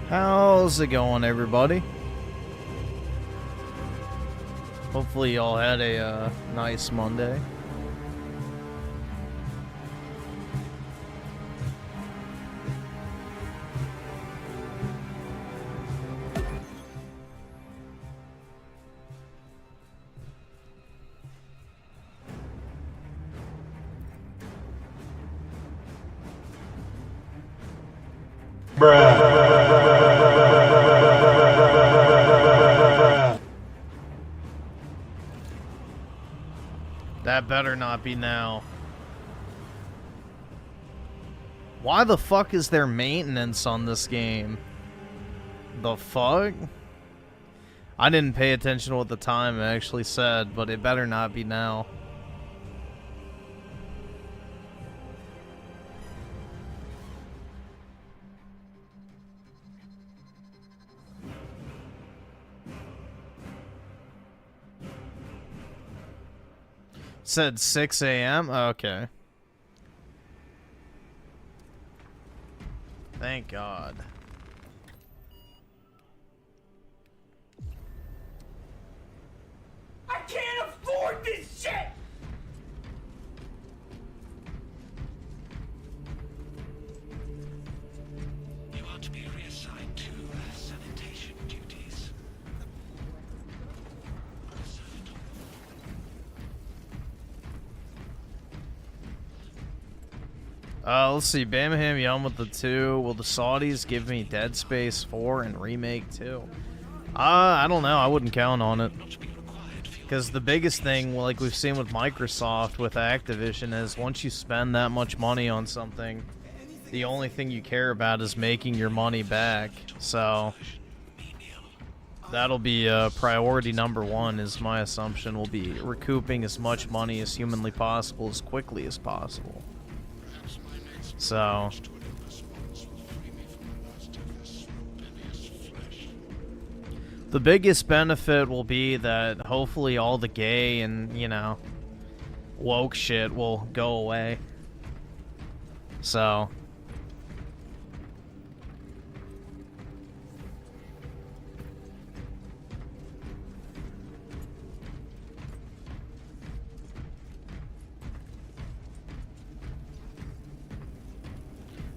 How's it going, everybody? Hopefully y'all had a nice Monday. That better not be now. Why the fuck is there maintenance on this game? The fuck? I didn't pay attention to what the time actually said, but it better not be now. Said 6 a.m.? Okay. Thank God. I can't afford this shit! You are to be reassigned to sanitation duties. Let's see. Birmingham Young with the 2. Will the Saudis give me Dead Space 4 and Remake 2? I don't know. I wouldn't count on it. Because the biggest thing, like we've seen with Microsoft, with Activision, is once you spend that much money on something, the only thing you care about is making your money back. So that'll be priority number 1, is my assumption. Will be recouping as much money as humanly possible as quickly as possible. So the biggest benefit will be that hopefully all the gay and, you know, woke shit will go away. So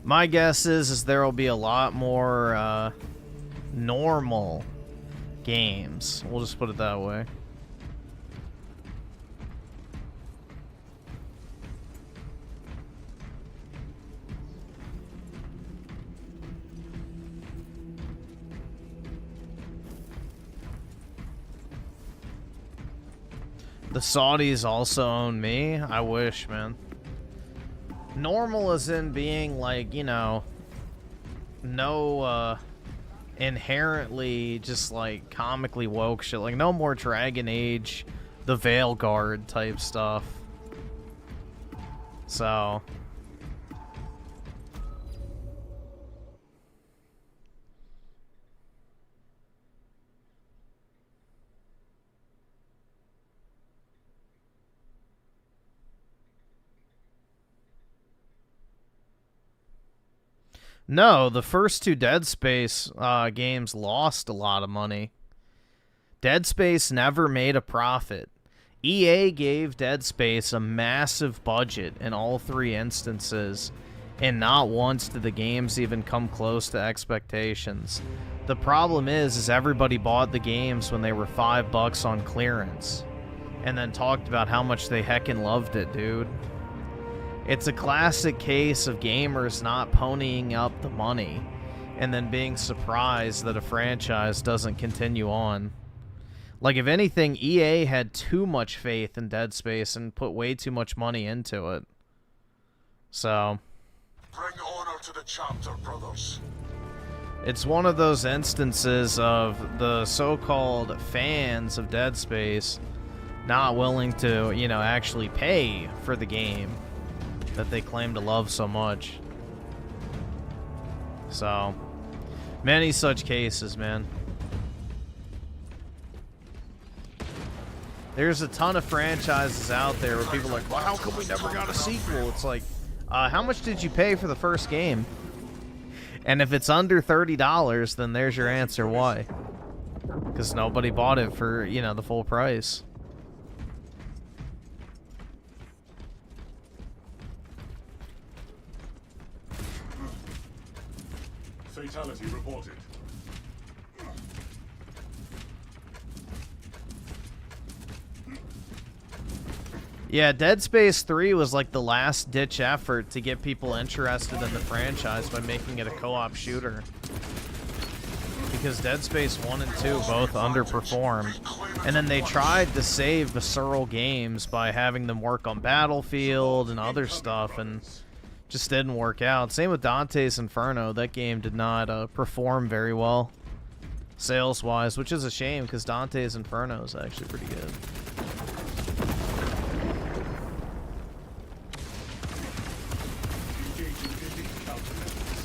my guess is there will be a lot more normal games. We'll just put it that way. The Saudis also own me? I wish, man. Normal as in being like, you know, no inherently just like comically woke shit. Like no more Dragon Age, the Veil Guard type stuff. So no, the first 2 Dead Space games lost a lot of money. Dead Space never made a profit. EA gave Dead Space a massive budget in all 3 instances, and not once did the games even come close to expectations. The problem is everybody bought the games when they were $5 on clearance, and then talked about how much they heckin' loved it, dude. It's a classic case of gamers not ponying up the money and then being surprised that a franchise doesn't continue on. Like, if anything, EA had too much faith in Dead Space and put way too much money into it. So bring honor to the chapter, brothers. It's one of those instances of the so-called fans of Dead Space not willing to, you know, actually pay for the game that they claim to love so much. So, many such cases, man. There's a ton of franchises out there where people are like, well, how come we never got a sequel? It's like, how much did you pay for the first game? And if it's under $30, then there's your answer why. Because nobody bought it for, you know, the full price. Fatality reported. Yeah, Dead Space 3 was like the last ditch effort to get people interested in the franchise by making it a co-op shooter. Because Dead Space 1 and 2 both underperformed. And then they tried to save Visceral Games by having them work on Battlefield and other stuff, and just didn't work out. Same with Dante's Inferno. That game did not perform very well sales-wise, which is a shame because Dante's Inferno is actually pretty good.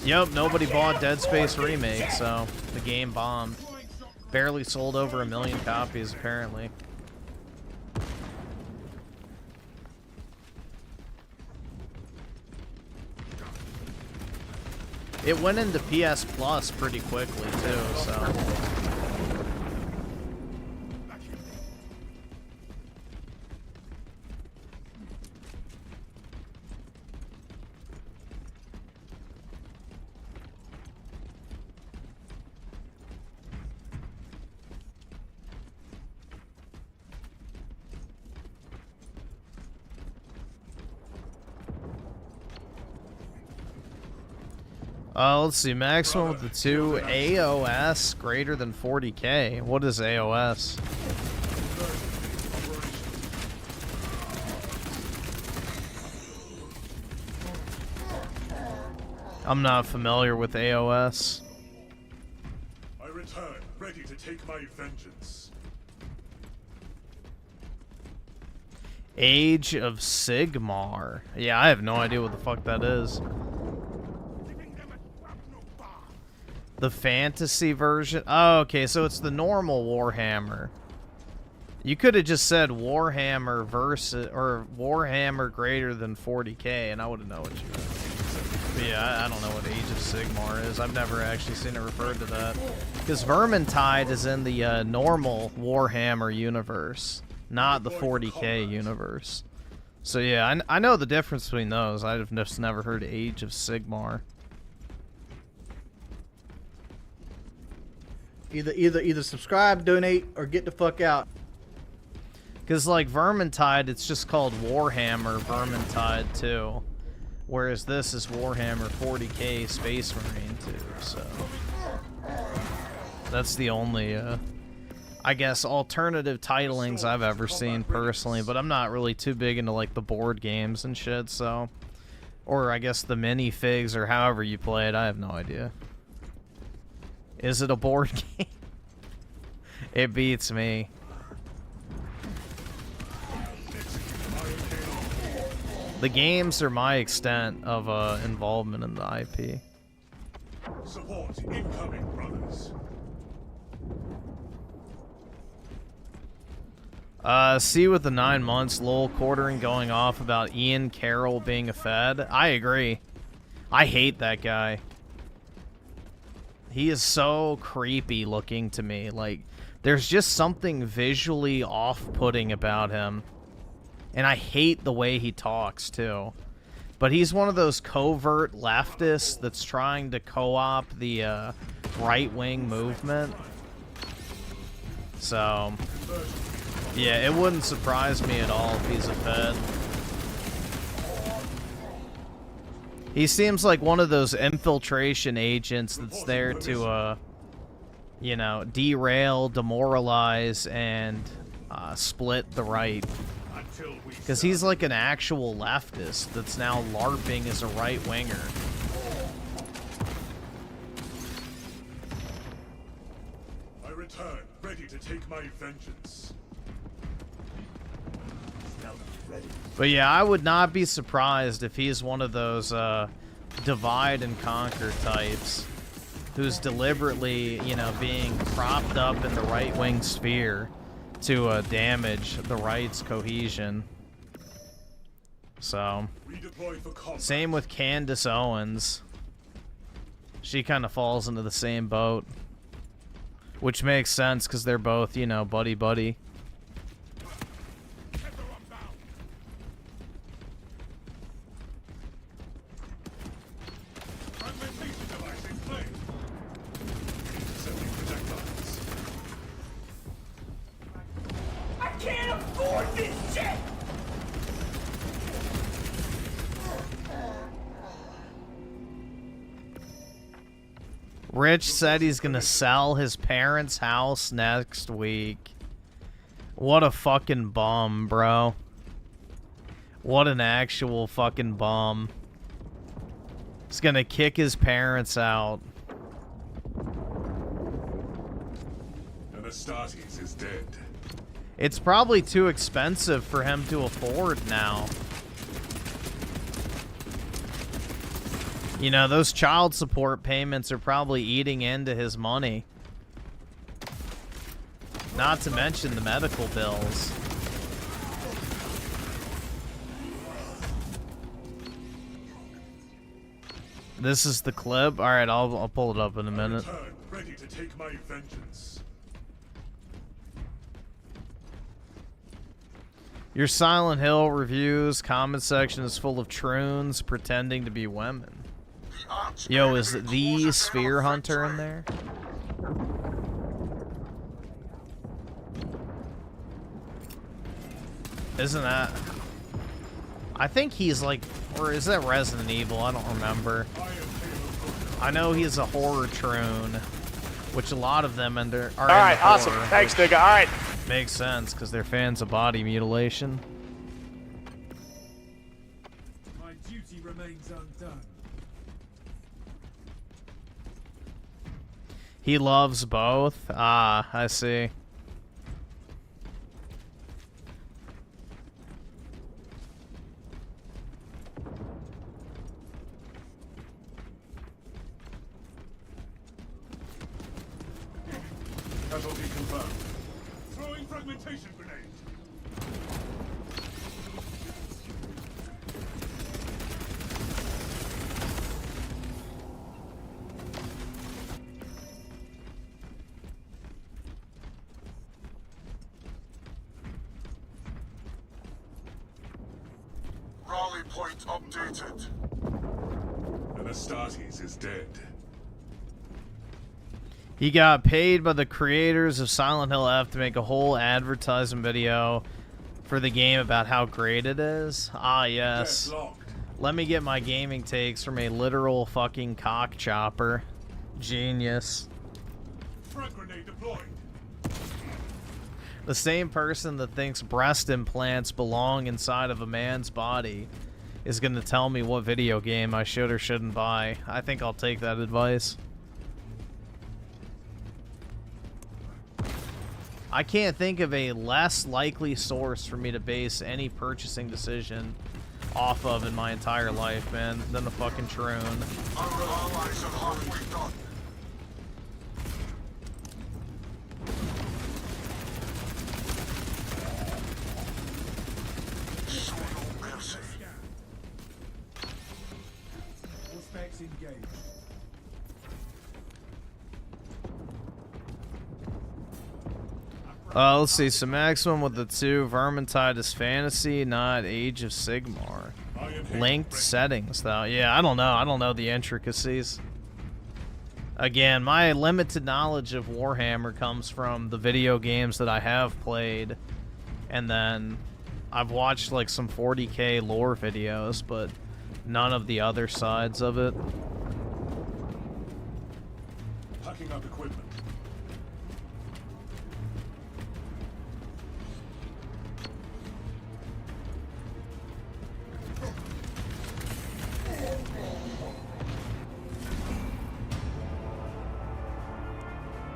Yep, nobody bought Dead Space Remake, so the game bombed. Barely sold over 1 million copies, apparently. It went into PS Plus pretty quickly, too, so... let's see, maximum with the two, AOS greater than 40k. What is AOS? I'm not familiar with AOS. I return, ready to take my vengeance. Age of Sigmar. Yeah, I have no idea what the fuck that is. The fantasy version? Oh, okay, so it's the normal Warhammer. You could have just said Warhammer versus, or Warhammer greater than 40k, and I would have known what you meant. But yeah, I don't know what Age of Sigmar is. I've never actually seen it referred to that. Because Vermintide is in the normal Warhammer universe, not the 40k universe. So yeah, I know the difference between those. I've just never heard Age of Sigmar. Either subscribe, donate, or get the fuck out. Because, like, Vermintide, it's just called Warhammer Vermintide 2. Whereas this is Warhammer 40k Space Marine 2, so... That's the only, I guess, alternative titlings I've ever seen, personally. But I'm not really too big into, like, the board games and shit, so... Or, I guess, the minifigs, or however you play it, I have no idea. Is it a board game? It beats me. The games are my extent of involvement in the IP. Support incoming, brothers. See with the 9 months, lol quartering going off about Ian Carroll being a Fed. I agree. I hate that guy. He is so creepy looking to me. Like, there's just something visually off-putting about him. And I hate the way he talks, too. But he's one of those covert leftists that's trying to co-opt the right-wing movement. So, yeah, it wouldn't surprise me at all if he's a Fed. He seems like one of those infiltration agents that's there to, you know, derail, demoralize, and split the right. Because he's like an actual leftist that's now LARPing as a right-winger. I return, ready to take my vengeance. But yeah, I would not be surprised if he's one of those divide and conquer types who's deliberately, you know, being propped up in the right-wing sphere to damage the right's cohesion. So, same with Candace Owens. She kind of falls into the same boat. Which makes sense, because they're both, you know, buddy-buddy. I can't afford this shit! Rich said he's gonna sell his parents' house next week. What a fucking bum, bro. What an actual fucking bum. He's gonna kick his parents out. Astartes is dead. It's probably too expensive for him to afford now. You know, those child support payments are probably eating into his money. Not to mention the medical bills. This is the clip. All right, I'll pull it up in a minute. Return, ready to take my vengeance. Your Silent Hill reviews comment section is full of troons pretending to be women. Yo, is the Sphere Hunter in there? Isn't that... I think he's like... Or is that Resident Evil? I don't remember. I know he's a horror troon, which a lot of them are Alright, awesome. horror, Thanks, nigga. Alright. makes sense, because they're fans of body mutilation. My duty remains undone. He loves both? Ah, I see. Casualty confirmed. Throwing fragmentation grenade. Rally point updated. Astartes is dead. He got paid by the creators of Silent Hill F to make a whole advertisement video for the game about how great it is. Ah, yes. Let me get my gaming takes from a literal fucking cock chopper. Genius. Frag grenade deployed. The same person that thinks breast implants belong inside of a man's body is going to tell me what video game I should or shouldn't buy. I think I'll take that advice. I can't think of a less likely source for me to base any purchasing decision off of in my entire life, man, than the fucking Troon. Our allies are halfway done. Show no mercy. All specs engaged. Let's see. So maximum with the two. Vermintide is fantasy, not Age of Sigmar. Linked settings, though. Yeah, I don't know. I don't know the intricacies. Again, my limited knowledge of Warhammer comes from the video games that I have played. And then I've watched like some 40k lore videos, but none of the other sides of it. Packing up equipment.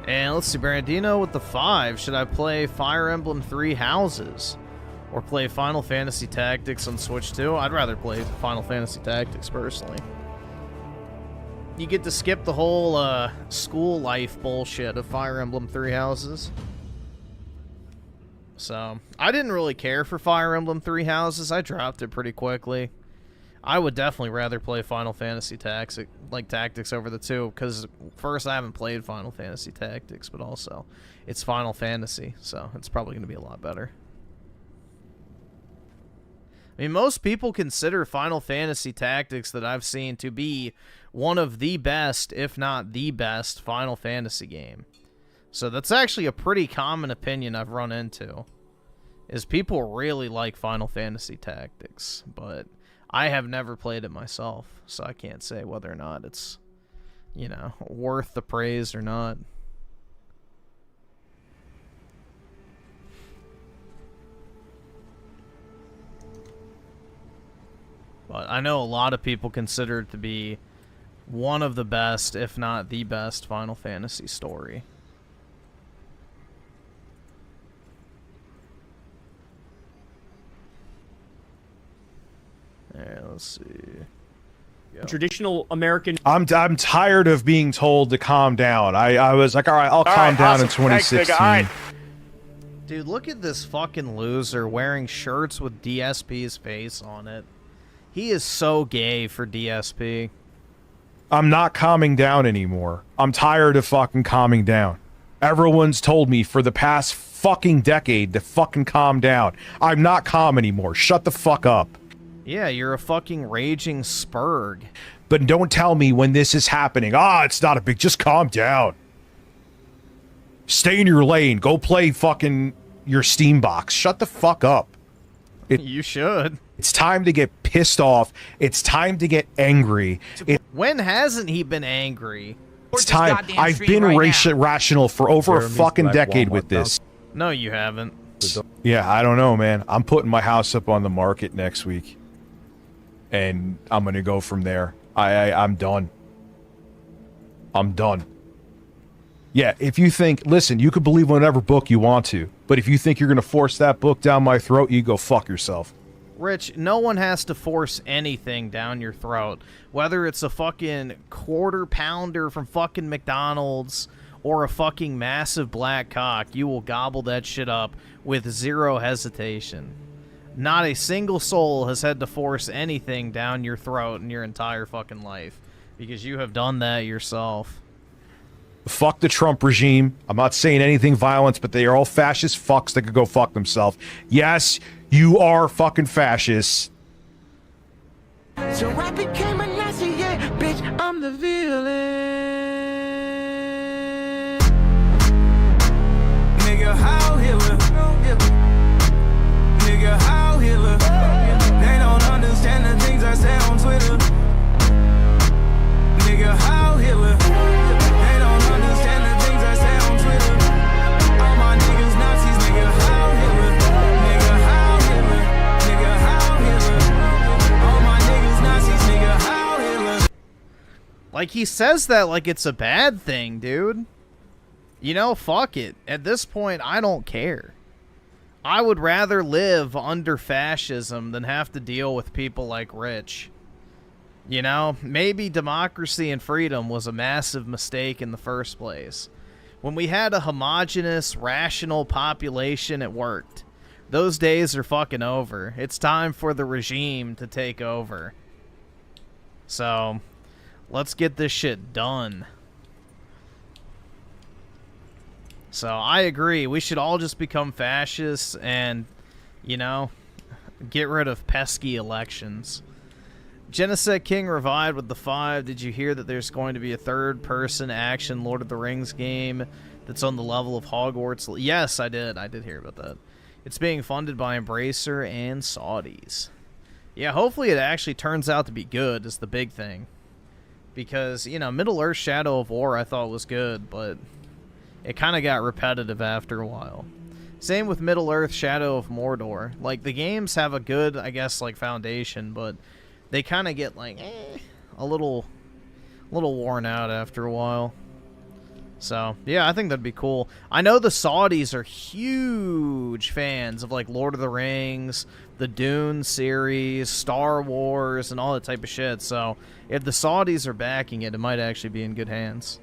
And let's see, Brandino with the 5. Should I play Fire Emblem 3 Houses? Or play Final Fantasy Tactics on Switch 2? I'd rather play Final Fantasy Tactics, personally. You get to skip the whole school life bullshit of Fire Emblem 3 Houses. So, I didn't really care for Fire Emblem 3 Houses. I dropped it pretty quickly. I would definitely rather play Final Fantasy Tactics over the 2, because first, I haven't played Final Fantasy Tactics, but also it's Final Fantasy, so it's probably going to be a lot better. I mean, most people consider Final Fantasy Tactics that I've seen to be one of the best, if not the best, Final Fantasy game. So that's actually a pretty common opinion I've run into, is people really like Final Fantasy Tactics, but I have never played it myself, so I can't say whether or not it's, you know, worth the praise or not. But I know a lot of people consider it to be one of the best, if not the best, Final Fantasy story. Alright, let's see. Go. Traditional American. I'm tired of being told to calm down. I was like, all right, I'll calm down in 2016. Dude, look at this fucking loser wearing shirts with DSP's face on it. He is so gay for DSP. I'm not calming down anymore. I'm tired of fucking calming down. Everyone's told me for the past fucking decade to fucking calm down. I'm not calm anymore. Shut the fuck up. Yeah, you're a fucking raging spurg. But don't tell me when this is happening. It's not a big... Just calm down. Stay in your lane. Go play fucking your Steam box. Shut the fuck up. You should. It's time to get pissed off. It's time to get angry. When hasn't he been angry? It's time. I've been rational for over a fucking decade with this. No, you haven't. Yeah, I don't know, man. I'm putting my house up on the market next week. And I'm going to go from there. I'm done. I'm done. Yeah, if you think... Listen, you could believe whatever book you want to. But if you think you're going to force that book down my throat, you go fuck yourself. Rich, no one has to force anything down your throat. Whether it's a fucking quarter pounder from fucking McDonald's or a fucking massive black cock, you will gobble that shit up with zero hesitation. Not a single soul has had to force anything down your throat in your entire fucking life, because you have done that yourself. Fuck the Trump regime. I'm not saying anything violent, but they are all fascist fucks that could go fuck themselves. Yes, you are fucking fascists. So I became a Nazi, yeah, bitch, I'm the villain. Nigga, how Hitler? Nigga, how Hitler? They don't understand the things I say on Twitter. Nigga, how Hitler? They don't understand the things I say on Twitter. All my niggas Nazis, nigga, how Hitler? Nigga, how Hitler? Nigga, how Hitler? All my niggas Nazis, nigga, how Hitler? Like, he says that like it's a bad thing, dude. You know, fuck it. At this point, I don't care. I would rather live under fascism than have to deal with people like Rich. You know, maybe democracy and freedom was a massive mistake in the first place. When we had a homogenous, rational population, it worked. Those days are fucking over. It's time for the regime to take over. So, let's get this shit done. So, I agree. We should all just become fascists and, you know, get rid of pesky elections. Genesect King revived with the 5. Did you hear that there's going to be a third-person action Lord of the Rings game that's on the level of Hogwarts? Yes, I did. I did hear about that. It's being funded by Embracer and Saudis. Yeah, hopefully it actually turns out to be good is the big thing. Because, you know, Middle-earth Shadow of War I thought was good, but it kind of got repetitive after a while. Same with Middle-earth Shadow of Mordor. Like, the games have a good, I guess, like, foundation, but they kind of get, like, a little worn out after a while. So, yeah, I think that'd be cool. I know the Saudis are huge fans of, like, Lord of the Rings, the Dune series, Star Wars, and all that type of shit. So, if the Saudis are backing it, it might actually be in good hands.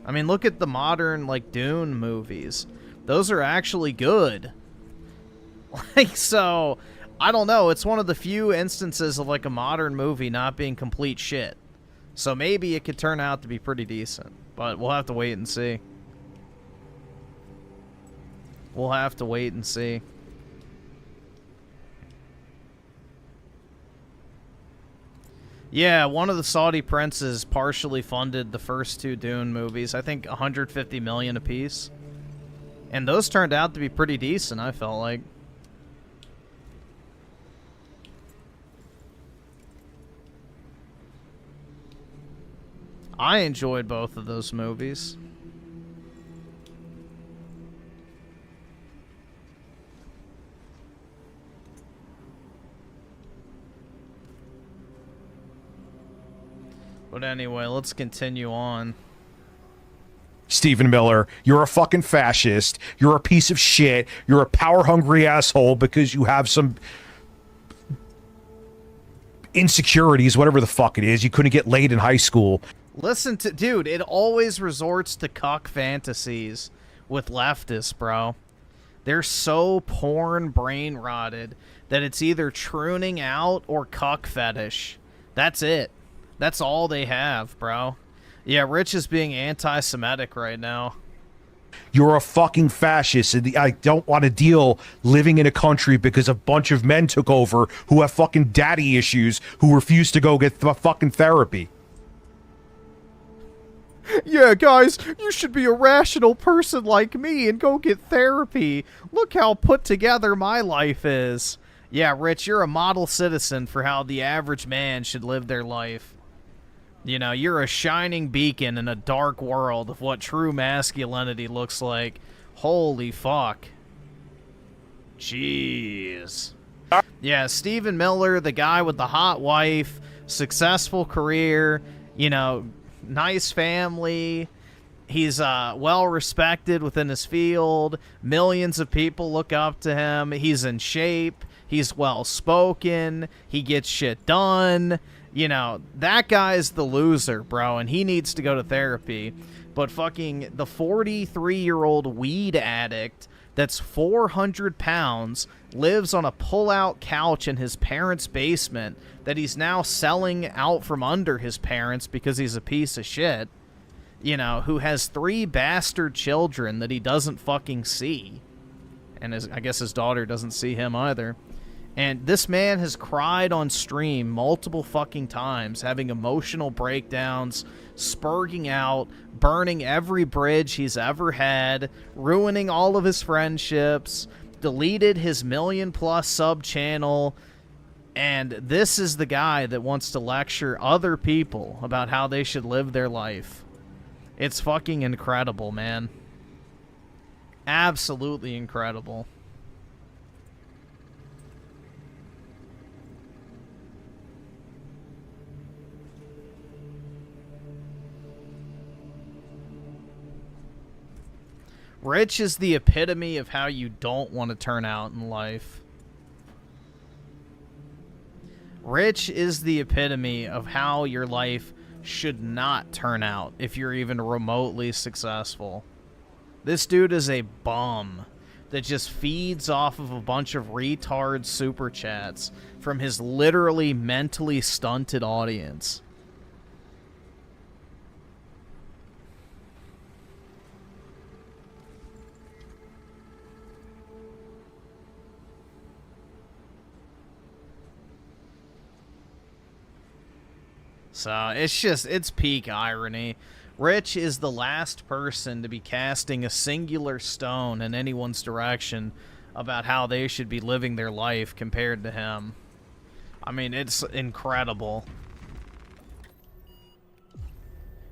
I mean, look at the modern, like, Dune movies. Those are actually good. Like, so, I don't know. It's one of the few instances of like a modern movie not being complete shit. So maybe it could turn out to be pretty decent. But we'll have to wait and see. We'll have to wait and see. Yeah, one of the Saudi princes partially funded the first 2 Dune movies. I think 150 million apiece. And those turned out to be pretty decent, I felt like. I enjoyed both of those movies. But anyway, let's continue on. Stephen Miller, you're a fucking fascist. You're a piece of shit. You're a power-hungry asshole because you have some insecurities, whatever the fuck it is. You couldn't get laid in high school. Listen to... Dude, it always resorts to cuck fantasies with leftists, bro. They're so porn brain-rotted that it's either trooning out or cuck fetish. That's it. That's all they have, bro. Yeah, Rich is being anti-Semitic right now. You're a fucking fascist, and I don't want to deal living in a country because a bunch of men took over who have fucking daddy issues who refuse to go get fucking therapy. Yeah, guys, you should be a rational person like me and go get therapy. Look how put together my life is. Yeah, Rich, you're a model citizen for how the average man should live their life. You know, you're a shining beacon in a dark world of what true masculinity looks like. Holy fuck. Jeez. Yeah, Stephen Miller, the guy with the hot wife, successful career, you know, nice family. He's well respected within his field. Millions of people look up to him. He's in shape. He's well spoken. He gets shit done. You know, that guy's the loser, bro, and he needs to go to therapy. But fucking the 43-year-old weed addict that's 400 pounds, lives on a pull-out couch in his parents' basement that he's now selling out from under his parents because he's a piece of shit, you know, who has 3 bastard children that he doesn't fucking see. And I guess his daughter doesn't see him either. And this man has cried on stream multiple fucking times, having emotional breakdowns, spurging out, burning every bridge he's ever had, ruining all of his friendships, deleted his million-plus sub-channel, and this is the guy that wants to lecture other people about how they should live their life. It's fucking incredible, man. Absolutely incredible. Rich is the epitome of how you don't want to turn out in life. Rich is the epitome of how your life should not turn out if you're even remotely successful. This dude is a bum that just feeds off of a bunch of retard super chats from his literally mentally stunted audience. So, it's peak irony. Rich is the last person to be casting a singular stone in anyone's direction about how they should be living their life compared to him. I mean, it's incredible.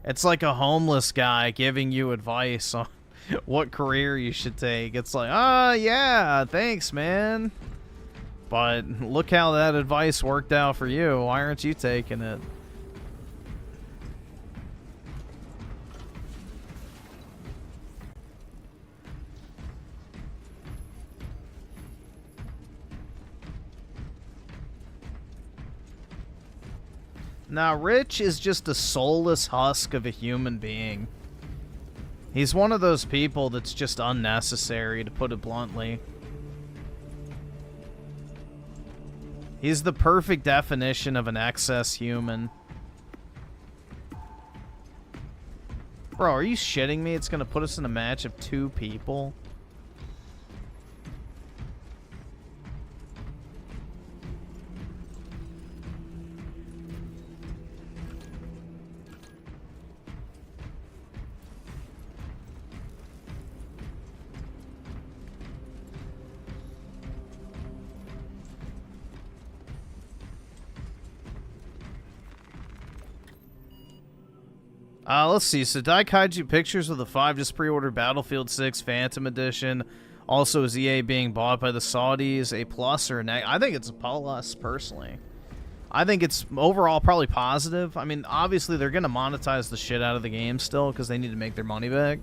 It's like a homeless guy giving you advice on what career you should take. It's like, yeah, thanks, man. But look how that advice worked out for you. Why aren't you taking it? Now, Rich is just a soulless husk of a human being. He's one of those people that's just unnecessary, to put it bluntly. He's the perfect definition of an excess human. Bro, are you shitting me? It's gonna put us in a match of 2 people? Let's see. So Daikaiju Pictures with the 5 just pre-ordered Battlefield 6 Phantom Edition. Also, is EA being bought by the Saudis a plus or a negative? I think it's a plus, personally. I think it's overall probably positive. I mean, obviously they're going to monetize the shit out of the game still because they need to make their money back.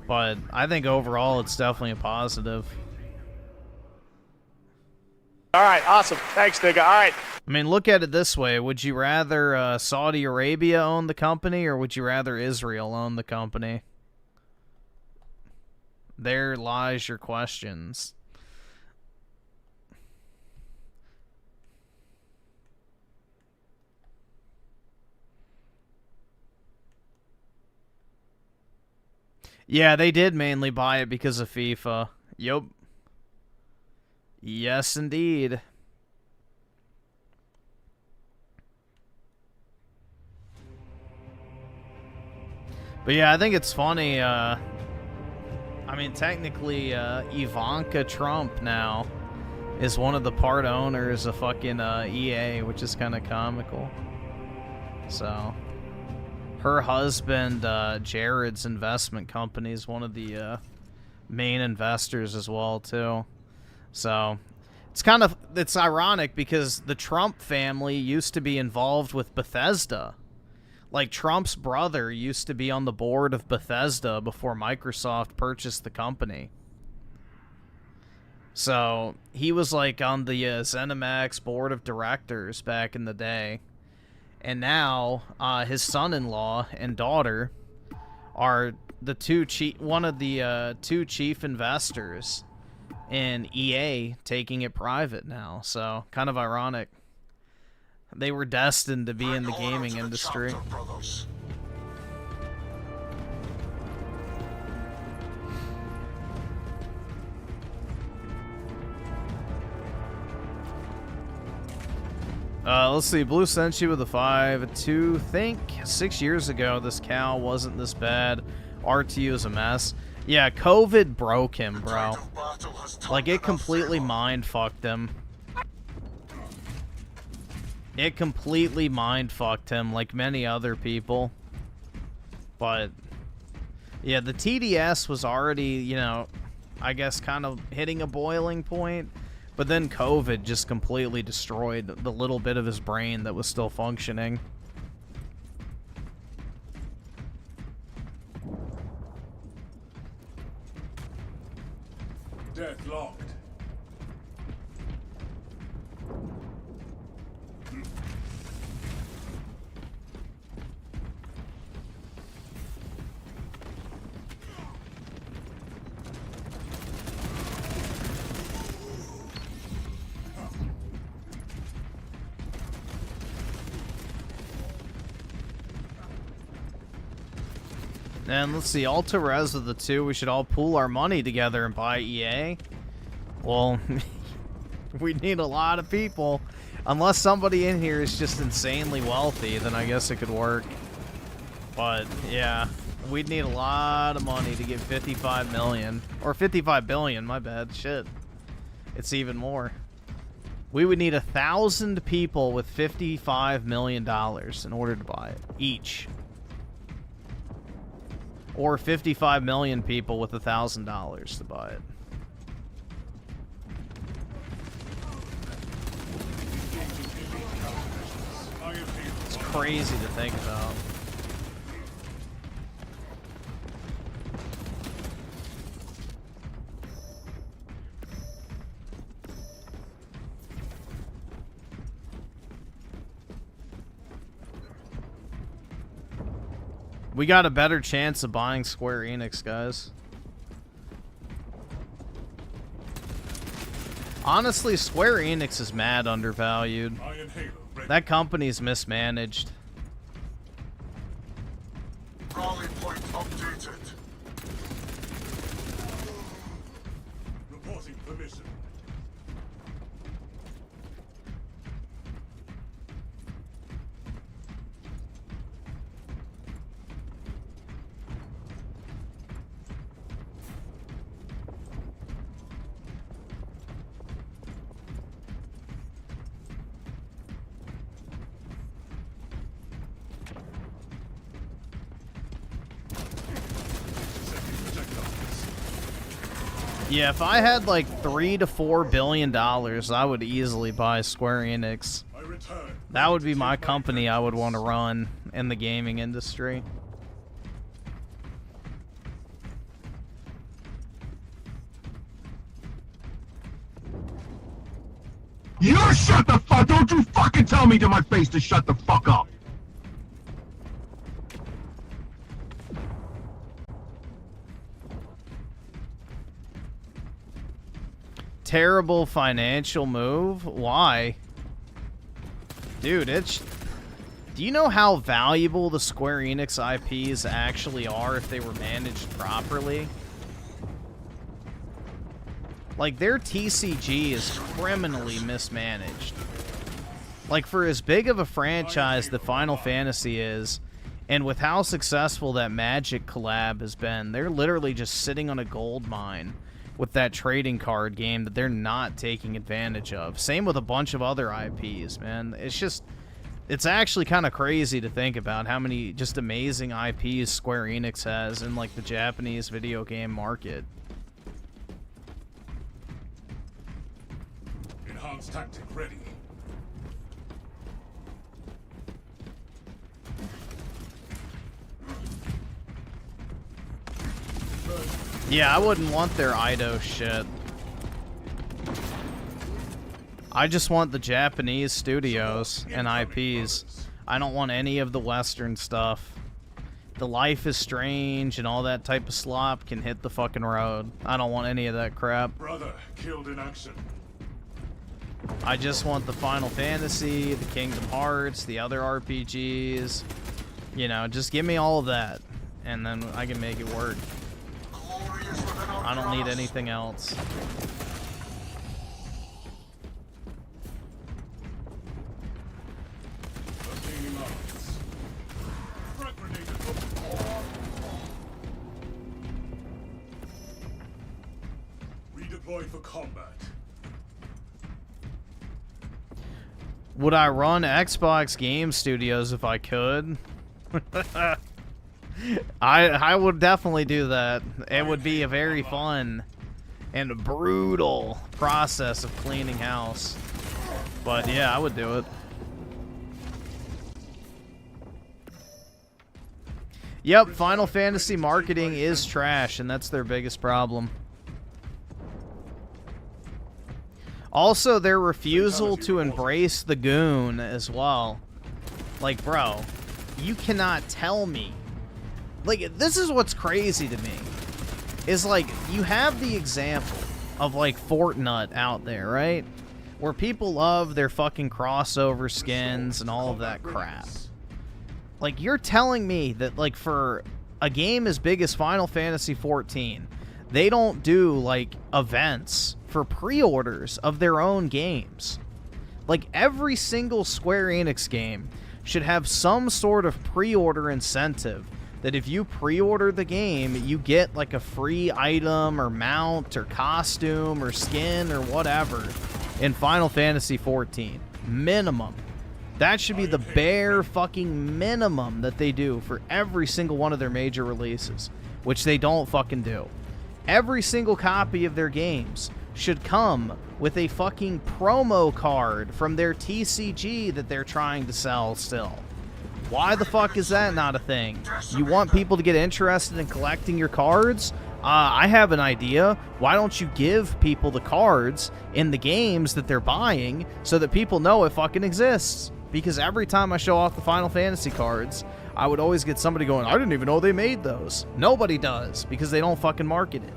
But I think overall it's definitely a positive. All right, awesome. Thanks, nigga. All right. I mean, look at it this way. Would you rather Saudi Arabia own the company, or would you rather Israel own the company? There lies your questions. Yeah, they did mainly buy it because of FIFA. Yup. Yes, indeed. But yeah, I think it's funny. I mean, technically, Ivanka Trump now is one of the part owners of fucking EA, which is kind of comical. So, her husband, Jared's investment company, is one of the main investors as well, too. So, it's ironic because the Trump family used to be involved with Bethesda. Like, Trump's brother used to be on the board of Bethesda before Microsoft purchased the company. So, he was, like, on the ZeniMax board of directors back in the day. And now, his son-in-law and daughter are one of the 2 chief investors in EA, taking it private now. So, kind of ironic. They were destined to be in the gaming industry. Let's see. Blue Senshi with a 5. 2. Think 6 years ago this cow wasn't this bad. RTU is a mess. Yeah, COVID broke him, bro. Like, it completely mind-fucked him. It completely mind-fucked him, like many other people. But, yeah, the TDS was already, you know, I guess kind of hitting a boiling point. But then COVID just completely destroyed the little bit of his brain that was still functioning. Deadlocked. And let's see, Alta Res of the 2, we should all pool our money together and buy EA. Well, we need a lot of people. Unless somebody in here is just insanely wealthy, then I guess it could work. But, yeah, we'd need a lot of money to get 55 million. Or 55 billion, my bad, shit. It's even more. We would need 1,000 people with $55 million in order to buy it, each. Or 55 million people with $1,000 to buy it. It's crazy to think about. We got a better chance of buying Square Enix, guys. Honestly, Square Enix is mad undervalued. Iron Halo ready. That company's mismanaged. Rally point updated. Reporting permission. Yeah, if I had like $3 to $4 billion, I would easily buy Square Enix. I return. That would be my company I would want to run in the gaming industry. You shut the fuck! Don't you fucking tell me to my face to shut the fuck up! Terrible financial move? Why? Dude, it's... Do you know how valuable the Square Enix IPs actually are if they were managed properly? Like, their TCG is criminally mismanaged. Like, for as big of a franchise that Final Fantasy is, and with how successful that Magic collab has been, they're literally just sitting on a gold mine with that trading card game that they're not taking advantage of. Same with a bunch of other IPs, man. It's just... It's actually kind of crazy to think about how many just amazing IPs Square Enix has in, like, the Japanese video game market. Enhanced tactic ready. Yeah, I wouldn't want their Ido shit. I just want the Japanese studios and IPs. I don't want any of the Western stuff. The Life is Strange and all that type of slop can hit the fucking road. I don't want any of that crap. Brother killed in action. I just want the Final Fantasy, the Kingdom Hearts, the other RPGs. You know, just give me all of that, and then I can make it work. I don't need anything else. Obtaining arms. Frag grenade. Redeploy for combat. Would I run Xbox Game Studios if I could? I would definitely do that. It would be a very fun and brutal process of cleaning house. But yeah, I would do it. Yep, Final Fantasy marketing is trash, and that's their biggest problem. Also, their refusal to embrace the goon as well. Like, bro, you cannot tell me. Like, this is what's crazy to me. Is, like, you have the example of, like, Fortnite out there, right? Where people love their fucking crossover skins and all of that crap. Like, you're telling me that, like, for a game as big as Final Fantasy XIV, they don't do, like, events for pre-orders of their own games. Like, every single Square Enix game should have some sort of pre-order incentive that if you pre-order the game, you get, like, a free item or mount or costume or skin or whatever in Final Fantasy XIV. Minimum. That should be the bare fucking minimum that they do for every single one of their major releases, which they don't fucking do. Every single copy of their games should come with a fucking promo card from their TCG that they're trying to sell still. Why the fuck is that not a thing? You want people to get interested in collecting your cards? I have an idea. Why don't you give people the cards in the games that they're buying so that people know it fucking exists? Because every time I show off the Final Fantasy cards, I would always get somebody going, I didn't even know they made those. Nobody does, because they don't fucking market it.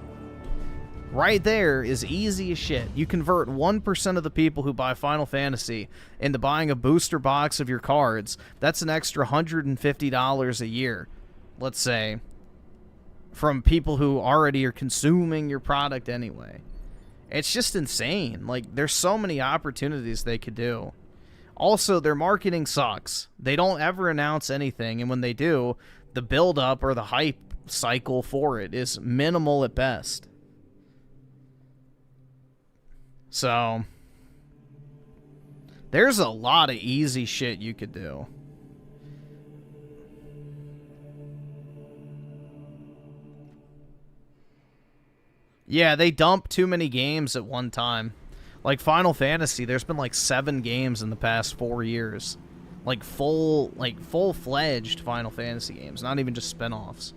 Right there is easy as shit. You convert 1% of the people who buy Final Fantasy into buying a booster box of your cards. That's an extra $150 a year, let's say, from people who already are consuming your product anyway. It's just insane. Like, there's so many opportunities they could do. Also, their marketing sucks. They don't ever announce anything, and when they do, the build-up or the hype cycle for it is minimal at best. So, there's a lot of easy shit you could do. Yeah, they dump too many games at one time. Like Final Fantasy, there's been like 7 games in the past 4 years. Like full-fledged Final Fantasy games, not even just spin-offs.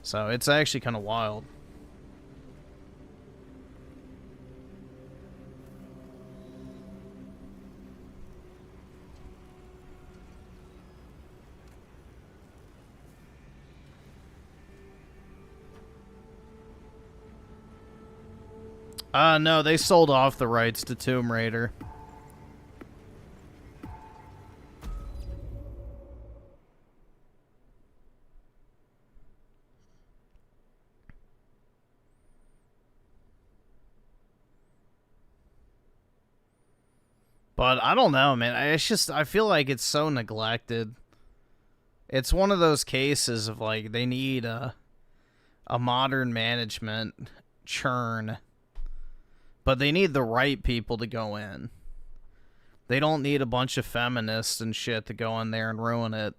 So it's actually kind of wild. No, they sold off the rights to Tomb Raider. But I don't know, man. It's just, I feel like it's so neglected. It's one of those cases of, like, they need a modern management churn. But they need the right people to go in. They don't need a bunch of feminists and shit to go in there and ruin it.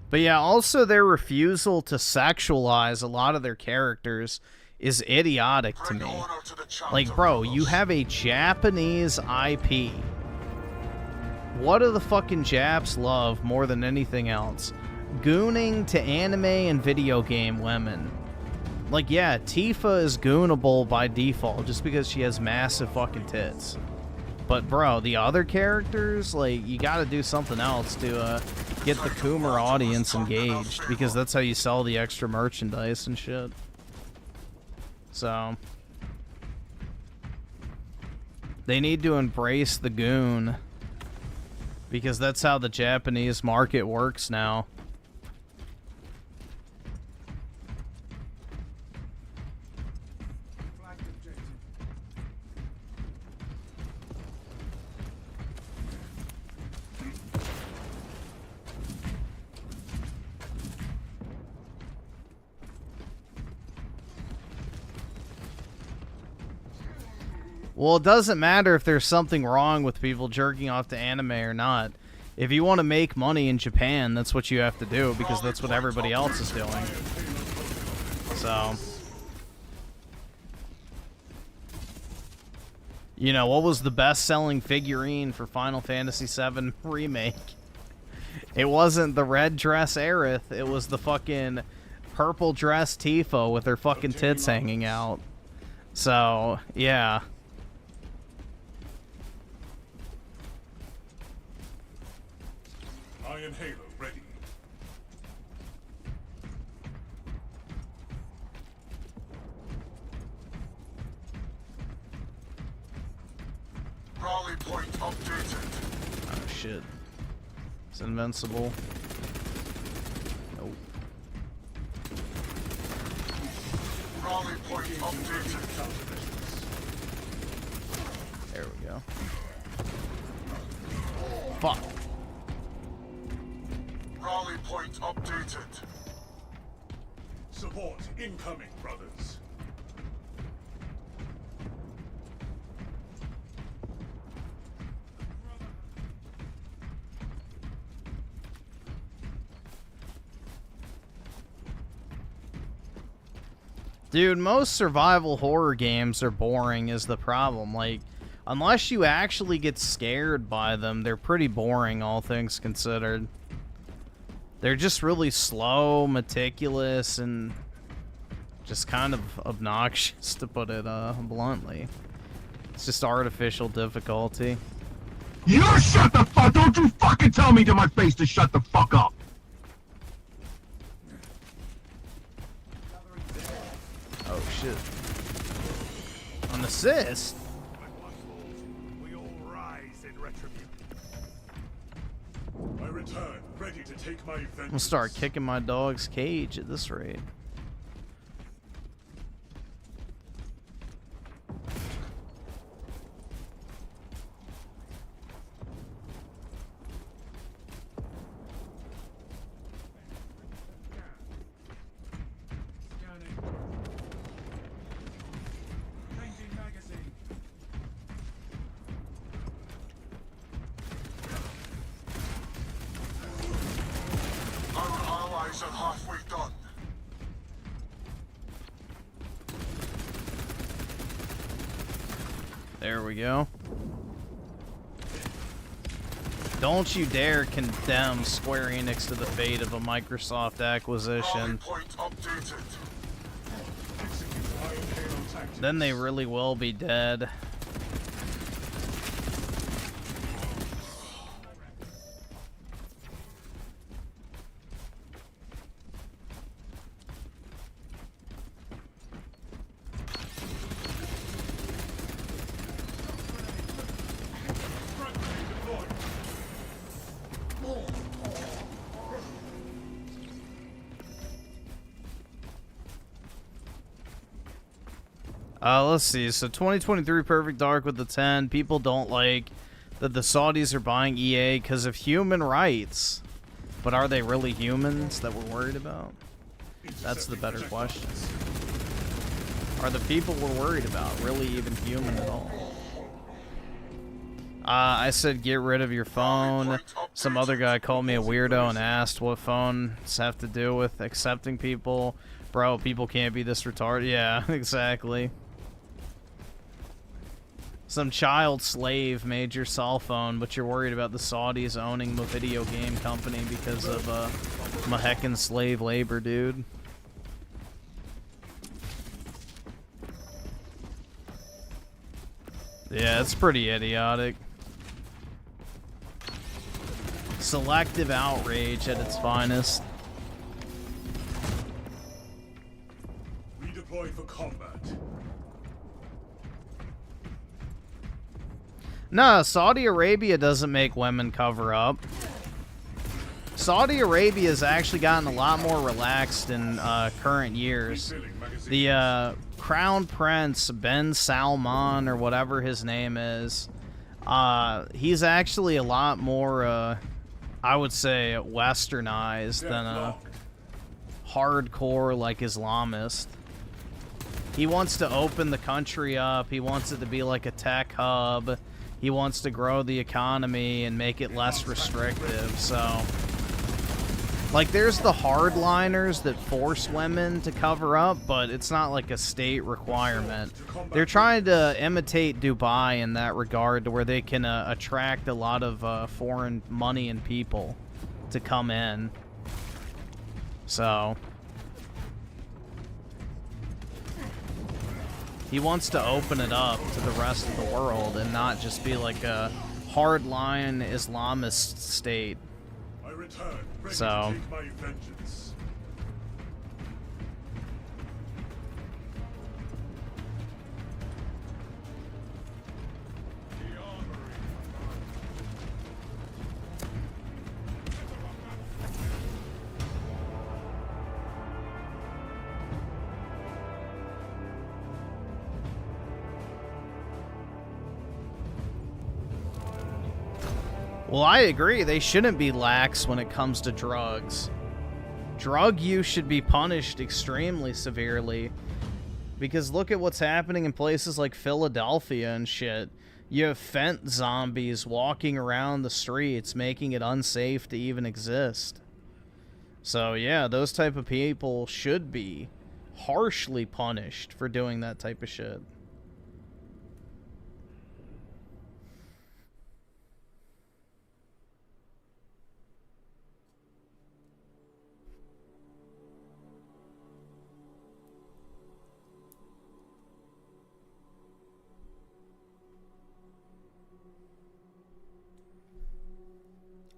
But yeah, also their refusal to sexualize a lot of their characters is idiotic to me. Like, bro, you have a Japanese IP. What do the fucking Japs love more than anything else? Gooning to anime and video game women. Like, yeah, Tifa is goonable by default just because she has massive fucking tits. But, bro, the other characters, like, you gotta do something else to get the Coomer audience engaged, because that's how you sell the extra merchandise and shit. So, they need to embrace the goon, because that's how the Japanese market works now. Well, it doesn't matter if there's something wrong with people jerking off to anime or not. If you want to make money in Japan, that's what you have to do, because that's what everybody else is doing. So, you know, what was the best-selling figurine for Final Fantasy VII Remake? It wasn't the red dress Aerith, it was the fucking purple dress Tifa with her fucking tits hanging out. So, yeah. Iron Halo ready. Rally point updated. Oh shit. It's invincible. Nope. Rally point updated. There we go. Fuck. Rally point updated. Support incoming, brothers. Dude, most survival horror games are boring is the problem. Like, unless you actually get scared by them, they're pretty boring, all things considered. They're just really slow, meticulous, and just kind of obnoxious, to put it bluntly. It's just artificial difficulty. You shut the fuck! Don't you fucking tell me to my face to shut the fuck up! Oh shit. An assist? We all rise in retribution. I return, ready to take my vengeance. I'm gonna start kicking my dog's cage at this rate. Scanning. Changing magazine. Our allies are halfway done. There we go. Don't you dare condemn Square Enix to the fate of a Microsoft Rally acquisition. point updated. Execute Iron Halo tactics. Then they really will be dead. Let's see. So 2023 Perfect Dark with the 10. People don't like that the Saudis are buying EA because of human rights. But are they really humans that we're worried about? That's the better question. Are the people we're worried about really even human at all? I said get rid of your phone. Some other guy called me a weirdo and asked what phones have to do with accepting people. Bro, people can't be this retarded. Yeah, exactly. Some child slave made your cell phone, but you're worried about the Saudis owning a video game company because of my heckin' slave labor, dude. Yeah, it's pretty idiotic. Selective outrage at its finest. Redeploy for combat. Nah, Saudi Arabia doesn't make women cover up. Saudi Arabia has actually gotten a lot more relaxed in current years. The Crown Prince Ben Salman, or whatever his name is, he's actually a lot more, I would say, westernized than a hardcore, like, Islamist. He wants to open the country up. He wants it to be like a tech hub. He wants to grow the economy and make it less restrictive, so... Like, there's the hardliners that force women to cover up, but it's not like a state requirement. They're trying to imitate Dubai in that regard, to where they can attract a lot of foreign money and people to come in. So... He wants to open it up to the rest of the world and not just be like a hardline Islamist state. I return, ready So... to take my vengeance. Well, I agree. They shouldn't be lax when it comes to drugs. Drug use should be punished extremely severely. Because look at what's happening in places like Philadelphia and shit. You have fent zombies walking around the streets, making it unsafe to even exist. So yeah, those type of people should be harshly punished for doing that type of shit.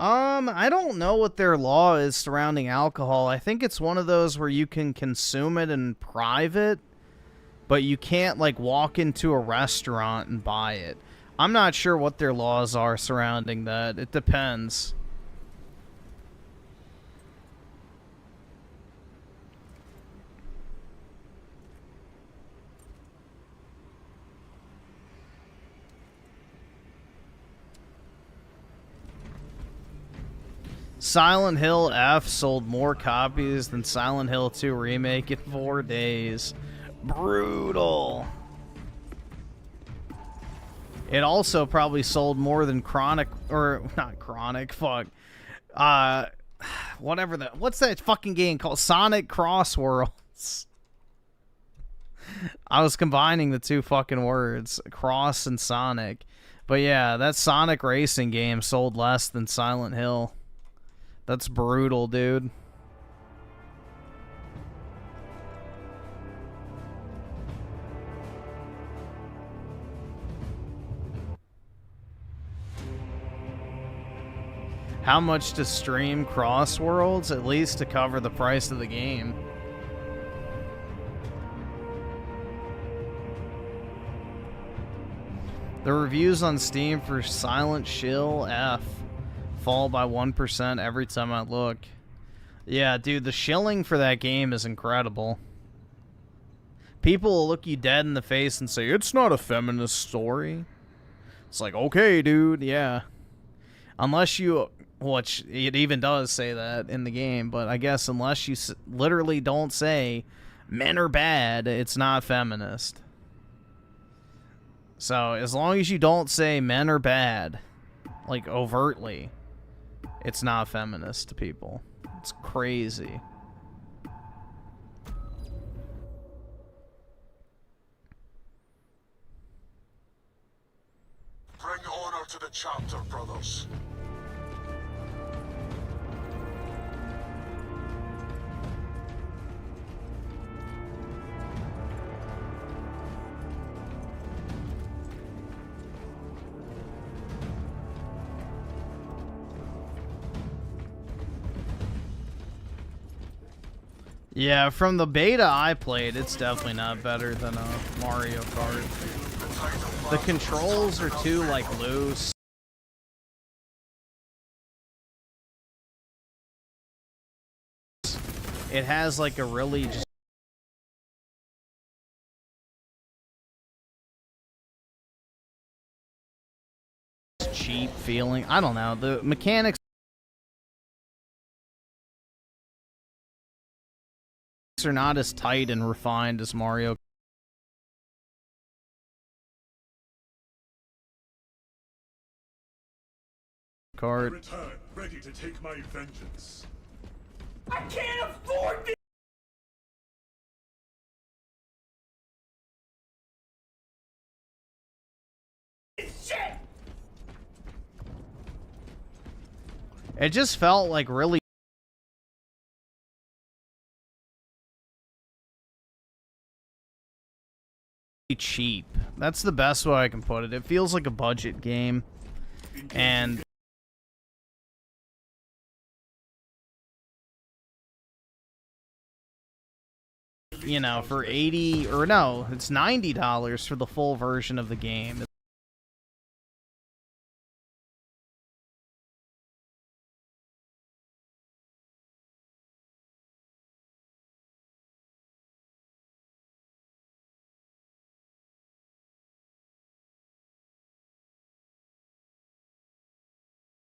I don't know what their law is surrounding alcohol. I think it's one of those where you can consume it in private, but you can't, like, walk into a restaurant and buy it. I'm not sure what their laws are surrounding that. It depends. Silent Hill F sold more copies than Silent Hill 2 Remake in 4 days. Brutal. It also probably sold more than Chronic, or not Chronic, fuck. Whatever that, what's that fucking game called? Sonic Cross Worlds. I was combining the two fucking words, Cross and Sonic. But yeah, that Sonic racing game sold less than Silent Hill. That's brutal, dude. How much to stream Cross Worlds? At least to cover the price of the game. The reviews on Steam for Silent Hill F fall by 1% every time I look. Yeah, dude, the shilling for that game is incredible. People will look you dead in the face and say, it's not a feminist story. It's like, okay, dude, yeah. Unless you, which it even does say that in the game, but I guess unless you literally don't say men are bad, it's not feminist. So, as long as you don't say men are bad, like overtly, it's not feminist to people. It's crazy. Bring order to the chapter, brothers. Yeah, from the beta I played, it's definitely not better than Mario Kart. The controls are too, like, loose. It has, like, a really just cheap feeling. I don't know. The mechanics are not as tight and refined as Mario Kart. I return, ready to take my vengeance. I can't afford this shit! It just felt like really cheap. That's the best way I can put it. It feels like a budget game. And you know, for 80 or no, it's $90 for the full version of the game.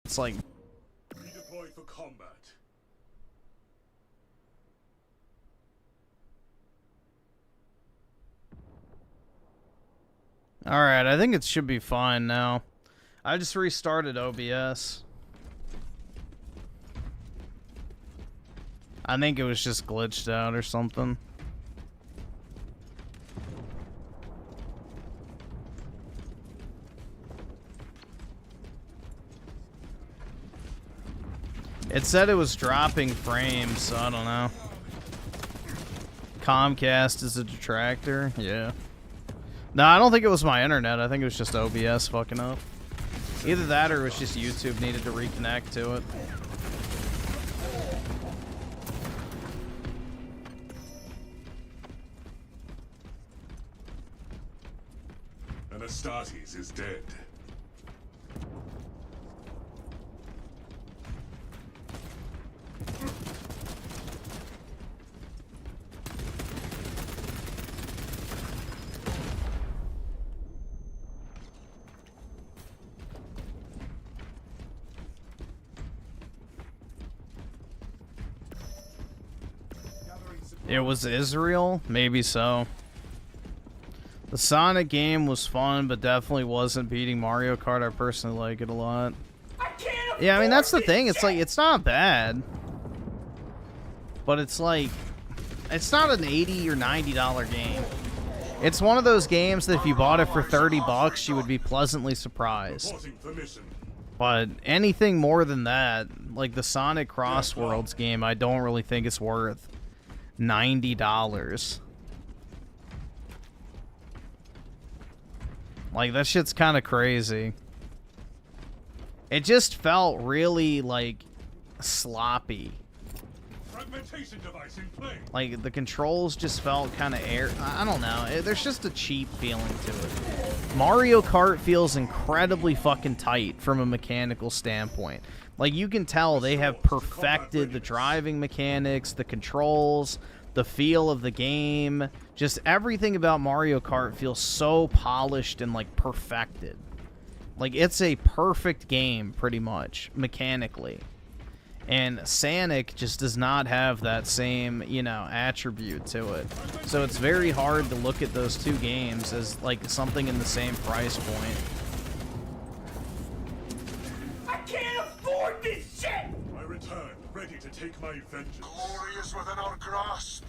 It's like Redeploy for combat. alright, I think it should be fine now. I just restarted OBS. I think it was just glitched out or something. It said it was dropping frames, so I don't know. Comcast is a detractor? Yeah. No, I don't think it was my internet. I think it was just OBS fucking up. Either that or it was just YouTube needed to reconnect to it. Astartes is dead. It was Israel? Maybe so. The Sonic game was fun, but definitely wasn't beating Mario Kart. I personally like it a lot. Yeah, I mean, that's the thing. It's like, it's not bad. But it's like, it's not an $80 or $90 game. It's one of those games that if you bought it for 30 bucks, you would be pleasantly surprised. But anything more than that, like the Sonic Cross Worlds game, I don't really think it's worth $90. Like, that shit's kind of crazy. It just felt really, like, sloppy. Fragmentation device in play. Like, the controls just felt kind of I don't know. There's just a cheap feeling to it. Mario Kart feels incredibly fucking tight from a mechanical standpoint. Like, you can tell they have perfected the driving mechanics, the controls, the feel of the game. Just everything about Mario Kart feels so polished and, like, perfected. Like, it's a perfect game, pretty much, mechanically. And Sonic just does not have that same, you know, attribute to it. So it's very hard to look at those two games as, like, something in the same price point. I can't afford this shit! I return, ready to take my vengeance. Glory is within our grasp.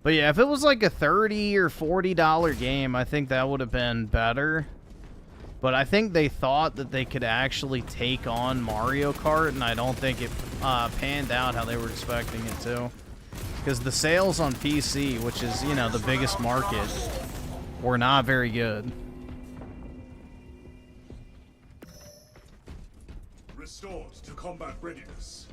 But yeah, if it was like a $30 or $40 game, I think that would have been better. But I think they thought that they could actually take on Mario Kart, and I don't think it panned out how they were expecting it to. Because the sales on PC, which is, you know, the biggest market, were not very good. Restored to combat readiness.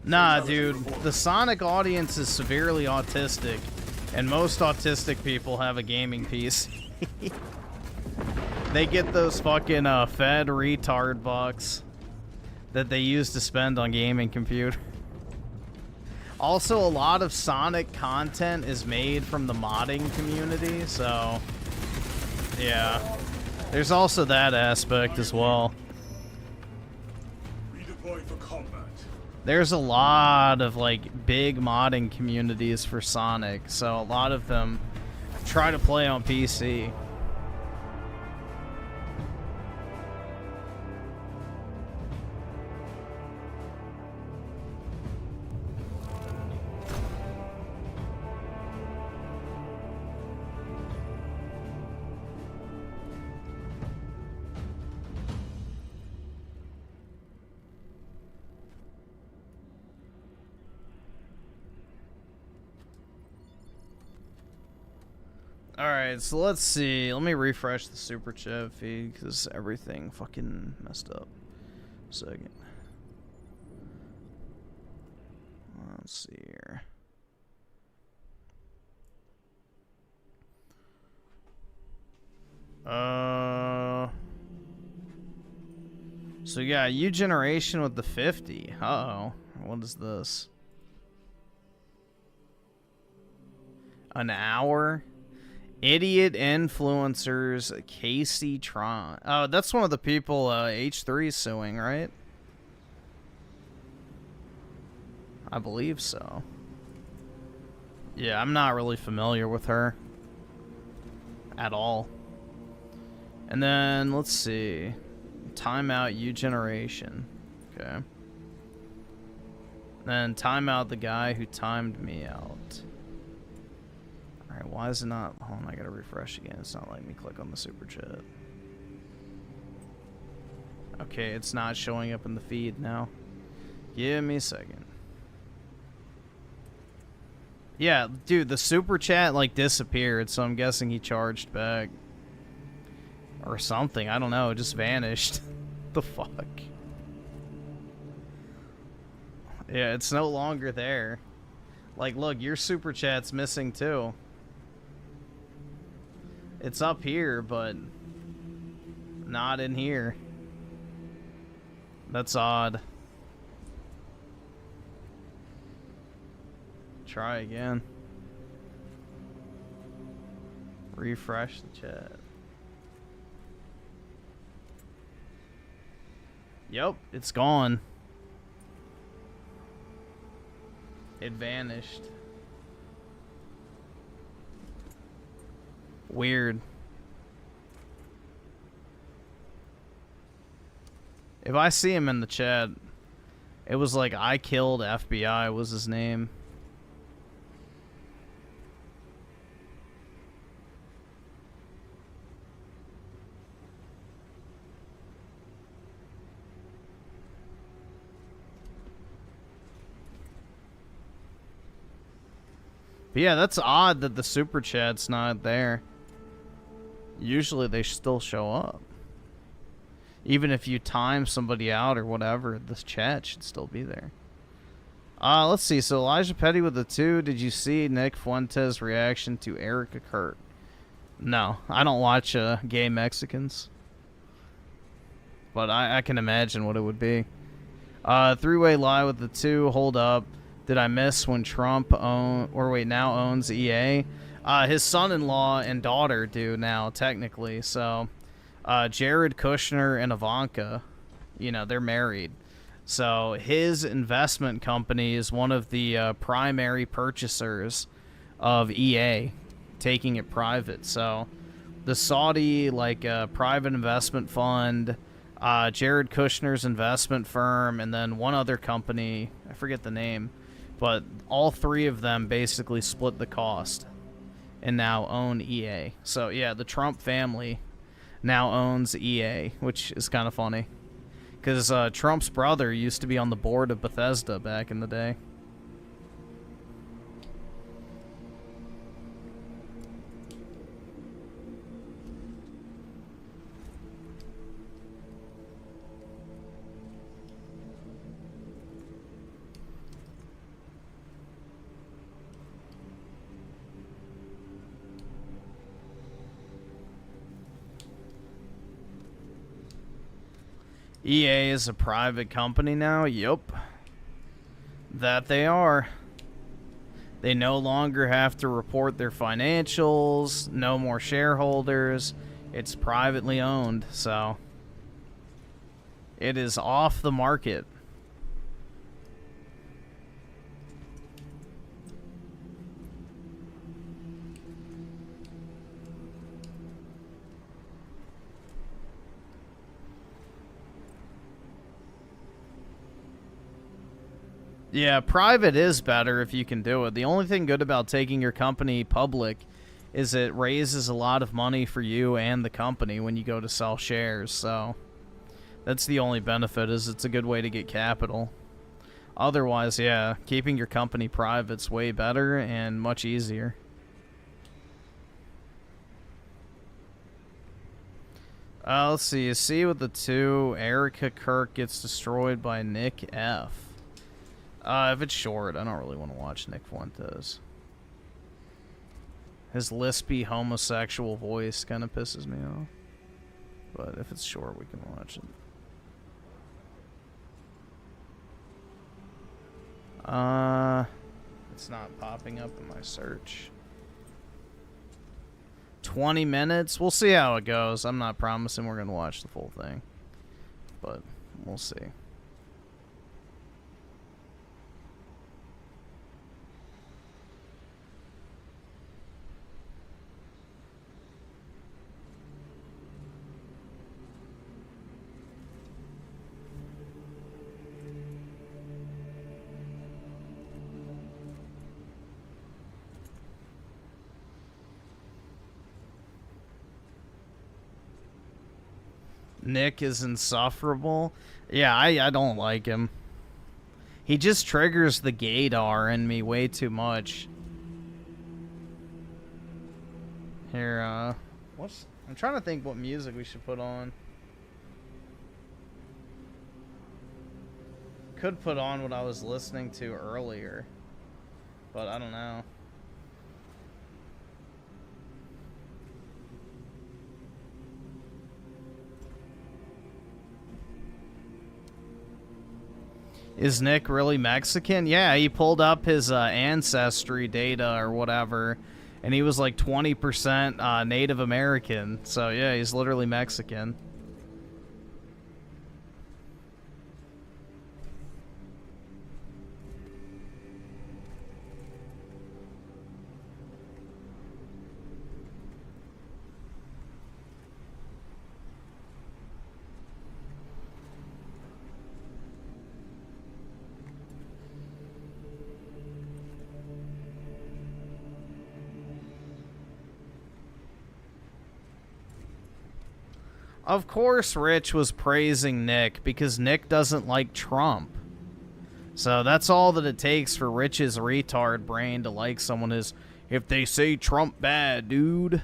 Nah, dude, the Sonic audience is severely autistic, and most autistic people have a gaming PC. They get those fucking Fed retard bucks that they use to spend on gaming computer. Also, a lot of Sonic content is made from the modding community, so yeah. There's also that aspect as well. Redeploy for combat. There's a lot of, like, big modding communities for Sonic, so a lot of them try to play on PC. Alright, so let's see. Let me refresh the Super Chat feed because everything fucking messed up. Second. Let's see here. So yeah, U Generation with the 50. Uh-oh. What is this? An hour? Idiot influencers, Casey Tron. Oh, that's one of the people H3 is suing, right? I believe so. Yeah, I'm not really familiar with her at all. And then, let's see. Timeout U Generation. Okay. Then timeout the guy who timed me out. why is it not? Hold on, I gotta refresh again. It's not letting me click on the super chat. Okay, it's not showing up in the feed now. Give me a second. Yeah, dude, the super chat like disappeared, so I'm guessing he charged back. Or something, I don't know, it just vanished. The fuck? Yeah, it's no longer there. Like, look, your super chat's missing too. It's up here, but not in here. That's odd. Try again. Refresh the chat. Yep, it's gone. It vanished. Weird. If I see him in the chat, it was like I killed FBI was his name. But yeah, that's odd that the super chat's not there. Usually they still show up. Even if you time somebody out or whatever, this chat should still be there. Let's see. So Elijah Petty with the 2. Did you see Nick Fuentes' reaction to Erica Kurt? No, I don't watch gay Mexicans. But I can imagine what it would be. Three-way lie with the 2. Hold up. Did I miss when Trump now owns EA? His son-in-law and daughter do now, technically. So, Jared Kushner and Ivanka, you know, they're married. So, his investment company is one of the primary purchasers of EA, taking it private. So, the Saudi, private investment fund, Jared Kushner's investment firm, and then one other company, I forget the name, but all three of them basically split the cost and now own EA. So, yeah, the Trump family now owns EA, which is kind of funny. Because Trump's brother used to be on the board of Bethesda back in the day. EA is a private company now? Yup. That they are. They no longer have to report their financials, no more shareholders. It's privately owned, so it is off the market. Yeah, private is better if you can do it. The only thing good about taking your company public is it raises a lot of money for you and the company when you go to sell shares. So that's the only benefit, is it's a good way to get capital. Otherwise, yeah, keeping your company private's way better and much easier. Let's see. C with the 2. Erica Kirk gets destroyed by Nick F. If it's short, I don't really want to watch Nick Fuentes. His lispy homosexual voice kind of pisses me off. But if it's short, we can watch it. It's not popping up in my search. 20 minutes? We'll see how it goes. I'm not promising we're going to watch the full thing. But we'll see. Nick is insufferable. Yeah, I don't like him. He just triggers the gaydar in me way too much. Here, I'm trying to think what music we should put on. Could put on what I was listening to earlier, but I don't know. Is Nick really Mexican? Yeah, he pulled up his ancestry data or whatever, and he was like 20% Native American. So yeah, he's literally Mexican. Of course Rich was praising Nick because Nick doesn't like Trump. So that's all that it takes for Rich's retard brain to like someone is, if they say Trump bad, dude.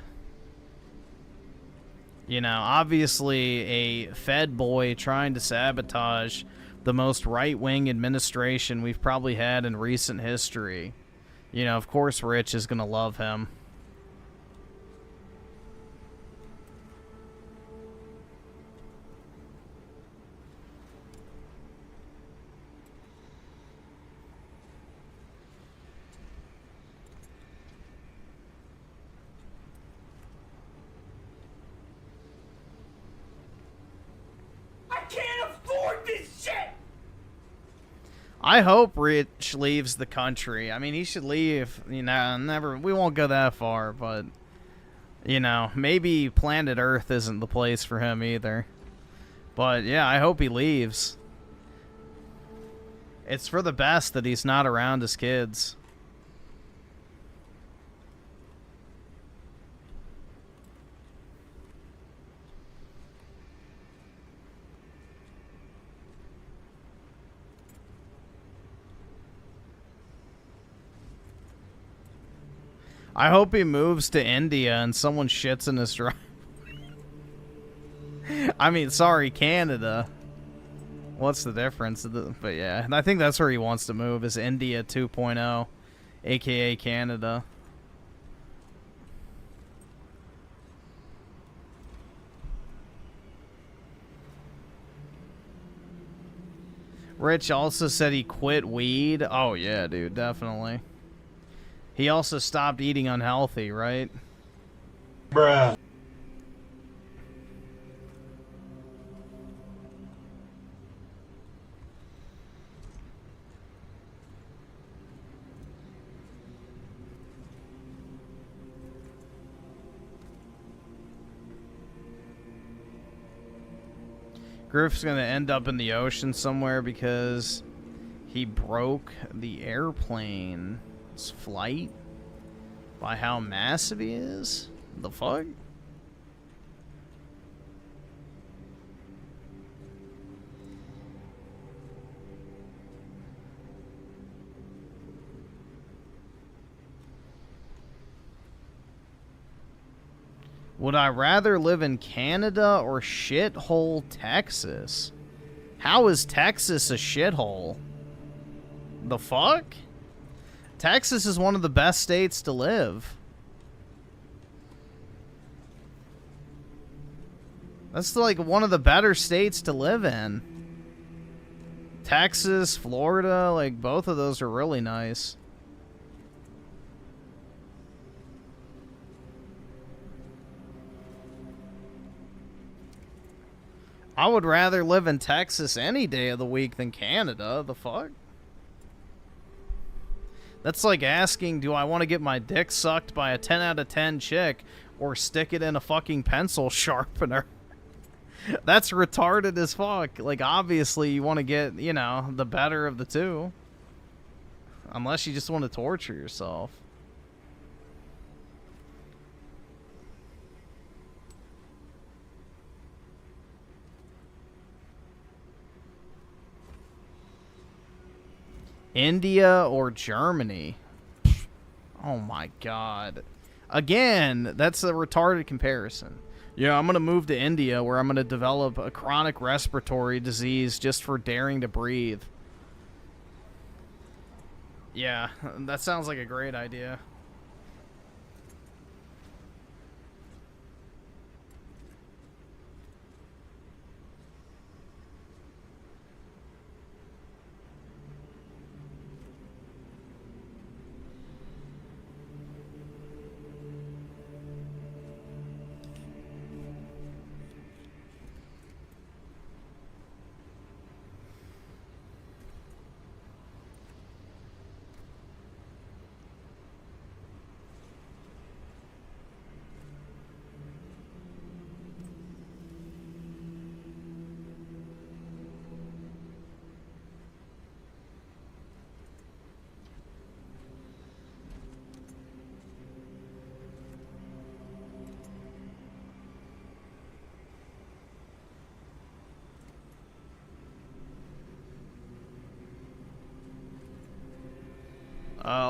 You know, obviously a Fed boy trying to sabotage the most right-wing administration we've probably had in recent history. You know, of course Rich is going to love him. I hope Rich leaves the country. I mean, he should leave, you know, never, we won't go that far, but, you know, maybe planet Earth isn't the place for him either. But, yeah, I hope he leaves. It's for the best that he's not around his kids. I hope he moves to India and someone shits in his driveway. I mean, sorry, Canada. What's the difference? But yeah, I think that's where he wants to move, is India 2.0, aka Canada. Rich also said he quit weed. Oh yeah, dude, definitely. He also stopped eating unhealthy, right? Bruh. Griff's gonna end up in the ocean somewhere because he broke the airplane's flight by how massive he is? The fuck? Would I rather live in Canada or shithole Texas? How is Texas a shithole? The fuck? Texas is one of the best states to live. That's like one of the better states to live in. Texas, Florida, like both of those are really nice. I would rather live in Texas any day of the week than Canada. The fuck? That's like asking, do I want to get my dick sucked by a 10 out of 10 chick or stick it in a fucking pencil sharpener? That's retarded as fuck. Like, obviously you want to get, you know, the better of the two. Unless you just want to torture yourself. India or Germany? Oh my god. Again, that's a retarded comparison. Yeah, I'm going to move to India where I'm going to develop a chronic respiratory disease just for daring to breathe. Yeah, that sounds like a great idea.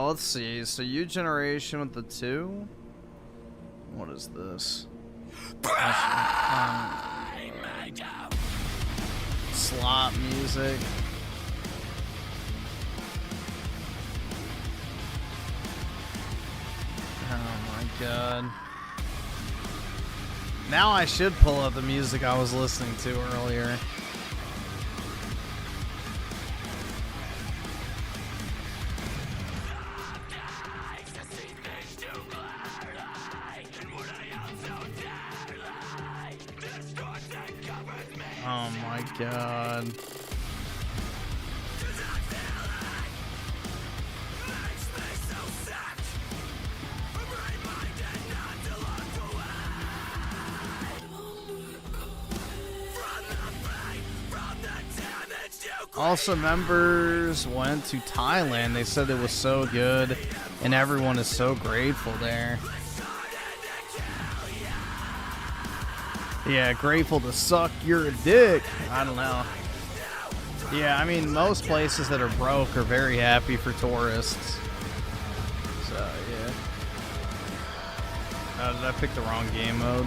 Let's see. So you generation with the 2? What is this? Slot music. Oh my god. Now I should pull up the music I was listening to earlier. Oh my god. Also, members went to Thailand. They said it was so good, and everyone is so grateful there. Yeah, grateful to suck your dick. I don't know. Yeah, I mean, most places that are broke are very happy for tourists. So, yeah. Oh, did I pick the wrong game mode?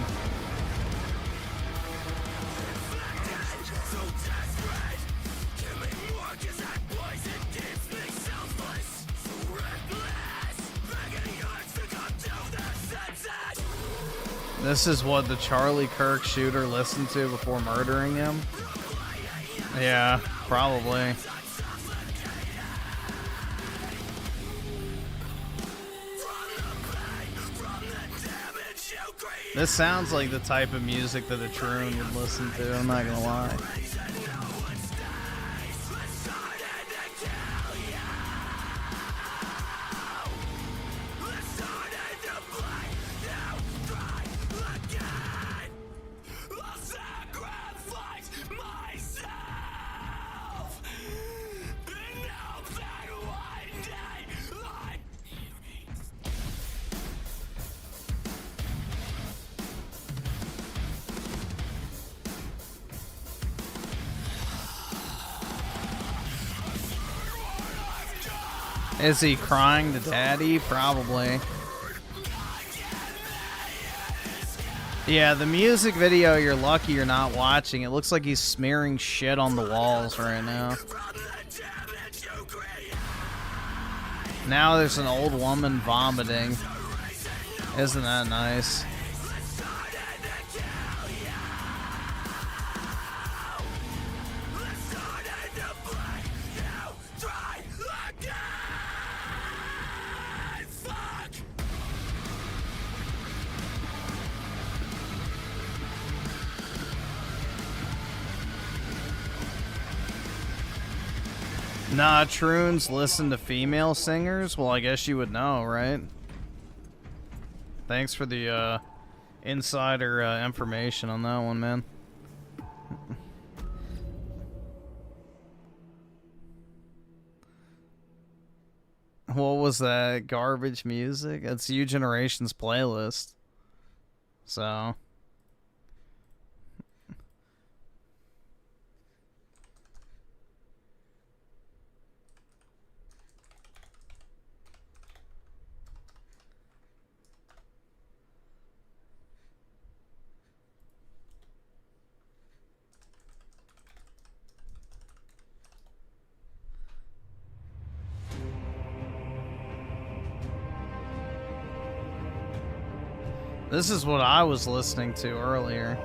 This is what the Charlie Kirk shooter listened to before murdering him? Yeah, probably. This sounds like the type of music that a Troon would listen to, I'm not gonna lie. Is he crying to daddy? Probably. Yeah, the music video, you're lucky you're not watching. It looks like he's smearing shit on the walls right now. Now there's an old woman vomiting. Isn't that nice? Nah, Troons listen to female singers? Well, I guess you would know, right? Thanks for the insider information on that one, man. What was that? Garbage music? That's U Generation's playlist. So... This is what I was listening to earlier.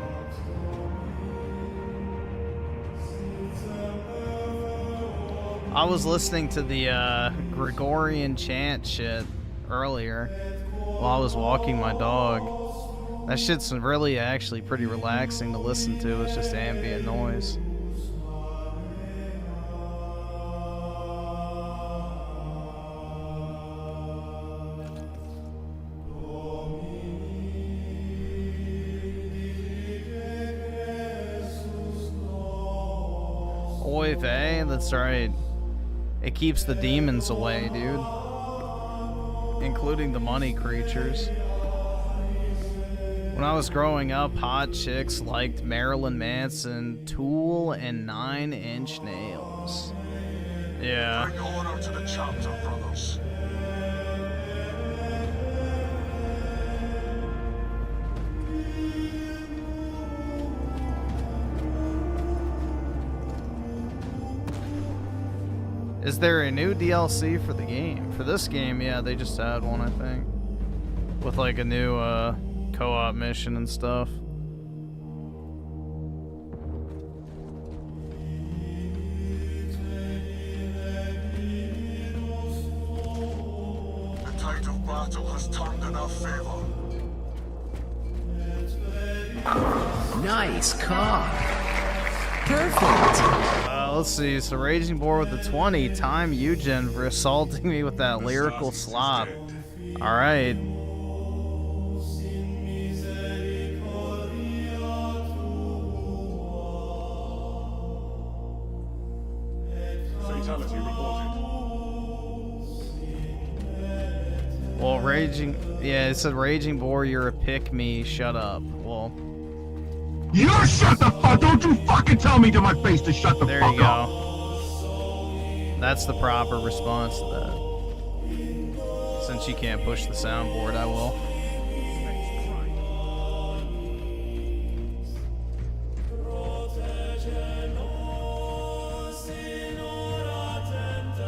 I was listening to the Gregorian chant shit earlier while I was walking my dog. That shit's really actually pretty relaxing to listen to. It's just ambient noise. Oy vey, that's right. It keeps the demons away, dude. Including the money creatures. When I was growing up, hot chicks liked Marilyn Manson, Tool, and 9 Inch Nails. Yeah. Bring order to the chapter, brothers. Is there a new DLC for the game? For this game, yeah, they just had one, I think. With like a new co-op mission and stuff. The tide of battle has turned in our favor. Nice cock. Perfect. Let's see. So Raging Boar with the 20. Time Eugen for assaulting me with that lyrical slop. All right. Fatality reported. Well, Raging... Yeah, it said Raging Boar, you're a pick-me. Shut up. Well... You shut the fuck! Don't you fucking tell me to my face to shut the There fuck you up! go. That's the proper response to that. Since you can't push the soundboard, I will.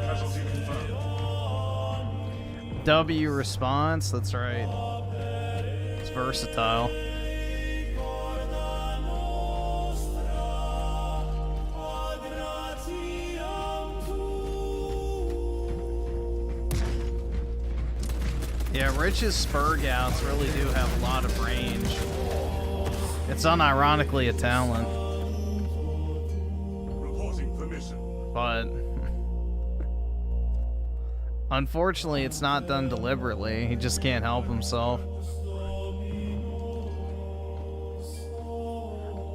Casualty confirmed. W response, that's right. It's versatile. Yeah, Rich's spur gouts really do have a lot of range. It's unironically a talent. Reporting permission. But unfortunately, it's not done deliberately. He just can't help himself.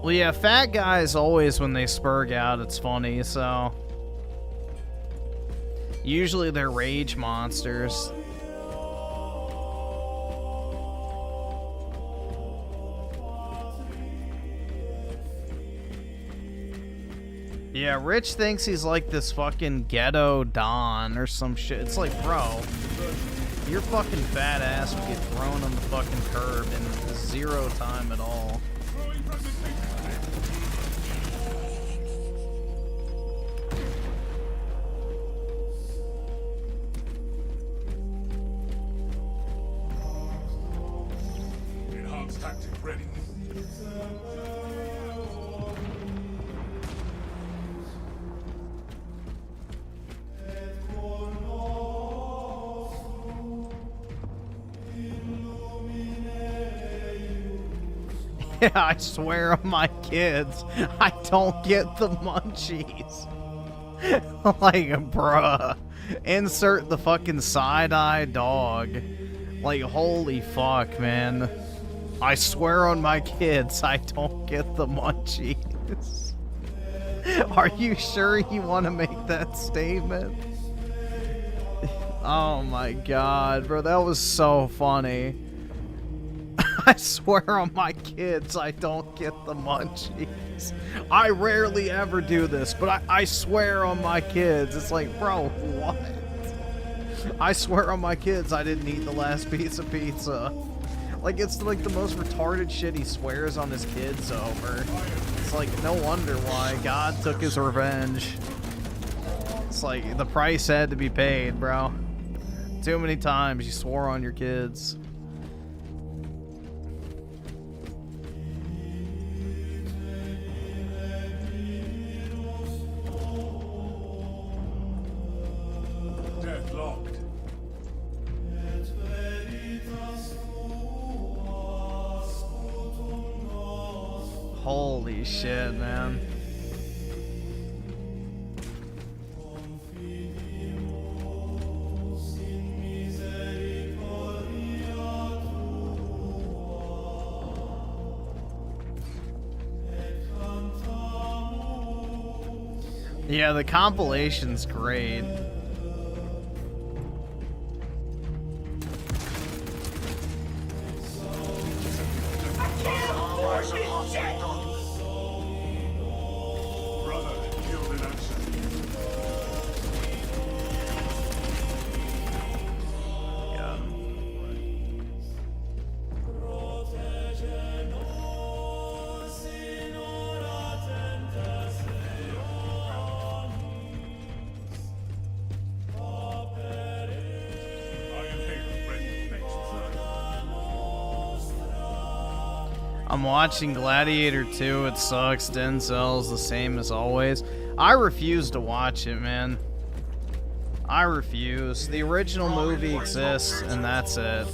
Well, yeah, fat guys always, when they spurg out, it's funny, so... Usually they're rage monsters. Yeah, Rich thinks he's like this fucking ghetto Don or some shit. It's like, bro, your fucking fat ass would get thrown on the fucking curb in 0 time at all. Enhanced tactic ready. Yeah, I swear on my kids, I don't get the munchies. Like, bruh. Insert the fucking side-eye dog. Like, holy fuck, man. I swear on my kids, I don't get the munchies. Are you sure you want to make that statement? Oh my god, bro, that was so funny. I swear on my kids, I don't get the munchies. I rarely ever do this, but I swear on my kids. It's like, bro, what? I swear on my kids, I didn't eat the last piece of pizza. Like, it's like the most retarded shit he swears on his kids over. It's like, no wonder why God took his revenge. It's like, the price had to be paid, bro. Too many times you swore on your kids. Holy shit, man. Yeah, the compilation's great. Brother, killed in action. I'm watching Gladiator 2. It sucks. Denzel's the same as always. I refuse to watch it, man. I refuse. The original movie exists, and that's it.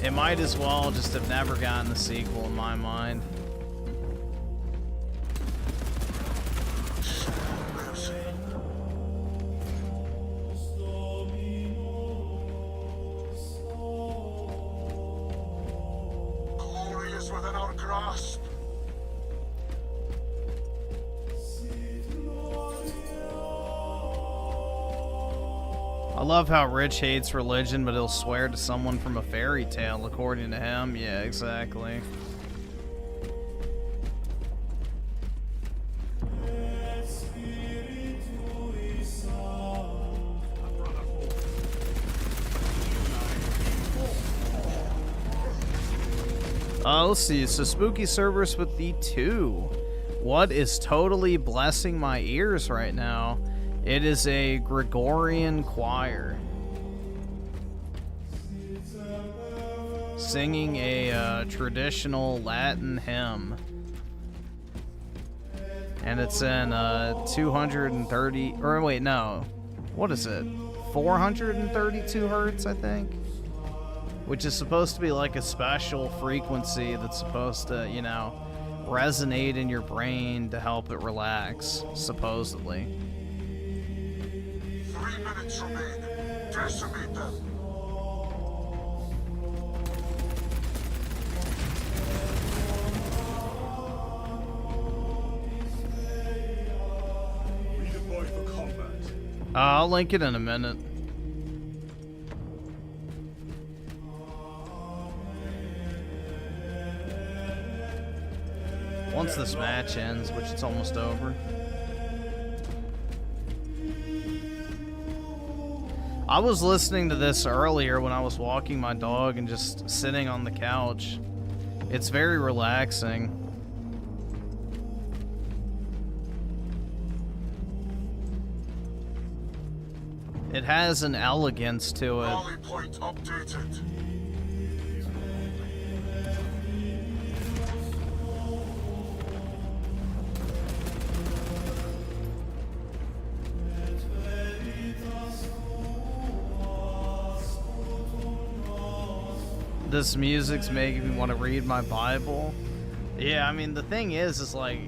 It might as well just have never gotten a sequel in my mind. Glory is within our grasp. I love how Rich hates religion, but he'll swear to someone from a fairy tale, according to him. Yeah, exactly. Let's see. So spooky service with the 2. What is totally blessing my ears right now? It is a Gregorian choir singing a traditional Latin hymn, and it's in 230. Or wait, no, what is it? 432 hertz, I think. Which is supposed to be like a special frequency that's supposed to, you know, resonate in your brain to help it relax, supposedly. 3 minutes remain. Decimate them. Redeploy for combat. I'll link it in a minute. Once this match ends, which it's almost over. I was listening to this earlier when I was walking my dog and just sitting on the couch. It's very relaxing. It has an elegance to it. Rally point updated. This music's making me want to read my Bible. Yeah, I mean, the thing is like,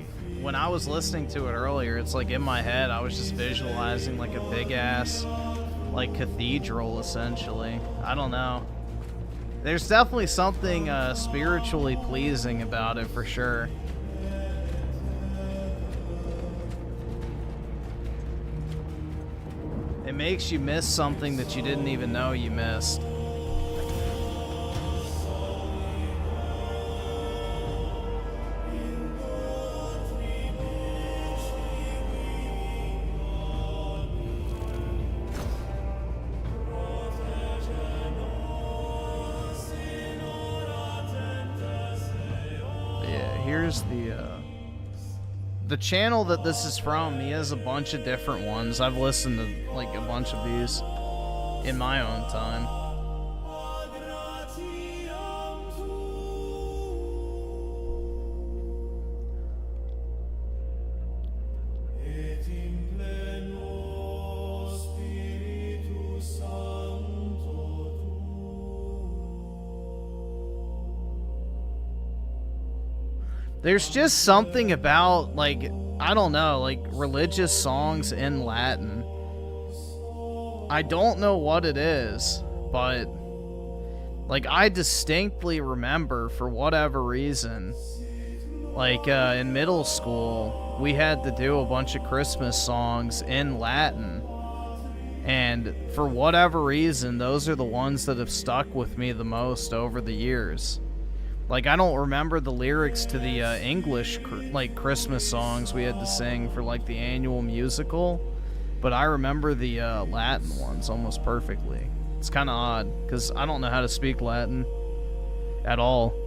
when I was listening to it earlier, it's like in my head, I was just visualizing like a big ass, like, cathedral, essentially. I don't know. There's definitely something spiritually pleasing about it, for sure. It makes you miss something that you didn't even know you missed. Here's the channel that this is from. He has a bunch of different ones. I've listened to like a bunch of these in my own time. There's just something about, like, I don't know, like, religious songs in Latin. I don't know what it is, but, like, I distinctly remember, for whatever reason, like, in middle school, we had to do a bunch of Christmas songs in Latin. And for whatever reason, those are the ones that have stuck with me the most over the years. Like, I don't remember the lyrics to the English, like, Christmas songs we had to sing for, like, the annual musical. But I remember the Latin ones almost perfectly. It's kind of odd, because I don't know how to speak Latin at all.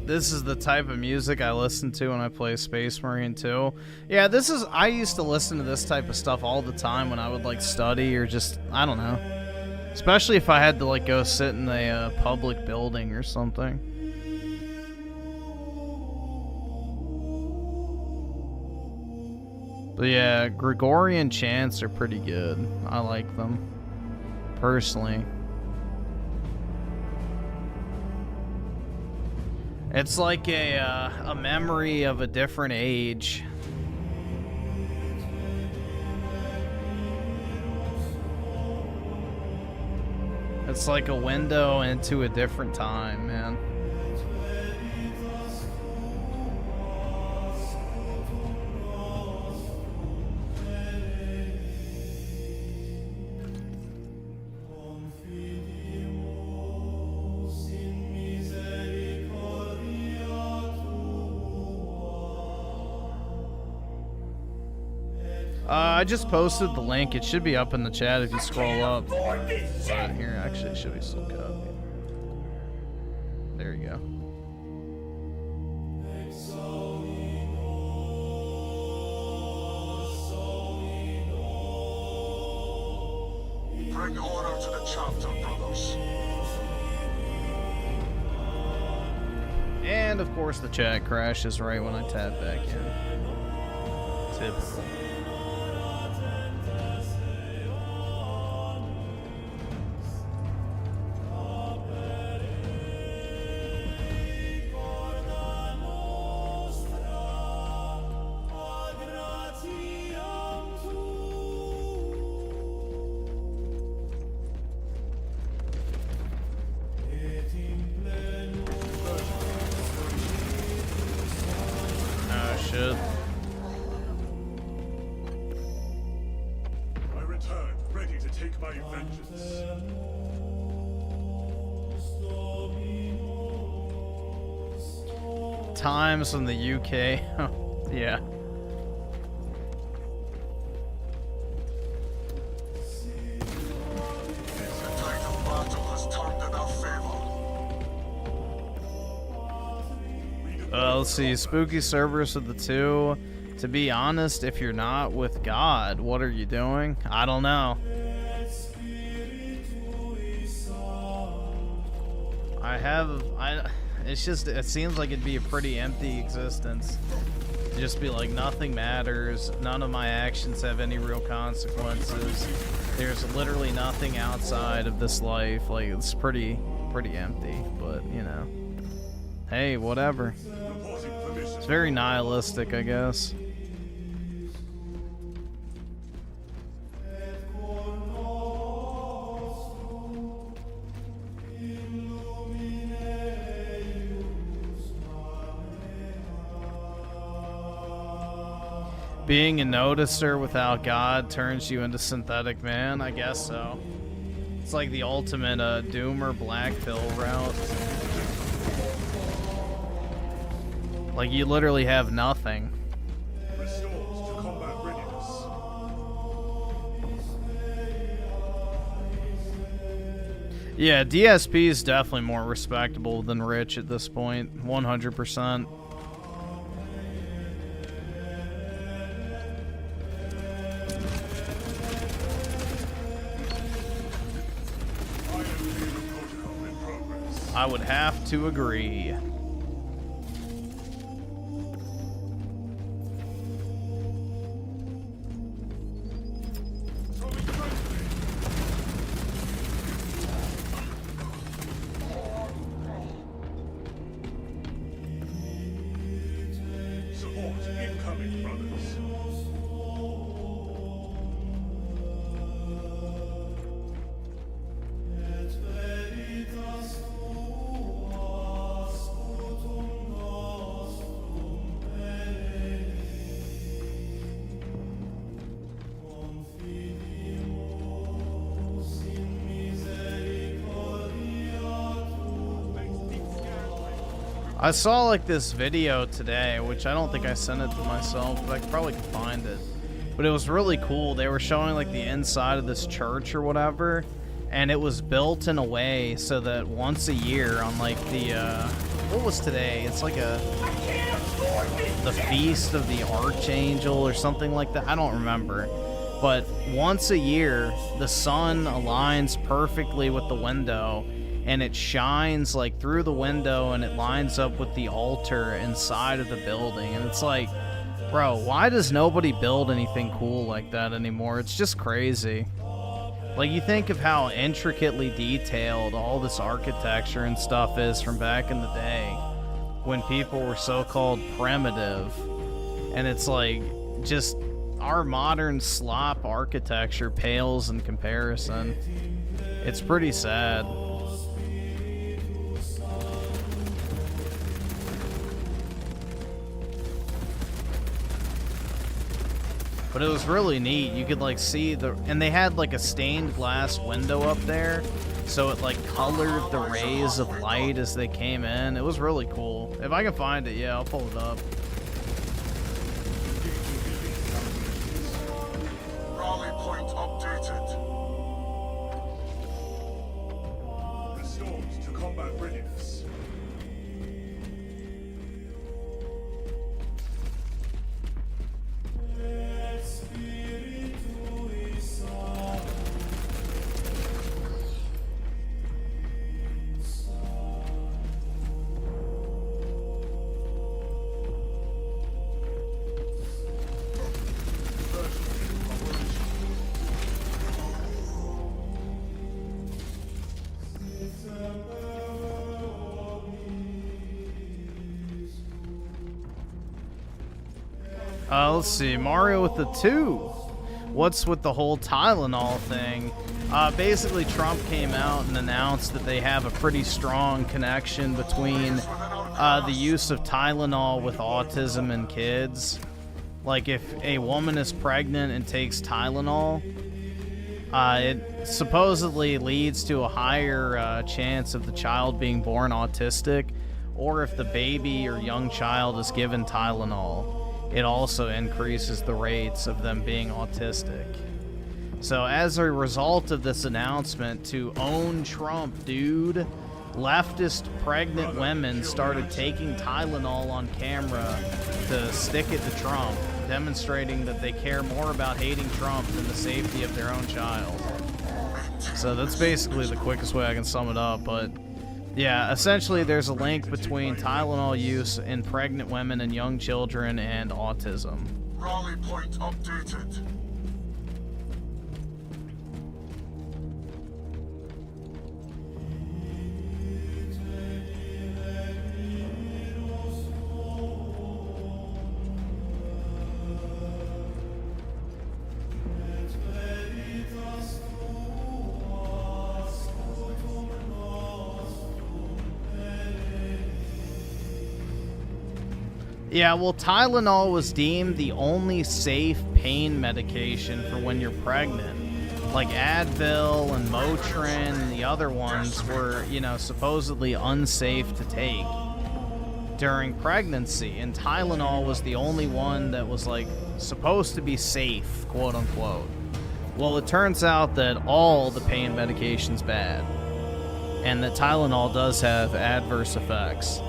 This is the type of music I listen to when I play Space Marine 2. Yeah, I used to listen to this type of stuff all the time when I would, like, study or just, I don't know. Especially if I had to, like, go sit in a public building or something. But yeah, Gregorian chants are pretty good. I like them, personally. It's like a memory of a different age. It's like a window into a different time, man. I just posted the link. It should be up in the chat if you scroll up. But here, actually, it should be still copied. There you go. Bring order to the chapter, brothers. And, of course, the chat crashes right when I tap back in. Typical. I return, ready to take my vengeance. Times in the UK. Yeah. The tide of battle has turned in our favor. Let's see. Spooky Cerberus of the 2. To be honest, if you're not with God, what are you doing? I don't know. It's just, it seems like it'd be a pretty empty existence. Just be like, nothing matters, none of my actions have any real consequences. There's literally nothing outside of this life. Like, it's pretty empty, but, you know. Hey, whatever. It's very nihilistic, I guess. Being a noticer without God turns you into synthetic man? I guess so. It's like the ultimate doomer black pill route. Like you literally have nothing. Restores to combat readiness. Yeah, DSP is definitely more respectable than Rich at this point. 100%. I would have to agree. Support incoming, brothers. I saw like this video today, which I don't think I sent it to myself, but I probably could find it. But it was really cool. They were showing like the inside of this church or whatever, and it was built in a way so that once a year on like the what was today? It's like the Feast of the Archangel or something like that. I don't remember. But once a year, the sun aligns perfectly with the window, and it shines like through the window, and it lines up with the altar inside of the building. And it's like, bro, why does nobody build anything cool like that anymore? It's just crazy. Like, you think of how intricately detailed all this architecture and stuff is from back in the day when people were so-called primitive. And it's like, just our modern slop architecture pales in comparison. It's pretty sad. But it was really neat. You could like see and they had like a stained glass window up there, so it like colored the rays of light as they came in. It was really cool. If I can find it, yeah, I'll pull it up. Rally point updated. Restores to combat readiness. Let's see, Mario with the 2. What's with the whole Tylenol thing? Basically, Trump came out and announced that they have a pretty strong connection between the use of Tylenol with autism in kids. Like, if a woman is pregnant and takes Tylenol, it supposedly leads to a higher chance of the child being born autistic, or if the baby or young child is given Tylenol, it also increases the rates of them being autistic. So as a result of this announcement to own Trump, dude, leftist pregnant women started taking Tylenol on camera to stick it to Trump, demonstrating that they care more about hating Trump than the safety of their own child. So that's basically the quickest way I can sum it up, but yeah, essentially there's a link between Tylenol use in pregnant women and young children and autism. Rally point updated. Yeah, well, Tylenol was deemed the only safe pain medication for when you're pregnant. like Advil and Motrin and the other ones were, you know, supposedly unsafe to take during pregnancy, and Tylenol was the only one that was like supposed to be safe, quote unquote. Well, it turns out that all the pain medication's bad, and that Tylenol does have adverse effects.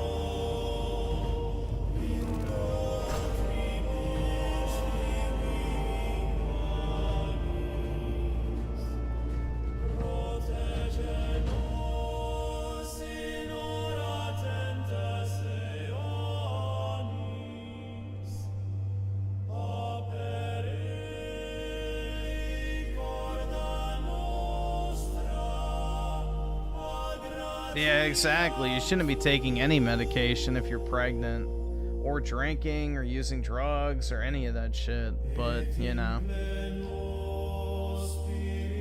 Yeah, exactly. You shouldn't be taking any medication if you're pregnant, or drinking, or using drugs, or any of that shit. But, you know.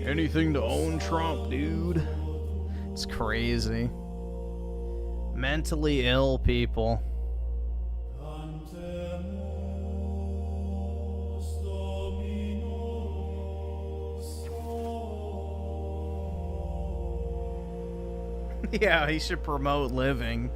Anything to own Trump, dude. It's crazy. Mentally ill people. Yeah, he should promote living.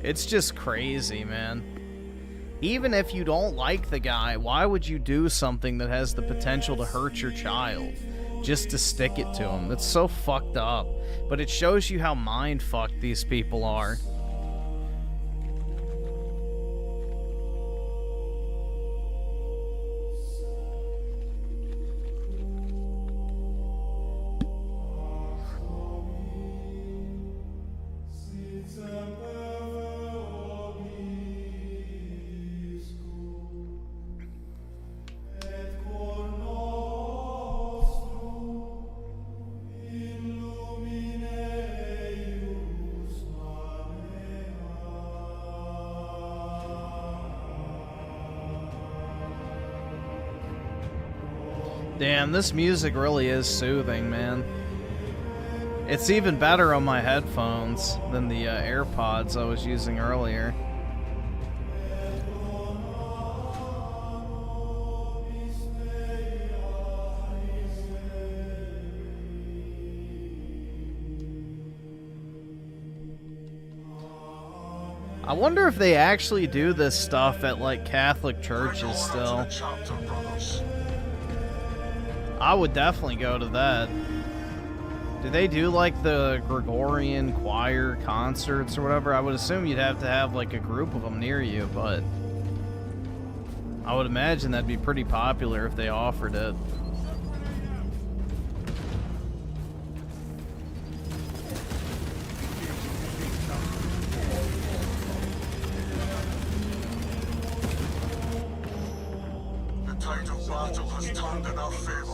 It's just crazy, man. Even if you don't like the guy, why would you do something that has the potential to hurt your child just to stick it to him? That's so fucked up. But it shows you how mind-fucked these people are. Damn, this music really is soothing, man. It's even better on my headphones than the AirPods I was using earlier. I wonder if they actually do this stuff at, like, Catholic churches still. I would definitely go to that. Do they do, like, the Gregorian choir concerts or whatever? I would assume you'd have to have, like, a group of them near you, but I would imagine that'd be pretty popular if they offered it. The tide of battle has turned in our favor.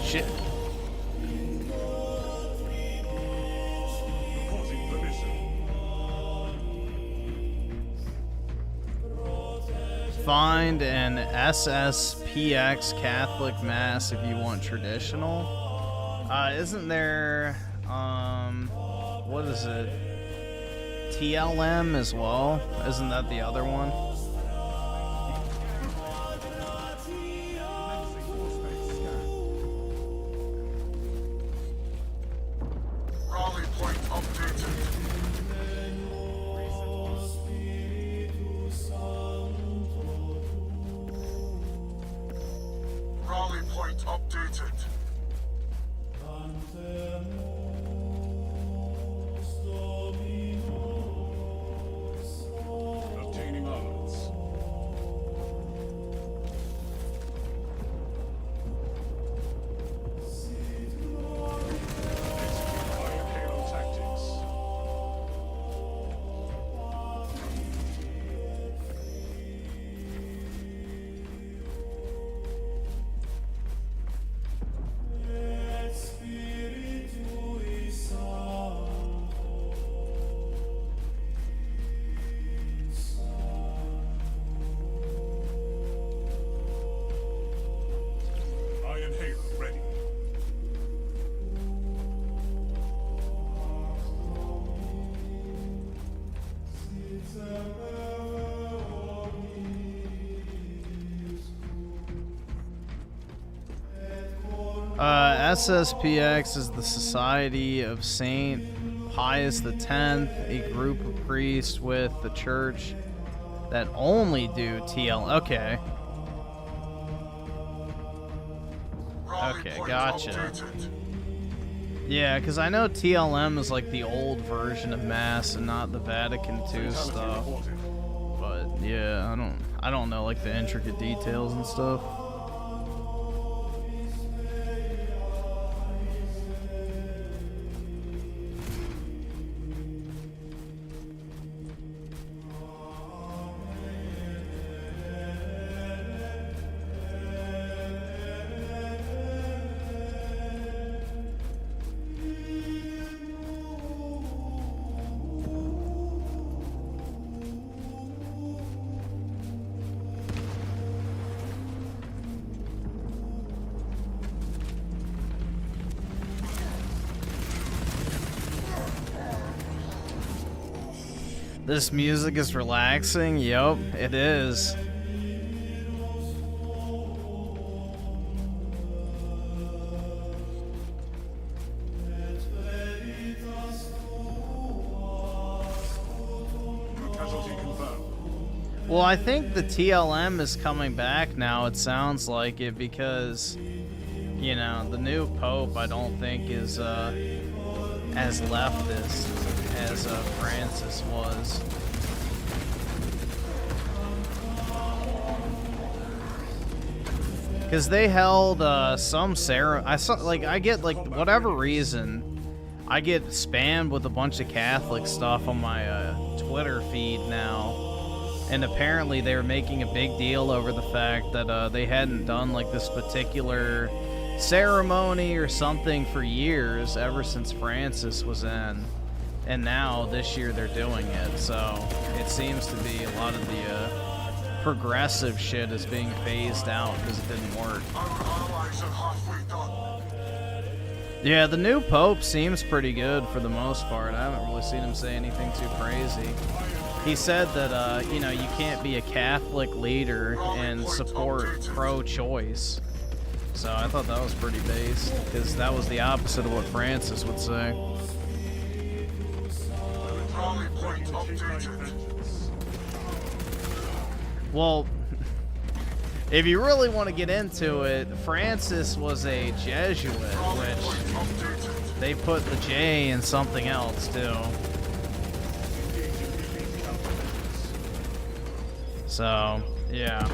Shit. Reporting permission. Find an SSPX Catholic Mass if you want traditional. Isn't there, what is it? TLM as well? Isn't that the other one? Rally point updated. Rally point updated. Obtaining armaments. SSPX is the Society of Saint Pius X, a group of priests with the church that only do TL. Okay. Okay, gotcha. Yeah, because I know TLM is like the old version of Mass and not the Vatican II stuff. But yeah, I don't know like the intricate details and stuff. This music is relaxing. Yup, it is. Casualty confirmed. Well, I think the TLM is coming back now. It sounds like it because, you know, the new Pope I don't think is as leftist as Francis was. Because they held some ceremony. I saw, like, I get, like, whatever reason, I get spammed with a bunch of Catholic stuff on my Twitter feed now. And apparently they were making a big deal over the fact that they hadn't done, like, this particular ceremony or something for years, ever since Francis was in. And now, this year, they're doing it. So, it seems to be a lot of the progressive shit is being phased out because it didn't work. Yeah, the new Pope seems pretty good for the most part. I haven't really seen him say anything too crazy. He said that, you know, you can't be a Catholic leader and support pro-choice. So I thought that was pretty base, because that was the opposite of what Francis would say. Well, if you really want to get into it, Francis was a Jesuit, which they put the J in something else, too. So, yeah.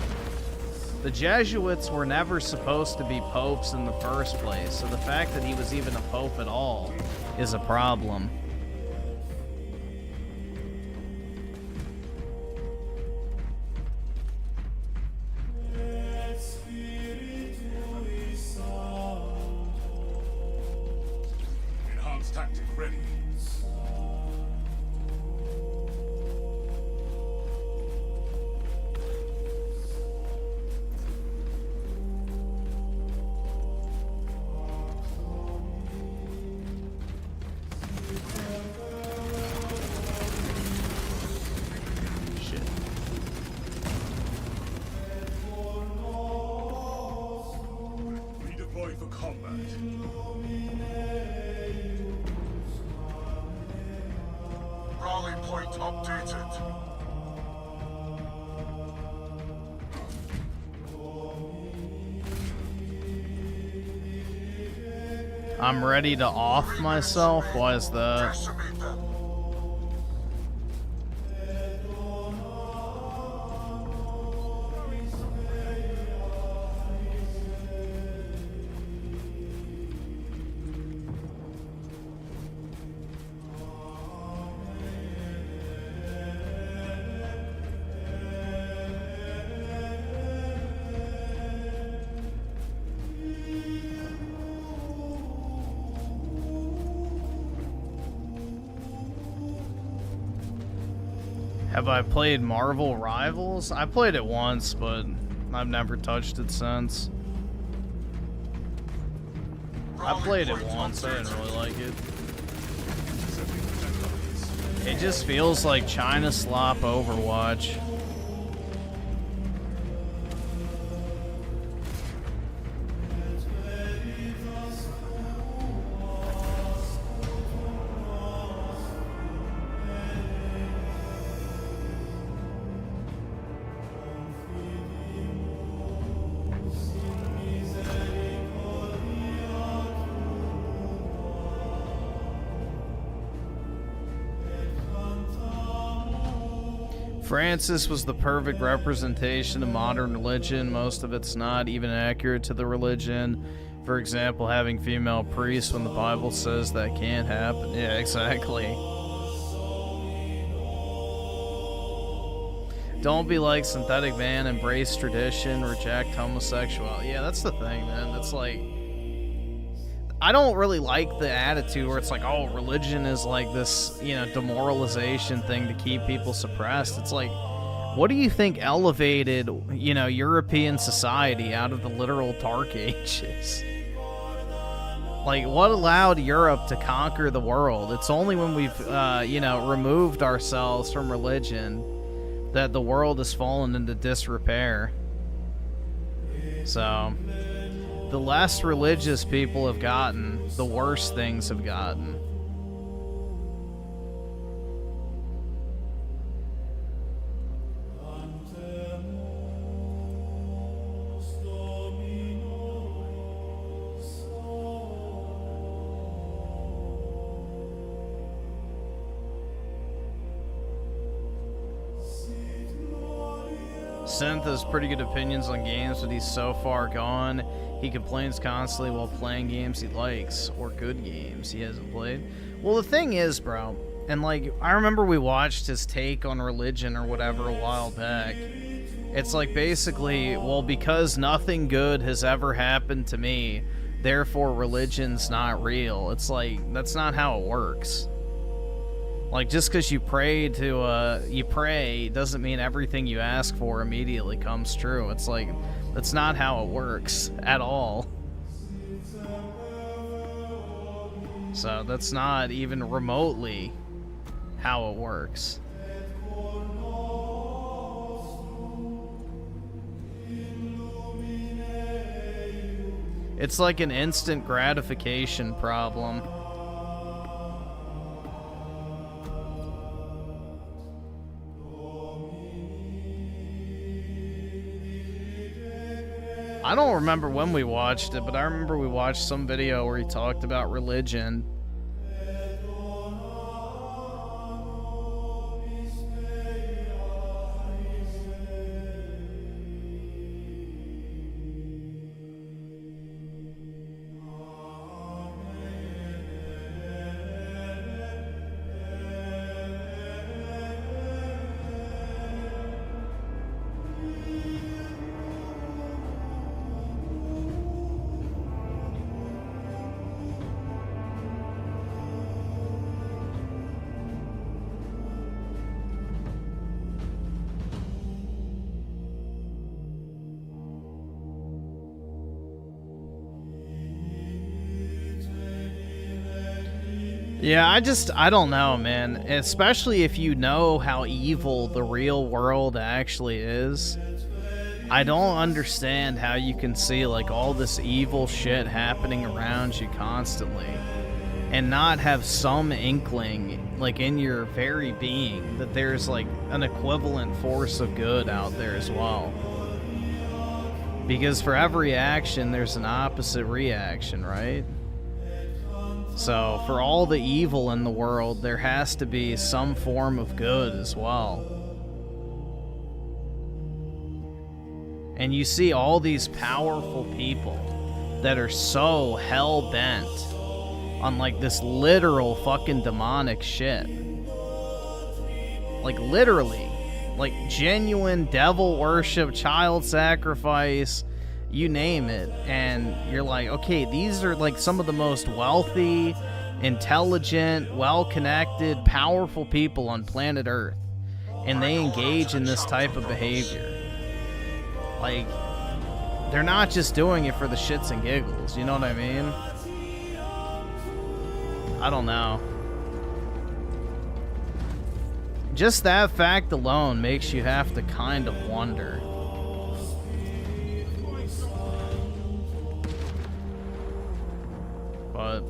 The Jesuits were never supposed to be popes in the first place, so the fact that he was even a pope at all is a problem. Enhanced tactic ready. Redeploy for combat. Rally point updated. I'm ready to off myself? Why is that? Decimate them. Have I played Marvel Rivals? I played it once, but I've never touched it since. I played it once, I didn't really like it. It just feels like China slop Overwatch. Francis was the perfect representation of modern religion. Most of it's not even accurate to the religion. For example, having female priests when the Bible says that can't happen. Yeah, exactly. Don't be like Synthetic Man, embrace tradition, reject homosexuality. Yeah, that's the thing, man. That's like... I don't really like the attitude where it's like, oh, religion is like this, you know, demoralization thing to keep people suppressed. It's like, what do you think elevated, you know, European society out of the literal Dark Ages? Like, what allowed Europe to conquer the world? It's only when we've, you know, removed ourselves from religion that the world has fallen into disrepair. So... the less religious people have gotten, the worse things have gotten. Synth has pretty good opinions on games, but he's so far gone. He complains constantly while playing games he likes, or good games he hasn't played. Well, the thing is, bro, and like, I remember we watched his take on religion or whatever a while back. It's like, basically, well, because nothing good has ever happened to me, therefore religion's not real. It's like, that's not how it works. Like, just because you pray doesn't mean everything you ask for immediately comes true. It's like, that's not how it works at all. So that's not even remotely how it works. It's like an instant gratification problem. I don't remember when we watched it, but I remember we watched some video where he talked about religion. Yeah, I don't know, man. Especially if you know how evil the real world actually is. I don't understand how you can see, like, all this evil shit happening around you constantly and not have some inkling, like, in your very being that there's, like, an equivalent force of good out there as well. Because for every action, there's an opposite reaction, right? So, for all the evil in the world, there has to be some form of good as well. And you see all these powerful people that are so hell-bent on, like, this literal fucking demonic shit. Like, literally. Like, genuine devil worship, child sacrifice, you name it. And you're like, okay, these are, like, some of the most wealthy, intelligent, well-connected, powerful people on planet Earth. And they engage in this type of behavior. Like, they're not just doing it for the shits and giggles, you know what I mean? I don't know. Just that fact alone makes you have to kind of wonder. But,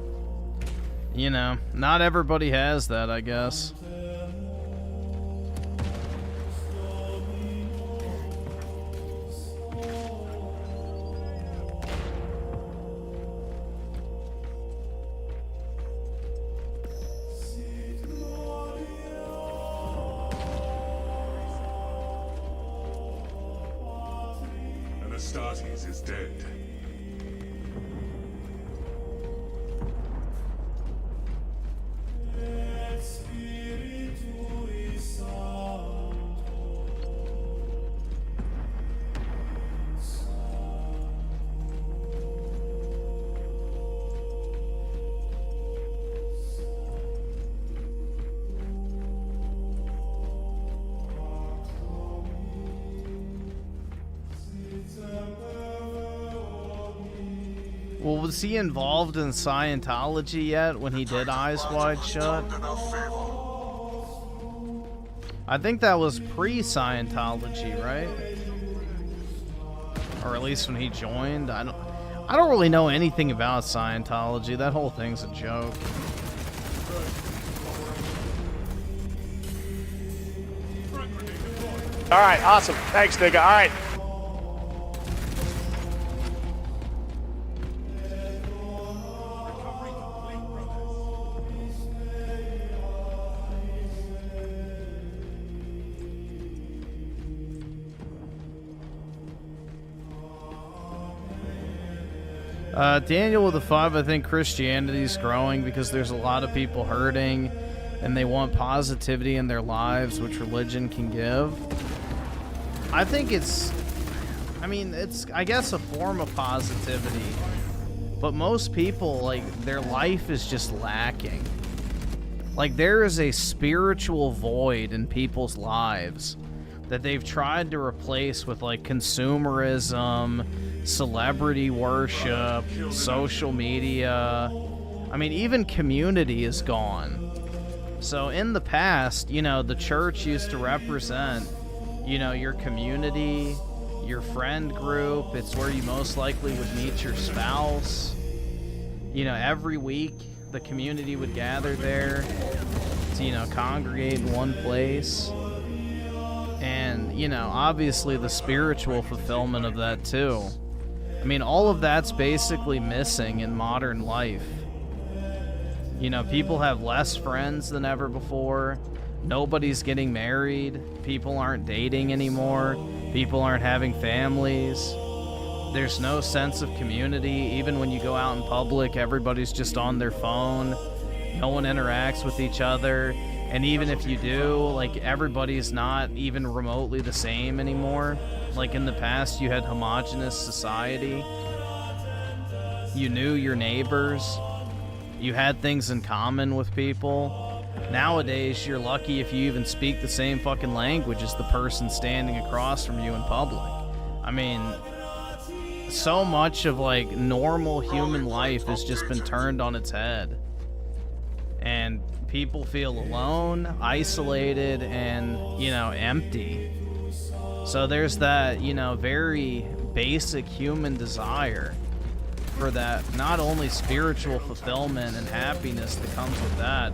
you know, not everybody has that, I guess. Astartes is dead. Well, was he involved in Scientology yet when he did Eyes Wide Shut? I think that was pre-Scientology, right? Or at least when he joined. I don't really know anything about Scientology. That whole thing's a joke. All right, awesome. Thanks, nigga. All right. Daniel with the 5, I think Christianity's growing because there's a lot of people hurting and they want positivity in their lives, which religion can give. I think it's, I guess a form of positivity, but most people, like, their life is just lacking. Like, there is a spiritual void in people's lives that they've tried to replace with, like, consumerism, celebrity worship, social media. I mean, even community is gone. So in the past, you know, the church used to represent, you know, your community, your friend group. It's where you most likely would meet your spouse. You know, every week the community would gather there to, you know, congregate in one place. And, you know, obviously the spiritual fulfillment of that too. I mean, all of that's basically missing in modern life. You know, people have less friends than ever before. Nobody's getting married. People aren't dating anymore. People aren't having families. There's no sense of community. Even when you go out in public, everybody's just on their phone. No one interacts with each other. And even if you do, like, everybody's not even remotely the same anymore. Like in the past, you had homogenous society. You knew your neighbors. You had things in common with people. Nowadays, you're lucky if you even speak the same fucking language as the person standing across from you in public. I mean, so much of, like, normal human life has just been turned on its head. And people feel alone, isolated, and, you know, empty. So there's that, you know, very basic human desire for that, not only spiritual fulfillment and happiness that comes with that,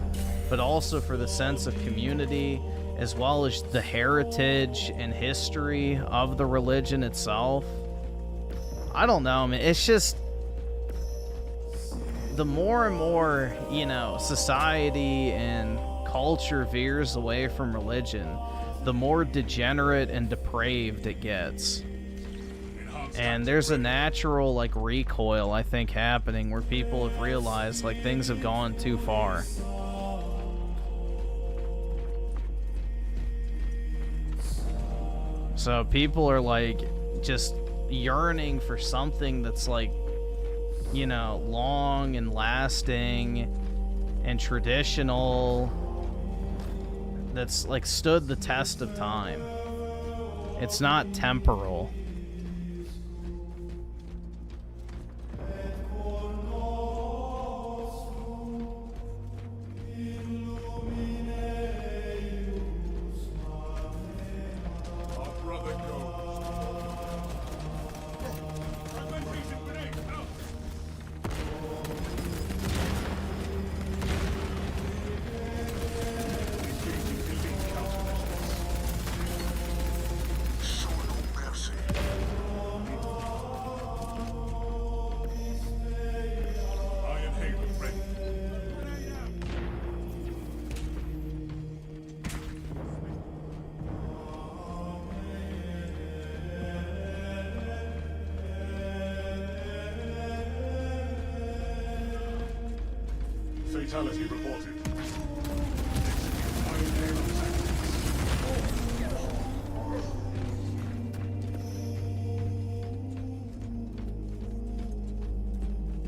but also for the sense of community, as well as the heritage and history of the religion itself. I don't know, man. It's just, the more and more, you know, society and culture veers away from religion, the more degenerate and depraved it gets. And there's a natural, like, recoil, I think, happening where people have realized, like, things have gone too far. So people are, like, just yearning for something that's, like, you know, long and lasting and traditional, that's, like, stood the test of time. It's not temporal. Show no mercy. Fatality reported. Execute pioneer tactics.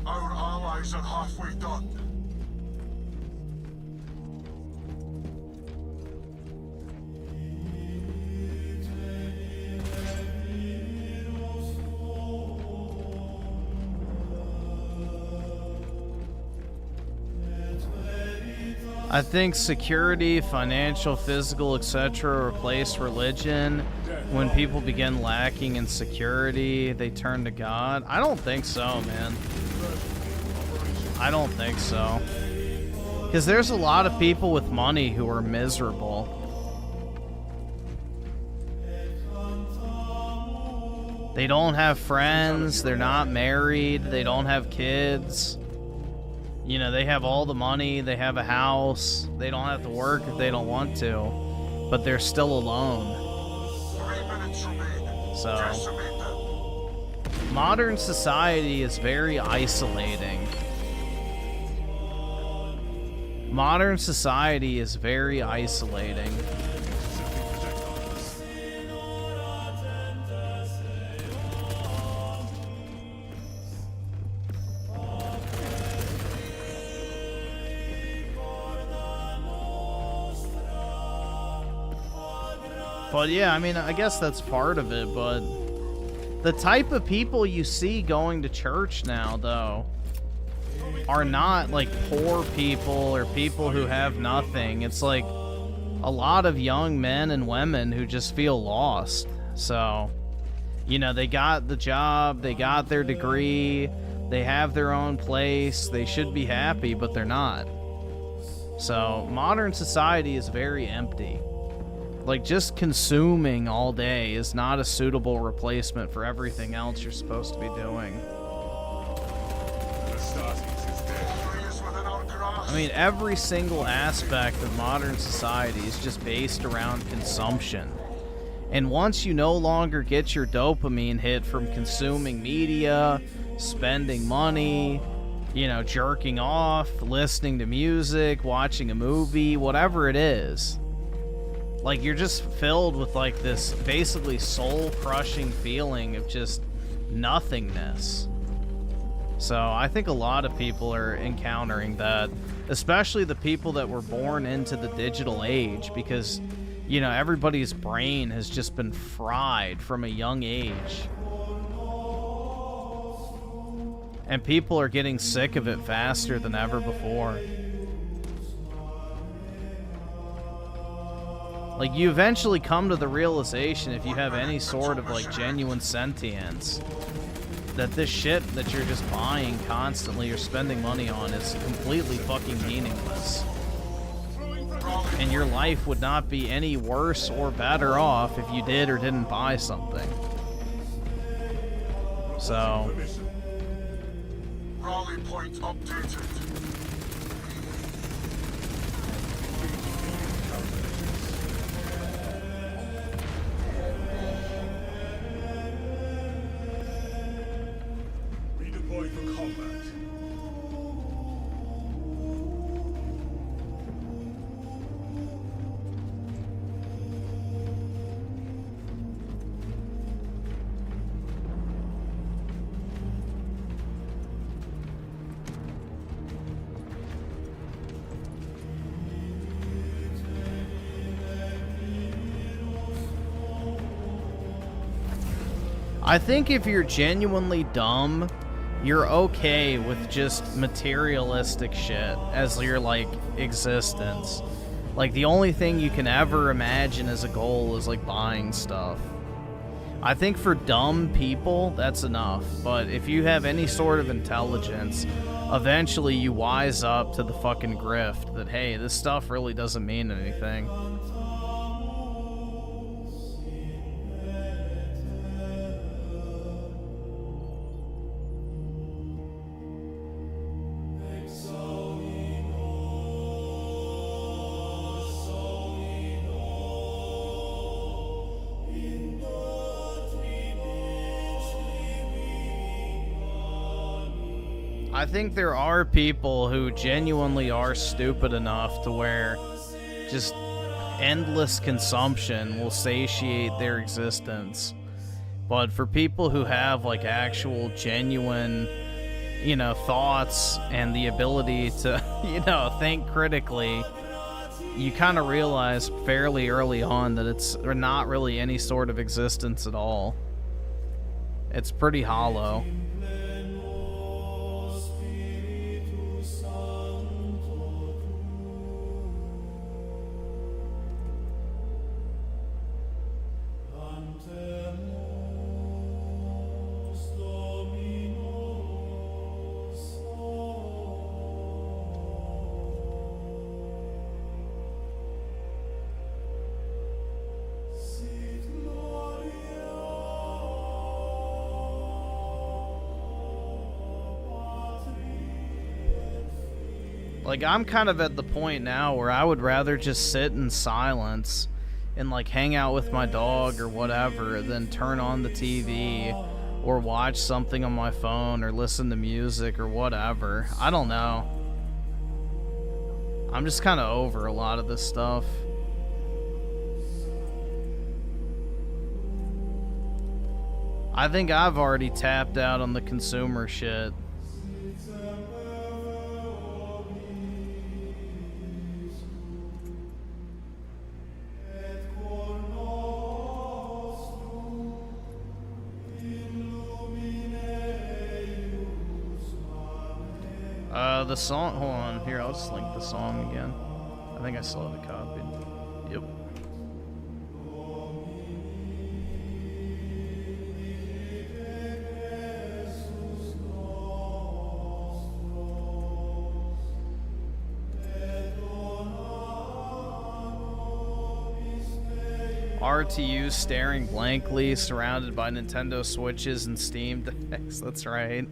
Our allies are halfway done. I think security, financial, physical, etc. replace religion. When people begin lacking in security, they turn to God. I don't think so, man. I don't think so. Because there's a lot of people with money who are miserable. They don't have friends, they're not married, they don't have kids. You know, they have all the money, they have a house, they don't have to work if they don't want to, but they're still alone. 3 minutes remain. So, Decimate them. modern society is very isolating. Modern society is very isolating. But yeah, I mean, I guess that's part of it, but the type of people you see going to church now, though, are not like poor people or people who have nothing. It's like a lot of young men and women who just feel lost. So, you know, they got the job, they got their degree, they have their own place, they should be happy, but they're not. So, modern society is very empty. Like, just consuming all day is not a suitable replacement for everything else you're supposed to be doing. I mean, every single aspect of modern society is just based around consumption. And once you no longer get your dopamine hit from consuming media, spending money, you know, jerking off, listening to music, watching a movie, whatever it is, like, you're just filled with, like, this basically soul-crushing feeling of just nothingness. So I think a lot of people are encountering that, especially the people that were born into the digital age, because, you know, everybody's brain has just been fried from a young age. And people are getting sick of it faster than ever before. Like, you eventually come to the realization, if you have any sort of, like, genuine sentience, that this shit that you're just buying constantly or spending money on is completely fucking meaningless. And your life would not be any worse or better off if you did or didn't buy something. So, Rally point updated. Redeploy for combat. I think if you're genuinely dumb, you're okay with just materialistic shit as your, like, existence. Like, the only thing you can ever imagine as a goal is, like, buying stuff. I think for dumb people, that's enough. But if you have any sort of intelligence, eventually you wise up to the fucking grift that, hey, this stuff really doesn't mean anything. I think there are people who genuinely are stupid enough to where just endless consumption will satiate their existence. But for people who have like actual genuine, you know, thoughts and the ability to, you know, think critically, you kind of realize fairly early on that it's not really any sort of existence at all. It's pretty hollow. Like, I'm kind of at the point now where I would rather just sit in silence and, like, hang out with my dog or whatever than turn on the TV or watch something on my phone or listen to music or whatever. I don't know. I'm just kind of over a lot of this stuff. I think I've already tapped out on the consumer shit. The song, hold on, here, I'll just link the song again. I think I still have it copied. Yep. RTU staring blankly, surrounded by Nintendo Switches and Steam Decks. That's right.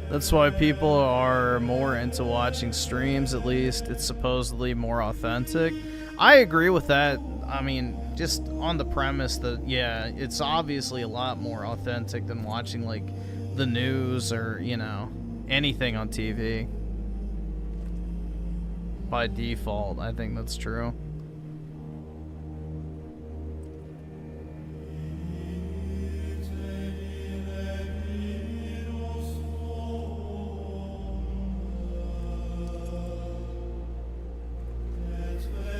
That's why people are more into watching streams, at least. It's supposedly more authentic. I agree with that. I mean, just on the premise that, yeah, it's obviously a lot more authentic than watching, like, the news or, you know, anything on TV. By default, I think that's true.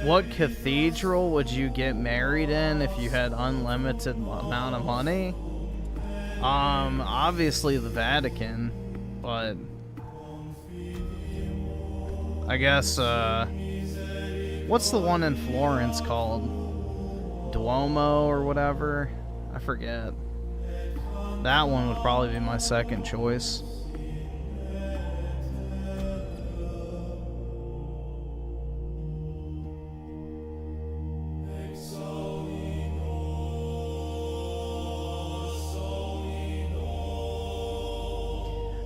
What cathedral would you get married in if you had unlimited amount of money? Obviously the Vatican, but I guess, what's the one in Florence called? Duomo or whatever? I forget. That one would probably be my second choice.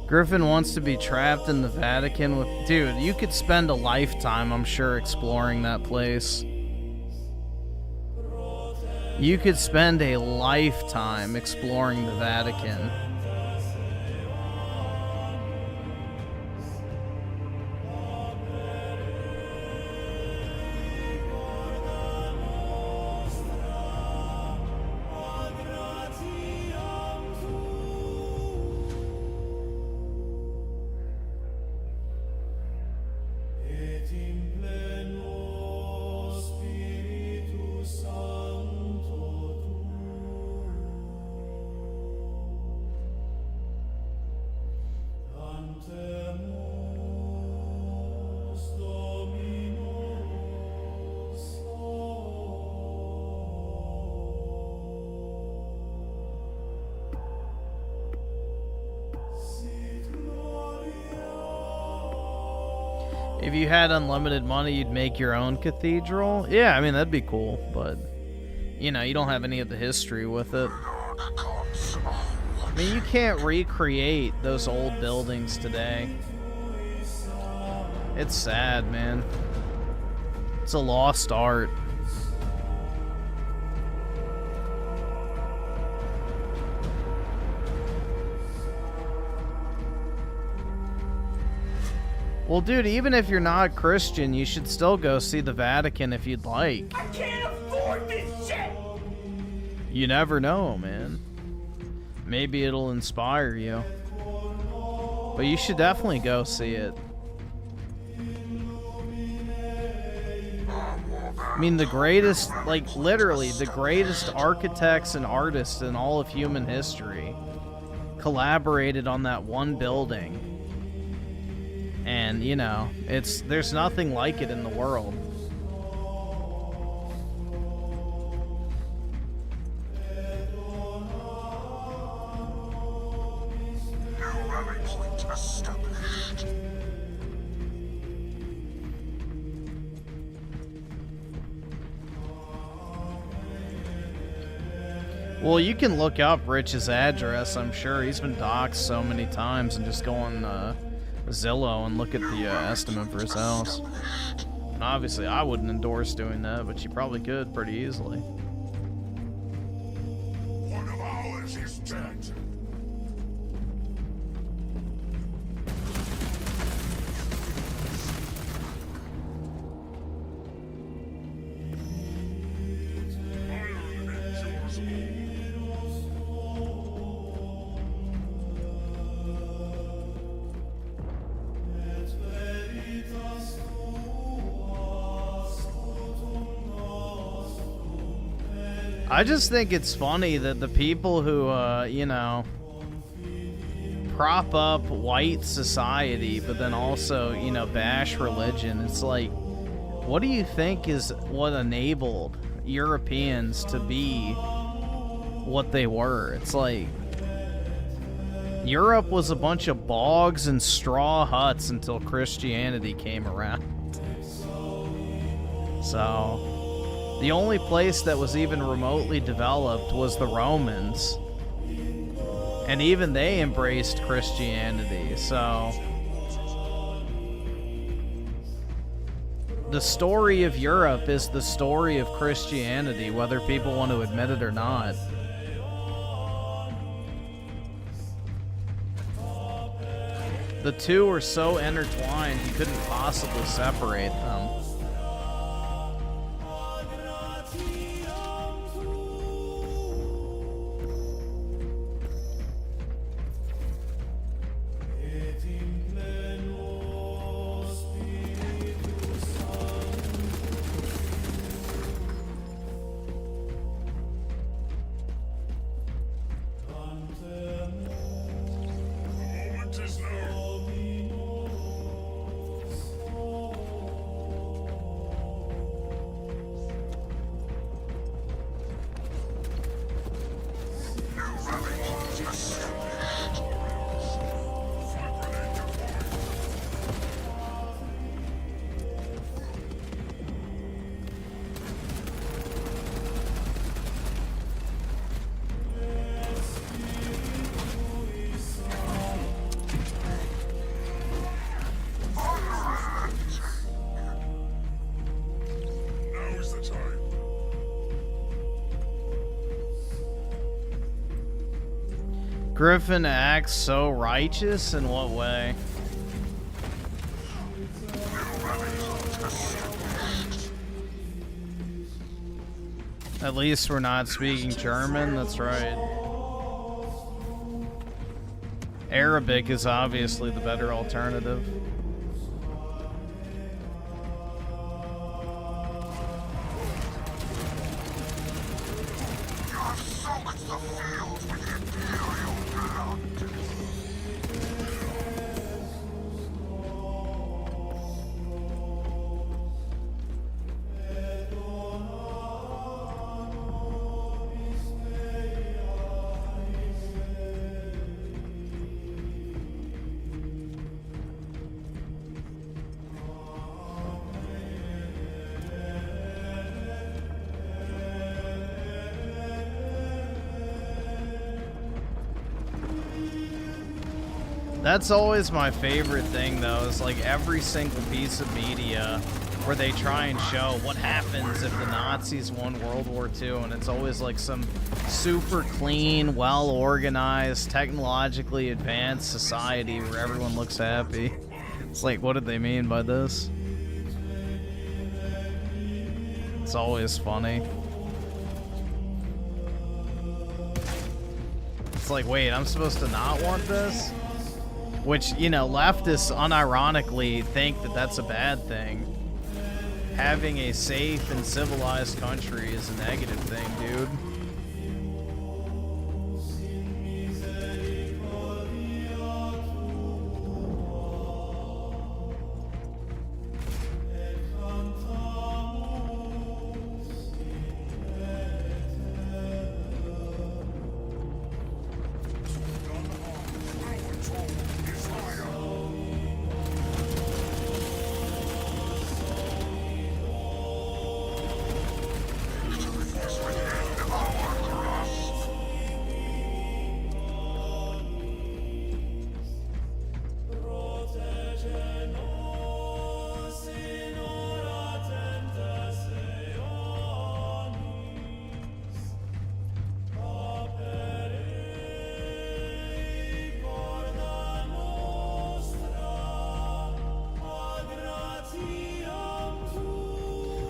Griffin wants to be trapped in the Vatican with... Dude, you could spend a lifetime, I'm sure, exploring that place. You could spend a lifetime exploring the Vatican. If you had unlimited money, you'd make your own cathedral? Yeah, I mean, that'd be cool, but, you know, you don't have any of the history with it. I mean, you can't recreate those old buildings today. It's sad, man. It's a lost art. Well, dude, even if you're not Christian, you should still go see the Vatican if you'd like. I can't afford this shit! You never know, man. Maybe it'll inspire you. But you should definitely go see it. I mean, the greatest, like, literally, the greatest architects and artists in all of human history collaborated on that one building. And, you know, there's nothing like it in the world. New rally point established. Well, you can look up Rich's address, I'm sure. He's been doxxed so many times, and just go on Zillow and look at the estimate for his house. And obviously, I wouldn't endorse doing that, but you probably could pretty easily. One of ours is dead. I just think it's funny that the people who, you know, prop up white society, but then also, you know, bash religion, it's like, what do you think is what enabled Europeans to be what they were? It's like, Europe was a bunch of bogs and straw huts until Christianity came around. So the only place that was even remotely developed was the Romans. And even they embraced Christianity, so the story of Europe is the story of Christianity, whether people want to admit it or not. The two are so intertwined, you couldn't possibly separate them. Griffin acts so righteous? In what way? At least we're not speaking German, that's right. Arabic is obviously the better alternative. That's always my favorite thing, though, is like every single piece of media where they try and show what happens if the Nazis won World War II, and it's always like some super clean, well-organized, technologically advanced society where everyone looks happy. It's like, what did they mean by this? It's always funny. It's like, wait, I'm supposed to not want this? Which, you know, leftists unironically think that that's a bad thing. Having a safe and civilized country is a negative thing, dude.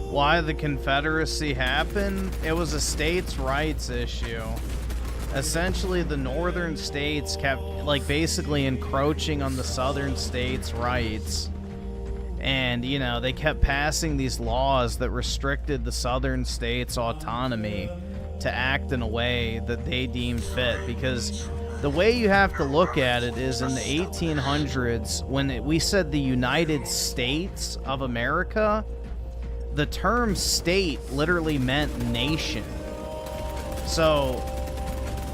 Why the Confederacy happened? It was a states' rights issue. Essentially, the northern states kept, like, basically encroaching on the southern states' rights. And, you know, they kept passing these laws that restricted the southern states' autonomy to act in a way that they deemed fit. Because the way you have to look at it is in the 1800s, when we said the United States of America, the term state literally meant nation. So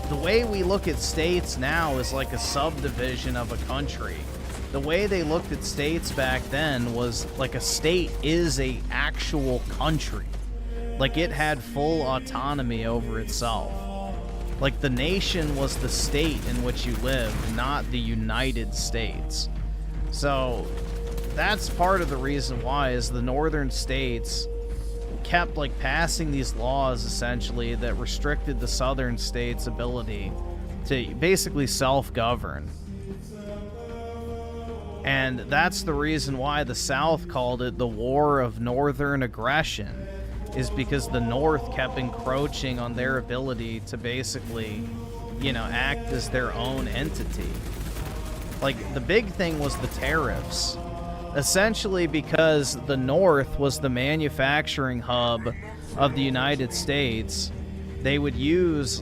the way we look at states now is like a subdivision of a country. The way they looked at states back then was like a state is a actual country. Like it had full autonomy over itself. Like the nation was the state in which you lived, not the United States. So that's part of the reason why is the northern states kept like passing these laws essentially that restricted the southern states' ability to basically self-govern. And that's the reason why the South called it the War of Northern Aggression, is because the North kept encroaching on their ability to basically, you know, act as their own entity. Like the big thing was the tariffs. Essentially because the North was the manufacturing hub of the United States, they would use,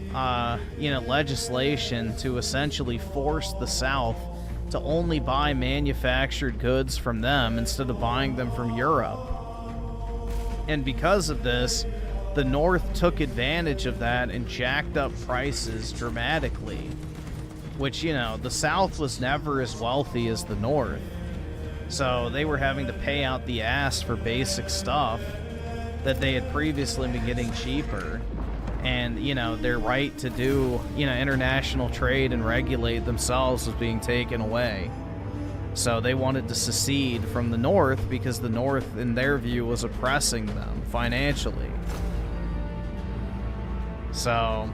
you know, legislation to essentially force the South to only buy manufactured goods from them instead of buying them from Europe. And because of this, the North took advantage of that and jacked up prices dramatically, which, you know, the South was never as wealthy as the North. So they were having to pay out the ass for basic stuff that they had previously been getting cheaper. And, you know, their right to do, you know, international trade and regulate themselves was being taken away. So they wanted to secede from the North because the North, in their view, was oppressing them financially. So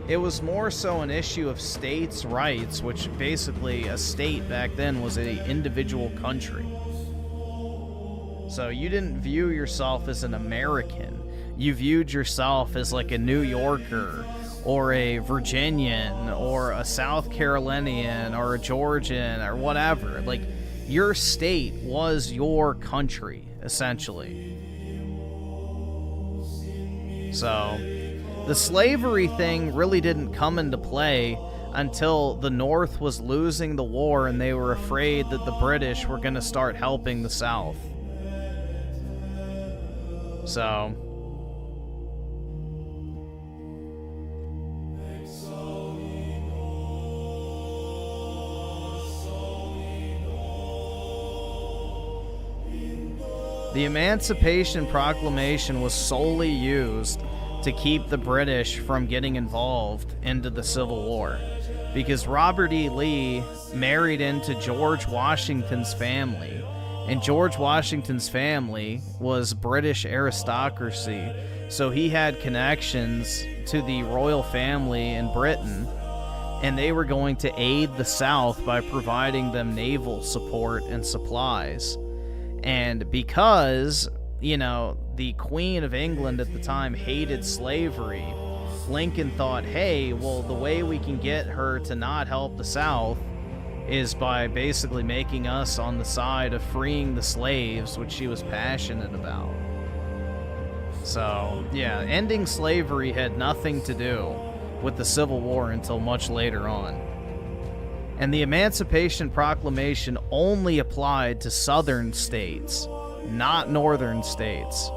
it was more so an issue of states' rights, which basically a state back then was an individual country. So you didn't view yourself as an American. You viewed yourself as like a New Yorker or a Virginian or a South Carolinian or a Georgian or whatever. Like your state was your country, essentially. So the slavery thing really didn't come into play until the North was losing the war and they were afraid that the British were going to start helping the South. So the Emancipation Proclamation was solely used to keep the British from getting involved into the Civil War, because Robert E. Lee married into George Washington's family, and George Washington's family was British aristocracy, so he had connections to the royal family in Britain, and they were going to aid the South by providing them naval support and supplies. And because, you know, the Queen of England at the time hated slavery, Lincoln thought, hey, well, the way we can get her to not help the South is by basically making us on the side of freeing the slaves, which she was passionate about. So, yeah, ending slavery had nothing to do with the Civil War until much later on. And the Emancipation Proclamation only applied to southern states, not northern states.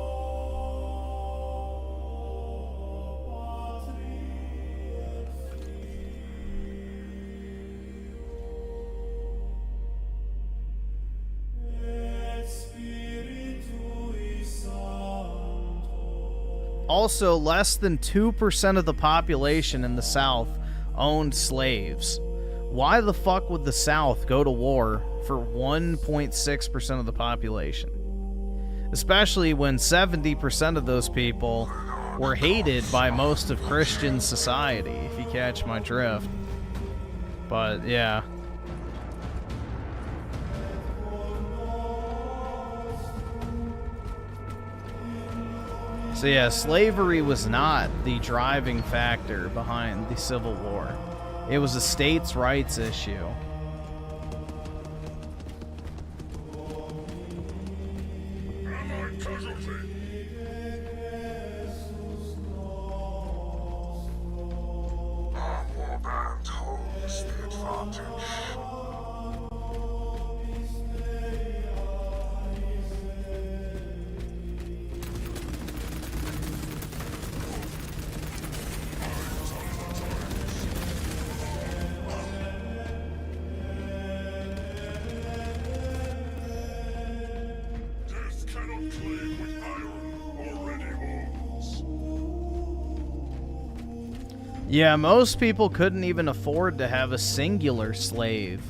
Also, less than 2% of the population in the South owned slaves. Why the fuck would the South go to war for 1.6% of the population? Especially when 70% of those people were hated by most of Christian society, if you catch my drift. But, yeah. So yeah, slavery was not the driving factor behind the Civil War. It was a states' rights issue. Yeah, most people couldn't even afford to have a singular slave.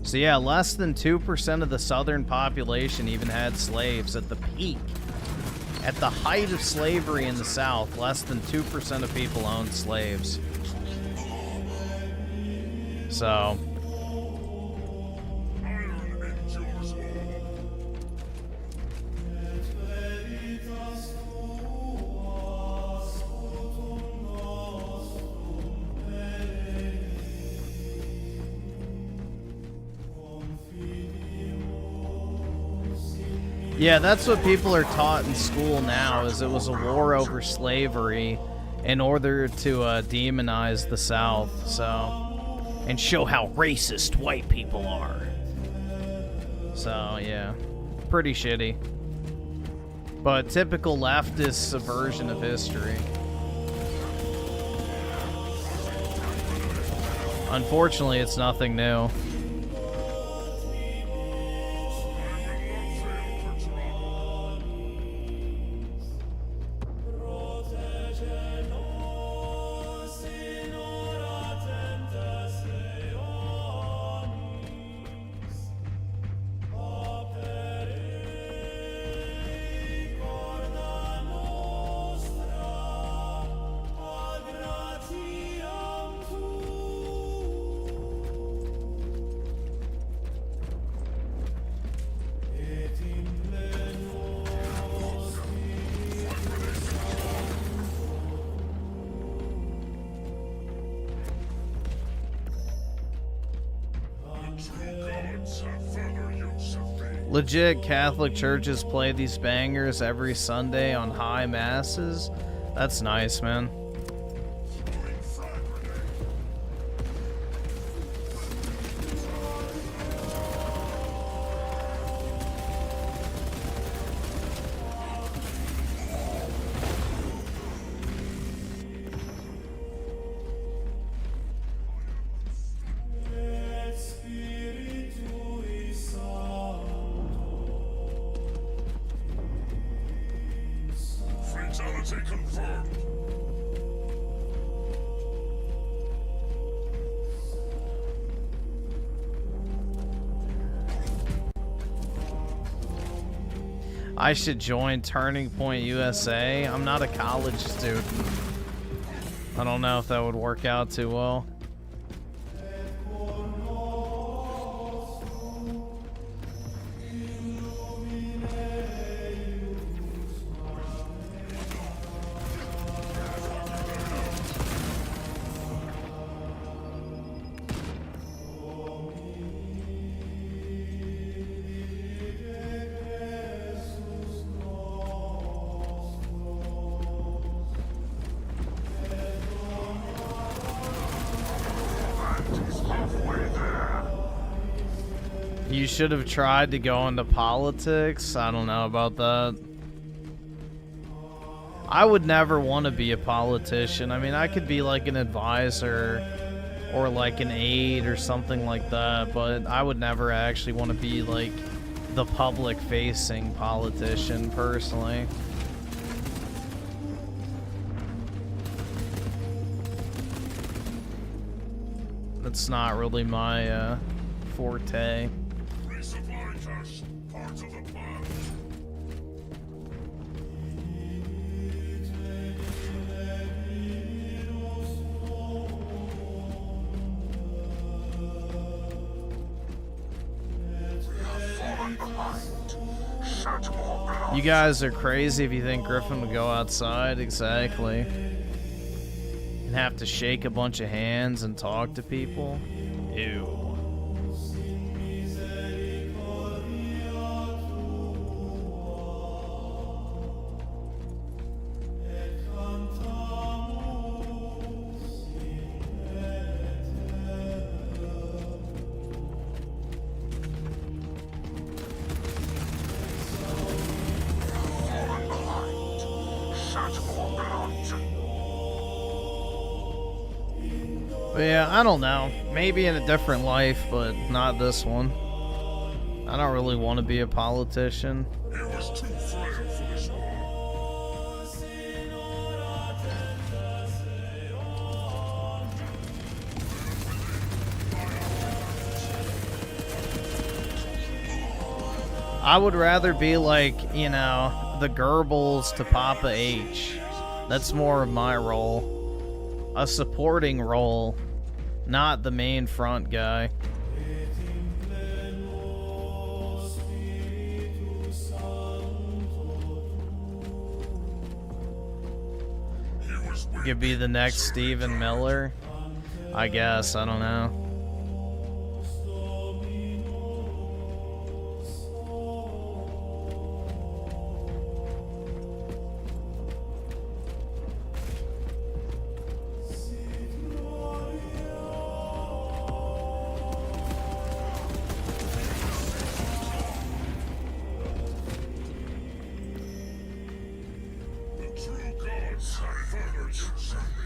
So yeah, less than 2% of the southern population even had slaves at the peak. At the height of slavery in the South, less than 2% of people owned slaves. So... yeah, that's what people are taught in school now, is it was a war over slavery in order to demonize the South, so... and show how racist white people are. So, yeah. Pretty shitty. But typical leftist subversion of history. Unfortunately, it's nothing new. Legit Catholic churches play these bangers every Sunday on high masses. That's nice, man. I should join Turning Point USA. I'm not a college student. I don't know if that would work out too well. You should have tried to go into politics. I don't know about that. I would never want to be a politician. I mean, I could be like an advisor or like an aide or something like that, but I would never actually want to be like the public-facing politician, personally. That's not really my forte. Resupply cache. Part of the plan. You guys are crazy if you think Griffin would go outside. Exactly. And have to shake a bunch of hands and talk to people. Ew. But yeah, I don't know. Maybe in a different life, but not this one. I don't really want to be a politician. It was too frail for this war. I would rather be like, you know, the Goebbels to Papa H. That's more of my role. A supporting role, not the main front guy. Could be the next Stephen Miller, I guess. I don't know.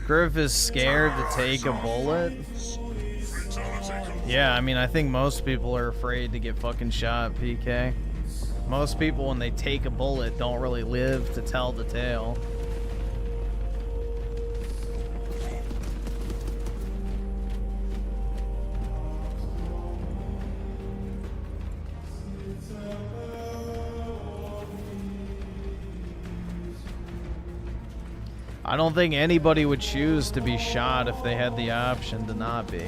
Griff is scared to take a bullet. Yeah, I mean, I think most people are afraid to get fucking shot, PK. Most people, when they take a bullet, don't really live to tell the tale. I don't think anybody would choose to be shot if they had the option to not be.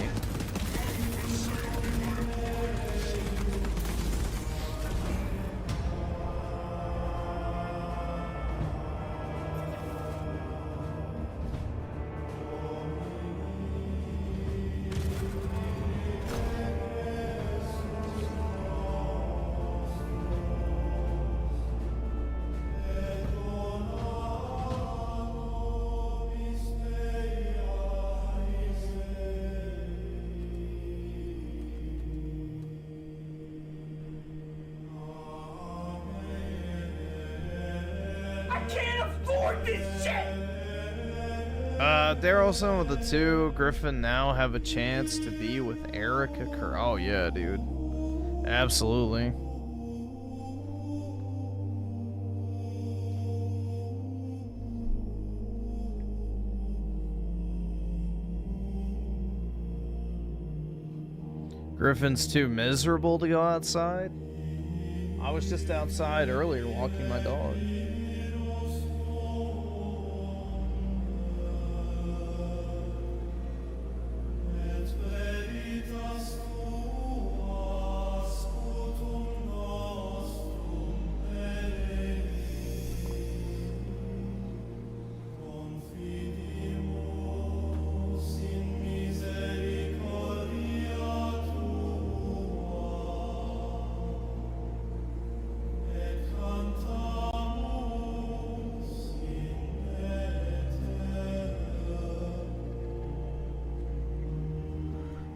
Daryl, some of the two, Griffin now have a chance to be with Erica Oh yeah, dude. Absolutely. Griffin's too miserable to go outside? I was just outside earlier walking my dog.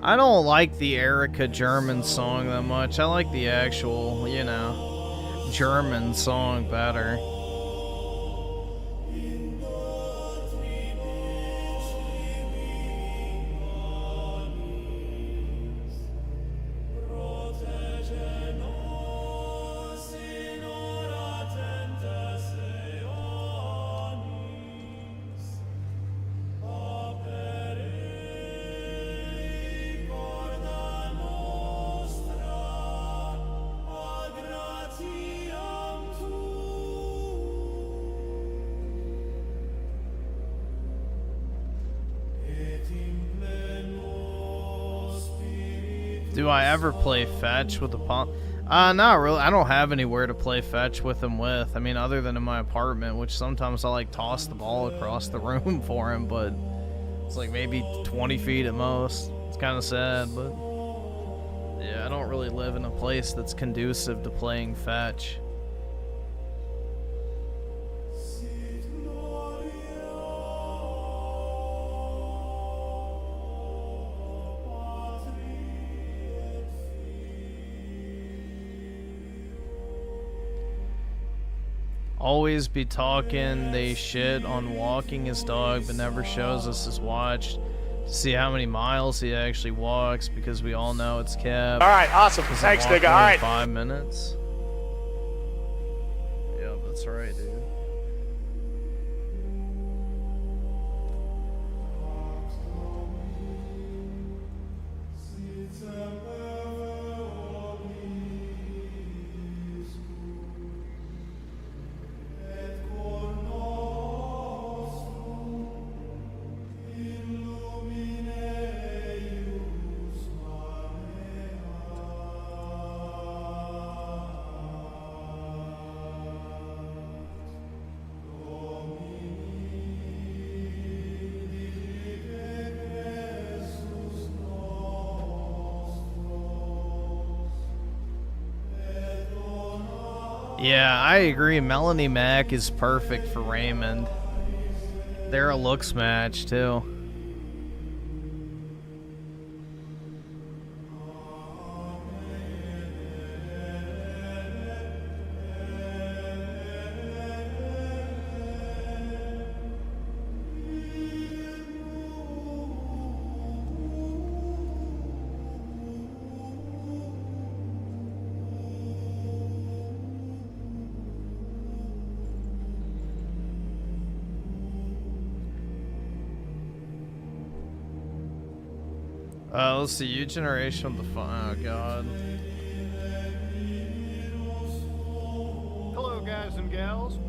I don't like the Erica German song that much. I like the actual, you know, German song better. Do I ever play fetch with a pump? Not really. I don't have anywhere to play fetch with him with. I mean, other than in my apartment, which sometimes I like toss the ball across the room for him, but it's like maybe 20 feet at most. It's kind of sad, but yeah, I don't really live in a place that's conducive to playing fetch. Always be talking they shit on walking his dog, but never shows us his watch to see how many miles he actually walks, because we all know it's capped. All right, awesome. Thanks, nigga. All right. 5 minutes. Yep, that's right, dude. Yeah, I agree. Melanie Mack is perfect for Raymond. They're a looks match, too. Let's see, you generation of the oh god. Hello, guys and gals.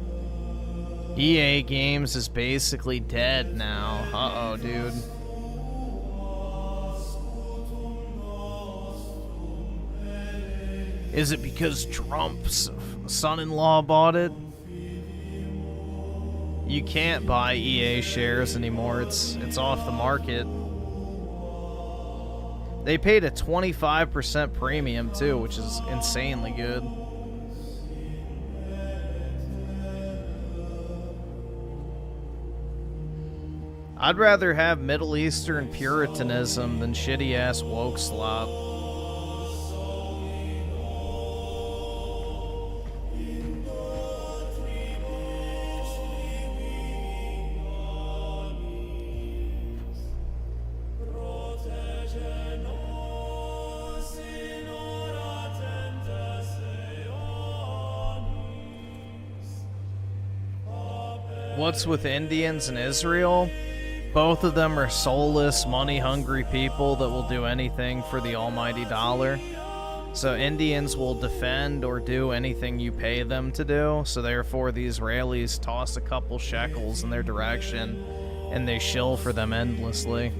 EA Games is basically dead now. Uh-oh, dude. Is it because Trump's son-in-law bought it? You can't buy EA shares anymore. It's off the market. They paid a 25% premium, too, which is insanely good. I'd rather have Middle Eastern Puritanism than shitty-ass woke slop. What's with Indians and Israel? Both of them are soulless, money-hungry people that will do anything for the almighty dollar. So Indians will defend or do anything you pay them to do. So therefore, the Israelis toss a couple shekels in their direction, and they shill for them endlessly.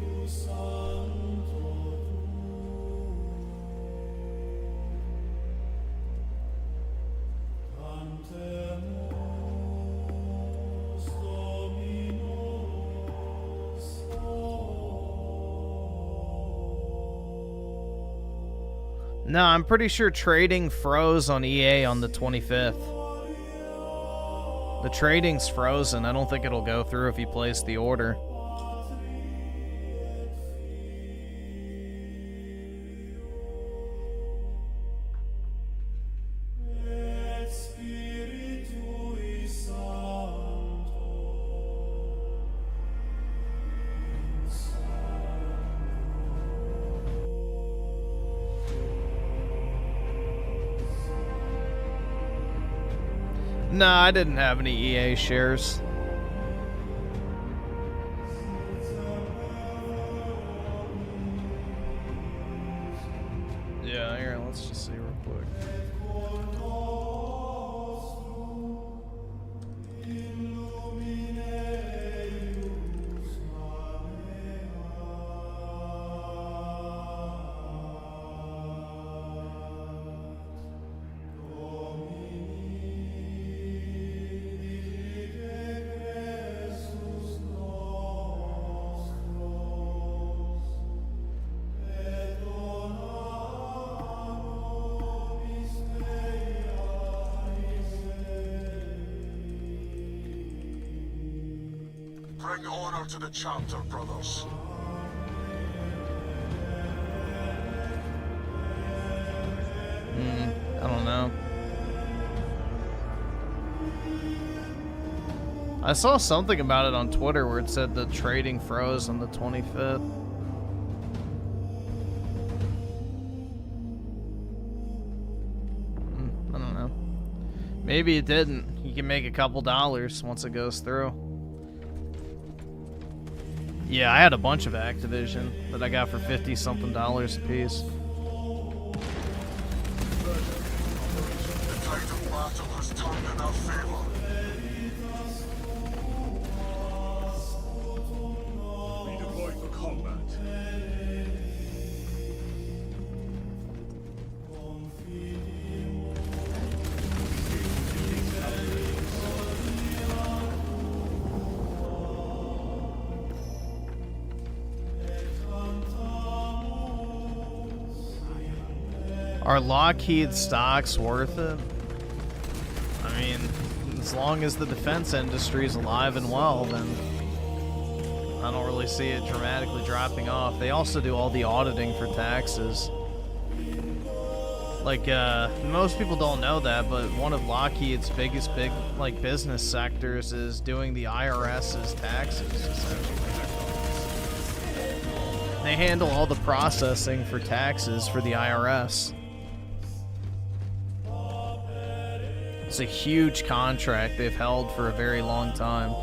No, I'm pretty sure trading froze on EA on the 25th. The trading's frozen. I don't think it'll go through if you place the order. No, I didn't have any EA shares. Yeah, here, let's just see real quick. Bring honor to the chapter, brothers. I don't know. I saw something about it on Twitter where it said the trading froze on the 25th. I don't know. Maybe it didn't. You can make a couple dollars once it goes through. Yeah, I had a bunch of Activision that I got for 50-something dollars a piece. The tide of battle has turned in our favor. Redeploy for combat. Are Lockheed stocks worth it? I mean, as long as the defense industry is alive and well, then I don't really see it dramatically dropping off. They also do all the auditing for taxes. Like, most people don't know that, but one of Lockheed's biggest business sectors is doing the IRS's taxes, essentially. They handle all the processing for taxes for the IRS. It's a huge contract they've held for a very long time.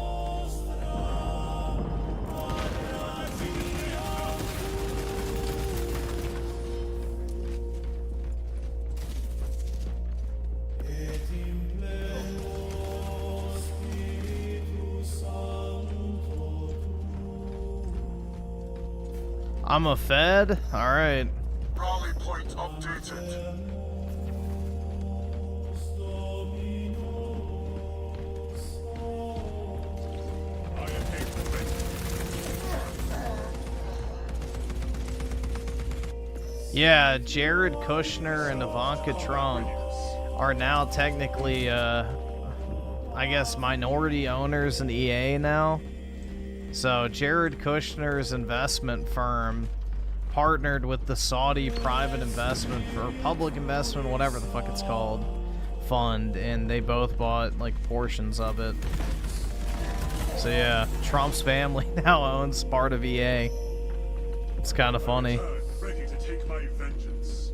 I'm a Fed? Alright. Rally point updated. Yeah, Jared Kushner and Ivanka Trump are now technically, I guess, minority owners in EA now. So Jared Kushner's investment firm partnered with the Saudi private investment or public investment, whatever the fuck it's called, fund, and they both bought like portions of it. So yeah, Trump's family now owns part of EA. It's kind of funny. Ready to take my vengeance.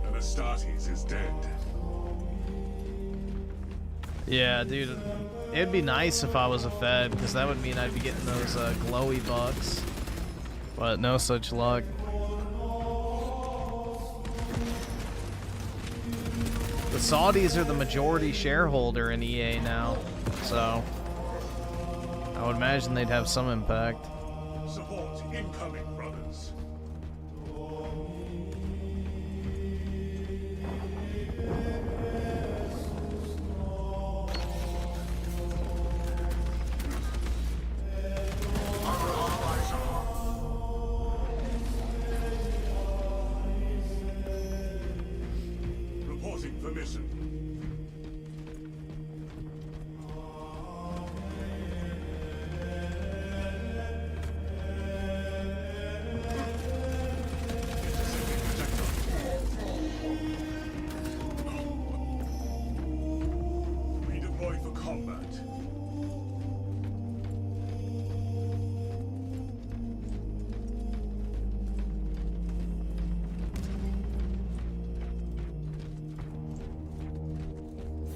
Anastates is dead. Yeah, dude. It'd be nice if I was a Fed, because that would mean I'd be getting those glowy bucks. But no such luck. The Saudis are the majority shareholder in EA now, so I would imagine they'd have some impact. Support incoming, brothers. Reporting for mission.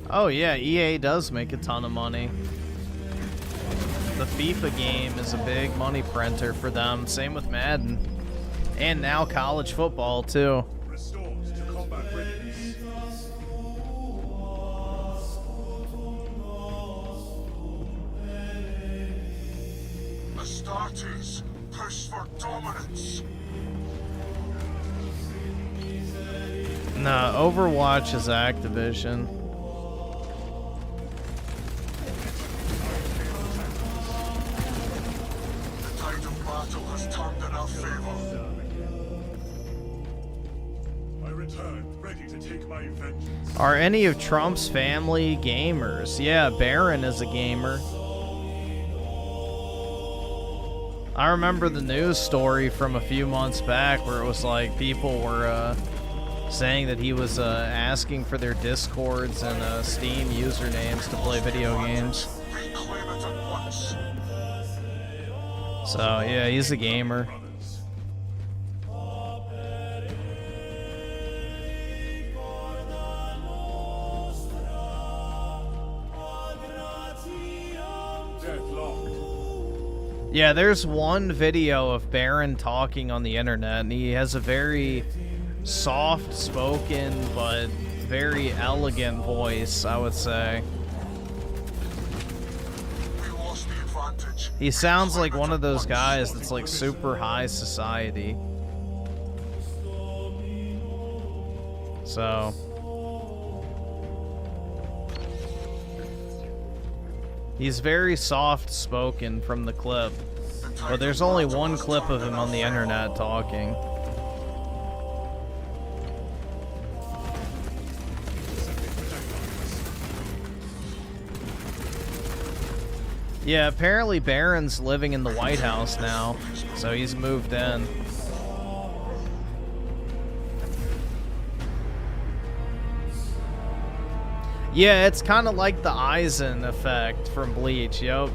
Oh yeah, EA does make a ton of money. The FIFA game is a big money printer for them. Same with Madden. And now college football, too. Restored to combat readiness. Astartes, push for dominance. Nah, Overwatch is Activision. The tide of battle has turned in our favor. I return, ready to take my vengeance. Are any of Trump's family gamers? Yeah, Barron is a gamer. I remember the news story from a few months back where it was like people were saying that he was asking for their Discords and Steam usernames to play video games. Reclaim it at once. So, yeah, he's a gamer. Yeah, there's one video of Baron talking on the internet, and he has a very soft-spoken but very elegant voice, I would say. We lost the advantage. He sounds like one of those guys that's like super high society. So... he's very soft-spoken from the clip, but there's only one clip of him on the internet talking. Yeah, apparently Barron's living in the White House now, so he's moved in. Yeah, it's kind of like the Eisen effect from Bleach, yup.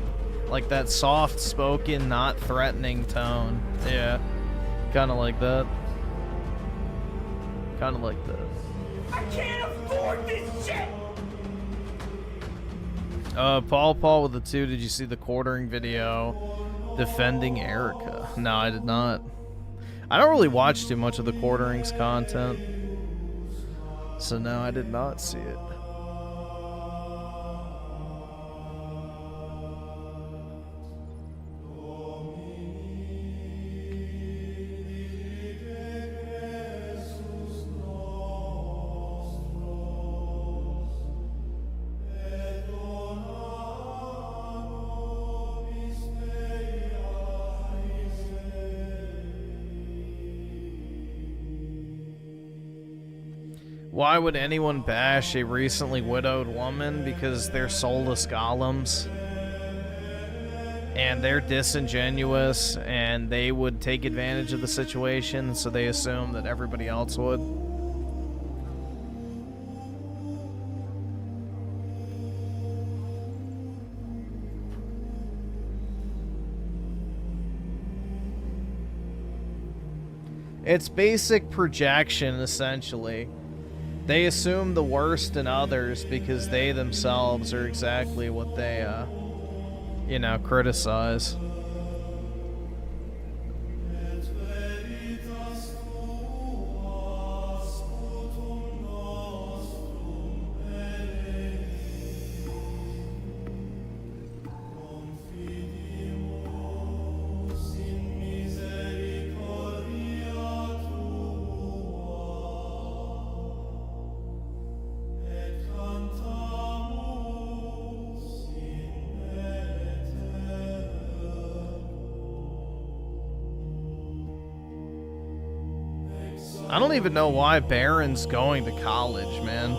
Like that soft-spoken, not threatening tone. Yeah, kind of like that. Kind of like that. I can't afford this shit! Paul with the 2, did you see the quartering video defending Erica? No, I did not. I don't really watch too much of the quartering's content. So no, I did not see it. Why would anyone bash a recently widowed woman? Because they're soulless golems. And they're disingenuous, and they would take advantage of the situation, so they assume that everybody else would. It's basic projection, essentially. They assume the worst in others because they themselves are exactly what they, you know, criticize. I don't even know why Barron's going to college, man.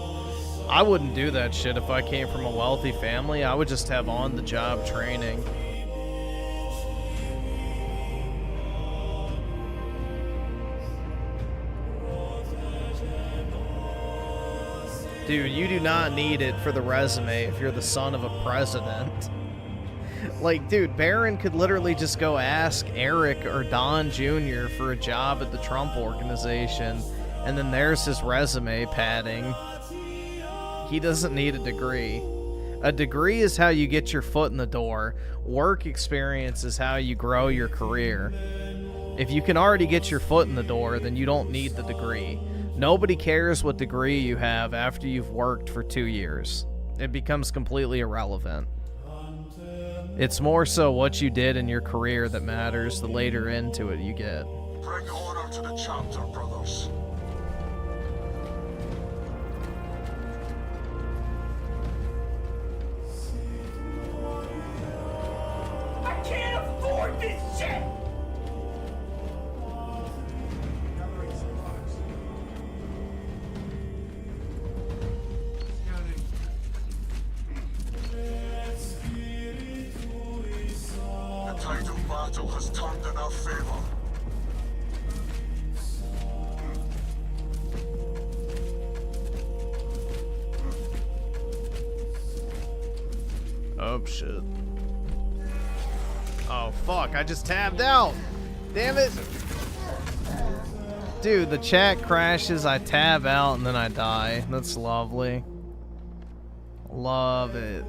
I wouldn't do that shit if I came from a wealthy family. I would just have on-the-job training. Dude, you do not need it for the resume if you're the son of a president. Like, dude, Barron could literally just go ask Eric or Don Jr. for a job at the Trump organization, and then there's his resume padding. he doesn't need a degree. A degree is how you get your foot in the door. Work experience is how you grow your career. If you can already get your foot in the door, then you don't need the degree. Nobody cares what degree you have after you've worked for 2 years. It becomes completely irrelevant. It's more so what you did in your career that matters the later into it you get. Bring order to the chapter, brothers. I can't afford this shit! Gathering supplies. Scanning. The tide of battle has turned in our favor. Oh, shit. Oh, fuck. I just tabbed out. Damn it. Dude, the chat crashes, I tab out, and then I die. That's lovely. Love it.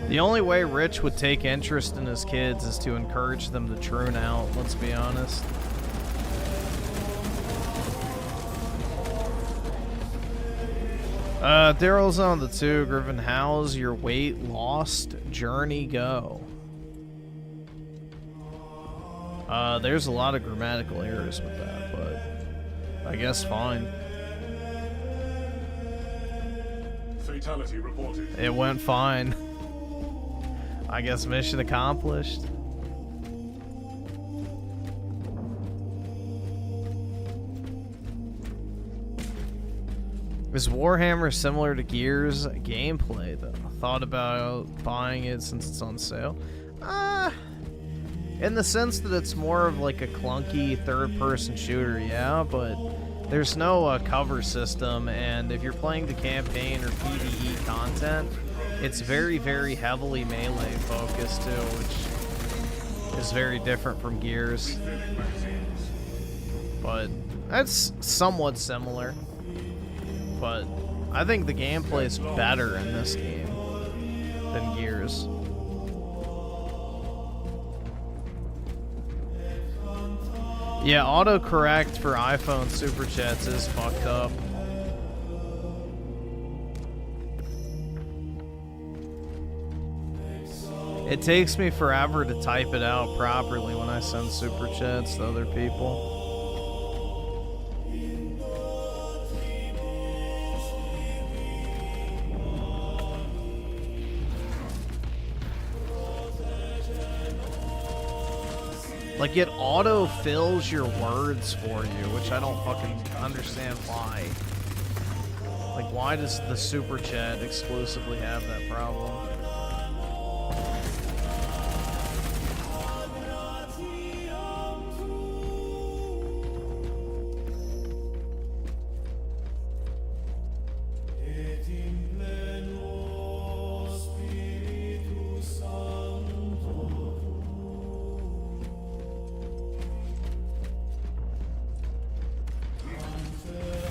The only way Rich would take interest in his kids is to encourage them to tune out, let's be honest. Daryl's on the 2. Griffin, how's your weight lost journey go? There's a lot of grammatical errors with that, but I guess fine. Fatality reported. It went fine. I guess mission accomplished. Is Warhammer similar to Gears gameplay though? Thought about buying it since it's on sale. In the sense that it's more of like a clunky third-person shooter, yeah, but there's no cover system, and if you're playing the campaign or PvE content, it's very, very heavily melee focused too, which is very different from Gears. But that's somewhat similar. But I think the gameplay is better in this game than Gears. Yeah, autocorrect for iPhone Super Chats is fucked up. It takes me forever to type it out properly when I send Super Chats to other people. Like, it auto-fills your words for you, which I don't fucking understand why. Like, why does the Super Chat exclusively have that problem?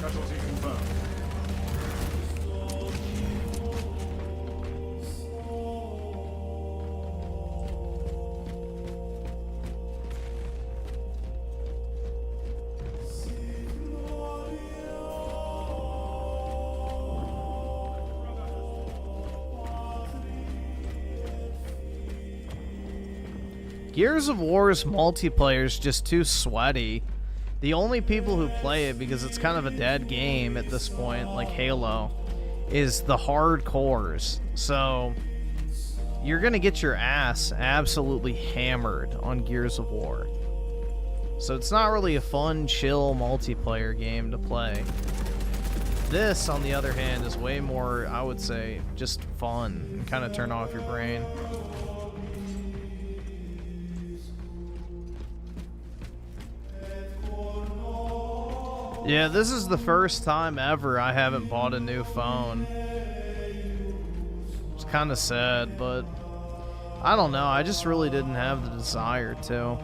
Casualty confirmed. Gears of War's multiplayer is just too sweaty. The only people who play it, because it's kind of a dead game at this point, like Halo, is the hardcores. So you're gonna get your ass absolutely hammered on Gears of War. So it's not really a fun, chill multiplayer game to play. This, on the other hand, is way more, I would say, just fun and kind of turn off your brain. Yeah, this is the first time ever I haven't bought a new phone. It's kind of sad, but I don't know. I just really didn't have the desire to.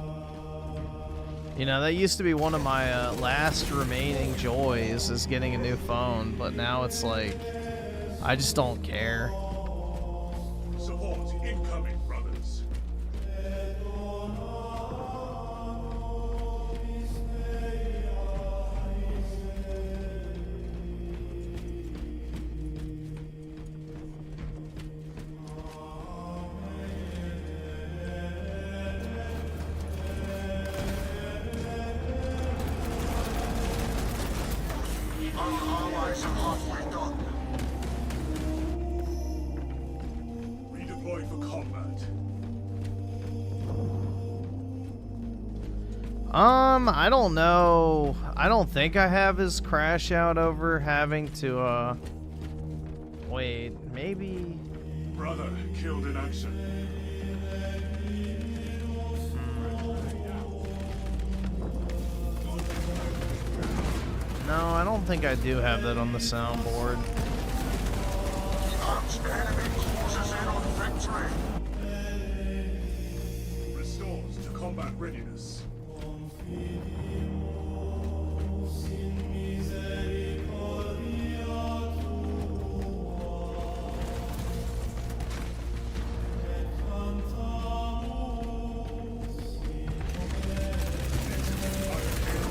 You know, that used to be one of my last remaining joys, is getting a new phone, but now it's like, I just don't care. Support incoming, brothers. Our allies are halfway done. Redeploy for combat. I don't know. I don't think I have his crash out over having to, wait, maybe... Brother killed in action. No, I don't think I do have that on the soundboard. Enemy closes in on victory. Restores to combat readiness.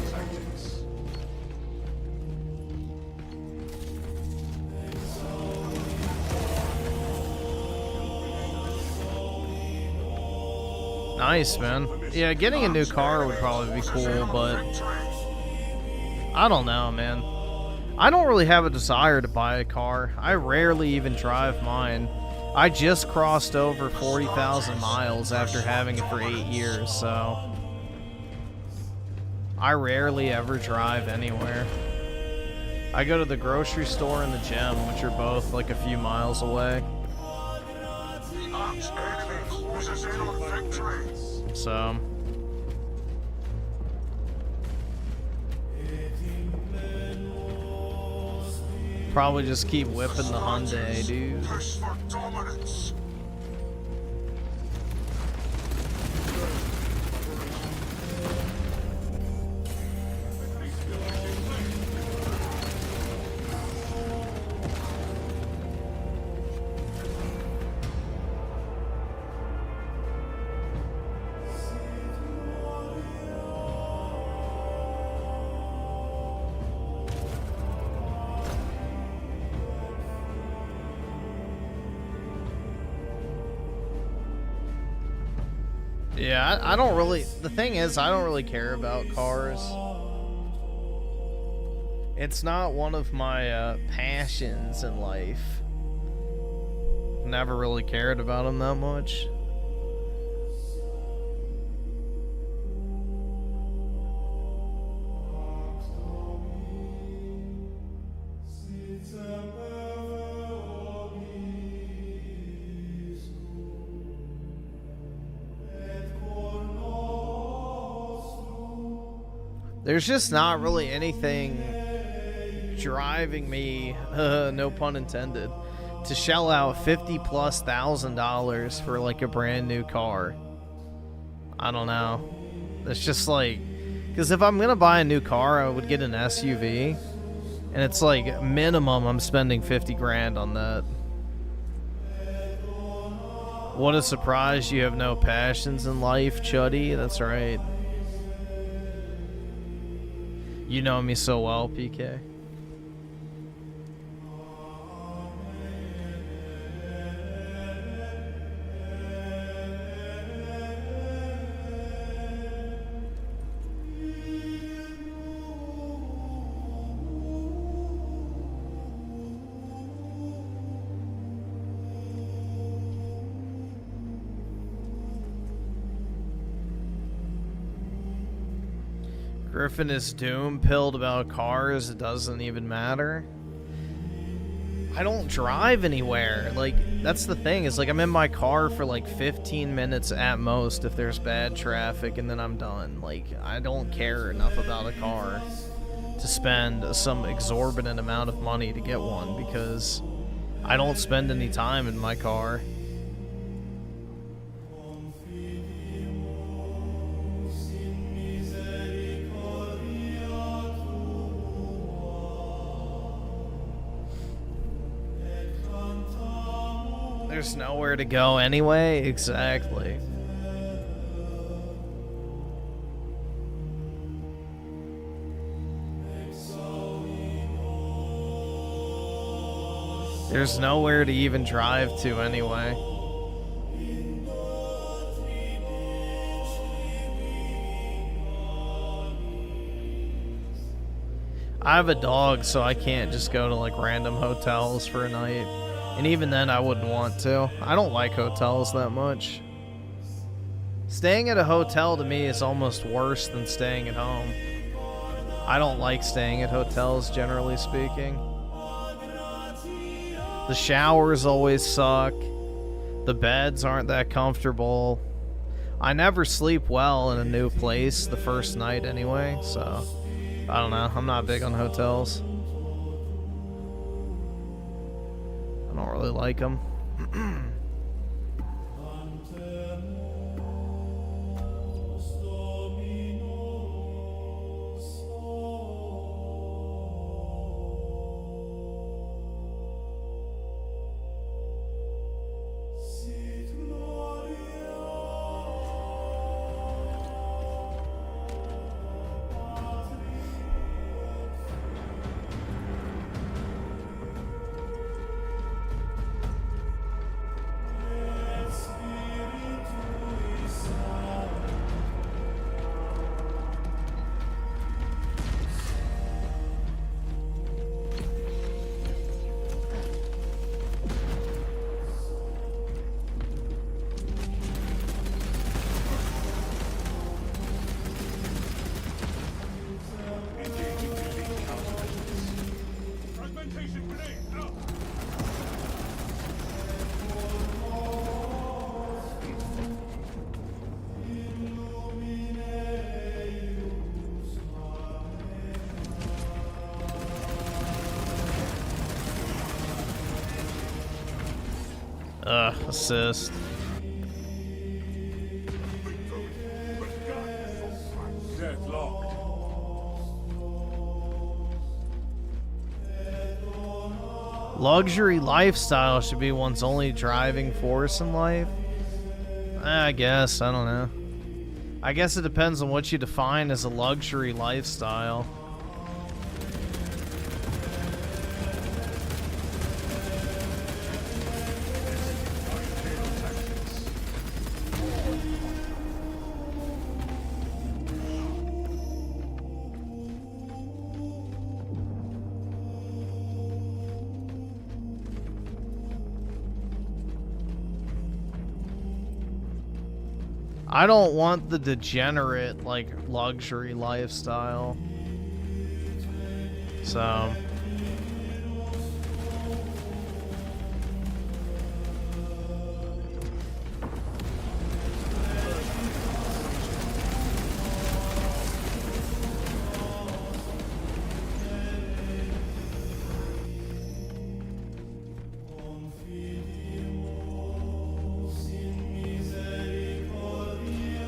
Tactics. Nice, man. Yeah, getting a new car would probably be cool, but I don't know, man. I don't really have a desire to buy a car. I rarely even drive mine. I just crossed over 40,000 miles after having it for 8 years, so I rarely ever drive anywhere. I go to the grocery store and the gym, which are both like a few miles away. Enemy closes in on victory. So probably just keep whipping the Hyundai, dude. Push for dominance. Yeah, I don't really... The thing is, I don't really care about cars. It's not one of my passions in life. Never really cared about them that much. There's just not really anything driving me, no pun intended, to shell out $50,000+ for like a brand new car. I don't know. It's just like, because if I'm gonna buy a new car, I would get an SUV, and it's like minimum I'm spending 50 grand on that. What a surprise! You have no passions in life, Chuddy. That's right. You know me so well, PK. Griffin is doom-pilled about cars. It doesn't even matter. I don't drive anywhere. Like, that's the thing. Is like I'm in my car for like 15 minutes at most if there's bad traffic, and then I'm done. Like, I don't care enough about a car to spend some exorbitant amount of money to get one because I don't spend any time in my car. There's nowhere to go anyway? Exactly. There's nowhere to even drive to anyway. I have a dog, so I can't just go to like random hotels for a night. And even then, I wouldn't want to. I don't like hotels that much. Staying at a hotel to me is almost worse than staying at home. I don't like staying at hotels, generally speaking. The showers always suck. The beds aren't that comfortable. I never sleep well in a new place the first night anyway, so I don't know. I'm not big on hotels. I don't really like them. Assist. Deadlocked. Luxury lifestyle should be one's only driving force in life. I guess. I don't know. I guess it depends on what you define as a luxury lifestyle. I don't want the degenerate, like, luxury lifestyle. So...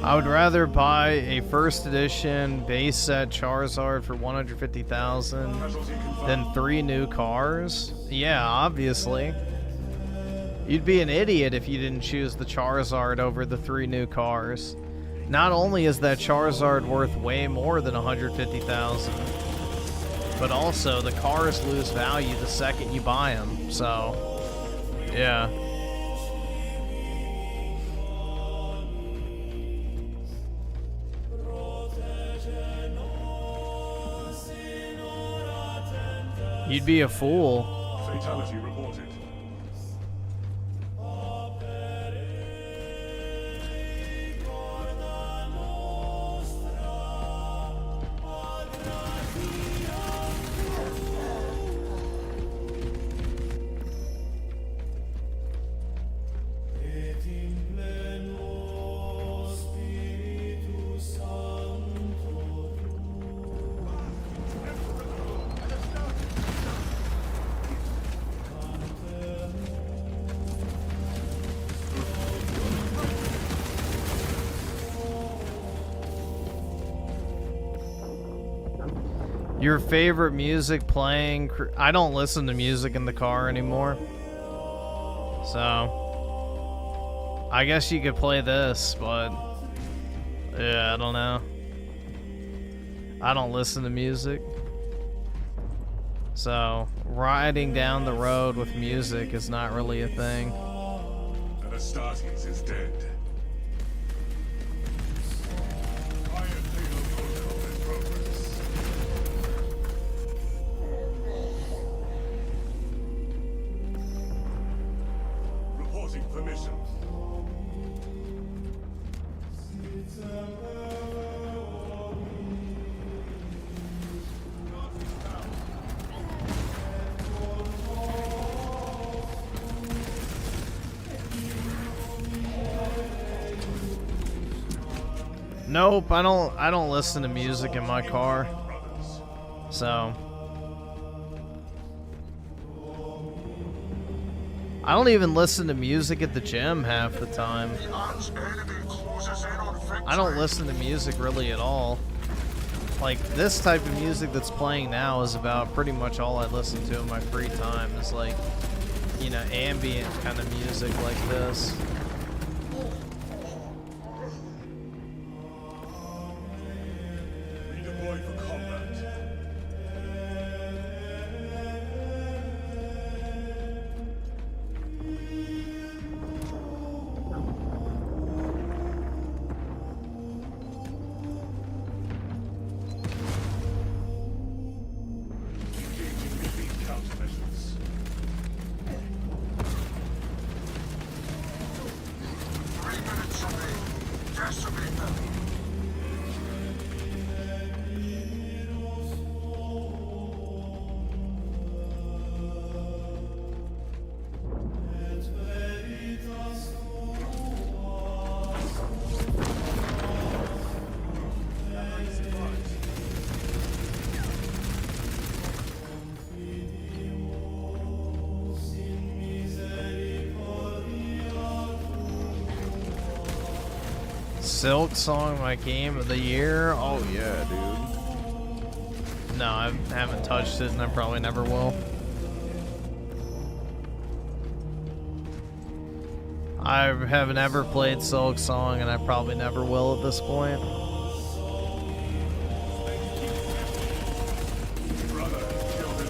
I would rather buy a first edition base set Charizard for 150,000 than 3 new cars. Yeah, obviously. You'd be an idiot if you didn't choose the Charizard over the 3 new cars. Not only is that Charizard worth way more than 150,000, but also the cars lose value the second you buy them. So, yeah. You'd be a fool. Fatality reported. Your favorite music playing? I don't listen to music in the car anymore. So, I guess you could play this, but yeah, I don't know. I don't listen to music. So, riding down the road with music is not really a thing. Anastastes is dead. Iron Fatal protocol in progress. Reporting for mission. Nope, I don't listen to music in my car. So I don't even listen to music at the gym half the time. I don't listen to music really at all. Like, this type of music that's playing now is about pretty much all I listen to in my free time. Is like, you know, ambient kind of music like this. Redeploy for combat. Engaging elite countermeasures. 3 minutes away. Decimate them. Silk Song, my game of the year. Oh yeah, dude. No, I haven't touched it, and I probably never will. I haven't ever played Silk Song, and I probably never will at this point. Brother, kill him.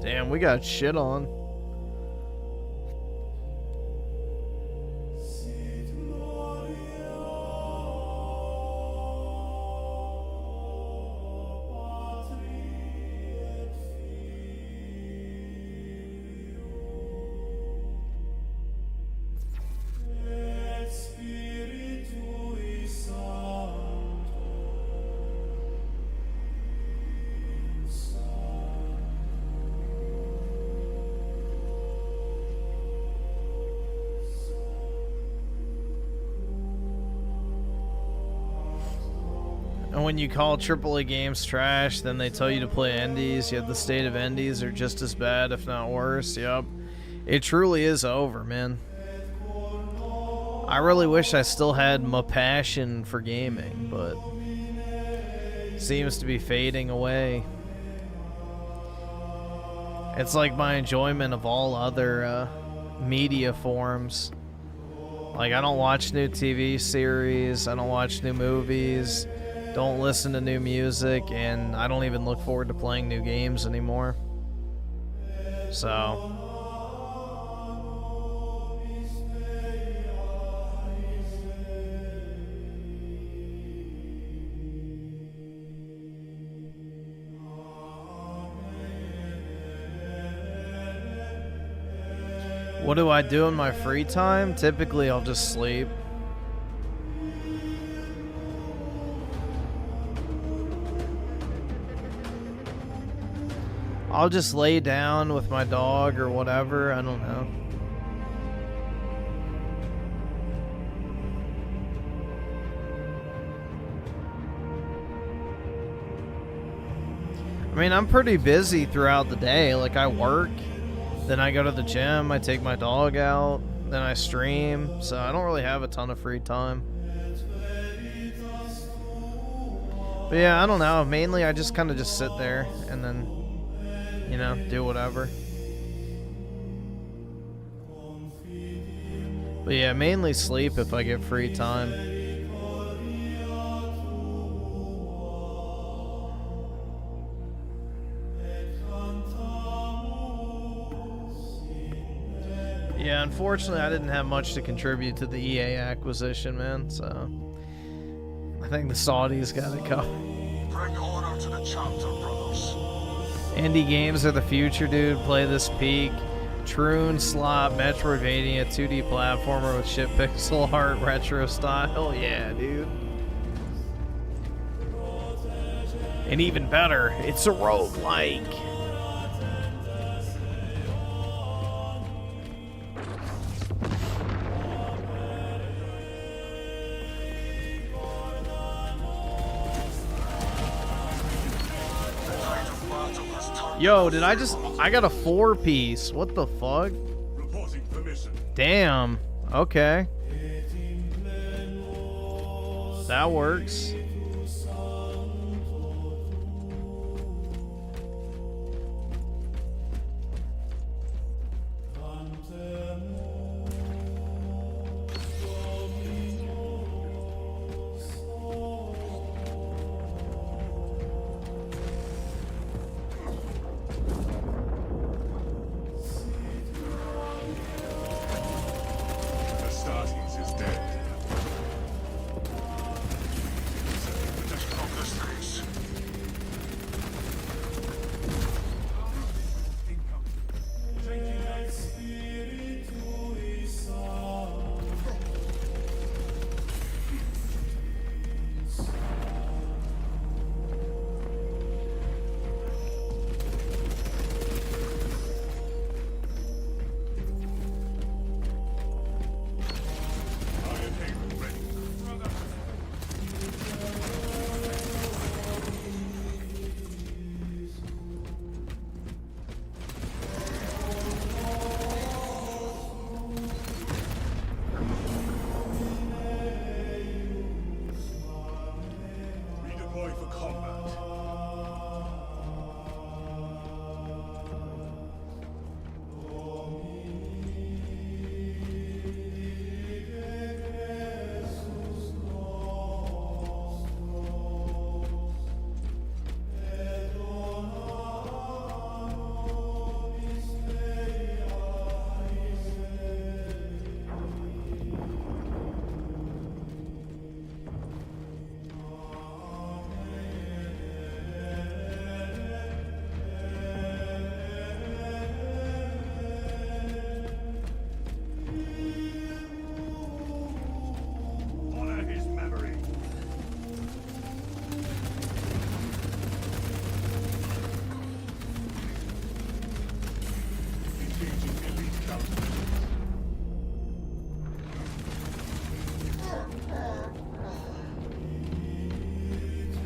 Damn, we got shit on. And when you call AAA games trash, then they tell you to play indies, yet the state of indies are just as bad, if not worse. Yup. It truly is over, man. I really wish I still had my passion for gaming, but it seems to be fading away. It's like my enjoyment of all other media forms. Like, I don't watch new TV series, I don't watch new movies, don't listen to new music, and I don't even look forward to playing new games anymore. So What do I do in my free time? Typically, I'll just sleep. I'll just lay down with my dog or whatever. I don't know. I mean, I'm pretty busy throughout the day. Like, I work, then I go to the gym, I take my dog out, then I stream. So I don't really have a ton of free time. But yeah, I don't know. Mainly, I just kind of just sit there and then, you know, do whatever. But yeah, mainly sleep if I get free time. Yeah, unfortunately, I didn't have much to contribute to the EA acquisition, man, so I think the Saudis got it covered. Bring order to the chapter, brothers. Indie games are the future, dude. Play this peak. Troon, Slop, Metroidvania, 2D platformer with shit pixel art, retro style. Yeah, dude. And even better, it's a roguelike. Yo, did I got a 4-piece. What the fuck? Reporting permission. Damn. Okay. That works. Astartes is dead. Just from this base. Iron Haven ready. Redeploy for combat. Honor his memory. Engaging elite countermeasures.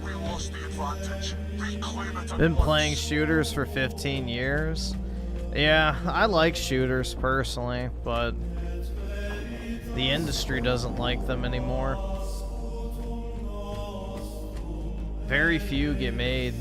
We lost the advantage. Reclaim it at Been once. playing shooters for 15 years. Yeah, I like shooters personally, but the industry doesn't like them anymore. Very few get made.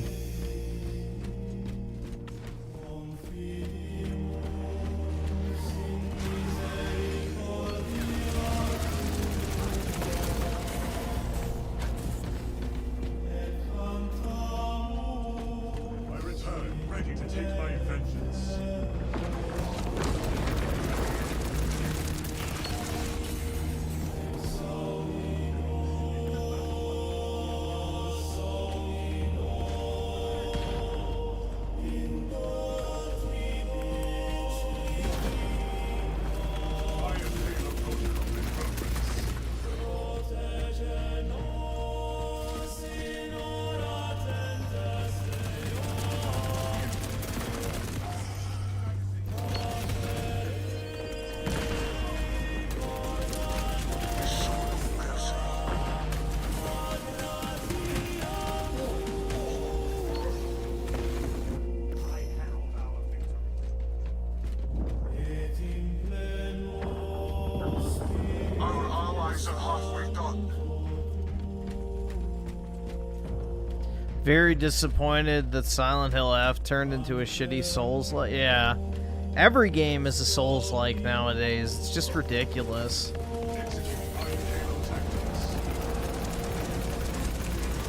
I return, ready to take my vengeance. Very disappointed that Silent Hill F turned into a shitty Souls-like. Yeah. Every game is a Souls-like nowadays. It's just ridiculous.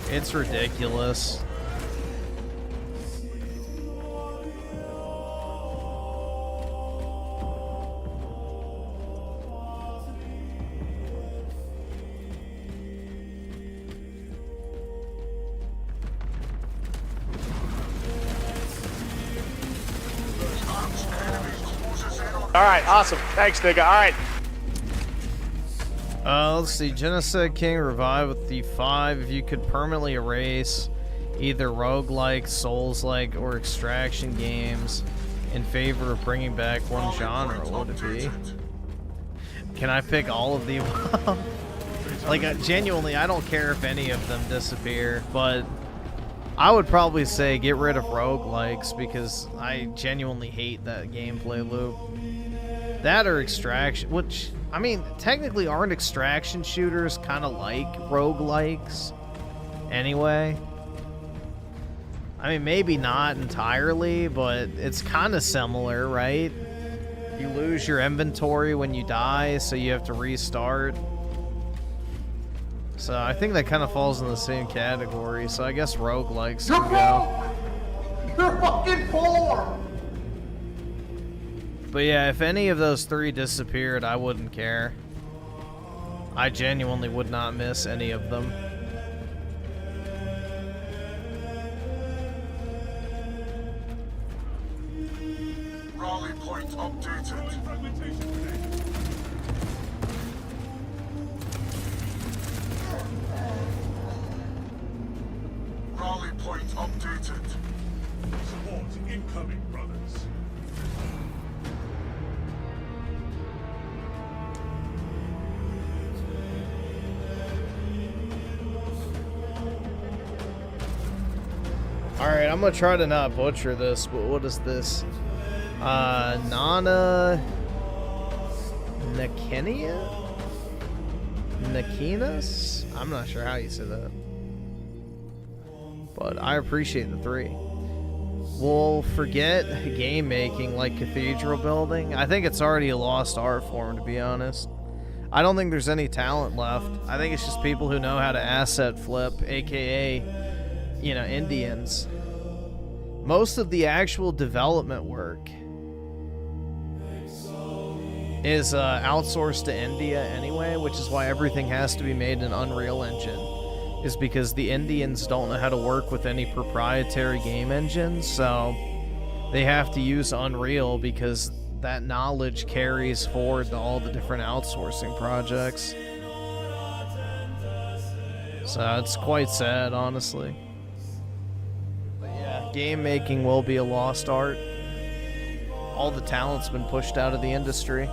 It's ridiculous. All right, awesome. Thanks, nigga. All right. Let's see. Genocide King revive with the 5. If you could permanently erase either roguelike, Souls-like, or extraction games in favor of bringing back one genre, what would it be? Can I pick all of the above? Like, genuinely, I don't care if any of them disappear, but I would probably say get rid of roguelikes because I genuinely hate that gameplay loop. That or extraction, which, I mean, technically aren't extraction shooters kind of like roguelikes anyway? I mean, maybe not entirely, but it's kind of similar, right? You lose your inventory when you die, so you have to restart. So I think that kind of falls in the same category, so I guess roguelikes can go. You're fucking poor! But yeah, if any of those 3 disappeared, I wouldn't care. I genuinely would not miss any of them. Rally point updated. Rally point updated. Support incoming, brothers. Alright, I'm gonna try to not butcher this, but what is this? Nana Nakenia? Nakinas? I'm not sure how you say that. But I appreciate the 3. We'll forget game making like cathedral building. I think it's already a lost art form, to be honest. I don't think there's any talent left. I think it's just people who know how to asset flip, aka, you know, Indians. Most of the actual development work is outsourced to India anyway, which is why everything has to be made in Unreal Engine, is because the Indians don't know how to work with any proprietary game engines, so they have to use Unreal because that knowledge carries forward to all the different outsourcing projects. So it's quite sad, honestly. But yeah, game making will be a lost art. All the talent's been pushed out of the industry.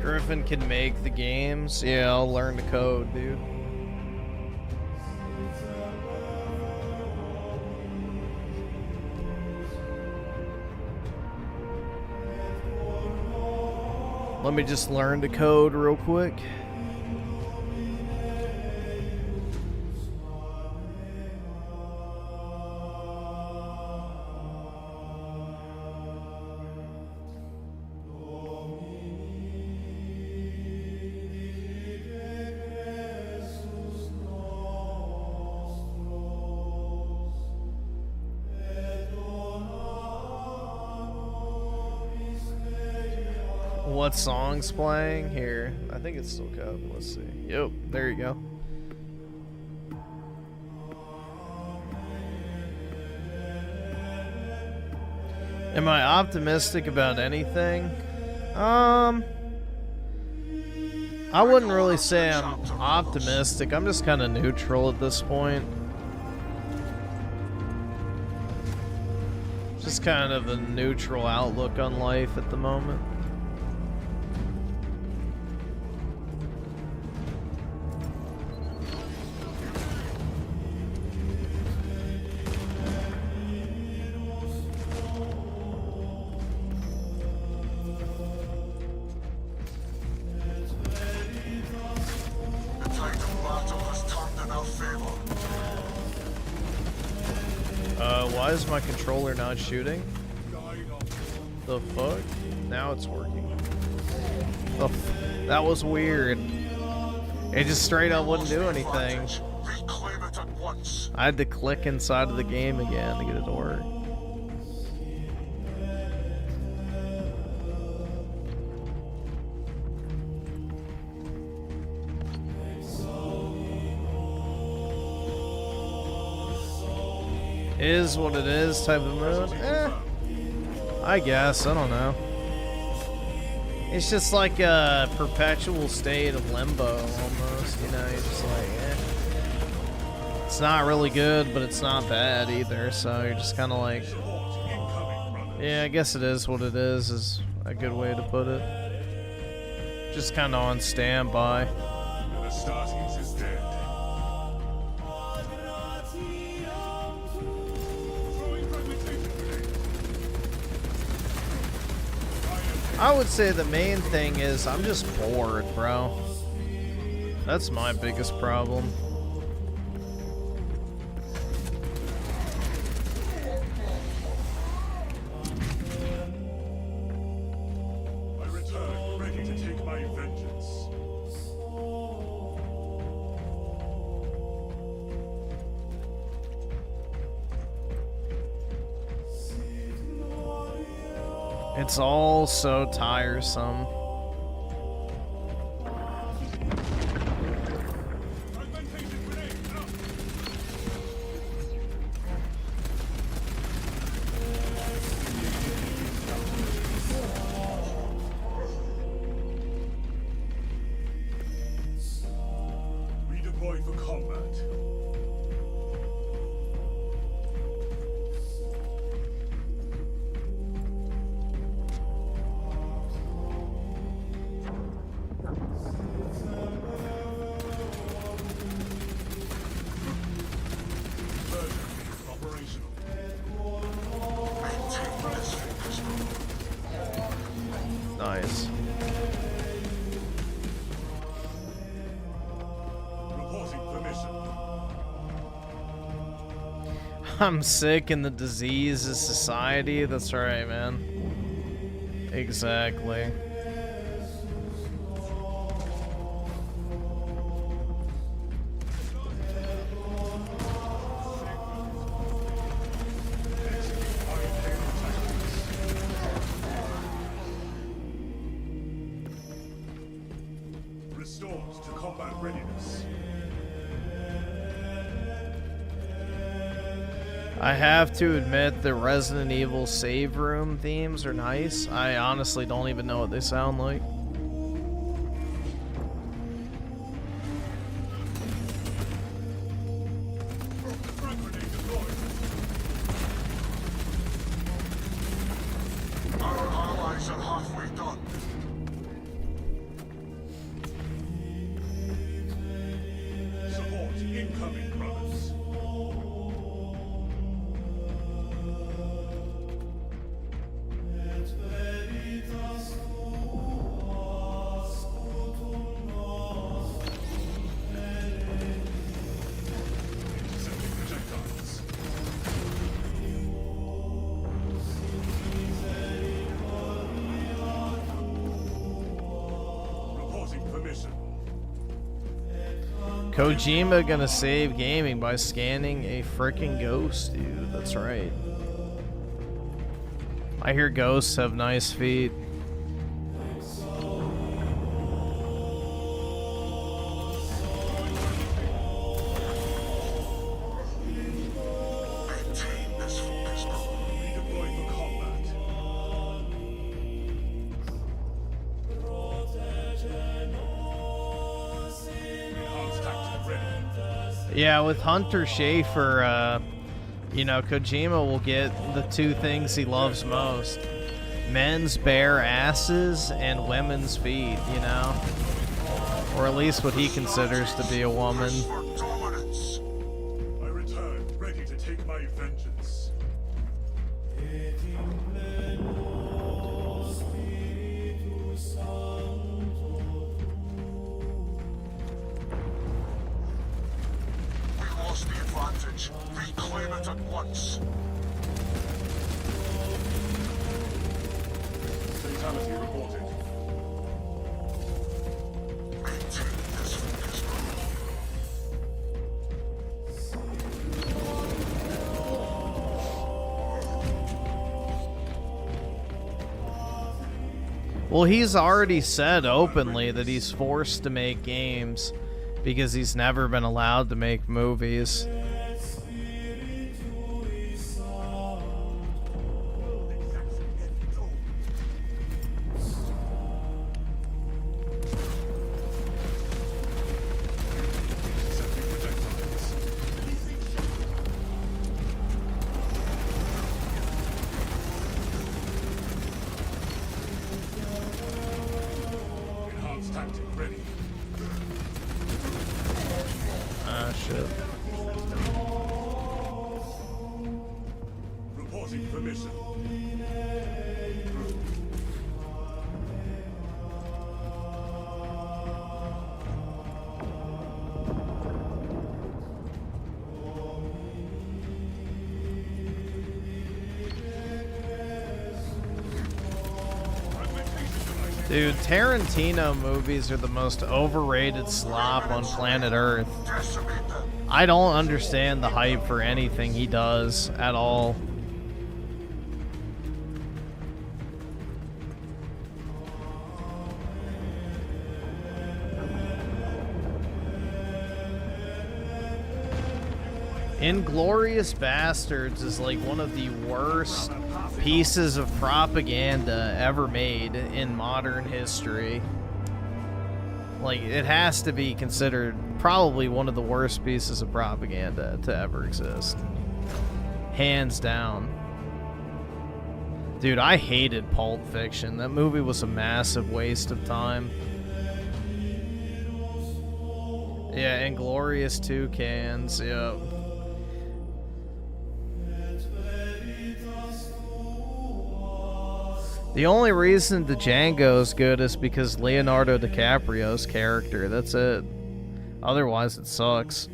Griffin can make the games. Yeah, I'll learn to code, dude. Let me just learn to code real quick. what song's playing? Here. I think it's still CUM. Let's see. Yep, there you go. Am I optimistic about anything? I wouldn't really say I'm optimistic. I'm just kind of neutral at this point. Just kind of a neutral outlook on life at the moment. Why is my controller not shooting? The fuck? Now it's working. That was weird. It just straight up wouldn't do anything. I had to click inside of the game again to get it to work. Is what it is type of mood? I guess. I don't know. It's just like a perpetual state of limbo almost, you know, you're just like, It's not really good, but it's not bad either, so you're just kind of like, yeah, I guess it is what it is a good way to put it. Just kind of on standby. I would say the main thing is I'm just bored, bro. That's my biggest problem. I return, ready to take my vengeance. It's all so tiresome. Redeploy for combat. Nice. Reporting for mission. I'm sick and the disease is society. That's right, man. Exactly. Restored to combat readiness. I have to admit the Resident Evil save room themes are nice. I honestly don't even know what they sound like. Our allies are halfway done. Support incoming, brothers. Intercepting projectiles. Reporting for mission. Kojima gonna save gaming by scanning a frickin' ghost, dude. That's right. I hear ghosts have nice feet. Yeah, with Hunter Schafer, you know, Kojima will get the two things he loves most. Men's bare asses and women's feet, you know? Or at least what he considers to be a woman. For dominance. I return, ready to take my vengeance. We lost the advantage. Reclaim it at once. Fatality reported. Maintain this focus. Well, he's already said openly that he's forced to make games because he's never been allowed to make movies. Enhanced tactic ready. Ah, shit. Reporting for mission. Dude, Tarantino movies are the most overrated slop on planet Earth. Decimate them. I don't understand the hype for anything he does at all. Inglorious Bastards is like one of the worst pieces of propaganda ever made in modern history. Like, it has to be considered probably one of the worst pieces of propaganda to ever exist. Hands down. Dude, I hated Pulp Fiction. That movie was a massive waste of time. Yeah, Inglorious Toucans, yeah. The only reason the Django's good is because Leonardo DiCaprio's character. That's it. Otherwise, it sucks.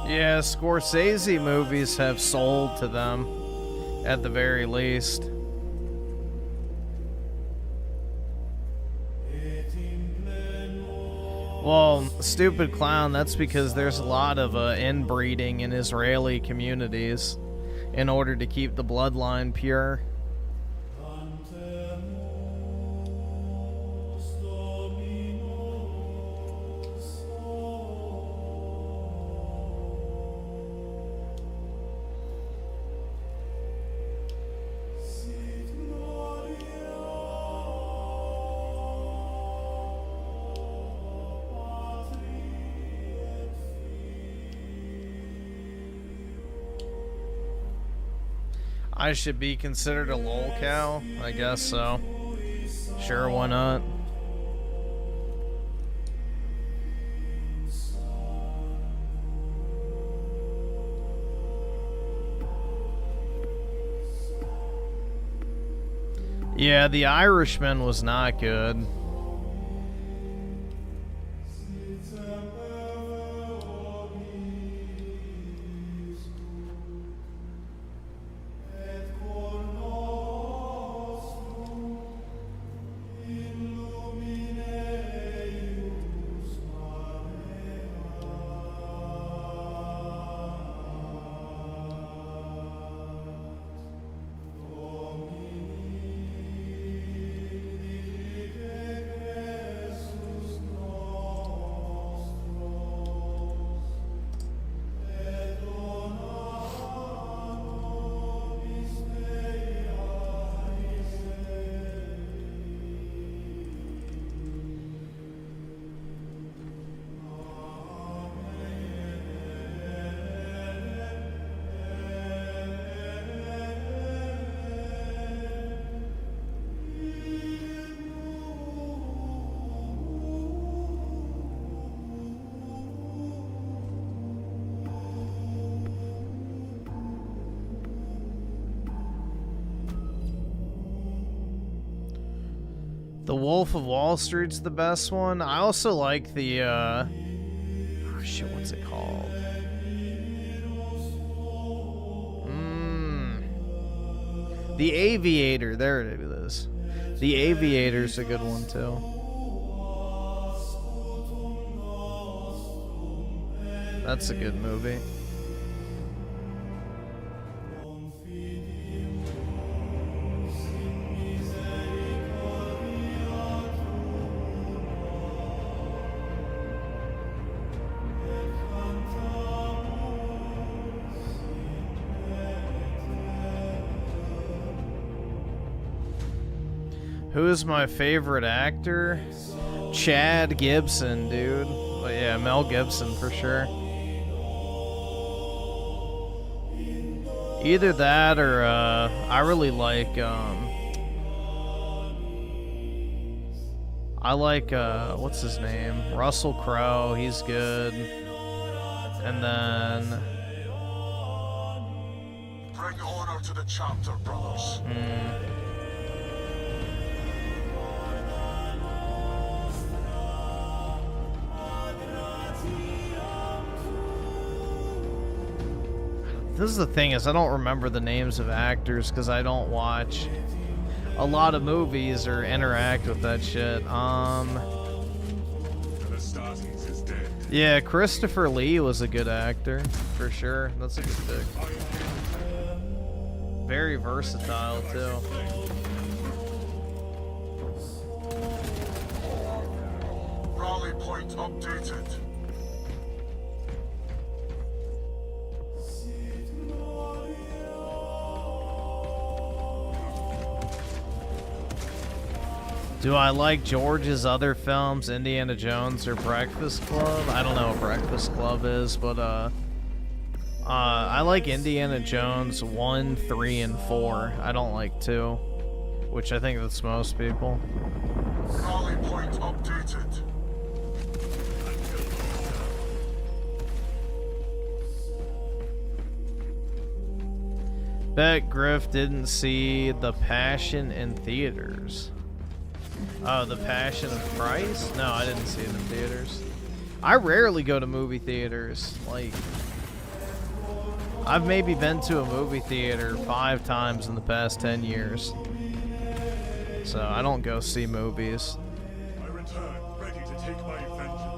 Yeah, Scorsese movies have sold to them, at the very least. Well, stupid clown, that's because there's a lot of inbreeding in Israeli communities in order to keep the bloodline pure. I should be considered a lolcow? I guess so. Sure, why not? Yeah, The Irishman was not good. The Wolf of Wall Street's the best one. I also like the, oh shit, what's it called? The Aviator, there it is. The Aviator's a good one too. That's a good movie. Who is my favorite actor? Chad Gibson, dude. But yeah, Mel Gibson for sure. Either that or I really like what's his name? Russell Crowe, he's good. And then Bring order to the chapter, brothers. This is the thing, is I don't remember the names of actors because I don't watch a lot of movies or interact with that shit. Yeah, Christopher Lee was a good actor, for sure. That's a good pick. Very versatile, too. Rally point updated. Do I like George's other films, Indiana Jones or Breakfast Club? I don't know what Breakfast Club is, but I like Indiana Jones 1, 3, and 4. I don't like 2, which I think that's most people. Rally point updated. Bet Griff didn't see The Passion in theaters. Oh, The Passion of Christ? No, I didn't see it in theaters. I rarely go to movie theaters. Like, I've maybe been to a movie theater 5 times in the past 10 years. So I don't go see movies. I return, ready to take my vengeance.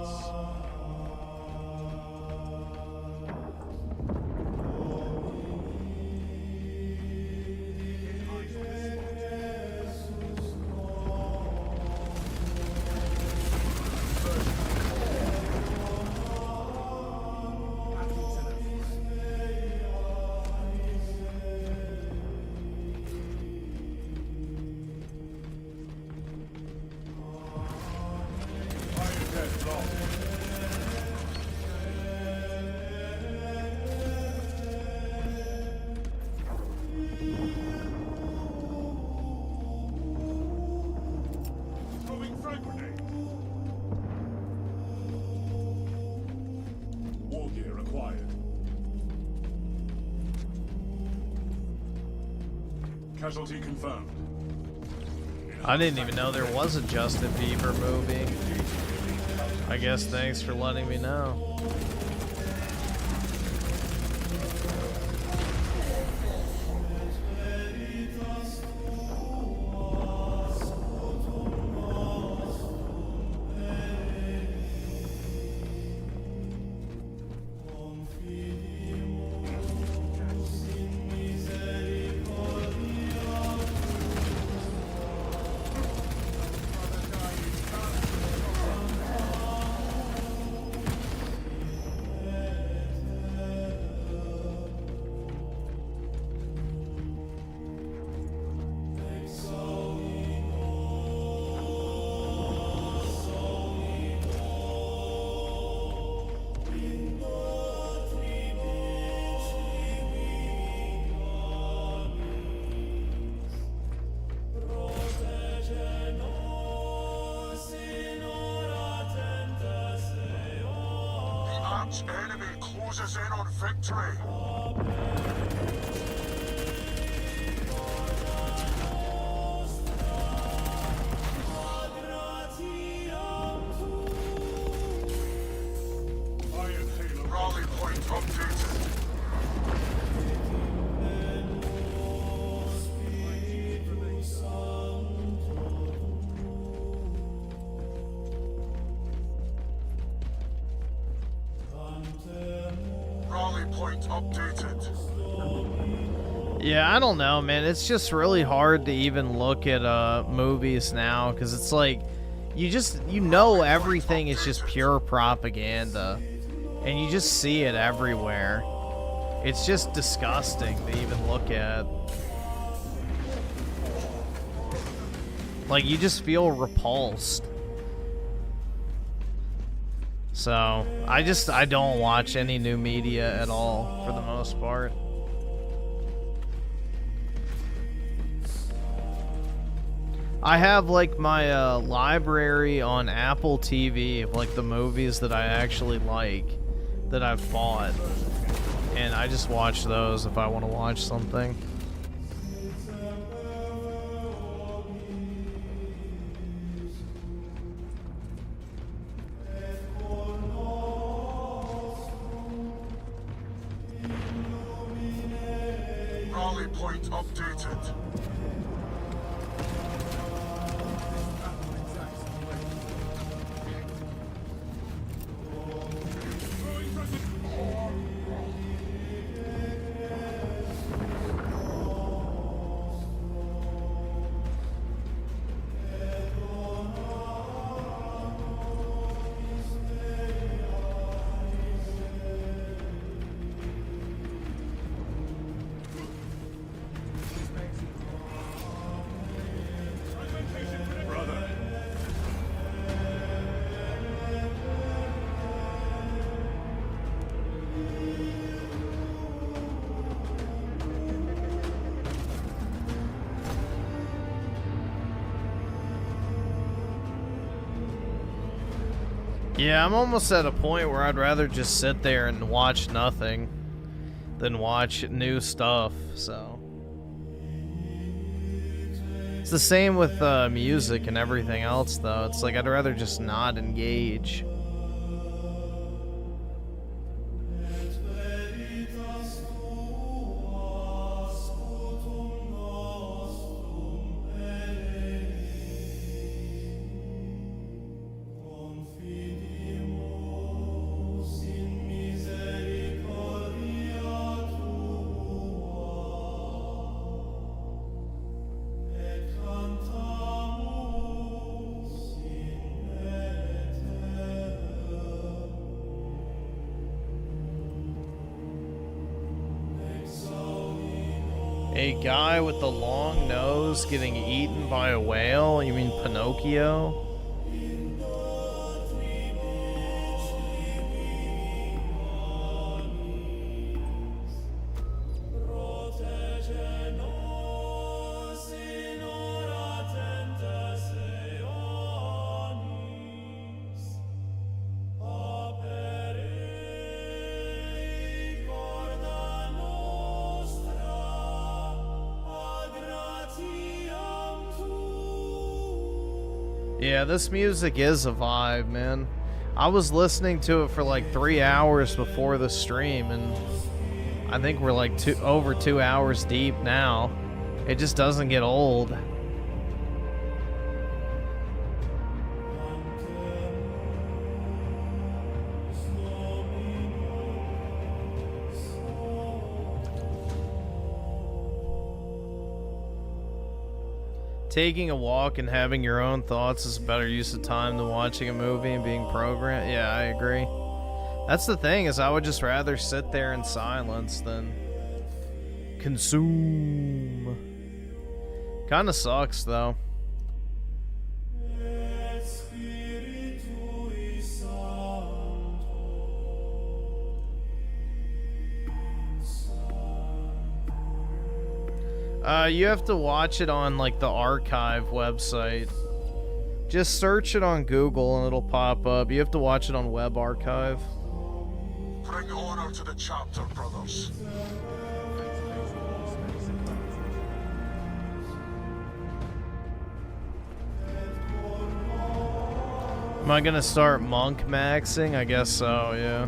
Casualty confirmed. I didn't even know there was a Justin Bieber movie. I guess thanks for letting me know. Enemy closes in on victory. Rally point updated. Rally point updated. Yeah, I don't know, man. It's just really hard to even look at movies now because it's like you know everything is just pure propaganda, and you just see it everywhere. It's just disgusting to even look at. Like, you just feel repulsed. So, I don't watch any new media at all, for the most part. I have, like, my library on Apple TV of, like, the movies that I actually like, that I've bought. And I just watch those if I want to watch something. Rally point updated. Yeah, I'm almost at a point where I'd rather just sit there and watch nothing than watch new stuff, so. It's the same with music and everything else, though. It's like I'd rather just not engage. A guy with the long nose getting eaten by a whale? You mean Pinocchio? Yeah, this music is a vibe, man. I was listening to it for like 3 hours before the stream, and I think we're like over 2 hours deep now. It just doesn't get old. Taking a walk and having your own thoughts is a better use of time than watching a movie and being programmed. Yeah, I agree. That's the thing, is I would just rather sit there in silence than consume. Kinda sucks, though. You have to watch it on, like, the archive website. Just search it on Google and it'll pop up. You have to watch it on Web Archive. Bring order to the chapter, brothers. Am I gonna start monk maxing? I guess so, yeah.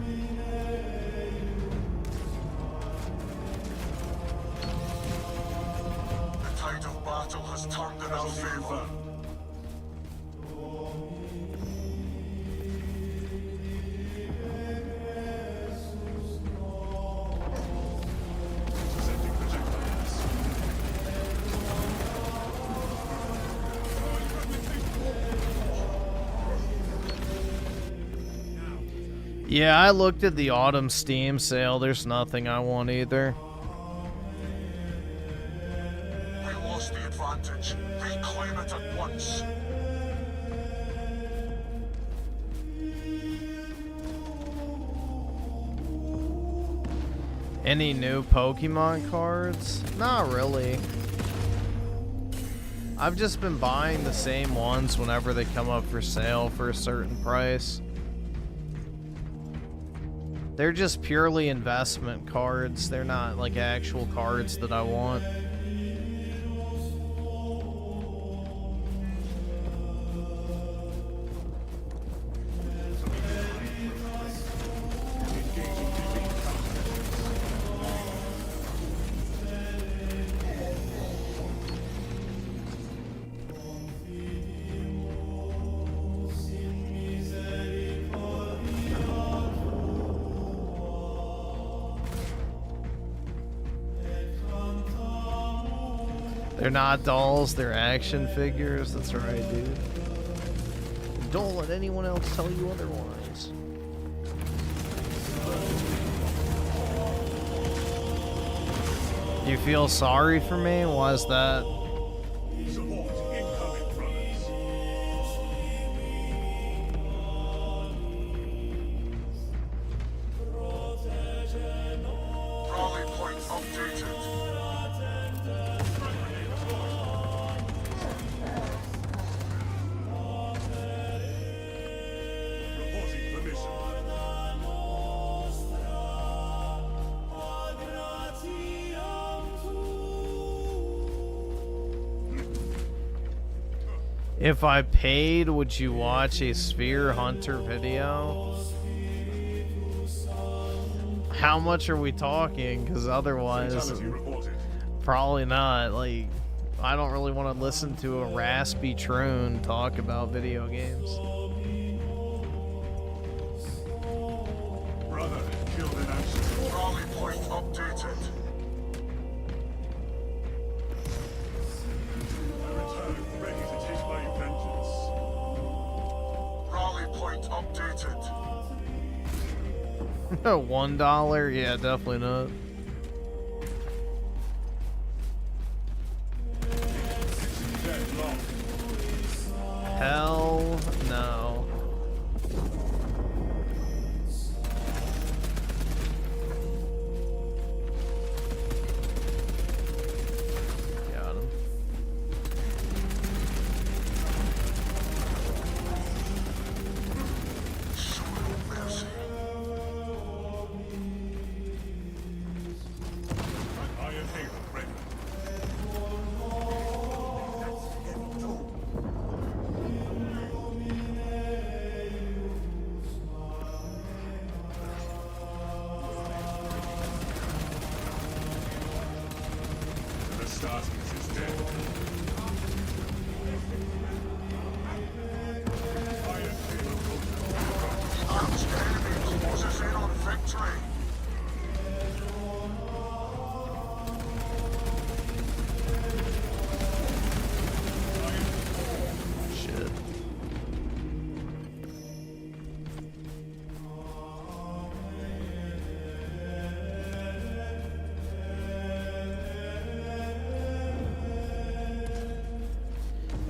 The tide of battle has turned in our favor. Yeah, I looked at the autumn Steam sale. There's nothing I want either. We lost the advantage. Reclaim it at once. Any new Pokemon cards? Not really. I've just been buying the same ones whenever they come up for sale for a certain price. They're just purely investment cards. They're not like actual cards that I want. They're not dolls, they're action figures. That's right, dude. Don't let anyone else tell you otherwise. You feel sorry for me? Why is that? Support incoming, brothers. Rally point updated. Reporting permission. If I paid, would you watch a Sphere Hunter video? How much are we talking? Because otherwise, Fatality reported. probably not. Like, I don't really want to listen to a raspy troon talk about video games. Brother killed in action. Rally point updated. I return, ready to take my vengeance. Rally point updated. $1? Yeah, definitely not. Dead long. Hell no. Got him. Show no mercy. An iron haven ready.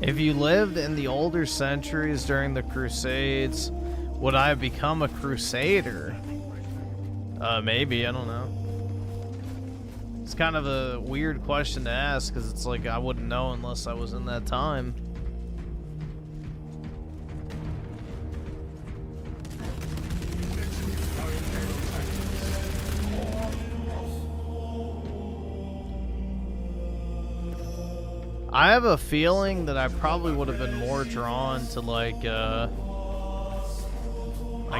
If you lived in the older centuries during the Crusades, would I have become a crusader? Maybe, I don't know. It's kind of a weird question to ask, because it's like I wouldn't know unless I was in that time. I have a feeling that I probably would have been more drawn to, like, I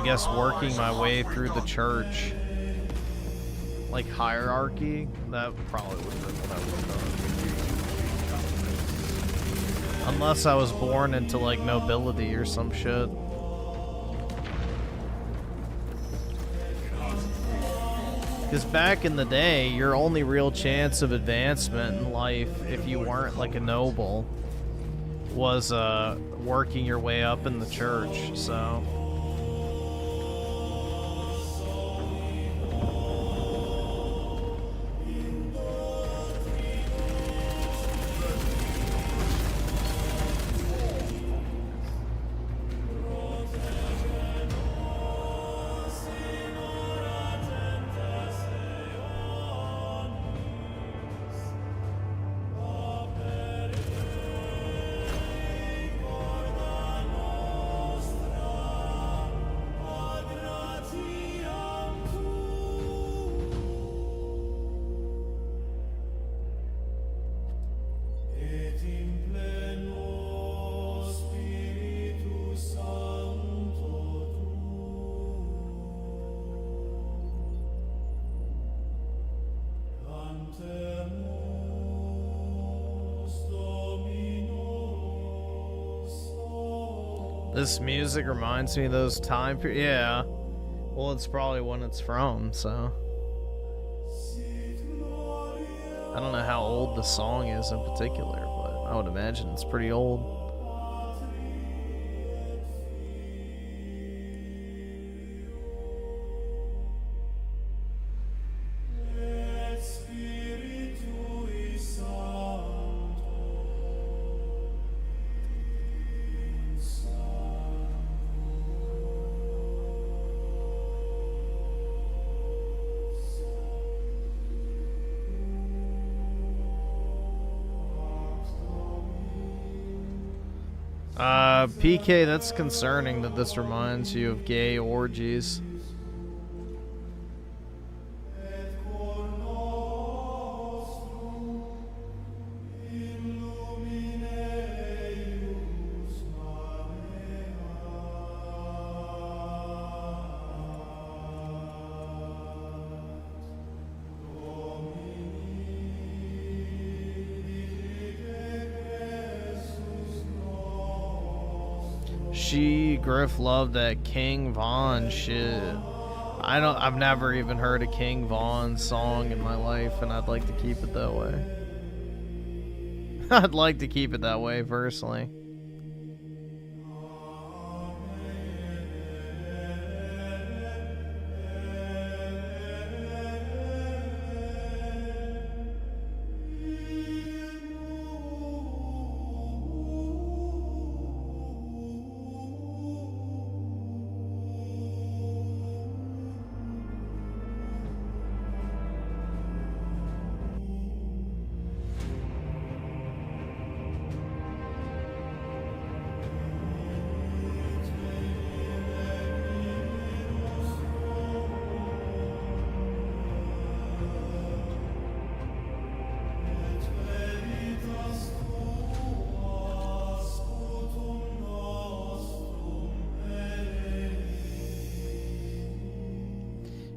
guess working my way through the church. Like hierarchy, that probably would have been what I would have done. Unless I was born into like nobility or some shit. Because back in the day, your only real chance of advancement in life, if you weren't like a noble, was working your way up in the church, so... This music reminds me of those time periods. Yeah. Well, it's probably when it's from, so. I don't know how old the song is in particular, but I would imagine it's pretty old. PK, that's concerning that this reminds you of gay orgies. Griff loved that King Von shit. I've never even heard a King Von song in my life, and I'd like to keep it that way. I'd like to keep it that way personally.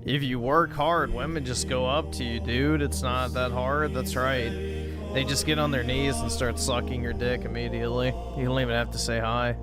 If you work hard, women just go up to you, dude. It's not that hard. That's right. They just get on their knees and start sucking your dick immediately. You don't even have to say hi.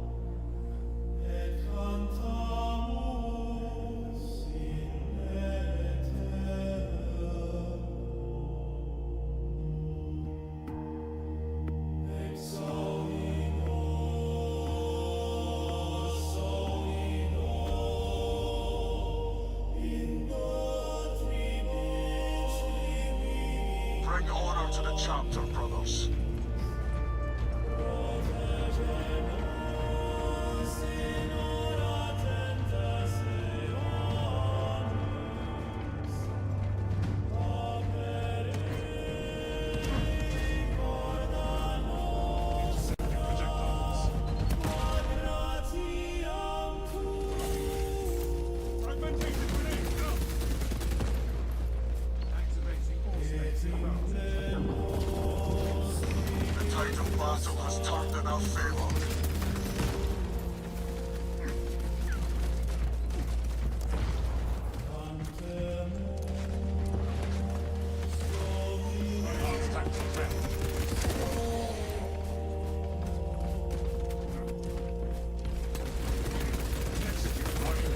battle has turned in our favor.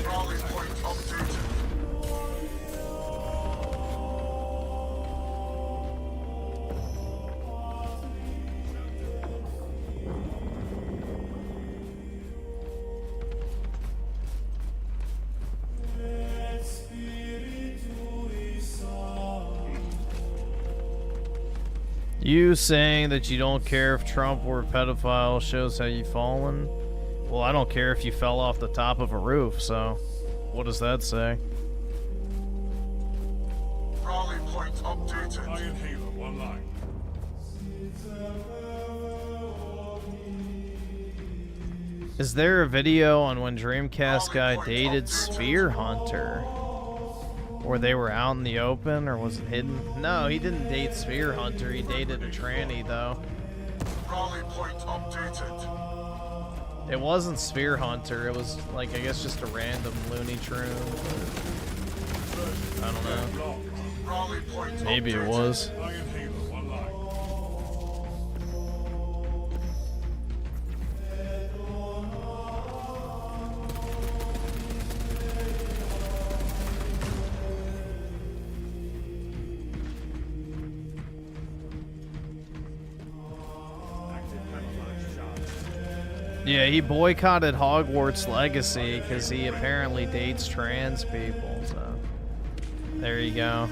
Rally point updated. You saying that you don't care if Trump were a pedophile shows how you've fallen? Well, I don't care if you fell off the top of a roof, so what does that say? Rally point updated. Iron Halo online. Is there a video on when Dreamcast guy dated Spear Hunter? Or they were out in the open, or was it hidden? No, he didn't date Spear Hunter, he dated a tranny though. Rally point updated. It wasn't Spear Hunter, it was like, I guess just a random Looney Tune. I don't know. Rally point Maybe it updated. was. Iron Halo online. Yeah, he boycotted Hogwarts Legacy because he apparently dates trans people, so there you go.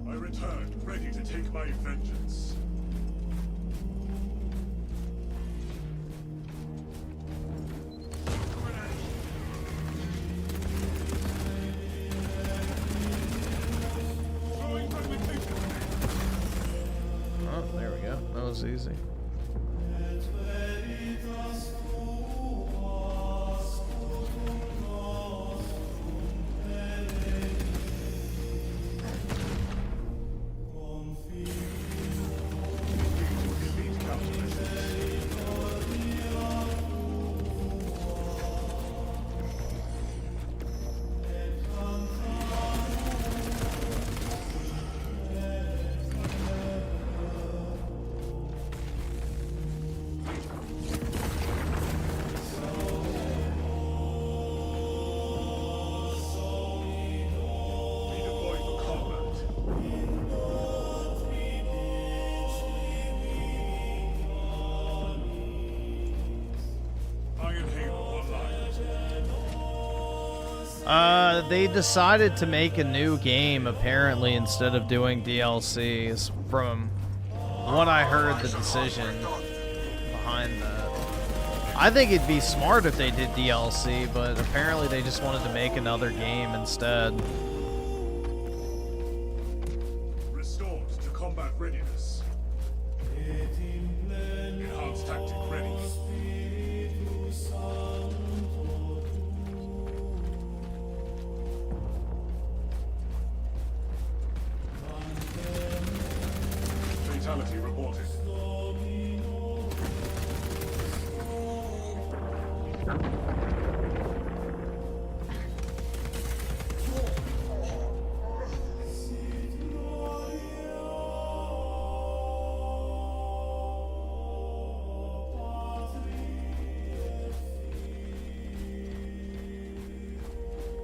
I returned, ready to take my vengeance. Oh, there we go. That was easy. Redeploy for combat. Iron Halo online. They decided to make a new game, apparently, instead of doing DLCs. From what I heard, the decision behind that. I think it'd be smart if they did DLC, but apparently they just wanted to make another game instead. Restored to combat readiness. Enhanced tactic ready. Fatality reported.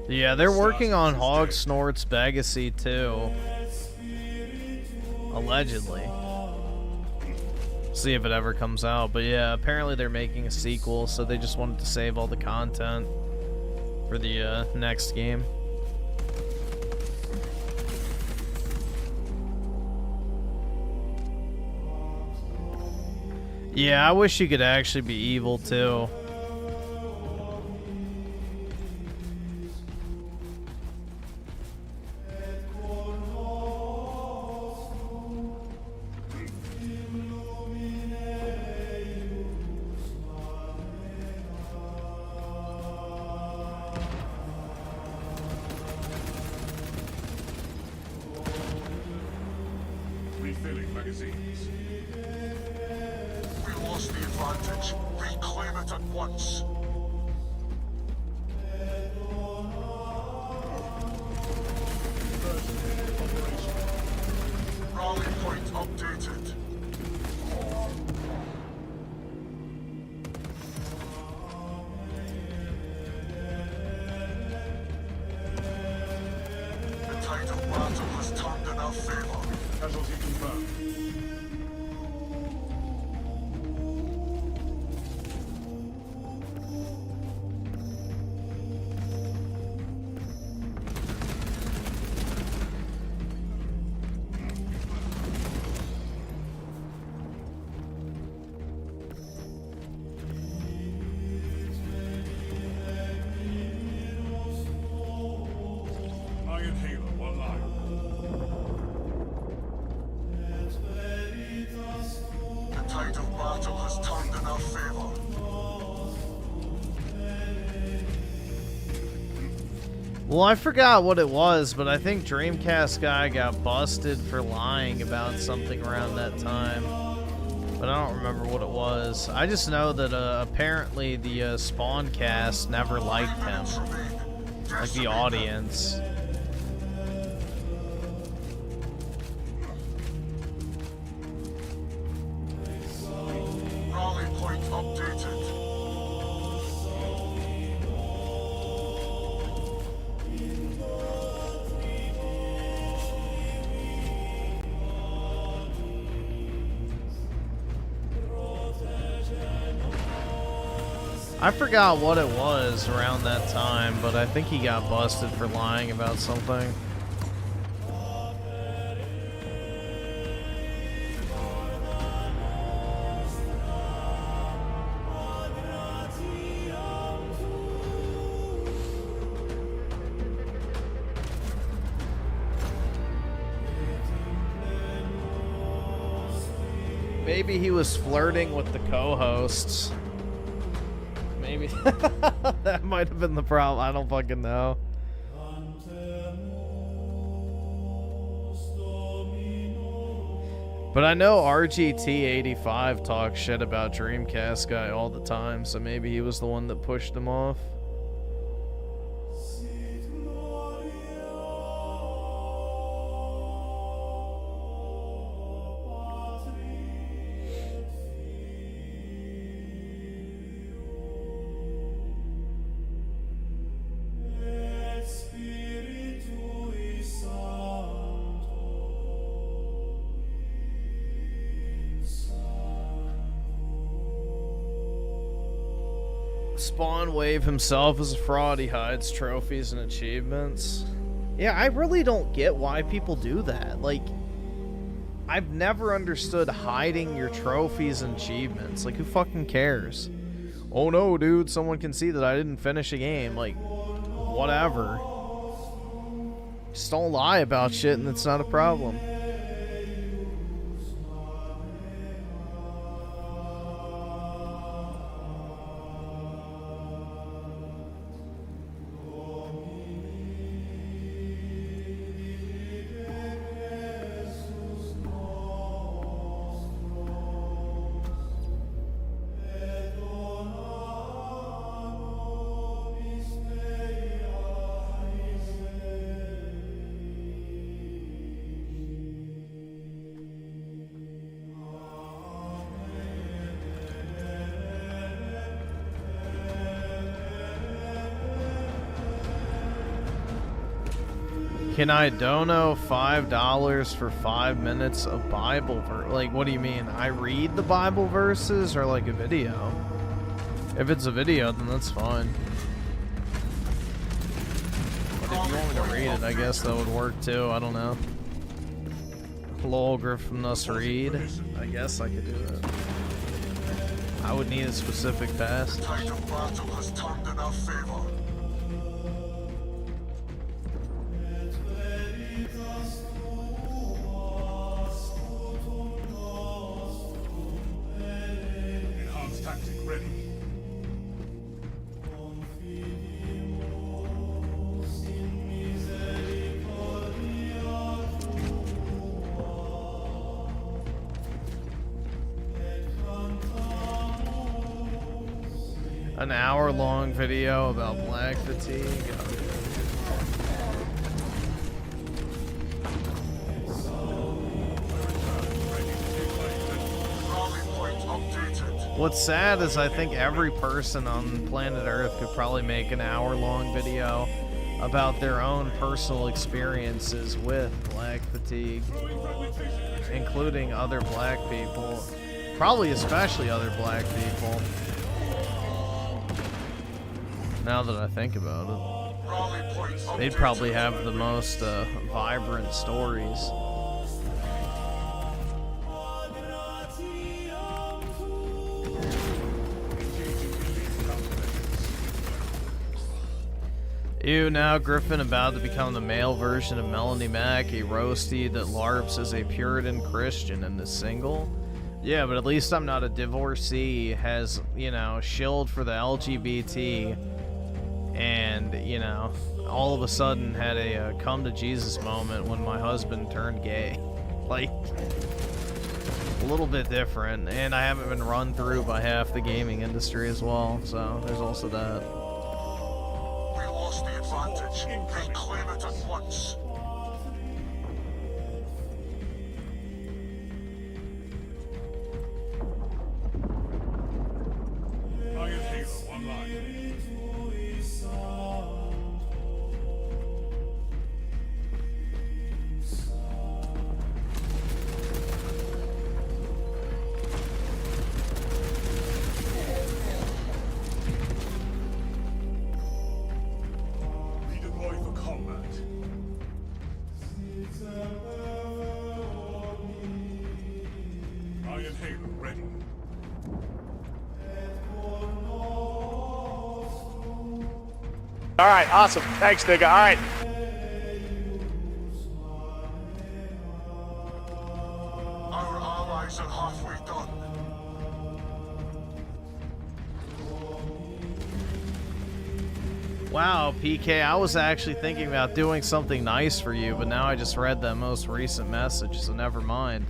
Yeah, they're working on Hog Snort's Legacy too. Allegedly. See if it ever comes out. But yeah, apparently they're making a sequel, so they just wanted to save all the content for the next game. Yeah, I wish you could actually be evil too. magazines. We lost the advantage. Reclaim it at once. Rally point updated. The tide of battle has turned in our favor. Casualty confirmed. Iron Halo online. The tide of battle has turned in our favor. Well, I forgot what it was, but I think Dreamcast guy got busted for lying about something around that time. But I don't remember what it was. I just know that apparently the Spawncast never liked him. Like the audience. Rally point updated. I forgot what it was around that time, but I think he got busted for lying about something. Maybe he was flirting with the co-hosts. Maybe that might have been the problem. I don't fucking know. But I know RGT85 talks shit about Dreamcast guy all the time, so maybe he was the one that pushed him off. Spawn Wave himself is a fraud. He hides trophies and achievements. Yeah, I really don't get why people do that. Like, I've never understood hiding your trophies and achievements. Like, who fucking cares? Oh no, dude, someone can see that I didn't finish a game. Like, whatever. Just don't lie about shit and it's not a problem. Can I dono $5 for 5 minutes of Bible verse? Like, what do you mean? I read the Bible verses or like a video? If it's a video, then that's fine. But if you want me to read it, I guess that would work too. I don't know. Lol, Griffin must read. I guess I could do that. I would need a specific passage. Tide of battle has turned in our favor. Enhanced tactic ready. An hour-long video about black fatigue. What's sad is I think every person on planet Earth could probably make an hour-long video about their own personal experiences with black fatigue, including other black people, probably especially other black people. Now that I think about it, they'd probably have the most vibrant stories. Ew, now Griffin about to become the male version of Melanie Mac, a roasty that LARPs as a Puritan Christian and is single. Yeah, but at least I'm not a divorcee, has, you know, shilled for the LGBT, and, you know, all of a sudden had a come to Jesus moment when my husband turned gay. Like, a little bit different, and I haven't been run through by half the gaming industry as well, so there's also that. Then claim it at once. Iron Halo online. Redeploy for combat. Iron Halo ready. All right, awesome. Thanks, nigga. All right. Our allies are halfway done. Wow, PK, I was actually thinking about doing something nice for you, but now I just read that most recent message, so never mind.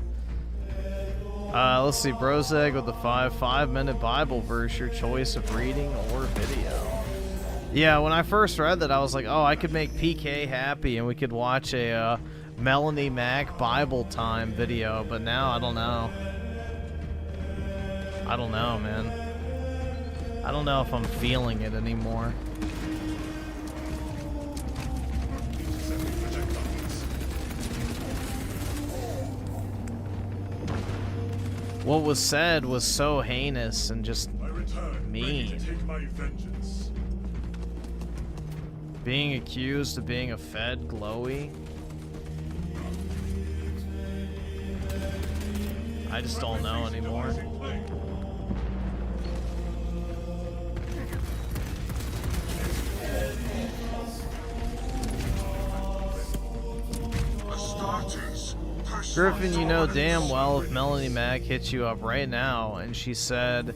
Let's see, Brozeg with the 5-minute Bible verse, your choice of reading or video. Yeah, when I first read that, I was like, oh, I could make PK happy and we could watch a Melanie Mac Bible time video, but now I don't know. I don't know, man. I don't know if I'm feeling it anymore. What was said was so heinous and just mean. Being accused of being a Fed glowy. I just don't know anymore. Griffin, you know damn well if Melanie Mac hits you up right now and she said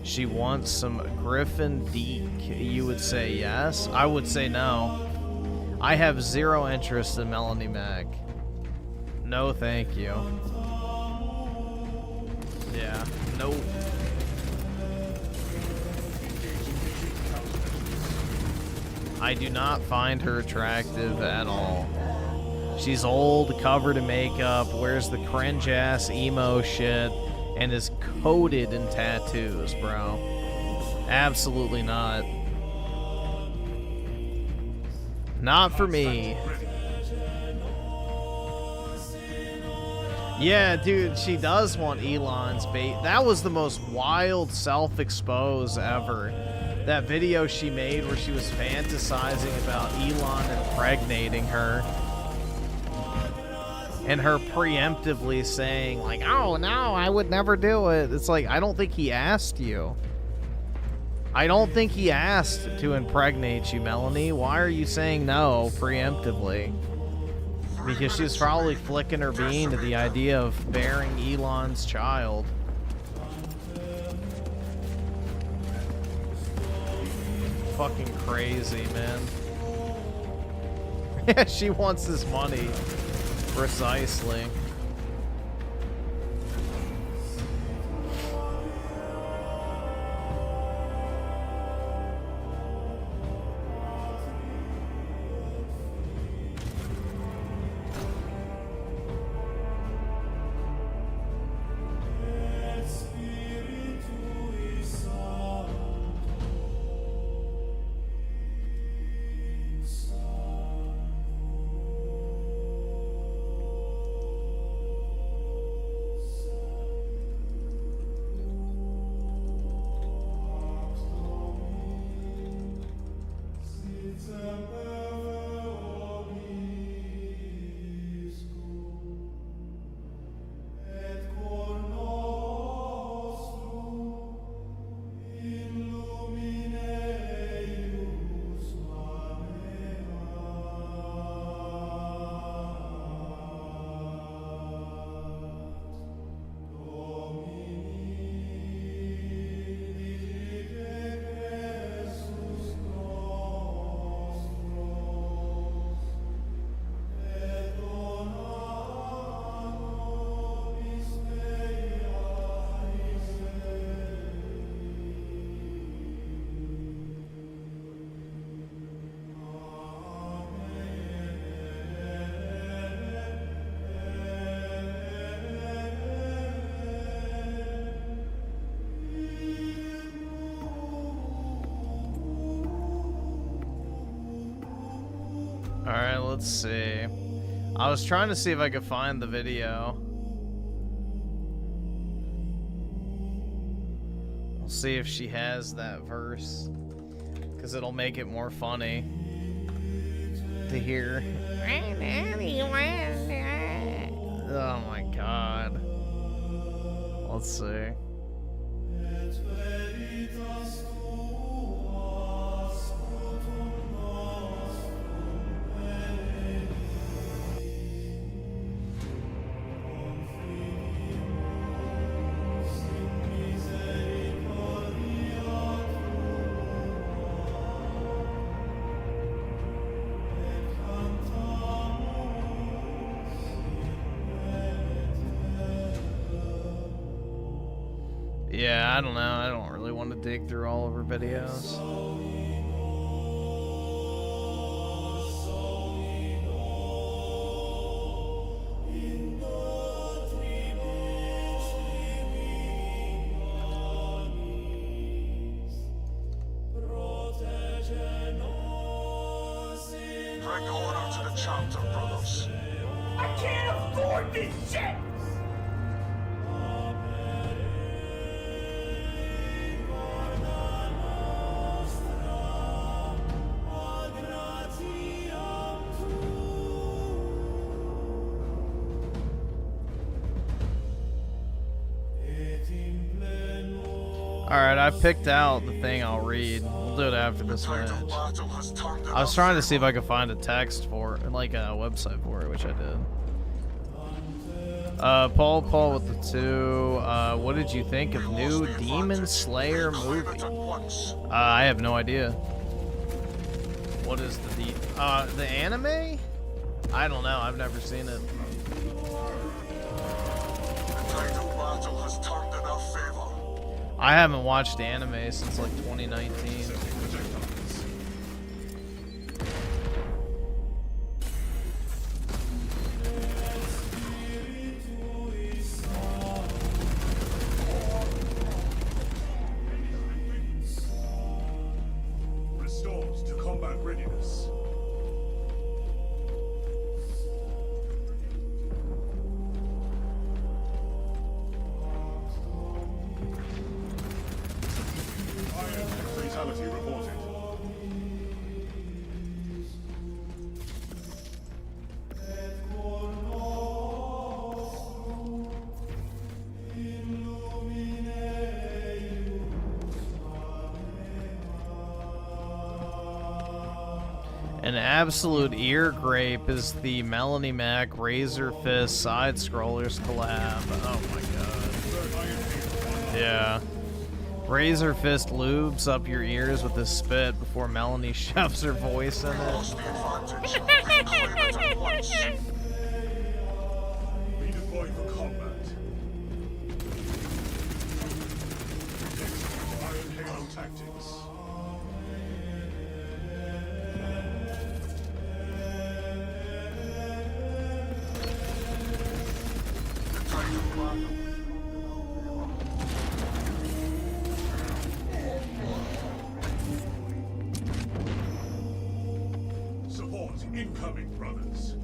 she wants some Griffin Deek, you would say yes? I would say no. I have zero interest in Melanie Mac. No, thank you. Yeah, nope. I do not find her attractive at all. She's old, covered in makeup, wears the cringe-ass emo shit, and is coated in tattoos, bro. Absolutely not. Not for me. Yeah, dude, she does want Elon's bait. That was the most wild self-expose ever. That video she made where she was fantasizing about Elon impregnating her. And her preemptively saying, like, oh, no, I would never do it. It's like, I don't think he asked you. I don't think he asked to impregnate you, Melanie. Why are you saying no preemptively? Because she's probably flicking her bean to the idea of bearing Elon's child. Fucking crazy, man. Yeah, she wants this money. Precisely. let's see. I was trying to see if I could find the video. We'll see if she has that verse, because it'll make it more funny to hear. Oh my god. Let's see. Yeah, I don't know. I don't really want to dig through all of her videos. Bring order to the chapter, brothers. I can't afford this shit! Alright, I picked out the thing I'll read. We'll do it after this match. I was trying to see if I could find a text for it, like a website for it, which I did. Paul with the 2. What did you think of new Demon Slayer movie? I have no idea. What is the anime? I don't know. I've never seen it. I haven't watched anime since like 2019. Restored to combat readiness. Fatality reported. An absolute ear grape is the Melanie Mac Razor Fist Side Scrollers collab. Oh my god. Yeah. Razor Fist lubes up your ears with his spit before Melanie shoves her voice in it. Redeploy for combat. Iron Halo tactics. Support incoming, brothers.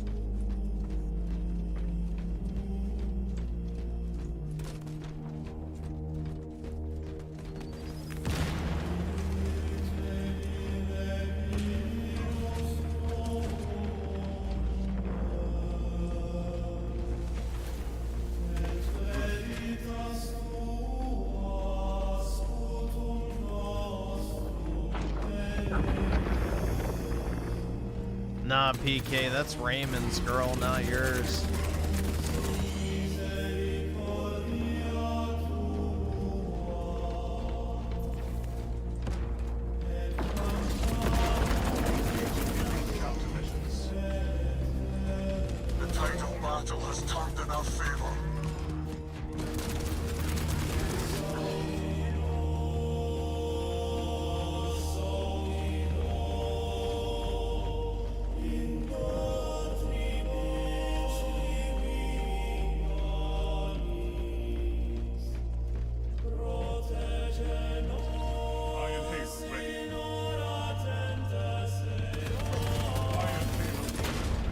Nah, PK, that's Raymond's girl, not yours. The tide of battle has turned in our favor. Iron Halo ready.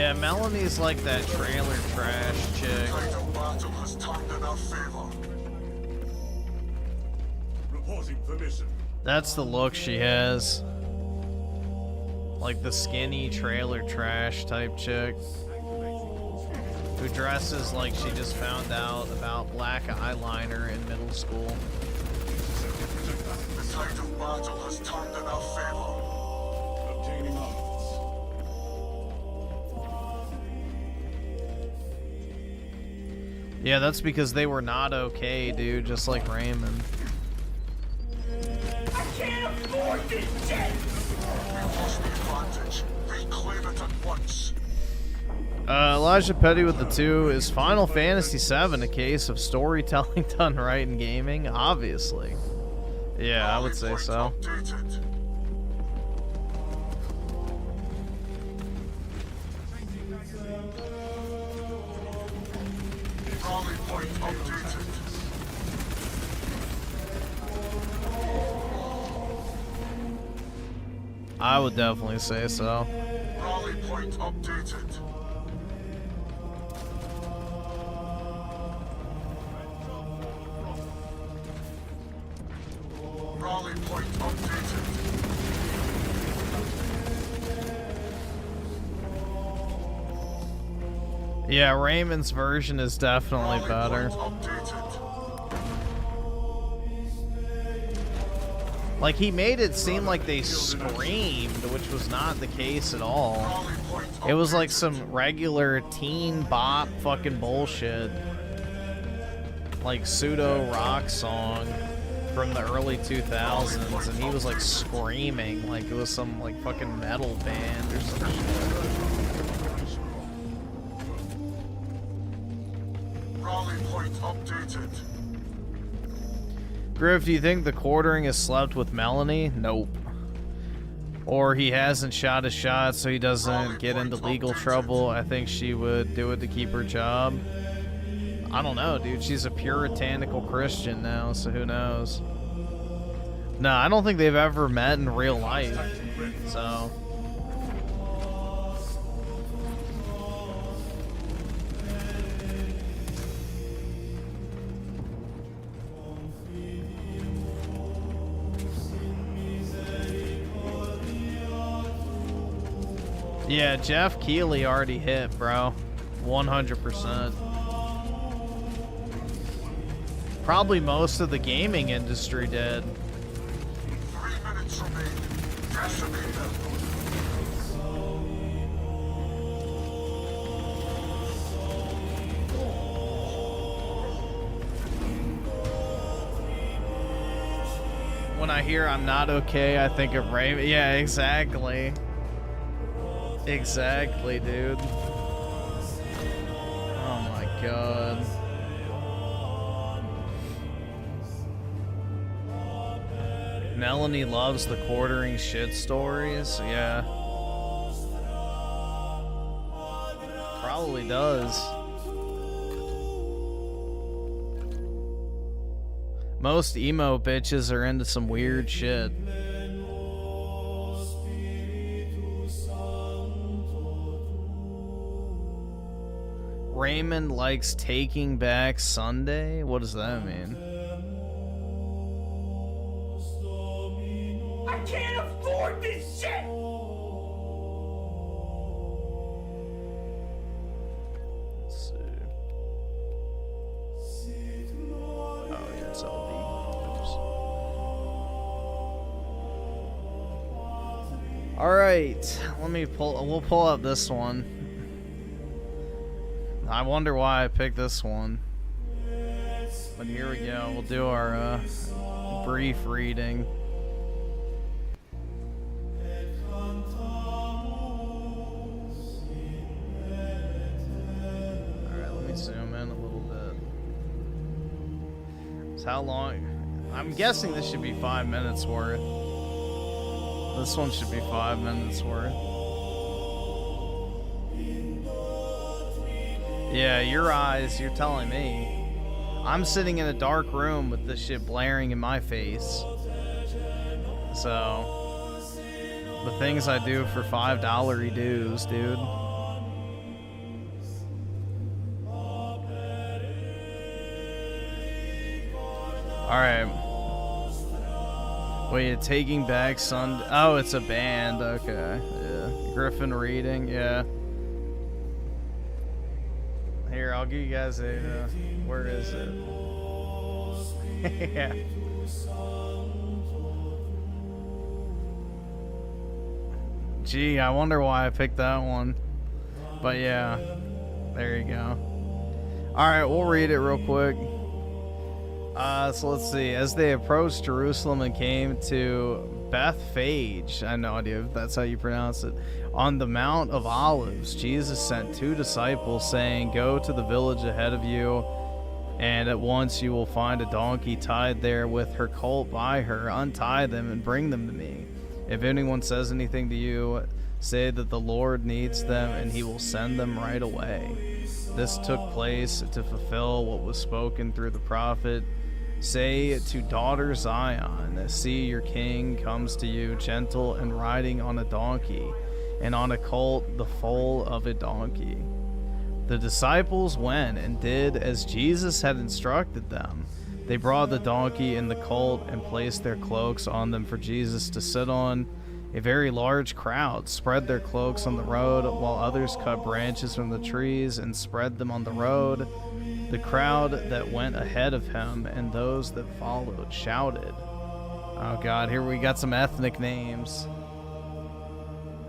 Yeah, Melanie's like that trailer trash chick. Tide of battle has turned in our favor. Reporting for mission. That's the look she has. Like the skinny trailer trash type chick. Who dresses like she just found out about black eyeliner in middle school. The tide of battle has turned in our favor. Obtaining arms. Yeah, that's because they were not okay, dude, just like Raymond. I can't afford this shit! We lost the advantage. Reclaim it at once. Elijah Petty with the 2. Is Final Fantasy VII a case of storytelling done right in gaming? Obviously. Yeah, I would say so. Updated. Rally point updated. I would definitely say so. Rally point updated. Rally point updated. Yeah, Raymond's version is definitely better. Like, he made it seem like they screamed, which was not the case at all. It was like some regular teen bop fucking bullshit. Like, pseudo rock song from the early 2000s, and he was like screaming like it was some like fucking metal band or some shit. Rally point updated. Griff, do you think the quartering has slept with Melanie? Nope. Or he hasn't shot his shot so he doesn't get into legal trouble. I think she would do it to keep her job. I don't know, dude. She's a puritanical Christian now, so who knows? No, I don't think they've ever met in real life, so... Yeah, Jeff Keighley already hit, bro. 100%. Probably most of the gaming industry did. 3 minutes remaining. Decimated. When I hear I'm not okay, I think of Raymond. Yeah, exactly. Exactly, dude. Oh my god. Melanie loves the quartering shit stories. Yeah. Probably does. Most emo bitches are into some weird shit. Raymond likes Taking Back Sunday? What does that mean? I can't afford this shit! Let's see. Oh, yeah, it's LB. Oops. Alright, we'll pull up this one. I wonder why I picked this one. But here we go. We'll do our brief reading. Alright, let me zoom in a little bit. So how long? I'm guessing this should be 5 minutes worth. This one should be 5 minutes worth. Yeah, your eyes, you're telling me. I'm sitting in a dark room with this shit blaring in my face. So, the things I do for $5 dues, dude. Alright. Wait, Taking Back Sun... Oh, it's a band. Okay. Yeah. Griffin reading. Yeah. Here, I'll give you guys a... where is it? Yeah. Gee, I wonder why I picked that one. But yeah. There you go. Alright, we'll read it real quick. So let's see. As they approached Jerusalem and came to Bethphage, I have no idea if that's how you pronounce it, on the Mount of Olives, Jesus sent 2 disciples, saying, "Go to the village ahead of you, and at once you will find a donkey tied there with her colt by her. Untie them and bring them to me. If anyone says anything to you, say that the Lord needs them, and he will send them right away." This took place to fulfill what was spoken through the prophet. "Say to daughter Zion, see your king comes to you, gentle and riding on a donkey, and on a colt, the foal of a donkey." The disciples went and did as Jesus had instructed them. They brought the donkey and the colt and placed their cloaks on them for Jesus to sit on. A very large crowd spread their cloaks on the road, while others cut branches from the trees and spread them on the road. The crowd that went ahead of him and those that followed shouted. Oh god, here we got some ethnic names.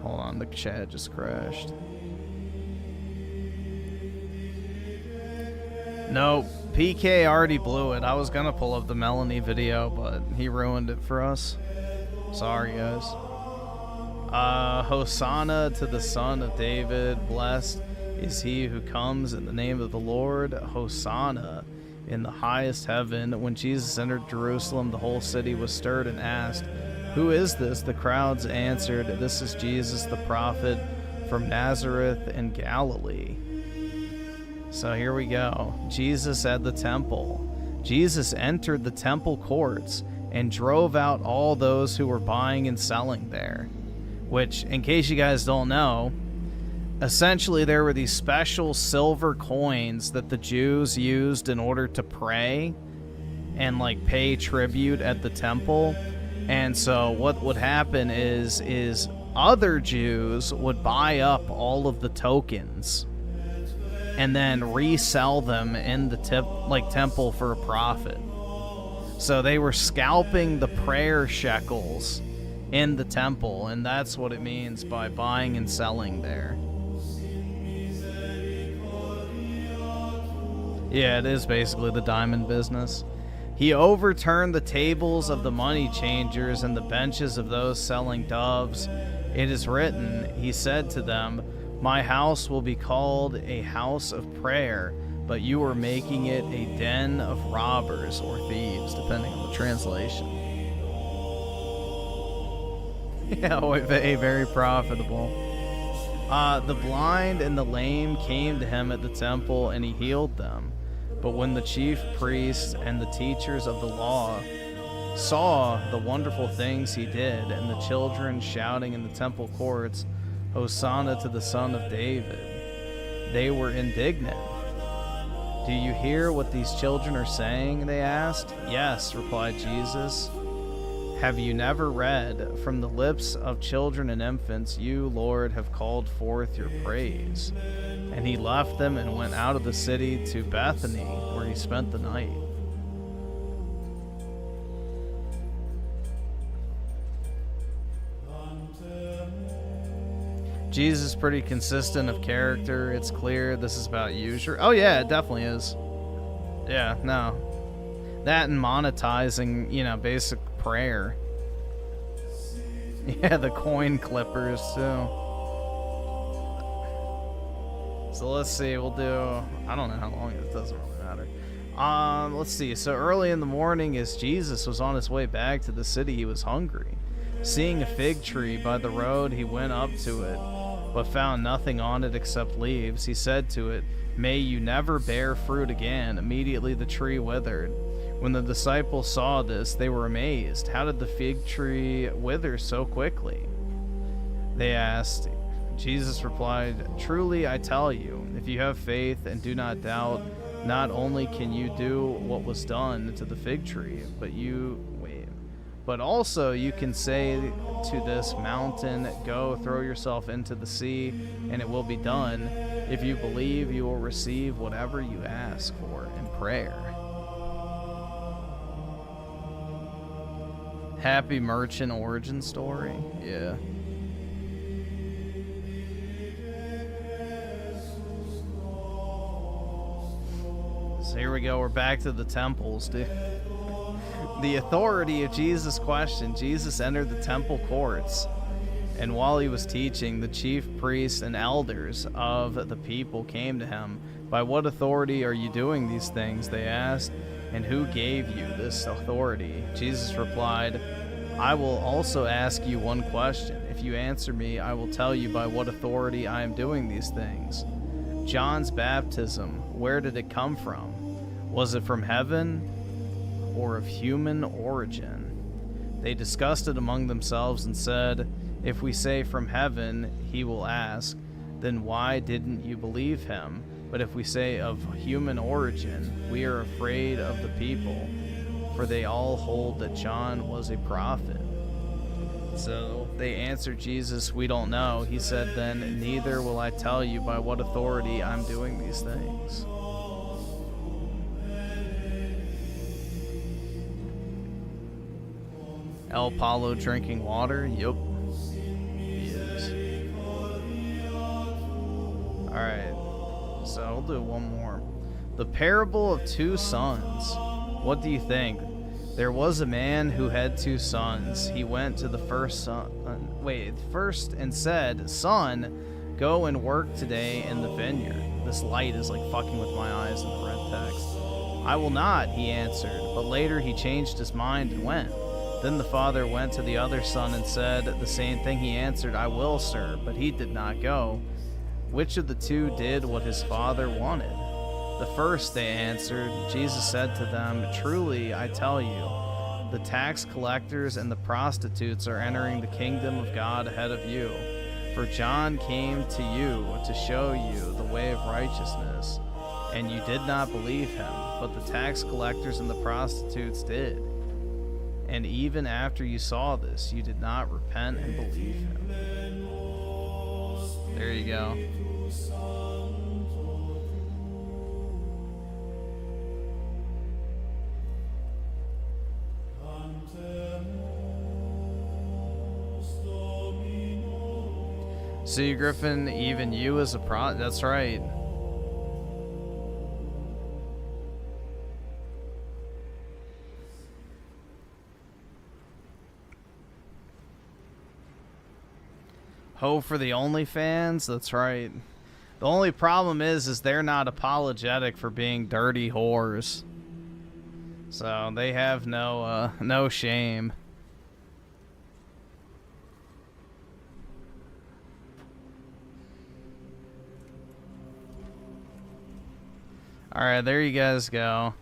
Hold on, the chat just crashed. Nope, PK already blew it. I was gonna pull up the Melanie video, but he ruined it for us. Sorry, guys. Hosanna to the Son of David. Blessed is he who comes in the name of the Lord. Hosanna in the highest heaven. When Jesus entered Jerusalem, the whole city was stirred and asked, "Who is this?" The crowds answered, "This is Jesus the prophet from Nazareth in Galilee." So here we go. Jesus at the temple. Jesus entered the temple courts and drove out all those who were buying and selling there. Which, in case you guys don't know, essentially there were these special silver coins that the Jews used in order to pray and like pay tribute at the temple. And so what would happen is other Jews would buy up all of the tokens and then resell them in the temple for a profit. So they were scalping the prayer shekels in the temple, and that's what it means by buying and selling there. Yeah, it is basically the diamond business. He overturned the tables of the money changers and the benches of those selling doves. It is written, he said to them, "My house will be called a house of prayer, but you are making it a den of robbers," or thieves, depending on the translation. Yeah, very profitable. The blind and the lame came to him at the temple, and he healed them. But when the chief priests and the teachers of the law saw the wonderful things he did, and the children shouting in the temple courts, "Hosanna to the Son of David," they were indignant. "Do you hear what these children are saying?" they asked. "Yes," replied Jesus. "Have you never read, from the lips of children and infants, you, Lord, have called forth your praise?" And he left them and went out of the city to Bethany, where he spent the night. Jesus is pretty consistent of character. It's clear this is about usury. Oh yeah, it definitely is. Yeah, no. That and monetizing, basic prayer. Yeah, the coin clippers too. So let's see, we'll do, I don't know how long, it doesn't really matter. Let's see, so early in the morning as Jesus was on his way back to the city, he was hungry. Seeing a fig tree by the road, he went up to it, but found nothing on it except leaves. He said to it, "May you never bear fruit again." Immediately the tree withered. When the disciples saw this, they were amazed. "How did the fig tree wither so quickly?" they asked. Jesus replied, "Truly I tell you, if you have faith and do not doubt, Not only can you do what was done to the fig tree, but also you can say to this mountain, go throw yourself into the sea, and it will be done. If you believe, you will receive whatever you ask for in prayer. Happy merchant origin story? Yeah. So here we go, we're back to the temples, dude. The authority of Jesus' question. Jesus entered the temple courts, and while he was teaching, the chief priests and elders of the people came to him. By what authority are you doing these things? They asked. And who gave you this authority? Jesus replied, I will also ask you one question. If you answer me, I will tell you by what authority I am doing these things. John's baptism, where did it come from? Was it from heaven or of human origin? They discussed it among themselves and said, if we say from heaven, he will ask, then why didn't you believe him? But if we say of human origin, we are afraid of the people, for they all hold that John was a prophet. So they answered Jesus, we don't know. He said, then neither will I tell you by what authority I'm doing these things. El Paulo drinking water? Yup. He is. Alright. So I'll do one more. The parable of two sons. What do you think? There was a man who had two sons. He went to the first and said, Son, go and work today in the vineyard. This light is like fucking with my eyes in the red text. I will not, he answered. But later he changed his mind and went. Then the father went to the other son and said the same thing. He answered, I will, sir. But he did not go. Which of the two did what his father wanted? The first, they answered. Jesus said to them, truly, I tell you, the tax collectors and the prostitutes are entering the kingdom of God ahead of you. For John came to you to show you the way of righteousness, and you did not believe him, but the tax collectors and the prostitutes did. And even after you saw this, you did not repent and believe him. There you go. See, Griffin, even you as a that's right. Ho for the OnlyFans? That's right. The only problem is they're not apologetic for being dirty whores. So they have no shame. Alright, there you guys go.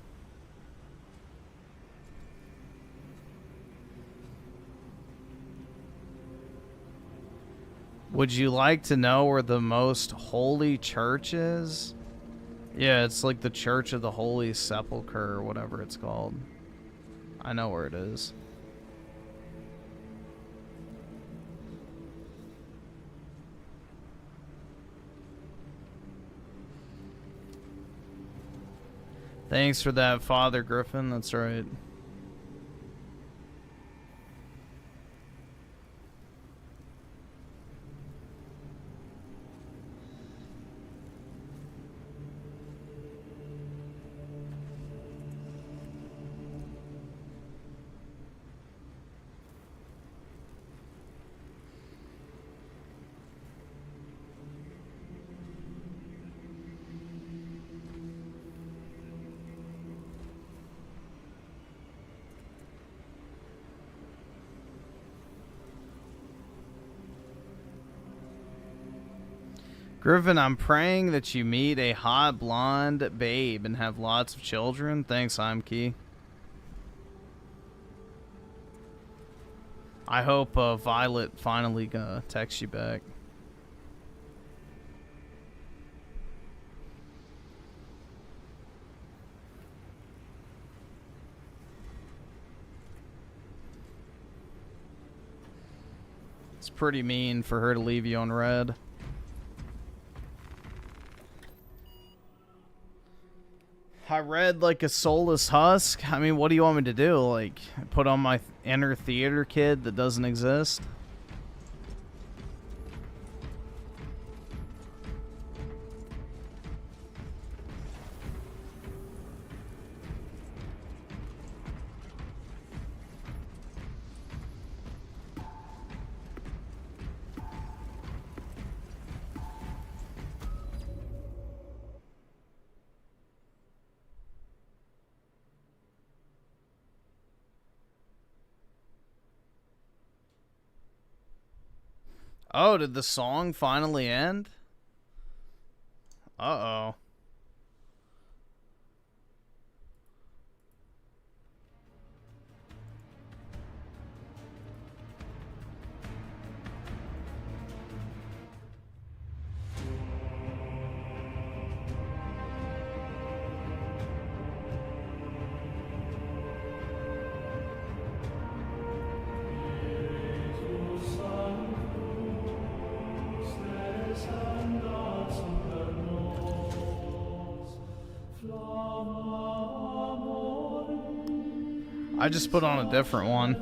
Would you like to know where the most holy church is? Yeah, it's like the Church of the Holy Sepulchre or whatever it's called. I know where it is. Thanks for that, Father Griffin. That's right. Griffin, I'm praying that you meet a hot blonde babe and have lots of children. Thanks, Imkey. I hope Violet finally texts you back. It's pretty mean for her to leave you on red. I read like a soulless husk. I mean, what do you want me to do? Like, put on my inner theater kid that doesn't exist? Oh, did the song finally end? Uh-oh. I just put on a different one.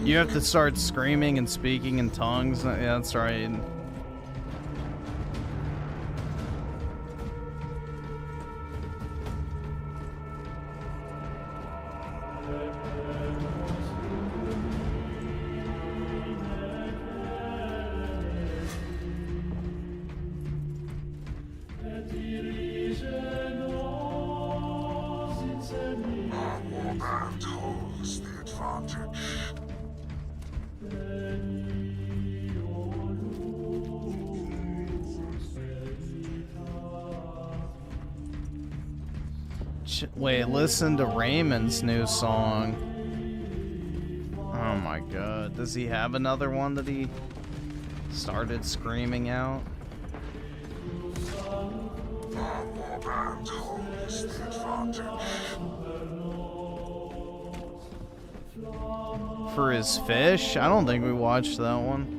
You have to start screaming and speaking in tongues. Yeah, that's right. Wait, listen to Raymond's new song. Oh my god. Does he have another one that he started screaming out? For his fish? I don't think we watched that one.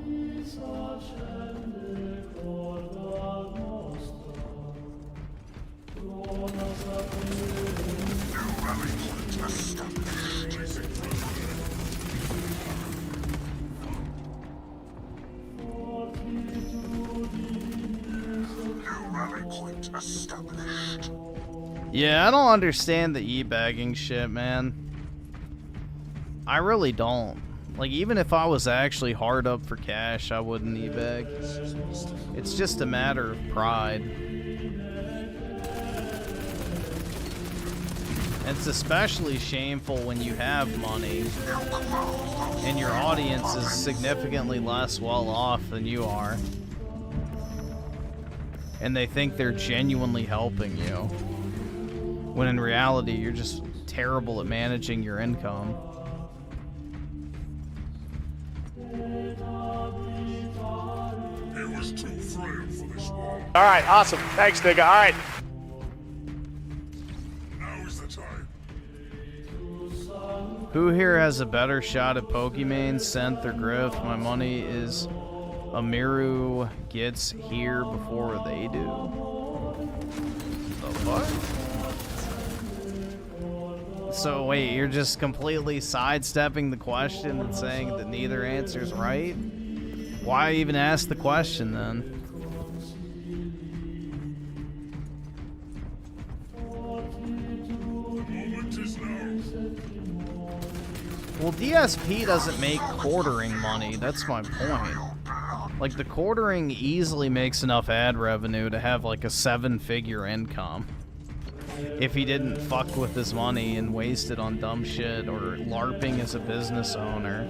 Yeah, I don't understand the e-bagging shit, man. I really don't. Like, even if I was actually hard up for cash, I wouldn't e-bag. It's just a matter of pride. It's especially shameful when you have money and your audience is significantly less well off than you are. And they think they're genuinely helping you. When in reality, you're just terrible at managing your income. It was too frail for this war. All right, awesome. Thanks, nigga. All right. Now is the time. Who here has a better shot at Pokemon, Synth, or Griff? My money is Amiru gets here before they do. The fuck? So wait, you're just completely sidestepping the question and saying that neither answer's right? Why even ask the question then? Well, DSP doesn't make quartering money, that's my point. Like, the quartering easily makes enough ad revenue to have like a 7-figure income. If he didn't fuck with his money and waste it on dumb shit or LARPing as a business owner.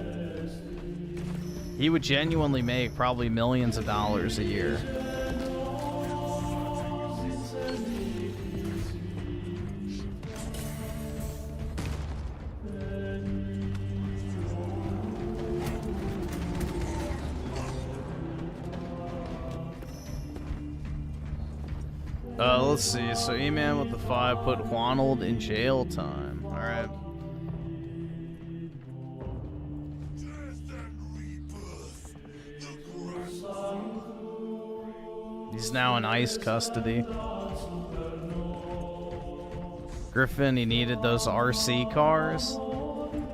He would genuinely make probably millions of dollars a year. Let's see. So E-Man with the 5 put Juanold in jail time. Alright. He's now in ICE custody. Griffin, he needed those RC cars.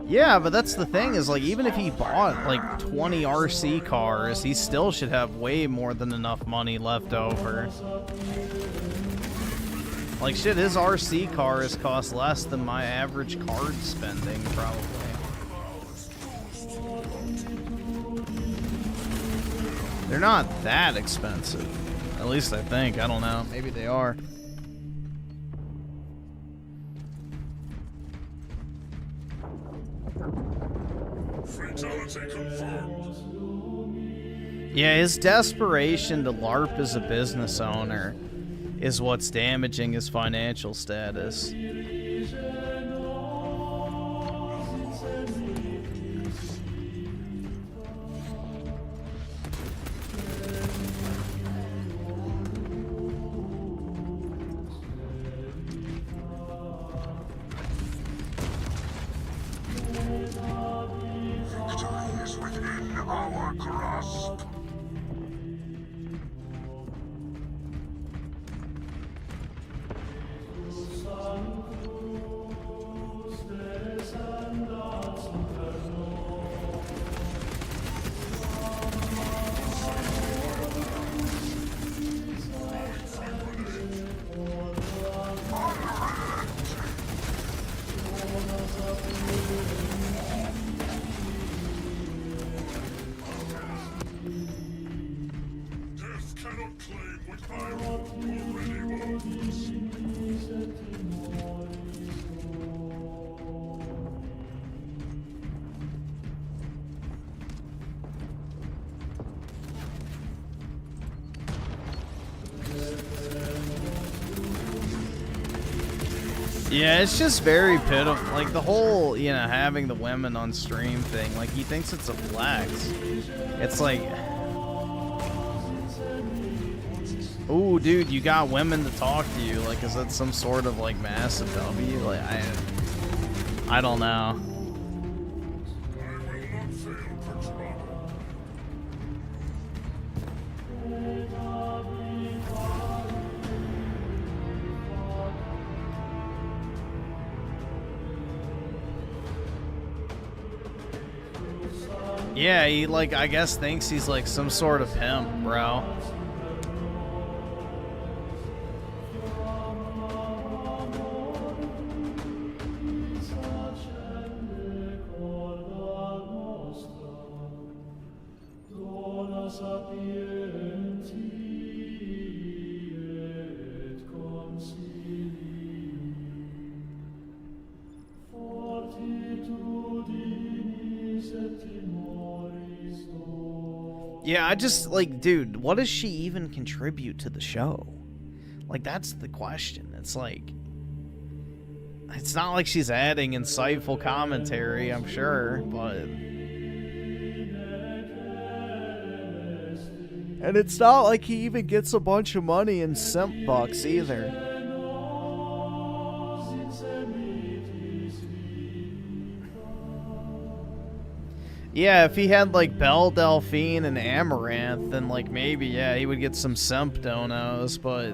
Yeah, but that's the thing is, like, even if he bought, like, 20 RC cars, he still should have way more than enough money left over. Like, shit, his RC cars cost less than my average card spending, probably. They're not that expensive. At least I think. I don't know. Maybe they are. Fatality confirmed. Yeah, his desperation to LARP as a business owner is what's damaging his financial status. Victory is within our grasp. Death cannot claim what Iron already owns. Yeah, it's just very pitiful. Like, the whole, you know, having the women on stream thing, like, he thinks it's a flex. It's like, ooh, dude, you got women to talk to you. Like, is that some sort of, like, massive W? Like, I don't know. Yeah, he, like, I guess thinks he's, like, some sort of pimp, bro. Yeah, I just, like, dude, what does she even contribute to the show? Like, that's the question. It's like, it's not like she's adding insightful commentary, I'm sure, but... And it's not like he even gets a bunch of money in simp bucks either. Yeah, if he had, like, Belle Delphine and Amaranth, then, like, maybe, yeah, he would get some simp donos, but...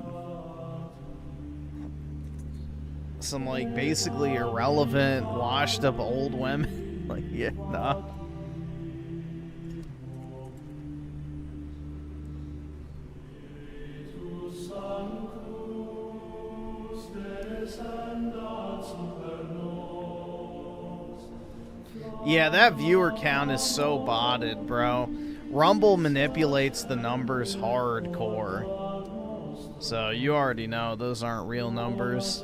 Some, like, basically irrelevant, washed-up old women. Like, yeah, nah. Yeah, that viewer count is so botted, bro. Rumble manipulates the numbers hardcore. So you already know those aren't real numbers.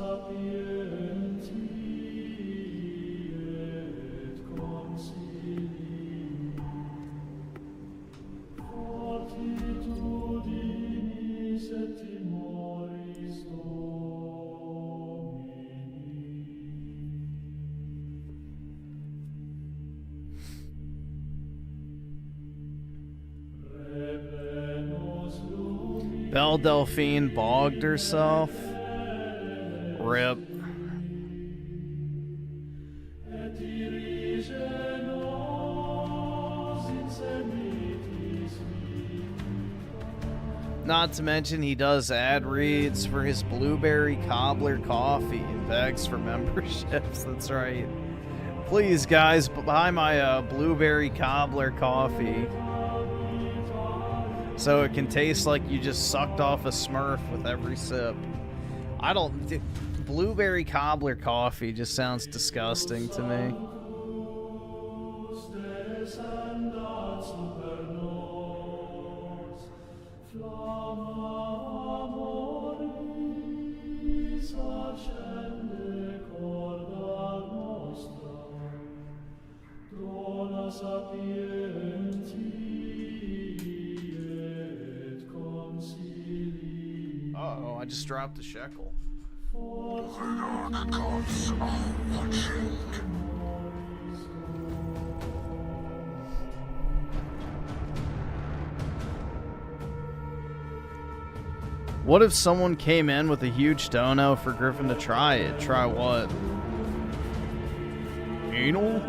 Belle Delphine bogged herself. Rip. Not to mention he does ad reads for his blueberry cobbler coffee and begs for memberships. That's right. Please, guys, buy my blueberry cobbler coffee so it can taste like you just sucked off a Smurf with every sip. Blueberry cobbler coffee just sounds disgusting to me. Uh-oh, I just dropped a shekel. The dark gods are watching. What if someone came in with a huge dono for Griffin to try it? Try what? Anal?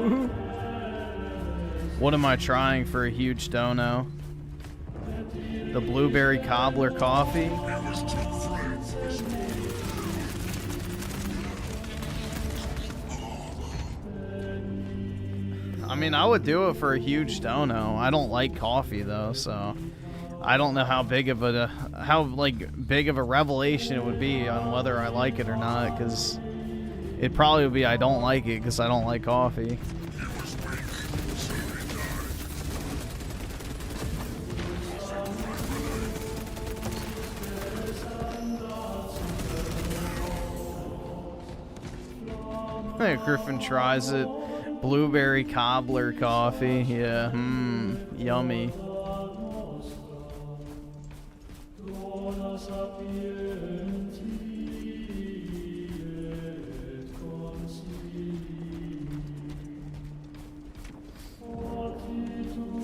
What am I trying for a huge dono? The blueberry cobbler coffee? I mean, I would do it for a huge dono. I don't like coffee though, so I don't know how big of a big of a revelation it would be on whether I like it or not, because it probably would be I don't like it because I don't like coffee. Hey, Griffin tries it. Blueberry cobbler coffee. Yeah, yummy.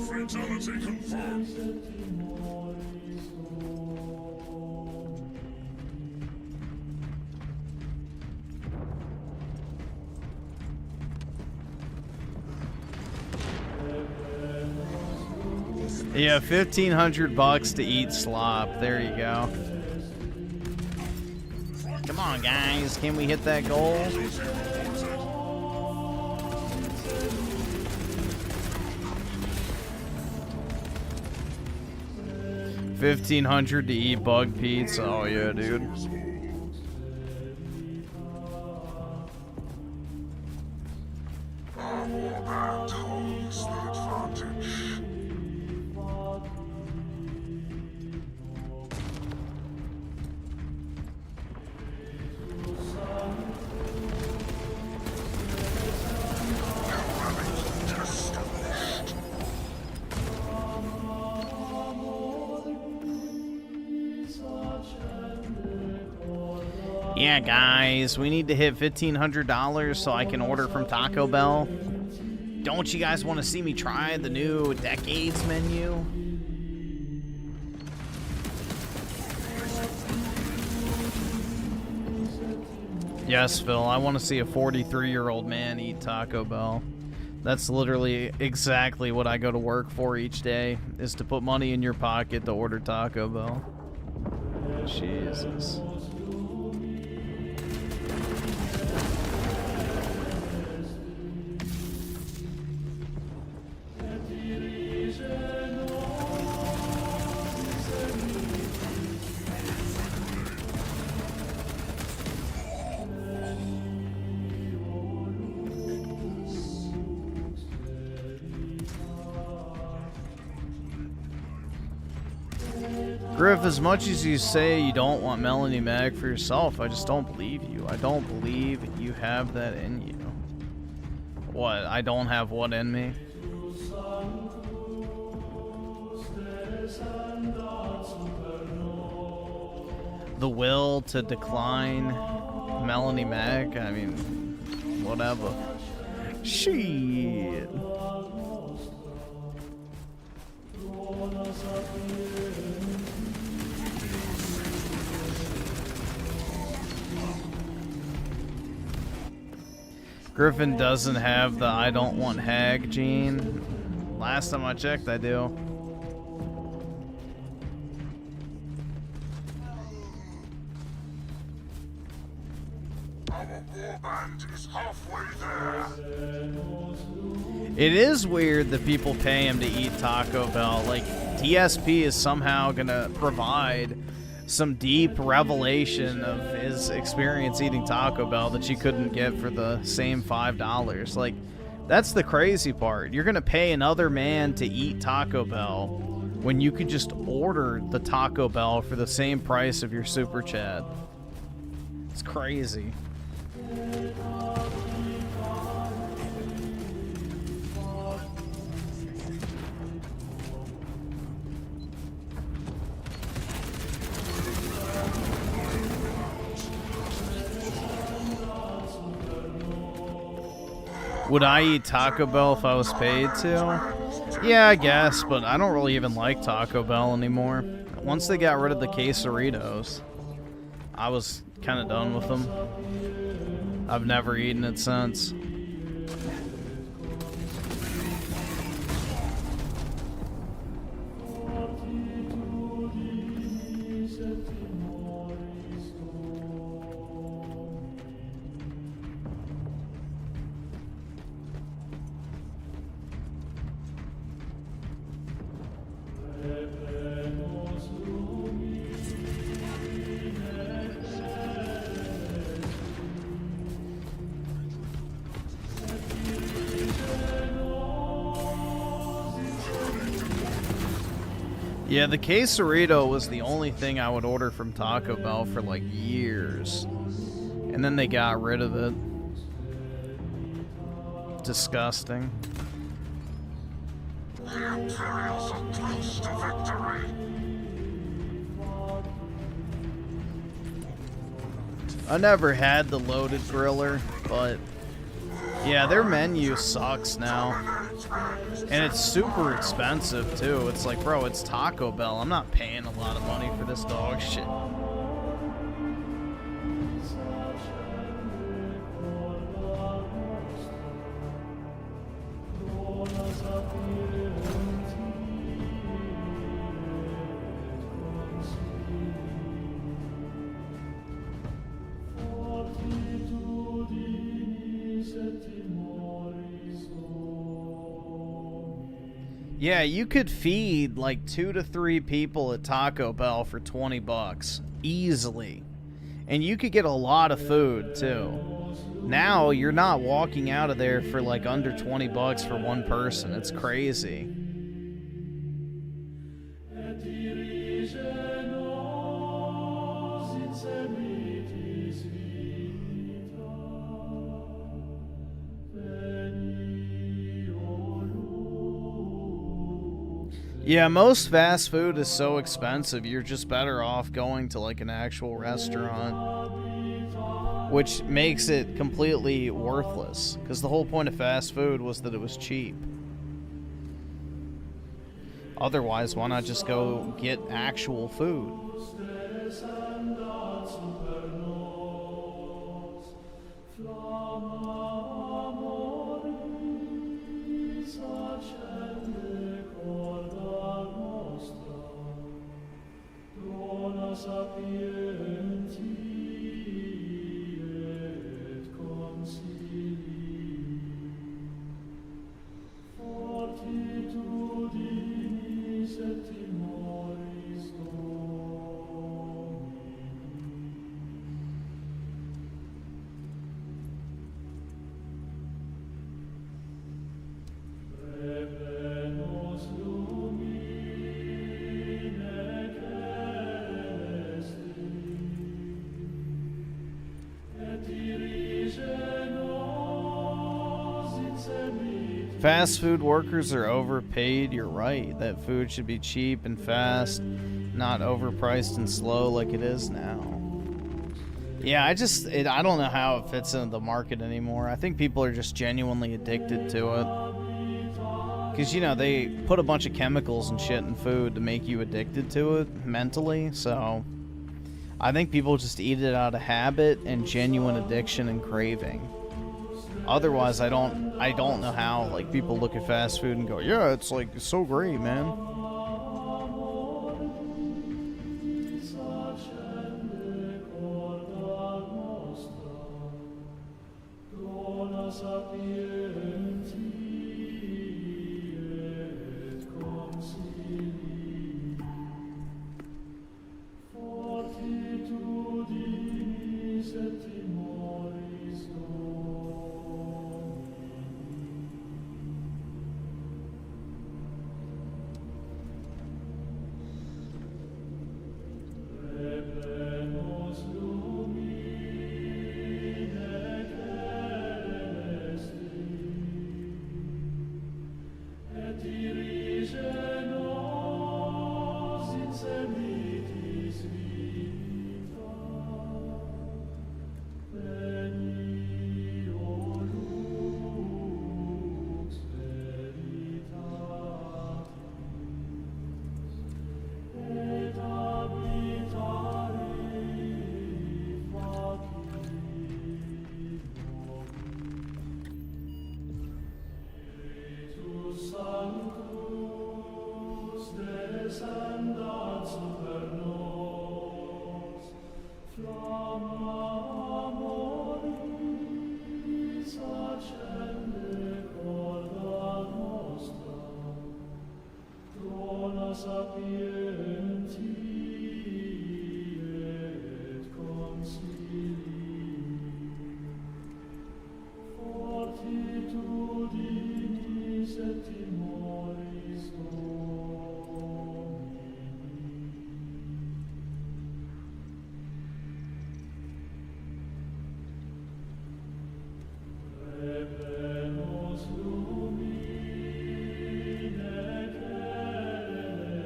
Fatality confirmed. Yeah, $1,500 to eat slop. There you go. Come on, guys. Can we hit that goal? $1,500 to eat bug pizza. Oh yeah, dude. Our warband holds the advantage. Yeah, guys, we need to hit $1,500 so I can order from Taco Bell. Don't you guys want to see me try the new Decades menu? Yes, Phil, I want to see a 43-year-old man eat Taco Bell. That's literally exactly what I go to work for each day, is to put money in your pocket to order Taco Bell. Jesus. Griff, as much as you say you don't want Melanie Mag for yourself, I just don't believe you. I don't believe you have that in you. What? I don't have what in me? The will to decline Melanie Mag? I mean, whatever. Shit. Griffin doesn't have the I don't want hag gene. Last time I checked, I do. Our warband is halfway there. It is weird that people pay him to eat Taco Bell. Like, TSP is somehow gonna provide some deep revelation of his experience eating Taco Bell that you couldn't get for the same $5. Like, that's the crazy part. You're gonna pay another man to eat Taco Bell when you could just order the Taco Bell for the same price of your super chat. It's crazy. Would I eat Taco Bell if I was paid to? Yeah, I guess, but I don't really even like Taco Bell anymore. Once they got rid of the quesadillas, I was kind of done with them. I've never eaten it since. Yeah, the quesarito was the only thing I would order from Taco Bell for like years. And then they got rid of it. Disgusting. The Imperials are close to victory. I never had the loaded griller, but yeah, their menu sucks now. And it's super expensive too. It's like, bro, it's Taco Bell. I'm not paying a lot of money for this dog shit. Yeah, you could feed like 2 to 3 people at Taco Bell for $20 easily. And you could get a lot of food too. Now you're not walking out of there for like under $20 for one person. It's crazy. Yeah, most fast food is so expensive, you're just better off going to like an actual restaurant, which makes it completely worthless, because the whole point of fast food was that it was cheap. Otherwise, why not just go get actual food? Fast food workers are overpaid. You're right. That food should be cheap and fast, not overpriced and slow like it is now. Yeah, I don't know how it fits into the market anymore. I think people are just genuinely addicted to it. Because, you know, they put a bunch of chemicals and shit in food to make you addicted to it mentally. So I think people just eat it out of habit and genuine addiction and craving. Otherwise, I don't know how like people look at fast food and go, yeah, it's like so great, man.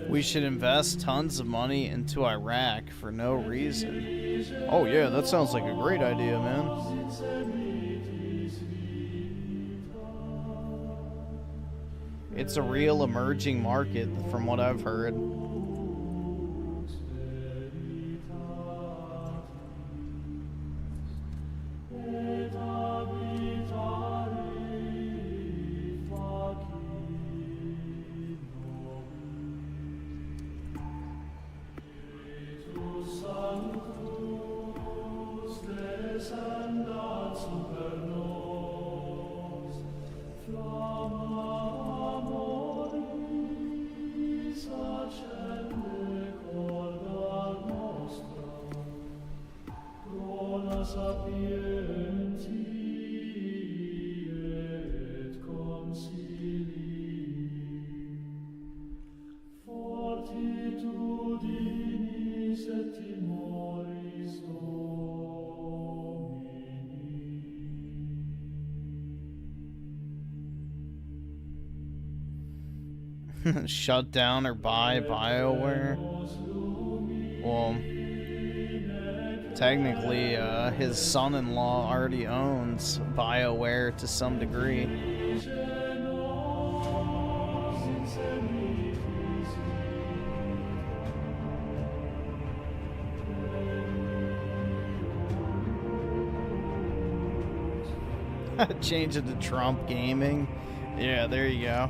We should invest tons of money into Iraq for no reason. Oh yeah, that sounds like a great idea, man. It's a real emerging market from what I've heard. Shut down or buy BioWare. Well, technically, his son-in-law already owns BioWare to some degree. Change it to Trump Gaming. Yeah, there you go.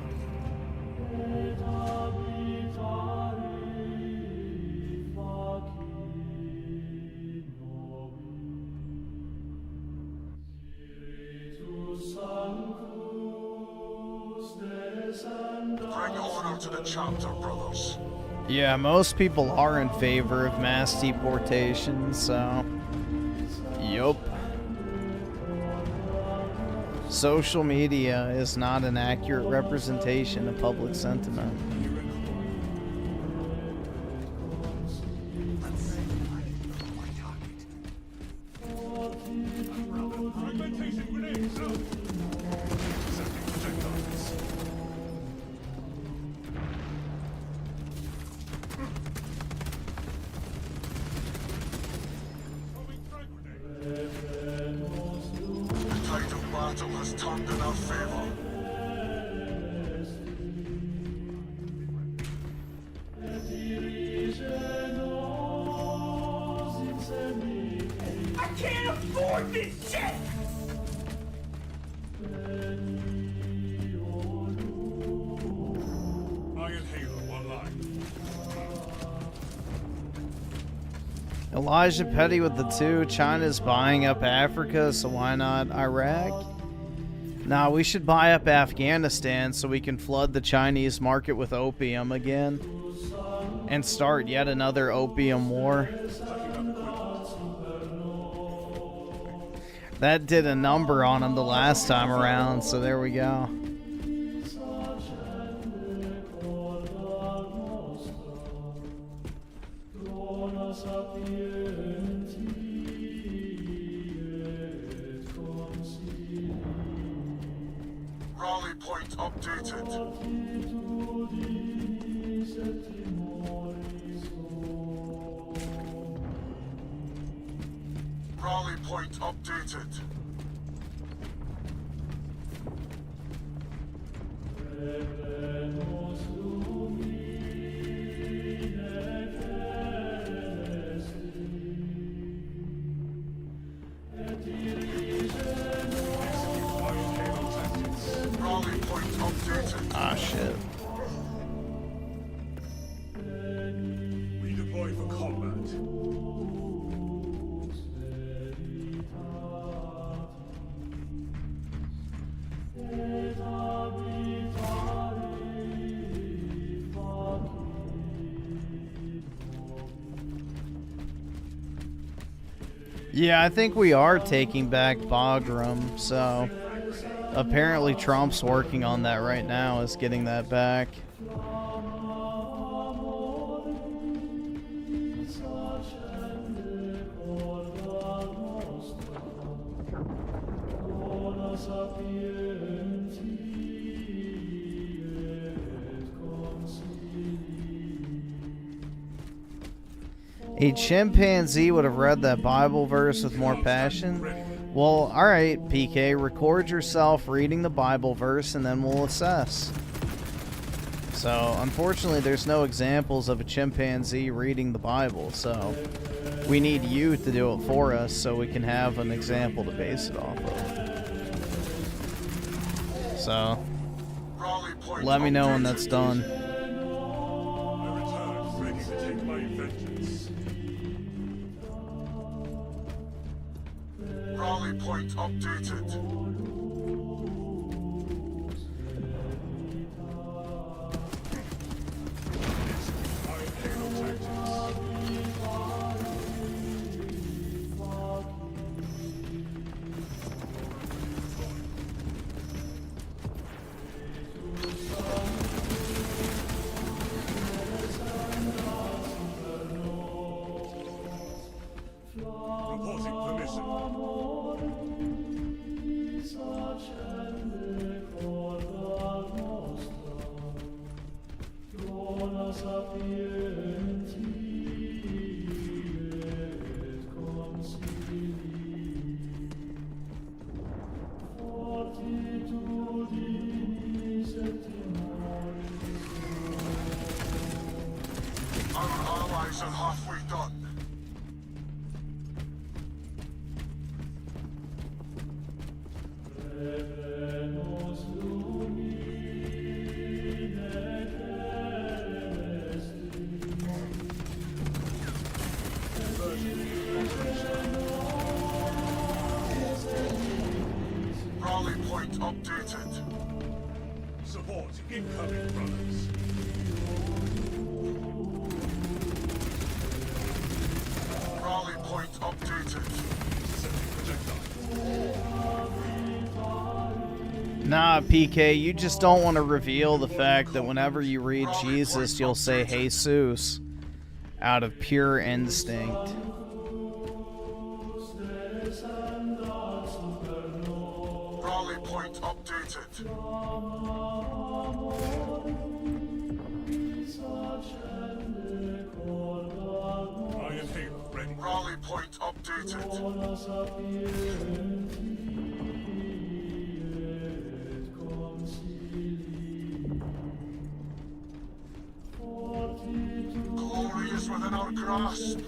Yeah, most people are in favor of mass deportation, so... Yup. Social media is not an accurate representation of public sentiment. Elijah Petty with the 2. China's buying up Africa, so why not Iraq? Nah, we should buy up Afghanistan so we can flood the Chinese market with opium again and start yet another opium war. That did a number on them the last time around, so there we go. Rally point updated. Rally point updated. Rally point updated. Ah, shit. Redeploy for combat. Yeah, I think we are taking back Bagram, so apparently Trump's working on that right now, is getting that back. A chimpanzee would have read that Bible verse with more passion. Well, alright, PK, record yourself reading the Bible verse and then we'll assess. So, unfortunately, there's no examples of a chimpanzee reading the Bible, so we need you to do it for us so we can have an example to base it off of. So, let me know when that's done. I return, ready to take my vengeance. Rally point updated. Reporting permission. Our allies are halfway done. Rally point updated. Support incoming, brothers. Rally point updated. Sending projectiles. Nah, PK, you just don't want to reveal the fact that whenever you read Jesus, you'll say Jesus out of pure instinct. Rally point updated. I am here, ready. Rally point updated. Glory is within our grasp.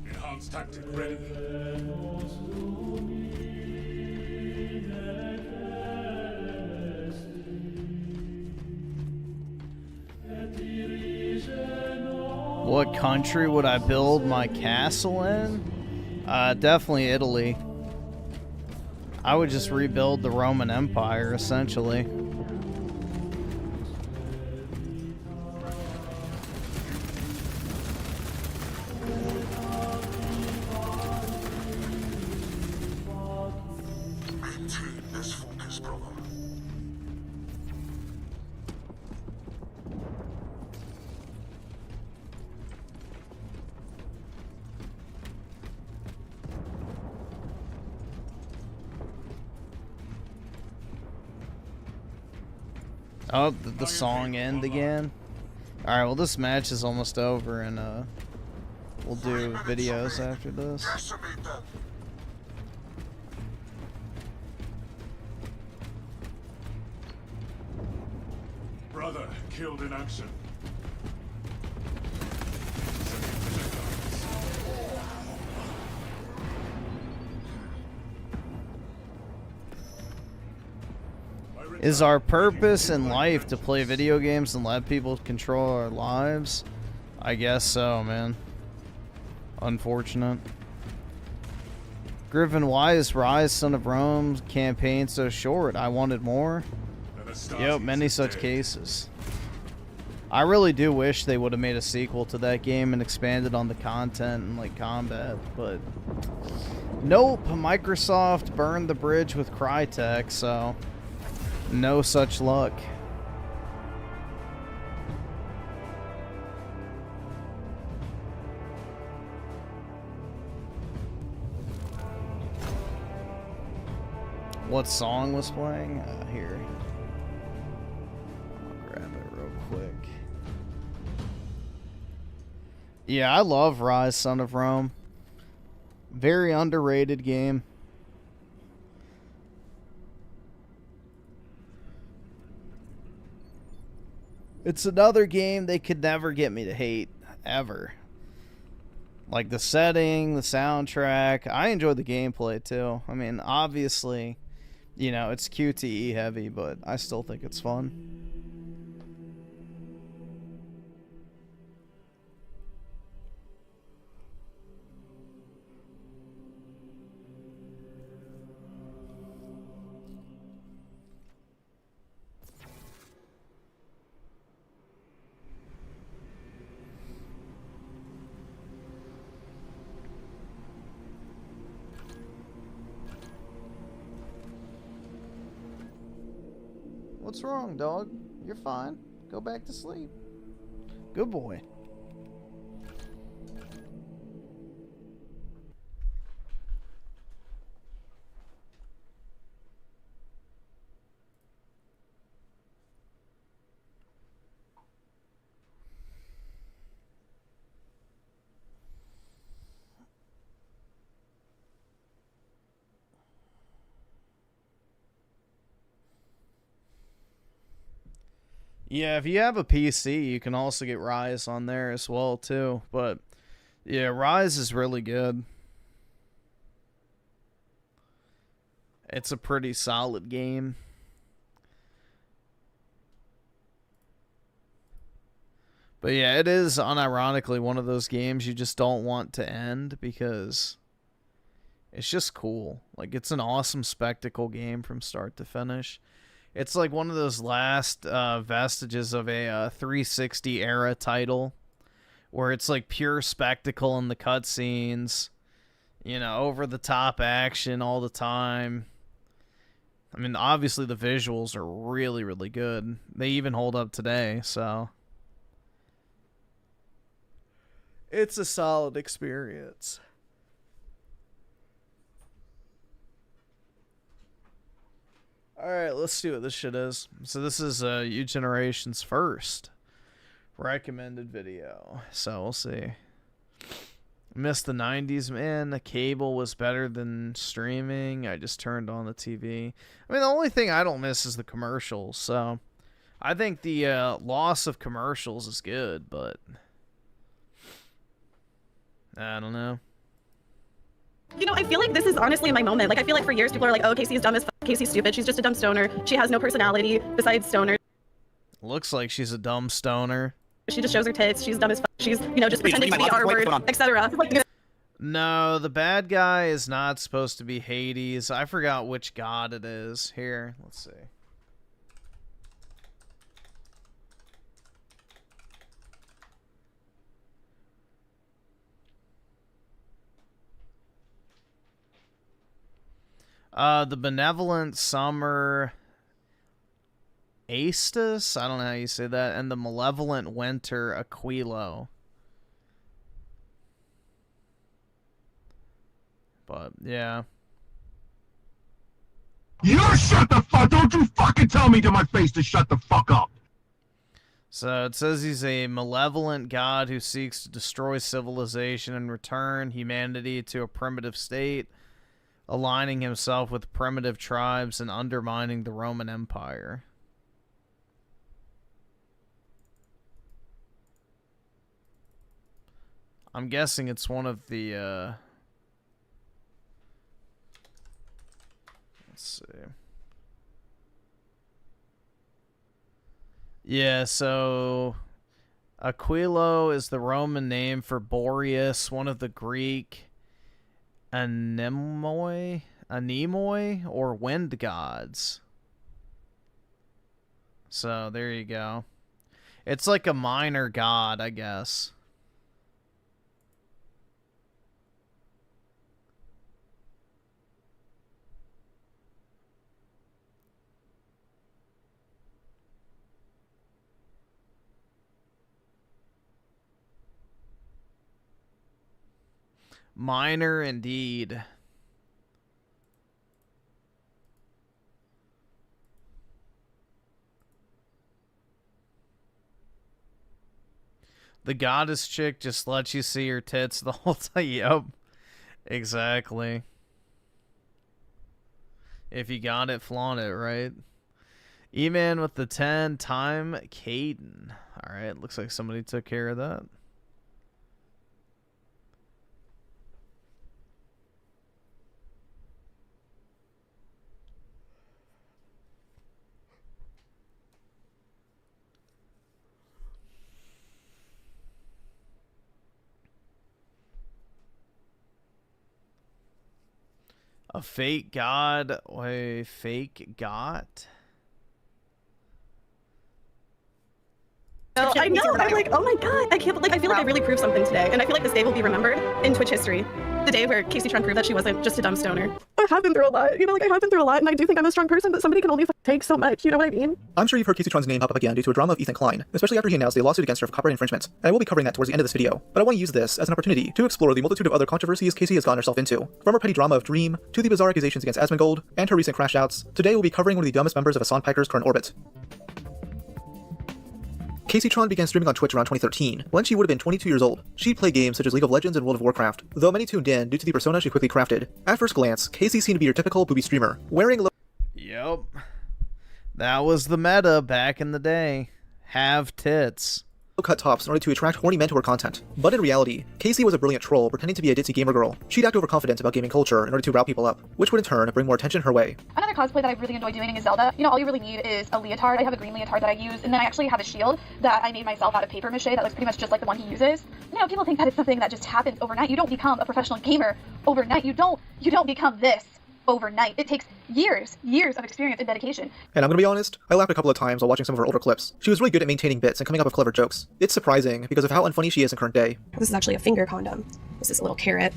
Enhanced tactic ready. country would I build my castle in? Definitely Italy. I would just rebuild the Roman Empire, essentially. Maintain this focus, brother. Oh, did the song end again? Alright, well this match is almost over and we'll do videos after this. Decimate them. Brother killed in action. Is our purpose in life to play video games and let people control our lives? I guess so, man. Unfortunate. Griffin, why is Rise, Son of Rome campaign so short? I wanted more. Yep, many such cases. I really do wish they would have made a sequel to that game and expanded on the content and like combat, but nope, Microsoft burned the bridge with Crytek, so no such luck. What song was playing? Here. I'll grab it real quick. Yeah, I love Rise, Son of Rome. Very underrated game. It's another game they could never get me to hate, ever. Like the setting, the soundtrack. I enjoy the gameplay too. I mean, obviously, you know, it's QTE heavy, but I still think it's fun. What's wrong, dog? You're fine. Go back to sleep. Good boy. Yeah, if you have a PC, you can also get Rise on there as well, too. But, yeah, Rise is really good. It's a pretty solid game. But, yeah, it is unironically one of those games you just don't want to end because it's just cool. Like, it's an awesome spectacle game from start to finish. It's like one of those last vestiges of a 360 era title where it's like pure spectacle in the cutscenes, you know, over the top action all the time. I mean, obviously the visuals are really, really good. They even hold up today, so it's a solid experience. Alright, let's see what this shit is. So this is U-Generation's first recommended video. So we'll see. Missed the 90s, man. The cable was better than streaming. I just turned on the TV. I mean, the only thing I don't miss is the commercials. So I think the loss of commercials is good, but I don't know. You know, I feel like this is honestly my moment. Like, I feel like for years people are like, oh, Casey's dumb as fuck. Casey's stupid. She's just a dumb stoner. She has no personality besides stoner. Looks like she's a dumb stoner. She just shows her tits. She's dumb as fuck. She's, you know, just pretending to be the R word, etc. No, the bad guy is not supposed to be Hades. I forgot which god it is. Here, let's see. The benevolent summer Aestus, I don't know how you say that, and the malevolent winter Aquilo. But yeah. You shut the fuck! Don't you fucking tell me to my face to shut the fuck up! So it says he's a malevolent god who seeks to destroy civilization and return humanity to a primitive state, aligning himself with primitive tribes and undermining the Roman Empire. I'm guessing it's one of the, let's see. Yeah, so Aquilo is the Roman name for Boreas, one of the Greek anemoi or wind gods. So there you go. It's like a minor god, I guess. Minor indeed. The goddess chick just lets you see her tits the whole time. Yep. Exactly. If you got it, flaunt it, right? E-Man with the 10 time Caden. Alright, looks like somebody took care of that. A fake god, a fake god. No, I know. I'm like, oh my god, I can't. Like, I feel like I really proved something today, and I feel like this day will be remembered in Twitch history. The day where Casey Tron proved that she wasn't just a dumb stoner. I have been through a lot, you know, like I have been through a lot, and I do think I'm a strong person, but somebody can only take so much. You know what I mean? I'm sure you've heard Casey Tron's name pop up again due to a drama of Ethan Klein, especially after he announced a lawsuit against her for copyright infringement. And I will be covering that towards the end of this video, but I want to use this as an opportunity to explore the multitude of other controversies Casey has gotten herself into, from her petty drama of Dream to the bizarre accusations against Asmongold and her recent crash outs. Today we'll be covering one of the dumbest members of Hassan Piker's current orbit. Casey Tron began streaming on Twitch around 2013, when she would have been 22 years old. She'd play games such as League of Legends and World of Warcraft, though many tuned in due to the persona she quickly crafted. At first glance, Casey seemed to be your typical booby streamer, wearing low— Yep. That was the meta back in the day. Have tits. cut tops in order to attract horny men to her content. But in reality, Casey was a brilliant troll pretending to be a ditzy gamer girl. She'd act overconfident about gaming culture in order to rile people up, which would in turn bring more attention her way. Another cosplay that I really enjoy doing is Zelda. You know, all you really need is a leotard. I have a green leotard that I use, and then I actually have a shield that I made myself out of paper mache that looks pretty much just like the one he uses. You know, people think that it's something that just happens overnight. You don't become a professional gamer overnight. You don't become this overnight. It takes years of experience and dedication. And I'm gonna be honest, I laughed a couple of times while watching some of her older clips. She was really good at maintaining bits and coming up with clever jokes. It's surprising because of how unfunny she is in current day. This is actually a finger condom. This is a little carrot.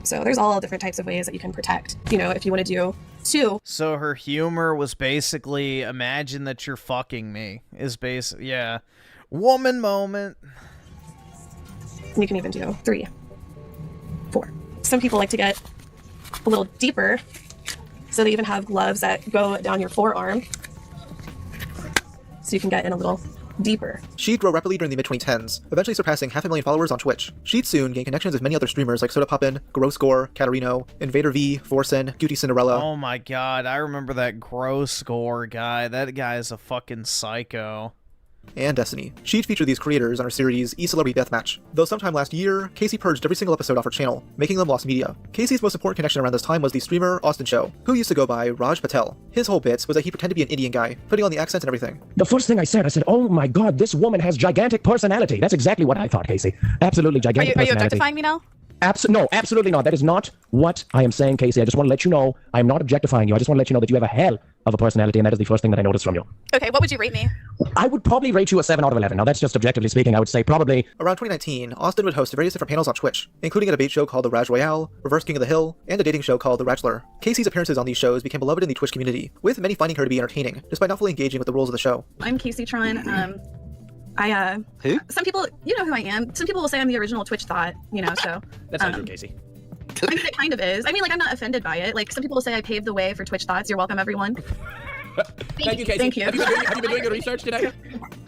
So there's all different types of ways that you can protect, you know, if you want to do two. So her humor was basically, imagine that you're fucking me, is basically, yeah. Woman moment. You can even do 3, 4. Some people like to get a little deeper, so they even have gloves that go down your forearm, so you can get in a little deeper. She'd grow rapidly during the mid-2010s, eventually surpassing 500,000 followers on Twitch. She'd soon gain connections with many other streamers like Soda Poppin', Grossgore, Katarino, Invader V, Forsen, Guti Cinderella. Oh my god, I remember that Grossgore guy. That guy is a fucking psycho. and Destiny. She'd featured these creators on her series E-Celebrity Deathmatch, though sometime last year, Casey purged every single episode off her channel, making them lost media. Casey's most important connection around this time was the streamer Austin Show, who used to go by Raj Patel. His whole bit was that he pretended to be an Indian guy, putting on the accents and everything. The first thing I said, oh my god, this woman has gigantic personality. That's exactly what I thought, Casey. Absolutely gigantic Are you personality. objectifying me now? No, absolutely not. That is not what I am saying, Casey. I just want to let you know I am not objectifying you. I just want to let you know that you have a hell of a personality, and that is the first thing that I noticed from you. Okay, what would you rate me? I would probably rate you a 7 out of 11. Now, that's just objectively speaking. I would say probably... Around 2019, Austin would host various different panels on Twitch, including a debate show called The Raj Royale, Reverse King of the Hill, and a dating show called The Rajler. Casey's appearances on these shows became beloved in the Twitch community, with many finding her to be entertaining, despite not fully engaging with the rules of the show. I'm Casey Tron. Who? Some people, you know who I am. Some people will say I'm the original Twitch thought, you know, so. That's not true, Casey. I mean, it kind of is. I mean, like, I'm not offended by it. Like, some people will say I paved the way for Twitch thoughts. You're welcome, everyone. Thank you, Casey. Thank you. Have you been doing your research today?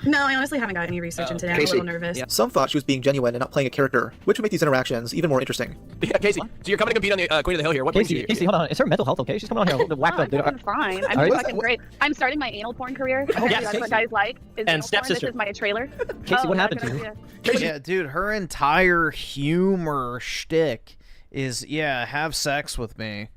No, I honestly haven't got any research in today. I'm a little nervous. Yeah. Some thought she was being genuine and not playing a character, which would make these interactions even more interesting. Yeah, Casey, so you're coming to compete on the Queen of the Hill here. What brings you here? Casey, hold on. Is her mental health okay? She's coming on here the whack up. I'm fine. I'm doing fucking great. I'm starting my anal porn career. Apparently that's what guys like. Is And stepsister. This is my trailer. Casey, what happened to you? Yeah, dude, her entire humor shtick is, yeah, have sex with me.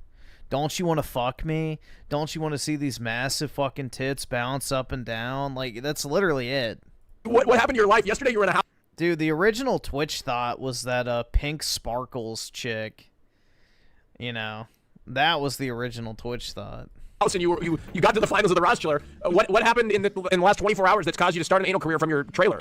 Don't you want to fuck me? Don't you want to see these massive fucking tits bounce up and down? Like, that's literally it. What happened to your life? Yesterday you were in a house. Dude, the original Twitch thought was that Pink Sparkles chick. You know, that was the original Twitch thought. And you got to the finals of the Rajler. What happened in the last 24 hours that's caused you to start an anal career from your trailer?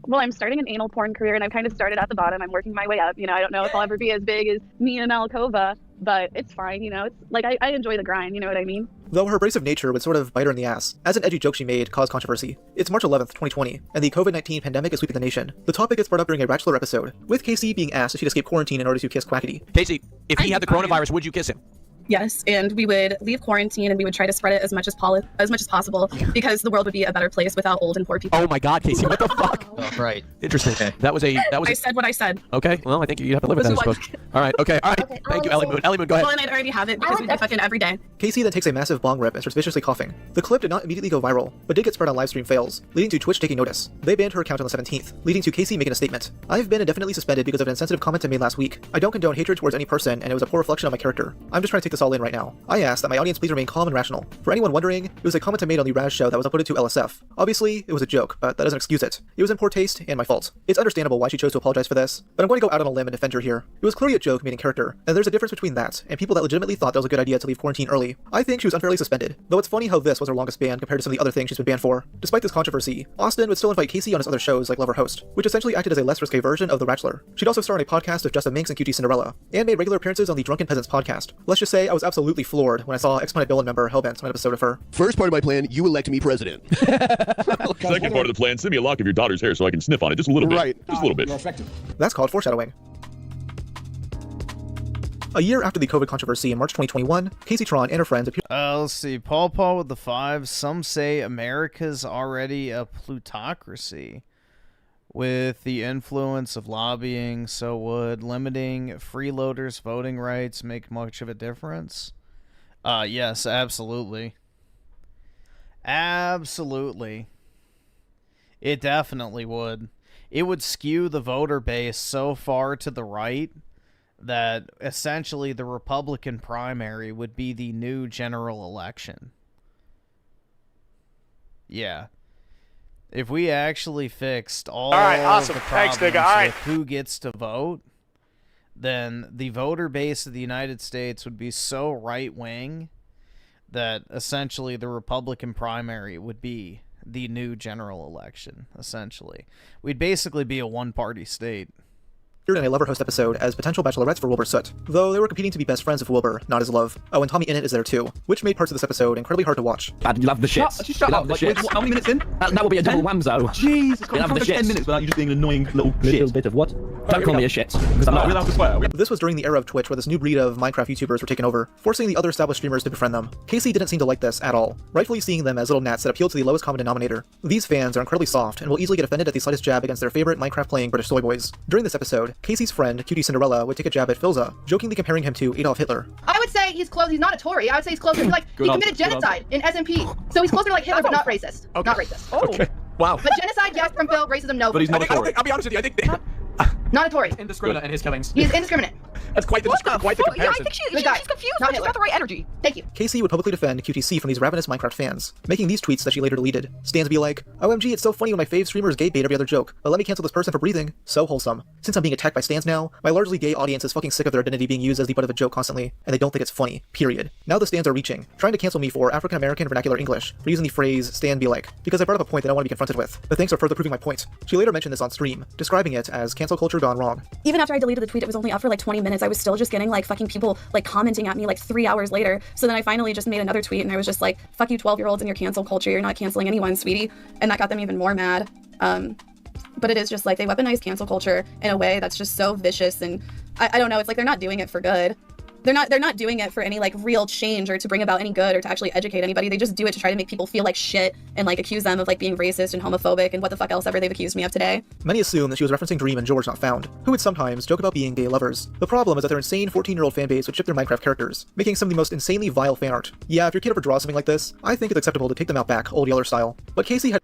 Well, I'm starting an anal porn career, and I've kind of started at the bottom. I'm working my way up. You know, I don't know if I'll ever be as big as Mia Malkova, but it's fine. You know, it's like I enjoy the grind. You know what I mean? Though her abrasive nature would sort of bite her in the ass, as an edgy joke she made caused controversy. It's March 11th, 2020, and the COVID-19 pandemic is sweeping the nation. The topic gets brought up during a Bachelor episode, with Casey being asked if she'd escape quarantine in order to kiss Quackity. Casey, if he had the coronavirus, would you kiss him? Yes, and we would leave quarantine and we would try to spread it as much as possible because the world would be a better place without old and poor people. Oh my God, Casey, what the fuck? Oh, right. Interesting. Okay. That was I said what I said. Okay, well, I think you have to live with that, I suppose. All right, okay. Thank you, Ellie Moon. Ellie Moon, go ahead. Well, and I'd already have it because we do fucking every day. Casey then takes a massive bong rip and starts viciously coughing. The clip did not immediately go viral, but did get spread on livestream fails, leading to Twitch taking notice. They banned her account on the 17th, leading to Casey making a statement. I've been indefinitely suspended because of an insensitive comment I made last week. I don't condone hatred towards any person, and it was a poor reflection of my character. I'm just trying to take this all in right now. I ask that my audience please remain calm and rational. For anyone wondering, it was a comment I made on the Raz show that was uploaded to LSF. Obviously, it was a joke, but that doesn't excuse it. It was in poor taste and my fault. It's understandable why she chose to apologize for this, but I'm going to go out on a limb and defend her here. It was clearly a joke made in character, and there's a difference between that and people that legitimately thought that was a good idea to leave quarantine early. I think she was unfairly suspended, though it's funny how this was her longest ban compared to some of the other things she's been banned for. Despite this controversy, Austin would still invite Casey on his other shows like Lover Host, which essentially acted as a less risque version of The Bachelor. She'd also star on a podcast of Just a Minx and QT Cinderella, and made regular appearances on the Drunken Peasants podcast. Let's just say I was absolutely floored when I saw Exponent Bill and member Hellbent on an episode of her. First part of my plan, you elect me president. Second part of the plan, send me a lock of your daughter's hair so I can sniff on it just a little bit. Right. Just a little bit. That's called foreshadowing. A year after the COVID controversy in March 2021, Casey Tron and her friends appeared. Let's see. Paul with the 5. Some say America's already a plutocracy. With the influence of lobbying, so would limiting freeloaders' voting rights make much of a difference? Yes, absolutely. Absolutely. It definitely would. It would skew the voter base so far to the right that essentially the Republican primary would be the new general election. Yeah. If we actually fixed all awesome. the Thanks, problems nigga. All right. with who gets to vote, then the voter base of the United States would be so right-wing that essentially the Republican primary would be the new general election, essentially. We'd basically be a one-party state. In a Lover Host episode as potential bachelorettes for Wilbur Soot, though they were competing to be best friends with Wilbur, not his love. Oh, and Tommy Innit is there too, which made parts of this episode incredibly hard to watch. I'd love the shits. Shut up. The shits. How many minutes in? That will be a double whamzo. Jesus You'll have the Christ, 10 shits. minutes without you just being an annoying little shit. Bit of what? Don't call me a shit, because I'm not. We'll have to swear. This was during the era of Twitch where this new breed of Minecraft YouTubers were taken over, forcing the other established streamers to befriend them. Casey didn't seem to like this at all, rightfully seeing them as little gnats that appeal to the lowest common denominator. These fans are incredibly soft and will easily get offended at the slightest jab against their favorite Minecraft-playing British soy boys. During this episode, Casey's friend, QT Cinderella, would take a jab at Filza, jokingly comparing him to Adolf Hitler. I would say he's close. He's not a Tory. I would say he's closer to like he committed genocide in SMP. So he's closer to like Hitler, but not racist. Okay. Not racist. Okay. Wow. But genocide, yes, from Phil. Racism, no. But he's not a Tory. I'll be honest with you. I think not a Tory. Indiscriminate in his killings. He's indiscriminate. That's quite the quite the Yeah, I comparison. think she's confused, but she's got the right energy. Thank you. Casey would publicly defend QTC from these ravenous Minecraft fans, making these tweets that she later deleted. Stans be like, OMG, it's so funny when my fave streamers gay bait every other joke, but let me cancel this person for breathing. So wholesome. Since I'm being attacked by Stans now, my largely gay audience is fucking sick of their identity being used as the butt of a joke constantly, and they don't think it's funny. Period. Now the Stans are reaching, trying to cancel me for African American vernacular English, for using the phrase Stan be like, because I brought up a point that I want to be confronted with. But thanks for further proving my point. She later mentioned this on stream, describing it as cancel culture gone wrong. Even after I deleted the tweet, it was only up for like 20 minutes. I was still just getting like fucking people like commenting at me like 3 hours later. So then I finally just made another tweet and I was just like, fuck you 12-year-olds and your cancel culture. You're not canceling anyone, sweetie. And that got them even more mad. But it is just like they weaponize cancel culture in a way that's just so vicious. And I don't know, it's like they're not doing it for good. They're not doing it for any like real change or to bring about any good or to actually educate anybody. They just do it to try to make people feel like shit and like accuse them of like being racist and homophobic and what the fuck else ever they've accused me of today. Many assume that she was referencing Dream and George Not Found, who would sometimes joke about being gay lovers. The problem is that their insane 14-year-old fanbase would ship their Minecraft characters, making some of the most insanely vile fan art. Yeah, if your kid ever draws something like this, I think it's acceptable to take them out back, Old Yeller style. But Casey had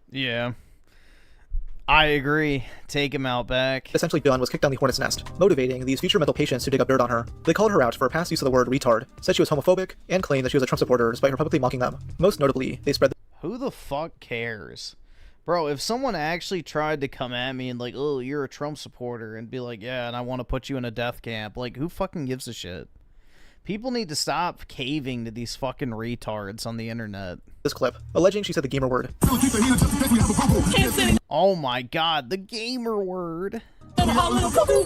I agree. Take him out back. essentially done was kick down the hornet's nest, motivating these future mental patients to dig up dirt on her. They called her out for her past use of the word retard, said she was homophobic, and claimed that she was a Trump supporter despite her publicly mocking them. Most notably, they spread Who the fuck cares? Bro, if someone actually tried to come at me and like, oh, you're a Trump supporter, and be like, yeah, and I want to put you in a death camp, like, who fucking gives a shit? People need to stop caving to these fucking retards on the internet. this clip, alleging she said the gamer word. Oh my god, the gamer word.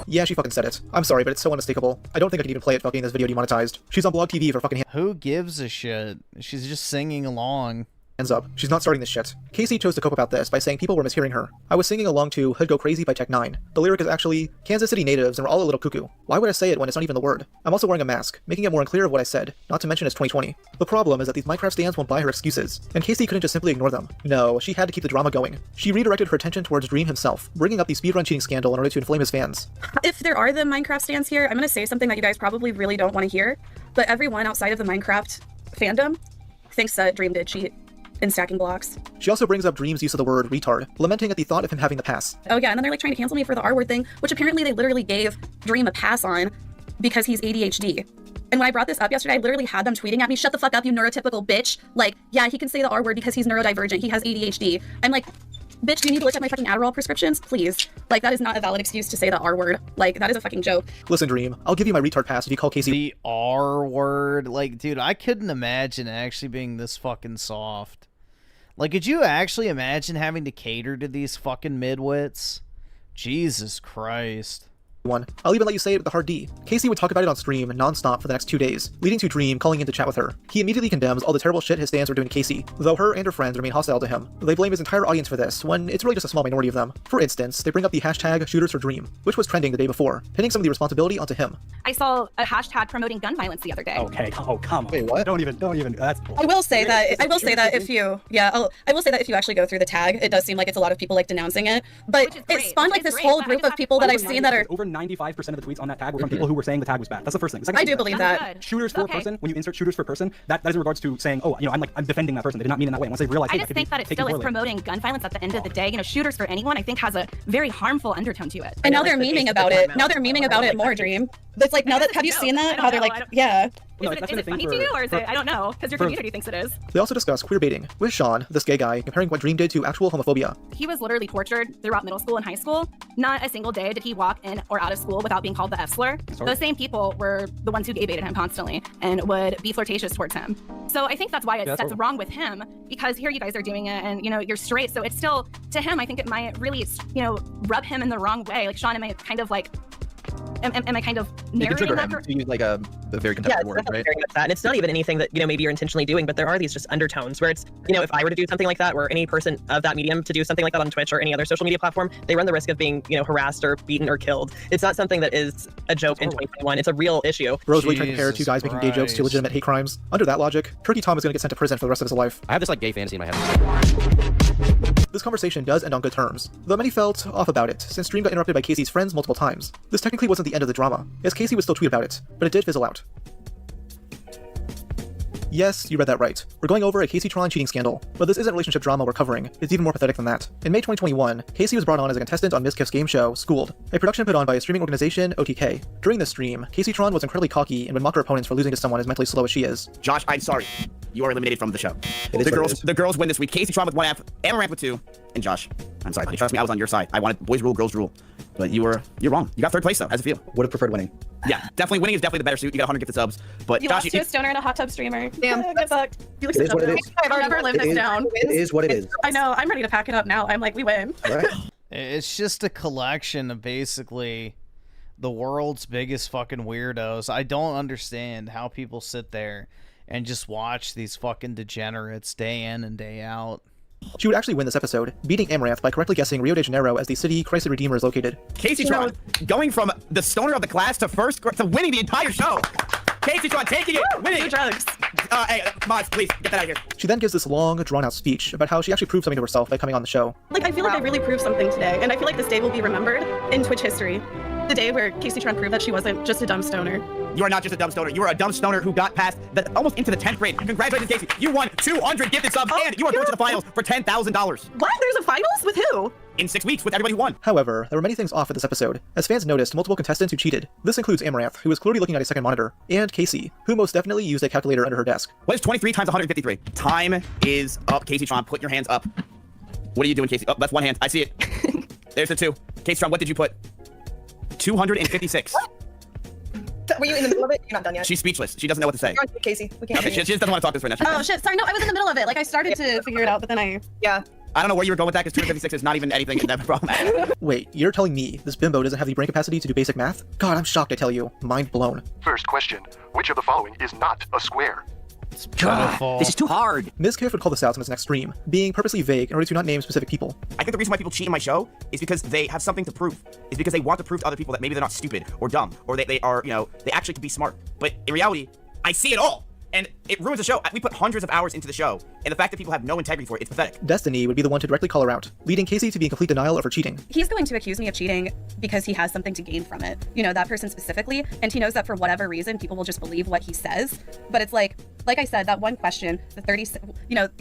Yeah, she fucking said it. I'm sorry, but it's so unmistakable. I don't think I can even play it without getting this video demonetized. She's on Blog TV for fucking Who gives a shit? She's just singing along. Hands up. She's not starting this shit. Casey chose to cope about this by saying people were mishearing her. I was singing along to Hood Go Crazy by Tech 9. The lyric is actually, Kansas City natives and we're all a little cuckoo. Why would I say it when it's not even the word? I'm also wearing a mask, making it more unclear of what I said, not to mention it's 2020. The problem is that these Minecraft stands won't buy her excuses, and Casey couldn't just simply ignore them. No, she had to keep the drama going. She redirected her attention towards Dream himself, bringing up the speedrun cheating scandal in order to inflame his fans. If there are the Minecraft stands here, I'm going to say something that you guys probably really don't want to hear, but everyone outside of the Minecraft fandom thinks that Dream did cheat in stacking blocks. She also brings up Dream's use of the word retard, lamenting at the thought of him having the pass. Oh yeah, and then they're like trying to cancel me for the R-word thing, which apparently they literally gave Dream a pass on because he's ADHD. And when I brought this up yesterday, I literally had them tweeting at me, shut the fuck up, you neurotypical bitch. Like, yeah, he can say the R-word because he's neurodivergent, he has ADHD. I'm like, bitch, do you need to look at my fucking Adderall prescriptions? Please. Like, that is not a valid excuse to say the R-word. Like, that is a fucking joke. Listen, Dream, I'll give you my retard pass if you call Casey the R-word. Like, dude, I couldn't imagine actually being this fucking soft. Like, could you actually imagine having to cater to these fucking midwits? Jesus Christ. one. I'll even let you say it with the hard D. Casey would talk about it on stream non-stop for the next 2 days, leading to Dream calling in to chat with her. He immediately condemns all the terrible shit his fans were doing to Casey, though her and her friends remain hostile to him. They blame his entire audience for this, when it's really just a small minority of them. For instance, they bring up the hashtag shooters for Dream, which was trending the day before, pinning some of the responsibility onto him. I saw a hashtag promoting gun violence the other day. Okay, oh come on. Wait, what? Don't even, that's bull. I will say that if you actually go through the tag, it does seem like it's a lot of people like denouncing it, but it spawned like this whole group of people that I've seen that are over 95% of the tweets on that tag were from people who were saying the tag was bad. That's the first thing. I do believe that. Shooters for person, when you insert shooters for person, that is in regards to saying, oh, you know, I'm defending that person. They did not mean in that way. Once they realize, I just think that it still is promoting gun violence at the end of the day. You know, shooters for anyone, I think, has a very harmful undertone to it. And now they're memeing about it. Now they're memeing about it more, Dream. It's like, now that, have you seen that? How they're like, yeah. Is it funny to you, or is it, I don't know, because your community thinks it is. They also discuss queer baiting, with Sean, this gay guy, comparing what Dream did to actual homophobia. He was literally tortured throughout middle school and high school. Not a single day did he walk in or out of school without being called the F slur. Those same people were the ones who gay baited him constantly and would be flirtatious towards him. So I think that's why that's wrong with him, because here you guys are doing it and, you know, you're straight. So it's still, to him, I think it might really, you know, rub him in the wrong way. Like, Sean, am I kind of like, am I kind of narrating that? To use like a very contemptible word, right? Very much that. And it's not even anything that, you know, maybe you're intentionally doing, but there are these just undertones where it's, you know, if I were to do something like that, or any person of that medium to do something like that on Twitch or any other social media platform, they run the risk of being, you know, harassed or beaten or killed. It's not something that is a joke in 2021. It's a real issue. Rose really trying to compare two guys making gay jokes to legitimate hate crimes. Under that logic, Turkey Tom is going to get sent to prison for the rest of his life. I have this like gay fantasy in my head. This conversation does end on good terms, though many felt off about it, since Dream got interrupted by Casey's friends multiple times. This technically wasn't the end of the drama, as Casey would still tweet about it, but it did fizzle out. Yes, you read that right. We're going over a Casey Tron cheating scandal. But this isn't relationship drama we're covering, it's even more pathetic than that. In May 2021, Casey was brought on as a contestant on Ms. Kiff's game show, Schooled, a production put on by a streaming organization, OTK. During this stream, Casey Tron was incredibly cocky and would mock her opponents for losing to someone as mentally slow as she is. Josh, I'm sorry. You are eliminated from the show. The girls win this week. Casey Tron with 1 half, Amaranth with 2, and Josh. I'm sorry, buddy. Trust me, I was on your side. I wanted boys rule, girls rule. But you're wrong. You got 3rd place though. How's it feel? Would have preferred winning. Yeah, definitely winning is definitely the better suit. You got 100 gifted subs. But You Josh, lost to a stoner and a hot tub streamer. Damn. Get fucked. You look It is so what it dumb. is. I've never lived this down. It is what it is. I know. I'm ready to pack it up now. I'm like, we win. Right? It's just a collection of basically the world's biggest fucking weirdos. I don't understand how people sit there and just watch these fucking degenerates day in and day out. She would actually win this episode, beating Amaranth by correctly guessing Rio de Janeiro as the city Christ the Redeemer is located. Casey Tron going from the stoner of the class to to winning the entire show. Casey Tron taking it, winning. Do drugs. Hey, Mods, please get that out of here. She then gives this long, drawn-out speech about how she actually proved something to herself by coming on the show. Like, I feel like I really proved something today, and I feel like this day will be remembered in Twitch history. The day where Casey Tron proved that she wasn't just a dumb stoner. You are not just a dumb stoner. You are a dumb stoner who got past almost into the 10th grade. Congratulations, Casey. You won 200 gifted subs, and you are going to the finals for $10,000. What? There's a finals? With who? In 6 weeks with everybody who won. However, there were many things off with this episode, as fans noticed multiple contestants who cheated. This includes Amaranth, who was clearly looking at a second monitor, and Casey, who most definitely used a calculator under her desk. What is 23 times 153? Time is up, Casey Tron. Put your hands up. What are you doing, Casey? Oh, that's one hand. I see it. There's the 2. Casey Tron, what did you put? 256. Were you in the middle of it? You're not done yet. She's speechless. She doesn't know what to say. You're on, Casey. We can't Okay, she just doesn't want to talk to us right now. Oh shit, sorry, no, I was in the middle of it. Like, I started to figure it out, but then Yeah. I don't know where you were going with that, because 256 is not even anything in that problem. Wait, you're telling me this bimbo doesn't have the brain capacity to do basic math? God, I'm shocked, I tell you. Mind blown. First question, which of the following is not a square? God, this is too hard. Ms. Kiff would call this out in his next stream, being purposely vague in order to not name specific people. I think the reason why people cheat in my show is because they have something to prove. Is because they want to prove to other people that maybe they're not stupid or dumb, or they are, they actually could be smart. But in reality, I see it all. And it ruins the show. We put hundreds of hours into the show, and the fact that people have no integrity for it, it's pathetic. Destiny would be the one to directly call her out, leading Casey to be in complete denial of her cheating. He's going to accuse me of cheating because he has something to gain from it. That person specifically, and he knows that for whatever reason, people will just believe what he says. But it's like I said, that one question, the 36,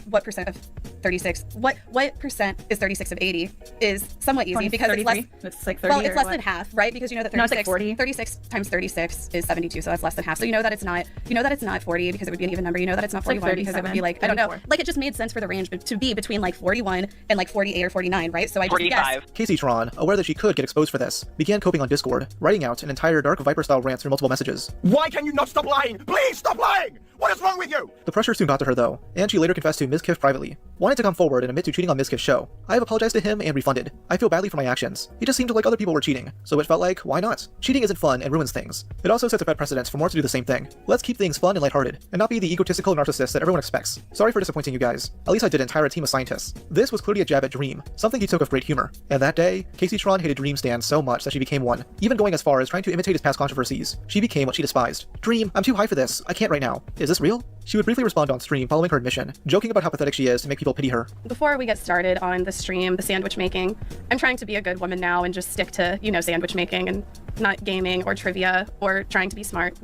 what percent of 36, what percent is 36 of 80 is somewhat easy because it's less, it's like 30 well, it's less than half, right? Because you know that 36, No, it's like 40. 36 times 36 is 72, so that's less than half. So you know that it's not 40 because it would be an even number. You know that it's not 41 because it would be like, I don't know. Like, it just made sense for the range to be between like 41 and like 48 or 49, right? So I just guessed. Casey Tron, aware that she could get exposed for this, began coping on Discord, writing out an entire Dark Viper-style rant through multiple messages. Why can you not stop lying? Please stop lying! What is wrong with you? The pressure soon got to her though, and she later confessed to Ms. Kiff privately. Wanting to come forward and admit to cheating on Ms. Kiff's show, I have apologized to him and refunded. I feel badly for my actions. He just seemed to like other people were cheating, so it felt like, why not? Cheating isn't fun and ruins things. It also sets a bad precedent for more to do the same thing. Let's keep things fun and lighthearted, and not be the egotistical narcissist that everyone expects. Sorry for disappointing you guys. At least I didn't hire a team of scientists. This was clearly a jab at Dream, something he took with great humor. And that day, Casey Tron hated Dream Stan so much that she became one, even going as far as trying to imitate his past controversies. She became what she despised. Dream, I'm too high for this. I can't right now. Is this real? She would briefly respond on stream following her admission, joking about how pathetic she is to make people pity her. Before we get started on the stream, the sandwich making, I'm trying to be a good woman now and just stick to, sandwich making and not gaming or trivia or trying to be smart.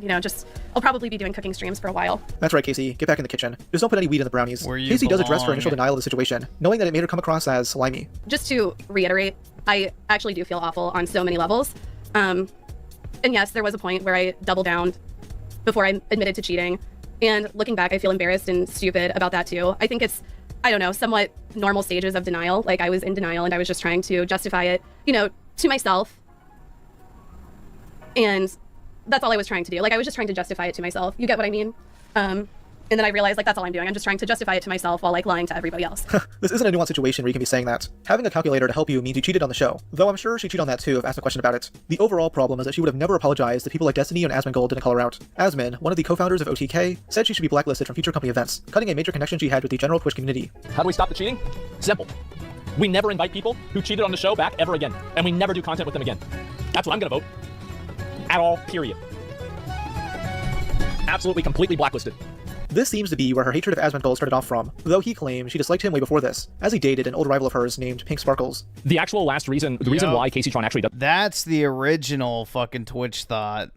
I'll probably be doing cooking streams for a while. That's right, Casey. Get back in the kitchen. Just don't put any weed in the brownies. Casey does address her initial denial of the situation, knowing that it made her come across as slimy. Just to reiterate, I actually do feel awful on so many levels. And yes, there was a point where I doubled down before I admitted to cheating. And looking back, I feel embarrassed and stupid about that too. I think it's, somewhat normal stages of denial. Like, I was in denial and I was just trying to justify it, to myself. And that's all I was trying to do. Like, I was just trying to justify it to myself. You get what I mean? And then I realized, that's all I'm doing. I'm just trying to justify it to myself while, lying to everybody else. This isn't a nuanced situation where you can be saying that. Having a calculator to help you means you cheated on the show, though I'm sure she'd cheat on that too if asked a question about it. The overall problem is that she would have never apologized if people like Destiny and Asmongold didn't call her out. Asmon, one of the co-founders of OTK, said she should be blacklisted from future company events, cutting a major connection she had with the general Twitch community. How do we stop the cheating? Simple. We never invite people who cheated on the show back ever again, and we never do content with them again. That's what I'm gonna vote. At all, period. Absolutely, completely blacklisted. This seems to be where her hatred of Asmongold started off from, though he claimed she disliked him way before this, as he dated an old rival of hers named Pink Sparkles. The actual last reason, the reason why Casey Tron actually does... That's the original fucking Twitch thought.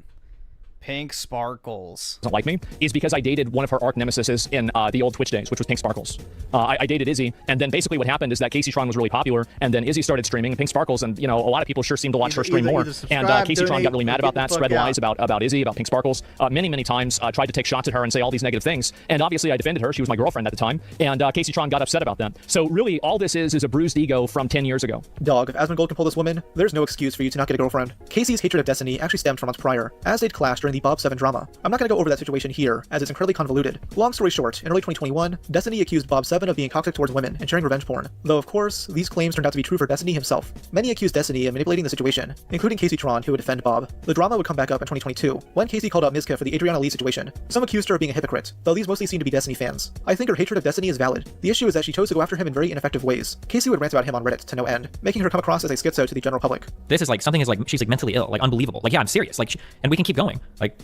Pink Sparkles doesn't like me is because I dated one of her arch nemesises in the old Twitch days, which was Pink Sparkles. I dated Izzy, and then basically what happened is that Casey Tron was really popular, and then Izzy started streaming Pink Sparkles, and you know, a lot of people sure seemed to watch her stream more. And Casey Tron got really mad about that, spread lies about Izzy, about Pink Sparkles, many times, tried to take shots at her and say all these negative things, and obviously I defended her. She was my girlfriend at the time, and Casey Tron got upset about that. So really, all this is a bruised ego from 10 years ago. Dog, if Asmongold can pull this woman, there's no excuse for you to not get a girlfriend. Casey's hatred of Destiny actually stemmed from months prior, as they'd clashed during the Bob 7 drama. I'm not going to go over that situation here, as it's incredibly convoluted. Long story short, in early 2021, Destiny accused Bob 7 of being toxic towards women and sharing revenge porn. Though, of course, these claims turned out to be true for Destiny himself. Many accused Destiny of manipulating the situation, including Casey Tron, who would defend Bob. The drama would come back up in 2022, when Casey called out Mizka for the Adriana Lee situation. Some accused her of being a hypocrite, though these mostly seem to be Destiny fans. I think her hatred of Destiny is valid. The issue is that she chose to go after him in very ineffective ways. Casey would rant about him on Reddit to no end, making her come across as a schizo to the general public. This is like, something is like, she's like mentally ill, like unbelievable. Like, yeah, I'm serious. Like, and we can keep going. Like,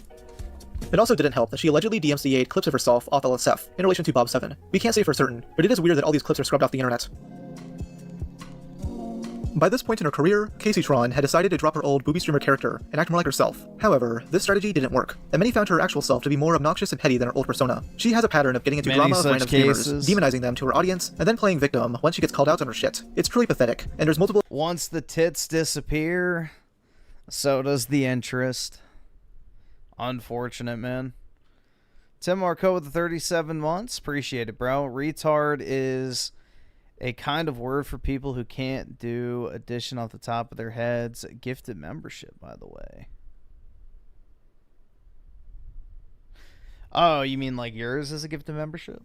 it also didn't help that she allegedly DMCA'd clips of herself off LSF in relation to Bob 7. We can't say for certain, but it is weird that all these clips are scrubbed off the internet. By this point in her career, Casey Tron had decided to drop her old booby streamer character and act more like herself. However, this strategy didn't work, and many found her actual self to be more obnoxious and petty than her old persona. She has a pattern of getting into drama with random streamers, demonizing them to her audience, and then playing victim when she gets called out on her shit. It's truly pathetic, and there's multiple— Once the tits disappear, so does the interest. Unfortunate, man. Tim Marco with the 37 months. Appreciate it, bro. Retard is a kind of word for people who can't do addition off the top of their heads. Gifted membership, by the way. Oh, you mean like yours is a gifted membership?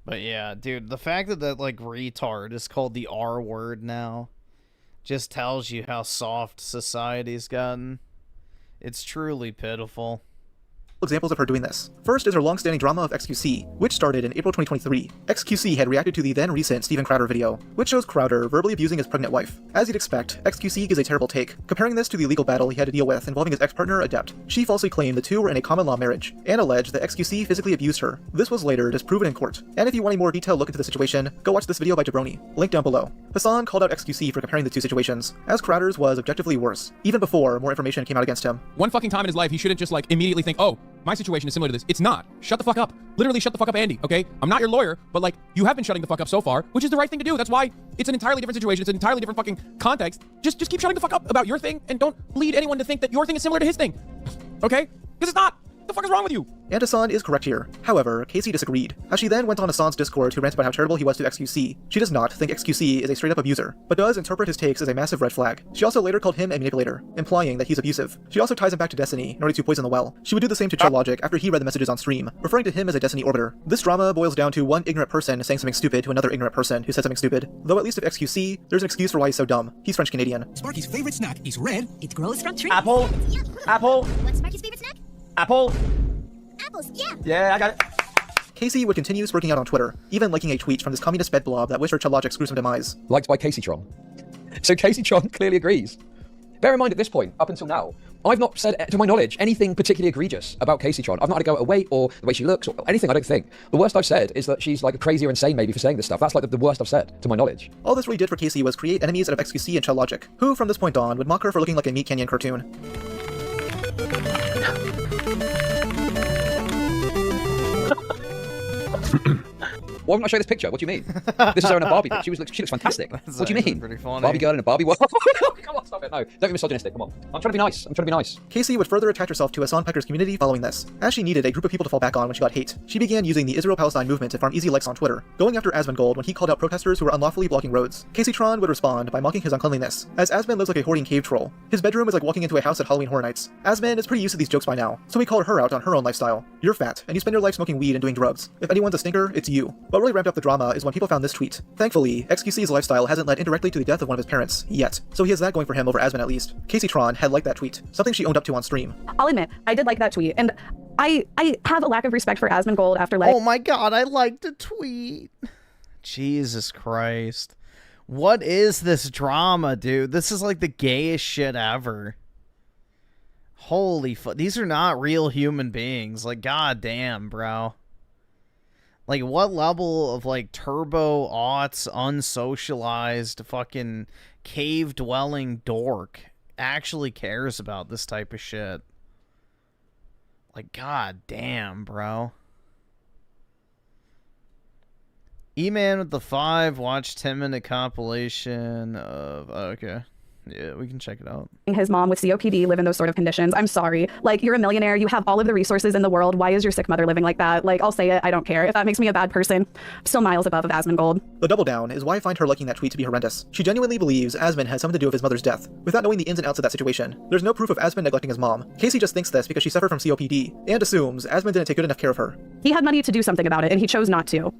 But yeah, dude, the fact that like retard is called the R word now just tells you how soft society's gotten. It's truly pitiful. Examples of her doing this. First is her long-standing drama of XQC, which started in April 2023. XQC had reacted to the then-recent Steven Crowder video, which shows Crowder verbally abusing his pregnant wife. As you'd expect, XQC gives a terrible take, comparing this to the legal battle he had to deal with involving his ex-partner, Adept. She falsely claimed the two were in a common-law marriage, and alleged that XQC physically abused her. This was later disproven in court. And if you want a more detailed look into the situation, go watch this video by Jabroni, link down below. Hassan called out XQC for comparing the two situations, as Crowder's was objectively worse, even before more information came out against him. One fucking time in his life, he shouldn't just like immediately think, oh, my situation is similar to this. It's not. Shut the fuck up. Literally shut the fuck up, Andy, okay? I'm not your lawyer, but like, you have been shutting the fuck up so far, which is the right thing to do. That's why it's an entirely different situation. It's an entirely different fucking context. Just keep shutting the fuck up about your thing and don't lead anyone to think that your thing is similar to his thing, okay? Because it's not. What the fuck is wrong with you? And Hassan is correct here. However, Casey disagreed, as she then went on Hassan's Discord to rant about how terrible he was to XQC. She does not think XQC is a straight-up abuser, but does interpret his takes as a massive red flag. She also later called him a manipulator, implying that he's abusive. She also ties him back to Destiny in order to poison the well. She would do the same to Chill Logic after he read the messages on stream, referring to him as a Destiny orbiter. This drama boils down to one ignorant person saying something stupid to another ignorant person who said something stupid. Though at least with XQC, there's an excuse for why he's so dumb. He's French-Canadian. Sparky's favorite snack is red. It grows from trees. Apple. Apple. What's Sparky's favorite snack? Apple. Apples, yeah. Yeah, I got it. Casey would continue sparking out on Twitter, even liking a tweet from this communist bed blob that wished her Chill Logic's gruesome demise. Liked by Casey Tron. So Casey Tron clearly agrees. Bear in mind at this point, up until now, I've not said, to my knowledge, anything particularly egregious about Casey Tron. I've not had to go at her weight or the way she looks or anything, I don't think. The worst I've said is that she's like crazy or insane maybe for saying this stuff. That's like the worst I've said, to my knowledge. All this really did for Casey was create enemies out of XQC and Chill Logic, who from this point on would mock her for looking like a Meat Canyon cartoon. Why wouldn't I show this picture? What do you mean? This is her in a Barbie pic. She looks fantastic. What do you mean? Pretty funny. Barbie girl in a Barbie world? Come on, stop it. No, don't be misogynistic. Come on. I'm trying to be nice. I'm trying to be nice. Casey would further attach herself to Hassan Pecker's community following this. As she needed a group of people to fall back on when she got hate, she began using the Israel-Palestine movement to farm easy likes on Twitter, going after Asmongold when he called out protesters who were unlawfully blocking roads. Casey Tron would respond by mocking his uncleanliness, as Asmon lives like a hoarding cave troll. His bedroom is like walking into a house at Halloween Horror Nights. Asmon is pretty used to these jokes by now, so he called her out on her own lifestyle. You're fat, and you spend your life smoking weed and doing drugs. If anyone's a stinker, it's you. What really ramped up the drama is when people found this tweet. Thankfully, XQC's lifestyle hasn't led indirectly to the death of one of his parents, yet, so he has that going for him over Asmon at least. Casey Tron had liked that tweet, something she owned up to on stream. I'll admit, I did like that tweet, and I have a lack of respect for Asmongold after letting— Oh my god, I liked a tweet. Jesus Christ. What is this drama, dude? This is like the gayest shit ever. Holy fuck. These are not real human beings. Like, goddamn, bro. Like, what level of, like, turbo aughts, unsocialized, fucking cave-dwelling dork actually cares about this type of shit? Like, god damn, bro. E-Man with the 5 watched 10-minute compilation of... Oh, okay. Yeah, we can check it out. His mom with COPD live in those sort of conditions. I'm sorry. Like, you're a millionaire. You have all of the resources in the world. Why is your sick mother living like that? Like, I'll say it. I don't care. If that makes me a bad person, I'm still miles above of Asmongold. The double down is why I find her liking that tweet to be horrendous. She genuinely believes Asmon has something to do with his mother's death, without knowing the ins and outs of that situation. There's no proof of Asmon neglecting his mom. Casey just thinks this because she suffered from COPD, and assumes Asmon didn't take good enough care of her. He had money to do something about it, and he chose not to.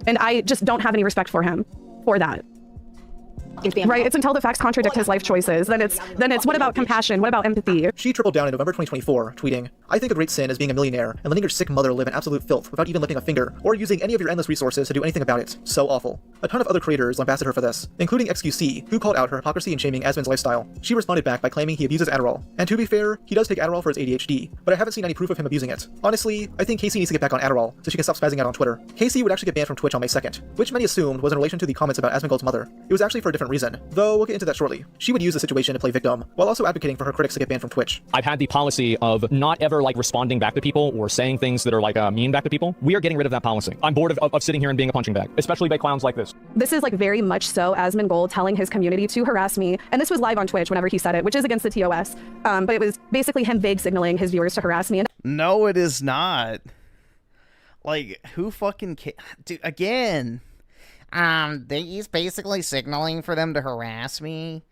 And I just don't have any respect for him for that. Right, it's until the facts contradict his life choices. Then it's what about compassion? What about empathy? She tripled down in November 2024, tweeting, "I think a great sin is being a millionaire and letting your sick mother live in absolute filth without even lifting a finger or using any of your endless resources to do anything about it. So awful." A ton of other creators lambasted her for this, including XQC, who called out her hypocrisy in shaming Asmon's lifestyle. She responded back by claiming he abuses Adderall. And to be fair, he does take Adderall for his ADHD, but I haven't seen any proof of him abusing it. Honestly, I think Casey needs to get back on Adderall so she can stop spazzing out on Twitter. Casey would actually get banned from Twitch on May 2nd, which many assumed was in relation to the comments about Asmongold's mother. It was actually for a different reason, though we'll get into that shortly. She would use the situation to play victim, while also advocating for her critics to get banned from Twitch. I've had the policy of not ever like responding back to people or saying things that are like mean back to people. We are getting rid of that policy. I'm bored of sitting here and being a punching bag, especially by clowns like this. This is like very much so Asmongold telling his community to harass me, and this was live on Twitch whenever he said it, which is against the TOS, but it was basically him vague signaling his viewers to harass me. No, it is not. Like, who fucking dude, again? He's basically signaling for them to harass me.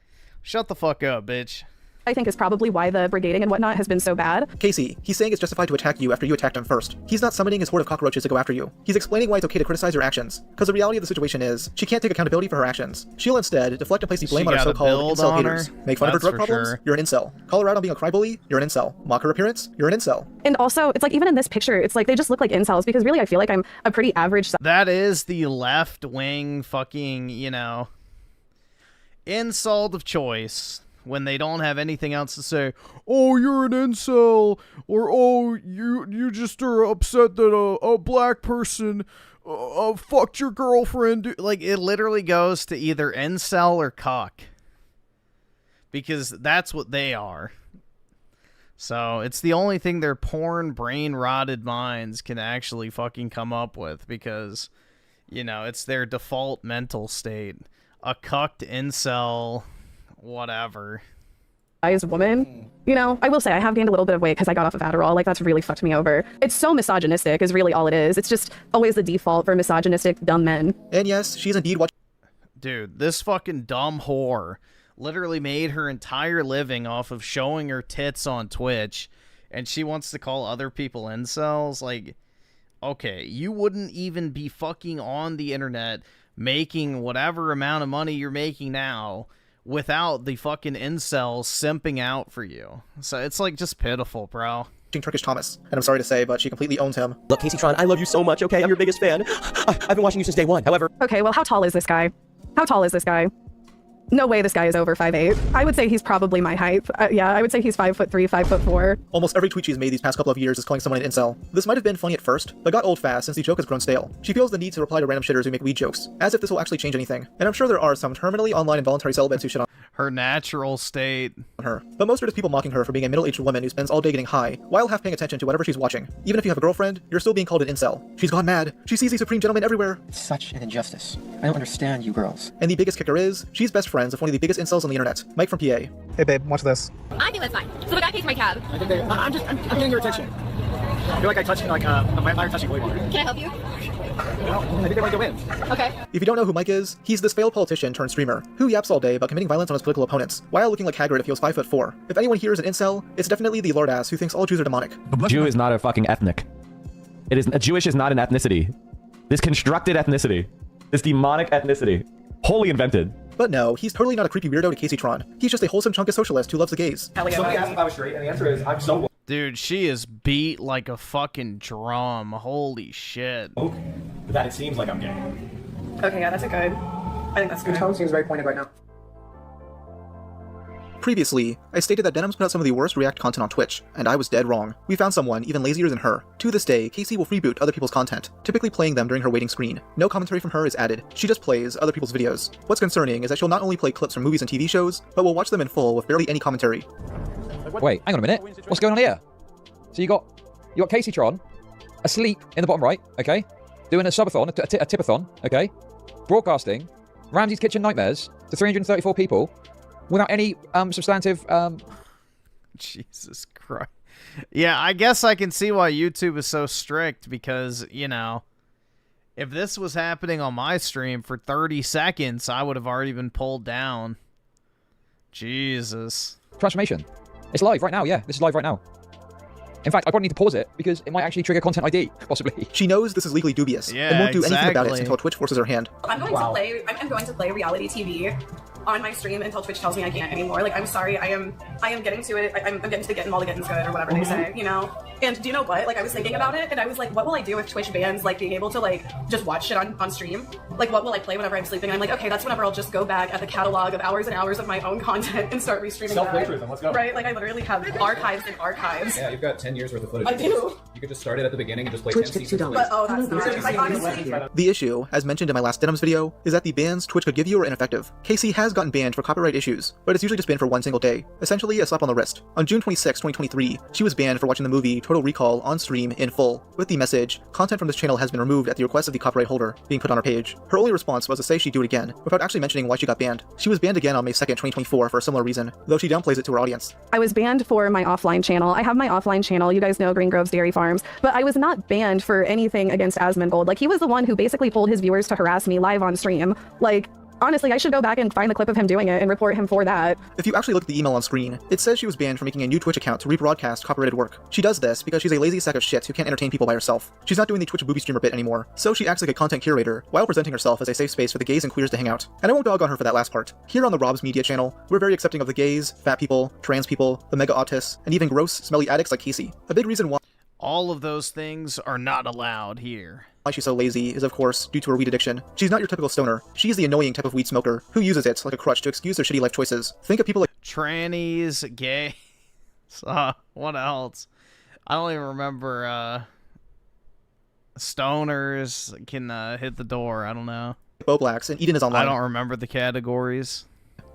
Shut the fuck up, bitch. I think is probably why the brigading and whatnot has been so bad. Casey, he's saying it's justified to attack you after you attacked him first. He's not summoning his horde of cockroaches to go after you. He's explaining why it's okay to criticize your actions. Because the reality of the situation is, she can't take accountability for her actions. She'll instead deflect and place the blame on her so-called incel haters. Make fun of her drug problems? Sure. You're an incel. Call her out on being a crybaby? You're an incel. Mock her appearance? You're an incel. And also, it's like, even in this picture, it's like they just look like incels, because really I feel like I'm a pretty average... That is the left-wing fucking, you know, insult of choice. When they don't have anything else to say, oh, you're an incel, or oh, you just are upset that a black person fucked your girlfriend. Like, it literally goes to either incel or cuck. Because that's what they are. So, it's the only thing their porn, brain-rotted minds can actually fucking come up with, because, you know, it's their default mental state. A cucked incel... whatever. Woman, you know, I will say I have gained a little bit of weight because I got off of Adderall. Like, that's really fucked me over. It's so misogynistic is really all it is. It's just always the default for misogynistic dumb men. And yes, she's indeed watching. Dude, this fucking dumb whore literally made her entire living off of showing her tits on Twitch, and she wants to call other people incels? Like, okay, you wouldn't even be fucking on the internet making whatever amount of money you're making now without the fucking incels simping out for you. So it's like just pitiful, bro. Turkish Thomas, and I'm sorry to say, but she completely owns him. Look, Casey Tron, I love you so much, okay? I'm your biggest fan. I've been watching you since day one, however... Okay, well, how tall is this guy? How tall is this guy? No way this guy is over 5'8". I would say he's probably my height. Yeah, I would say he's 5'3", 5'4". Almost every tweet she's made these past couple of years is calling someone an incel. This might have been funny at first, but got old fast since the joke has grown stale. She feels the need to reply to random shitters who make weed jokes, as if this will actually change anything. And I'm sure there are some terminally online involuntary celibates who shit on her natural state. Her. But most are just people mocking her for being a middle-aged woman who spends all day getting high, while half paying attention to whatever she's watching. Even if you have a girlfriend, you're still being called an incel. She's gone mad. She sees these supreme gentlemen everywhere. It's such an injustice. I don't understand you girls. And the biggest kicker is, she's best friends with one of the biggest incels on the internet, Mike from PA. Hey babe, watch this. I think that's fine. So the guy pays my cab. I think I'm getting your attention. I feel like I touched, like, I'm touching way more. Can I help you? No, I think they might go in. Okay. If you don't know who Mike is, he's this failed politician turned streamer, who yaps all day about committing violence on his political opponents, while looking like Hagrid if he was 5'4". If anyone here is an incel, it's definitely the lord ass who thinks all Jews are demonic. Jew is not a fucking ethnic. It is Jewish is not an ethnicity. This constructed ethnicity. This demonic ethnicity. Wholly invented. But no, he's totally not a creepy weirdo to Casey Tron. He's just a wholesome chunk of socialist who loves the gays. Somebody asked if I was straight, and the answer is, I'm so... Dude, she is beat like a fucking drum. Holy shit. Okay. But that it seems like I'm gay. Okay, yeah, that's a good. I think that's good. Your tone seems very pointed right now. Previously, I stated that Denim's put out some of the worst React content on Twitch, and I was dead wrong. We found someone even lazier than her. To this day, Casey will freeboot other people's content, typically playing them during her waiting screen. No commentary from her is added. She just plays other people's videos. What's concerning is that she'll not only play clips from movies and TV shows, but will watch them in full with barely any commentary. Wait, hang on a minute. What's going on here? So you got Casey Tron asleep in the bottom right, okay? Doing a subathon, a tipathon, okay? Broadcasting Ramsey's Kitchen Nightmares to 334 people without any substantive. Jesus Christ. Yeah, I guess I can see why YouTube is so strict because, you know, if this was happening on my stream for 30 seconds, I would have already been pulled down. Jesus. Transformation. It's live right now, yeah. This is live right now. In fact, I probably need to pause it because it might actually trigger content ID, possibly. She knows this is legally dubious and won't do anything about it until Twitch forces her hand. I'm going to play reality TV on my stream until Twitch tells me I can't anymore. Like, I'm sorry, I am getting to it. I'm getting to the getting while the getting's good or whatever they say, you know? And do you know what? Like, I was thinking about it and I was like, what will I do if Twitch bans, like, being able to, like, just watch shit on stream? Like, what will I play whenever I'm sleeping? And I'm like, okay, that's whenever I'll just go back at the catalog of hours and hours of my own content and start restreaming Self-plagiarism, let's go. Right? Like, I literally have archives and archives. Yeah, you've got 10 years worth of footage. I do. You could just start it at the beginning and just play Twitch 10 seasons. But, oh, that's not. Like, honestly, The issue, as mentioned in my last Denims video, is that the bans Twitch could give you are ineffective. Casey has gotten banned for copyright issues, but it's usually just banned for one single day, essentially a slap on the wrist. On June 26, 2023, she was banned for watching the movie Total Recall on stream in full, with the message, "Content from this channel has been removed at the request of the copyright holder," being put on her page. Her only response was to say she'd do it again, without actually mentioning why she got banned. She was banned again on May 2nd, 2024 for a similar reason, though she downplays it to her audience. I was banned for my offline channel. I have my offline channel, you guys know Green Grove's Dairy Farms, but I was not banned for anything against Asmongold. Like, he was the one who basically told his viewers to harass me live on stream. Like, honestly, I should go back and find the clip of him doing it and report him for that. If you actually look at the email on screen, it says she was banned for making a new Twitch account to rebroadcast copyrighted work. She does this because she's a lazy sack of shit who can't entertain people by herself. She's not doing the Twitch booby streamer bit anymore, so she acts like a content curator while presenting herself as a safe space for the gays and queers to hang out. And I won't dog on her for that last part. Here on the Rob's Media channel, we're very accepting of the gays, fat people, trans people, the mega autists, and even gross, smelly addicts like Casey. A big reason why all of those things are not allowed here. Why she's so lazy is, of course, due to her weed addiction. She's not your typical stoner. She's the annoying type of weed smoker who uses it like a crutch to excuse their shitty life choices. Think of people like trannies, gays, what else? I don't even remember, stoners can hit the door, I don't know. Bo Blacks, and Eden is online. I don't remember the categories.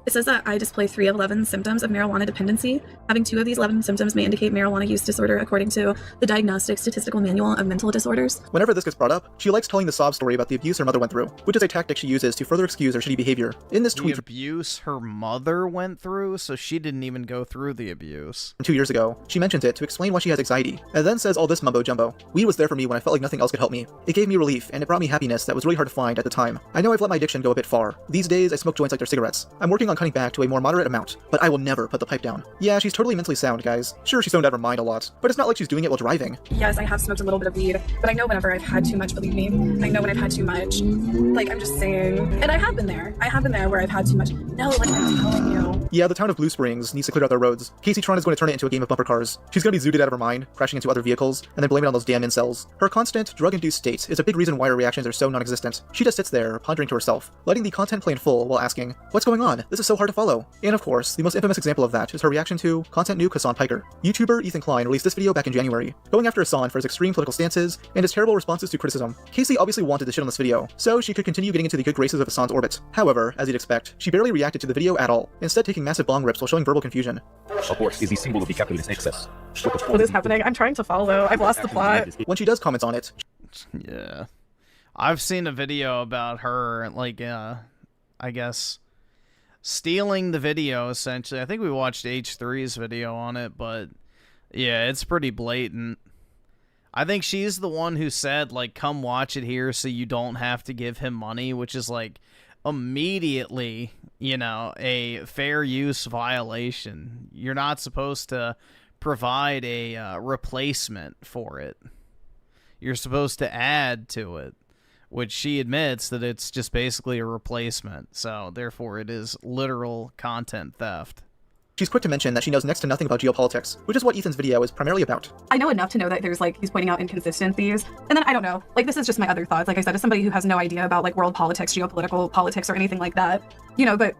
It says that I display 3 of 11 symptoms of marijuana dependency. Having 2 of these 11 symptoms may indicate marijuana use disorder according to the Diagnostic Statistical Manual of Mental Disorders. Whenever this gets brought up, she likes telling the sob story about the abuse her mother went through, which is a tactic she uses to further excuse her shitty behavior. In this tweet, the abuse her mother went through, so she didn't even go through the abuse. 2 years ago, she mentions it to explain why she has anxiety, and then says all this mumbo jumbo. Weed was there for me when I felt like nothing else could help me. It gave me relief, and it brought me happiness that was really hard to find at the time. I know I've let my addiction go a bit far. These days, I smoke joints like they're cigarettes. I'm working on cutting back to a more moderate amount, but I will never put the pipe down. Yeah, she's totally mentally sound, guys. Sure, she's stoned out of her mind a lot, but it's not like she's doing it while driving. Yes, I have smoked a little bit of weed, but I know whenever I've had too much, believe me. I know when I've had too much. Like, I'm just saying. And I have been there. I have been there where I've had too much. No, like, I'm telling you. Yeah, the town of Blue Springs needs to clear out their roads. Casey Tron is going to turn it into a game of bumper cars. She's going to be zooted out of her mind, crashing into other vehicles, and then blame it on those damn incels. Her constant, drug-induced state is a big reason why her reactions are so non-existent. She just sits there, pondering to herself, letting the content play in full while asking, what's going on? This is so hard to follow. And of course, the most infamous example of that is her reaction to content nuke Hassan Piker. YouTuber Ethan Klein released this video back in January, going after Hassan for his extreme political stances and his terrible responses to criticism. Casey obviously wanted to shit on this video, so she could continue getting into the good graces of Hassan's orbit. However, as you'd expect, she barely reacted to the video at all, instead taking massive bong rips while showing verbal confusion. A horse is the symbol of the capitalist excess. What is happening? I'm trying to follow. I've lost the plot. When she does comment on it, yeah, I've seen a video about her, like, I guess, stealing the video, essentially. I think we watched H3's video on it, but yeah, it's pretty blatant. I think she's the one who said, like, come watch it here so you don't have to give him money, which is, like, immediately, you know, a fair use violation. You're not supposed to provide a replacement for it. You're supposed to add to it, which she admits that it's just basically a replacement. So, therefore, it is literal content theft. She's quick to mention that she knows next to nothing about geopolitics, which is what Ethan's video is primarily about. I know enough to know that there's, like, he's pointing out inconsistencies. And then, I don't know, like, this is just my other thoughts. Like I said, as somebody who has no idea about, like, world politics, geopolitical politics, or anything like that, you know, but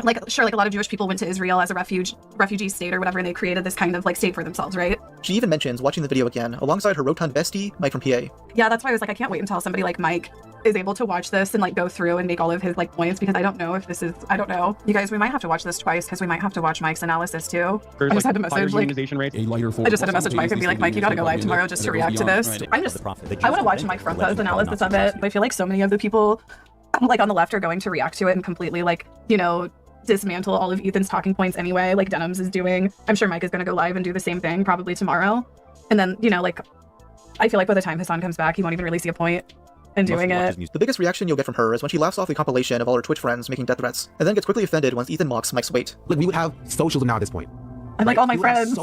Like, sure, like a lot of Jewish people went to Israel as a refugee state or whatever, and they created this kind of like state for themselves, right? She even mentions watching the video again alongside her rotund bestie, Mike from PA. Yeah, that's why I was like, I can't wait until somebody like Mike is able to watch this and like go through and make all of his like points, because I don't know if this is, I don't know. You guys, we might have to watch this twice because we might have to watch Mike's analysis too. I just had to message like, I just had to message Mike and be like, Mike, you gotta go live tomorrow just to react to this. I want to watch Mike Frontha's analysis of it. I feel like so many of the people like on the left are going to react to it and completely like, you know, dismantle all of Ethan's talking points anyway, like Denims is doing. I'm sure Mike is gonna go live and do the same thing probably tomorrow. And then, you know, like, I feel like by the time Hassan comes back, he won't even really see a point in doing it. The biggest reaction you'll get from her is when she laughs off the compilation of all her Twitch friends making death threats, and then gets quickly offended once Ethan mocks Mike's weight. Look, we would have socialism now at this point. I'm like all my friends.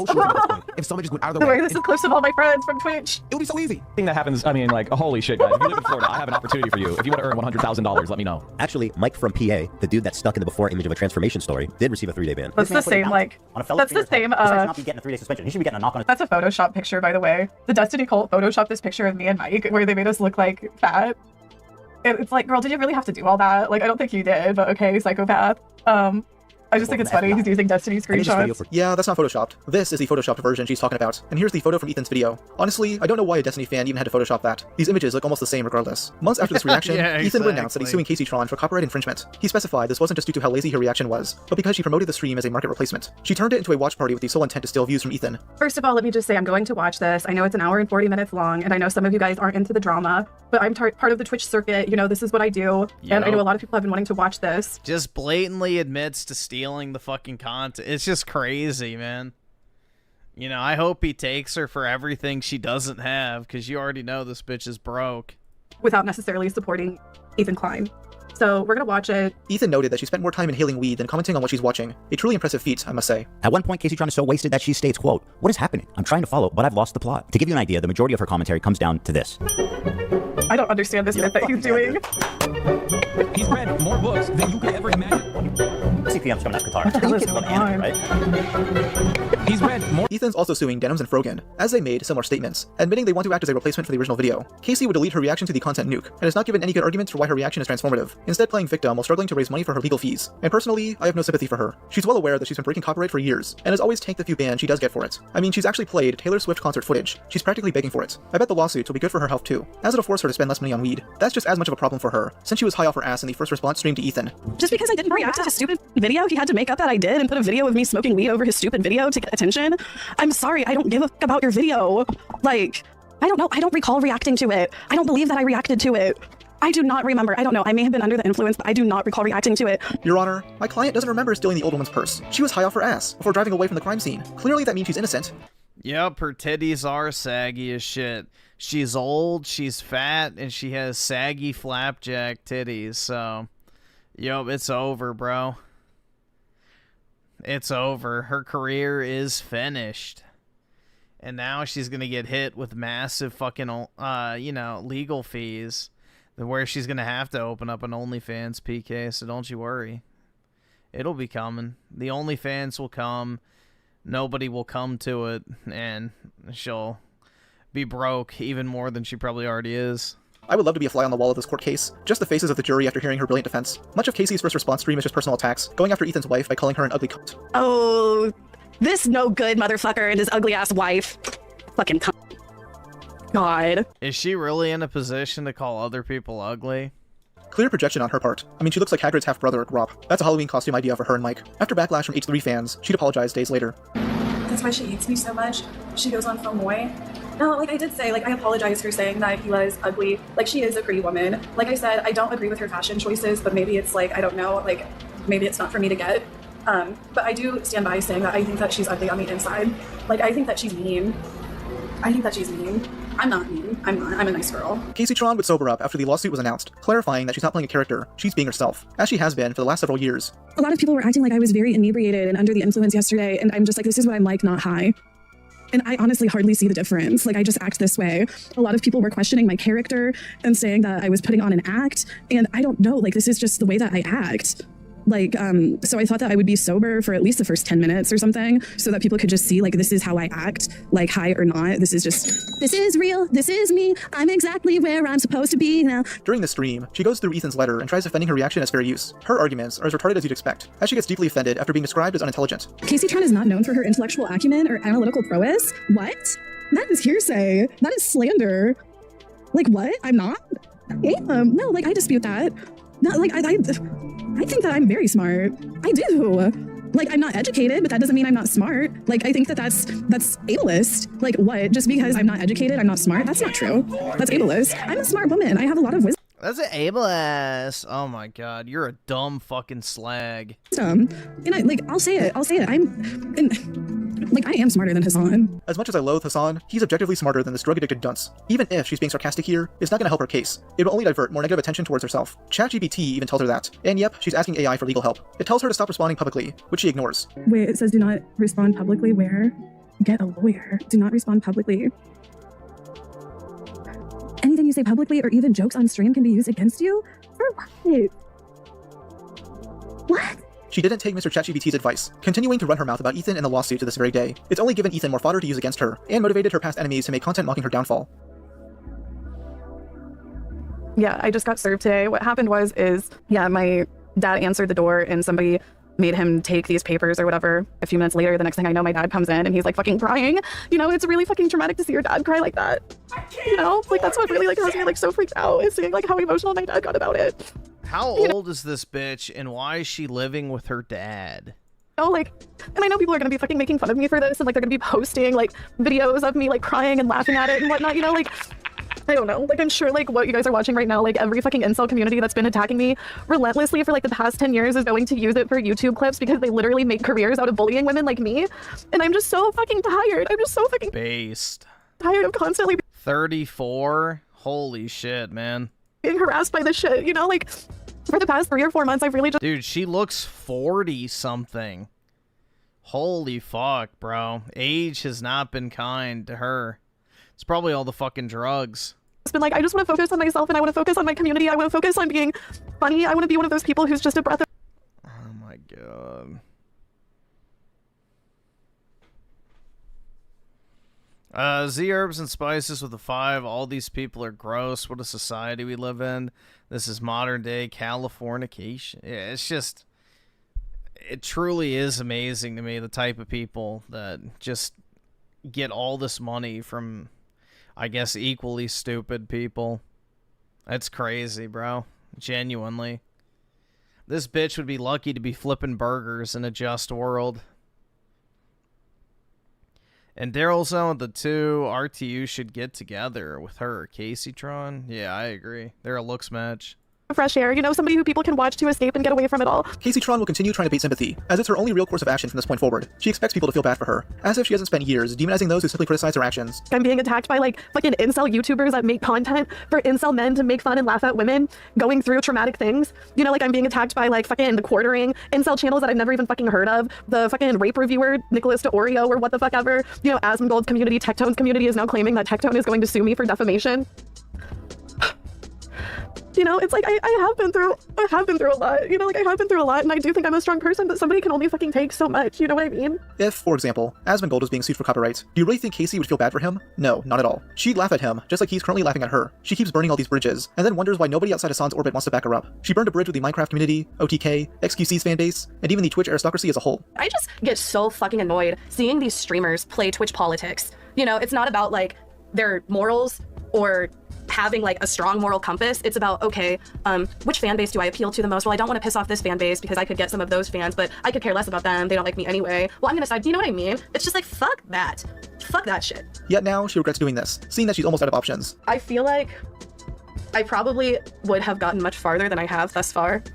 If somebody just went out of the way. This is clips of all my friends from Twitch. It would be so easy. Thing that happens, I mean, like, holy shit, guys. If you live in Florida, I have an opportunity for you. If you want to earn $100,000, let me know. Actually, Mike from PA, the dude that's stuck in the before image of a transformation story, did receive a 3-day ban. That's the same, like, that's the same, not be getting a 3-day suspension. He should be getting a knock on his... That's a Photoshop picture, by the way. The Destiny cult Photoshopped this picture of me and Mike where they made us look like fat. And it's like, girl, did you really have to do all that? Like, I don't think you did, but okay, psychopath. I just think it's funny he's using Destiny screenshots. Yeah, that's not photoshopped. This is the photoshopped version she's talking about. And here's the photo from Ethan's video. Honestly, I don't know why a Destiny fan even had to photoshop that. These images look almost the same regardless. Months after this reaction, Ethan would announce that he's suing Casey Tron for copyright infringement. He specified this wasn't just due to how lazy her reaction was, but because she promoted the stream as a market replacement. She turned it into a watch party with the sole intent to steal views from Ethan. First of all, let me just say I'm going to watch this. I know it's an hour and 40 minutes long, and I know some of you guys aren't into the drama, but I'm part of the Twitch circuit. You know, this is what I do, and I know a lot of people have been wanting to watch this. Just blatantly admits to stealing the fucking content. It's just crazy, man. You know, I hope he takes her for everything she doesn't have, because you already know this bitch is broke. Without necessarily supporting Ethan Klein. So we're gonna watch it. Ethan noted that she spent more time inhaling weed than commenting on what she's watching. A truly impressive feat, I must say. At one point, Casey Tron is so wasted that she states, quote, "What is happening? I'm trying to follow, but I've lost the plot." To give you an idea, the majority of her commentary comes down to this. I don't understand this bit that he's doing. He's read more books than you could ever imagine. CPM's coming out Qatar. What the hell is going on? Right? He's read more. Ethan's also suing Denims and Frogan, as they made similar statements, admitting they want to act as a replacement for the original video. Casey would delete her reaction to the content nuke, and has not given any good arguments for why her reaction is transformative, instead playing victim while struggling to raise money for her legal fees. And personally, I have no sympathy for her. She's well aware that she's been breaking copyright for years, and has always tanked the few bans she does get for it. I mean, she's actually played Taylor Swift concert footage. She's practically begging for it. I bet the lawsuits will be good for her health too, as it'll force her to spend less money on weed. That's just as much of a problem for her, since she was high off her ass in the first response stream to Ethan. Just because I didn't react to his stupid video, he had to make up that I did and put a video of me smoking weed over his stupid video to get attention? I'm sorry, I don't give a fuck about your video. Like, I don't know, I don't recall reacting to it. I don't believe that I reacted to it. I do not remember. I don't know. I may have been under the influence, but I do not recall reacting to it. Your Honor, my client doesn't remember stealing the old woman's purse. She was high off her ass before driving away from the crime scene. Clearly that means she's innocent. Yep, her titties are saggy as shit. She's old, she's fat, and she has saggy flapjack titties, so... Yup, it's over, bro. It's over. Her career is finished. And now she's gonna get hit with massive fucking, you know, legal fees. Where she's gonna have to open up an OnlyFans, PK, so don't you worry. It'll be coming. The OnlyFans will come. Nobody will come to it, and she'll be broke even more than she probably already is. I would love to be a fly on the wall of this court case. Just the faces of the jury after hearing her brilliant defense. Much of Casey's first response stream is just personal attacks, going after Ethan's wife by calling her an ugly cunt. Oh, this no good motherfucker and his ugly ass wife. Fucking cunt. God. Is she really in a position to call other people ugly? Clear projection on her part. I mean, she looks like Hagrid's half-brother, Grop. That's a Halloween costume idea for her and Mike. After backlash from H3 fans, she'd apologize days later. That's why she hates me so much. She goes on for Moy. No, like I did say, like I apologize for saying that he was ugly. Like she is a pretty woman. Like I said, I don't agree with her fashion choices, but maybe it's like, I don't know, like maybe it's not for me to get. But I do stand by saying that I think that she's ugly on the inside. Like I think that she's mean. I think that she's mean. I'm not mean. I'm not. I'm a nice girl. Casey Tron would sober up after the lawsuit was announced, clarifying that she's not playing a character, she's being herself, as she has been for the last several years. A lot of people were acting like I was very inebriated and under the influence yesterday, and I'm just like, this is what I'm like, not high. And I honestly hardly see the difference. Like, I just act this way. A lot of people were questioning my character and saying that I was putting on an act, and I don't know, like, this is just the way that I act. Like, so I thought that I would be sober for at least the first 10 minutes or something, so that people could just see, like, this is how I act, like, high or not. This is real. This is me. I'm exactly where I'm supposed to be now. During the stream, she goes through Ethan's letter and tries defending her reaction as fair use. Her arguments are as retarded as you'd expect, as she gets deeply offended after being described as unintelligent. Casey Tron is not known for her intellectual acumen or analytical prowess? What? That is hearsay. That is slander. Like, what? I'm not? I am. No, like, I dispute that. No, like, I think that I'm very smart. I do. Like, I'm not educated, but that doesn't mean I'm not smart. Like, I think that that's ableist. Like, what? Just because I'm not educated, I'm not smart? That's not true. That's ableist. I'm a smart woman. I have a lot of wisdom. That's an ableist. Oh my god, you're a dumb fucking slag. And I'll say it. I am smarter than Hassan. As much as I loathe Hassan, he's objectively smarter than this drug-addicted dunce. Even if she's being sarcastic here, it's not going to help her case. It will only divert more negative attention towards herself. ChatGPT even tells her that. And yep, she's asking AI for legal help. It tells her to stop responding publicly, which she ignores. Wait, it says do not respond publicly where? Get a lawyer. Do not respond publicly. Anything you say publicly or even jokes on stream can be used against you? For what? What? She didn't take Mr. ChatGPT's advice, continuing to run her mouth about Ethan and the lawsuit to this very day. It's only given Ethan more fodder to use against her, and motivated her past enemies to make content mocking her downfall. Yeah, I just got served today. What happened was, my dad answered the door and somebody made him take these papers or whatever. A few minutes later, the next thing I know, my dad comes in and he's like fucking crying. You know, it's really fucking traumatic to see your dad cry like that. You know, like that's what really like has me like so freaked out, is seeing like how emotional my dad got about it. How old is this bitch, and why is she living with her dad? Oh, like, and I know people are gonna be fucking making fun of me for this, and like they're gonna be posting like videos of me like crying and laughing at it and whatnot, you know, like, I don't know, like I'm sure like what you guys are watching right now, like every fucking incel community that's been attacking me relentlessly for like the past 10 years is going to use it for YouTube clips because they literally make careers out of bullying women like me, and I'm just so fucking tired. I'm just so fucking based. Tired of constantly 34? Holy shit, man. Being harassed by this shit, you know, like for the past 3 or 4 months I've really just— Dude, she looks 40 something. Holy fuck, bro. Age has not been kind to her. It's probably all the fucking drugs. It's been like, I just want to focus on myself and I want to focus on my community. I want to focus on being funny. I want to be one of those people who's just a breath of— Oh my god. Z Herbs and Spices with a 5. All these people are gross. What a society we live in. This is modern day Californication. Yeah, it's just, it truly is amazing to me, the type of people that just get all this money from, I guess, equally stupid people. That's crazy, bro. Genuinely. This bitch would be lucky to be flipping burgers in a just world. And Daryl's on with the 2. RTU should get together with her. Casey Tron? Yeah, I agree. They're a looks match. fresh air, you know, somebody who people can watch to escape and get away from it all. Casey Tron will continue trying to bait sympathy, as it's her only real course of action from this point forward. She expects people to feel bad for her, as if she hasn't spent years demonizing those who simply criticize her actions. I'm being attacked by like fucking incel YouTubers that make content for incel men to make fun and laugh at women going through traumatic things. You know, like I'm being attacked by like fucking the quartering incel channels that I've never even fucking heard of. The fucking rape reviewer, Nicholas DeOrio or what the fuck ever. You know, Asmongold's community, Tectone's community is now claiming that Tectone is going to sue me for defamation. You know, it's like I have been through a lot. You know, like I have been through a lot, and I do think I'm a strong person, but somebody can only fucking take so much. You know what I mean? If, for example, Asmongold was being sued for copyright, do you really think Casey would feel bad for him? No, not at all. She'd laugh at him, just like he's currently laughing at her. She keeps burning all these bridges, and then wonders why nobody outside Hassan's orbit wants to back her up. She burned a bridge with the Minecraft community, OTK, XQC's fanbase, and even the Twitch aristocracy as a whole. I just get so fucking annoyed seeing these streamers play Twitch politics. You know, it's not about like their morals or having like a strong moral compass. It's about, okay, which fan base do I appeal to the most? Well, I don't want to piss off this fan base because I could get some of those fans, but I could care less about them. They don't like me anyway. Well, I'm gonna side. Do you know what I mean? It's just like, fuck that. Fuck that shit. Yet now she regrets doing this, seeing that she's almost out of options. I feel like I probably would have gotten much farther than I have thus far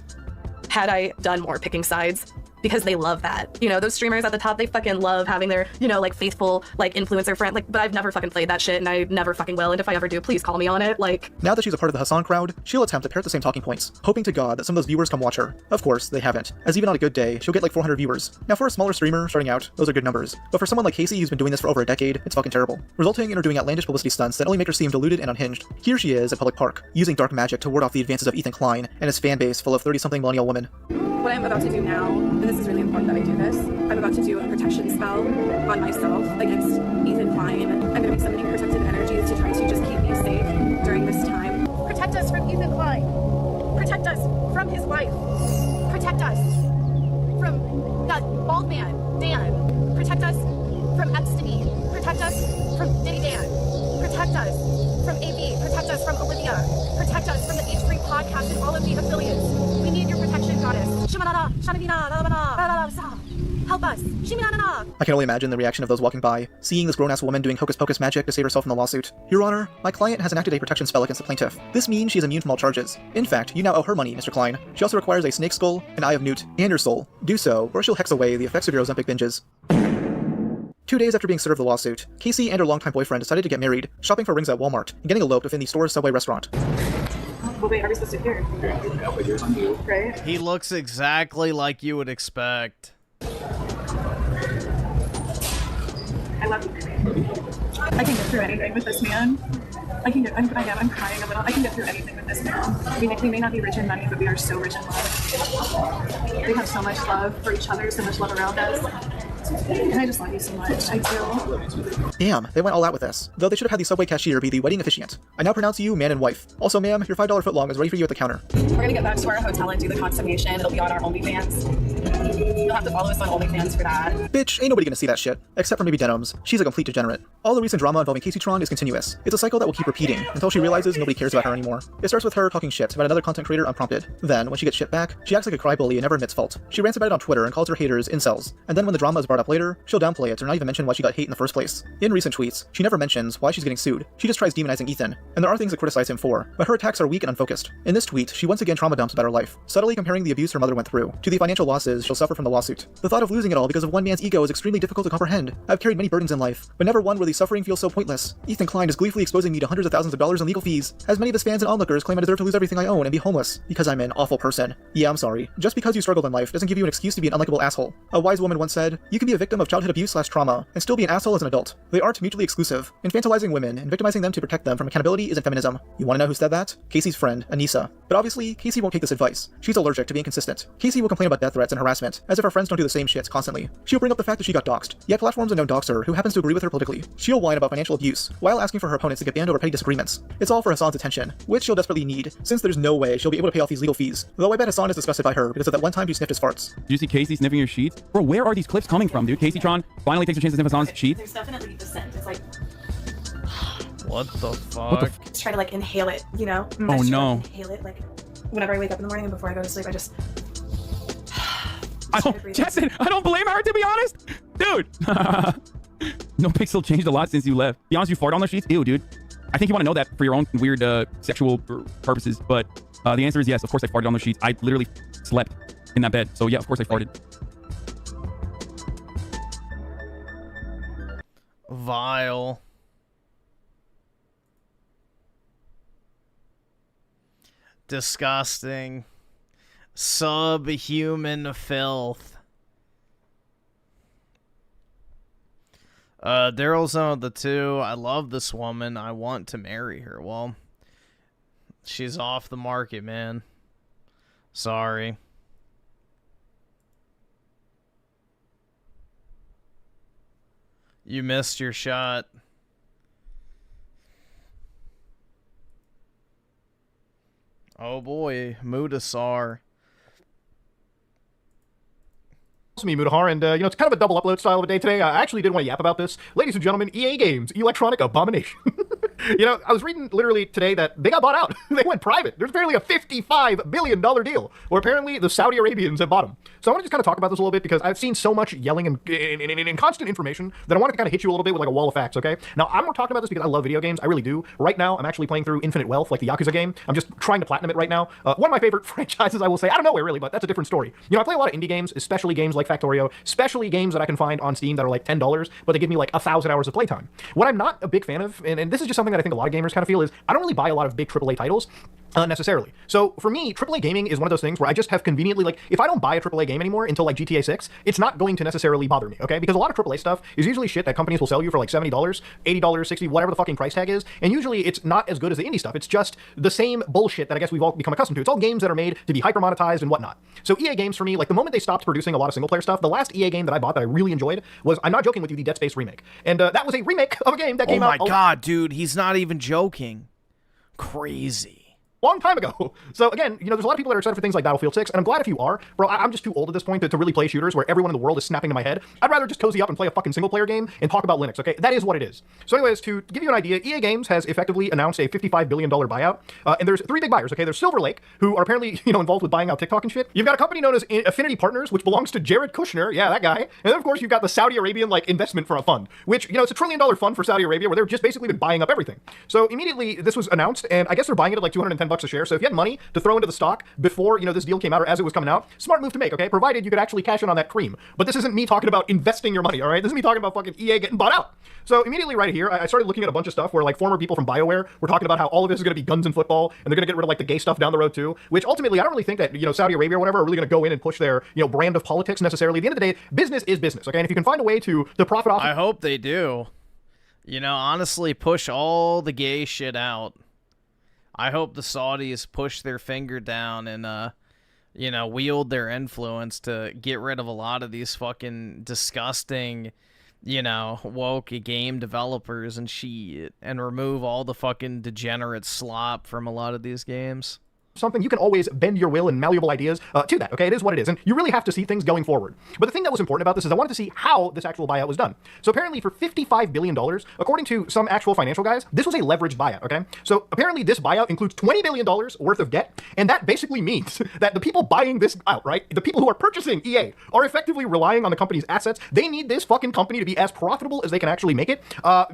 had I done more picking sides. Because they love that. You know, those streamers at the top, they fucking love having their, you know, like faithful, like influencer friend. Like, but I've never fucking played that shit and I never fucking will. And if I ever do, please call me on it. Like, now that she's a part of the Hassan crowd, she'll attempt to parrot the same talking points, hoping to God that some of those viewers come watch her. Of course, they haven't, as even on a good day, she'll get like 400 viewers. Now for a smaller streamer starting out, those are good numbers. But for someone like Casey who's been doing this for over a decade, it's fucking terrible, resulting in her doing outlandish publicity stunts that only make her seem deluded and unhinged. Here she is at public park, using dark magic to ward off the advances of Ethan Klein and his fan base full of 30-something millennial women. what I'm about to do now, and this is really important that I do this, I'm about to do a protection spell on myself against Ethan Klein. I'm going to be summoning protective energies to try to just keep me safe during this time. Protect us from Ethan Klein. Protect us from his wife. Protect us from that bald man, Dan. Protect us from Epstein. Protect us from Diddy Dan. Protect us from AB. Protect us from Olivia. Protect us from the H3 podcast and all of the affiliates. We need your protection, goddess. Shimanana, Shanavina, help us. Shimanana. I can only imagine the reaction of those walking by, seeing this grown-ass woman doing hocus-pocus magic to save herself from the lawsuit. Your Honor, my client has enacted a protection spell against the plaintiff. This means she is immune from all charges. In fact, you now owe her money, Mr. Klein. She also requires a snake skull, an eye of Newt, and your soul. Do so, or she'll hex away the effects of your Ozempic binges. 2 days after being served the lawsuit, Casey and her longtime boyfriend decided to get married, shopping for rings at Walmart, and getting eloped within the store's Subway restaurant. Well, wait, are we supposed to hear? Right? He looks exactly like you would expect. I love you. I can get through anything with this man. I'm crying a little. I can get through anything with this man. We may not be rich in money, but we are so rich in love. We have so much love for each other, so much love around us. And I just love you so much. I do. Damn, they went all out with this. Though they should have had the Subway cashier be the wedding officiant. I now pronounce you man and wife. Also, ma'am, your $5 footlong is ready for you at the counter. We're gonna get back to our hotel and do the consummation. It'll be on our OnlyFans. You'll have to follow us on OnlyFans for that. Bitch, ain't nobody gonna see that shit. Except for maybe Denims. She's a complete degenerate. All the recent drama involving Casey Tron is continuous. It's a cycle that will keep repeating until she realizes nobody cares about her anymore. It starts with her talking shit about another content creator unprompted. Then, when she gets shit back, she acts like a crybaby and never admits fault. She rants about it on Twitter and calls her haters incels. And then when the drama is brought up later, she'll downplay it or not even mention why she got hate in the first place. In recent tweets, she never mentions why she's getting sued. She just tries demonizing Ethan. And there are things to criticize him for, but her attacks are weak and unfocused. In this tweet, she once again trauma dumps about her life, subtly comparing the abuse her mother went through to the financial losses she'll suffer from the lawsuit. The thought of losing it all because of one man's ego is extremely difficult to comprehend. I've carried many burdens in life, but never one where the suffering feels so pointless. Ethan Klein is gleefully exposing me to hundreds of thousands of dollars in legal fees, as many of his fans and onlookers claim I deserve to lose everything I own and be homeless because I'm an awful person. Yeah, I'm sorry. Just because you struggled in life doesn't give you an excuse to be an unlikable asshole. A wise woman once said, you can be a victim of childhood abuse/trauma and still be an asshole as an adult. They aren't mutually exclusive. Infantilizing women and victimizing them to protect them from accountability isn't feminism. You wanna know who said that? Casey's friend, Anissa. But obviously, Casey won't take this advice. She's allergic to being consistent. Casey will complain about death threats and harassment, as if her friends don't do the same shits constantly. She'll bring up the fact that she got doxxed, yet platforms a known doxer who happens to agree with her politically. She'll whine about financial abuse, while asking for her opponents to get banned over petty disagreements. It's all for Hassan's attention, which she'll desperately need, since there's no way she'll be able to pay off these legal fees. Though I bet Hassan is disgusted by her because of that one time she sniffed his farts. Did you see Casey sniffing your sheets? Bro, where are these clips coming from, dude? Casey Tron finally takes a chance to sniff Hassan's sheets? There's definitely dissent. It's like, what the fuck? just try to like inhale it, you know? Oh no. Inhale it, like whenever I wake up in the morning and before I go to sleep, I just. Justin, I don't blame her, to be honest. Dude. No pixel changed a lot since you left. Be honest, you farted on the sheets? Ew, dude. I think you want to know that for your own weird sexual purposes, but the answer is yes. Of course I farted on the sheets. I literally slept in that bed. So yeah, of course I farted. Vile. Disgusting. Subhuman filth. Daryl's on the 2. I love this woman. I want to marry her. Well, she's off the market, man. Sorry. You missed your shot. Oh boy, MutaSAAR. It's me, MutaSAAR, and it's kind of a double upload style of a day today. I actually did want to yap about this. Ladies and gentlemen, EA Games, Electronic Abomination. I was reading literally today that they got bought out. They went private. There's apparently a $55 billion deal, or apparently the Saudi Arabians have bought them. So I want to just kind of talk about this a little bit because I've seen so much yelling and constant information that I wanted to kind of hit you a little bit with like a wall of facts, okay? Now, I'm talking about this because I love video games. I really do. Right now, I'm actually playing through Infinite Wealth, like the Yakuza game. I'm just trying to platinum it right now. One of my favorite franchises, I will say. I don't know where really, but that's a different story. I play a lot of indie games, especially games like Factorio, especially games that I can find on Steam that are like $10, but they give me like 1,000 hours of playtime. What I'm not a big fan of, and this is just something that I think a lot of gamers kind of feel, is I don't really buy a lot of big AAA titles necessarily. So for me, AAA gaming is one of those things where I just have conveniently, like, if I don't buy a AAA game anymore until like GTA 6, it's not going to necessarily bother me, okay? Because a lot of AAA stuff is usually shit that companies will sell you for like $70, $80, $60, whatever the fucking price tag is, and usually it's not as good as the indie stuff. It's just the same bullshit that I guess we've all become accustomed to. It's all games that are made to be hyper monetized and whatnot. So EA games for me, like the moment they stopped producing a lot of single player stuff, the last EA game that I bought that I really enjoyed was, I'm not joking with you, the Dead Space remake. And that was a remake of a game that came out. Oh my god, dude, he's not even joking. Crazy. Long time ago. So again, you know, there's a lot of people that are excited for things like Battlefield 6, and I'm glad if you are. Bro, I'm just too old at this point to really play shooters where everyone in the world is snapping to my head. I'd rather just cozy up and play a fucking single player game and talk about Linux, okay? That is what it is. So anyways, to give you an idea, EA Games has effectively announced a $55 billion buyout, and there's three big buyers, okay? There's Silver Lake, who are apparently, you know, involved with buying out TikTok and shit. You've got a company known as Affinity Partners, which belongs to Jared Kushner, yeah, that guy. And then of course you've got the Saudi Arabian, like, investment for a fund, which, you know, it's $1 trillion fund for Saudi Arabia where they've just basically been buying up everything. So immediately this was announced, and I guess they're buying it at like $210 a share. So if you had money to throw into the stock before, you know, this deal came out or as it was coming out, smart move to make, okay? Provided you could actually cash in on that cream. But this isn't me talking about investing your money, all right? This is me talking about fucking EA getting bought out. So immediately right here, I started looking at a bunch of stuff where like former people from BioWare were talking about how all of this is going to be guns and football, and they're going to get rid of like the gay stuff down the road too, which ultimately I don't really think that, you know, Saudi Arabia or whatever are really going to go in and push their, you know, brand of politics necessarily. At the end of the day, business is business, okay? And if you can find a way to profit off... I hope they do. You know, honestly, push all the gay shit out. I hope the Saudis push their finger down and, you know, wield their influence to get rid of a lot of these fucking disgusting, you know, woke game developers and shit, and remove all the fucking degenerate slop from a lot of these games. Something, you can always bend your will and malleable ideas to that, okay? It is what it is, and you really have to see things going forward. But the thing that was important about this is I wanted to see how this actual buyout was done. So apparently for $55 billion, according to some actual financial guys, this was a leveraged buyout, okay? So apparently this buyout includes $20 billion worth of debt, and that basically means that the people buying this out, right, the people who are purchasing EA are effectively relying on the company's assets. They need this fucking company to be as profitable as they can actually make it,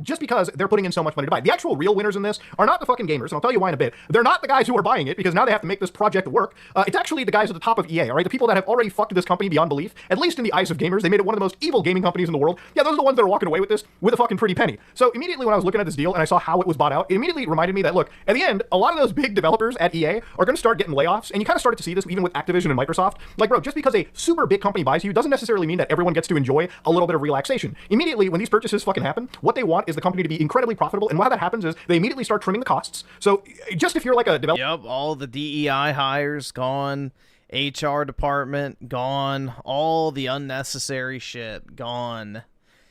just because they're putting in so much money to buy it. The actual real winners in this are not the fucking gamers, and I'll tell you why in a bit. They're not the guys who are buying it, because now they have to make this project work. It's actually the guys at the top of EA, all right? The people that have already fucked this company beyond belief, at least in the eyes of gamers. They made it one of the most evil gaming companies in the world. Yeah, those are the ones that are walking away with this with a fucking pretty penny. So immediately when I was looking at this deal and I saw how it was bought out, it immediately reminded me that, look, at the end, a lot of those big developers at EA are going to start getting layoffs, and you kind of started to see this even with Activision and Microsoft. Like, bro, just because a super big company buys you doesn't necessarily mean that everyone gets to enjoy a little bit of relaxation. Immediately, when these purchases fucking happen, what they want is the company to be incredibly profitable, and how that happens is they immediately start trimming the costs. So just if you're like a developer... Yep, all the DEI hires gone, HR department gone, all the unnecessary shit gone.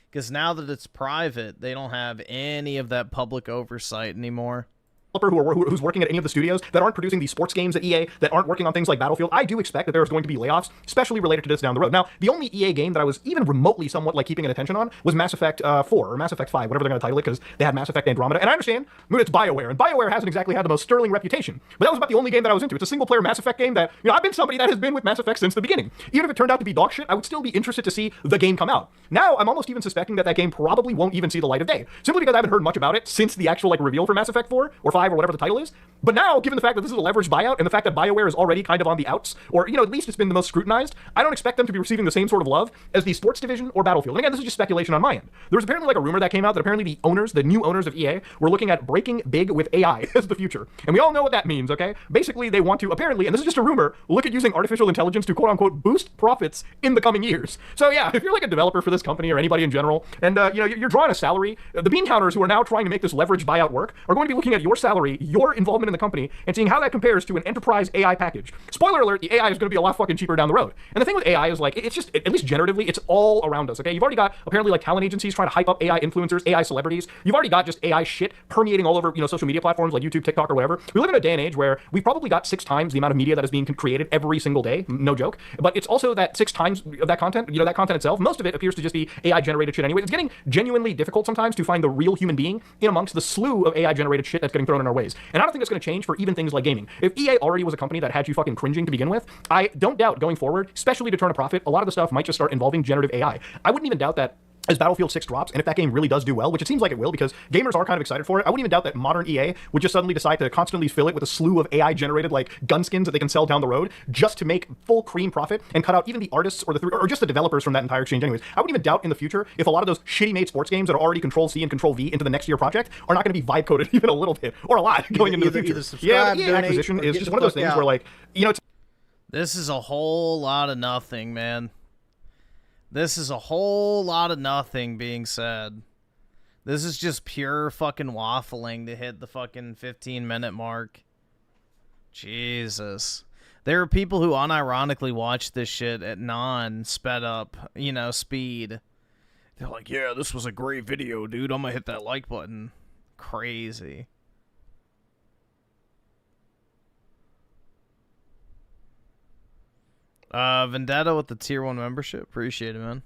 Because now that it's private, they don't have any of that public oversight anymore. Who's working at any of the studios that aren't producing these sports games at EA, that aren't working on things like Battlefield, I do expect that there's going to be layoffs, especially related to this down the road. Now, the only EA game that I was even remotely somewhat like keeping an attention on was Mass Effect 4, or Mass Effect 5, whatever they're going to title it, because they had Mass Effect Andromeda. And I understand, it's BioWare, and BioWare hasn't exactly had the most sterling reputation. But that was about the only game that I was into. It's a single-player Mass Effect game that, you know, I've been somebody that has been with Mass Effect since the beginning. Even if it turned out to be dog shit, I would still be interested to see the game come out. Now, I'm almost even suspecting that that game probably won't even see the light of day, simply because I haven't heard much about it since the actual, like, reveal for Mass Effect 4, or 5, or whatever the title is. But now, given the fact that this is a leveraged buyout, and the fact that BioWare is already kind of on the outs, or, you know, at least it's been the most scrutinized, I don't expect them to be receiving the same sort of love as the sports division or Battlefield. And again, this is just speculation on my end. There was apparently like a rumor that came out that apparently the owners, the new owners of EA, were looking at breaking big with AI as the future. And we all know what that means, okay? Basically, they want to, apparently, and this is just a rumor, look at using artificial intelligence to quote-unquote boost profits in the coming years. So yeah, if you're like a developer for this company or anybody in general, and, you know, you're drawing a salary, the bean counters who are now trying to make this leveraged buyout work are going to be looking at your salary, your involvement in the company, and seeing how that compares to an enterprise AI package. Spoiler alert, the AI is going to be a lot fucking cheaper down the road. And the thing with AI is like, it's just, at least generatively, it's all around us, okay? You've already got apparently like talent agencies trying to hype up AI influencers, AI celebrities. You've already got just AI shit permeating all over, you know, social media platforms like YouTube, TikTok, or whatever. We live in a day and age where we've probably got 6 times the amount of media that is being created every single day, no joke. But it's also that 6 times of that content, you know, that content itself, most of it appears to just be AI generated shit anyway. It's getting genuinely difficult sometimes to find the real human being in amongst the slew of AI generated shit that's getting thrown in our ways. And I don't think that's going to change for even things like gaming. If EA already was a company that had you fucking cringing to begin with, I don't doubt going forward, especially to turn a profit, a lot of the stuff might just start involving generative AI. I wouldn't even doubt that as Battlefield 6 drops, and if that game really does do well, which it seems like it will because gamers are kind of excited for it, I wouldn't even doubt that modern EA would just suddenly decide to constantly fill it with a slew of AI-generated like gun skins that they can sell down the road just to make full cream profit and cut out even the artists or just the developers from that entire exchange anyways. I wouldn't even doubt in the future if a lot of those shitty made sports games that are already Control-C and Control-V into the next year project are not going to be vibe coded even a little bit or a lot going into the future. Yeah, the EA acquisition is just one of those things where like, you know, this is a whole lot of nothing, man. This is a whole lot of nothing being said. This is just pure fucking waffling to hit the fucking 15-minute mark. Jesus. There are people who unironically watch this shit at non-sped up, you know, speed. They're like, yeah, this was a great video, dude. I'm gonna hit that like button. Crazy. Vendetta with the tier 1 membership. Appreciate it, man.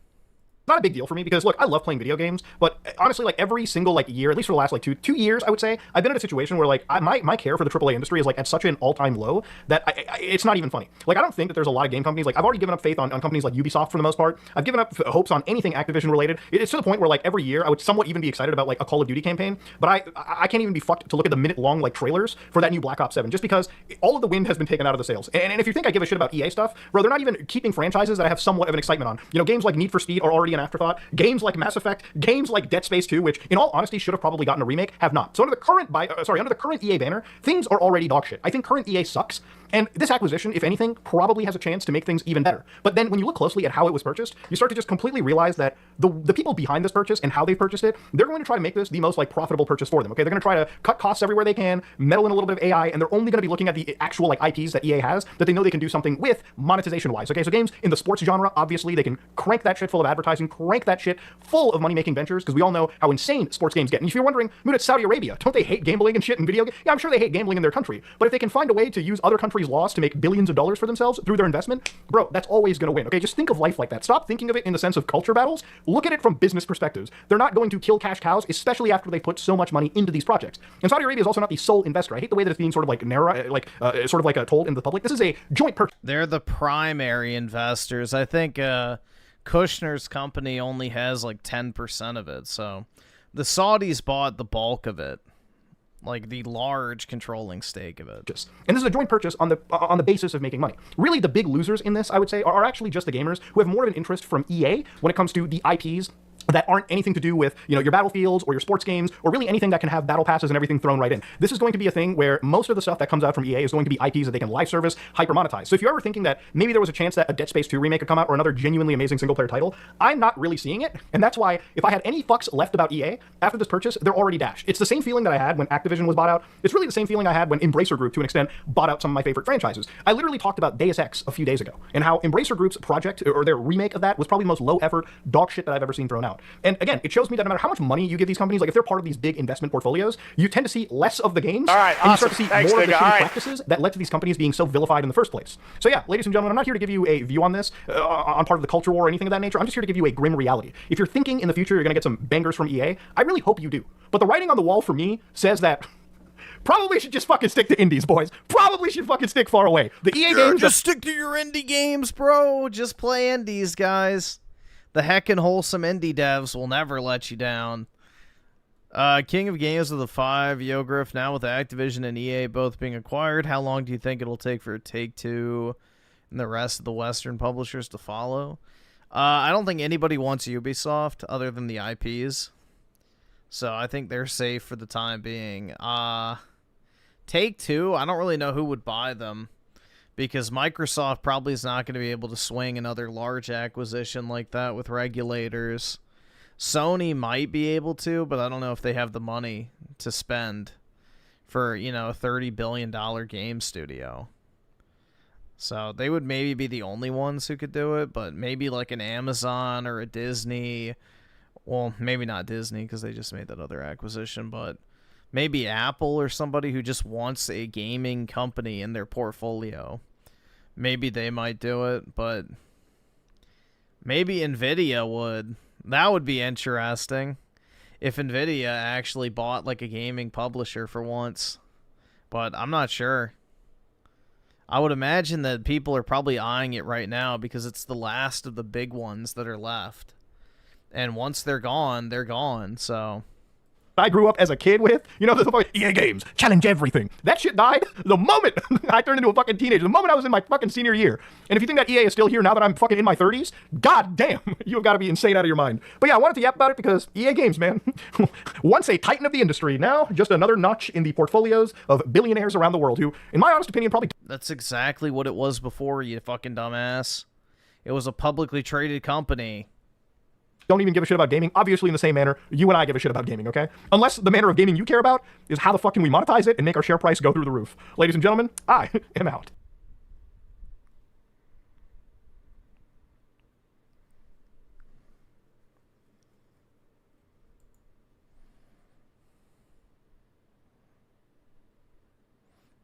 Not a big deal for me because look, I love playing video games, but honestly, like every single like year, at least for the last like two years, I would say, I've been in a situation where like my care for the AAA industry is like at such an all-time low that it's not even funny. Like I don't think that there's a lot of game companies. Like I've already given up faith on companies like Ubisoft for the most part. I've given up hopes on anything Activision related. It's to the point where like every year I would somewhat even be excited about like a Call of Duty campaign, but I can't even be fucked to look at the minute-long like trailers for that new Black Ops 7 just because all of the wind has been taken out of the sails. And if you think I give a shit about EA stuff, bro, they're not even keeping franchises that I have somewhat of an excitement on. You know, games like Need for Speed are already an afterthought. Games like Mass Effect, games like Dead Space 2, which in all honesty should have probably gotten a remake, have not. So under the current EA banner, things are already dog shit. I think current EA sucks. And this acquisition, if anything, probably has a chance to make things even better. But then when you look closely at how it was purchased, you start to just completely realize that the people behind this purchase and how they purchased it, they're going to try to make this the most like profitable purchase for them. Okay, they're going to try to cut costs everywhere they can, meddle in a little bit of AI, and they're only going to be looking at the actual like IPs that EA has that they know they can do something with monetization-wise. Okay, so games in the sports genre, obviously they can crank that shit full of advertising, crank that shit full of money-making ventures, because we all know how insane sports games get. And if you're wondering, Muta, it's Saudi Arabia. Don't they hate gambling and shit in video games? Yeah, I'm sure they hate gambling in their country. But if they can find a way to use other countries' laws to make billions of dollars for themselves through their investment, bro, that's always going to win. Okay, just think of life like that. Stop thinking of it in the sense of culture battles. Look at it from business perspectives. They're not going to kill cash cows, especially after they put so much money into these projects. And Saudi Arabia is also not the sole investor. I hate the way that it's being sort of like told in the public. This is a joint purchase. They're the primary investors. I think Kushner's company only has like 10% of it, so the Saudis bought the bulk of it. Like the large controlling stake of it. And this is a joint purchase on the basis of making money. Really, the big losers in this, I would say, are actually just the gamers who have more of an interest from EA when it comes to the IPs that aren't anything to do with, you know, your Battlefields or your sports games or really anything that can have battle passes and everything thrown right in. This is going to be a thing where most of the stuff that comes out from EA is going to be IPs that they can live service, hyper monetize. So if you're ever thinking that maybe there was a chance that a Dead Space 2 remake could come out or another genuinely amazing single player title, I'm not really seeing it. And that's why if I had any fucks left about EA after this purchase, they're already dashed. It's the same feeling that I had when Activision was bought out. It's really the same feeling I had when Embracer Group, to an extent, bought out some of my favorite franchises. I literally talked about Deus Ex a few days ago and how Embracer Group's project or their remake of that was probably the most low effort dog shit that I've ever seen thrown out. And again, it shows me that no matter how much money you give these companies, like if they're part of these big investment portfolios, you tend to see less of the gains, and you start to see more of the shitty practices that led to these companies being so vilified in the first place. So yeah, ladies and gentlemen, I'm not here to give you a view on this, on part of the culture war or anything of that nature. I'm just here to give you a grim reality. If you're thinking in the future you're going to get some bangers from EA, I really hope you do. But the writing on the wall for me says that probably should just fucking stick to indies, boys. Probably should fucking stick far away. The EA games... Just stick to your indie games, bro. Just play indies, guys. The heckin' wholesome indie devs will never let you down. King of Games of the 5, Yo Griff, now with Activision and EA both being acquired, how long do you think it'll take for Take-Two and the rest of the Western publishers to follow? I don't think anybody wants Ubisoft other than the IPs. So I think they're safe for the time being. Take-Two, I don't really know who would buy them, because Microsoft probably is not going to be able to swing another large acquisition like that with regulators. Sony might be able to, but I don't know if they have the money to spend for, you know, a $30 billion game studio. So they would maybe be the only ones who could do it, but maybe like an Amazon or a Disney. Well, maybe not Disney because they just made that other acquisition, but maybe Apple or somebody who just wants a gaming company in their portfolio. Maybe they might do it, but maybe Nvidia would. That would be interesting if Nvidia actually bought like a gaming publisher for once, but I'm not sure. I would imagine that people are probably eyeing it right now because it's the last of the big ones that are left. And once they're gone, they're gone. So I grew up as a kid with, you know, the fucking EA Games, challenge everything. That shit died the moment I turned into a fucking teenager, the moment I was in my fucking senior year. And if you think that EA is still here now that I'm fucking in my 30s, god damn, you've got to be insane out of your mind. But yeah, I wanted to yap about it because EA Games, man, once a titan of the industry, now just another notch in the portfolios of billionaires around the world who, in my honest opinion, probably... That's exactly what it was before, you fucking dumbass. It was a publicly traded company. Don't even give a shit about gaming. Obviously, in the same manner, you and I give a shit about gaming, okay? Unless the manner of gaming you care about is how the fuck can we monetize it and make our share price go through the roof. Ladies and gentlemen, I am out.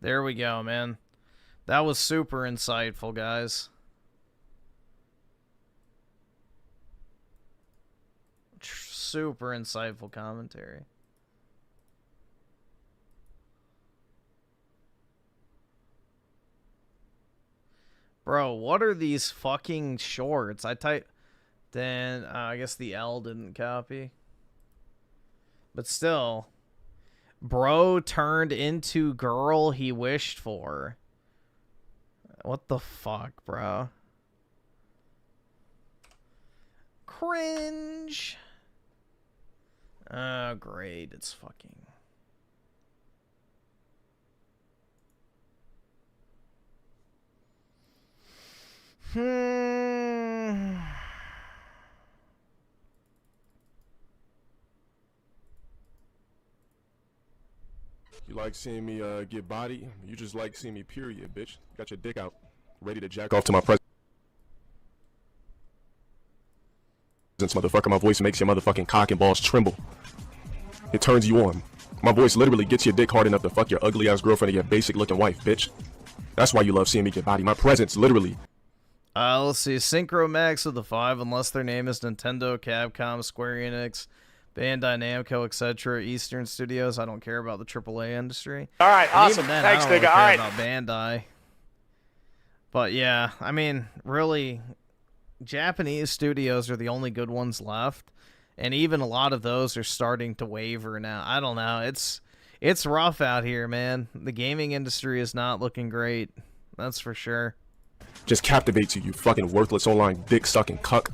There we go, man. That was super insightful, guys. Super insightful commentary. Bro, what are these fucking shorts? I guess the L didn't copy. But still, bro turned into girl he wished for. What the fuck, bro? Cringe. Oh, great. It's fucking... You like seeing me get body? You just like seeing me period, bitch. Got your dick out, ready to jack off to my presence, motherfucker. My voice makes your motherfucking cock and balls tremble. It turns you on. My voice literally gets your dick hard enough to fuck your ugly ass girlfriend and your basic looking wife, bitch. That's why you love seeing me get body. My presence literally. Let's see. Synchro Max of the 5, unless their name is Nintendo, Capcom, Square Enix, Bandai Namco, etc. Eastern Studios. I don't care about the AAA industry. All right, And awesome. even then, Thanks, I don't nigga. really All care right. about Bandai. But yeah, I mean, really, Japanese studios are the only good ones left. And even a lot of those are starting to waver now. I don't know. It's rough out here, man. The gaming industry is not looking great. That's for sure. Just captivates you, you fucking worthless online dick sucking cuck.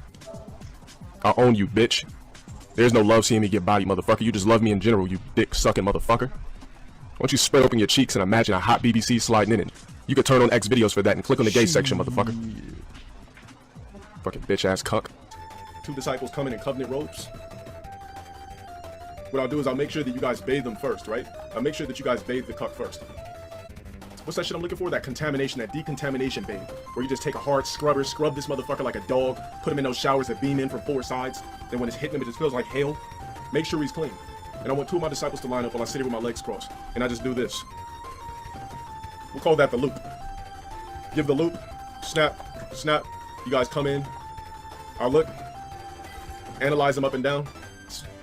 I own you, bitch. There's no love seeing me get body, motherfucker. You just love me in general, you dick sucking motherfucker. Why don't you spread open your cheeks and imagine a hot BBC sliding in it? You could turn on X videos for that and click on the gay section, motherfucker. Fucking bitch ass cuck. 2 disciples coming in covenant robes. What I'll do is I'll make sure that you guys bathe them first, right? I'll make sure that you guys bathe the cuck first. What's that shit I'm looking for? That contamination, that decontamination bathe. Where you just take a hard scrubber, scrub this motherfucker like a dog, put him in those showers that beam in from 4 sides. Then when it's hitting him, it just feels like hail. Make sure he's clean. And I want 2 of my disciples to line up while I sit here with my legs crossed. And I just do this. We'll call that the loop. Give the loop. Snap. Snap. You guys come in. I'll look. Analyze him up and down.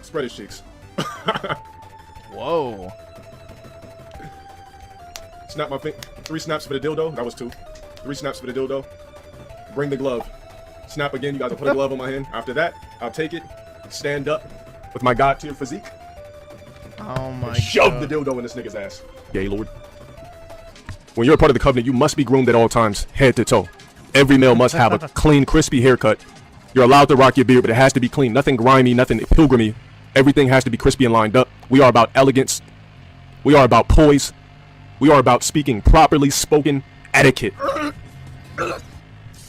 Spread his cheeks. Whoa. Snap my finger. 3 snaps for the dildo. That was 2. 3 snaps for the dildo. Bring the glove. Snap again. You guys will put a glove on my hand. After that, I'll take it. Stand up with my god tier physique. Oh my Shove God. the dildo in this nigga's ass. Gay lord. When you're a part of the covenant, you must be groomed at all times, head to toe. Every male must have a clean, crispy haircut. You're allowed to rock your beard, but it has to be clean. Nothing grimy, nothing pilgrimy. Everything has to be crispy and lined up. We are about elegance. We are about poise. We are about speaking properly spoken etiquette.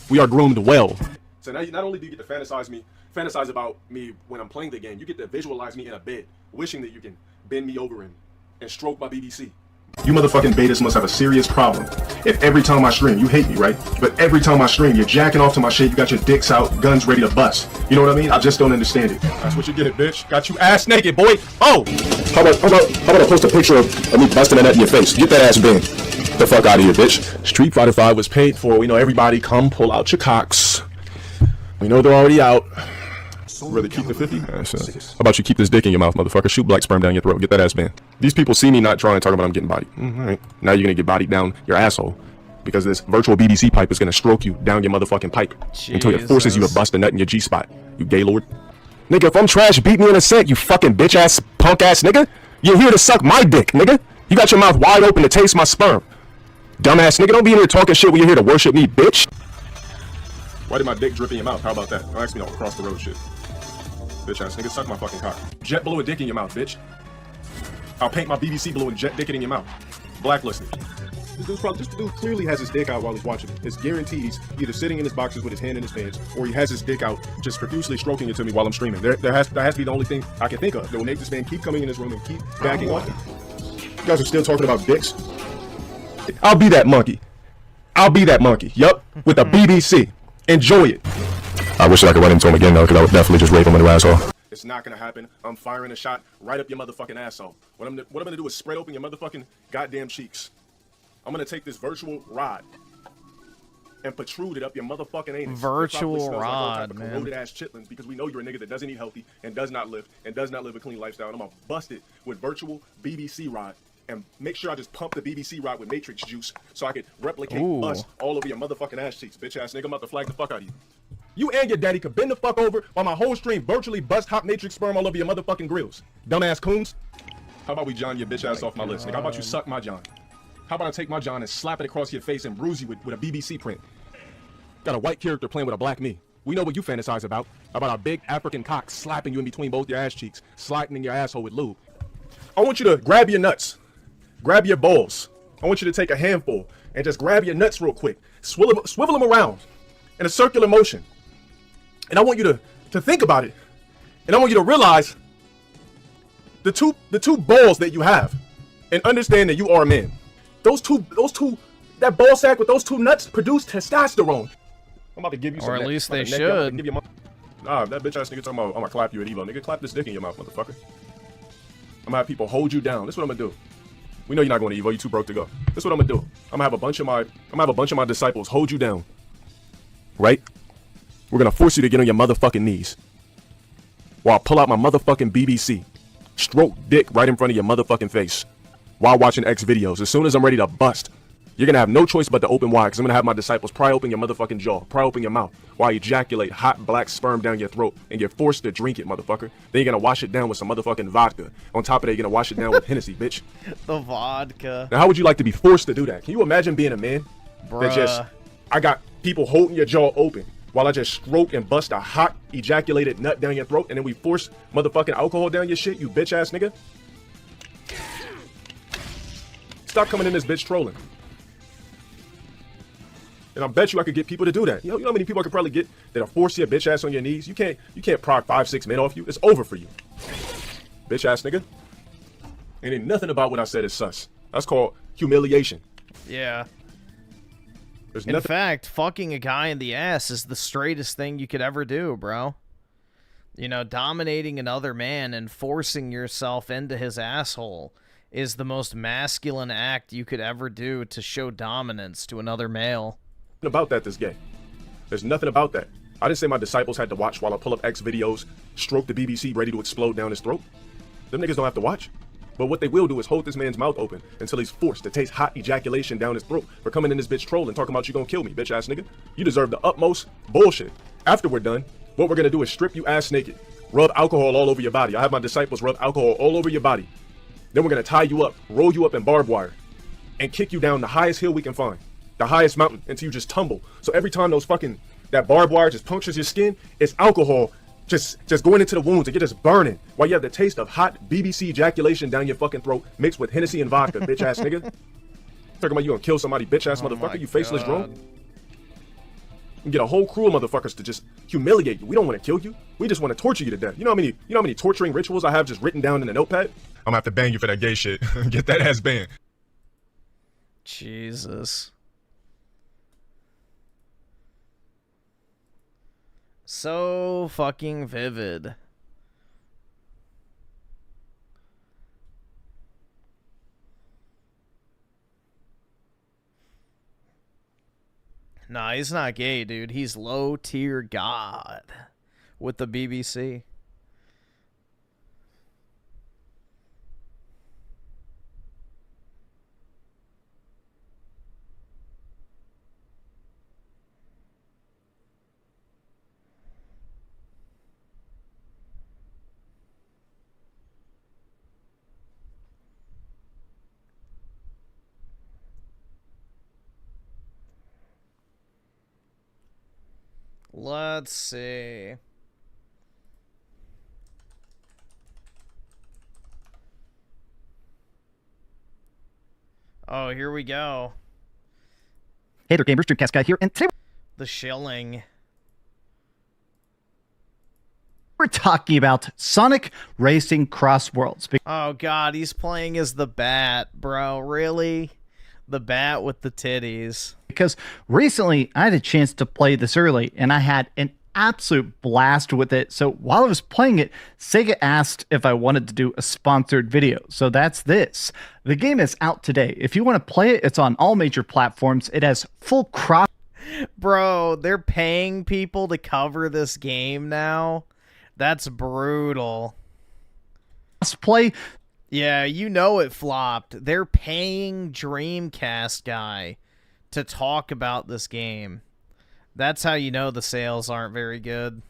We are groomed well. So now, not only do you get to fantasize about me when I'm playing the game, you get to visualize me in a bed, wishing that you can bend me over and stroke my BBC. You motherfucking betas must have a serious problem. If every time I stream, you hate me, right? But every time I stream, you're jacking off to my shit, you got your dicks out, guns ready to bust. You know what I mean? I just don't understand it. That's what you get it, bitch. Got you ass naked, boy. Oh! How about I post a picture of me busting a nut in your face? Get that ass bent. The fuck out of here, bitch. Street Fighter 5 was paid for. We know everybody come pull out your cocks. We know they're already out. Rather keep the 50? How about you keep this dick in your mouth, motherfucker? Shoot black sperm down your throat. Get that ass banned. These people see me not trying to talk about I'm getting bodied. All right. Now you're gonna get bodied down your asshole because this virtual BBC pipe is gonna stroke you down your motherfucking pipe until it forces you to bust a nut in your G spot. You gay lord. Nigga, if I'm trash, beat me in a set, you fucking bitch ass, punk ass nigga. You're here to suck my dick, nigga. You got your mouth wide open to taste my sperm. Dumbass nigga, don't be in here talking shit when you're here to worship me, bitch. Why did my dick drip in your mouth? How about that? Don't ask me no across the road shit. Bitch ass nigga, suck my fucking cock. Jet blue a dick in your mouth, bitch. I'll paint my BBC blue and jet dick it in your mouth. Blacklisted. This dude clearly has his dick out while he's watching it. It's guaranteed he's either sitting in his boxes with his hand in his pants, or he has his dick out just profusely stroking it to me while I'm streaming. That has to be the only thing I can think of that will make this man keep coming in his room and keep backing off. You guys are still talking about dicks? I'll be that monkey. I'll be that monkey. Yup, with the BBC. Enjoy it. I wish I could run into him again though, because I would definitely just rape him in the asshole. It's not gonna happen. I'm firing a shot right up your motherfucking asshole. What I'm gonna do is spread open your motherfucking goddamn cheeks. I'm gonna take this virtual rod and protrude it up your motherfucking anus. Virtual rod, like man. Corroded ass chitlins, because we know you're a nigga that doesn't eat healthy and does not live a clean lifestyle. And I'm gonna bust it with virtual BBC rod and make sure I just pump the BBC rod with matrix juice so I can replicate us all over your motherfucking ass cheeks, bitch ass nigga. I'm about to flag the fuck out of you. You and your daddy could bend the fuck over while my whole stream virtually bust hot matrix sperm all over your motherfucking grills. Dumbass coons. How about we John your bitch ass off my list, nigga? How about you suck my John? How about I take my John and slap it across your face and bruise you with a BBC print? Got a white character playing with a black me. We know what you fantasize about a big African cock slapping you in between both your ass cheeks, sliding in your asshole with lube. I want you to grab your nuts, grab your balls. I want you to take a handful and just grab your nuts real quick, swivel them around in a circular motion. And I want you to think about it. And I want you to realize the two balls that you have and understand that you are a man. That ball sack with those two nuts produce testosterone. I'm about to give you some. Or at least they should. Nah, that bitch ass nigga talking about, I'm gonna clap you at Evo. Nigga, clap this dick in your mouth, motherfucker. I'm gonna have people hold you down. This is what I'm gonna do. We know you're not going to Evo. You too broke to go. This is what I'm gonna do. I'm gonna have a bunch of my disciples hold you down. Right? We're gonna force you to get on your motherfucking knees while I pull out my motherfucking BBC, stroke dick right in front of your motherfucking face while watching X videos. As soon as I'm ready to bust, you're gonna have no choice but to open wide, because I'm gonna have my disciples pry open your motherfucking jaw, pry open your mouth while you ejaculate hot black sperm down your throat and you're forced to drink it, motherfucker. Then you're gonna wash it down with some motherfucking vodka. On top of that, you're gonna wash it down with Hennessy, bitch. The vodka. Now, how would you like to be forced to do that? Can you imagine being a man that I got people holding your jaw open while I just stroke and bust a hot ejaculated nut down your throat, and then we force motherfucking alcohol down your shit, you bitch ass nigga? Stop coming in this bitch trolling. And I bet you I could get people to do that. You know how many people I could probably get that'll force your bitch ass on your knees? You can't prod 5-6 men off you. It's over for you. Bitch ass nigga. Ain't nothing about what I said is sus. That's called humiliation. Yeah. There's In fact, fucking a guy in the ass is the straightest thing you could ever do, bro. You know, dominating another man and forcing yourself into his asshole is the most masculine act you could ever do to show dominance to another male. About that this gay. There's nothing about that. I didn't say my disciples had to watch while I pull up X videos, stroke the BBC ready to explode down his throat. Them niggas don't have to watch. But what they will do is hold this man's mouth open until he's forced to taste hot ejaculation down his throat for coming in this bitch trolling, talking about you gonna kill me, bitch ass nigga. You deserve the utmost bullshit. After we're done, what we're gonna do is strip you ass naked, rub alcohol all over your body. I have my disciples rub alcohol all over your body. Then we're gonna tie you up, roll you up in barbed wire, and kick you down the highest hill we can find, the highest mountain, until you just tumble. So every time that barbed wire just punctures your skin, it's alcohol just going into the wounds and you're just burning while you have the taste of hot BBC ejaculation down your fucking throat mixed with Hennessy and vodka, bitch ass nigga. Talking about you gonna kill somebody, bitch ass motherfucker, you faceless drone. You get a whole crew of motherfuckers to just humiliate you. We don't want to kill you. We just want to torture you to death. You know how many torturing rituals I have just written down in a notepad? I'm gonna have to bang you for that gay shit. Get that ass banned. Jesus. So fucking vivid. Nah, he's not gay, dude. He's low tier god with the BBC. Let's see. Oh, here we go. Hey there, gamers. Dreamcast guy here, and today The shilling. we're talking about Sonic Racing Cross Worlds. Oh god, he's playing as the Bat, bro. Really? The Bat with the titties. Because recently I had a chance to play this early, and I had an absolute blast with it. So while I was playing it, Sega asked if I wanted to do a sponsored video. So that's this. The game is out today. If you want to play it, it's on all major platforms. It has full cross. Bro, they're paying people to cover this game now. That's brutal. Play. Yeah, you know it flopped. They're paying Dreamcast guy to talk about this game. That's how you know the sales aren't very good.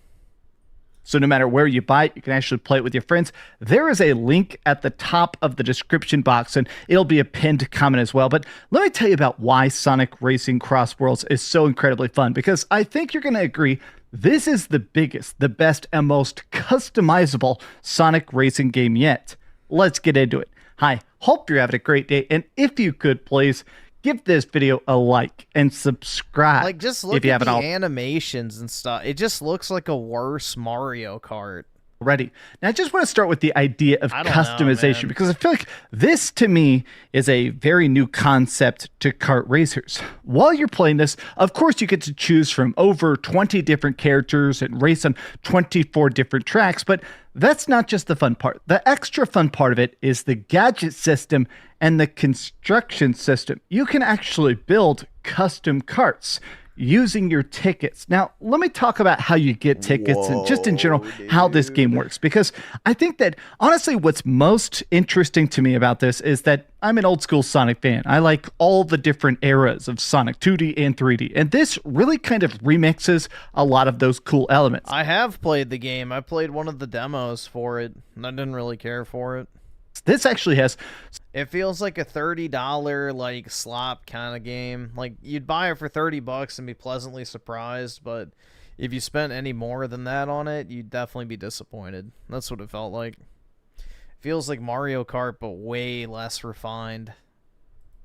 So no matter where you buy it, you can actually play it with your friends. There is a link at the top of the description box, and it'll be a pinned comment as well. But let me tell you about why Sonic Racing Cross Worlds is so incredibly fun, because I think you're going to agree this is the biggest, the best, and most customizable Sonic racing game yet. Let's get into it. Hi, hope you're having a great day, and if you could, please give this video a like and subscribe. Like, just look at the animations and stuff. It just looks like a worse Mario Kart. Already. Now, I just want to start with the idea of customization, because I feel like this, to me, is a very new concept to kart racers. While you're playing this, of course, you get to choose from over 20 different characters and race on 24 different tracks, but that's not just the fun part. The extra fun part of it is the gadget system and the construction system. You can actually build custom karts using your tickets. Now, let me talk about how you get tickets and just in general how this game works, because I think that honestly what's most interesting to me about this is that I'm an old school Sonic fan. I like all the different eras of Sonic, 2D and 3D, and this really kind of remixes a lot of those cool elements. I have played the game. I played one of the demos for it, and I didn't really care for it. This actually has... It feels like a $30 like slop kind of game. Like, you'd buy it for $30 and be pleasantly surprised, but if you spent any more than that on it, you'd definitely be disappointed. That's what it felt like. Feels like Mario Kart, but way less refined.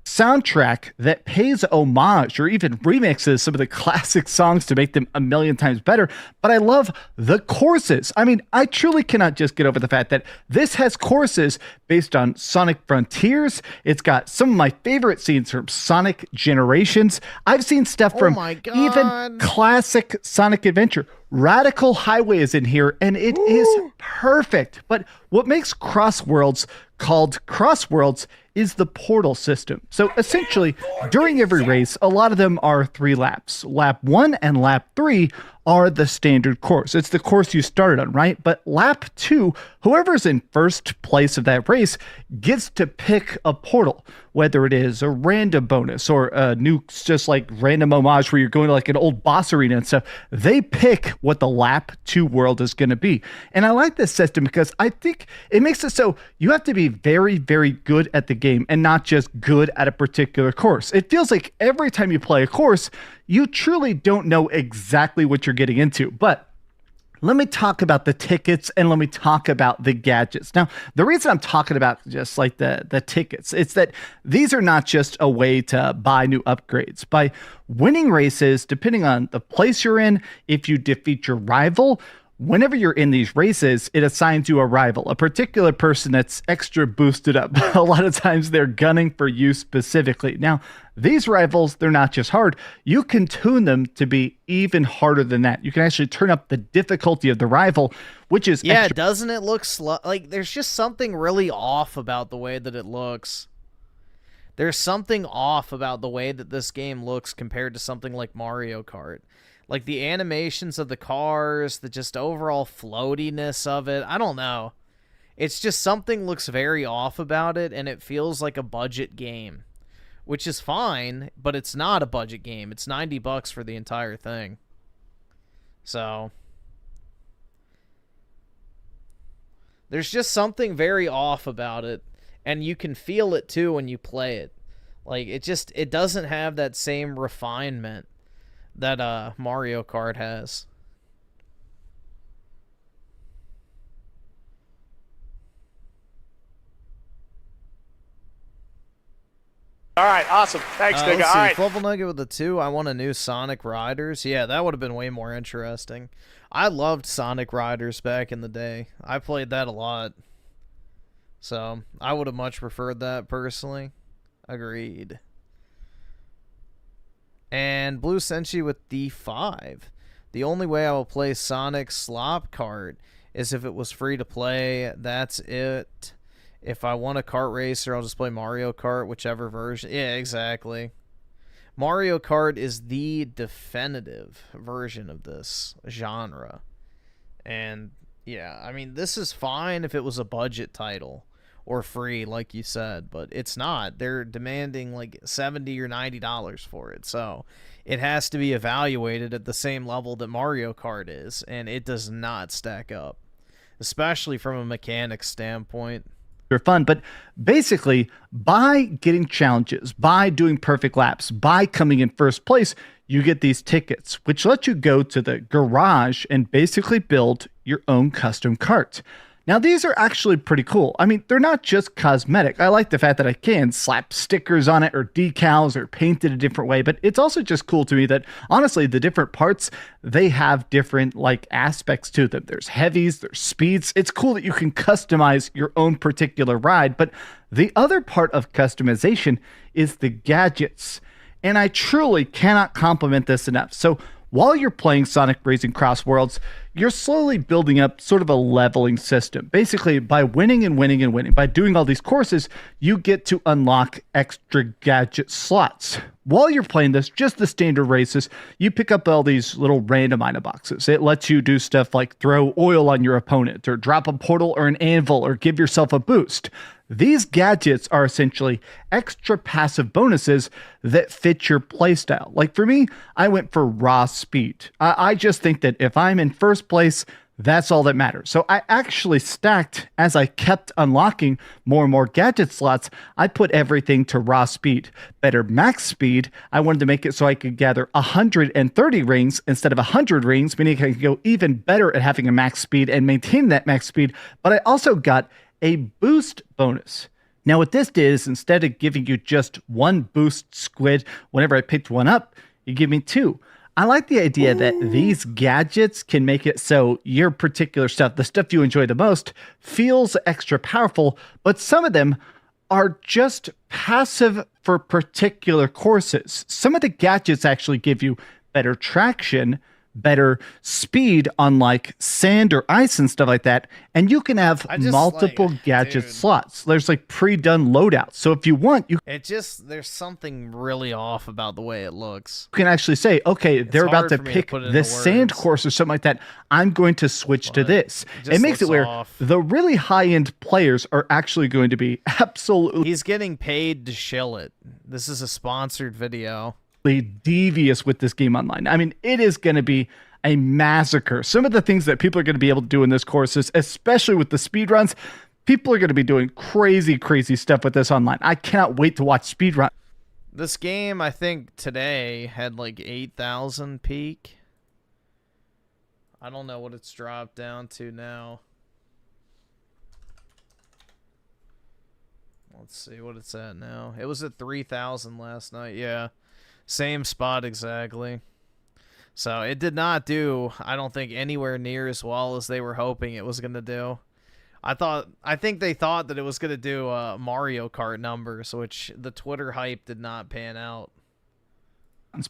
Soundtrack that pays homage or even remixes some of the classic songs to make them a million times better, but I love the courses. I mean, I truly cannot just get over the fact that this has courses based on Sonic Frontiers. It's got some of my favorite scenes from Sonic Generations. I've seen stuff from even classic Sonic Adventure. Radical Highway is in here, and it is perfect. But what makes Cross Worlds called Cross Worlds is the portal system. So essentially, during every race, a lot of them are 3 laps. Lap 1 and lap 3 are the standard course. It's the course you started on, right? But lap 2, whoever's in first place of that race gets to pick a portal, whether it is a random bonus or a new, just like random homage where you're going to like an old boss arena and stuff. They pick what the lap 2 world is going to be. And I like this system because I think it makes it so you have to be very, very good at the game and not just good at a particular course. It feels like every time you play a course, you truly don't know exactly what you're getting into. But let me talk about the tickets and let me talk about the gadgets. Now, the reason I'm talking about just like the tickets, it's that these are not just a way to buy new upgrades. By winning races, depending on the place you're in, if you defeat your rival, whenever you're in these races, it assigns you a rival, a particular person that's extra boosted up. A lot of times they're gunning for you specifically. Now, these rivals, they're not just hard. You can tune them to be even harder than that. You can actually turn up the difficulty of the rival, which is extra. Doesn't it look like there's just something really off about the way that it looks. There's something off about the way that this game looks compared to something like Mario Kart. Like the animations of the cars, the just overall floatiness of it. I don't know. It's just something looks very off about it, and it feels like a budget game, which is fine, but it's not a budget game. It's $90 for the entire thing. So there's just something very off about it, and you can feel it too when you play it. Like it doesn't have that same refinement that Mario Kart has. All right, awesome. Thanks, nigga. Let's All see, right. Flubble Nugget with the 2. I want a new Sonic Riders. Yeah, that would have been way more interesting. I loved Sonic Riders back in the day. I played that a lot. So, I would have much preferred that, personally. Agreed. And Blue Senshi with D5. The only way I will play Sonic Slop Kart is if it was free to play. That's it. If I want a kart racer, I'll just play Mario Kart, whichever version. Yeah, exactly. Mario Kart is the definitive version of this genre. And, yeah, I mean, this is fine if it was a budget title or free, like you said, but it's not. They're demanding like $70 or $90 for it, so it has to be evaluated at the same level that Mario Kart is, and it does not stack up, especially from a mechanics standpoint. They're fun, but basically, by getting challenges, by doing perfect laps, by coming in first place, you get these tickets, which let you go to the garage and basically build your own custom kart. Now, these are actually pretty cool. I mean, they're not just cosmetic. I like the fact that I can slap stickers on it or decals or paint it a different way, but it's also just cool to me that, honestly, the different parts, they have different, like, aspects to them. There's heavies, there's speeds. It's cool that you can customize your own particular ride, but the other part of customization is the gadgets. And I truly cannot compliment this enough. So, while you're playing Sonic Racing Cross Worlds, you're slowly building up sort of a leveling system. Basically, by winning and winning and winning, by doing all these courses, you get to unlock extra gadget slots. While you're playing this, just the standard races, you pick up all these little random item boxes. It lets you do stuff like throw oil on your opponent, or drop a portal or an anvil, or give yourself a boost. These gadgets are essentially extra passive bonuses that fit your playstyle. Like for me, I went for raw speed. I just think that if I'm in first place, that's all that matters. So I actually stacked, as I kept unlocking more and more gadget slots, I put everything to raw speed. Better max speed, I wanted to make it so I could gather 130 rings instead of 100 rings, meaning I could go even better at having a max speed and maintain that max speed. But I also got a boost bonus. Now what this did is, instead of giving you just one boost squid whenever I picked one up, you give me two. I like the idea that these gadgets can make it so your particular stuff, the stuff you enjoy the most, feels extra powerful, but some of them are just passive for particular courses. Some of the gadgets actually give you better traction, better speed on like sand or ice and stuff like that, and you can have multiple gadget slots. There's like pre-done loadouts, so if you want, you there's something really off about the way it looks. can actually say, okay, they're about to pick this sand course or something like that, I'm going to switch to this. It makes it where the really high-end players are actually going to be absolutely He's getting paid to shill it. This is a sponsored video. Devious with this game online. I mean, it is going to be a massacre. Some of the things that people are going to be able to do in this course is, especially with the speedruns, people are going to be doing crazy, crazy stuff with this online. I cannot wait to watch speedrun. This game, I think, today had like 8,000 peak. I don't know what it's dropped down to now. Let's see what it's at now. It was at 3,000 last night. Yeah. Same spot exactly. So it did not do, I don't think, anywhere near as well as they were hoping it was going to do. I think they thought that it was going to do Mario Kart numbers, which the Twitter hype did not pan out.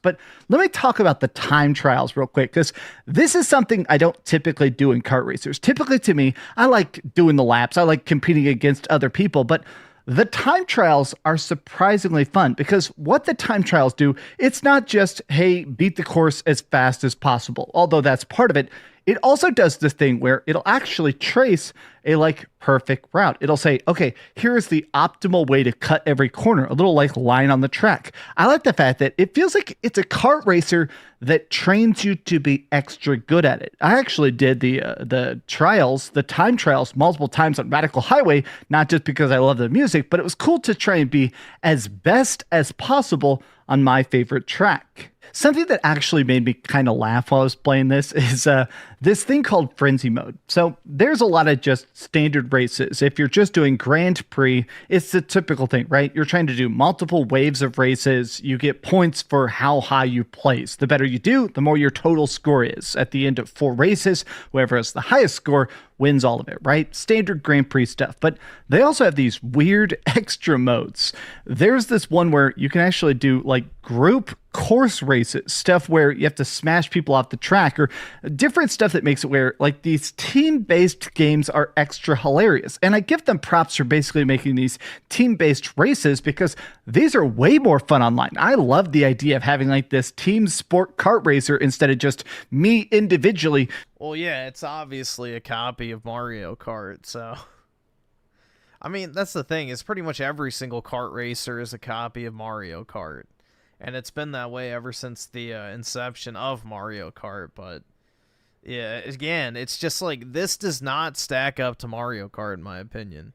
But let me talk about the time trials real quick, because this is something I don't typically do in kart racers. Typically, to me, I like doing the laps. I like competing against other people, but the time trials are surprisingly fun, because what the time trials do, it's not just, hey, beat the course as fast as possible, although that's part of it. It also does this thing where it'll actually trace a like perfect route. It'll say, okay, here's the optimal way to cut every corner, a little like line on the track. I like the fact that it feels like it's a kart racer that trains you to be extra good at it. I actually did the trials, the time trials, multiple times on Radical Highway, not just because I love the music, but it was cool to try and be as best as possible on my favorite track. Something that actually made me kind of laugh while I was playing this is this thing called Frenzy Mode. So there's a lot of just standard races. If you're just doing Grand Prix, it's the typical thing, right? You're trying to do multiple waves of races. You get points for how high you place. The better you do, the more your total score is. At the end of 4 races, whoever has the highest score wins all of it, right? Standard Grand Prix stuff. But they also have these weird extra modes. There's this one where you can actually do like group course races, stuff where you have to smash people off the track, or different stuff that makes it where like these team-based games are extra hilarious. And I give them props for basically making these team-based races because these are way more fun online. I love the idea of having like this team sport kart racer instead of just me individually. Well, yeah, it's obviously a copy of Mario Kart, so... I mean, that's the thing, is pretty much every single kart racer is a copy of Mario Kart. And it's been that way ever since the inception of Mario Kart, but... Yeah, again, it's just like, this does not stack up to Mario Kart, in my opinion.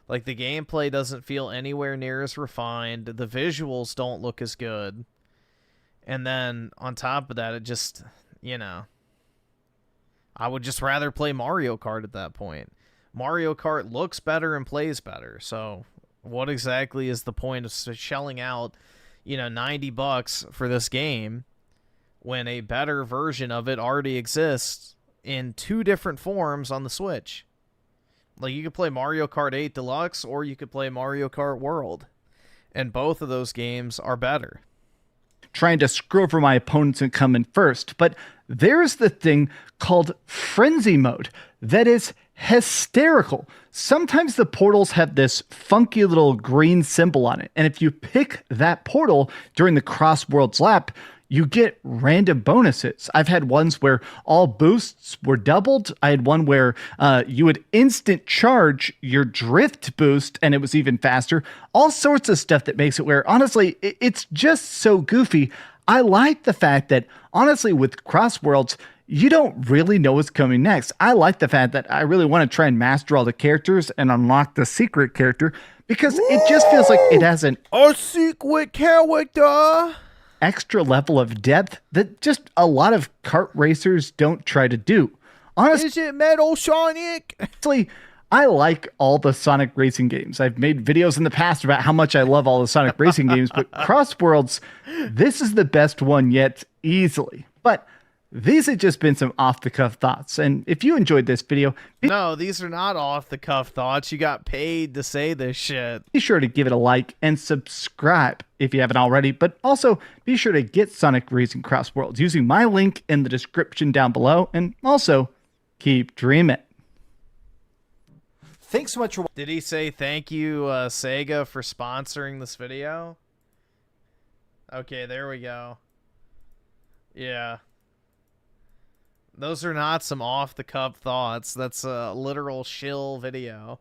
Like, the gameplay doesn't feel anywhere near as refined, the visuals don't look as good. And then, on top of that, it just, you know... I would just rather play Mario Kart at that point. Mario Kart looks better and plays better, so what exactly is the point of shelling out, you know, $90 for this game when a better version of it already exists in 2 different forms on the Switch? Like, you could play Mario Kart 8 Deluxe or you could play Mario Kart World, and both of those games are better. Trying to screw over my opponents and come in first, but there's the thing called Frenzy Mode that is hysterical. Sometimes the portals have this funky little green symbol on it, and if you pick that portal during the Cross Worlds lap, you get random bonuses. I've had ones where all boosts were doubled. I had one where you would instant charge your drift boost and it was even faster. All sorts of stuff that makes it where, honestly, it's just so goofy. I like the fact that, honestly, with Cross Worlds, you don't really know what's coming next. I like the fact that I really want to try and master all the characters and unlock the secret character because it just feels like it has a secret character extra level of depth that just a lot of kart racers don't try to do. Honestly, is it Metal Sonic? Honestly, I like all the Sonic racing games. I've made videos in the past about how much I love all the Sonic racing games, but Cross Worlds, this is the best one yet, easily. But these have just been some off-the-cuff thoughts, and if you enjoyed this video... No, these are not off-the-cuff thoughts. You got paid to say this shit. Be sure to give it a like and subscribe if you haven't already, but also be sure to get Sonic Racing Cross Worlds using my link in the description down below, and also keep dreaming. Thanks so much for... Did he say thank you, Sega, for sponsoring this video? Okay, there we go. Yeah. Those are not some off-the-cuff thoughts. That's a literal shill video.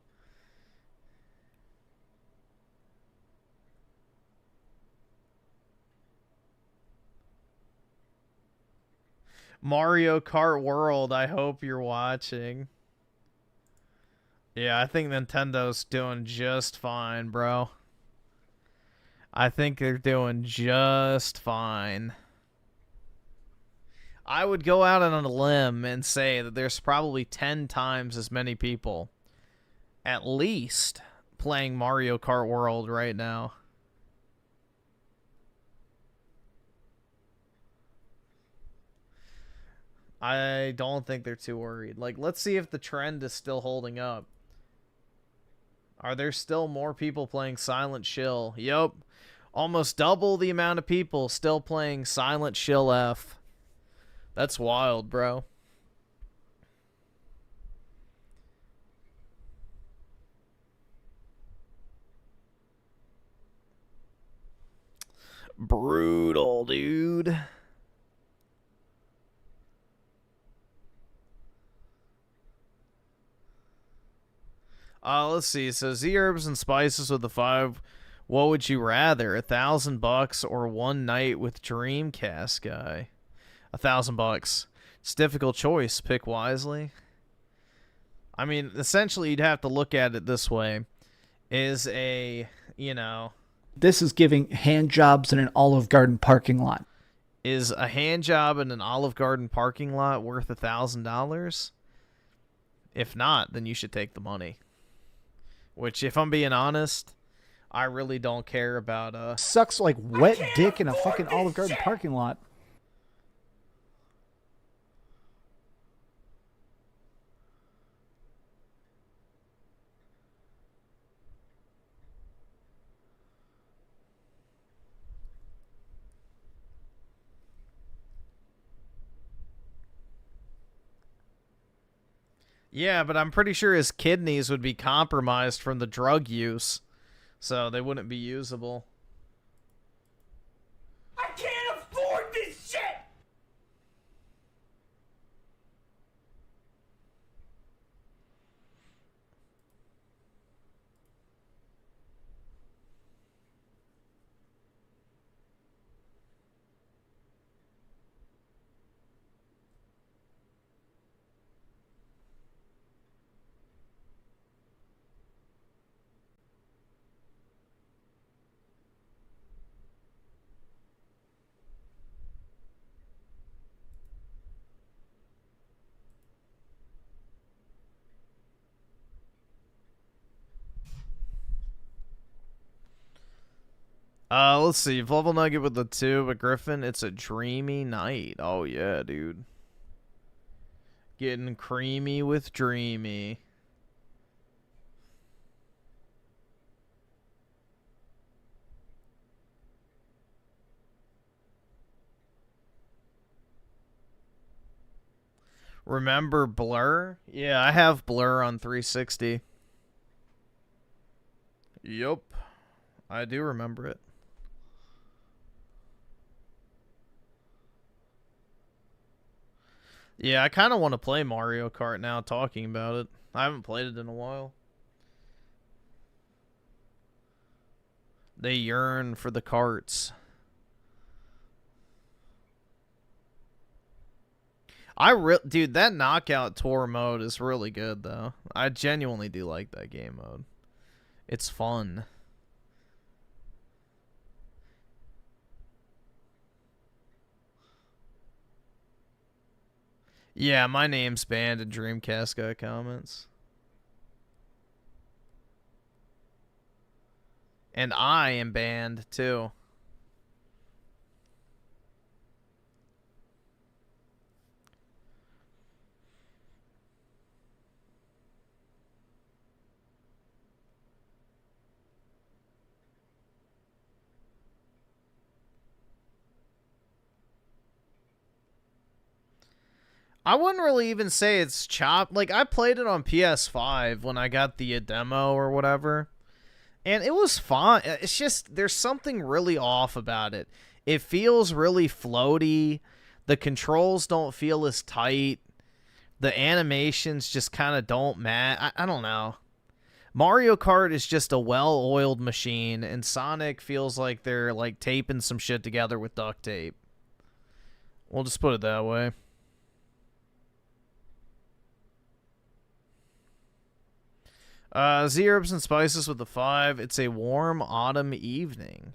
Mario Kart World, I hope you're watching. Yeah, I think Nintendo's doing just fine, bro. I think they're doing just fine. I would go out on a limb and say that there's probably 10 times as many people, at least, playing Mario Kart World right now. I don't think they're too worried. Like, let's see if the trend is still holding up. Are there still more people playing Silent Shill? Yup. Almost double the amount of people still playing Silent Shill F. That's wild, bro. Brutal, dude. Let's see. So Z herbs and spices with the 5. What would you rather? $1,000 or one night with Dreamcast guy? $1,000. It's a difficult choice. Pick wisely. I mean, essentially, you'd have to look at it this way: is a, you know, This is giving hand jobs in an Olive Garden parking lot. Is a hand job in an Olive Garden parking lot worth $1,000? If not, then you should take the money. Which, if I'm being honest, I really don't care about. Sucks like wet dick in a fucking Olive Garden parking lot. Yeah, but I'm pretty sure his kidneys would be compromised from the drug use, so they wouldn't be usable. I can't afford this shit! Let's see. Level Nugget with the 2, but Griffin, it's a dreamy night. Oh, yeah, dude. Getting creamy with Dreamy. Remember Blur? Yeah, I have Blur on 360. Yup. I do remember it. Yeah, I kind of want to play Mario Kart now talking about it. I haven't played it in a while. They yearn for the carts. Dude, that knockout tour mode is really good, though. I genuinely do like that game mode. It's fun. Yeah, my name's banned in Dreamcast guy comments. And I am banned, too. I wouldn't really even say it's chopped. Like, I played it on PS5 when I got the demo or whatever. And it was fine. It's just, there's something really off about it. It feels really floaty. The controls don't feel as tight. The animations just kind of don't match. I don't know. Mario Kart is just a well-oiled machine, and Sonic feels like they're, like, taping some shit together with duct tape. We'll just put it that way. Herbs and Spices with the 5. It's a warm autumn evening.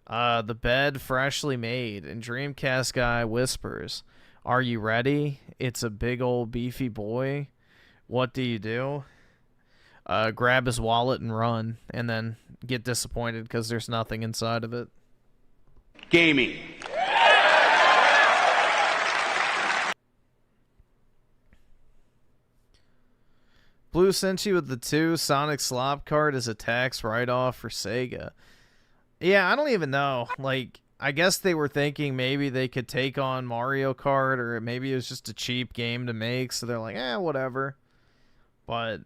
The bed freshly made, and Dreamcast guy whispers, "Are you ready? It's a big old beefy boy. What do you do? Grab his wallet and run, and then get disappointed because there's nothing inside of it." Gaming. Blue Senshi with the 2. Sonic Slop Cart is a tax write-off for Sega. Yeah, I don't even know. Like, I guess they were thinking maybe they could take on Mario Kart, or maybe it was just a cheap game to make, so they're like, whatever. But,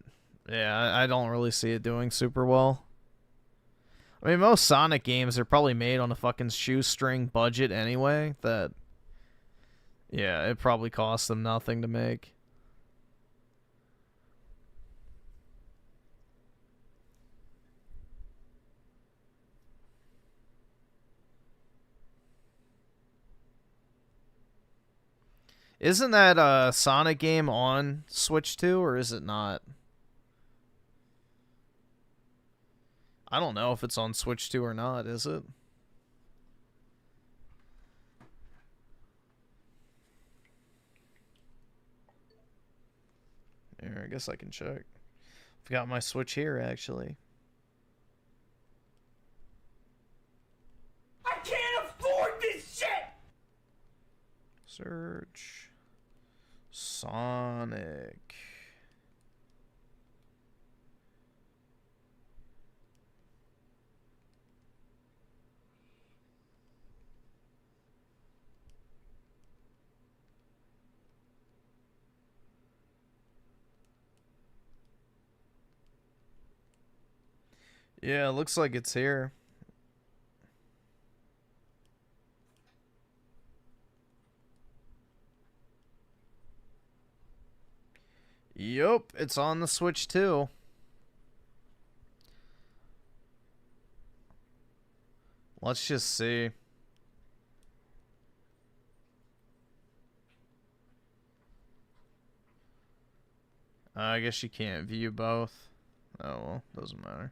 yeah, I don't really see it doing super well. I mean, most Sonic games are probably made on a fucking shoestring budget anyway, that, yeah, it probably costs them nothing to make. Isn't that Sonic game on Switch 2, or is it not? I don't know if it's on Switch 2 or not, is it? Here, I guess I can check. I've got my Switch here, actually. I can't afford this shit! Search. Sonic. Yeah, it looks like it's here. Yup, it's on the Switch too. Let's just see. I guess you can't view both. Oh well, doesn't matter.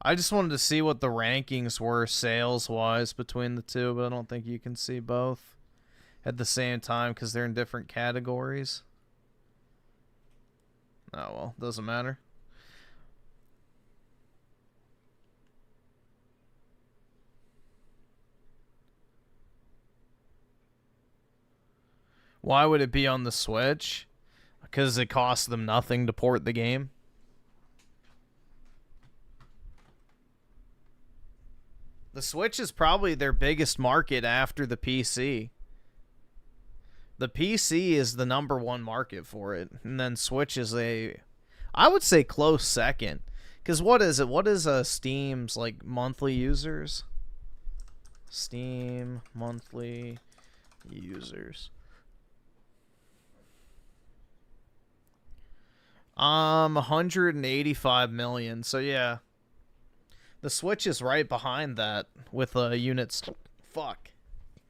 I just wanted to see what the rankings were sales-wise between the two, but I don't think you can see both at the same time because they're in different categories. Oh, well, doesn't matter. Why would it be on the Switch? Because it costs them nothing to port the game. The Switch is probably their biggest market after the PC. The PC is the #1 market for it. And then Switch is I would say close second. Because what is it? What is Steam's like monthly users? Steam monthly users. 185 million. So yeah. The Switch is right behind that with units. Fuck.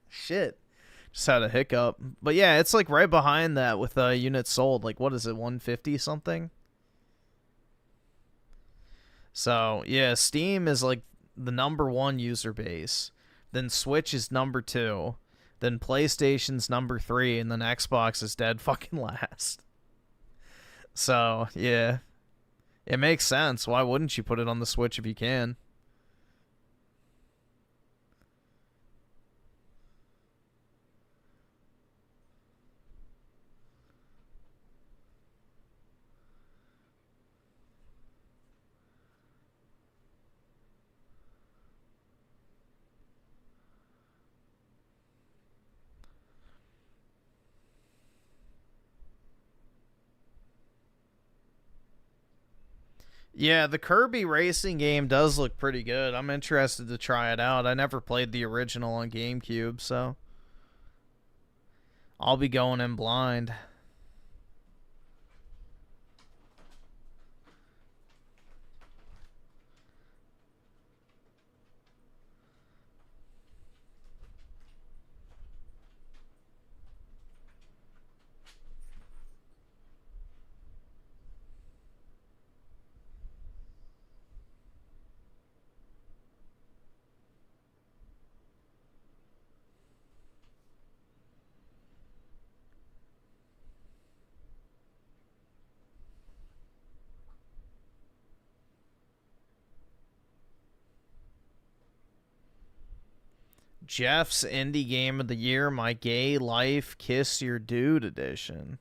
Shit. Just had a hiccup. But yeah, it's like right behind that with units sold. Like, what is it, 150 something? So, yeah, Steam is like the #1 user base. Then Switch is #2. Then PlayStation's #3. And then Xbox is dead fucking last. So, yeah. It makes sense. Why wouldn't you put it on the Switch if you can? Yeah, the Kirby racing game does look pretty good. I'm interested to try it out. I never played the original on GameCube, so I'll be going in blind. Jeff's Indie Game of the Year, My Gay Life Kiss Your Dude Edition.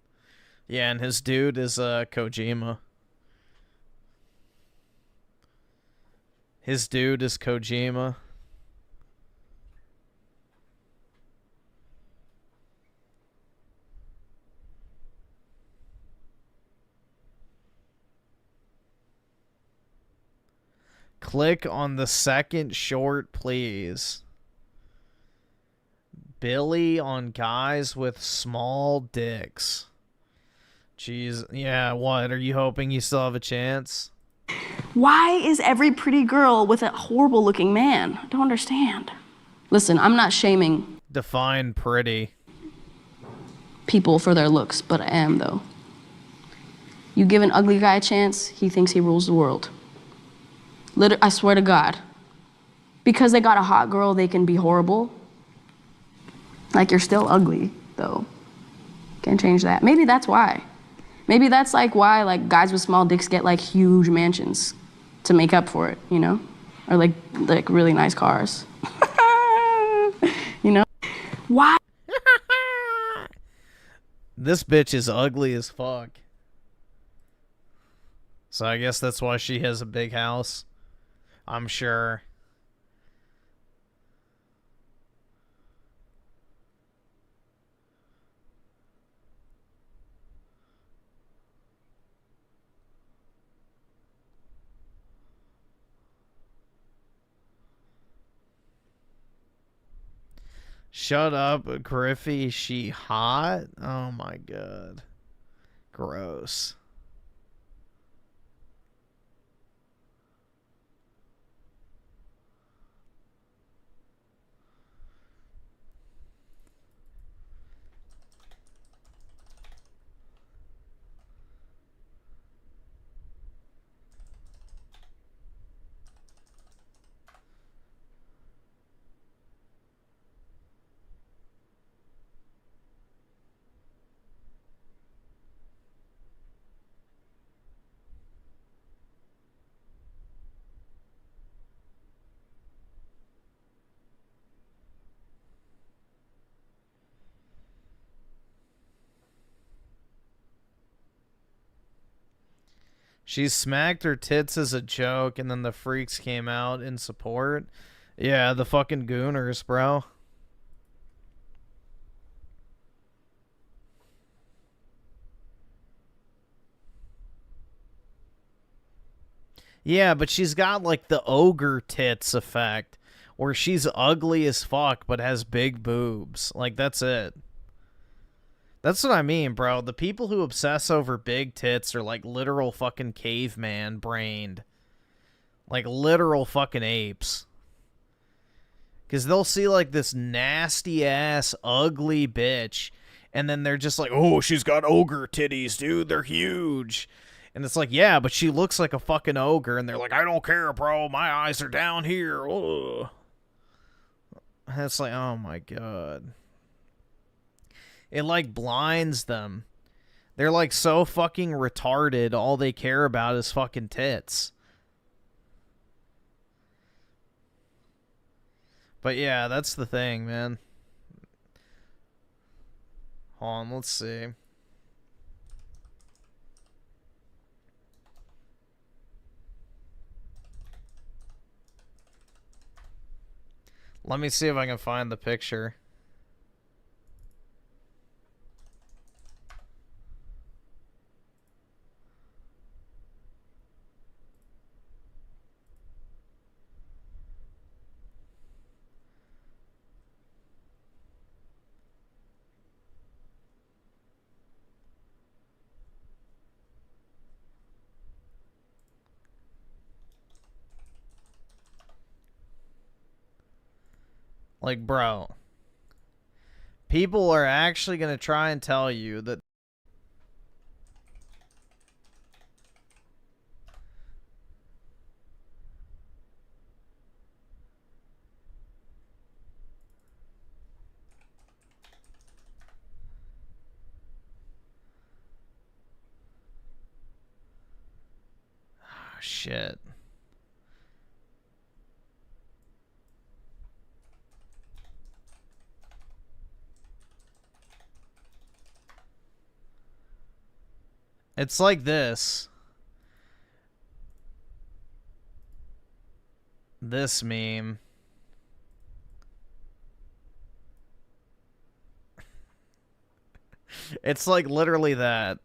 Yeah, and his dude is Kojima. His dude is Kojima. Click on the second short, please. Billy on guys with small dicks. Jeez, yeah, what? Are you hoping you still have a chance? Why is every pretty girl with a horrible looking man? I don't understand. Listen, I'm not shaming. Define pretty. people for their looks, but I am, though. You give an ugly guy a chance, he thinks he rules the world. I swear to God. Because they got a hot girl, they can be horrible. Like, you're still ugly, though. Can't change that. Maybe that's why. Maybe that's like why like guys with small dicks get like huge mansions to make up for it, you know? Or like really nice cars. You know? Why? This bitch is ugly as fuck. So I guess that's why she has a big house. I'm sure. Shut up, Griffy. She hot? Oh my god. Gross. She smacked her tits as a joke, and then the freaks came out in support. Yeah, the fucking gooners, bro. Yeah, but she's got, like, the ogre tits effect, where she's ugly as fuck, but has big boobs. Like, that's it. That's what I mean, bro. The people who obsess over big tits are like literal fucking caveman brained. Like literal fucking apes. Because they'll see like this nasty ass ugly bitch and then they're just like, oh, she's got ogre titties, dude. They're huge. And it's like, yeah, but she looks like a fucking ogre. And they're like, I don't care, bro. My eyes are down here. Ugh. And it's like, oh my god. It, like, blinds them. They're, like, so fucking retarded, all they care about is fucking tits. But, yeah, that's the thing, man. Hold on, let's see. Let me see if I can find the picture. Like, bro, people are actually going to try and tell you that shit. It's like this. This meme. It's like literally that.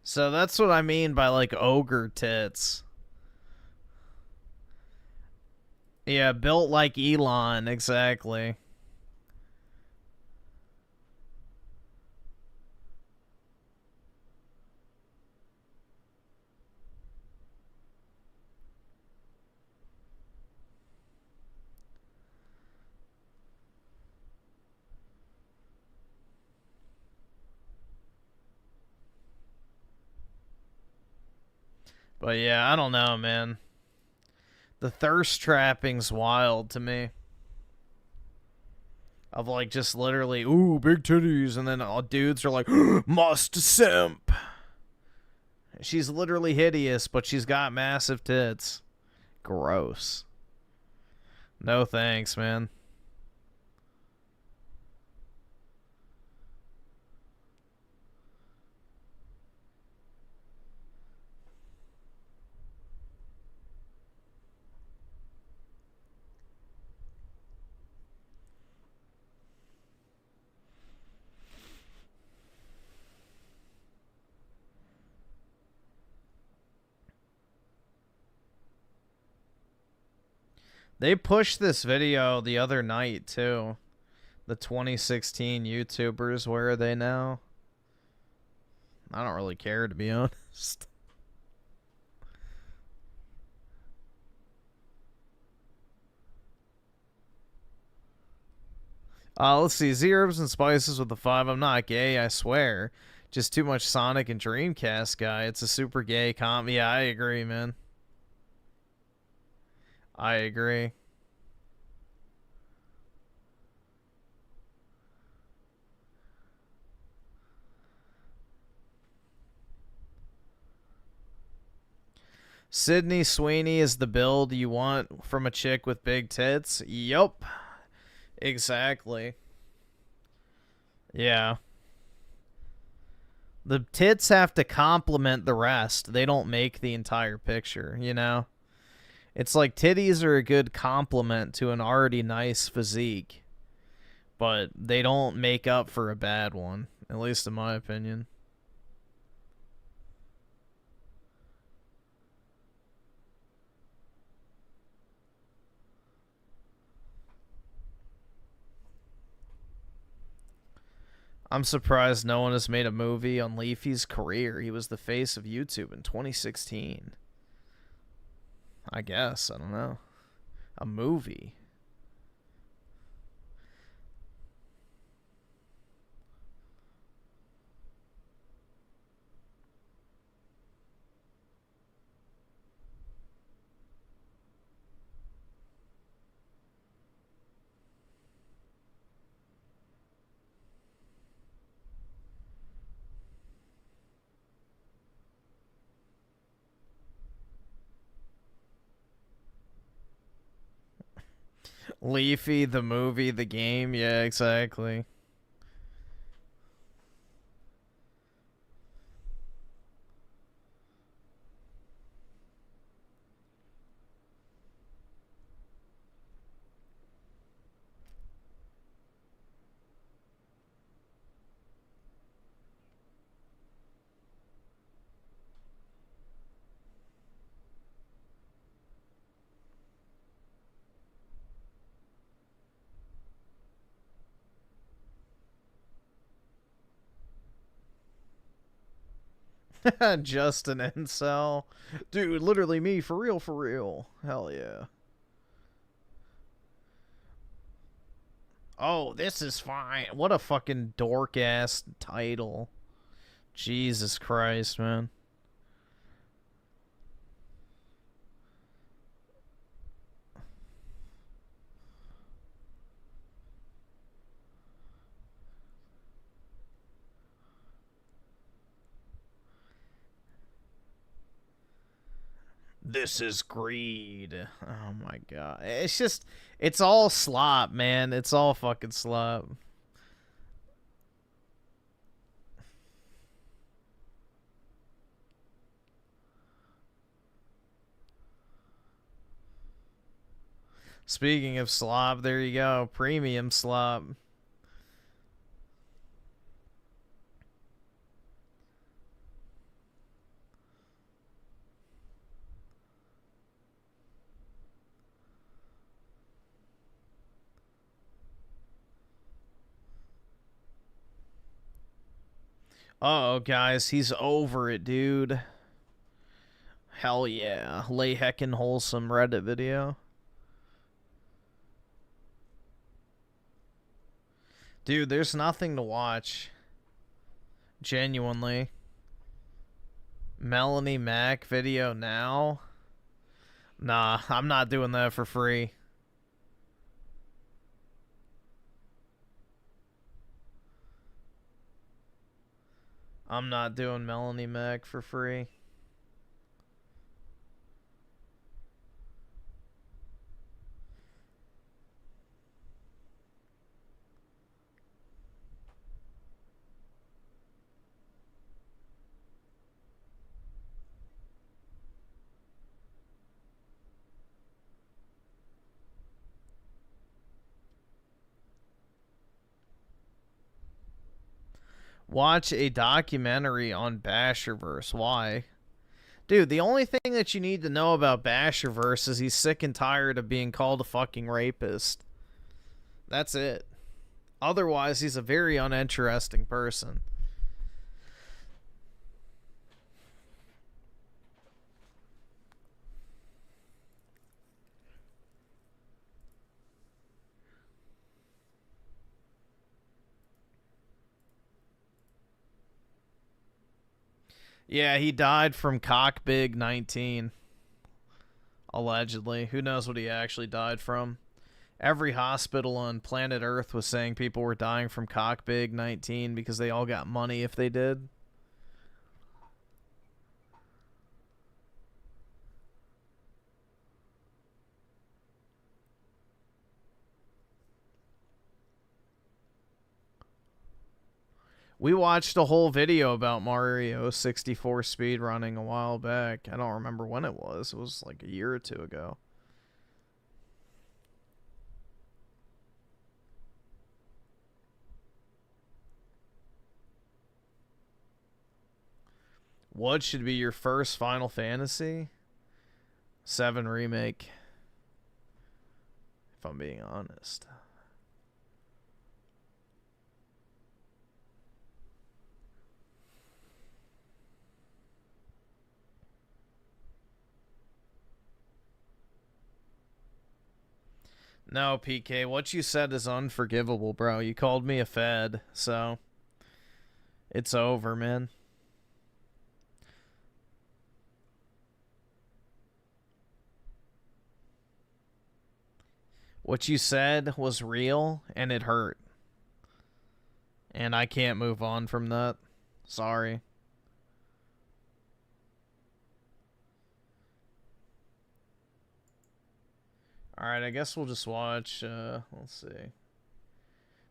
So that's what I mean by, like, ogre tits. Yeah, built like Elon, exactly. But yeah, I don't know, man. The thirst trapping's wild to me. Of like just literally, ooh, big titties, and then all dudes are like, must simp. She's literally hideous, but she's got massive tits. Gross. No thanks, man. They pushed this video the other night, too. The 2016 YouTubers, where are they now? I don't really care, to be honest. Let's see. Zeros and spices with the 5. I'm not gay, I swear. Just too much Sonic and Dreamcast guy. It's a super gay Yeah, I agree, man. I agree. Sydney Sweeney is the build you want from a chick with big tits? Yup. Exactly. Yeah. The tits have to complement the rest. They don't make the entire picture, you know? It's like titties are a good complement to an already nice physique, but they don't make up for a bad one, at least in my opinion. I'm surprised no one has made a movie on Leafy's career. He was the face of YouTube in 2016. I guess. I don't know. A movie. Leafy, the movie, the game. Yeah, exactly. Just an incel. Dude, literally me, for real, for real. Hell yeah. Oh, this is fine. What a fucking dork-ass title. Jesus Christ, man. This is greed. Oh my god. It's just, it's all slop, man. It's all fucking slop. Speaking of slop, there you go. Premium slop. Uh-oh, guys. He's over it, dude. Hell yeah. Lay heckin' wholesome Reddit video. Dude, there's nothing to watch. Genuinely. Melanie Mac video now? Nah, I'm not doing that for free. I'm not doing Melanie Mac for free. Watch a documentary on Basherverse. Why? Dude, the only thing that you need to know about Basherverse is he's sick and tired of being called a fucking rapist. That's it. Otherwise, he's a very uninteresting person. Yeah, he died from cockbig 19. Allegedly. Who knows what he actually died from? Every hospital on planet Earth was saying people were dying from cockbig 19 because they all got money if they did. We watched a whole video about Mario 64 speedrunning a while back. I don't remember when it was. It was like a year or two ago. What should be your first Final Fantasy? 7 Remake. If I'm being honest. No, PK, what you said is unforgivable, bro. You called me a Fed, so it's over, man. What you said was real, and it hurt. And I can't move on from that. Sorry. Alright, I guess we'll just watch, let's see.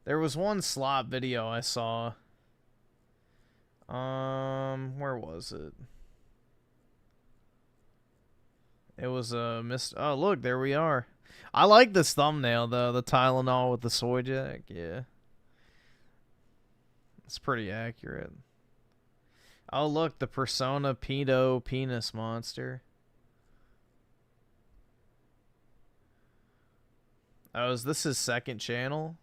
There was one slop video I saw. Where was it? It was oh, look, there we are. I like this thumbnail, though. The Tylenol with the soy jack. Yeah. It's pretty accurate. Oh, look, the Persona Pedo Penis Monster. Oh, is this his second channel?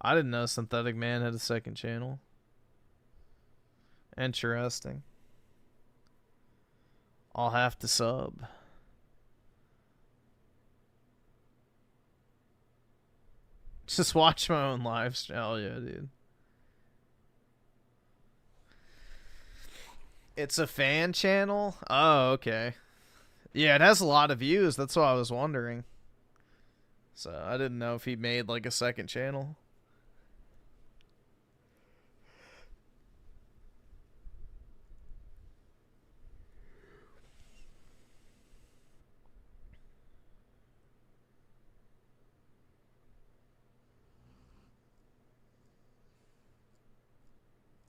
I didn't know Synthetic Man had a second channel. Interesting. I'll have to sub. Just watch my own live stream. Hell yeah, dude. It's a fan channel? Oh, okay. Yeah, it has a lot of views. That's why I was wondering. So, I didn't know if he made, like, a second channel.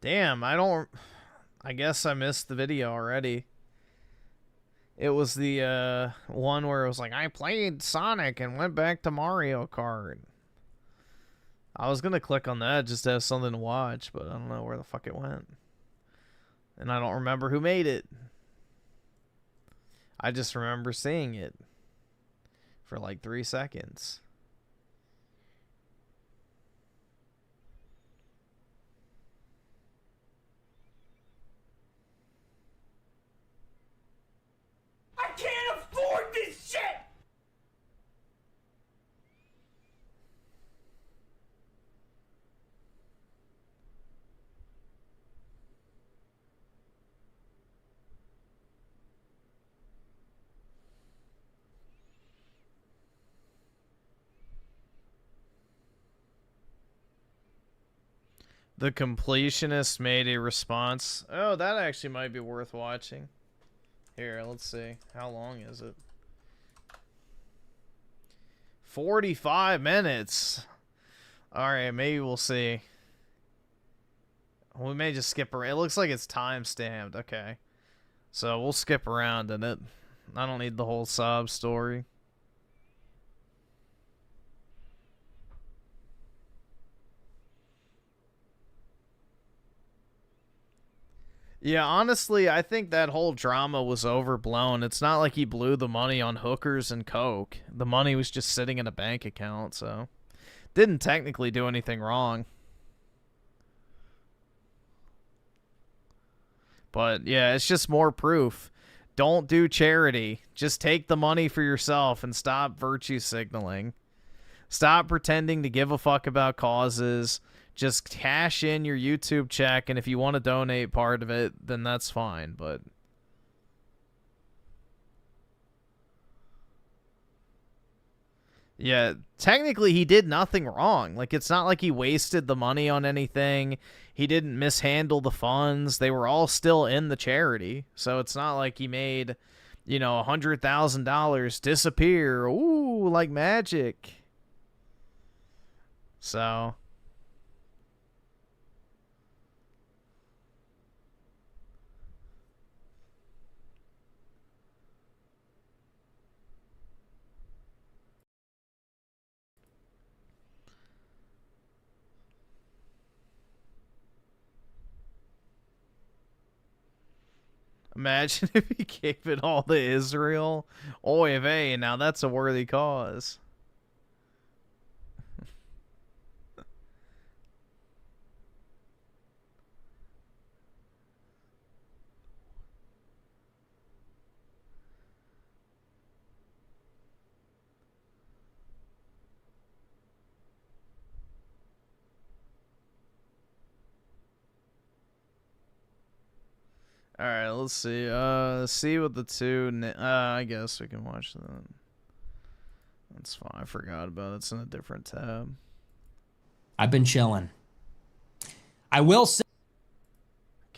Damn, I guess I missed the video already. It was the one where it was like, I played Sonic and went back to Mario Kart. I was going to click on that just to have something to watch, but I don't know where the fuck it went. And I don't remember who made it. I just remember seeing it for like 3 seconds. I can't afford this shit! The Completionist made a response. Oh, that actually might be worth watching. Here, let's see. How long is it? 45 minutes. Alright, maybe we'll see. We may just skip around. It looks like it's time-stamped. Okay. So we'll skip around in it. I don't need the whole sob story. Yeah, honestly, I think that whole drama was overblown. It's not like he blew the money on hookers and coke. The money was just sitting in a bank account, so didn't technically do anything wrong. But yeah, it's just more proof. Don't do charity. Just take the money for yourself and stop virtue signaling. Stop pretending to give a fuck about causes. Just cash in your YouTube check, and if you want to donate part of it, then that's fine, but... Yeah, technically he did nothing wrong. Like, it's not like he wasted the money on anything. He didn't mishandle the funds. They were all still in the charity. So it's not like he made, you know, $100,000 disappear. Ooh, like magic. So... Imagine if he gave it all to Israel. Oy vey, now that's a worthy cause. All right, let's see. See what the two. I guess we can watch that. That's fine. I forgot about it. It's in a different tab. I've been chilling. I will say.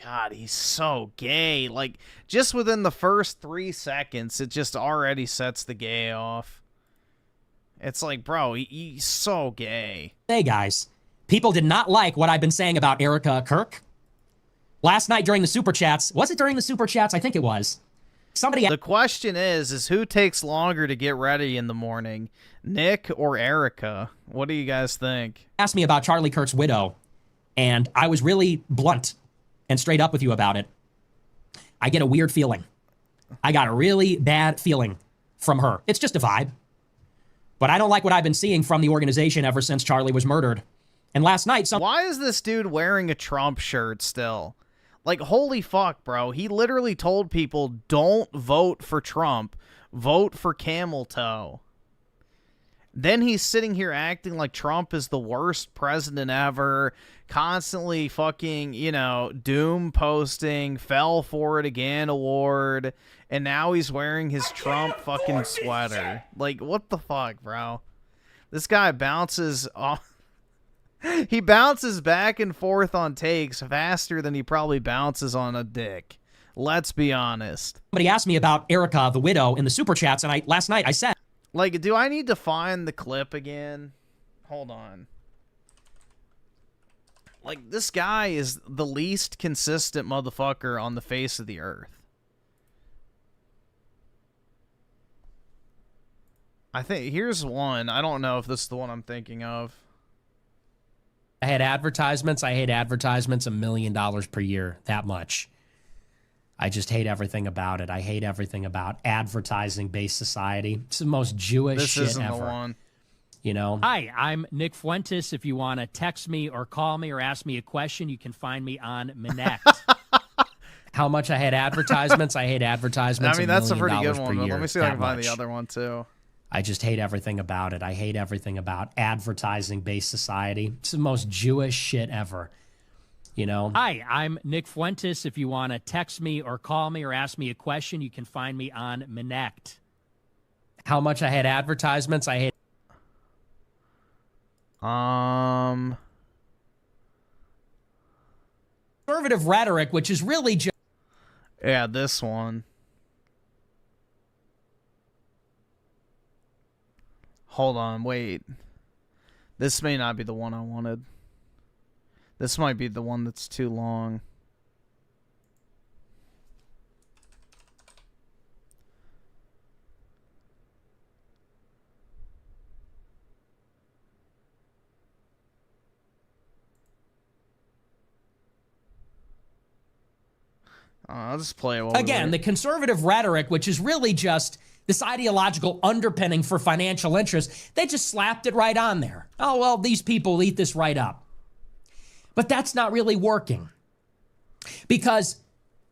God, he's so gay. Like, just within the first 3 seconds, it just already sets the gay off. It's like, bro, he's so gay. Hey, guys. People did not like what I've been saying about Erica Kirk. Last night during the Super Chats, was it during the Super Chats? I think it was. Somebody. The question is who takes longer to get ready in the morning, Nick or Erica? What do you guys think? Asked me about Charlie Kirk's widow, and I was really blunt and straight up with you about it. I get a weird feeling. I got a really bad feeling from her. It's just a vibe. But I don't like what I've been seeing from the organization ever since Charlie was murdered. And last night, Why is this dude wearing a Trump shirt still? Like, holy fuck, bro. He literally told people, don't vote for Trump. Vote for Camel Toe. Then he's sitting here acting like Trump is the worst president ever. Constantly fucking, you know, doom posting. Fell for it again award. And now he's wearing his Trump fucking sweater. Like, what the fuck, bro? This guy bounces off. He bounces back and forth on takes faster than he probably bounces on a dick. Let's be honest. Somebody asked me about Erica, the widow, in the Super Chats, and last night I said... Like, do I need to find the clip again? Hold on. Like, this guy is the least consistent motherfucker on the face of the earth. I think, here's one. I don't know if this is the one I'm thinking of. I hate advertisements. I hate advertisements $1 million per year. That much. I just hate everything about it. I hate everything about advertising-based society. It's the most Jewish shit ever. This isn't the one. You know? Hi, I'm Nick Fuentes. If you want to text me or call me or ask me a question, you can find me on Minect. How much I hate advertisements. I hate advertisements. I mean, that's a pretty good one, but year. let me see if I can find the other one, too. I just hate everything about it. I hate everything about advertising-based society. It's the most Jewish shit ever. You know? Hi, I'm Nick Fuentes. If you want to text me or call me or ask me a question, you can find me on Minect. How much I hate advertisements. I hate... conservative rhetoric, which is really just... Yeah, this one. Hold on, wait. This may not be the one I wanted. This might be the one that's too long. I'll just play it while Again, the conservative rhetoric, which is really just this ideological underpinning for financial interest, they just slapped it right on there. Oh, well, these people eat this right up. But that's not really working because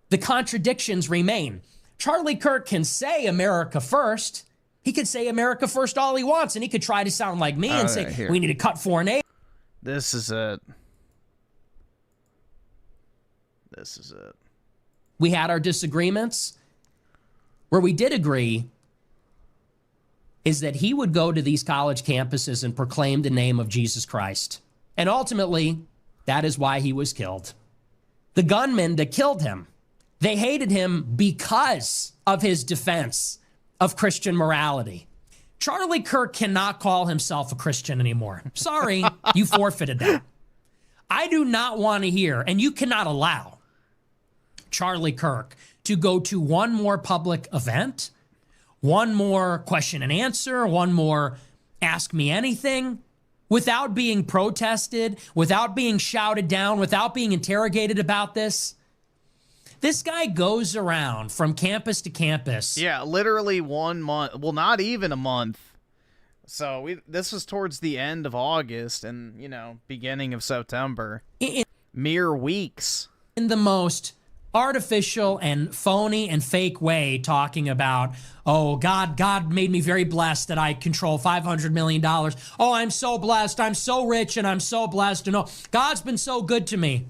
the contradictions remain. Charlie Kirk can say America first. He could say America first all he wants, and he could try to sound like me and say, here. We need to cut foreign aid. This is it. This is it. We had our disagreements. Where we did agree is that he would go to these college campuses and proclaim the name of Jesus Christ. And ultimately, that is why he was killed. The gunmen that killed him, they hated him because of his defense of Christian morality. Charlie Kirk cannot call himself a Christian anymore. Sorry, you forfeited that. I do not want to hear, and you cannot allow Charlie Kirk to go to one more public event, one more question and answer, one more ask me anything, without being protested, without being shouted down, without being interrogated about this. This guy goes around from campus to campus. Yeah, literally 1 month. Well, not even a month. So this was towards the end of August and, beginning of September. Mere weeks. In the most artificial and phony and fake way, talking about, oh, God made me very blessed that I control $500 million. Oh, I'm so blessed. I'm so rich and I'm so blessed. And oh, God's been so good to me.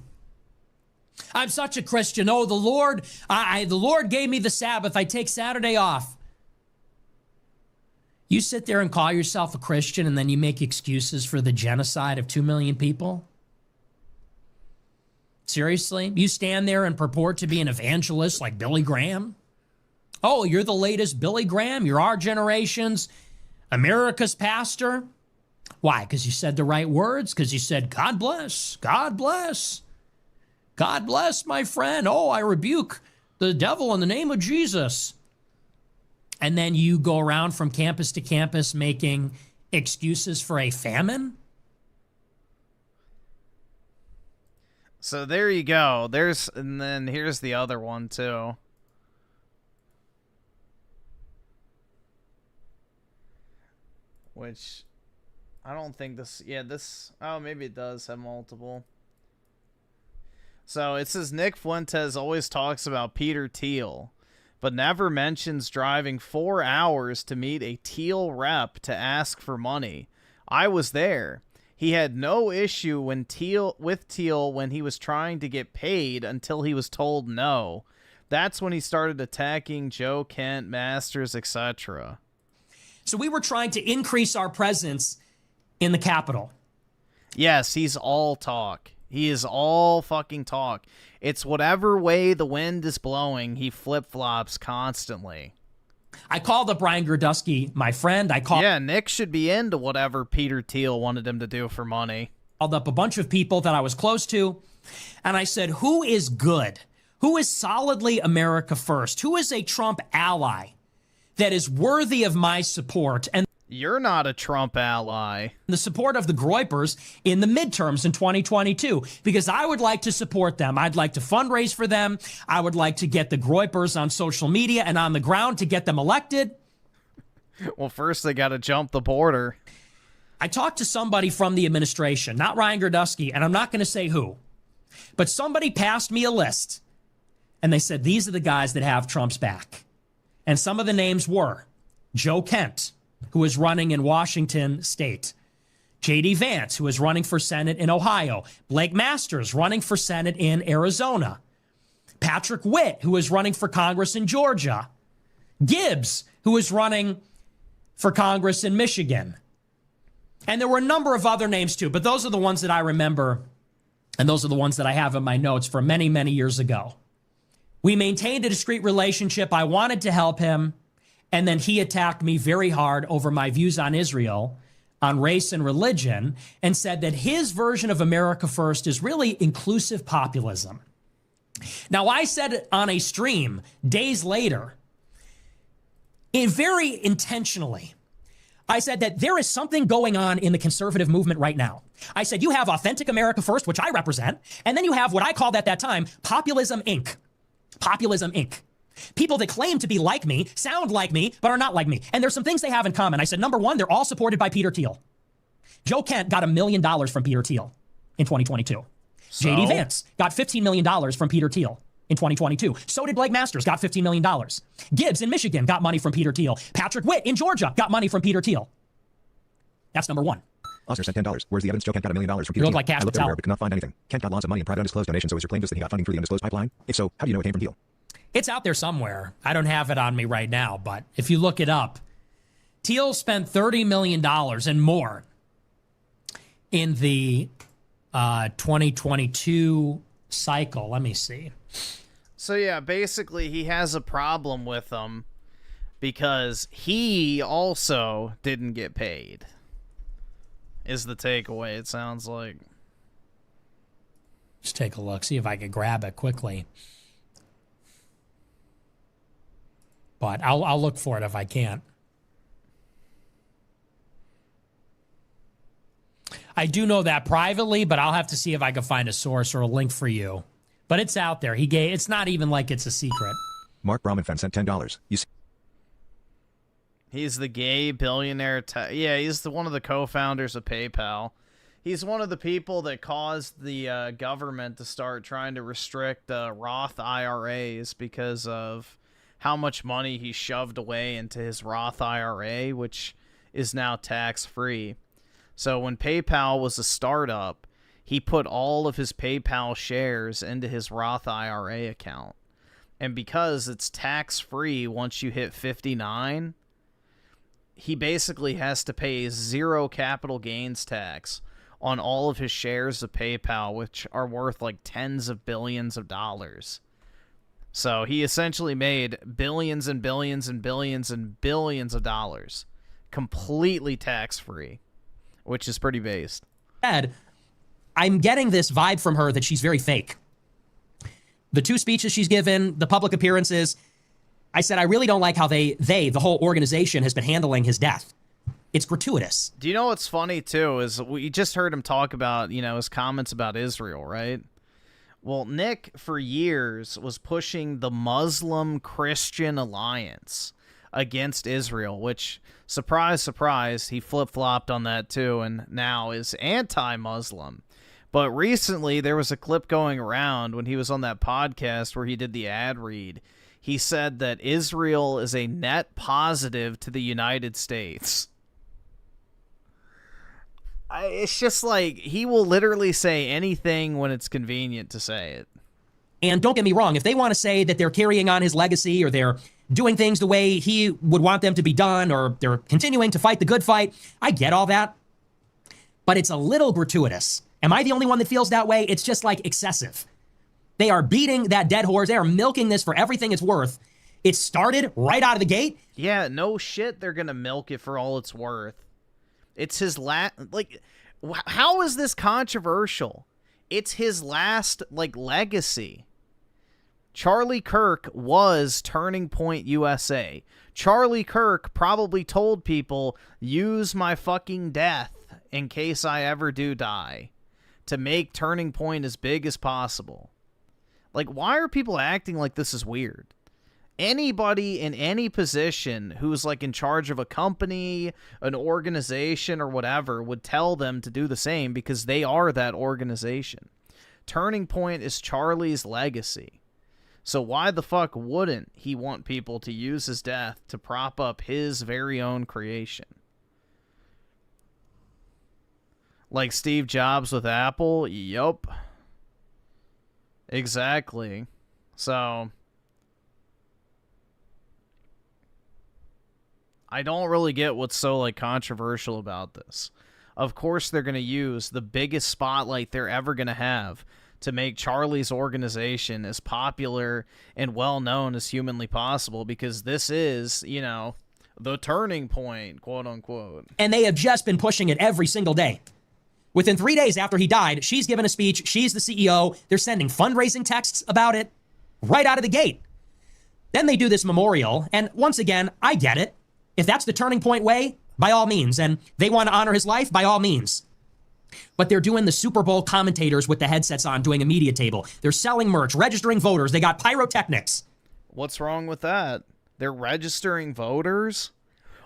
I'm such a Christian. Oh, the Lord gave me the Sabbath. I take Saturday off. You sit there and call yourself a Christian and then you make excuses for the genocide of 2 million people? Seriously? You stand there and purport to be an evangelist like Billy Graham? Oh, you're the latest Billy Graham? You're our generation's America's pastor? Why? Because you said the right words? Because you said, God bless, God bless. God bless, my friend. Oh, I rebuke the devil in the name of Jesus. And then you go around from campus to campus making excuses for a famine? So there you go. And then here's the other one too. Which I don't think oh, maybe it does have multiple. So it says Nick Fuentes always talks about Peter Thiel, but never mentions driving 4 hours to meet a Thiel rep to ask for money. I was there. He had no issue with Thiel when he was trying to get paid until he was told no. That's when he started attacking Joe Kent, Masters, etc. So we were trying to increase our presence in the Capitol. Yes, he's all talk. He is all fucking talk. It's whatever way the wind is blowing, he flip-flops constantly. I called up Brian Gurdusky, my friend. Yeah, Nick should be into whatever Peter Thiel wanted him to do for money. Called up a bunch of people that I was close to, and I said, who is good? Who is solidly America first? Who is a Trump ally that is worthy of my support? And you're not a Trump ally. The support of the Groypers in the midterms in 2022, because I would like to support them. I'd like to fundraise for them. I would like to get the Groypers on social media and on the ground to get them elected. Well, first they got to jump the border. I talked to somebody from the administration, not Ryan Gurdusky, and I'm not going to say who, but somebody passed me a list, and they said, these are the guys that have Trump's back. And some of the names were Joe Kent, who is running in Washington State, J.D. Vance, who is running for Senate in Ohio, Blake Masters running for Senate in Arizona, Patrick Witt, who is running for Congress in Georgia, Gibbs, who is running for Congress in Michigan. And there were a number of other names too, but those are the ones that I remember And those are the ones that I have in my notes from many, many years ago. We maintained a discreet relationship. I wanted to help him. And then he attacked me very hard over my views on Israel, on race and religion, and said that his version of America First is really inclusive populism. Now, I said on a stream days later, very intentionally, I said that there is something going on in the conservative movement right now. I said, you have authentic America First, which I represent, and then you have what I called at that time, Populism Inc. Populism Inc. People that claim to be like me, sound like me, but are not like me. And there's some things they have in common. I said, number one, they're all supported by Peter Thiel. Joe Kent got $1 million from Peter Thiel in 2022. So? JD Vance got $15 million from Peter Thiel in 2022. So did Blake Masters, got $15 million. Gibbs in Michigan got money from Peter Thiel. Patrick Witt in Georgia got money from Peter Thiel. That's number one. Oscar sent $10. Where's the evidence Joe Kent got $1 million from Peter You look Thiel? like Cash I looked Patel. everywhere but could not find anything. Kent got lots of money in private undisclosed donations, so is your claim just that he got funding through the undisclosed pipeline? If so, how do you know it came from Thiel? It's out there somewhere. I don't have it on me right now, but if you look it up, Thiel spent $30 million and more in the 2022 cycle. Let me see. So yeah, basically he has a problem with them because he also didn't get paid. Is the takeaway, it sounds like. Just take a look, see if I can grab it quickly. But I'll look for it if I can't. I do know that privately, but I'll have to see if I can find a source or a link for you. But it's out there. It's not even like it's a secret. Mark Brahmanfen sent $10. You see He's the gay billionaire. Yeah, he's one of the co-founders of PayPal. He's one of the people that caused the government to start trying to restrict Roth IRAs because of how much money he shoved away into his Roth IRA, which is now tax-free. So when PayPal was a startup, he put all of his PayPal shares into his Roth IRA account. And because it's tax-free once you hit 59, he basically has to pay 0 capital gains tax on all of his shares of PayPal, which are worth like tens of billions of dollars. So he essentially made billions and billions and billions and billions of dollars completely tax-free, which is pretty based. Ed, I'm getting this vibe from her that she's very fake. The 2 speeches she's given, the public appearances, I said, I really don't like how the whole organization has been handling his death. It's gratuitous. Do you know what's funny, too, is we just heard him talk about, his comments about Israel, right? Well, Nick, for years, was pushing the Muslim-Christian alliance against Israel, which, surprise, surprise, he flip-flopped on that, too, and now is anti-Muslim. But recently, there was a clip going around when he was on that podcast where he did the ad read. He said that Israel is a net positive to the United States. It's just like he will literally say anything when it's convenient to say it. And don't get me wrong, if they want to say that they're carrying on his legacy or they're doing things the way he would want them to be done or they're continuing to fight the good fight, I get all that. But it's a little gratuitous. Am I the only one that feels that way? It's just like excessive. They are beating that dead horse. They are milking this for everything it's worth. It started right out of the gate. Yeah, no shit, they're going to milk it for all it's worth. It's his last, how is this controversial? It's his last, legacy. Charlie Kirk was Turning Point USA. Charlie Kirk probably told people, use my fucking death in case I ever do die, to make Turning Point as big as possible. Why are people acting like this is weird? Anybody in any position who's in charge of a company, an organization, or whatever would tell them to do the same because they are that organization. Turning Point is Charlie's legacy. So why the fuck wouldn't he want people to use his death to prop up his very own creation? Like Steve Jobs with Apple? Yup. Exactly. So I don't really get what's so controversial about this. of course they're going to use the biggest spotlight they're ever going to have to make Charlie's organization as popular and well-known as humanly possible, because this is, you know, the turning point, quote unquote. And they have just been pushing it every single day. Within 3 days after he died, she's given a speech. She's the CEO. They're sending fundraising texts about it right out of the gate. Then they do this memorial. And once again, I get it. If that's the turning point way, by all means. And they want to honor his life, by all means. But they're doing the Super Bowl commentators with the headsets on, doing a media table. They're selling merch, registering voters. They got pyrotechnics. What's wrong with that? They're registering voters?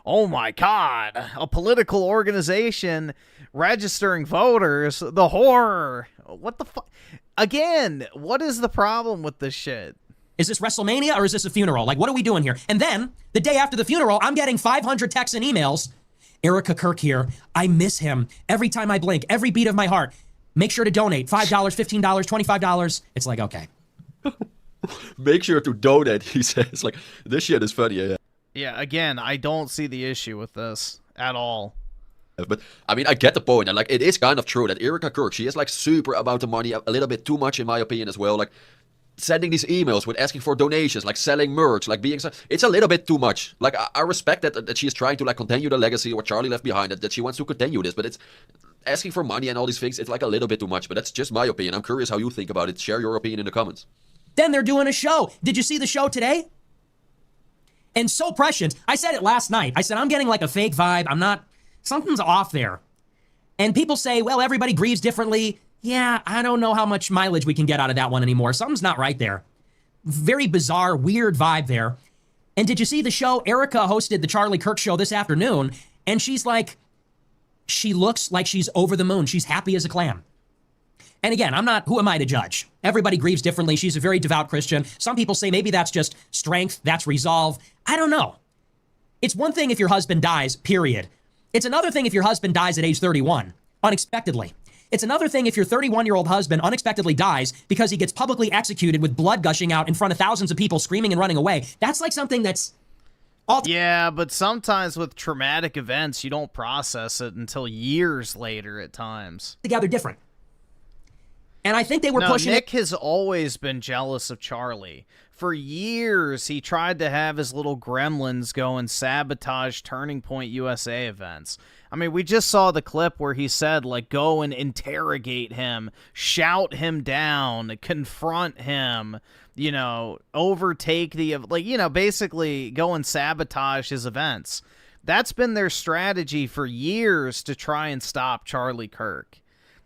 Oh my God, a political organization registering voters, the horror. What the fuck? Again, what is the problem with this shit? Is this WrestleMania or is this a funeral? Like, what are we doing here? And then, the day after the funeral, I'm getting 500 texts and emails. Erica Kirk here. I miss him. Every time I blink, every beat of my heart. Make sure to donate. $5, $15, $25. It's like, okay. Make sure to donate, he says. Like, this shit is funny, yeah. Yeah, again, I don't see the issue with this at all. But, I mean, I get the point. And, like, it is kind of true that Erica Kirk, she is, like, super about the money, a little bit too much, in my opinion, as well. Like, sending these emails with asking for donations, like, selling merch, like, being... It's a little bit too much. Like, I respect that she is trying to, like, continue the legacy of what Charlie left behind, that she wants to continue this. But it's... Asking for money and all these things, it's, like, a little bit too much. But that's just my opinion. I'm curious how you think about it. Share your opinion in the comments. Then they're doing a show. Did you see the show today? And so prescient. I said it last night. I said, I'm getting like a fake vibe. I'm not, something's off there. And people say, well, everybody grieves differently. Yeah, I don't know how much mileage we can get out of that one anymore. Something's not right there. Very bizarre, weird vibe there. And did you see the show? Erica hosted the Charlie Kirk show this afternoon. And she's like, she looks like she's over the moon. She's happy as a clam. And again, who am I to judge? Everybody grieves differently. She's a very devout Christian. Some people say maybe that's just strength, that's resolve. I don't know. It's one thing if your husband dies, period. It's another thing if your husband dies at age 31, unexpectedly. It's another thing if your 31-year-old husband unexpectedly dies because he gets publicly executed with blood gushing out in front of thousands of people screaming and running away. That's like something that's... Yeah, but sometimes with traumatic events, you don't process it until years later at times. Together different. And I think they were pushing Nick has always been jealous of Charlie. For years, he tried to have his little gremlins go and sabotage Turning Point USA events. I mean, we just saw the clip where he said, like, go and interrogate him, shout him down, confront him, you know, overtake the, like, you know, basically go and sabotage his events. That's been their strategy for years to try and stop Charlie Kirk.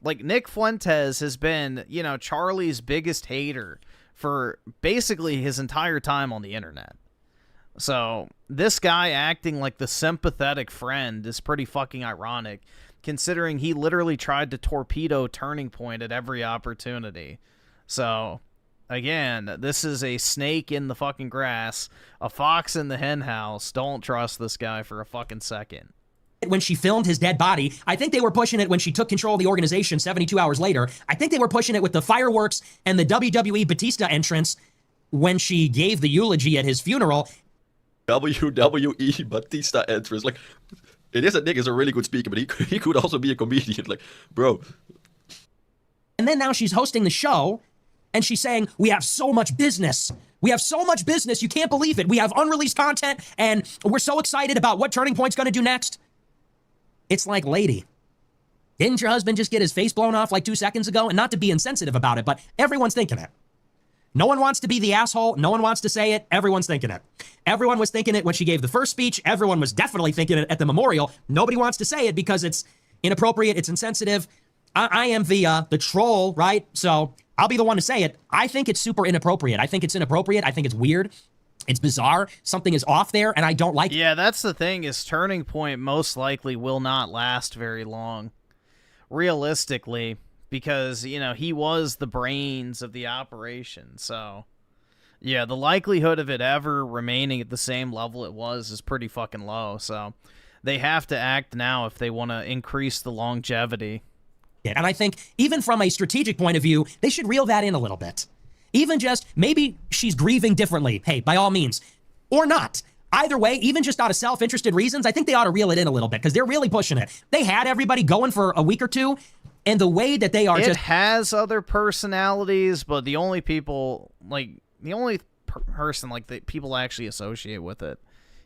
Like, Nick Fedtez has been, you know, Charlie's biggest hater for basically his entire time on the internet. So, this guy acting like the sympathetic friend is pretty fucking ironic, considering he literally tried to torpedo Turning Point at every opportunity. So, again, this is a snake in the fucking grass, a fox in the hen house. Don't trust this guy for a fucking second. When she filmed his dead body. I think they were pushing it when she took control of the organization 72 hours later. I think they were pushing it with the fireworks and the WWE Batista entrance when she gave the eulogy at his funeral. WWE Batista entrance. Like, it is that Nick is a really good speaker, but he could also be a comedian. Like, bro. And then now she's hosting the show, and she's saying, we have so much business. We have so much business, you can't believe it. We have unreleased content, and we're so excited about what Turning Point's going to do next. It's like, lady, didn't your husband just get his face blown off like 2 seconds ago? And not to be insensitive about it, but everyone's thinking it. No one wants to be the asshole. No one wants to say it. Everyone's thinking it. Everyone was thinking it when she gave the first speech. Everyone was definitely thinking it at the memorial. Nobody wants to say it because it's inappropriate. It's insensitive. I am the troll, right? So I'll be the one to say it. I think it's super inappropriate. I think it's inappropriate. I think it's weird. It's bizarre. Something is off there, and I don't like it. Yeah, that's the thing, is Turning Point most likely will not last very long. Realistically, because, you know, he was the brains of the operation. So, yeah, the likelihood of it ever remaining at the same level it was is pretty fucking low. So, they have to act now if they want to increase the longevity. And I think, even from a strategic point of view, they should reel that in a little bit. Even just, maybe she's grieving differently. Hey, by all means. Or not. Either way, even just out of self-interested reasons, I think they ought to reel it in a little bit because they're really pushing it. They had everybody going for a week or two, and the way that they are it just... has other personalities, but the only people, like, the only person, like, that people actually associate with it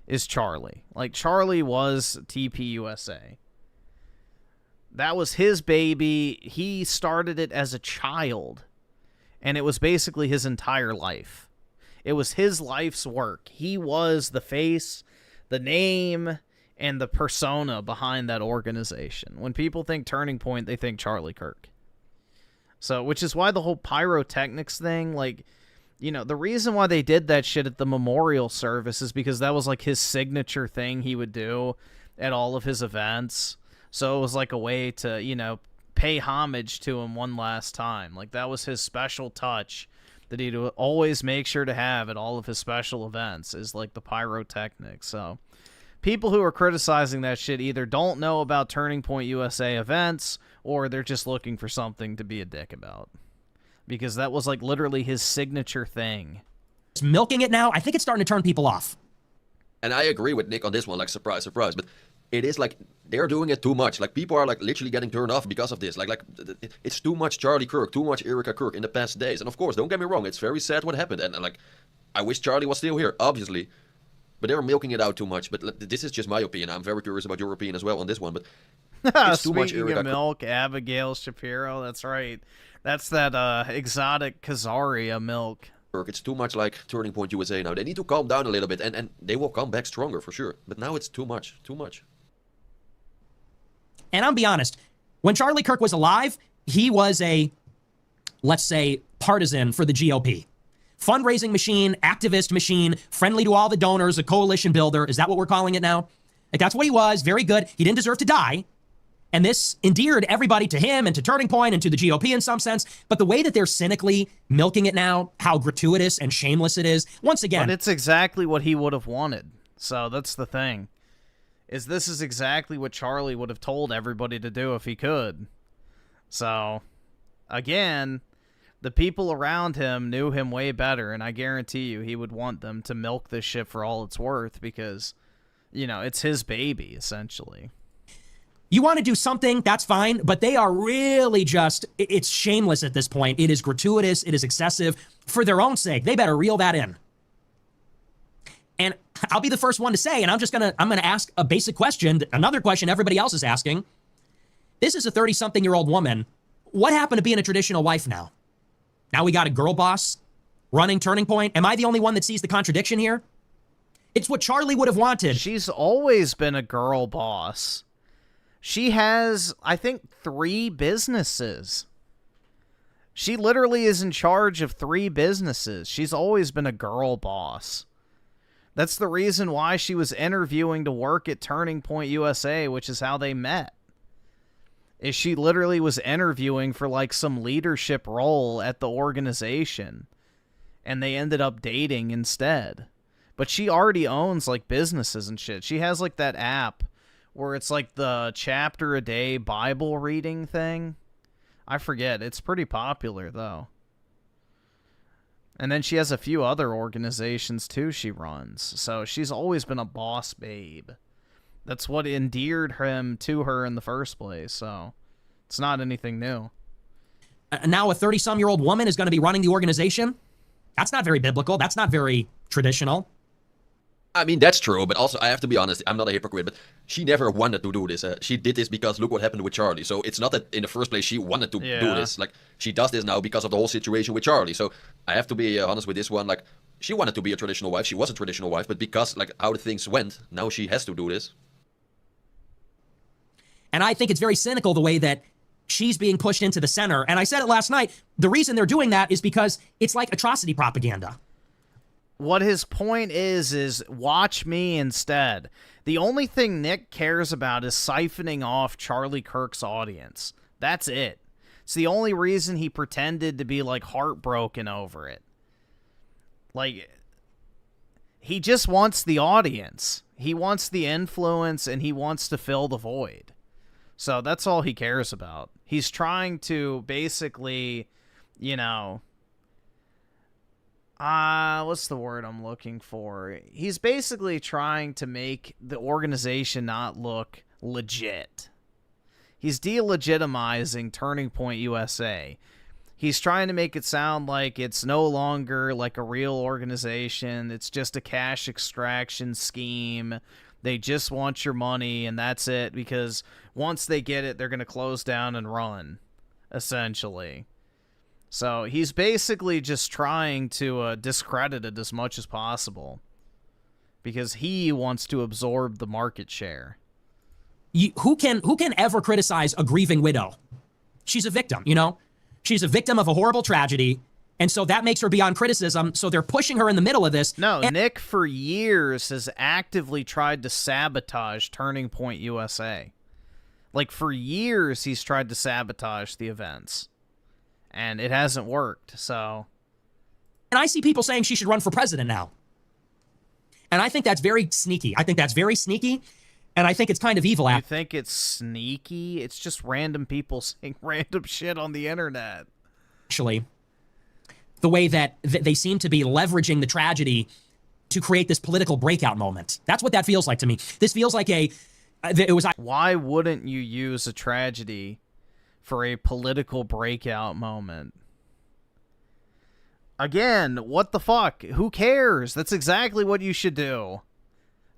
is Charlie. Like, Charlie was TPUSA. That was his baby. He started it as a child, and it was basically his entire life. It was his life's work. He was the face, the name, and the persona behind that organization. When people think Turning Point, they think Charlie Kirk. So, which is why the whole pyrotechnics thing, like, you know, the reason why they did that shit at the memorial service is because that was like his signature thing he would do at all of his events. So it was like a way to, you know, pay homage to him one last time. Like, that was his special touch that he'd always make sure to have at all of his special events, is like the pyrotechnics. So people who are criticizing that shit either don't know about Turning Point USA events, or they're just looking for something to be a dick about, because that was like literally his signature thing. It's milking it now. I think it's starting to turn people off. And I agree with Nick on this one, like, surprise, surprise. But it is like they're doing it too much. Like, people are like literally getting turned off because of this. Like it's too much Charlie Kirk, too much Erica Kirk in the past days. And of course, don't get me wrong, it's very sad what happened. And like, I wish Charlie was still here, obviously. But they're milking it out too much. But this is just my opinion. I'm very curious about your opinion as well on this one. But it's too much Speaking Erica of milk, Abigail Shapiro, that's right. That's that exotic Khazaria milk. It's too much like Turning Point USA now. They need to calm down a little bit, and they will come back stronger for sure. But now it's too much, too much. And I'll be honest, when Charlie Kirk was alive, he was a, let's say, partisan for the GOP. Fundraising machine, activist machine, friendly to all the donors, a coalition builder. Is that what we're calling it now? Like, that's what he was. Very good. He didn't deserve to die. And this endeared everybody to him and to Turning Point and to the GOP in some sense. But the way that they're cynically milking it now, how gratuitous and shameless it is, once again... But it's exactly what he would have wanted. So that's the thing. This is exactly what Charlie would have told everybody to do if he could. So, again, the people around him knew him way better, and I guarantee you he would want them to milk this shit for all it's worth because, you know, it's his baby, essentially. You want to do something, that's fine, but they are really just, it's shameless at this point. It is gratuitous, it is excessive. For their own sake, they better reel that in. And I'll be the first one to say, and I'm gonna ask a basic question, another question everybody else is asking. This is a 30-something-year-old woman. What happened to being a traditional wife now? Now we got a girl boss running Turning Point. Am I the only one that sees the contradiction here? It's what Charlie would have wanted. She's always been a girl boss. She has, I think, 3 businesses. She literally is in charge of 3 businesses. She's always been a girl boss. That's the reason why she was interviewing to work at Turning Point USA, which is how they met. Is she literally was interviewing for like some leadership role at the organization, and they ended up dating instead. But she already owns like businesses and shit. She has like that app where it's like the chapter a day Bible reading thing. I forget. It's pretty popular though. And then she has a few other organizations too she runs. So she's always been a boss babe. That's what endeared him to her in the first place. So it's not anything new. Now a 30-some-year-old woman is going to be running the organization? That's not very biblical. That's not very traditional. I mean, that's true, but also I have to be honest, I'm not a hypocrite, but she never wanted to do this. She did this because look what happened with Charlie. So it's not that in the first place she wanted to do this. Like, she does this now because of the whole situation with Charlie. So I have to be honest with this one. Like, she wanted to be a traditional wife. She was a traditional wife, but because like how the things went, now she has to do this. And I think it's very cynical the way that she's being pushed into the center. And I said it last night, the reason they're doing that is because it's like atrocity propaganda. What his point is watch me instead. The only thing Nick cares about is siphoning off Charlie Kirk's audience. That's it. It's the only reason he pretended to be, like, heartbroken over it. Like, he just wants the audience. He wants the influence, and he wants to fill the void. So that's all he cares about. He's trying to basically, you know, What's the word I'm looking for? He's basically trying to make the organization not look legit. He's delegitimizing Turning Point USA. He's trying to make it sound like it's no longer like a real organization. It's just a cash extraction scheme. They just want your money, and that's it, because once they get it, they're going to close down and run, essentially. So he's basically just trying to discredit it as much as possible, because he wants to absorb the market share. Who can ever criticize a grieving widow? She's a victim, you know? She's a victim of a horrible tragedy, and so that makes her beyond criticism, so they're pushing her in the middle of this. No, Nick for years has actively tried to sabotage Turning Point USA. Like, for years he's tried to sabotage the events, and it hasn't worked, so... And I see people saying she should run for president now. And I think that's very sneaky. I think that's very sneaky. And I think it's kind of evil. You think it's sneaky? It's just random people saying random shit on the internet. Actually, the way that they seem to be leveraging the tragedy to create this political breakout moment. That's what that feels like to me. This feels like Why wouldn't you use a tragedy for a political breakout moment? Again, what the fuck? Who cares? That's exactly what you should do.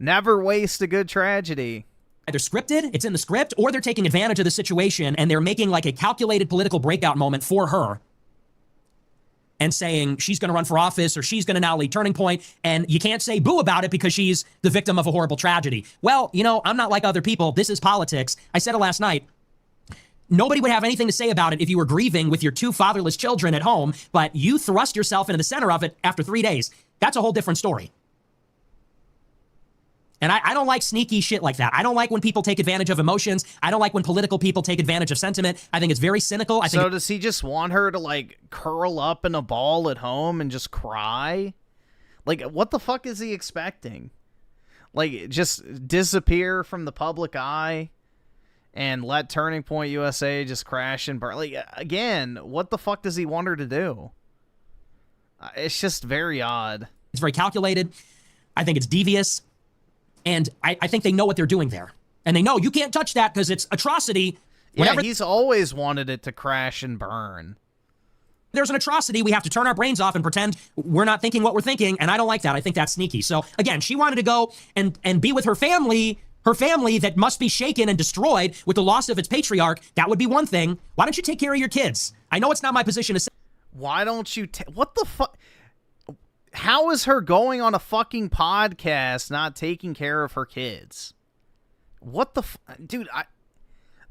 Never waste a good tragedy. Either scripted, it's in the script, or they're taking advantage of the situation and they're making like a calculated political breakout moment for her and saying she's going to run for office or she's going to now lead Turning Point, and you can't say boo about it because she's the victim of a horrible tragedy. Well, you know, I'm not like other people. This is politics. I said it last night. Nobody would have anything to say about it if you were grieving with your 2 fatherless children at home, but you thrust yourself into the center of it after 3 days. That's a whole different story. And I don't like sneaky shit like that. I don't like when people take advantage of emotions. I don't like when political people take advantage of sentiment. I think it's very cynical. So does he just want her to, like, curl up in a ball at home and just cry? Like, what the fuck is he expecting? Like, just disappear from the public eye and let Turning Point USA just crash and burn? Like, again, what the fuck does he want her to do? It's just very odd. It's very calculated. I think it's devious. And I think they know what they're doing there. And they know you can't touch that because it's atrocity. Yeah, he's always wanted it to crash and burn. There's an atrocity. We have to turn our brains off and pretend we're not thinking what we're thinking. And I don't like that. I think that's sneaky. So, again, she wanted to go and be with her family that must be shaken and destroyed with the loss of its patriarch. That would be one thing. Why don't you take care of your kids? I know it's not my position to say. Why don't you what the fuck? How is her going on a fucking podcast not taking care of her kids? What the dude,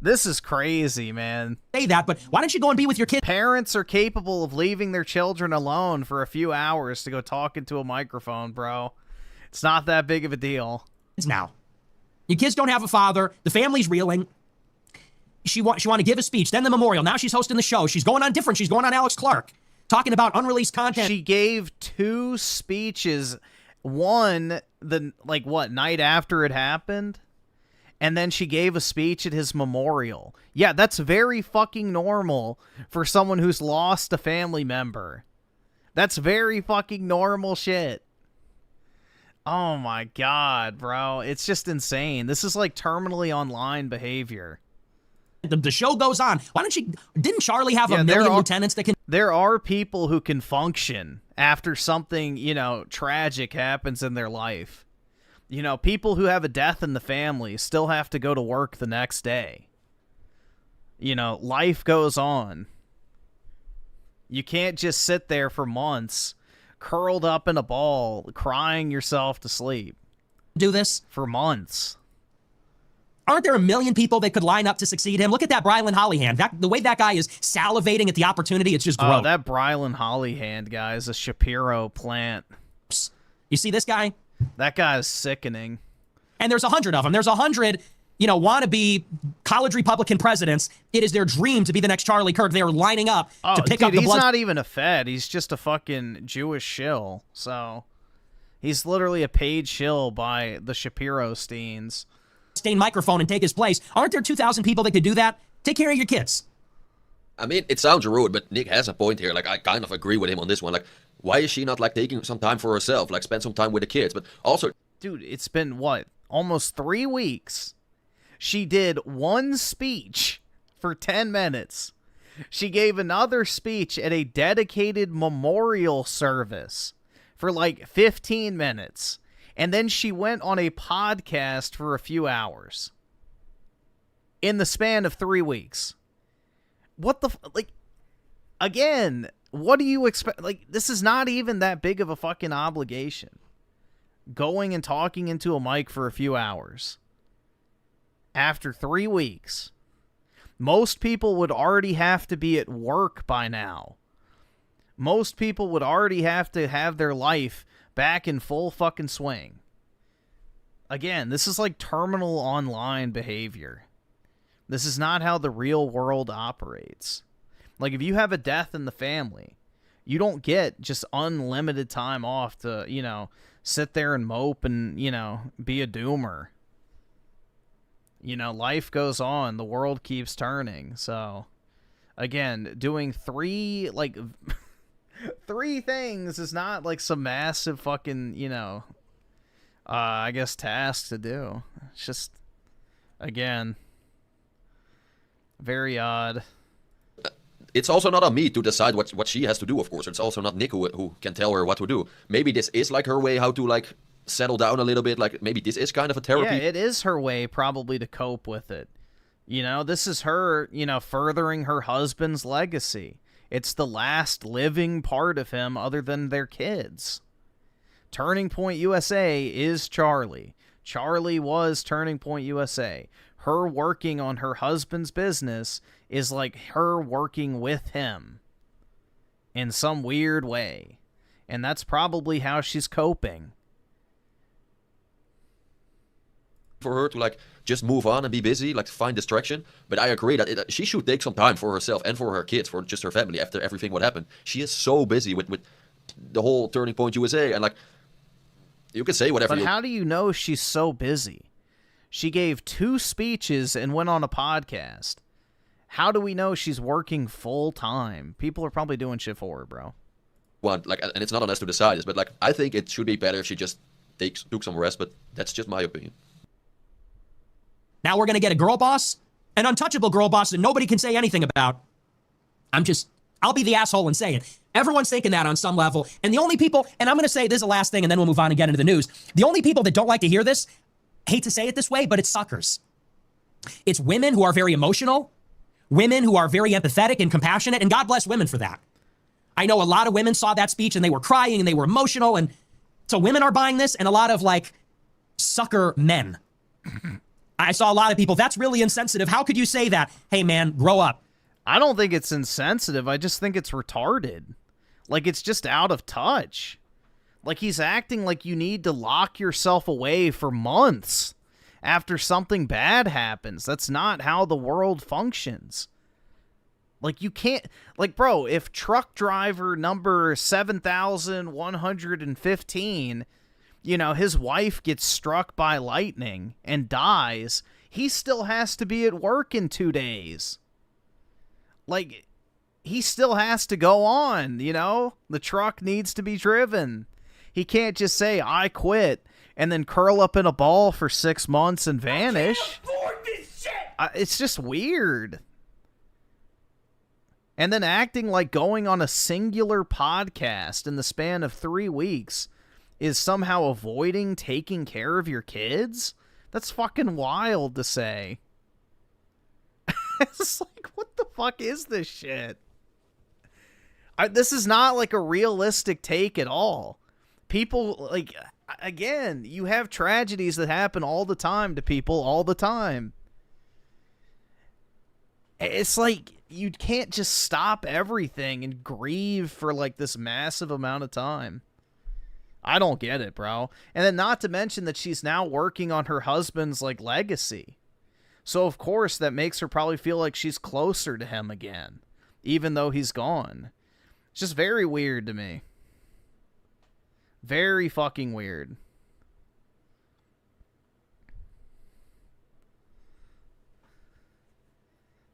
this is crazy, man. Say that, but why don't you go and be with your kids? Parents are capable of leaving their children alone for a few hours to go talk into a microphone, bro. It's not that big of a deal. Now, your kids don't have a father. The family's reeling. She want to give a speech, then the memorial. Now she's hosting the show. She's going on different. She's going on Alex Clark, talking about unreleased content. She gave 2 speeches. One, night after it happened? And then she gave a speech at his memorial. Yeah, that's very fucking normal for someone who's lost a family member. That's very fucking normal shit. Oh my god, bro. It's just insane. This is like terminally online behavior. The show goes on. Didn't Charlie have a million lieutenants that can... There are people who can function after something, tragic happens in their life. People who have a death in the family still have to go to work the next day. Life goes on. You can't just sit there for months, curled up in a ball, crying yourself to sleep. Do this? For months. Aren't there a million people that could line up to succeed him? Look at that Brylan Hollyhand. The way that guy is salivating at the opportunity, it's just gross. Oh, that Brylan Hollyhand guy is a Shapiro plant. You see this guy? That guy is sickening. And there's 100 of them. There's 100, wannabe college Republican presidents. It is their dream to be the next Charlie Kirk. They are lining up to pick up the blood. He's not even a Fed. He's just a fucking Jewish shill. So he's literally a paid shill by the Shapiro Steens. Stain microphone and take his place. Aren't there 2,000 people that could do that? Take care of your kids. I mean, it sounds rude, but Nick has a point here. Like, I kind of agree with him on this one. Like, Why is she not like taking some time for herself, like spend some time with the kids? But also, dude, it's been what, almost 3 weeks. She did one speech for 10 minutes. She gave another speech at a dedicated memorial service for like 15 minutes. And then she went on a podcast for a few hours. In the span of 3 weeks. What the, like, again, what do you expect? Like, this is not even that big of a fucking obligation. Going and talking into a mic for a few hours. After 3 weeks. Most people would already have to be at work by now. Most people would already have to have their life back in full fucking swing. Again, this is like terminal online behavior. This is not how the real world operates. Like, if you have a death in the family, you don't get just unlimited time off to, you know, sit there and mope and, you know, be a doomer. You know, life goes on. The world keeps turning. So, again, doing three things is not like some massive fucking, you know, I guess task to do. It's just, again, very odd. it's also not on me to decide what she has to do, of course. It's also not Nick who can tell her what to do. Maybe this is like her way how to like settle down a little bit. Like maybe this is kind of a therapy. Yeah, it is her way probably to cope with it. You know, this is her, you know, furthering her husband's legacy. It's the last living part of him other than their kids. Turning Point USA is Charlie. Charlie was Turning Point USA. Her working on her husband's business is like her working with him in some weird way. And that's probably how she's coping. For her to like just move on and be busy, like find distraction. But I agree that she should take some time for herself and for her kids, for just her family after everything what happened. She is so busy with the whole Turning Point USA, and like you can say whatever. But how do you know she's so busy? She gave 2 speeches and went on a podcast. How do we know she's working full time? People are probably doing shit for her, bro. And it's not on us to decide this, but like I think it should be better if she just took some rest. But that's just my opinion. Now we're going to get a girl boss, an untouchable girl boss that nobody can say anything about. I'll be the asshole and say it. Everyone's thinking that on some level. And the only people, and I'm going to say this is the last thing and then we'll move on and get into the news. The only people that don't like to hear this, hate to say it this way, but it's suckers. It's women who are very emotional, women who are very empathetic and compassionate, and God bless women for that. I know a lot of women saw that speech and they were crying and they were emotional. And so women are buying this, and a lot of like sucker men. I saw a lot of people, that's really insensitive. How could you say that? Hey, man, grow up. I don't think it's insensitive. I just think it's retarded. Like, it's just out of touch. Like, he's acting like you need to lock yourself away for months after something bad happens. That's not how the world functions. Like, you can't... Like, bro, if truck driver number 7,115... you know, his wife gets struck by lightning and dies, he still has to be at work in 2 days. Like, he still has to go on, you know? The truck needs to be driven. He can't just say, I quit, and then curl up in a ball for 6 months and vanish. I can't afford this shit! It's just weird. And then acting like going on a singular podcast in the span of 3 weeks is somehow avoiding taking care of your kids? That's fucking wild to say. It's like, what the fuck is this shit? This is not like a realistic take at all. People, like, again, you have tragedies that happen all the time to people all the time. It's like, you can't just stop everything and grieve for, like, this massive amount of time. I don't get it, bro. And then not to mention that she's now working on her husband's, like, legacy. So, of course, that makes her probably feel like she's closer to him again, even though he's gone. It's just very weird to me. Very fucking weird.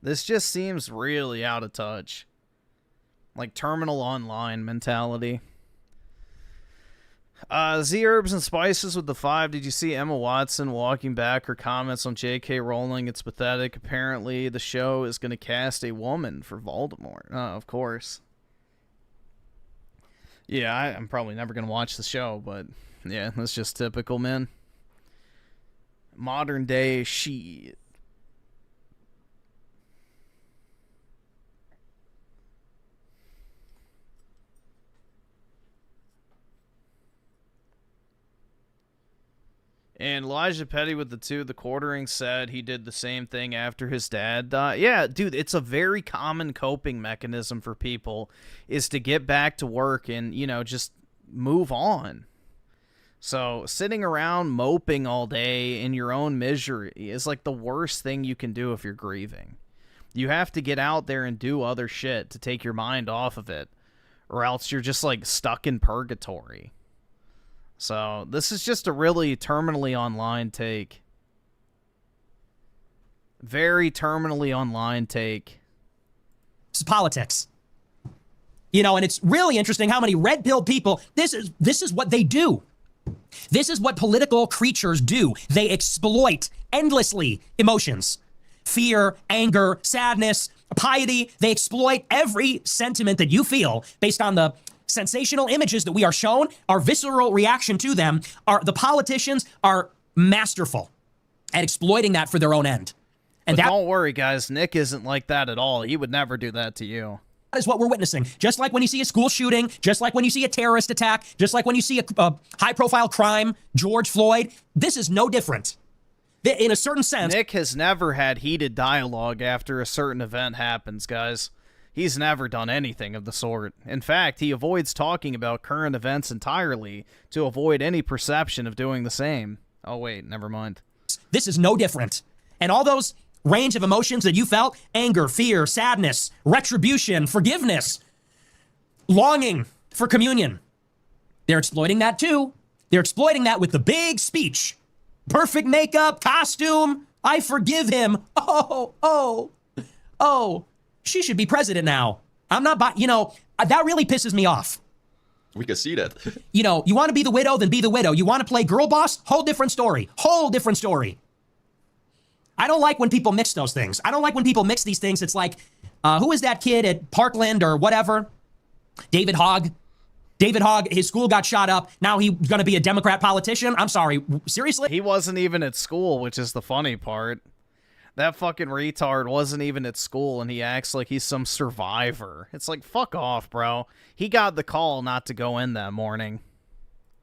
This just seems really out of touch. Like terminal online mentality. Z Herbs and Spices with the 5. Did you see Emma Watson walking back her comments on J.K. Rowling? It's pathetic. Apparently, the show is going to cast a woman for Voldemort. Of course. Yeah, I'm probably never going to watch the show, but yeah, that's just typical, man. Modern day shit. And Elijah Petty with the 2, the quartering said he did the same thing after his dad died. Yeah, dude, it's a very common coping mechanism for people is to get back to work and, you know, just move on. So sitting around moping all day in your own misery is like the worst thing you can do if you're grieving. You have to get out there and do other shit to take your mind off of it, or else you're just like stuck in purgatory. So, this is just a really terminally online take. Very terminally online take. It's politics. You know, and it's really interesting how many red-pilled people, this is what they do. This is what political creatures do. They exploit endlessly emotions. Fear, anger, sadness, piety. They exploit every sentiment that you feel based on the sensational images that we are shown, our visceral reaction to them. The politicians are masterful at exploiting that for their own end. And but don't worry, guys. Nick isn't like that at all. He would never do that to you. That is what we're witnessing. Just like when you see a school shooting, just like when you see a terrorist attack, just like when you see a high-profile crime, George Floyd, this is no different. In a certain sense, Nick has never had heated dialogue after a certain event happens, guys. He's never done anything of the sort. In fact, he avoids talking about current events entirely to avoid any perception of doing the same. Oh, wait, never mind. This is no different. And all those range of emotions that you felt, anger, fear, sadness, retribution, forgiveness, longing for communion, they're exploiting that too. They're exploiting that with the big speech. Perfect makeup, costume, I forgive him. Oh. She should be president now. I'm not, you know, that really pisses me off. We can see that. You know, you want to be the widow, then be the widow. You want to play girl boss? Whole different story. Whole different story. I don't like when people mix those things. I don't like when people mix these things. It's like, who is that kid at Parkland or whatever? David Hogg. David Hogg, his school got shot up. Now he's going to be a Democrat politician? I'm sorry. Seriously? He wasn't even at school, which is the funny part. That fucking retard wasn't even at school, and he acts like he's some survivor. It's like, fuck off, bro. He got the call not to go in that morning.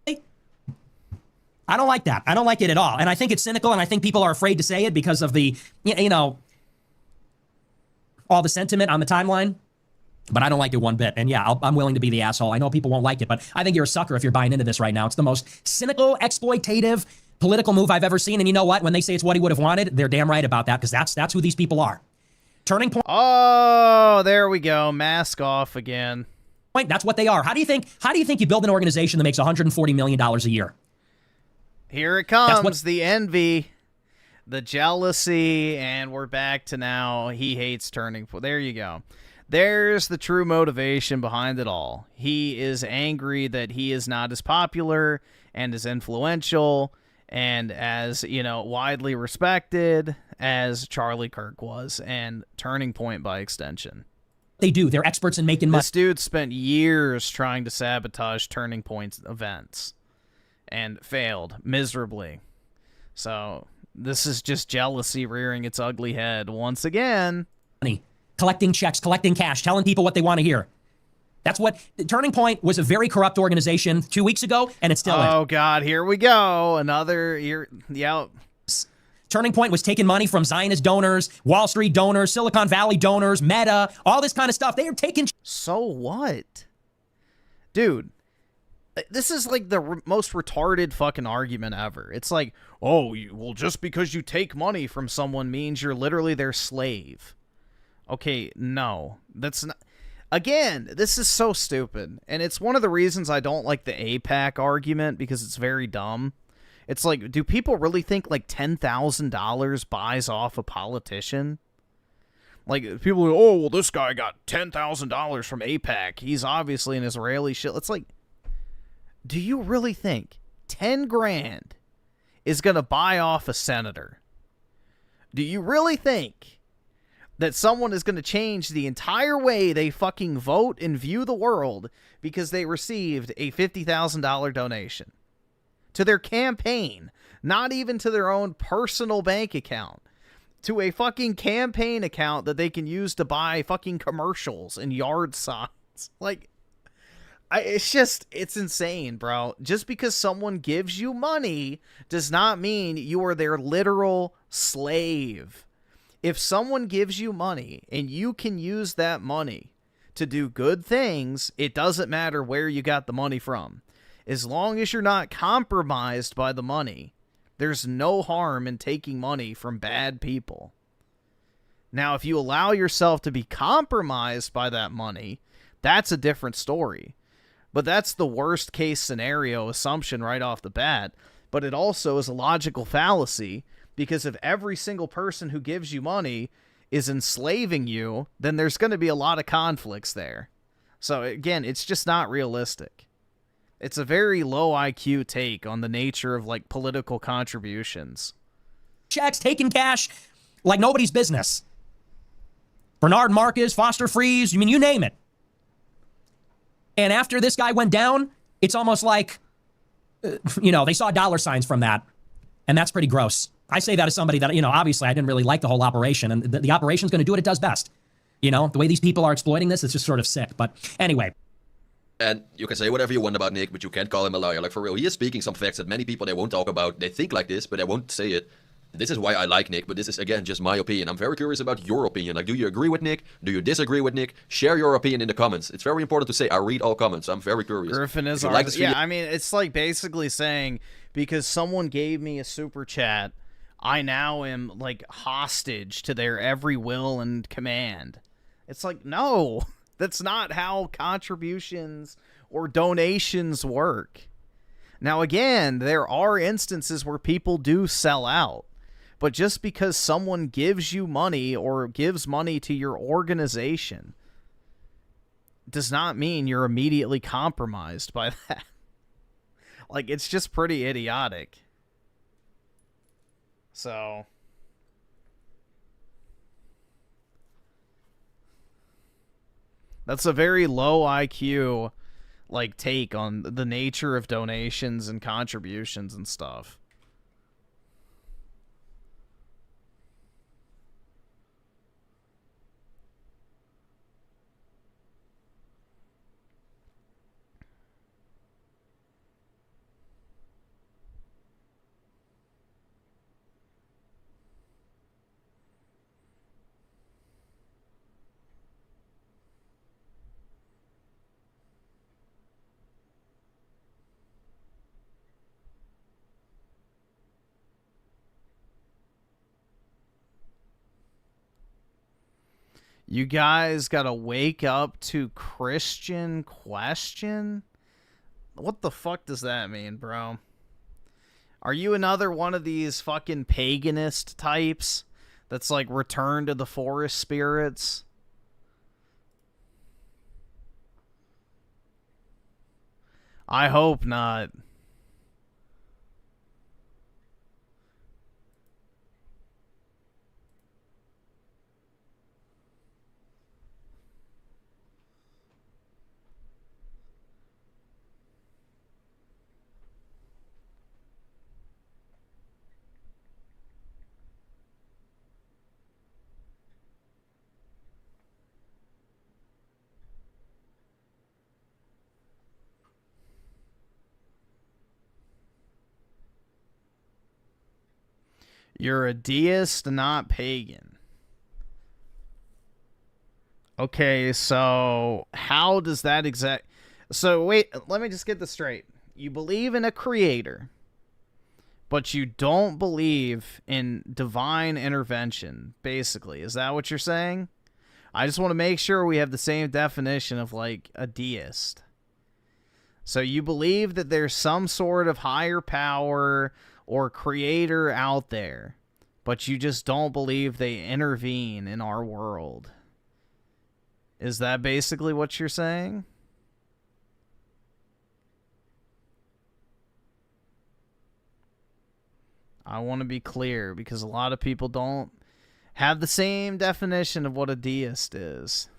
I don't like that. I don't like it at all. And I think it's cynical, and I think people are afraid to say it because of the, you know, all the sentiment on the timeline. But I don't like it one bit. And yeah, I'm willing to be the asshole. I know people won't like it, but I think you're a sucker if you're buying into this right now. It's the most cynical, exploitative political move I've ever seen. And you know what? When they say it's what he would have wanted, they're damn right about that, because that's who these people are. Turning point. Oh, there we go. Mask off again. That's what they are. How do you think you build an organization that makes $140 million a year? Here it comes. The envy, the jealousy, and we're back to now he hates Turning Point. There you go. There's the true motivation behind it all. He is angry that he is not as popular and as influential and as, you know, widely respected as Charlie Kirk was, and Turning Point by extension. They do. They're experts in making money. This dude spent years trying to sabotage Turning Point's events and failed miserably. So this is just jealousy rearing its ugly head once again. Collecting checks, collecting cash, telling people what they want to hear. That's what Turning Point was. A very corrupt organization 2 weeks ago, and it's still Oh God, here we go. Another year. Yeah. Turning Point was taking money from Zionist donors, Wall Street donors, Silicon Valley donors, Meta, all this kind of stuff. They are taking. So what? Dude, this is like the most retarded fucking argument ever. It's like, oh, well, just because you take money from someone means you're literally their slave. Okay, no, that's not. Again, this is so stupid. And it's one of the reasons I don't like the AIPAC argument, because it's very dumb. It's like, do people really think like $10,000 buys off a politician? Like, people are, oh, well, this guy got $10,000 from AIPAC. He's obviously an Israeli shit. It's like, Do you really think 10 grand is going to buy off a senator? Do you really think that someone is going to change the entire way they fucking vote and view the world because they received a $50,000 donation to their campaign, not even to their own personal bank account, to a fucking campaign account that they can use to buy fucking commercials and yard signs? Like, it's insane, bro. Just because someone gives you money does not mean you are their literal slave. If someone gives you money and you can use that money to do good things, it doesn't matter where you got the money from. As long as you're not compromised by the money, there's no harm in taking money from bad people. Now, if you allow yourself to be compromised by that money, that's a different story. But that's the worst case scenario assumption right off the bat. But it also is a logical fallacy, because if every single person who gives you money is enslaving you, then there's going to be a lot of conflicts there. So again, it's just not realistic. It's a very low IQ take on the nature of like political contributions. Checks, taking cash like nobody's business. Bernard Marcus, Foster Freeze, you name it. And after this guy went down, it's almost like, they saw dollar signs from that. And that's pretty gross. I say that as somebody that, obviously I didn't really like the whole operation. And the operation's going to do what it does best. The way these people are exploiting this is just sort of sick. But anyway. And you can say whatever you want about Nick, but you can't call him a liar. Like, for real, he is speaking some facts that many people, they won't talk about. They think like this, but they won't say it. This is why I like Nick, but this is, again, just my opinion. I'm very curious about your opinion. Like, do you agree with Nick? Do you disagree with Nick? Share your opinion in the comments. It's very important to say. I read all comments. I'm very curious. Griffin is like this video, it's like basically saying, because someone gave me a super chat, I now am, like, hostage to their every will and command. It's like, no, that's not how contributions or donations work. Now, again, there are instances where people do sell out. But just because someone gives you money or gives money to your organization does not mean you're immediately compromised by that. Like, it's just pretty idiotic. So, that's a very low IQ, like, take on the nature of donations and contributions and stuff. You guys gotta wake up to Christian question? What the fuck does that mean, bro? Are you another one of these fucking paganist types that's like return to the forest spirits? I hope not. You're a deist, not pagan. Okay, so how does that So wait, let me just get this straight. You believe in a creator, but you don't believe in divine intervention, basically. Is that what you're saying? I just want to make sure we have the same definition of, like, a deist. So you believe that there's some sort of higher power or creator out there, but you just don't believe they intervene in our world. Is that basically what you're saying? I want to be clear because a lot of people don't have the same definition of what a deist is.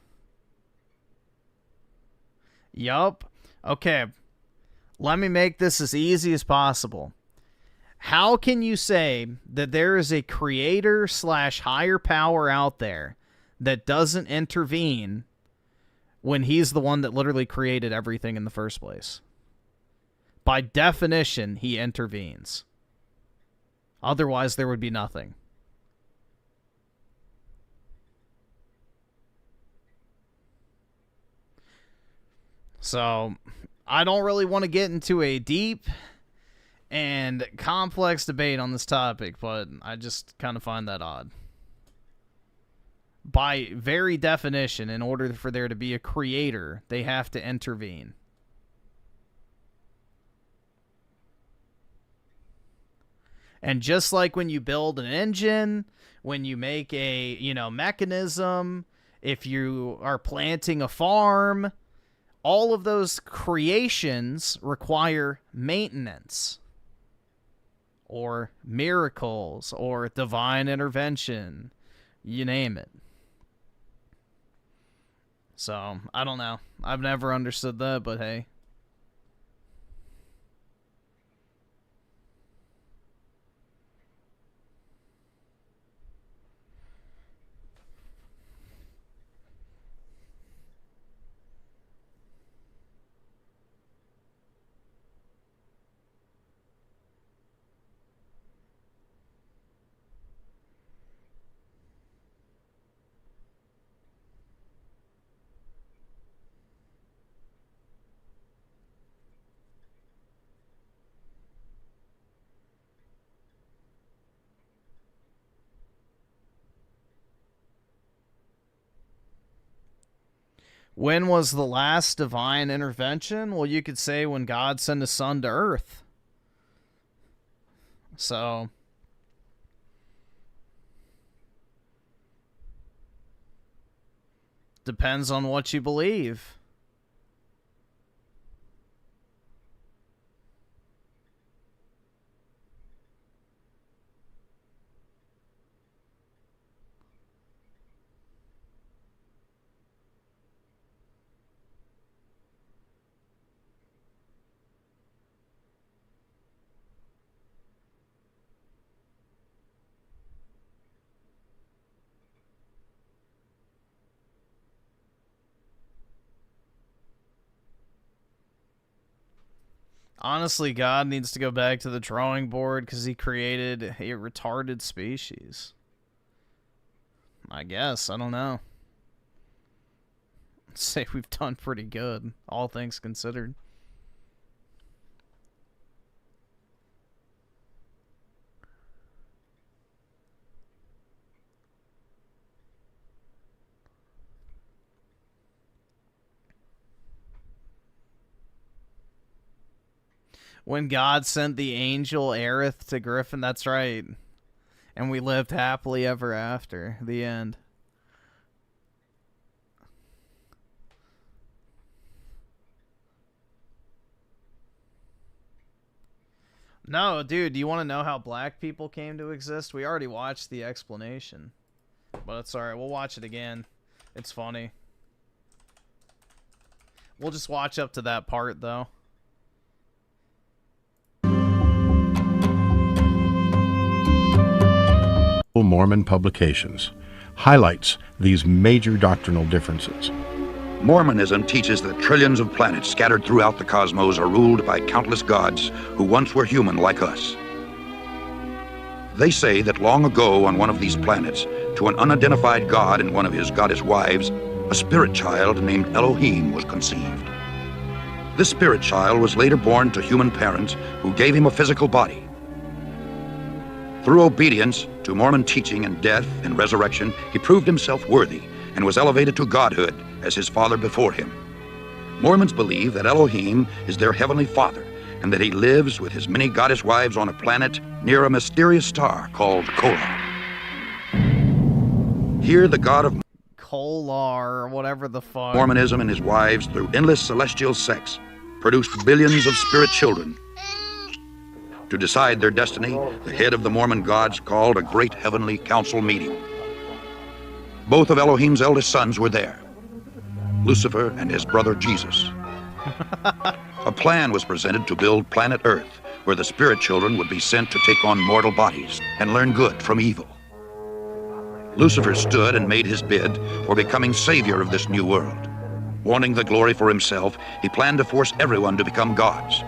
Yup. Okay. Let me make this as easy as possible. How can you say that there is a creator / higher power out there that doesn't intervene when he's the one that literally created everything in the first place? By definition, he intervenes. Otherwise, there would be nothing. So, I don't really want to get into a deep and complex debate on this topic, but I just kind of find that odd. By very definition, in order for there to be a creator, they have to intervene. And just like when you build an engine, when you make a, mechanism, if you are planting a farm, all of those creations require maintenance or miracles or divine intervention. You name it. So, I don't know. I've never understood that, but hey. When was the last divine intervention? Well, you could say when God sent his son to earth. So, depends on what you believe. Honestly, God needs to go back to the drawing board because he created a retarded species. I guess. I don't know. I'd say we've done pretty good, all things considered. When God sent the angel Aerith to Griffin, that's right. And we lived happily ever after. The end. No, dude, do you want to know how black people came to exist? We already watched the explanation. But it's alright, we'll watch it again. It's funny. We'll just watch up to that part, though. Mormon publications highlights these major doctrinal differences. Mormonism teaches that trillions of planets scattered throughout the cosmos are ruled by countless gods who once were human like us. They say that long ago on one of these planets, to an unidentified god and one of his goddess wives, a spirit child named Elohim was conceived. This spirit child was later born to human parents who gave him a physical body. Through obedience to Mormon teaching and death and resurrection, he proved himself worthy and was elevated to godhood as his father before him. Mormons believe that Elohim is their heavenly father and that he lives with his many goddess wives on a planet near a mysterious star called Kolar. Here the god of Kolar, or whatever the fuck. Mormonism and his wives, through endless celestial sex, produced billions of spirit children. To decide their destiny, the head of the Mormon gods called a great heavenly council meeting. Both of Elohim's eldest sons were there, Lucifer and his brother Jesus. A plan was presented to build planet Earth, where the spirit children would be sent to take on mortal bodies and learn good from evil. Lucifer stood and made his bid for becoming savior of this new world. Wanting the glory for himself, he planned to force everyone to become gods.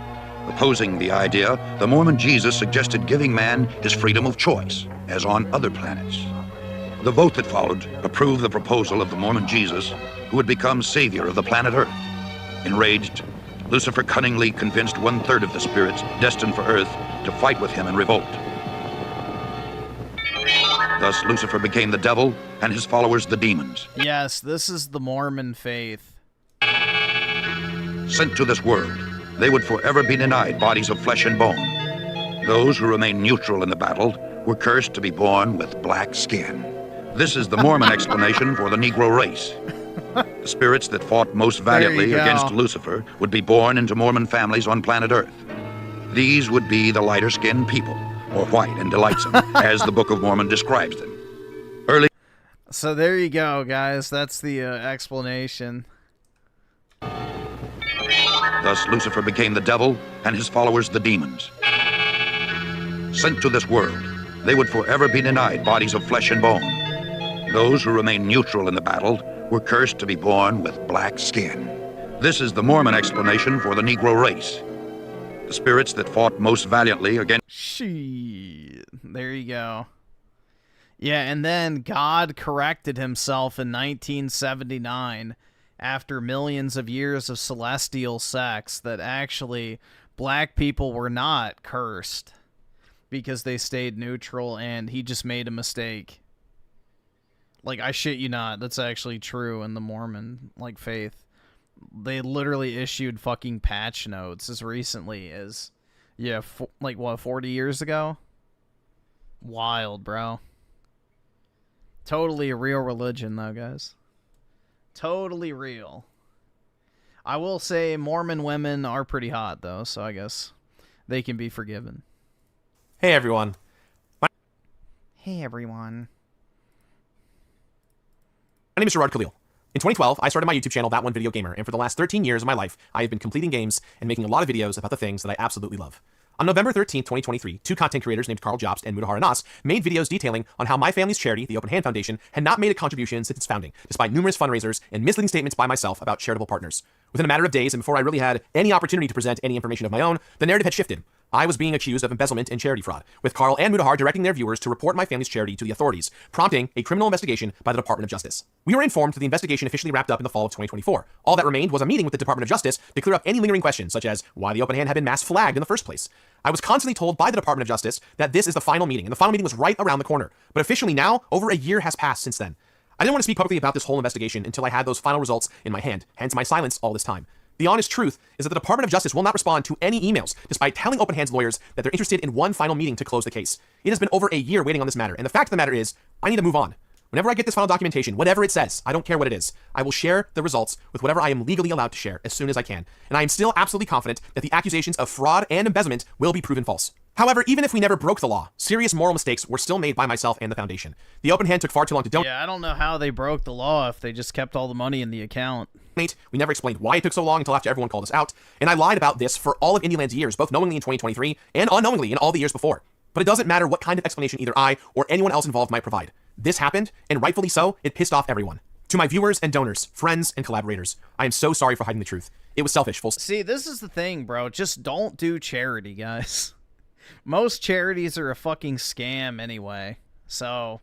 Opposing the idea, the Mormon Jesus suggested giving man his freedom of choice, as on other planets. The vote that followed approved the proposal of the Mormon Jesus, who would become savior of the planet Earth. Enraged, Lucifer cunningly convinced 1/3 of the spirits destined for Earth to fight with him in revolt. Thus, Lucifer became the devil, and his followers the demons. Yes, this is the Mormon faith. Sent to this world, they would forever be denied bodies of flesh and bone. Those who remained neutral in the battle were cursed to be born with black skin. This is the Mormon explanation for the Negro race. The spirits that fought most valiantly against Lucifer would be born into Mormon families on planet Earth. These would be the lighter-skinned people, or white and delightsome, as the Book of Mormon describes them. So there you go, guys. That's the explanation. Thus Lucifer became the devil, and his followers the demons. Sent to this world, they would forever be denied bodies of flesh and bone. Those who remained neutral in the battle were cursed to be born with black skin. This is the Mormon explanation for the Negro race. The spirits that fought most valiantly against... Shit. There you go. Yeah, and then God corrected himself in 1979 after millions of years of celestial sex that actually black people were not cursed because they stayed neutral, and he just made a mistake. Like, I shit you not, that's actually true in the Mormon, like, faith. They literally issued fucking patch notes as recently as, yeah, like, what, 40 years ago? Wild, bro. Totally a real religion, though, guys. Totally real. I will say Mormon women are pretty hot, though, so I guess they can be forgiven. Hey, everyone. Hey, everyone. My name is Gerard Khalil. In 2012, I started my YouTube channel, That One Video Gamer, and for the last 13 years of my life, I have been completing games and making a lot of videos about the things that I absolutely love. On November 13th, 2023, two content creators named Carl Jobst and MutaSAAR Nas made videos detailing on how my family's charity, the Open Hand Foundation, had not made a contribution since its founding, despite numerous fundraisers and misleading statements by myself about charitable partners. Within a matter of days, and before I really had any opportunity to present any information of my own, the narrative had shifted. I was being accused of embezzlement and charity fraud, with Carl and MutaSAAR directing their viewers to report my family's charity to the authorities, prompting a criminal investigation by the Department of Justice. We were informed that the investigation officially wrapped up in the fall of 2024. All that remained was a meeting with the Department of Justice to clear up any lingering questions, such as why the Open Hand had been mass flagged in the first place. I was constantly told by the Department of Justice that this is the final meeting, and the final meeting was right around the corner. But officially now, over a year has passed since then. I didn't want to speak publicly about this whole investigation until I had those final results in my hand, hence my silence all this time. The honest truth is that the Department of Justice will not respond to any emails, despite telling Open Hand's lawyers that they're interested in one final meeting to close the case. It has been over a year waiting on this matter, and the fact of the matter is, I need to move on. Whenever I get this final documentation, whatever it says, I don't care what it is, I will share the results with whatever I am legally allowed to share as soon as I can, and I am still absolutely confident that the accusations of fraud and embezzlement will be proven false. However, even if we never broke the law, serious moral mistakes were still made by myself and the foundation. The Open Hand took far too long to donate. Yeah, I don't know how they broke the law if they just kept all the money in the account. We never explained why it took so long until after everyone called us out, and I lied about this for all of Indieland's years, both knowingly in 2023 and unknowingly in all the years before. But it doesn't matter what kind of explanation either I or anyone else involved might provide. This happened, and rightfully so, it pissed off everyone. To my viewers and donors, friends and collaborators, I am so sorry for hiding the truth. It was selfish. See, this is the thing, bro. Just don't do charity, guys. Most charities are a fucking scam anyway. So,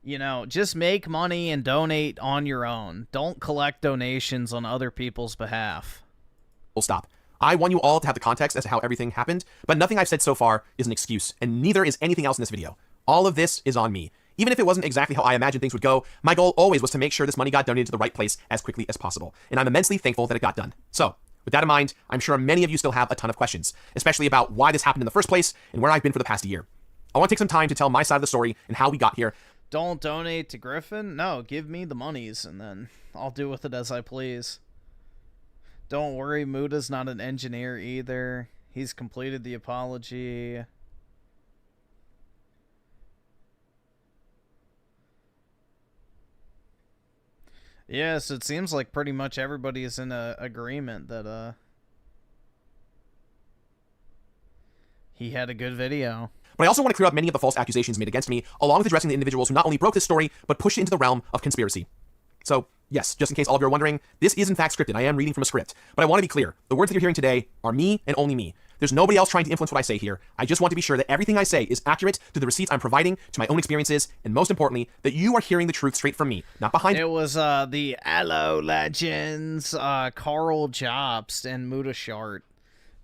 you know, just make money and donate on your own. Don't collect donations on other people's behalf. Full stop. I want you all to have the context as to how everything happened, but nothing I've said so far is an excuse, and neither is anything else in this video. All of this is on me. Even if it wasn't exactly how I imagined things would go, my goal always was to make sure this money got donated to the right place as quickly as possible, and I'm immensely thankful that it got done. So, with that in mind, I'm sure many of you still have a ton of questions, especially about why this happened in the first place and where I've been for the past year. I want to take some time to tell my side of the story and how we got here. Don't donate to Griffin? No, give me the monies, and then I'll do with it as I please. Don't worry, Muta's not an engineer either. He's completed the apology. Yes, it seems like pretty much everybody is in agreement that he had a good video. But I also want to clear up many of the false accusations made against me, along with addressing the individuals who not only broke this story, but pushed it into the realm of conspiracy. So, yes, just in case all of you are wondering, this is in fact scripted. I am reading from a script. But I want to be clear. The words that you're hearing today are me and only me. There's nobody else trying to influence what I say here. I just want to be sure that everything I say is accurate to the receipts I'm providing, to my own experiences, and most importantly, that you are hearing the truth straight from me, not behind. It was the Allo Legends, Carl Jobst and MutaSAAR.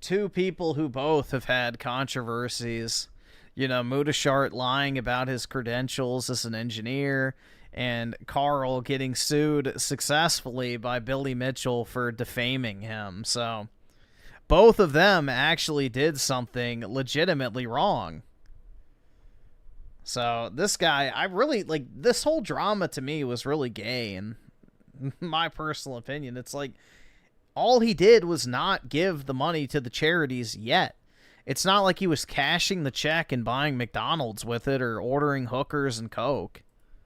Two people who both have had controversies. You know, MutaSAAR lying about his credentials as an engineer, and Carl getting sued successfully by Billy Mitchell for defaming him. So both of them actually did something legitimately wrong. So this guy, I really, like, this whole drama to me was really gay, in my personal opinion. It's like, all he did was not give the money to the charities yet. It's not like he was cashing the check and buying McDonald's with it or ordering hookers and Coke.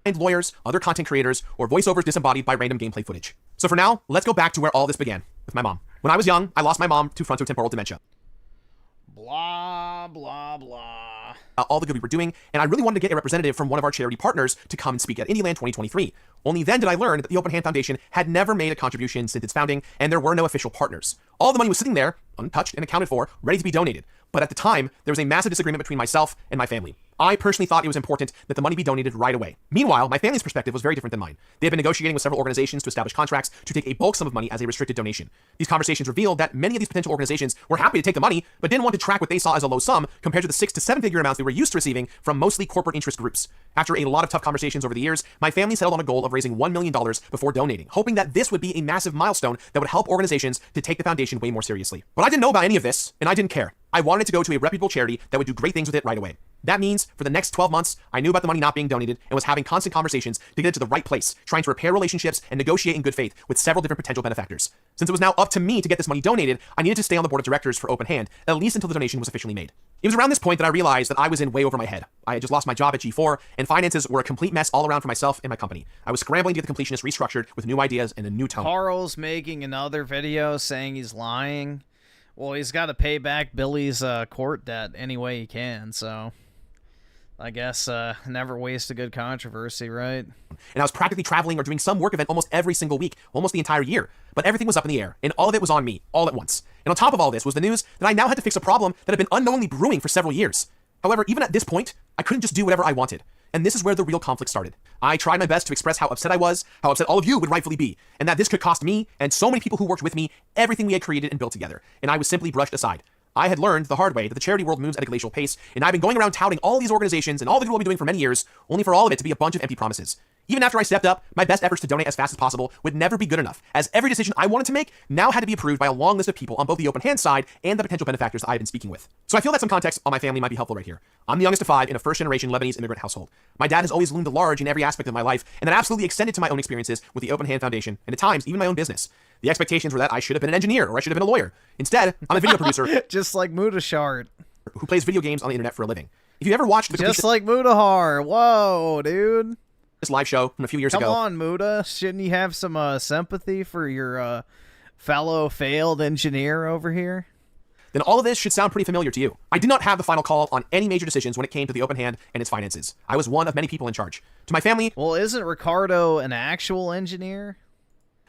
And lawyers, other content creators, or voiceovers disembodied by random gameplay footage. So for now, let's go back to where all this began, with my mom. When I was young, I lost my mom to frontotemporal dementia. Blah, blah, blah. All the good we were doing, and I really wanted to get a representative from one of our charity partners to come and speak at Indieland 2023. Only then did I learn that the Open Hand Foundation had never made a contribution since its founding, and there were no official partners. All the money was sitting there, untouched and accounted for, ready to be donated. But at the time, there was a massive disagreement between myself and my family. I personally thought it was important that the money be donated right away. Meanwhile, my family's perspective was very different than mine. They had been negotiating with several organizations to establish contracts to take a bulk sum of money as a restricted donation. These conversations revealed that many of these potential organizations were happy to take the money, but didn't want to track what they saw as a low sum compared to the 6 to 7 figure amounts they were used to receiving from mostly corporate interest groups. After a lot of tough conversations over the years, my family settled on a goal of raising $1 million before donating, hoping that this would be a massive milestone that would help organizations to take the foundation way more seriously. But I didn't know about any of this, and I didn't care. I wanted to go to a reputable charity that would do great things with it right away. That means, for the next 12 months, I knew about the money not being donated and was having constant conversations to get it to the right place, trying to repair relationships and negotiate in good faith with several different potential benefactors. Since it was now up to me to get this money donated, I needed to stay on the board of directors for Open Hand, at least until the donation was officially made. It was around this point that I realized that I was in way over my head. I had just lost my job at G4, and finances were a complete mess all around for myself and my company. I was scrambling to get the Completionist restructured with new ideas and a new tone. Carl's making another video saying he's lying. Well, he's got to pay back Billy's court debt any way he can, so I guess never waste a good controversy, right? And I was practically traveling or doing some work event almost every single week, almost the entire year. But everything was up in the air, and all of it was on me, all at once. And on top of all this was the news that I now had to fix a problem that had been unknowingly brewing for several years. However, even at this point, I couldn't just do whatever I wanted. And this is where the real conflict started. I tried my best to express how upset I was, how upset all of you would rightfully be, and that this could cost me, and so many people who worked with me, everything we had created and built together. And I was simply brushed aside. I had learned the hard way that the charity world moves at a glacial pace, and I've been going around touting all these organizations and all the good we'll be doing for many years, only for all of it to be a bunch of empty promises. Even after I stepped up, my best efforts to donate as fast as possible would never be good enough, as every decision I wanted to make now had to be approved by a long list of people on both the Open Hand side and the potential benefactors I've been speaking with. So I feel that some context on my family might be helpful right here. I'm the youngest of 5 in a first-generation Lebanese immigrant household. My dad has always loomed large in every aspect of my life, and that absolutely extended to my own experiences with the Open Hand Foundation, and at times, even my own business. The expectations were that I should have been an engineer, or I should have been a lawyer. Instead, I'm a video producer. Just like MutaSAAR. Who plays video games on the internet for a living. If you ever watched the Just like MutaSAAR. Whoa, dude. This live show from a few years ago. Come on, Muta. Shouldn't you have some sympathy for your fellow failed engineer over here? Then all of this should sound pretty familiar to you. I did not have the final call on any major decisions when it came to the Open Hand and its finances. I was one of many people in charge. To my family... Well, isn't Ricardo an actual engineer?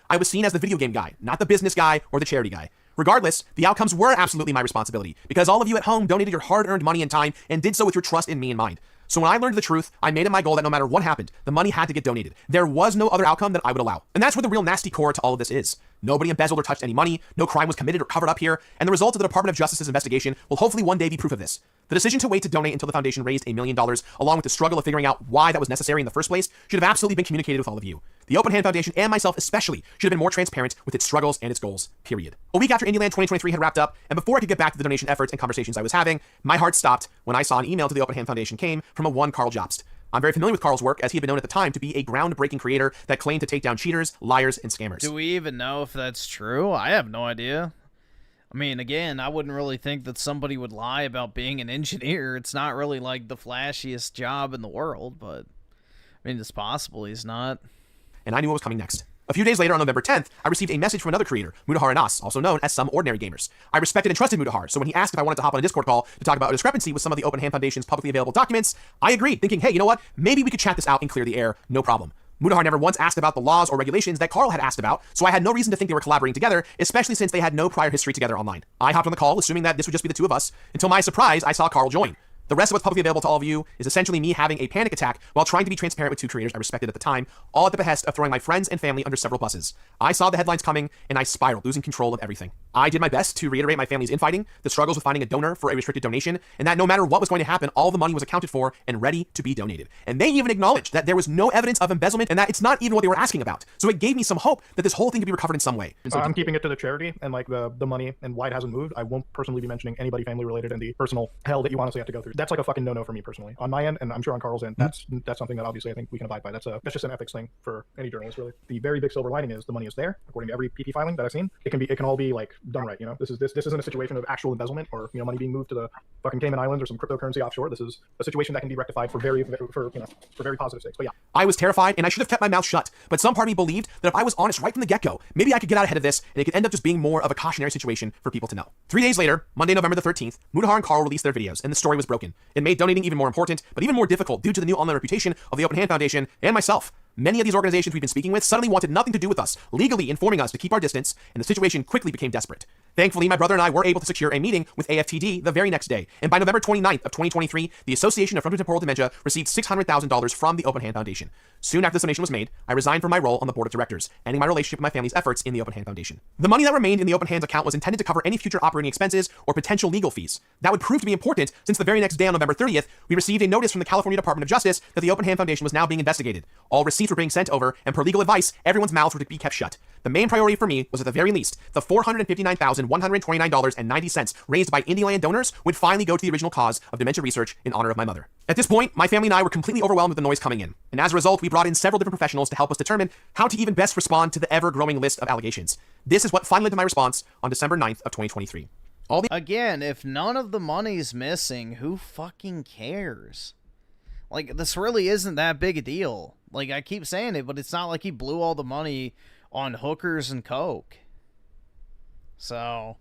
I was seen as the video game guy, not the business guy or the charity guy. Regardless, the outcomes were absolutely my responsibility, because all of you at home donated your hard-earned money and time and did so with your trust in me in mind. So when I learned the truth, I made it my goal that no matter what happened, the money had to get donated. There was no other outcome that I would allow. And that's where the real nasty core to all of this is. Nobody embezzled or touched any money, no crime was committed or covered up here, and the result of the Department of Justice's investigation will hopefully one day be proof of this. The decision to wait to donate until the foundation raised $1 million, along with the struggle of figuring out why that was necessary in the first place, should have absolutely been communicated with all of you. The Open Hand Foundation, and myself especially, should have been more transparent with its struggles and its goals, period. A week after Indieland 2023 had wrapped up, and before I could get back to the donation efforts and conversations I was having, my heart stopped when I saw an email to the Open Hand Foundation came from a one Carl Jobst. I'm very familiar with Carl's work, as he had been known at the time to be a groundbreaking creator that claimed to take down cheaters, liars, and scammers. Do we even know if that's true? I have no idea. I mean, again, I wouldn't really think that somebody would lie about being an engineer. It's not really like the flashiest job in the world, but I mean, it's possible he's not. And I knew what was coming next. A few days later, on November 10th, I received a message from another creator, MutaSAAR and Us, also known as Some Ordinary Gamers. I respected and trusted MutaSAAR, so when he asked if I wanted to hop on a Discord call to talk about a discrepancy with some of the Open Hand Foundation's publicly available documents, I agreed, thinking, hey, you know what? Maybe we could chat this out and clear the air, no problem. MutaSAAR never once asked about the laws or regulations that Carl had asked about, so I had no reason to think they were collaborating together, especially since they had no prior history together online. I hopped on the call, assuming that this would just be the two of us, until my surprise, I saw Carl join. The rest of what's publicly available to all of you is essentially me having a panic attack while trying to be transparent with two creators I respected at the time, all at the behest of throwing my friends and family under several buses. I saw the headlines coming, and I spiraled, losing control of everything. I did my best to reiterate my family's infighting, the struggles with finding a donor for a restricted donation, and that no matter what was going to happen, all the money was accounted for and ready to be donated. And they even acknowledged that there was no evidence of embezzlement and that it's not even what they were asking about. So it gave me some hope that this whole thing could be recovered in some way. I'm keeping it to the charity and like the money and why it hasn't moved. I won't personally be mentioning anybody family related and the personal hell that you honestly have to go through. That's like a fucking no-no for me personally. On my end, and I'm sure on Carl's end, that's something that obviously I think we can abide by. That's just an ethics thing for any journalist, really. The very big silver lining is the money is there, according to every PP filing that I've seen. It can all be like done right. You know, this isn't a situation of actual embezzlement or money being moved to the fucking Cayman Islands or some cryptocurrency offshore. This is a situation that can be rectified for very positive sakes. But yeah, I was terrified and I should have kept my mouth shut. But some part of me believed that if I was honest right from the get-go, maybe I could get out ahead of this and it could end up just being more of a cautionary situation for people to know. 3 days later, Monday, November the 13th, MutaSAAR and Carl released their videos and the story was broken. It made donating even more important, but even more difficult due to the new online reputation of the Open Hand Foundation and myself. Many of these organizations we've been speaking with suddenly wanted nothing to do with us, legally informing us to keep our distance, and the situation quickly became desperate. Thankfully, my brother and I were able to secure a meeting with AFTD the very next day, and by November 29th of 2023, the Association of Frontotemporal Dementia received $600,000 from the Open Hand Foundation. Soon after this donation was made, I resigned from my role on the board of directors, ending my relationship with my family's efforts in the Open Hand Foundation. The money that remained in the Open Hands account was intended to cover any future operating expenses or potential legal fees. That would prove to be important since the very next day on November 30th, we received a notice from the California Department of Justice that the Open Hand Foundation was now being investigated. All receipts were being sent over, and per legal advice, everyone's mouths were to be kept shut. The main priority for me was at the very least, the $459,129.90 raised by Indieland donors would finally go to the original cause of dementia research in honor of my mother. At this point, my family and I were completely overwhelmed with the noise coming in, and as a result, we brought in several different professionals to help us determine how to even best respond to the ever-growing list of allegations. This is what finally led to my response on December 9th of 2023. Again, if none of the money's missing, who fucking cares? Like, this really isn't that big a deal. Like, I keep saying it, but it's not like he blew all the money on hookers and coke. So,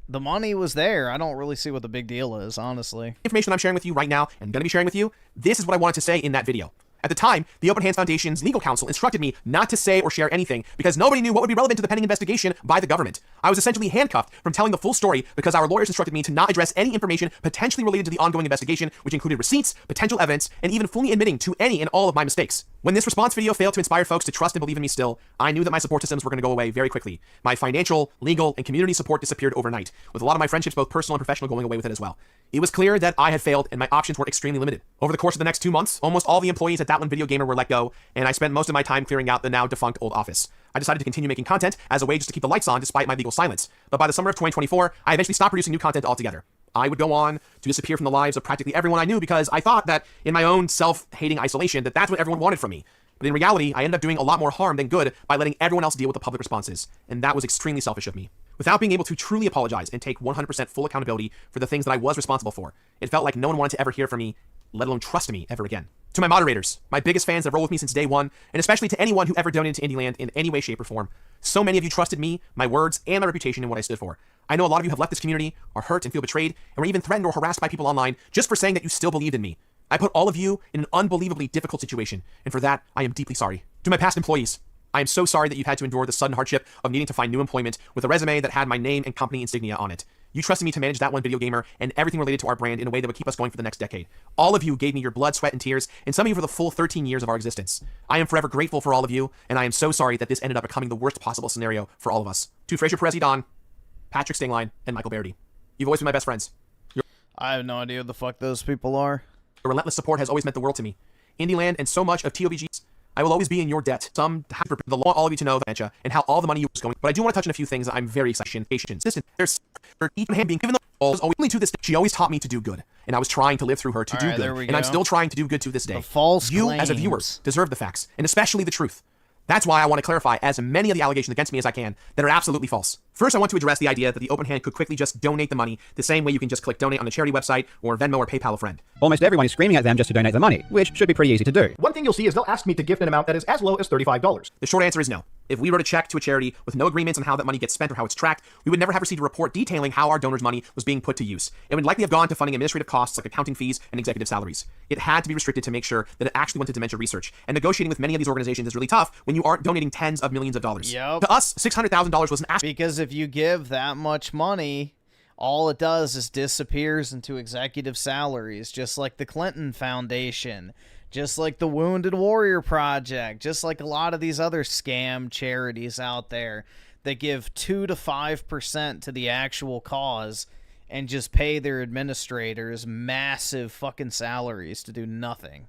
the money was there. I don't really see what the big deal is, honestly. Information I'm sharing with you right now and going to be sharing with you, this is what I wanted to say in that video. At the time, the Open Hands Foundation's legal counsel instructed me not to say or share anything because nobody knew what would be relevant to the pending investigation by the government. I was essentially handcuffed from telling the full story because our lawyers instructed me to not address any information potentially related to the ongoing investigation, which included receipts, potential evidence, and even fully admitting to any and all of my mistakes. When this response video failed to inspire folks to trust and believe in me still, I knew that my support systems were going to go away very quickly. My financial, legal, and community support disappeared overnight, with a lot of my friendships, both personal and professional, going away with it as well. It was clear that I had failed and my options were extremely limited. Over the course of the next 2 months, almost all the employees at That One Video Gamer were let go, and I spent most of my time clearing out the now defunct old office. I decided to continue making content as a way just to keep the lights on despite my legal silence. But by the summer of 2024, I eventually stopped producing new content altogether. I would go on to disappear from the lives of practically everyone I knew because I thought that in my own self-hating isolation that that's what everyone wanted from me. But in reality, I ended up doing a lot more harm than good by letting everyone else deal with the public responses, and that was extremely selfish of me. Without being able to truly apologize and take 100% full accountability for the things that I was responsible for, it felt like no one wanted to ever hear from me, let alone trust me ever again. To my moderators, my biggest fans that roll with me since day one, and especially to anyone who ever donated to Indieland in any way, shape, or form, so many of you trusted me, my words, and my reputation and what I stood for. I know a lot of you have left this community, are hurt and feel betrayed, and were even threatened or harassed by people online just for saying that you still believed in me. I put all of you in an unbelievably difficult situation, and for that, I am deeply sorry. To my past employees, I am so sorry that you've had to endure the sudden hardship of needing to find new employment with a resume that had my name and company insignia on it. You trusted me to manage That One Video Gamer and everything related to our brand in a way that would keep us going for the next decade. All of you gave me your blood, sweat, and tears, and some of you for the full 13 years of our existence. I am forever grateful for all of you, and I am so sorry that this ended up becoming the worst possible scenario for all of us. To Fraser Perez Don, Patrick Stingline, and Michael Beardo. You've always been my best friends. I have no idea who the fuck those people are. Your relentless support has always meant the world to me. Indieland and so much of TOVG's, I will always be in your debt. Some have the law, all of you to know that and how all the money was going. But I do want to touch on a few things that I'm very excited. There's each hand being given the balls only to this day. She always taught me to do good, and I was trying to live through her to do good, and I'm still trying to do good to this day. The false you claims. as a viewer deserve the facts, and especially the truth. That's why I want to clarify as many of the allegations against me as I can that are absolutely false. First, I want to address the idea that the open hand could quickly just donate the money the same way you can just click donate on the charity website or Venmo or PayPal a friend. Almost everyone is screaming at them just to donate the money, which should be pretty easy to do. One thing you'll see is they'll ask me to gift an amount that is as low as $35. The short answer is no. If we wrote a check to a charity with no agreements on how that money gets spent or how it's tracked, we would never have received a report detailing how our donors' money was being put to use. It would likely have gone to funding administrative costs like accounting fees and executive salaries. It had to be restricted to make sure that it actually went to dementia research. And negotiating with many of these organizations is really tough when you aren't donating tens of millions of dollars. Yep. To us, $600,000 was an ask. Because if you give that much money, all it does is disappears into executive salaries, just like the Clinton Foundation, just like the Wounded Warrior Project, just like a lot of these other scam charities out there that give 2 to 5% to the actual cause and just pay their administrators massive fucking salaries to do nothing.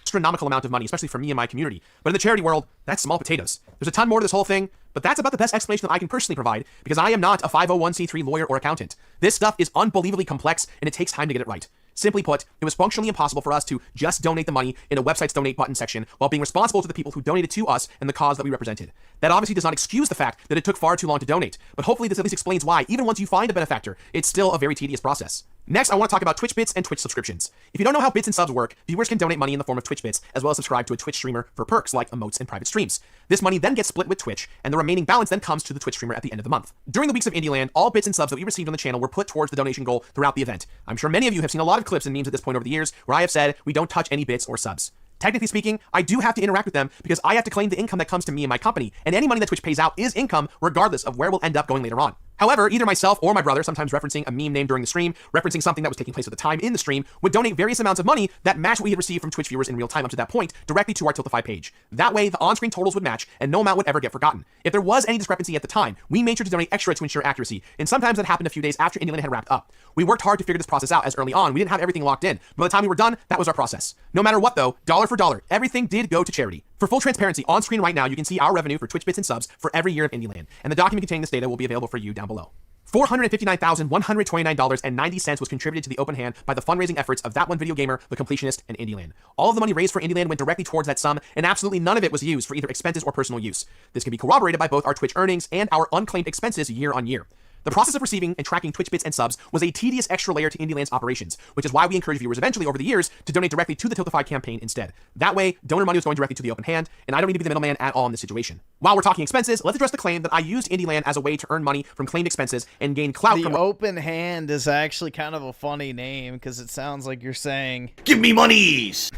Astronomical amount of money, especially for me and my community. But in the charity world, that's small potatoes. There's a ton more to this whole thing, but that's about the best explanation that I can personally provide because I am not a 501c3 lawyer or accountant. This stuff is unbelievably complex and it takes time to get it right. Simply put, it was functionally impossible for us to just donate the money in a website's donate button section while being responsible to the people who donated to us and the cause that we represented. That obviously does not excuse the fact that it took far too long to donate, but hopefully this at least explains why, even once you find a benefactor, it's still a very tedious process. Next, I want to talk about Twitch bits and Twitch subscriptions. If you don't know how bits and subs work, viewers can donate money in the form of Twitch bits, as well as subscribe to a Twitch streamer for perks like emotes and private streams. This money then gets split with Twitch, and the remaining balance then comes to the Twitch streamer at the end of the month. During the weeks of Indieland, all bits and subs that we received on the channel were put towards the donation goal throughout the event. I'm sure many of you have seen a lot of clips and memes at this point over the years where I have said we don't touch any bits or subs. Technically speaking, I do have to interact with them because I have to claim the income that comes to me and my company, and any money that Twitch pays out is income regardless of where we'll end up going later on. However, either myself or my brother, sometimes referencing a meme name during the stream, referencing something that was taking place at the time in the stream, would donate various amounts of money that match what we had received from Twitch viewers in real time up to that point directly to our Tiltify page. That way, the on-screen totals would match and no amount would ever get forgotten. If there was any discrepancy at the time, we made sure to donate extra to ensure accuracy, and sometimes that happened a few days after Indieland had wrapped up. We worked hard to figure this process out as early on. We didn't have everything locked in. By the time we were done, that was our process. No matter what though, dollar for dollar, everything did go to charity. For full transparency, on screen right now, you can see our revenue for Twitch bits and subs for every year of Indieland, and the document containing this data will be available for you down below. $459,129.90 was contributed to the open hand by the fundraising efforts of That One Video Gamer, The Completionist, and Indieland. All of the money raised for Indieland went directly towards that sum, and absolutely none of it was used for either expenses or personal use. This can be corroborated by both our Twitch earnings and our unclaimed expenses year on year. The process of receiving and tracking Twitch bits and subs was a tedious extra layer to Indieland's operations, which is why we encourage viewers eventually over the years to donate directly to the Tiltify campaign instead. That way, donor money was going directly to the open hand, and I don't need to be the middleman at all in this situation. While we're talking expenses, let's address the claim that I used Indieland as a way to earn money from claimed expenses and gain clout from— The open hand is actually kind of a funny name because it sounds like you're saying, "Give me monies!"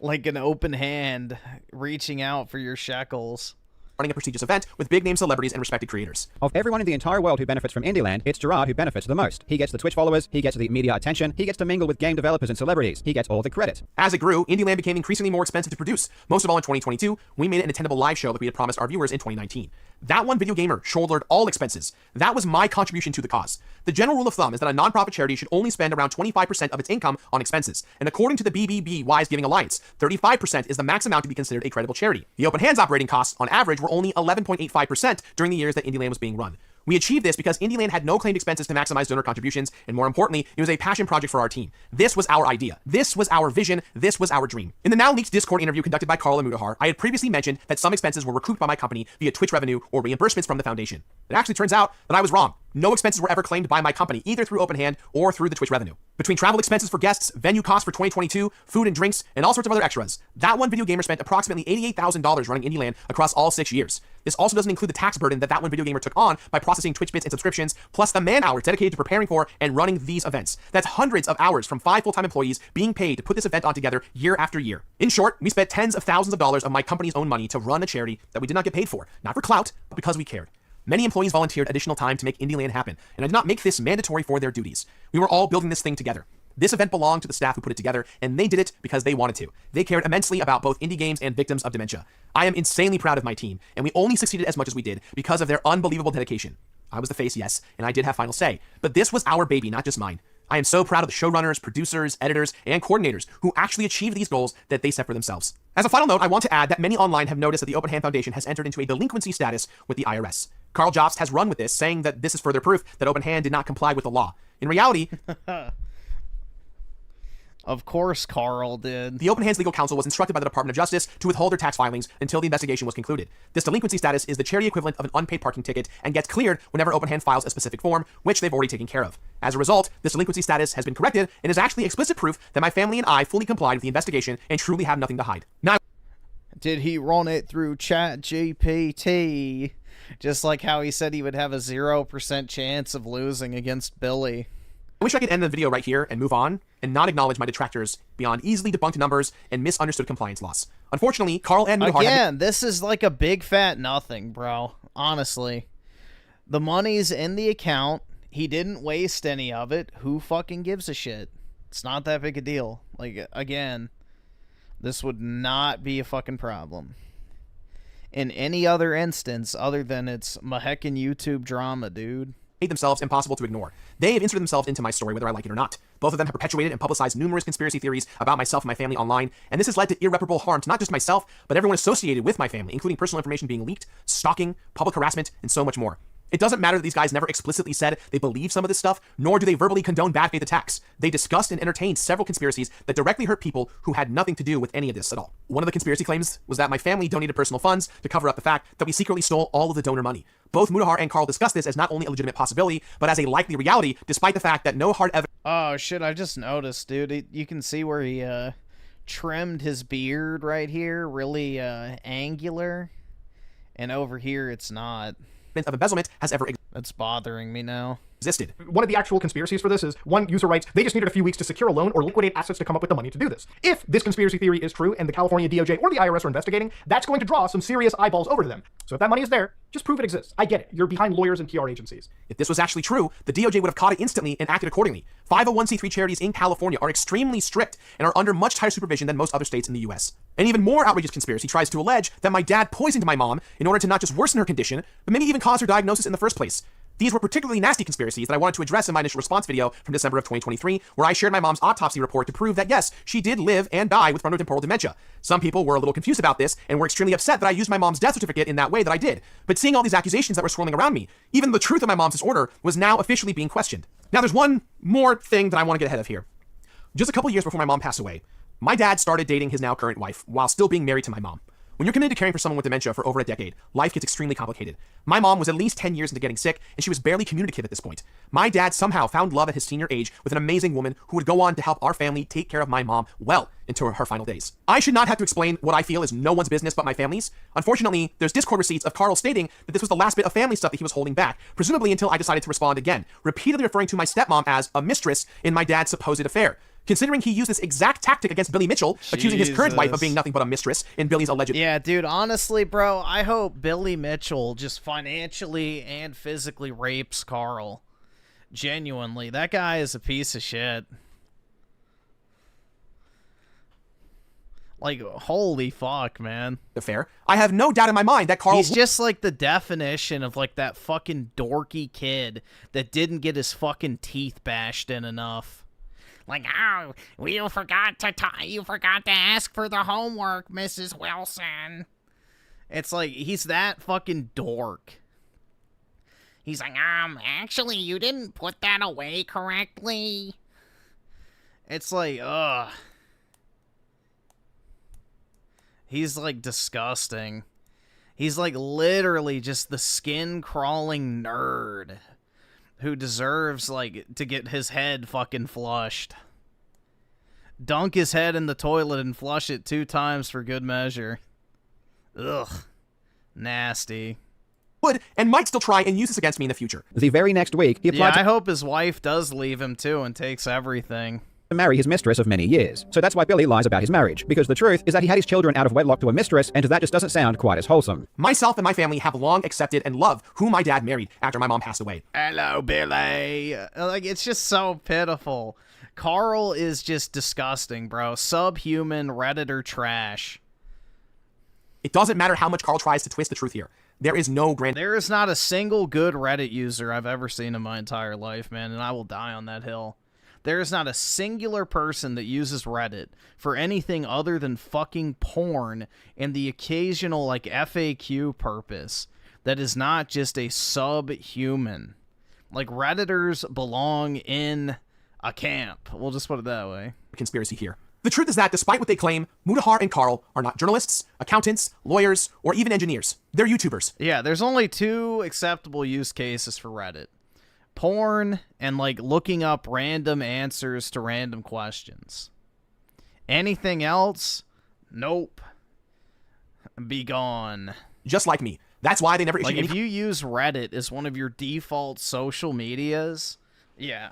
like an open hand reaching out for your shekels. Running a prestigious event with big name celebrities and respected creators. Of everyone in the entire world who benefits from Indieland, it's Gerard who benefits the most. He gets the Twitch followers, he gets the media attention, he gets to mingle with game developers and celebrities. He gets all the credit. As it grew, Indieland became increasingly more expensive to produce. Most of all in 2022, we made it an attendable live show that we had promised our viewers in 2019. That One Video Gamer shouldered all expenses. That was my contribution to the cause. The general rule of thumb is that a nonprofit charity should only spend around 25% of its income on expenses. And according to the BBB Wise Giving Alliance, 35% is the max amount to be considered a credible charity. The Open Hands operating costs, on average, were only 11.85% during the years that Indieland was being run. We achieved this because Indieland had no claimed expenses to maximize donor contributions, and more importantly, it was a passion project for our team. This was our idea. This was our vision. This was our dream. In the now leaked Discord interview conducted by Carl and MutaSAAR, I had previously mentioned that some expenses were recouped by my company via Twitch revenue or reimbursements from the foundation. It actually turns out that I was wrong. No expenses were ever claimed by my company, either through Open Hand or through the Twitch revenue. Between travel expenses for guests, venue costs for 2022, food and drinks, and all sorts of other extras, That One Video Gamer spent approximately $88,000 running Indieland across all 6 years. This also doesn't include the tax burden that One Video Gamer took on by processing Twitch bits and subscriptions, plus the man-hours dedicated to preparing for and running these events. That's hundreds of hours from 5 full-time employees being paid to put this event on together year after year. In short, we spent tens of thousands of dollars of my company's own money to run a charity that we did not get paid for, not for clout, but because we cared. Many employees volunteered additional time to make Indieland happen, and I did not make this mandatory for their duties. We were all building this thing together. This event belonged to the staff who put it together, and they did it because they wanted to. They cared immensely about both indie games and victims of dementia. I am insanely proud of my team, and we only succeeded as much as we did because of their unbelievable dedication. I was the face, yes, and I did have final say, but this was our baby, not just mine. I am so proud of the showrunners, producers, editors, and coordinators who actually achieved these goals that they set for themselves. As a final note, I want to add that many online have noticed that the Open Hand Foundation has entered into a delinquency status with the IRS. Carl Jobst has run with this, saying that this is further proof that Open Hand did not comply with the law. In reality, Of course Carl did. The Open Hands Legal Counsel was instructed by the Department of Justice to withhold their tax filings until the investigation was concluded. This delinquency status is the charity equivalent of an unpaid parking ticket and gets cleared whenever Open Hand files a specific form, which they've already taken care of. As a result, this delinquency status has been corrected and is actually explicit proof that my family and I fully complied with the investigation and truly have nothing to hide. Now, did he run it through ChatGPT? Just like how he said he would have a 0% chance of losing against Billy. I wish I could end the video right here and move on and not acknowledge my detractors beyond easily debunked numbers and misunderstood compliance laws. Unfortunately, Carl and Mutahar Again, this is like a big fat nothing, bro. Honestly. The money's in the account. He didn't waste any of it. Who fucking gives a shit? It's not that big a deal. Like, again, this would not be a fucking problem. In any other instance other than it's Maheckin YouTube drama, dude. Made themselves impossible to ignore. They have inserted themselves into my story whether I like it or not. Both of them have perpetuated and publicized numerous conspiracy theories about myself and my family online, and this has led to irreparable harm to not just myself, but everyone associated with my family, including personal information being leaked, stalking, public harassment, and so much more. It doesn't matter that these guys never explicitly said they believe some of this stuff, nor do they verbally condone bad faith attacks. They discussed and entertained several conspiracies that directly hurt people who had nothing to do with any of this at all. One of the conspiracy claims was that my family donated personal funds to cover up the fact that we secretly stole all of the donor money. Both Mutahar and Carl discussed this as not only a legitimate possibility, but as a likely reality, despite the fact that no hard evidence... Oh, shit, I just noticed, dude. You can see where he trimmed his beard right here, really angular, and over here it's not. ...of embezzlement has ever... That's bothering me now. ...existed. One of the actual conspiracies for this is, one user writes, they just needed a few weeks to secure a loan or liquidate assets to come up with the money to do this. If this conspiracy theory is true and the California DOJ or the IRS are investigating, that's going to draw some serious eyeballs over to them. So if that money is there, just prove it exists. I get it. You're behind lawyers and PR agencies. If this was actually true, the DOJ would have caught it instantly and acted accordingly. 501c3 charities in California are extremely strict and are under much tighter supervision than most other states in the US. An even more outrageous conspiracy tries to allege that my dad poisoned my mom in order to not just worsen her condition, but maybe even cause her diagnosis in the first place. These were particularly nasty conspiracies that I wanted to address in my initial response video from December of 2023, where I shared my mom's autopsy report to prove that yes, she did live and die with frontotemporal dementia. Some people were a little confused about this and were extremely upset that I used my mom's death certificate in that way that I did. But seeing all these accusations that were swirling around me, even the truth of my mom's disorder was now officially being questioned. Now there's one more thing that I want to get ahead of here. Just a couple years before my mom passed away, my dad started dating his now current wife while still being married to my mom. When you're committed to caring for someone with dementia for over a decade, life gets extremely complicated. My mom was at least 10 years into getting sick, and she was barely communicative at this point. My dad somehow found love at his senior age with an amazing woman who would go on to help our family take care of my mom well into her final days. I should not have to explain what I feel is no one's business but my family's. Unfortunately, there's Discord receipts of Carl stating that this was the last bit of family stuff that he was holding back, presumably until I decided to respond again, repeatedly referring to my stepmom as a mistress in my dad's supposed affair. Considering he used this exact tactic against Billy Mitchell, accusing his current wife of being nothing but a mistress in Billy's alleged... Yeah, dude, honestly, bro, I hope Billy Mitchell just financially and physically rapes Carl. Genuinely. That guy is a piece of shit. Like, holy fuck, man. Affair. I have no doubt in my mind that Carl... He's just like the definition of like that fucking dorky kid that didn't get his fucking teeth bashed in enough. Like, oh, you forgot to ask for the homework, Mrs. Wilson. It's like, he's that fucking dork. He's like, actually, you didn't put that away correctly. It's like, ugh. He's like disgusting. He's like literally just the skin-crawling nerd who deserves, like, to get his head fucking flushed. Dunk his head in the toilet and flush it 2 times for good measure. Ugh. Nasty. Would and might still try and use this against me in the future. The very next week, he applied I hope his wife does leave him, too, and takes everything. to marry his mistress of many years. So that's why Billy lies about his marriage, because the truth is that he had his children out of wedlock to a mistress, and that just doesn't sound quite as wholesome. Myself and my family have long accepted and loved who my dad married after my mom passed away. Hello, Billy. Like, it's just so pitiful. Carl is just disgusting, bro. Subhuman Redditor trash. It doesn't matter how much Carl tries to twist the truth here. There is no grand... There is not a single good Reddit user I've ever seen in my entire life, man, and I will die on that hill. There is not a singular person that uses Reddit for anything other than fucking porn and the occasional, like, FAQ purpose that is not just a subhuman. Like, Redditors belong in a camp. We'll just put it that way. Conspiracy here. The truth is that despite what they claim, MutaSAAR and Carl are not journalists, accountants, lawyers, or even engineers. They're YouTubers. Yeah, there's only 2 acceptable use cases for Reddit. Porn and, like, looking up random answers to random questions. Anything else? Nope. Be gone. Just like me. That's why they never issue Like, any... if you use Reddit as one of your default social medias, yeah,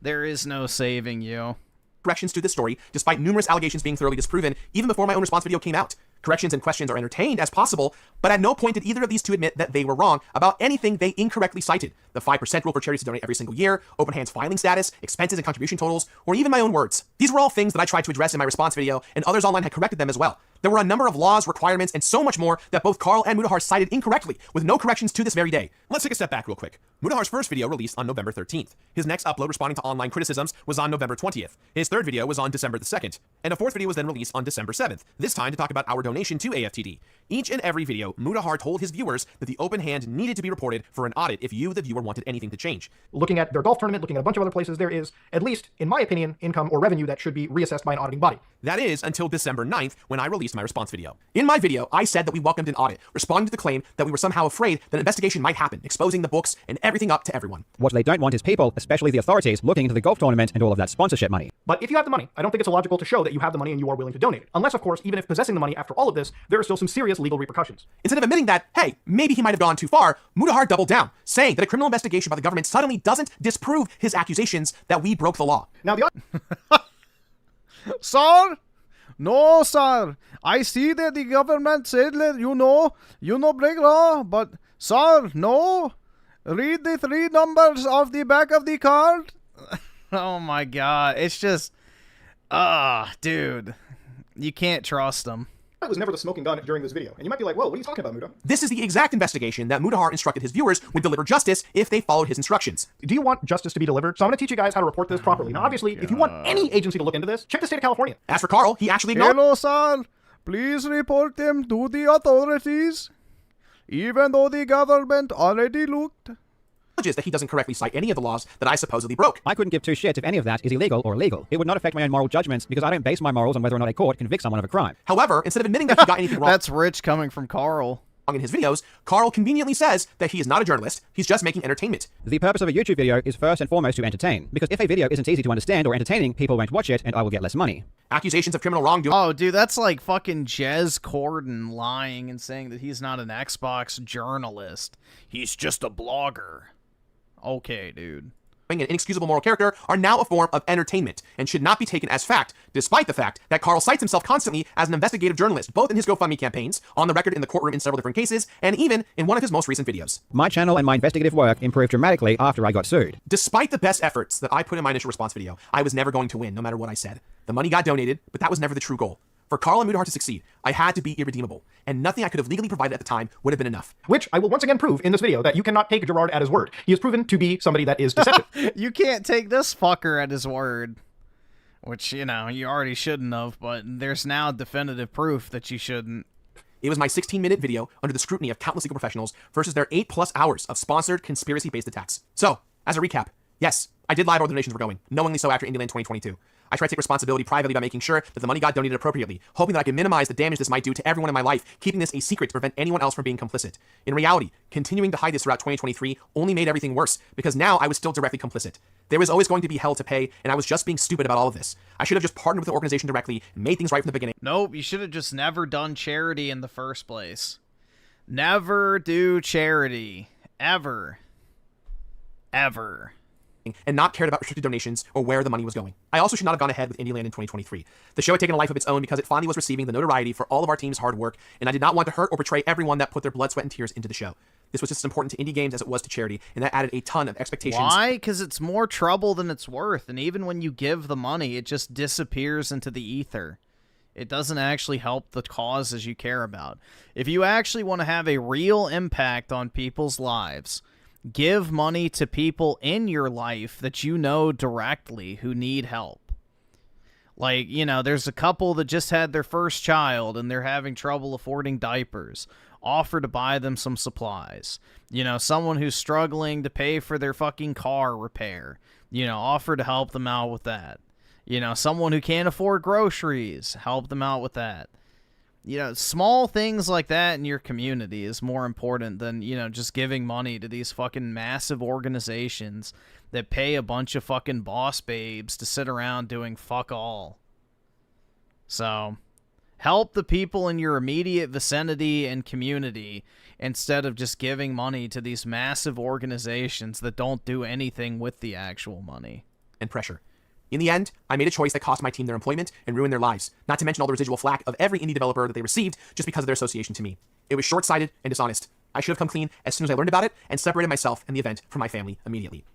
there is no saving you. corrections to this story, despite numerous allegations being thoroughly disproven even before my own response video came out. Corrections and questions are entertained as possible, but at no point did either of these two admit that they were wrong about anything they incorrectly cited. The 5% rule for charities to donate every single year, open hands filing status, expenses and contribution totals, or even my own words. These were all things that I tried to address in my response video, and others online had corrected them as well. There were a number of laws, requirements, and so much more that both Carl and MutaSAAR cited incorrectly, with no corrections to this very day. Let's take a step back real quick. MutaSAAR's first video released on November 13th. His next upload responding to online criticisms was on November 20th. His third video was on December the 2nd. And a fourth video was then released on December 7th, this time to talk about our donation to AFTD. Each and every video, MutaSAAR told his viewers that the open hand needed to be reported for an audit if you, the viewer, wanted anything to change. Looking at their golf tournament, looking at a bunch of other places, there is, at least, in my opinion, income or revenue that should be reassessed by an auditing body. That is until December 9th, when I released my response video. In my video, I said that we welcomed an audit, responding to the claim that we were somehow afraid that an investigation might happen, exposing the books and everything up to everyone. What they don't want is people, especially the authorities, looking into the golf tournament and all of that sponsorship money. But if you have the money, I don't think it's illogical to show that you have the money and you are willing to donate it. Unless, of course, even if possessing the money after all of this, there are still some serious legal repercussions. Instead of admitting that, hey, maybe he might have gone too far, MutaSAAR doubled down, saying that a criminal investigation by the government suddenly doesn't disprove his accusations that we broke the law. Now the Sir? No, sir. I see that the government said that you know break law, but sir, no. Read the 3 numbers off the back of the card. Oh my god, it's just, dude, you can't trust them. It was never the smoking gun during this video. And you might be like, whoa, what are you talking about, Muta? This is the exact investigation that MutaSAAR instructed his viewers would deliver justice if they followed his instructions. Do you want justice to be delivered? So I'm going to teach you guys how to report this properly. Now, obviously, if you want any agency to look into this, check the state of California. As for Carl, he actually acknowledged— Hello, sir. Please report them to the authorities, even though the government already looked. that he doesn't correctly cite any of the laws that I supposedly broke. I couldn't give 2 shits if any of that is illegal or legal. It would not affect my own moral judgments because I don't base my morals on whether or not a court convicts someone of a crime. However, instead of admitting that he got anything wrong— That's rich coming from Carl. In his videos, Carl conveniently says that he is not a journalist, he's just making entertainment. The purpose of a YouTube video is first and foremost to entertain, because if a video isn't easy to understand or entertaining, people won't watch it and I will get less money. Accusations of criminal wrongdoing— Oh, dude, that's like fucking Jez Corden lying and saying that he's not an Xbox journalist. He's just a blogger. Okay, dude. And inexcusable moral character are now a form of entertainment and should not be taken as fact, despite the fact that Carl cites himself constantly as an investigative journalist, both in his GoFundMe campaigns, on the record in the courtroom in several different cases, and even in one of his most recent videos. My channel and my investigative work improved dramatically after I got sued. Despite the best efforts that I put in my initial response video, I was never going to win, no matter what I said. The money got donated, but that was never the true goal. For Carl and MutaSAAR to succeed, I had to be irredeemable, and nothing I could have legally provided at the time would have been enough. Which I will once again prove in this video that you cannot take Gerard at his word. He is proven to be somebody that is deceptive. You can't take this fucker at his word. Which, you know, you already shouldn't have, but there's now definitive proof that you shouldn't. It was my 16-minute video under the scrutiny of countless legal professionals versus their 8+ hours of sponsored, conspiracy-based attacks. So, as a recap, yes, I did lie about where donations were going, knowingly so after Indieland 2022. I tried to take responsibility privately by making sure that the money got donated appropriately, hoping that I could minimize the damage this might do to everyone in my life, keeping this a secret to prevent anyone else from being complicit. In reality, continuing to hide this throughout 2023 only made everything worse, because now I was still directly complicit. There was always going to be hell to pay, and I was just being stupid about all of this. I should have just partnered with the organization directly and made things right from the beginning. Nope, you should have just never done charity in the first place. Never do charity. Ever. Ever. And not cared about restricted donations or where the money was going. I also should not have gone ahead with Indieland in 2023. The show had taken a life of its own because it finally was receiving the notoriety for all of our team's hard work, and I did not want to hurt or betray everyone that put their blood, sweat, and tears into the show. This was just as important to indie games as it was to charity, and that added a ton of expectations. Why? Because it's more trouble than it's worth, and even when you give the money, it just disappears into the ether. It doesn't actually help the causes you care about. If you actually want to have a real impact on people's lives, give money to people in your life that you know directly who need help. Like, you know, there's a couple that just had their first child and they're having trouble affording diapers. Offer to buy them some supplies. You know, someone who's struggling to pay for their fucking car repair. You know, offer to help them out with that. You know, someone who can't afford groceries, help them out with that. You know, small things like that in your community is more important than, you know, just giving money to these fucking massive organizations that pay a bunch of fucking boss babes to sit around doing fuck all. So, help the people in your immediate vicinity and community instead of just giving money to these massive organizations that don't do anything with the actual money. And pressure. In the end, I made a choice that cost my team their employment and ruined their lives, not to mention all the residual flack of every indie developer that they received just because of their association to me. It was short-sighted and dishonest. I should have come clean as soon as I learned about it and separated myself and the event from my family immediately.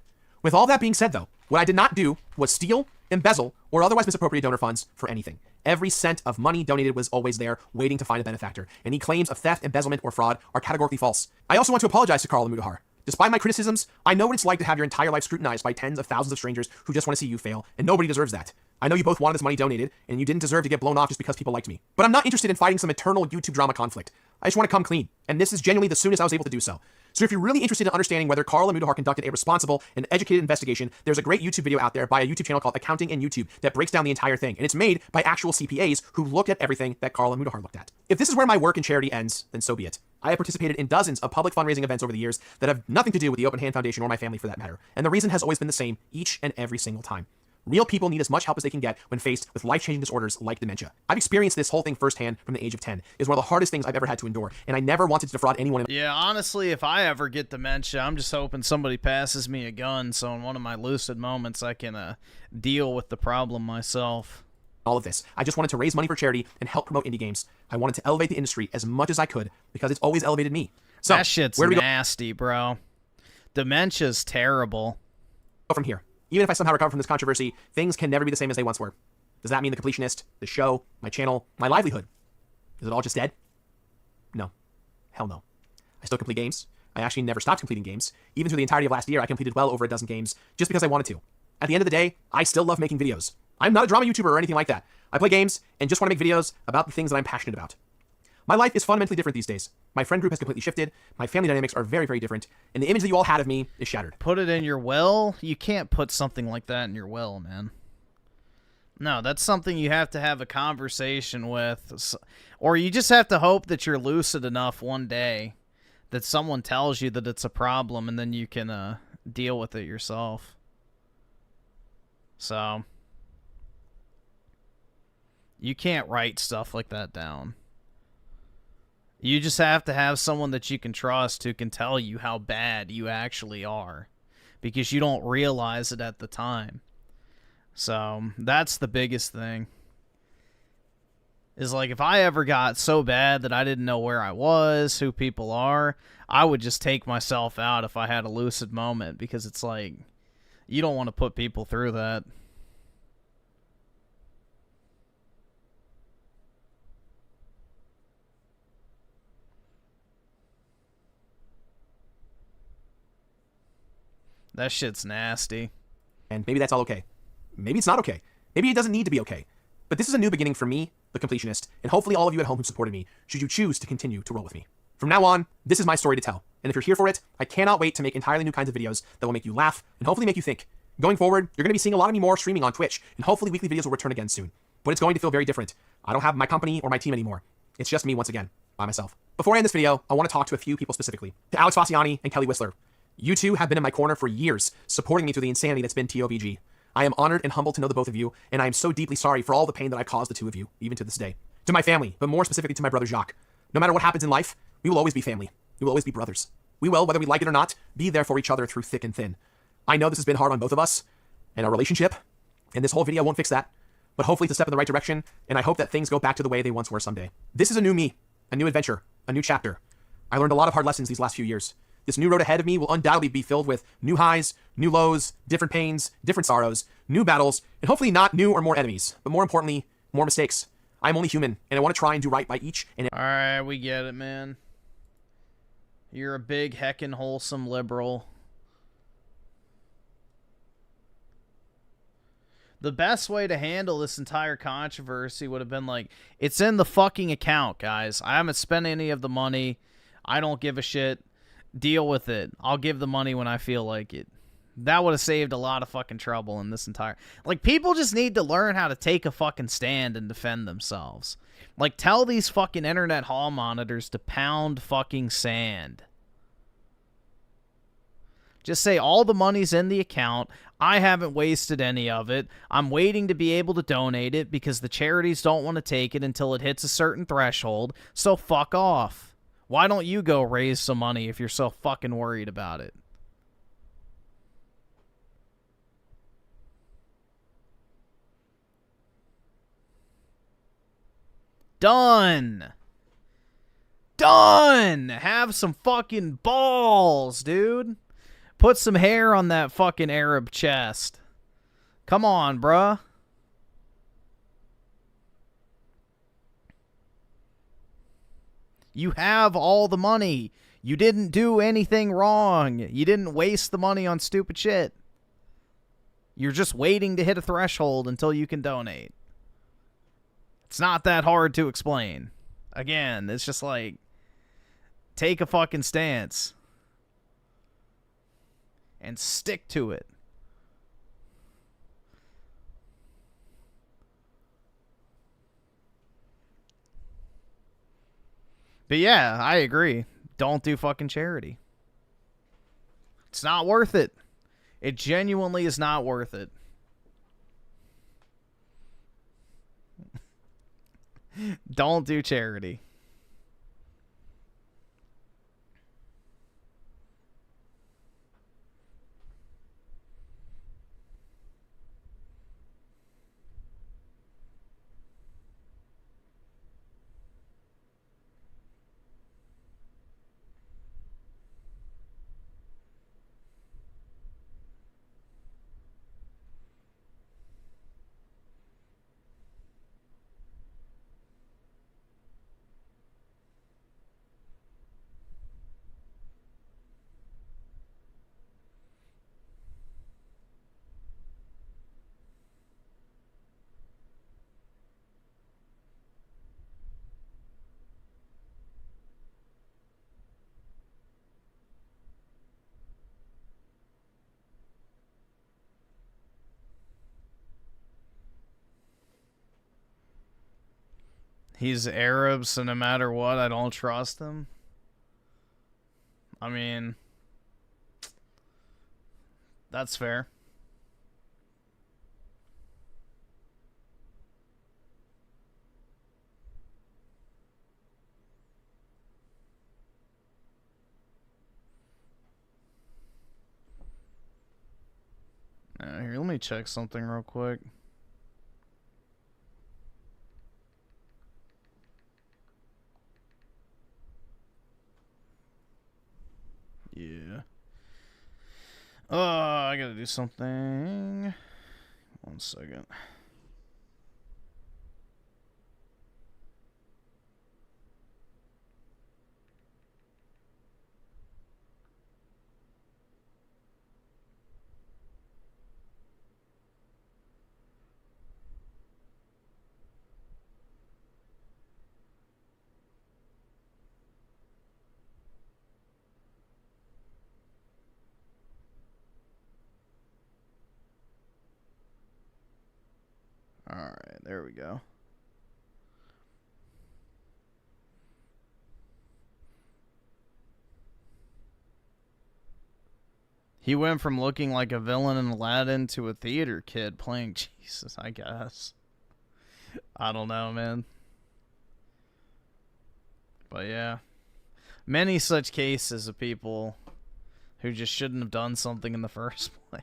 With all that being said, though, what I did not do was steal, embezzle, or otherwise misappropriate donor funds for anything. Every cent of money donated was always there, waiting to find a benefactor. Any claims of theft, embezzlement, or fraud are categorically false. I also want to apologize to Carl and MutaSAAR. Despite my criticisms, I know what it's like to have your entire life scrutinized by tens of thousands of strangers who just want to see you fail, and nobody deserves that. I know you both wanted this money donated, and you didn't deserve to get blown off just because people liked me. But I'm not interested in fighting some eternal YouTube drama conflict. I just want to come clean, and this is genuinely the soonest I was able to do so. So if you're really interested in understanding whether Carl and MutaSAAR conducted a responsible and educated investigation, there's a great YouTube video out there by a YouTube channel called Accounting and YouTube that breaks down the entire thing, and it's made by actual CPAs who looked at everything that Carl and MutaSAAR looked at. If this is where my work and charity ends, then so be it. I have participated in dozens of public fundraising events over the years that have nothing to do with the Open Hand Foundation or my family for that matter, and the reason has always been the same each and every single time. Real people need as much help as they can get when faced with life-changing disorders like dementia. I've experienced this whole thing firsthand from the age of 10. It's one of the hardest things I've ever had to endure, and I never wanted to defraud anyone. Yeah, honestly, if I ever get dementia, I'm just hoping somebody passes me a gun so in one of my lucid moments I can deal with the problem myself. All of this. I just wanted to raise money for charity and help promote indie games. I wanted to elevate the industry as much as I could because it's always elevated me. So, that shit's where do we nasty, bro. Dementia's terrible. Go from here. Even if I somehow recover from this controversy, things can never be the same as they once were. Does that mean the Completionist, the show, my channel, my livelihood? Is it all just dead? No. Hell no. I still complete games. I actually never stopped completing games. Even through the entirety of last year, I completed well over a dozen games just because I wanted to. At the end of the day, I still love making videos. I'm not a drama YouTuber or anything like that. I play games and just want to make videos about the things that I'm passionate about. My life is fundamentally different these days. My friend group has completely shifted. My family dynamics are very, very different. And the image that you all had of me is shattered. Put it in your will? You can't put something like that in your will, man. No, that's something you have to have a conversation with. Or you just have to hope that you're lucid enough one day that someone tells you that it's a problem and then you can deal with it yourself. So, you can't write stuff like that down. You just have to have someone that you can trust who can tell you how bad you actually are, because you don't realize it at the time. So, that's the biggest thing. Is like, if I ever got so bad that I didn't know where I was, who people are, I would just take myself out if I had a lucid moment, because it's like, you don't want to put people through that. That shit's nasty. And maybe that's all okay. Maybe it's not okay. Maybe it doesn't need to be okay. But this is a new beginning for me, the Completionist, and hopefully all of you at home who supported me, should you choose to continue to roll with me. From now on, this is my story to tell. And if you're here for it, I cannot wait to make entirely new kinds of videos that will make you laugh and hopefully make you think. Going forward, you're going to be seeing a lot of me more streaming on Twitch, and hopefully weekly videos will return again soon. But it's going to feel very different. I don't have my company or my team anymore. It's just me once again, by myself. Before I end this video, I want to talk to a few people specifically. To Alex Fossiani and Kelly Whistler. You two have been in my corner for years, supporting me through the insanity that's been TOBG. I am honored and humbled to know the both of you, and I am so deeply sorry for all the pain that I've caused the two of you, even to this day. To my family, but more specifically to my brother Jacques. No matter what happens in life, we will always be family. We will always be brothers. We will, whether we like it or not, be there for each other through thick and thin. I know this has been hard on both of us, and our relationship, and this whole video won't fix that, but hopefully it's a step in the right direction, and I hope that things go back to the way they once were someday. This is a new me, a new adventure, a new chapter. I learned a lot of hard lessons these last few years. This new road ahead of me will undoubtedly be filled with new highs, new lows, different pains, different sorrows, new battles, and hopefully not new or more enemies, but more importantly, more mistakes. I'm only human, and I want to try and do right by each and every. Alright, we get it, man. You're a big heckin' wholesome liberal. The best way to handle this entire controversy would have been like, it's in the fucking account, guys. I haven't spent any of the money. I don't give a shit. Deal with it. I'll give the money when I feel like it. That would have saved a lot of fucking trouble in this entire... Like, people just need to learn how to take a fucking stand and defend themselves. Like, tell these fucking internet hall monitors to pound fucking sand. Just say, all the money's in the account. I haven't wasted any of it. I'm waiting to be able to donate it because the charities don't want to take it until it hits a certain threshold, so fuck off. Why don't you go raise some money if you're so fucking worried about it? Done. Done. Have some fucking balls, dude. Put some hair on that fucking Arab chest. Come on, bruh. You have all the money. You didn't do anything wrong. You didn't waste the money on stupid shit. You're just waiting to hit a threshold until you can donate. It's not that hard to explain. Again, it's just like, take a fucking stance. And stick to it. But yeah, I agree. Don't do fucking charity. It's not worth it. It genuinely is not worth it. Don't do charity. He's Arab, so no matter what, I don't trust him. I mean, that's fair. Here, let me check something real quick. Yeah. I gotta do something. 1 second. Alright, there we go. He went from looking like a villain in Aladdin to a theater kid playing Jesus, I guess. I don't know, man. But yeah. Many such cases of people who just shouldn't have done something in the first place.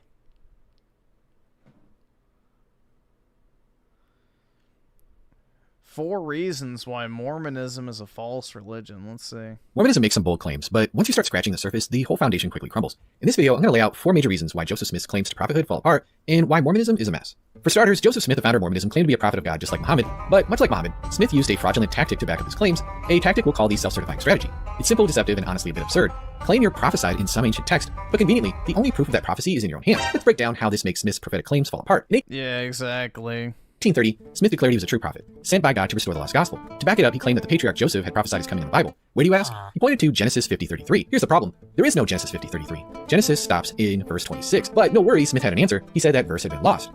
Four reasons why Mormonism is a false religion. Let's see. Mormonism makes some bold claims, but once you start scratching the surface, the whole foundation quickly crumbles. In this video, I'm going to lay out 4 major reasons why Joseph Smith's claims to prophethood fall apart, and why Mormonism is a mess. For starters, Joseph Smith, the founder of Mormonism, claimed to be a prophet of God just like Muhammad, but much like Muhammad, Smith used a fraudulent tactic to back up his claims, a tactic we'll call the self-certifying strategy. It's simple, deceptive, and honestly a bit absurd. Claim you're prophesied in some ancient text, but conveniently, the only proof of that prophecy is in your own hands. Let's break down how this makes Smith's prophetic claims fall apart. Yeah, exactly. 1830, Smith declared he was a true prophet, sent by God to restore the lost gospel. To back it up, he claimed that the patriarch Joseph had prophesied his coming in the Bible. Where do you ask? He pointed to Genesis 50:33. Here's the problem. There is no Genesis 50:33. Genesis stops in verse 26. But no worries, Smith had an answer. He said that verse had been lost.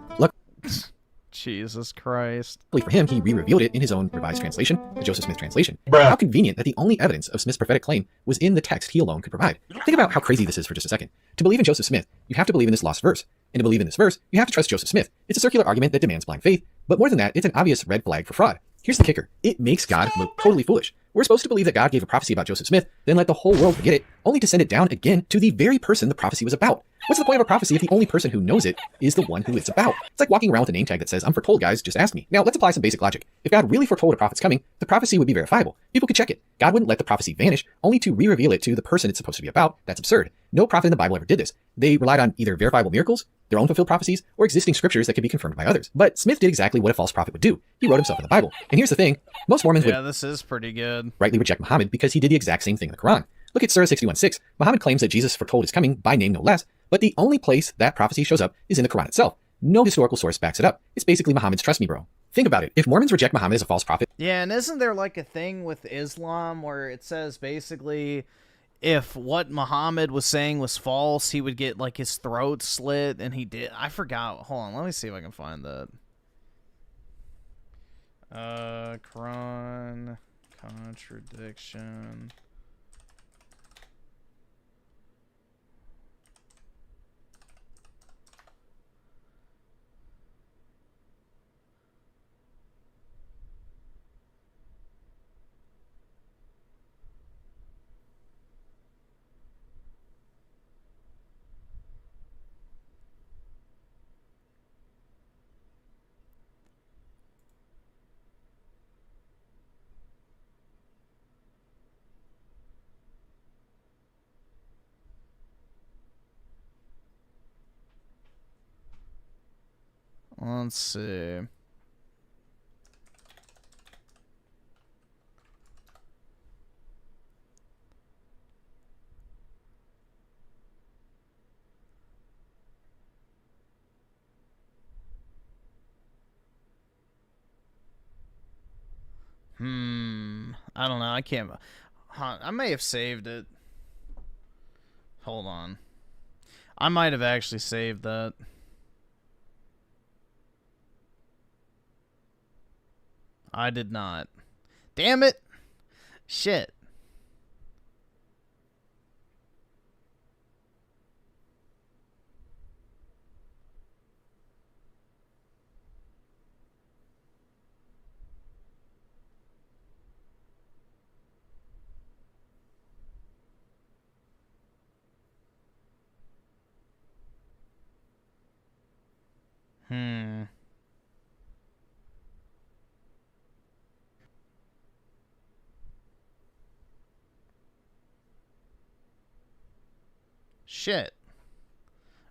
Jesus Christ. Luckily for him, he re-revealed it in his own revised translation, the Joseph Smith translation. How convenient that the only evidence of Smith's prophetic claim was in the text he alone could provide. Think about how crazy this is for just a second. To believe in Joseph Smith, you have to believe in this lost verse. And to believe in this verse, you have to trust Joseph Smith. It's a circular argument that demands blind faith, but more than that, it's an obvious red flag for fraud. Here's the kicker. It makes God look totally foolish. We're supposed to believe that God gave a prophecy about Joseph Smith, then let the whole world forget it, only to send it down again to the very person the prophecy was about. What's the point of a prophecy if the only person who knows it is the one who it's about? It's like walking around with a name tag that says, I'm foretold, guys, just ask me. Now, let's apply some basic logic. If God really foretold a prophet's coming, the prophecy would be verifiable. People could check it. God wouldn't let the prophecy vanish, only to re-reveal it to the person it's supposed to be about. That's absurd. No prophet in the Bible ever did this. They relied on either verifiable miracles, their own fulfilled prophecies, or existing scriptures that could be confirmed by others. But Smith did exactly what a false prophet would do. He wrote himself in the Bible. And here's the thing. Most Mormons would this is pretty good. rightly reject Muhammad because he did the exact same thing in the Quran. Look at Surah 61:6. Muhammad claims that Jesus foretold his coming by name no less, but the only place that prophecy shows up is in the Quran itself. No historical source backs it up. It's basically Muhammad's trust me bro. Think about it. If Mormons reject Muhammad as a false prophet... Yeah, and isn't there like a thing with Islam where it says basically if what Muhammad was saying was false, he would get like his throat slit, and he did. I forgot. Hold on, let me see if I can find that. Quran contradiction. Let's see. I don't know. I can't. I may have saved it. Hold on. I might have actually saved that. I did not. Damn it. Shit. Shit.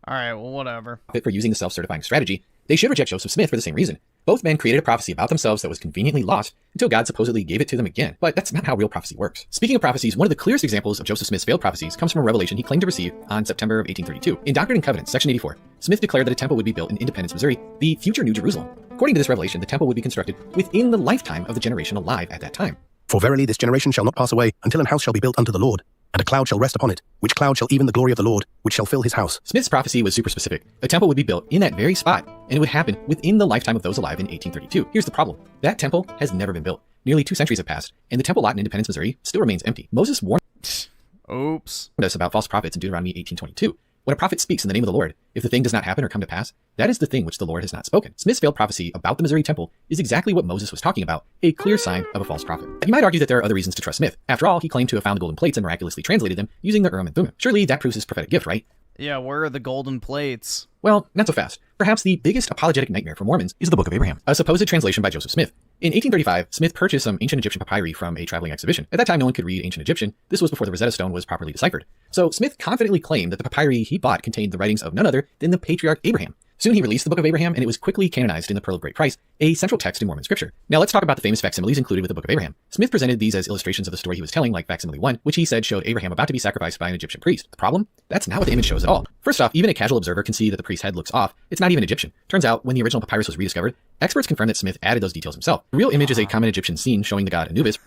Alright, well, whatever. For using the self-certifying strategy, they should reject Joseph Smith for the same reason. Both men created a prophecy about themselves that was conveniently lost until God supposedly gave it to them again. But that's not how real prophecy works. Speaking of prophecies, one of the clearest examples of Joseph Smith's failed prophecies comes from a revelation he claimed to receive on September of 1832. In Doctrine and Covenants, section 84, Smith declared that a temple would be built in Independence, Missouri, the future New Jerusalem. According to this revelation, the temple would be constructed within the lifetime of the generation alive at that time. For verily this generation shall not pass away until an house shall be built unto the Lord, and a cloud shall rest upon it, which cloud shall even the glory of the Lord, which shall fill his house. Smith's prophecy was super specific. A temple would be built in that very spot, and it would happen within the lifetime of those alive in 1832. Here's the problem. That temple has never been built. Nearly 2 centuries have passed, and the temple lot in Independence, Missouri still remains empty. Moses warned us about false prophets in Deuteronomy 18:22. When a prophet speaks in the name of the Lord, if the thing does not happen or come to pass, that is the thing which the Lord has not spoken. Smith's failed prophecy about the Missouri temple is exactly what Moses was talking about, a clear sign of a false prophet. You might argue that there are other reasons to trust Smith. After all, he claimed to have found the golden plates and miraculously translated them using the Urim and Thummim. Surely that proves his prophetic gift, right? Yeah, where are the golden plates? Well, not so fast. Perhaps the biggest apologetic nightmare for Mormons is the Book of Abraham, a supposed translation by Joseph Smith. In 1835, Smith purchased some ancient Egyptian papyri from a traveling exhibition. At that time, no one could read ancient Egyptian. This was before the Rosetta Stone was properly deciphered. So Smith confidently claimed that the papyri he bought contained the writings of none other than the patriarch Abraham. Soon he released the Book of Abraham, and it was quickly canonized in the Pearl of Great Price, a central text in Mormon scripture. Now let's talk about the famous facsimiles included with the Book of Abraham. Smith presented these as illustrations of the story he was telling, like facsimile 1, which he said showed Abraham about to be sacrificed by an Egyptian priest. The problem? That's not what the image shows at all. First off, even a casual observer can see that the priest's head looks off. It's not even Egyptian. Turns out, when the original papyrus was rediscovered, experts confirmed that Smith added those details himself. The real image is a common Egyptian scene showing the god Anubis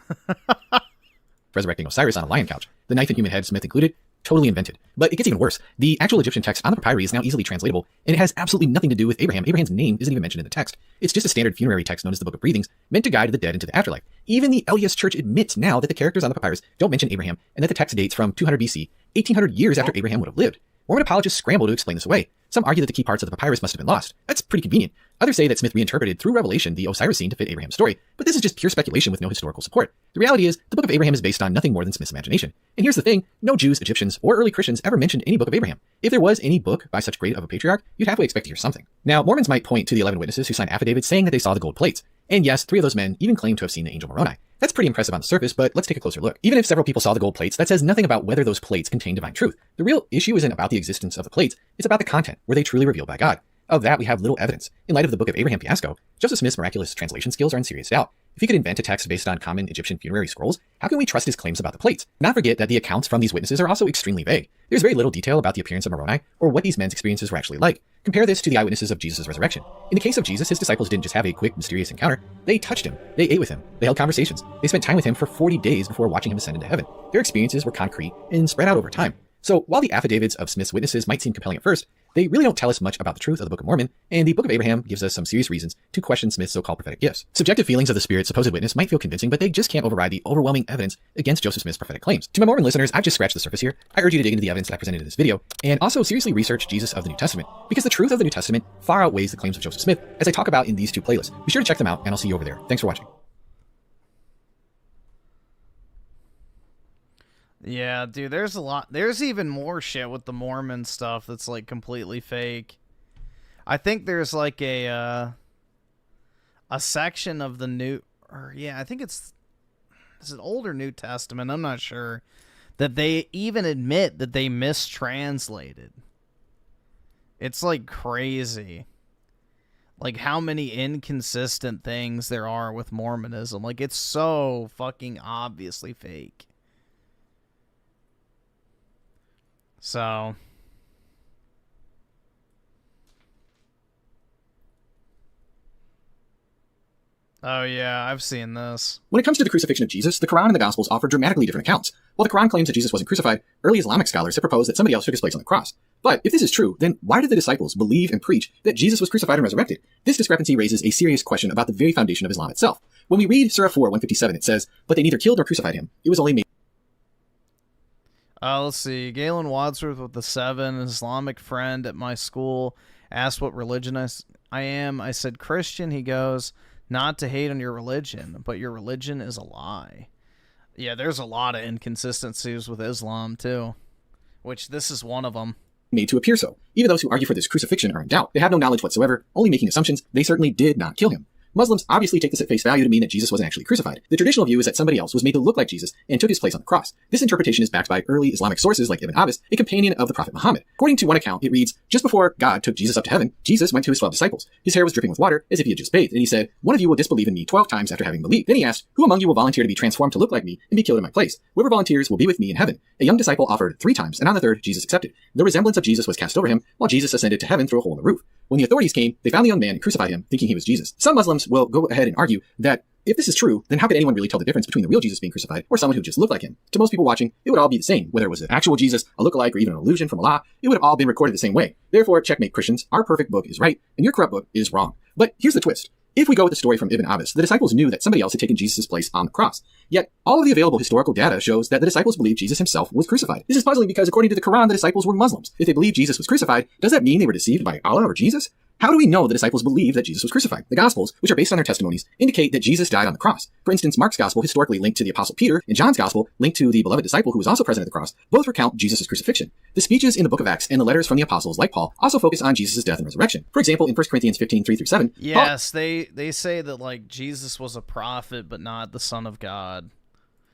resurrecting Osiris on a lion couch. The knife and human head Smith included, totally invented. But it gets even worse. The actual Egyptian text on the papyri is now easily translatable, and it has absolutely nothing to do with Abraham. Abraham's name isn't even mentioned in the text. It's just a standard funerary text known as the Book of Breathings, meant to guide the dead into the afterlife. Even the LDS Church admits now that the characters on the papyrus don't mention Abraham, and that the text dates from 200 BC, 1800 years after Abraham would have lived. Mormon apologists scramble to explain this away. Some argue that the key parts of the papyrus must have been lost. That's pretty convenient. Others say that Smith reinterpreted through revelation the Osiris scene to fit Abraham's story, but this is just pure speculation with no historical support. The reality is, the Book of Abraham is based on nothing more than Smith's imagination. And here's the thing, no Jews, Egyptians, or early Christians ever mentioned any Book of Abraham. If there was any book by such great of a patriarch, you'd halfway expect to hear something. Now, Mormons might point to the 11 witnesses who signed affidavits saying that they saw the gold plates. And yes, 3 of those men even claim to have seen the angel Moroni. That's pretty impressive on the surface, but let's take a closer look. Even if several people saw the gold plates, that says nothing about whether those plates contain divine truth. The real issue isn't about the existence of the plates, it's about the content. Were they truly revealed by God? Of that, we have little evidence. In light of the Book of Abraham fiasco, Joseph Smith's miraculous translation skills are in serious doubt. If he could invent a text based on common Egyptian funerary scrolls, how can we trust his claims about the plates? Not forget that the accounts from these witnesses are also extremely vague. There's very little detail about the appearance of Moroni, or what these men's experiences were actually like. Compare this to the eyewitnesses of Jesus' resurrection. In the case of Jesus, his disciples didn't just have a quick, mysterious encounter. They touched him. They ate with him. They held conversations. They spent time with him for 40 days before watching him ascend into heaven. Their experiences were concrete and spread out over time. So while the affidavits of Smith's witnesses might seem compelling at first, they really don't tell us much about the truth of the Book of Mormon, and the Book of Abraham gives us some serious reasons to question Smith's so-called prophetic gifts. Subjective feelings of the Spirit's supposed witness might feel convincing, but they just can't override the overwhelming evidence against Joseph Smith's prophetic claims. To my Mormon listeners, I've just scratched the surface here. I urge you to dig into the evidence that I presented in this video, and also seriously research Jesus of the New Testament, because the truth of the New Testament far outweighs the claims of Joseph Smith, as I talk about in these 2 playlists. Be sure to check them out, and I'll see you over there. Thanks for watching. Yeah, dude, there's a lot. There's even more shit with the Mormon stuff that's like completely fake. I think there's like a section of the new, or yeah, I think it's an older New Testament. I'm not sure, that they even admit that they mistranslated. It's like crazy. Like how many inconsistent things there are with Mormonism. Like it's so fucking obviously fake. So, oh yeah, I've seen this. When it comes to the crucifixion of Jesus, the Quran and the Gospels offer dramatically different accounts. While the Quran claims that Jesus wasn't crucified, early Islamic scholars have proposed that somebody else took his place on the cross. But if this is true, then why did the disciples believe and preach that Jesus was crucified and resurrected? This discrepancy raises a serious question about the very foundation of Islam itself. When we read Surah 4, 157, it says, "But they neither killed nor crucified him. It was only made..." Let's see. Galen Wadsworth with the 7, an Islamic friend at my school, asked what religion I am. I said Christian. He goes, not to hate on your religion, but your religion is a lie. Yeah, there's a lot of inconsistencies with Islam, too, which this is one of them. Made to appear so. Even those who argue for this crucifixion are in doubt. They have no knowledge whatsoever, only making assumptions. They certainly did not kill him. Muslims obviously take this at face value to mean that Jesus wasn't actually crucified. The traditional view is that somebody else was made to look like Jesus and took his place on the cross. This interpretation is backed by early Islamic sources like Ibn Abbas, a companion of the Prophet Muhammad. According to one account, it reads, just before God took Jesus up to heaven, Jesus went to his 12 disciples. His hair was dripping with water, as if he had just bathed, and he said, one of you will disbelieve in me 12 times after having believed. Then he asked, who among you will volunteer to be transformed to look like me and be killed in my place? Whoever volunteers will be with me in heaven. A young disciple offered 3 times, and on the 3rd, Jesus accepted. The resemblance of Jesus was cast over him, while Jesus ascended to heaven through a hole in the roof. When the authorities came, they found the young man and crucified him, thinking he was Jesus. Some Muslims will go ahead and argue that if this is true, then how could anyone really tell the difference between the real Jesus being crucified or someone who just looked like him? To most people watching, it would all be the same, whether it was an actual Jesus, a lookalike, or even an illusion from Allah. It would have all been recorded the same way. Therefore, checkmate Christians, our perfect book is right, and your corrupt book is wrong. But here's the twist. If we go with the story from Ibn Abbas, the disciples knew that somebody else had taken Jesus' place on the cross. Yet, all of the available historical data shows that the disciples believed Jesus himself was crucified. This is puzzling because according to the Quran, the disciples were Muslims. If they believed Jesus was crucified, does that mean they were deceived by Allah or Jesus? How do we know the disciples believed that Jesus was crucified? The Gospels, which are based on their testimonies, indicate that Jesus died on the cross. For instance, Mark's Gospel historically linked to the Apostle Peter, and John's Gospel linked to the beloved disciple who was also present at the cross, both recount Jesus' crucifixion. The speeches in the book of Acts and the letters from the apostles, like Paul, also focus on Jesus' death and resurrection. For example, in 1 Corinthians 15, 3-7, yes, they say that like Jesus was a prophet, but not the Son of God.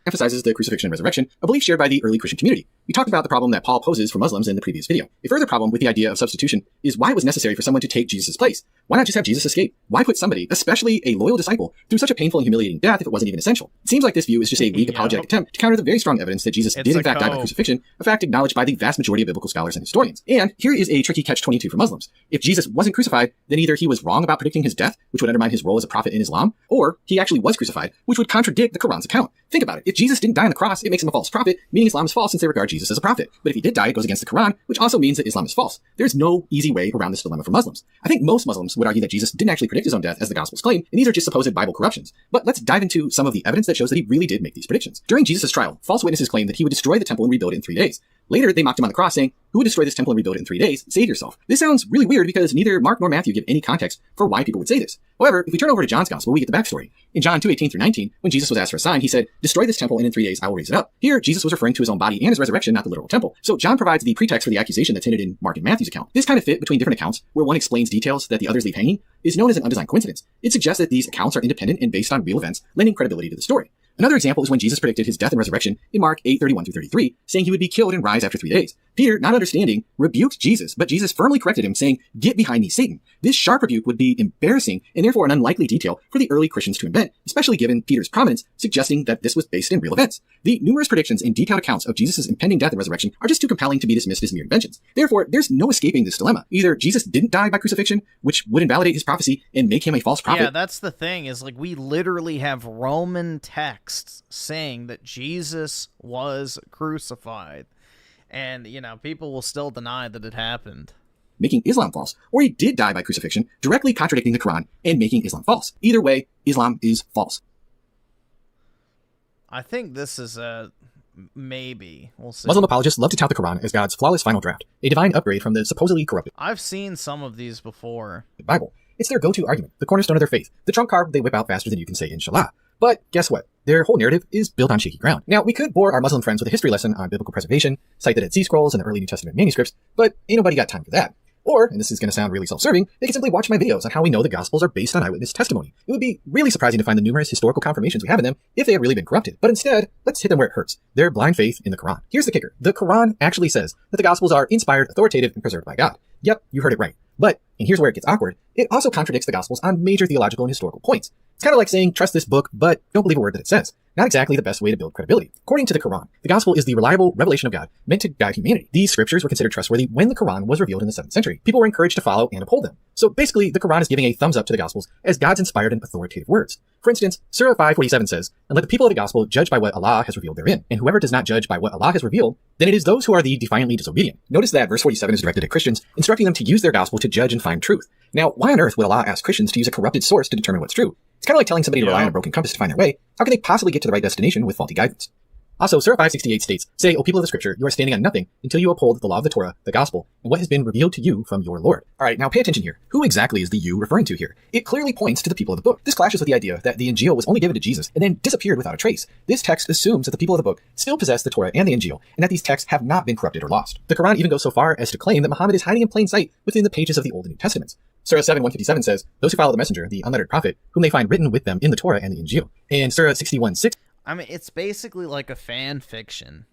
Emphasizes the crucifixion and resurrection, a belief shared by the early Christian community. We talked about the problem that Paul poses for Muslims in the previous video. A further problem with the idea of substitution is why it was necessary for someone to take Jesus' place. Why not just have Jesus escape? Why put somebody, especially a loyal disciple, through such a painful and humiliating death if it wasn't even essential? It seems like this view is just a weak apologetic attempt to counter the very strong evidence that Jesus did in fact die by crucifixion, a fact acknowledged by the vast majority of biblical scholars and historians. And here is a tricky catch-22 for Muslims. If Jesus wasn't crucified, then either he was wrong about predicting his death, which would undermine his role as a prophet in Islam, or he actually was crucified, which would contradict the Quran's account. Think about it. If Jesus didn't die on the cross, it makes him a false prophet, meaning Islam is false since they regard Jesus as a prophet. But if he did die, it goes against the Quran, which also means that Islam is false. There's no easy way around this dilemma for Muslims. I think most Muslims would argue that Jesus didn't actually predict his own death as the Gospels claim, and these are just supposed Bible corruptions. But let's dive into some of the evidence that shows that he really did make these predictions. During Jesus' trial, false witnesses claimed that he would destroy the temple and rebuild it in 3 days. Later, they mocked him on the cross, saying, "Who would destroy this temple and rebuild it in 3 days? Save yourself." This sounds really weird because neither Mark nor Matthew give any context for why people would say this. However, if we turn over to John's Gospel, we get the backstory. In John 2:18-19, when Jesus was asked for a sign, he said, "Destroy this temple, and in 3 days I will raise it up." Here, Jesus was referring to his own body and his resurrection, not the literal temple. So John provides the pretext for the accusation that's hinted in Mark and Matthew's account. This kind of fit between different accounts, where one explains details that the others leave hanging, is known as an undesigned coincidence. It suggests that these accounts are independent and based on real events, lending credibility to the story. Another example is when Jesus predicted his death and resurrection in Mark 8:31-33, saying he would be killed and rise after 3 days. Peter, not understanding, rebuked Jesus, but Jesus firmly corrected him, saying, "Get behind me, Satan." This sharp rebuke would be embarrassing and therefore an unlikely detail for the early Christians to invent, especially given Peter's prominence, suggesting that this was based in real events. The numerous predictions and detailed accounts of Jesus' impending death and resurrection are just too compelling to be dismissed as mere inventions. Therefore, there's no escaping this dilemma. Either Jesus didn't die by crucifixion, which would invalidate his prophecy and make him a false prophet. Yeah, that's the thing, is like we literally have Roman texts saying that Jesus was crucified. And, you know, people will still deny that it happened. Making Islam false, or he did die by crucifixion, directly contradicting the Quran and making Islam false. Either way, Islam is false. I think this is a maybe. We'll see. Muslim apologists love to tout the Quran as God's flawless final draft, a divine upgrade from the supposedly corrupted I've seen some of these before. Bible. It's their go-to argument, the cornerstone of their faith, the trump card they whip out faster than you can say inshallah. But guess what? Their whole narrative is built on shaky ground. Now, we could bore our Muslim friends with a history lesson on biblical preservation, cite the Dead Sea Scrolls and the early New Testament manuscripts, but ain't nobody got time for that. Or, and this is going to sound really self-serving, they can simply watch my videos on how we know the Gospels are based on eyewitness testimony. It would be really surprising to find the numerous historical confirmations we have in them if they had really been corrupted. But instead, let's hit them where it hurts. Their blind faith in the Quran. Here's the kicker. The Quran actually says that the Gospels are inspired, authoritative, and preserved by God. Yep, you heard it right. But, and here's where it gets awkward, it also contradicts the Gospels on major theological and historical points. It's kind of like saying, trust this book, but don't believe a word that it says. Not exactly the best way to build credibility. According to the Quran, the Gospel is the reliable revelation of God meant to guide humanity. These scriptures were considered trustworthy when the Quran was revealed in the 7th century. People were encouraged to follow and uphold them. So basically, the Quran is giving a thumbs up to the Gospels as God's inspired and authoritative words. For instance, Surah 5:47 says, "And let the people of the Gospel judge by what Allah has revealed therein. And whoever does not judge by what Allah has revealed, then it is those who are the defiantly disobedient." Notice that verse 47 is directed at Christians, instructing them to use their Gospel to judge and find truth. Now, why on earth would Allah ask Christians to use a corrupted source to determine what's true? It's kind of like telling somebody to rely on a broken compass to find their way. How can they possibly get to the right destination with faulty guidance? Also, Surah 5:68 states, "Say, O people of the Scripture, you are standing on nothing until you uphold the law of the Torah, the Gospel, and what has been revealed to you from your Lord." Alright, now pay attention here. Who exactly is the you referring to here? It clearly points to the people of the book. This clashes with the idea that the Injil was only given to Jesus and then disappeared without a trace. This text assumes that the people of the book still possess the Torah and the Injil, and that these texts have not been corrupted or lost. The Quran even goes so far as to claim that Muhammad is hiding in plain sight within the pages of the Old and New Testaments. Surah 7:157 says, "Those who follow the messenger, the unlettered prophet, whom they find written with them in the Torah and the Injil." And Surah 61:6 I mean, it's basically like a fan fiction,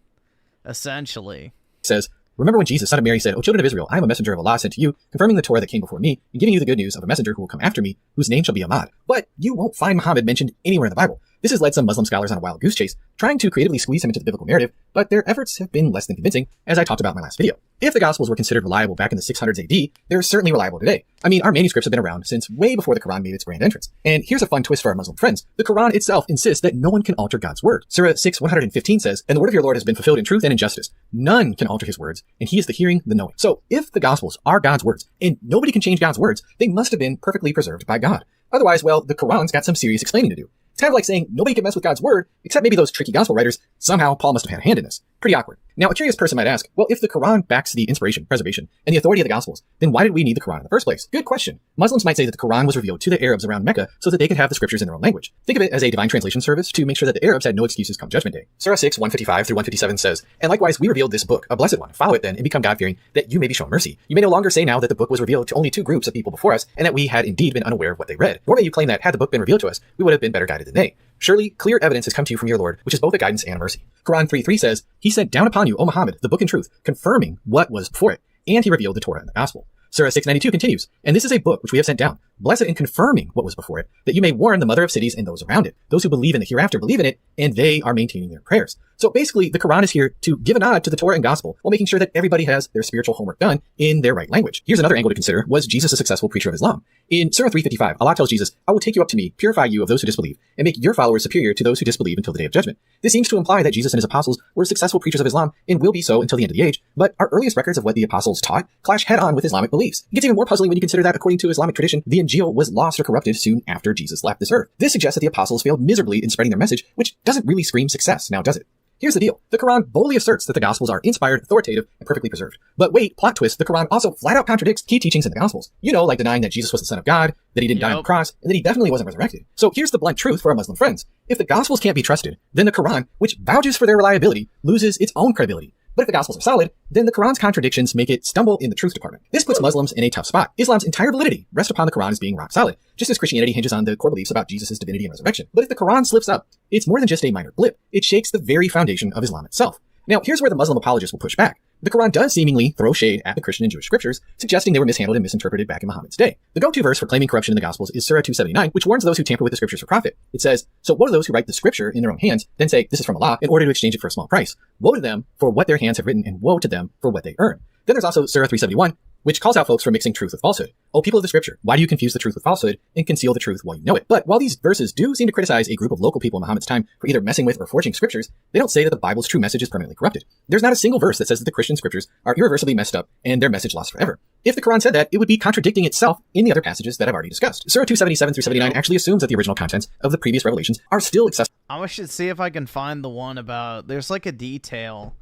essentially. says, "Remember when Jesus, son of Mary, said, 'O children of Israel, I am a messenger of Allah sent to you, confirming the Torah that came before me, and giving you the good news of a messenger who will come after me, whose name shall be Ahmad.' But you won't find Muhammad mentioned anywhere in the Bible. This has led some Muslim scholars on a wild goose chase, trying to creatively squeeze him into the biblical narrative, but their efforts have been less than convincing, as I talked about in my last video. If the Gospels were considered reliable back in the 600s AD, they're certainly reliable today. I mean, our manuscripts have been around since way before the Quran made its grand entrance. And here's a fun twist for our Muslim friends. The Quran itself insists that no one can alter God's word. Surah 6:115 says, "And the word of your Lord has been fulfilled in truth and in justice. None can alter his words, and he is the hearing, the knowing." So if the Gospels are God's words, and nobody can change God's words, they must have been perfectly preserved by God. Otherwise, well, the Quran's got some serious explaining to do. It's kind of like saying nobody can mess with God's word, except maybe those tricky gospel writers. Somehow Paul must have had a hand in this. Pretty awkward. Now, a curious person might ask, well, if the Quran backs the inspiration, preservation, and the authority of the Gospels, then why did we need the Quran in the first place? Good question. Muslims might say that the Quran was revealed to the Arabs around Mecca so that they could have the scriptures in their own language. Think of it as a divine translation service to make sure that the Arabs had no excuses come Judgment Day. Surah 6:155-157 says, "And likewise we revealed this book, a blessed one. Follow it then and become God-fearing, that you may be shown mercy. You may no longer say now that the book was revealed to only 2 groups of people before us, and that we had indeed been unaware of what they read. Nor may you claim that, had the book been revealed to us, we would have been better guided than they. Surely, clear evidence has come to you from your Lord, which is both a guidance and a mercy." Quran 3:3 says, "He sent down upon upon you, O Muhammad, the book and truth, confirming what was before it, and he revealed the Torah and the Gospel. Surah 692 continues, and this is a book which we have sent down, blessed and confirming what was before it, that you may warn the mother of cities and those around it. Those who believe in the hereafter believe in it, and they are maintaining their prayers. So basically, the Quran is here to give a nod to the Torah and Gospel while making sure that everybody has their spiritual homework done in their right language. Here's another angle to consider. Was Jesus a successful preacher of Islam? In Surah 355, Allah tells Jesus, I will take you up to me, purify you of those who disbelieve, and make your followers superior to those who disbelieve until the day of judgment. This seems to imply that Jesus and his apostles were successful preachers of Islam and will be so until the end of the age, but our earliest records of what the apostles taught clash head-on with Islamic beliefs. It gets even more puzzling when you consider that, according to Islamic tradition, the Injil was lost or corrupted soon after Jesus left this earth. This suggests that the apostles failed miserably in spreading their message, which doesn't really scream success, now does it? Here's the deal. The Quran boldly asserts that the Gospels are inspired, authoritative, and perfectly preserved. But wait, plot twist, the Quran also flat out contradicts key teachings in the Gospels. You know, like denying that Jesus was the Son of God, that he didn't die on the cross, and that he definitely wasn't resurrected. So here's the blunt truth for our Muslim friends. If the Gospels can't be trusted, then the Quran, which vouches for their reliability, loses its own credibility. But if the Gospels are solid, then the Quran's contradictions make it stumble in the truth department. This puts Muslims in a tough spot. Islam's entire validity rests upon the Quran as being rock solid, just as Christianity hinges on the core beliefs about Jesus' divinity and resurrection. But if the Quran slips up, it's more than just a minor blip. It shakes the very foundation of Islam itself. Now, here's where the Muslim apologists will push back. The Quran does seemingly throw shade at the Christian and Jewish scriptures, suggesting they were mishandled and misinterpreted back in Muhammad's day. The go-to verse for claiming corruption in the Gospels is Surah 279, which warns those who tamper with the scriptures for profit. It says, so woe to those who write the scripture in their own hands, then say, this is from Allah, in order to exchange it for a small price. Woe to them for what their hands have written, and woe to them for what they earn. Then there's also Surah 371, which calls out folks for mixing truth with falsehood. Oh, people of the scripture, why do you confuse the truth with falsehood and conceal the truth while you know it? But while these verses do seem to criticize a group of local people in Muhammad's time for either messing with or forging scriptures, they don't say that the Bible's true message is permanently corrupted. There's not a single verse that says that the Christian scriptures are irreversibly messed up and their message lost forever. If the Quran said that, it would be contradicting itself in the other passages that I've already discussed. Surah 277 through 79 actually assumes that the original contents of the previous revelations are still accessible. I should see if I can find the one about, there's like a detail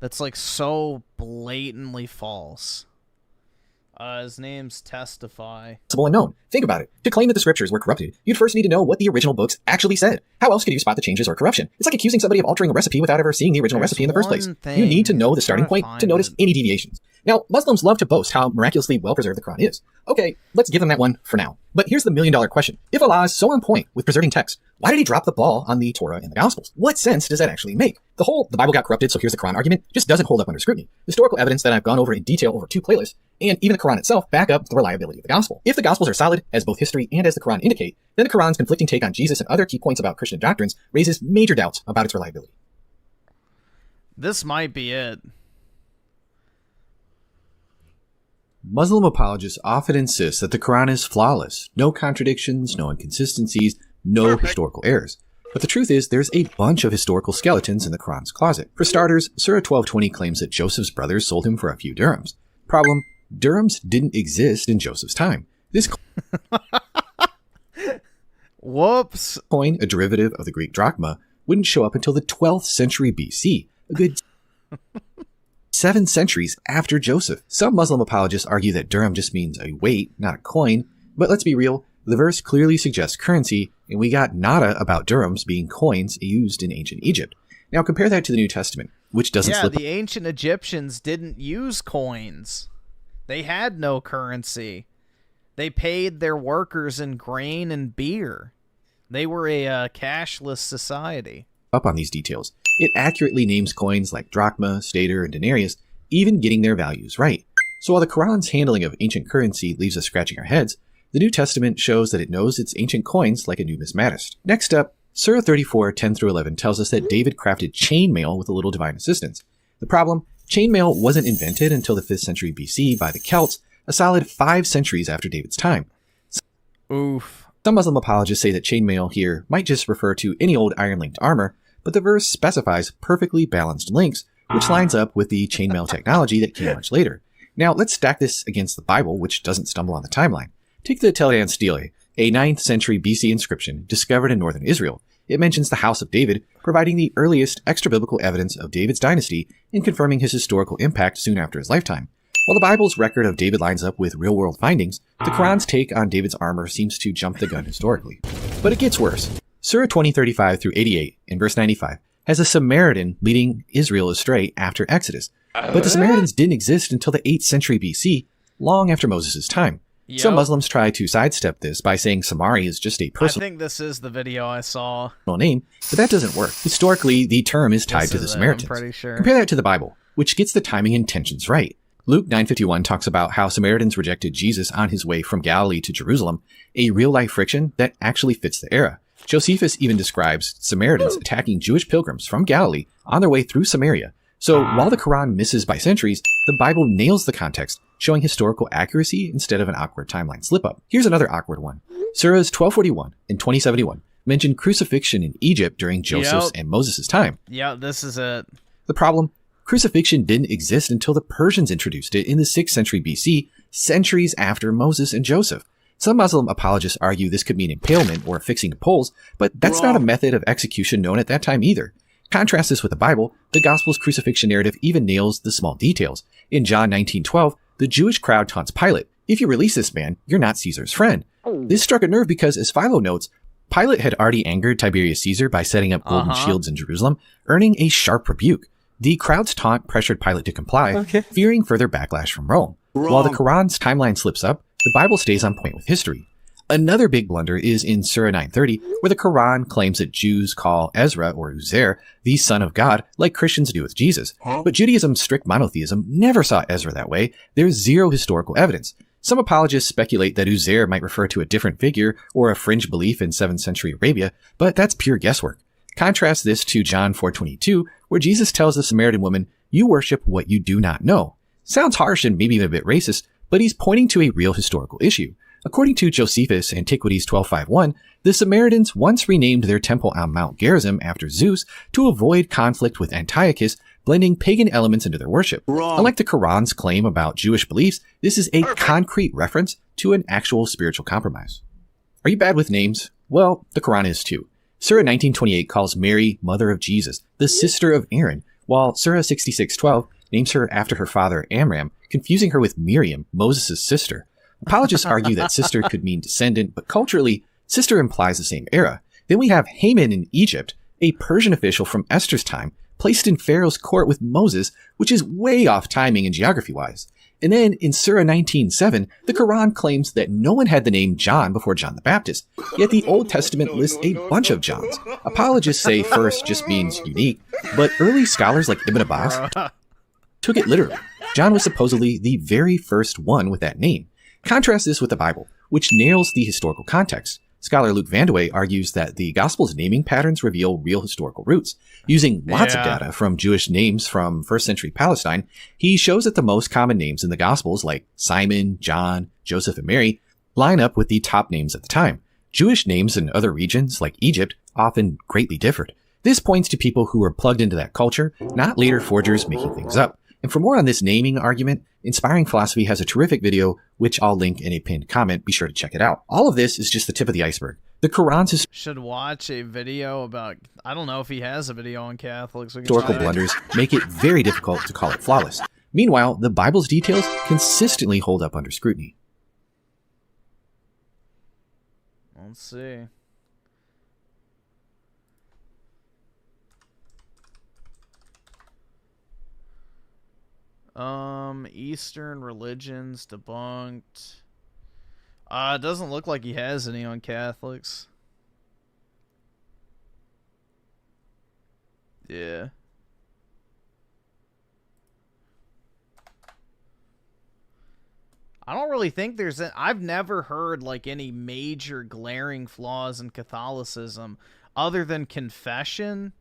that's like so blatantly false. His name's Testify. And known. Think about it. To claim that the scriptures were corrupted, you'd first need to know what the original books actually said. How else could you spot the changes or corruption? It's like accusing somebody of altering a recipe without ever seeing the original recipe in the first place. You need to know the starting point to notice any deviations. Now, Muslims love to boast how miraculously well-preserved the Quran is. Okay, let's give them that one for now. But here's the million-dollar question. If Allah is so on point with preserving text, why did he drop the ball on the Torah and the Gospels? What sense does that actually make? The Bible got corrupted, so here's the Quran argument just doesn't hold up under scrutiny. Historical evidence that I've gone over in detail over 2 playlists, and even the Quran itself, back up the reliability of the Gospel. If the Gospels are solid, as both history and as the Quran indicate, then the Quran's conflicting take on Jesus and other key points about Christian doctrines raises major doubts about its reliability. This might be it. Muslim apologists often insist that the Quran is flawless, no contradictions, no inconsistencies, no historical errors. But the truth is, there's a bunch of historical skeletons in the Quran's closet. For starters, Surah 1220 claims that Joseph's brothers sold him for a few dirhams. Problem, dirhams didn't exist in Joseph's time. This Whoops. coin, a derivative of the Greek drachma, wouldn't show up until the 12th century BC, a good 7 centuries after Joseph. Some Muslim apologists argue that dirham just means a weight, not a coin, but let's be real, the verse clearly suggests currency, and we got nada about dirhams being coins used in ancient Egypt. Now compare that to the New Testament, which doesn't slip. The ancient Egyptians didn't use coins. They had no currency. They paid their workers in grain and beer. They were a cashless society. Up on these details. It accurately names coins like drachma, stater, and denarius, even getting their values right. So while the Quran's handling of ancient currency leaves us scratching our heads, the New Testament shows that it knows its ancient coins like a numismatist. Next up, Surah 34, 10 through 11 tells us that David crafted chainmail with a little divine assistance. The problem, chainmail wasn't invented until the 5th century BC by the Celts, a solid 5 centuries after David's time. Oof. Some Muslim apologists say that chainmail here might just refer to any old iron-linked armor, but the verse specifies perfectly balanced links, which lines up with the chainmail technology that came much later. Now, let's stack this against the Bible, which doesn't stumble on the timeline. Take the Tel Dan Stele, a 9th century BC inscription discovered in northern Israel. It mentions the House of David, providing the earliest extra-biblical evidence of David's dynasty and confirming his historical impact soon after his lifetime. While the Bible's record of David lines up with real-world findings, the Quran's take on David's armor seems to jump the gun historically. But it gets worse. Surah 20:35 through 88 in verse 95 has a Samaritan leading Israel astray after Exodus. But the Samaritans didn't exist until the 8th century BC, long after Moses' time. Some Muslims try to sidestep this by saying Samari is just a I personal think this is the video I saw. name, but that doesn't work. Historically, the term is tied to the Samaritans. I'm pretty sure. Compare that to the Bible, which gets the timing and tensions right. Luke 9:51 talks about how Samaritans rejected Jesus on his way from Galilee to Jerusalem, a real-life friction that actually fits the era. Josephus even describes Samaritans attacking Jewish pilgrims from Galilee on their way through Samaria. So while the Quran misses by centuries, the Bible nails the context, showing historical accuracy instead of an awkward timeline slip-up. Here's another awkward one. Surahs 1241 and 2071 mention crucifixion in Egypt during Joseph's and Moses' time. Yeah, this is it. The problem? Crucifixion didn't exist until the Persians introduced it in the 6th century BC, centuries after Moses and Joseph. Some Muslim apologists argue this could mean impalement or affixing to poles, but that's not a method of execution known at that time either. Contrast this with the Bible. The Gospel's crucifixion narrative even nails the small details. In John 19:12, the Jewish crowd taunts Pilate, "If you release this man, you're not Caesar's friend." This struck a nerve because, as Philo notes, Pilate had already angered Tiberius Caesar by setting up golden shields in Jerusalem, earning a sharp rebuke. The crowd's taunt pressured Pilate to comply, fearing further backlash from Rome. While the Quran's timeline slips up, the Bible stays on point with history. Another big blunder is in Surah 930, where the Quran claims that Jews call Ezra or Uzair the son of God, like Christians do with Jesus. But Judaism's strict monotheism never saw Ezra that way. There's zero historical evidence. Some apologists speculate that Uzair might refer to a different figure or a fringe belief in 7th century Arabia, but that's pure guesswork. Contrast this to John 4:22, where Jesus tells the Samaritan woman, "You worship what you do not know." Sounds harsh and maybe even a bit racist, but he's pointing to a real historical issue. According to Josephus, Antiquities 1251, the Samaritans once renamed their temple on Mount Gerizim after Zeus to avoid conflict with Antiochus, blending pagan elements into their worship. Unlike the Quran's claim about Jewish beliefs, this is a concrete reference to an actual spiritual compromise. Are you bad with names? Well, the Quran is too. Surah 1928 calls Mary Mother of Jesus, the sister of Aaron, while Surah 66:12 names her after her father Amram, confusing her with Miriam, Moses' sister. Apologists argue that sister could mean descendant, but culturally, sister implies the same era. Then we have Haman in Egypt, a Persian official from Esther's time, placed in Pharaoh's court with Moses, which is way off timing and geography-wise. And then in Surah 19:7, the Quran claims that no one had the name John before John the Baptist, yet the Old Testament lists a bunch of Johns. Apologists say first just means unique, but early scholars like Ibn Abbas took it literally. John was supposedly the very first one with that name. Contrast this with the Bible, which nails the historical context. Scholar Luke Vandewey argues that the Gospel's naming patterns reveal real historical roots. Using lots of data from Jewish names from 1st century Palestine, he shows that the most common names in the Gospels, like Simon, John, Joseph, and Mary, line up with the top names at the time. Jewish names in other regions, like Egypt, often greatly differed. This points to people who were plugged into that culture, not later forgers making things up. And for more on this naming argument, Inspiring Philosophy has a terrific video, which I'll link in a pinned comment. Be sure to check it out. All of this is just the tip of the iceberg. The Quran's should watch a video about, I don't know if he has a video on Catholics. Historical blunders make it very difficult to call it flawless. Meanwhile, the Bible's details consistently hold up under scrutiny. Let's see. Eastern religions debunked. It doesn't look like he has any on Catholics. Yeah. I don't really think there's I've never heard like any major glaring flaws in Catholicism other than confession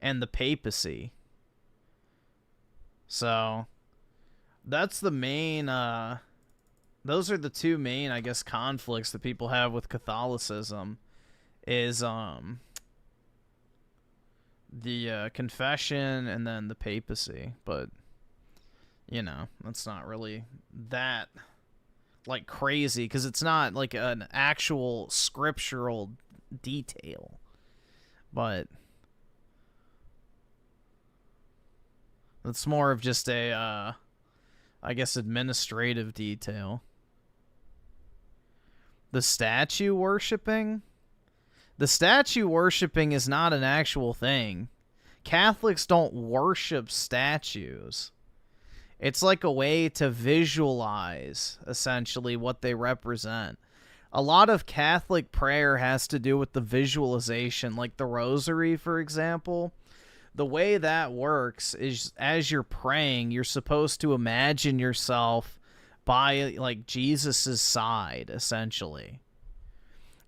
and the papacy. So that's the main those are the two main, I guess, conflicts that people have with Catholicism is the confession and then the papacy. But you know, that's not really that like crazy because it's not like an actual scriptural detail. But it's more of just a I guess administrative detail. The statue worshiping? The statue worshiping is not an actual thing. Catholics don't worship statues. It's like a way to visualize, essentially, what they represent. A lot of Catholic prayer has to do with the visualization, like the rosary, for example. The way that works is as you're praying, you're supposed to imagine yourself by, like, Jesus's side, essentially.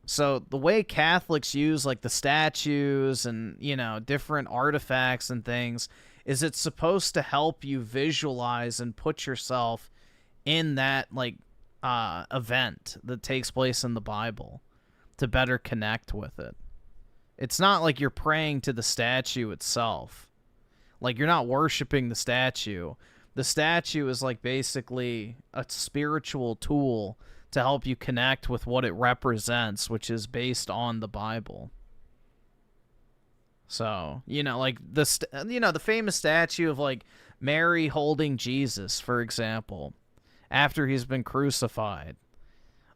So the way Catholics use, like, the statues and, you know, different artifacts and things is it's supposed to help you visualize and put yourself in that, like, event that takes place in the Bible to better connect with it. It's not like you're praying to the statue itself. Like, you're not worshiping the statue. The statue is, like, basically a spiritual tool to help you connect with what it represents, which is based on the Bible. So, you know, like the famous statue of, like, Mary holding Jesus, for example, after he's been crucified.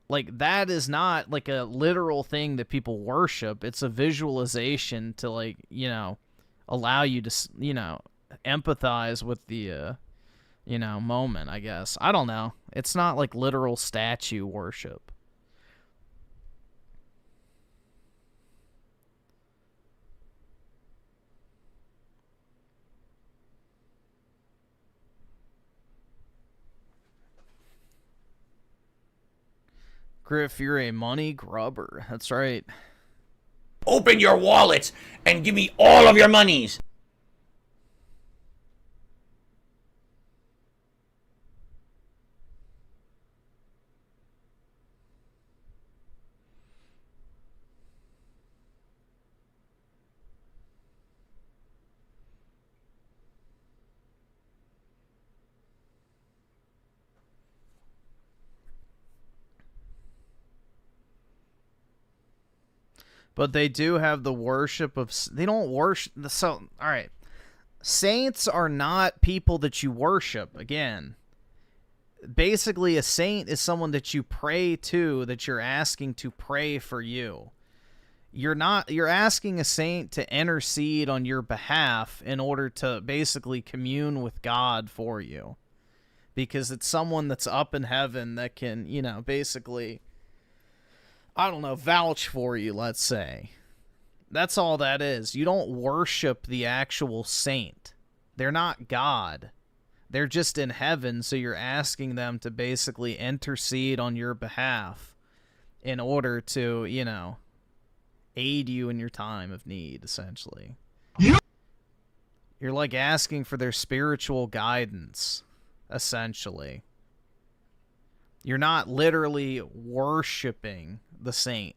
Like, that is not, like, a literal thing that people worship. It's a visualization to, like, you know, allow you to, you know, empathize with the, you know, moment, I guess. I don't know. It's not, like, literal statue worship. Griff, you're a money grubber. That's right. Open your wallets and give me all of your monies. But they do have the worship of... They don't worship... So, all right. Saints are not people that you worship, again. Basically, a saint is someone that you pray to, that you're asking to pray for you. You're asking a saint to intercede on your behalf in order to basically commune with God for you. Because it's someone that's up in heaven that can, you know, basically... I don't know, vouch for you, let's say. That's all that is. You don't worship the actual saint. They're not God. They're just in heaven, so you're asking them to basically intercede on your behalf in order to, you know, aid you in your time of need, essentially. You're like asking for their spiritual guidance, essentially. You're not literally worshiping the saint.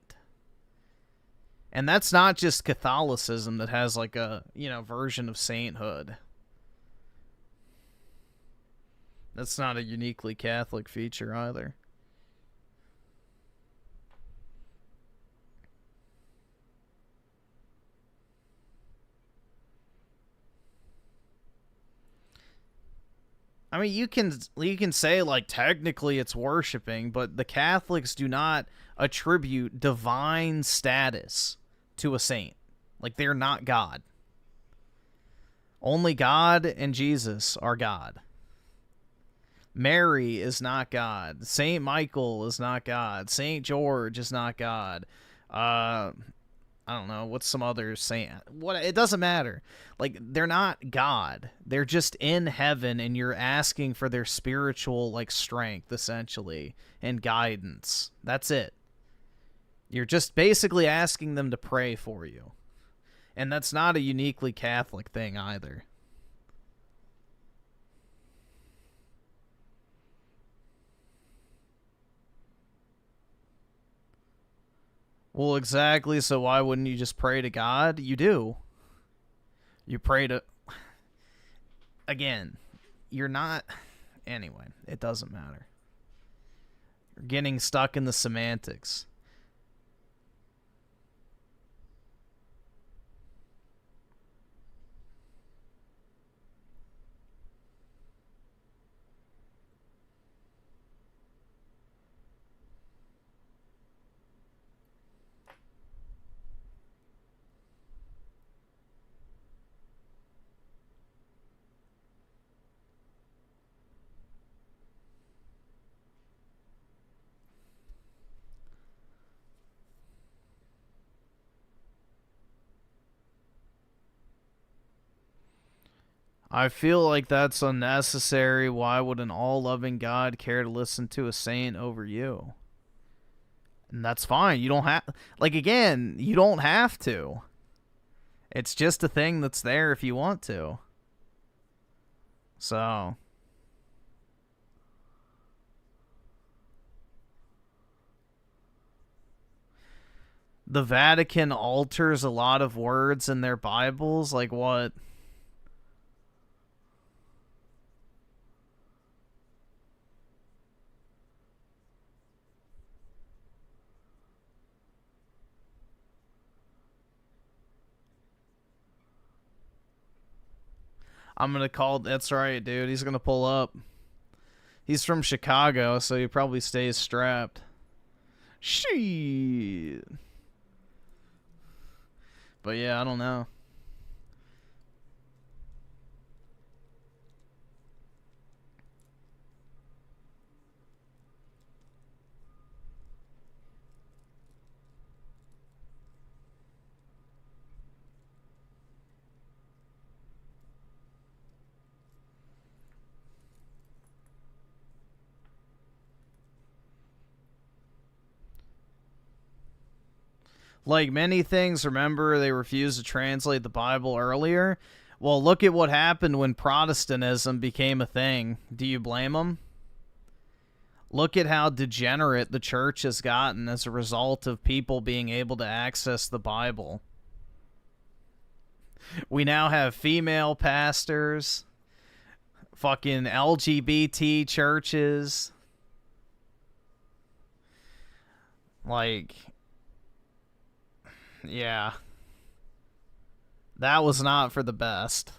And that's not just Catholicism that has, like, a, you know, version of sainthood. That's not a uniquely Catholic feature either. I mean, you can say, like, technically it's worshiping, but the Catholics do not attribute divine status to a saint. Like, they're not God. Only God and Jesus are God. Mary is not God. Saint Michael is not God. Saint George is not God. I don't know, what's some other saint? What, it doesn't matter. Like, they're not God. They're just in heaven, and you're asking for their spiritual, like, strength, essentially, and guidance. That's it. You're just basically asking them to pray for you. And that's not a uniquely Catholic thing either. Well, exactly, so why wouldn't you just pray to God? You do. You pray to... Again, you're not... Anyway, it doesn't matter. You're getting stuck in the semantics. I feel like that's unnecessary. Why would an all-loving God care to listen to a saint over you? And that's fine. You don't have... Like, again, you don't have to. It's just a thing that's there if you want to. So... The Vatican alters a lot of words in their Bibles? Like what? I'm gonna call... That's right, dude. He's gonna pull up. He's from Chicago, so he probably stays strapped. Shit. But yeah, I don't know. Like many things, remember, they refused to translate the Bible earlier. Well, look at what happened when Protestantism became a thing. Do you blame them? Look at how degenerate the church has gotten as a result of people being able to access the Bible. We now have female pastors, fucking LGBT churches. Like... Yeah. That was not for the best.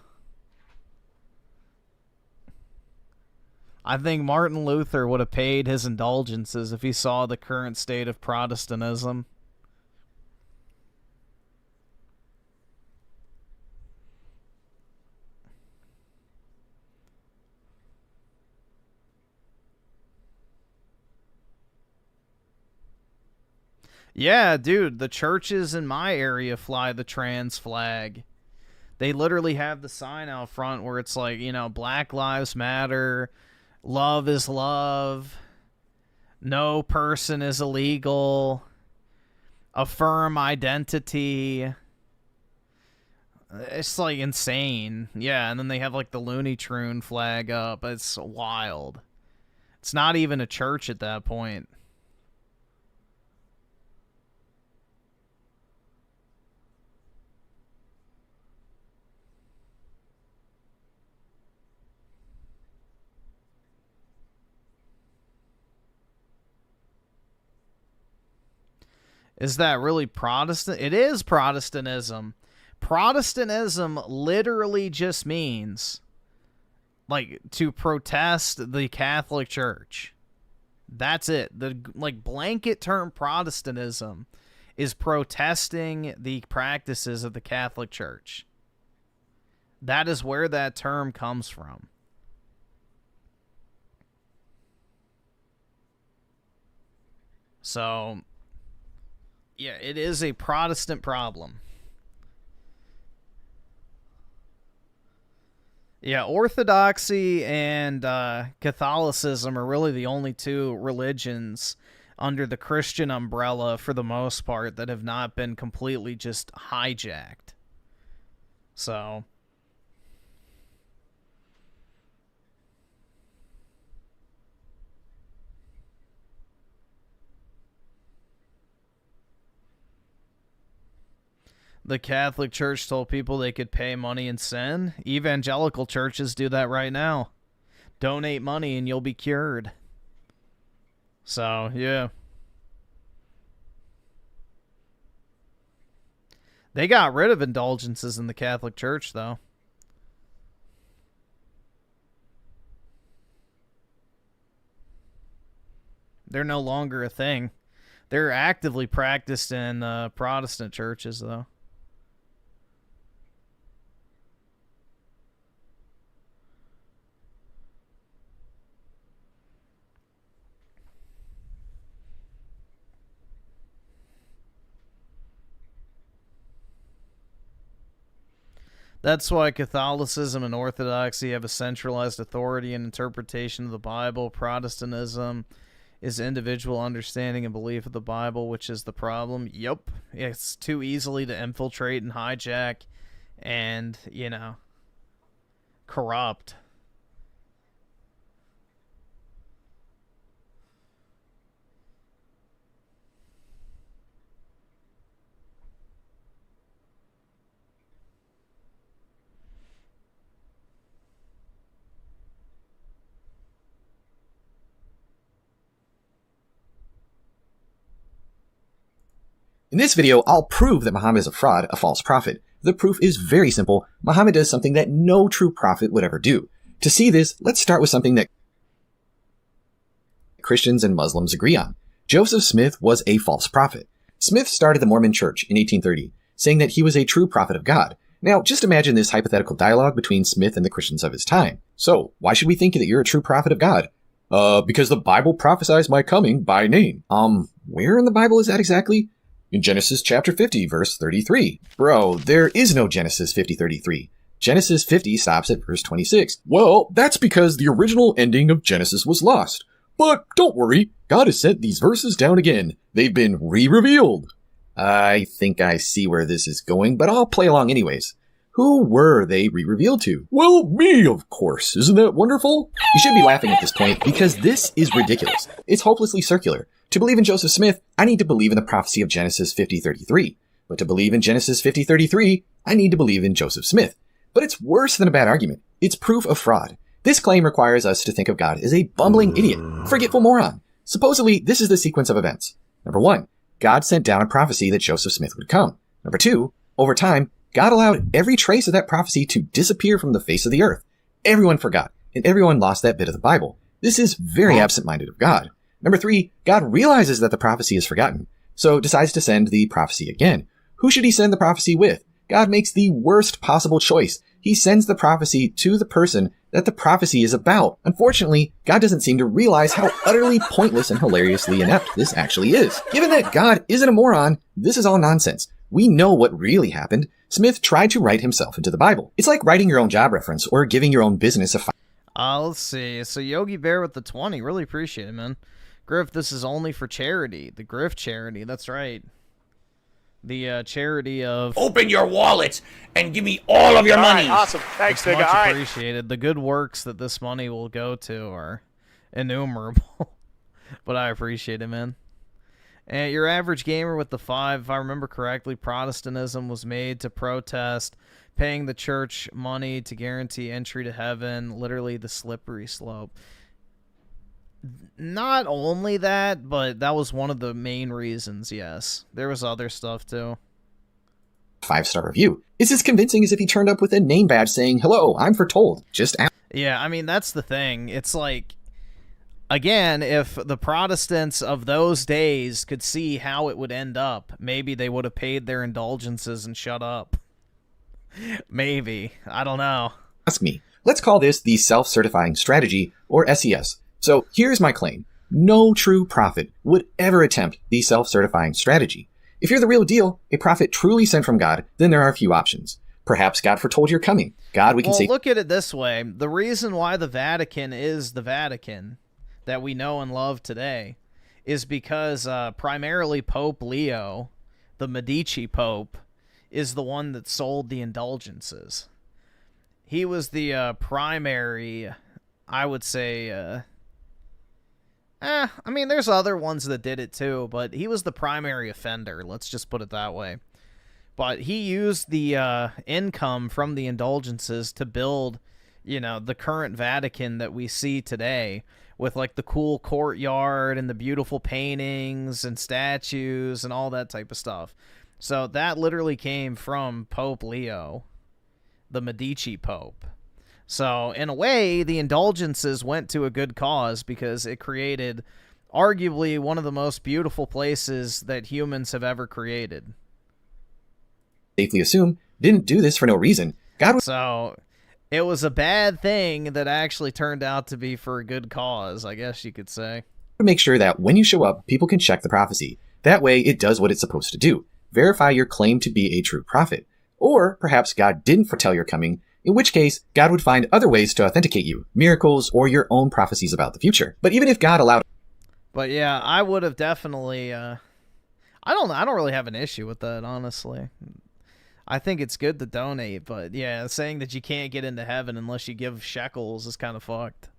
I think Martin Luther would have paid his indulgences if he saw the current state of Protestantism. Yeah, dude, the churches in my area fly the trans flag. They literally have the sign out front where it's like, you know, Black Lives Matter, love is love, no person is illegal, affirm identity. It's like insane. Yeah, and then they have like the Looney Tune flag up. It's wild. It's not even a church at that point. Is that really Protestant? It is Protestantism. Protestantism literally just means, like, to protest the Catholic Church. That's it. The, like, blanket term Protestantism is protesting the practices of the Catholic Church. That is where that term comes from. So... yeah, it is a Protestant problem. Yeah, Orthodoxy and Catholicism are really the only two religions under the Christian umbrella, for the most part, that have not been completely just hijacked. So... the Catholic Church told people they could pay money and sin. Evangelical churches do that right now. Donate money and you'll be cured. So, yeah. They got rid of indulgences in the Catholic Church, though. They're no longer a thing. They're actively practiced in Protestant churches, though. That's why Catholicism and Orthodoxy have a centralized authority and interpretation of the Bible. Protestantism is individual understanding and belief of the Bible, which is the problem. Yup. It's too easily to infiltrate and hijack and, you know, corrupt. In this video, I'll prove that Muhammad is a fraud, a false prophet. The proof is very simple. Muhammad does something that no true prophet would ever do. To see this, let's start with something that Christians and Muslims agree on. Joseph Smith was a false prophet. Smith started the Mormon Church in 1830, saying that he was a true prophet of God. Now, just imagine this hypothetical dialogue between Smith and the Christians of his time. So, why should we think that you're a true prophet of God? Because the Bible prophesies my coming by name. Where in the Bible is that exactly? In Genesis chapter 50, verse 33. Bro, there is no Genesis 50:33. Genesis 50 stops at verse 26. Well, that's because the original ending of Genesis was lost. But don't worry, God has sent these verses down again. They've been re-revealed. I think I see where this is going, but I'll play along anyways. Who were they re-revealed to? Well, me, of course. Isn't that wonderful? You should be laughing at this point because this is ridiculous. It's hopelessly circular. To believe in Joseph Smith, I need to believe in the prophecy of Genesis 50:33. But to believe in Genesis 50:33, I need to believe in Joseph Smith. But it's worse than a bad argument. It's proof of fraud. This claim requires us to think of God as a bumbling idiot, forgetful moron. Supposedly, this is the sequence of events. Number 1, God sent down a prophecy that Joseph Smith would come. Number 2, over time, God allowed every trace of that prophecy to disappear from the face of the earth. Everyone forgot, and everyone lost that bit of the Bible. This is very absent-minded of God. Number 3, God realizes that the prophecy is forgotten, so decides to send the prophecy again. Who should he send the prophecy with? God makes the worst possible choice. He sends the prophecy to the person that the prophecy is about. Unfortunately, God doesn't seem to realize how utterly pointless and hilariously inept this actually is. Given that God isn't a moron, this is all nonsense. We know what really happened. Smith tried to write himself into the Bible. It's like writing your own job reference or giving your own business a Let's see. So Yogi Bear with the 20. Really appreciate it, man. Griff, this is only for charity. The Griff charity. That's right. The charity of... Open your wallet and give me all of your money. Awesome. Thanks, it's nigga. much appreciated. The good works that this money will go to are innumerable. But I appreciate it, man. And your average gamer with the 5, if I remember correctly, Protestantism was made to protest paying the church money to guarantee entry to heaven, literally the slippery slope. Not only that, but that was one of the main reasons, yes. There was other stuff, too. 5-star review. It's as convincing as if he turned up with a name badge saying, hello, I'm foretold. Just ask. Yeah, I mean, that's the thing. It's like, again, if the Protestants of those days could see how it would end up, maybe they would have paid their indulgences and shut up. Maybe. I don't know. Ask me. Let's call this the self-certifying strategy, or SES. So here's my claim. No true prophet would ever attempt the self-certifying strategy. If you're the real deal, a prophet truly sent from God, then there are a few options. Perhaps God foretold your coming. God, we can say... Well, look at it this way. The reason why the Vatican is the Vatican that we know and love today is because primarily Pope Leo, the Medici Pope, is the one that sold the indulgences. He was the primary, I would say... I mean, there's other ones that did it too, but he was the primary offender. Let's just put it that way. But he used the income from the indulgences to build, you know, the current Vatican that we see today with, like, the cool courtyard and the beautiful paintings and statues and all that type of stuff. So that literally came from Pope Leo, the Medici Pope. So, in a way, the indulgences went to a good cause because it created arguably one of the most beautiful places that humans have ever created. Safely assume didn't do this for no reason. God was... So, it was a bad thing that actually turned out to be for a good cause, I guess you could say. Make sure that when you show up, people can check the prophecy. That way, it does what it's supposed to do. Verify your claim to be a true prophet. Or perhaps God didn't foretell your coming, in which case God would find other ways to authenticate you, miracles or your own prophecies about the future. But even if God allowed... But yeah, I would have definitely... I don't really have an issue with that, honestly. I think it's good to donate, but yeah, saying that you can't get into heaven unless you give shekels is kind of fucked.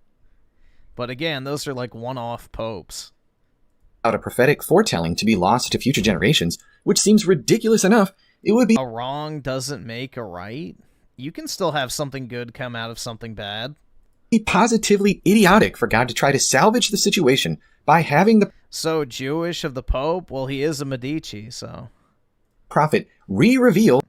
But again, those are like one-off popes. A prophetic foretelling to be lost to future generations, which seems ridiculous enough, it would be... A wrong doesn't make a right. You can still have something good come out of something bad. Be positively idiotic for God to try to salvage the situation by having the... So Jewish of the Pope? Well, he is a Medici, so... prophet re-reveal...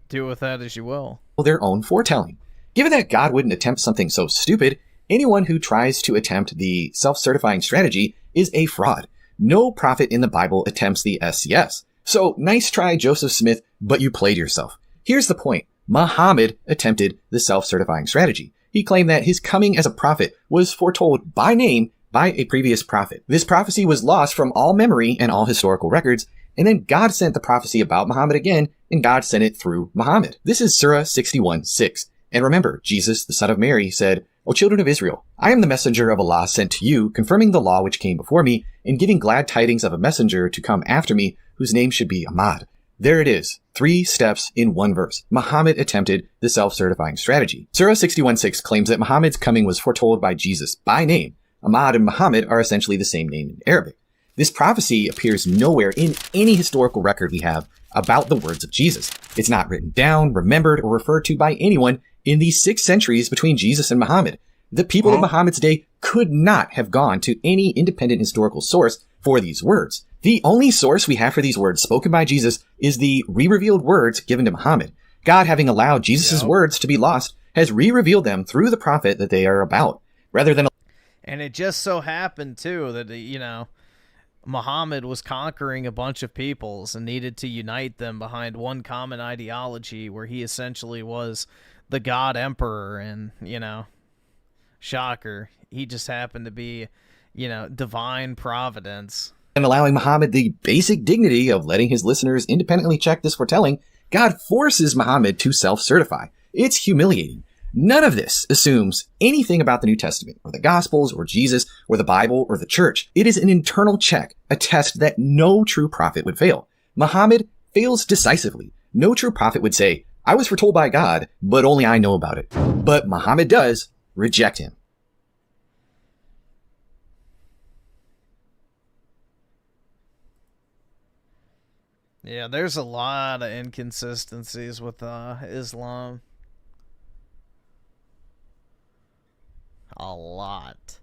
Do with that as you will. Their own foretelling. Given that God wouldn't attempt something so stupid, anyone who tries to attempt the self-certifying strategy is a fraud. No prophet in the Bible attempts the SCS. So, nice try, Joseph Smith, but you played yourself. Here's the point. Muhammad attempted the self-certifying strategy. He claimed that his coming as a prophet was foretold by name by a previous prophet. This prophecy was lost from all memory and all historical records, and then God sent the prophecy about Muhammad again, and God sent it through Muhammad. This is Surah 61:6. And remember, Jesus, the son of Mary, said, O children of Israel, I am the messenger of Allah sent to you, confirming the law which came before me, and giving glad tidings of a messenger to come after me, whose name should be Ahmad. There it is. 3 steps in 1 verse. Muhammad attempted the self-certifying strategy. Surah 61:6 claims that Muhammad's coming was foretold by Jesus by name. Ahmad and Muhammad are essentially the same name in Arabic. This prophecy appears nowhere in any historical record we have about the words of Jesus. It's not written down, remembered, or referred to by anyone in the 6 centuries between Jesus and Muhammad. The people of Muhammad's day could not have gone to any independent historical source for these words. The only source we have for these words spoken by Jesus is the re-revealed words given to Muhammad. God, having allowed Jesus' words to be lost, has re-revealed them through the prophet that they are about, rather than... And it just so happened, too, that, you know, Muhammad was conquering a bunch of peoples and needed to unite them behind one common ideology where he essentially was the God Emperor and, you know, shocker, he just happened to be, you know, divine providence. And allowing Muhammad the basic dignity of letting his listeners independently check this foretelling, God forces Muhammad to self-certify. It's humiliating. None of this assumes anything about the New Testament, or the Gospels, or Jesus, or the Bible, or the Church. It is an internal check, a test that no true prophet would fail. Muhammad fails decisively. No true prophet would say, I was foretold by God, but only I know about it. But Muhammad does. Reject him. Yeah, there's a lot of inconsistencies with Islam. A lot.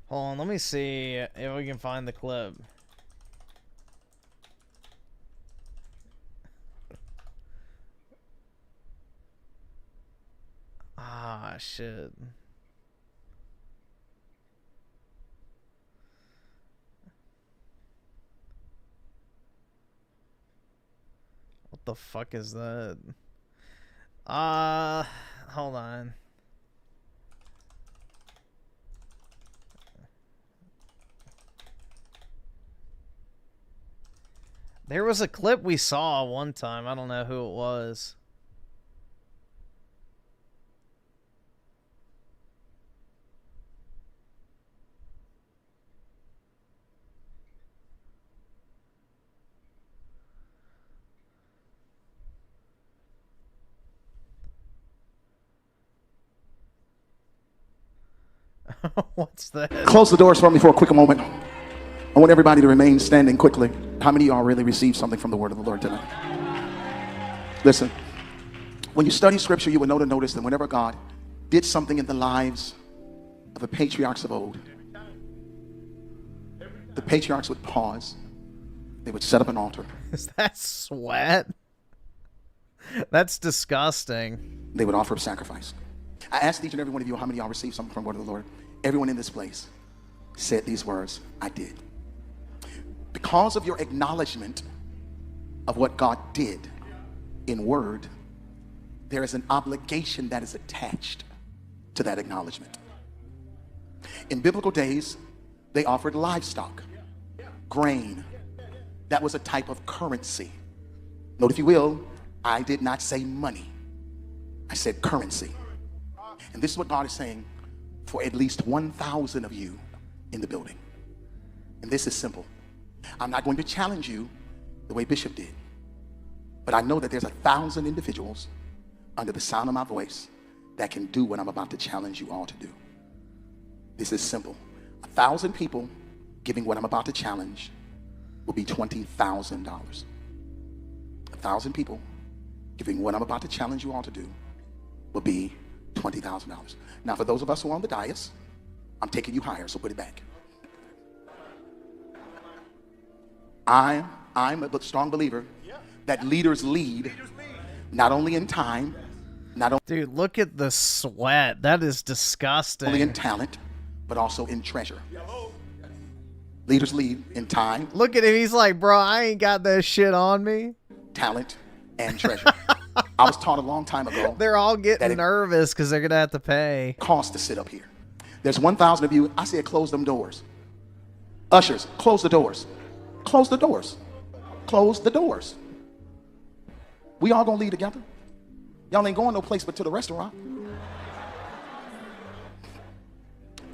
Hold on, let me see if we can find the clip. Ah, shit. What the fuck is that? Hold on. There was a clip we saw one time. I don't know who it was. What's that? Close the doors for me for a quick moment. I want everybody to remain standing quickly. How many of y'all really received something from the word of the Lord tonight? Listen, when you study scripture, you will notice that whenever God did something in the lives of the patriarchs of old, the patriarchs would pause. They would set up an altar. Is that sweat? That's disgusting. They would offer up sacrifice. I asked each and every one of you how many of y'all received something from the word of the Lord. Everyone in this place said these words, I did. Because of your acknowledgement of what God did in word, there is an obligation that is attached to that acknowledgement. In biblical days, they offered livestock, grain. That was a type of currency. Note, if you will, I did not say money. I said currency. And this is what God is saying for at least 1,000 of you in the building. And this is simple. I'm not going to challenge you the way Bishop did. But I know that there's 1,000 individuals under the sound of my voice that can do what I'm about to challenge you all to do. This is simple. 1,000 people giving what I'm about to challenge will be $20,000. 1,000 people giving what I'm about to challenge you all to do will be $20,000. Now, for those of us who are on the dais, I'm taking you higher, so put it back. I'm a strong believer that leaders lead not only in time, not only Dude, look at the sweat. That is disgusting. only in talent, but also in treasure. Leaders lead in time. Look at him. He's like, bro, I ain't got that shit on me. Talent and treasure. I was taught a long time ago. They're all getting nervous because they're going to have to pay. Cost to sit up here. There's 1,000 of you. I said close them doors. Ushers, close the doors. Close the doors. Close the doors. We all gonna leave together. Y'all ain't going no place but to the restaurant.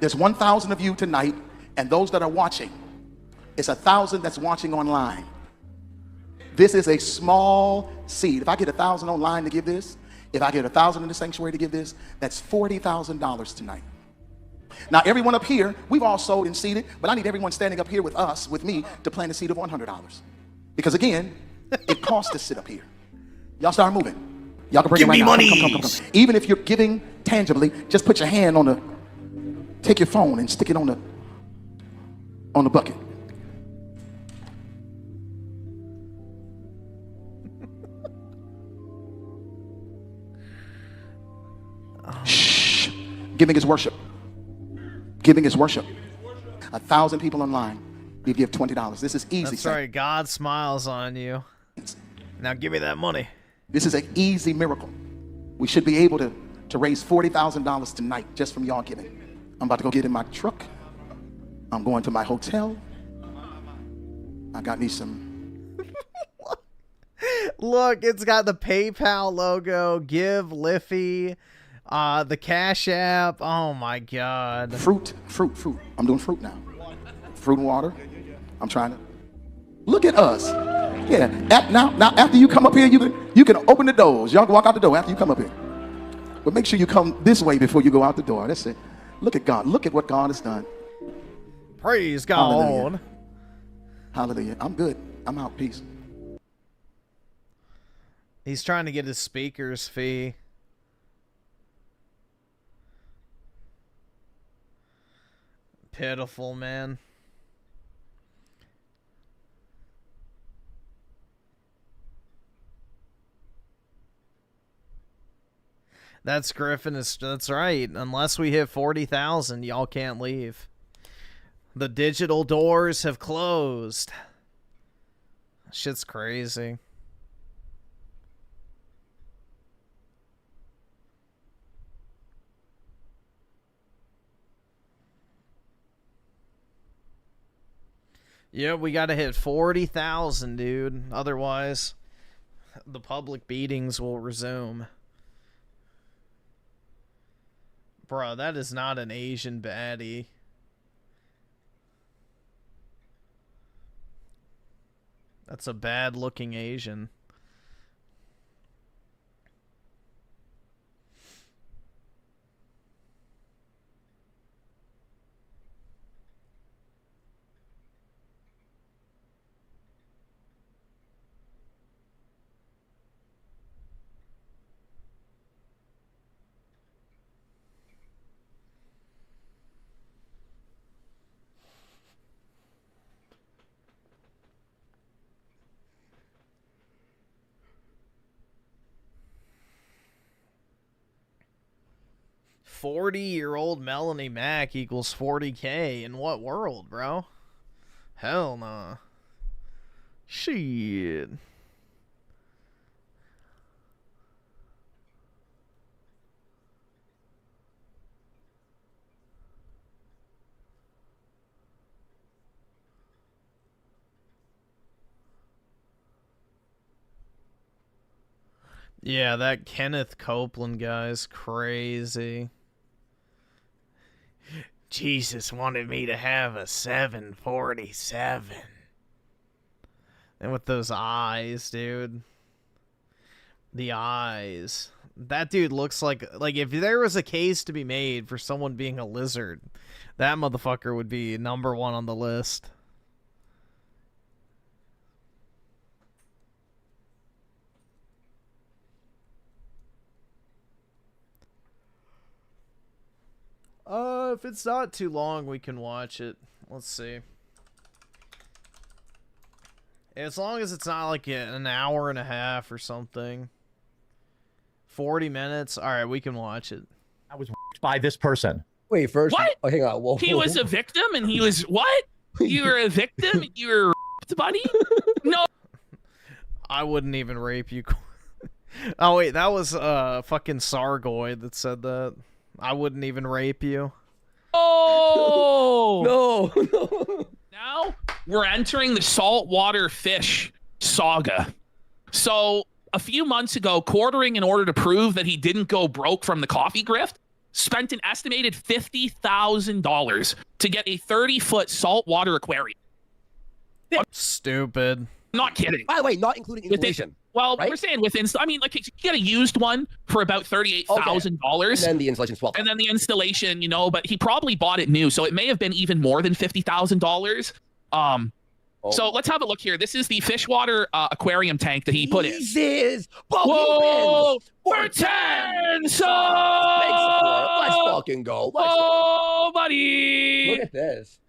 There's 1,000 of you tonight, and those that are watching, it's 1,000 that's watching online. This is a small seed. If I get 1,000 online to give this, if I get 1,000 in the sanctuary to give this, that's $40,000 tonight. Now, everyone up here, we've all sold and seeded, but I need everyone standing up here with us, with me, to plant a seed of $100. Because again, it costs to sit up here. Y'all start moving. Y'all can bring it right now. Come. Even if you're giving tangibly, just put your hand on the, take your phone and stick it on the bucket. Shh. Giving is worship. Giving is worship. 1,000 people online, you give $20. This is easy. That's right. God smiles on you. Now give me that money. This is an easy miracle. We should be able to raise $40,000 tonight just from y'all giving. I'm about to go get in my truck. I'm going to my hotel. I got me some. Look, it's got the PayPal logo, Give, Liffy, the Cash App. Oh my God. Fruit. I'm doing fruit now. Fruit and water. I'm trying to. Look at us. Yeah. Now after you come up here, you can open the doors. Y'all can walk out the door after you come up here. But make sure you come this way before you go out the door. That's it. Look at God. Look at what God has done. Praise God. Hallelujah. Hallelujah. I'm good. I'm out. Peace. He's trying to get his speaker's fee. Pitiful, man. That's Griffin. That's right. Unless we hit 40,000, y'all can't leave. The digital doors have closed. Shit's crazy. Yeah, we gotta hit 40,000, dude. Otherwise, the public beatings will resume. Bro, that is not an Asian baddie. That's a bad-looking Asian. "40-year-old Melanie Mack equals 40K. In what world, bro? Hell nah. Shit. Yeah, that Kenneth Copeland guy's crazy. Jesus wanted me to have a 747. And with those eyes, dude. The eyes. That dude looks like if there was a case to be made for someone being a lizard, that motherfucker would be number 1 on the list. If it's not too long, we can watch it. Let's see. As long as it's not like an hour and a half or something. 40 minutes. All right, we can watch it. I was by this person. Wait, first. What? Oh, hang on. Whoa, He was a victim, and he was what? You were a victim, and you were buddy? No. I wouldn't even rape you. Oh wait, that was fucking Sargoid that said that. I wouldn't even rape you. Oh no. Now we're entering the saltwater fish saga. So a few months ago, Quartering, in order to prove that he didn't go broke from the coffee grift, spent an estimated $50,000 to get a 30-foot saltwater aquarium. Stupid. Not kidding. By the way, not including installation. Well, right? we're saying with I mean, like, you get a used one for about $38,000. And then the installation swell. And then the installation, you know, but he probably bought it new, so it may have been even more than $50,000. So let's have a look here. This is the Fishwater aquarium tank that he put in. Jesus! Whoa! We're 10! So let's fucking go. Buddy! Look at this.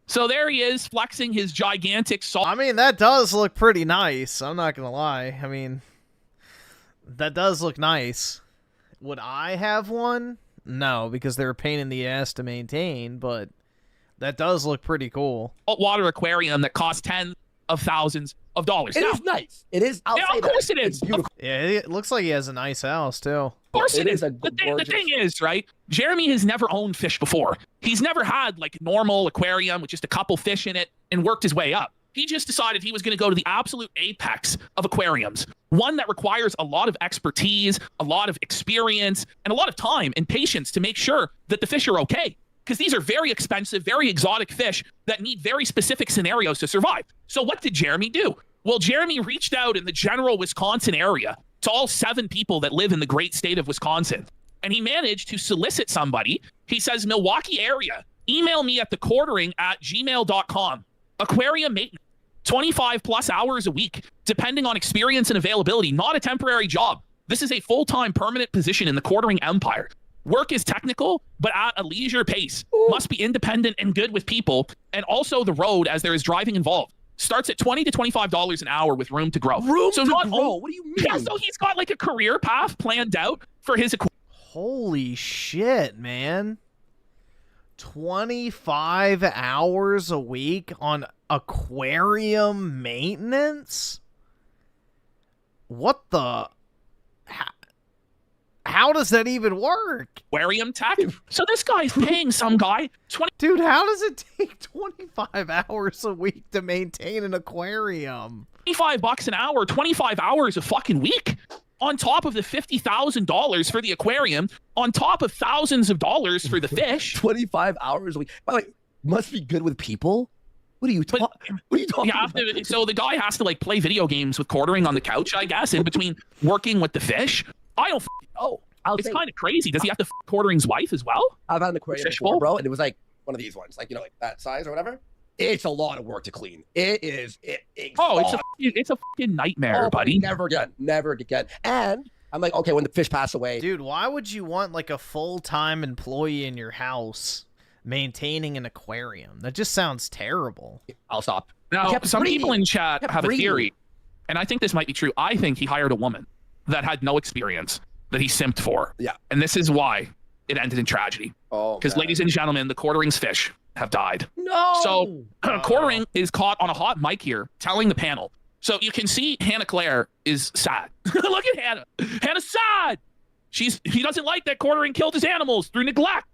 So there he is, flexing his gigantic salt. I mean, that does look pretty nice. I'm not gonna lie. I mean, that does look nice. Would I have one? No, because they're a pain in the ass to maintain, but that does look pretty cool. Saltwater aquarium that costs tens of thousands of dollars. It is nice. It is. Of course it is. Beautiful. Yeah, it looks like he has a nice house, too. Of course it is. The thing is, right, Jeremy has never owned fish before. He's never had, like, a normal aquarium with just a couple fish in it and worked his way up. He just decided he was going to go to the absolute apex of aquariums, one that requires a lot of expertise, a lot of experience, and a lot of time and patience to make sure that the fish are okay. Because these are very expensive, very exotic fish that need very specific scenarios to survive. So what did Jeremy do? Well, Jeremy reached out in the general Wisconsin area to all 7 people that live in the great state of Wisconsin. And he managed to solicit somebody. He says, Milwaukee area, email me at thequartering@gmail.com. Aquarium maintenance, 25 plus hours a week, depending on experience and availability, not a temporary job. This is a full-time permanent position in the Quartering empire. Work is technical, but at a leisure pace. Must be independent and good with people, and also the road, as there is driving involved. Starts at $20 to $25 an hour with room to grow. Room to grow? What do you mean? Yeah, so he's got like a career path planned out for his Holy shit, man. 25 hours a week on aquarium maintenance? What the... How does that even work? Aquarium tech? So this guy's paying some guy 20... Dude, how does it take 25 hours a week to maintain an aquarium? $25 an hour, 25 hours a fucking week, on top of the $50,000 for the aquarium, on top of thousands of dollars for the fish. 25 hours a week. By the way, must be good with people. What are you talking about? So the guy has to like play video games with Quartering on the couch, I guess, in between working with the fish. I don't know. It's kind of crazy. Does he have to Quartering's wife as well? I've had an aquarium before, bro, and it was like one of these ones, like, you know, like that size or whatever. It's a lot of work to clean. It is. It's a fucking nightmare, buddy. Never again. And I'm like, okay, when the fish pass away. Dude, why would you want like a full-time employee in your house maintaining an aquarium? That just sounds terrible. I'll stop. Now, some people in chat have a theory, and I think this might be true. I think he hired a woman that had no experience that he simped for. Yeah. And this is why it ended in tragedy. Oh, because, ladies and gentlemen, the Quartering's fish have died. No. So Quartering is caught on a hot mic here telling the panel. So you can see Hannah Claire is sad. Look at Hannah. Hannah's sad. He doesn't like that Quartering killed his animals through neglect.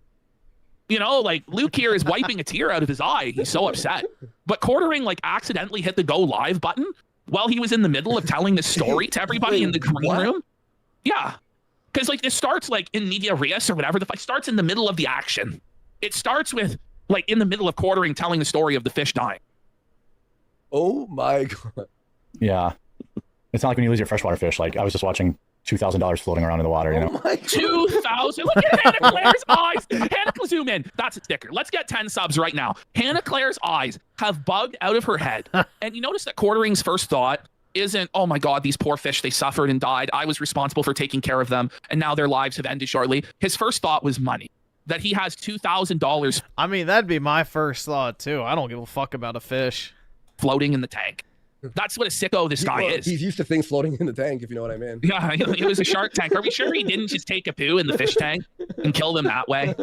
You know, like Luke here is wiping a tear out of his eye. He's so upset. But Quartering like accidentally hit the go live button while he was in the middle of telling the story to everybody in the green room. Yeah. Because like it starts like in media res or whatever. The fight starts in the middle of the action. It starts with like in the middle of quartering telling the story of the fish dying. Oh my God. Yeah. It's not like when you lose your freshwater fish. Like I was just watching $2,000 floating around in the water, you know? 2,000. Look at Hannah Claire's eyes. Hannah, zoom in. That's a sticker. Let's get 10 subs right now. Hannah Claire's eyes have bugged out of her head. And you notice that Quartering's first thought isn't, oh my God, these poor fish, they suffered and died. I was responsible for taking care of them, and now their lives have ended shortly. His first thought was money. That he has $2,000. I mean, that'd be my first thought, too. I don't give a fuck about a fish Floating in the tank. That's what a sicko this guy is. He's used to things floating in the tank, if you know what I mean. Yeah, it was a shark tank. Are we sure he didn't just take a poo in the fish tank and kill them that way?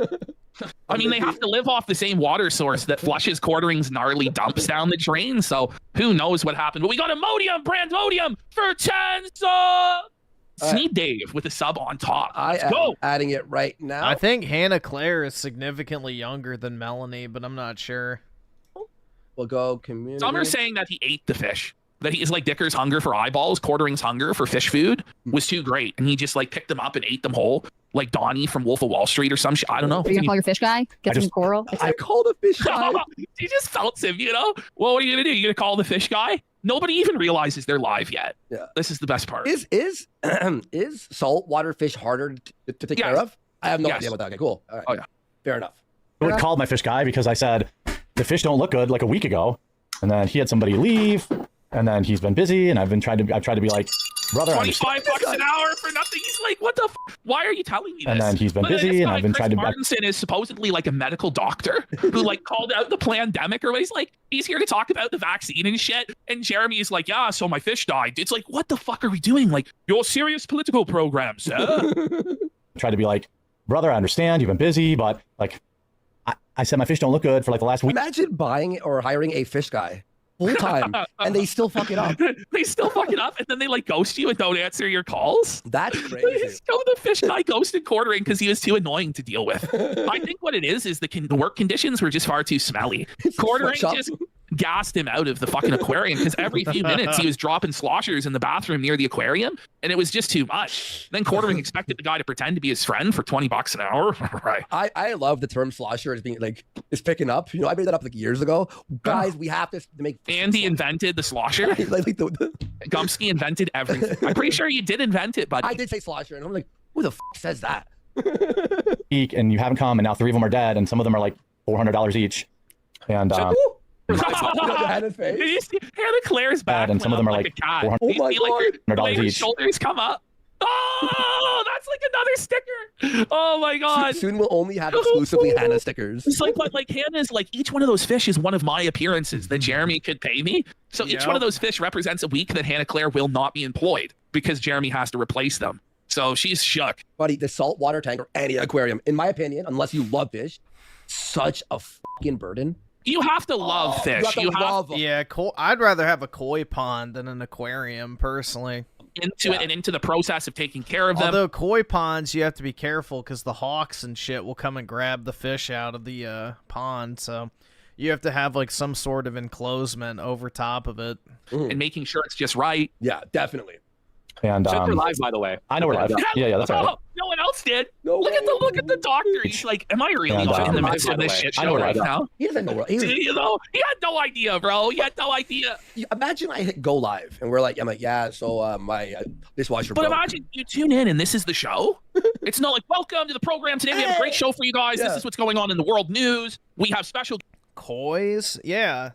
I mean, they have to live off the same water source that flushes Quartering's gnarly dumps down the drain, so who knows what happened. But we got a Modium, Brandmodium, for 10 subs! Sneed Dave with a sub on top. Let's go. Adding it right now. I think Hannah Claire is significantly younger than Melanie, but I'm not sure. We'll go community. Some are saying that he ate the fish. That he is like Dicker's hunger for eyeballs, Quartering's hunger for fish food was too great. And he just like picked them up and ate them whole. Like Donnie from Wolf of Wall Street or some shit. I don't know. Are you gonna call your fish guy? Get some coral? I called a fish guy. He just felts him, you know? Well, what are you gonna do? You gonna call the fish guy? Nobody even realizes they're live yet. Yeah. This is the best part. Is saltwater fish harder to take care of? I have no idea about that. Okay, cool. All right. Oh yeah. Fair enough. I would call my fish guy because I said the fish don't look good like a week ago, and then he had somebody leave, and then he's been busy, and I've tried to be like, brother, $25 an hour for nothing. He's like, what the? Why are you telling me this? And then he's been busy, and I've been trying to. Martinson is supposedly like a medical doctor who like called out the pandemic, or what? He's here to talk about the vaccine and shit. And Jeremy is like, yeah, so my fish died. It's like, what the fuck are we doing? Like, your serious political programs. Try to be like, brother, I understand you've been busy, but like, I said my fish don't look good for like the last week. Imagine buying or hiring a fish guy full time, and they still fuck it up. They still fuck it up, and then they like ghost you and don't answer your calls. That's crazy. The fish guy ghosted Quartering because he was too annoying to deal with. I think what it is the work conditions were just far too smelly. Quartering just gassed him out of the fucking aquarium because every few minutes he was dropping sloshers in the bathroom near the aquarium, and it was just too much. Then Quartering expected the guy to pretend to be his friend for $20 an hour. Right. I love the term slosher as being like is picking up. You know, I made that up like years ago. Guys, we have to make. Andy invented the slosher. Gumsky invented everything. I'm pretty sure you did invent it, buddy. I did say slosher, and I'm like, who the f says that? And you haven't come, and now 3 of them are dead, and some of them are like $400 each. And Hannah's face. Hannah Claire's back, and some of them are like a cat. $400 Oh my God. each. Shoulders come up. Oh, that's like another sticker. Oh my God. Soon we'll only have exclusively Hannah stickers. It's like, but like Hannah's like each one of those fish is one of my appearances that Jeremy could pay me. So each one of those fish represents a week that Hannah Claire will not be employed because Jeremy has to replace them. So she's shook. Buddy, the saltwater tank or any aquarium, in my opinion, unless you love fish, such a fucking burden. You have to love fish. You have to yeah, I'd rather have a koi pond than an aquarium, personally. Into it and into the process of taking care of them. Although koi ponds, you have to be careful because the hawks and shit will come and grab the fish out of the pond. So you have to have like some sort of enclosement over top of it. And making sure it's just right. Yeah, definitely. And we're live, by the way. I know we're live. Yeah, that's all right. No one else did. Look at the doctor. He's like, am I really in the midst of this shit show right now? He doesn't know. He had no idea, bro. He had no idea. Imagine I hit go live and I'm like, yeah, so my dishwasher broke. But imagine you tune in and this is the show. It's not like, welcome to the program today. We have a great show for you guys. This is what's going on in the world news. We have special kois. Yeah,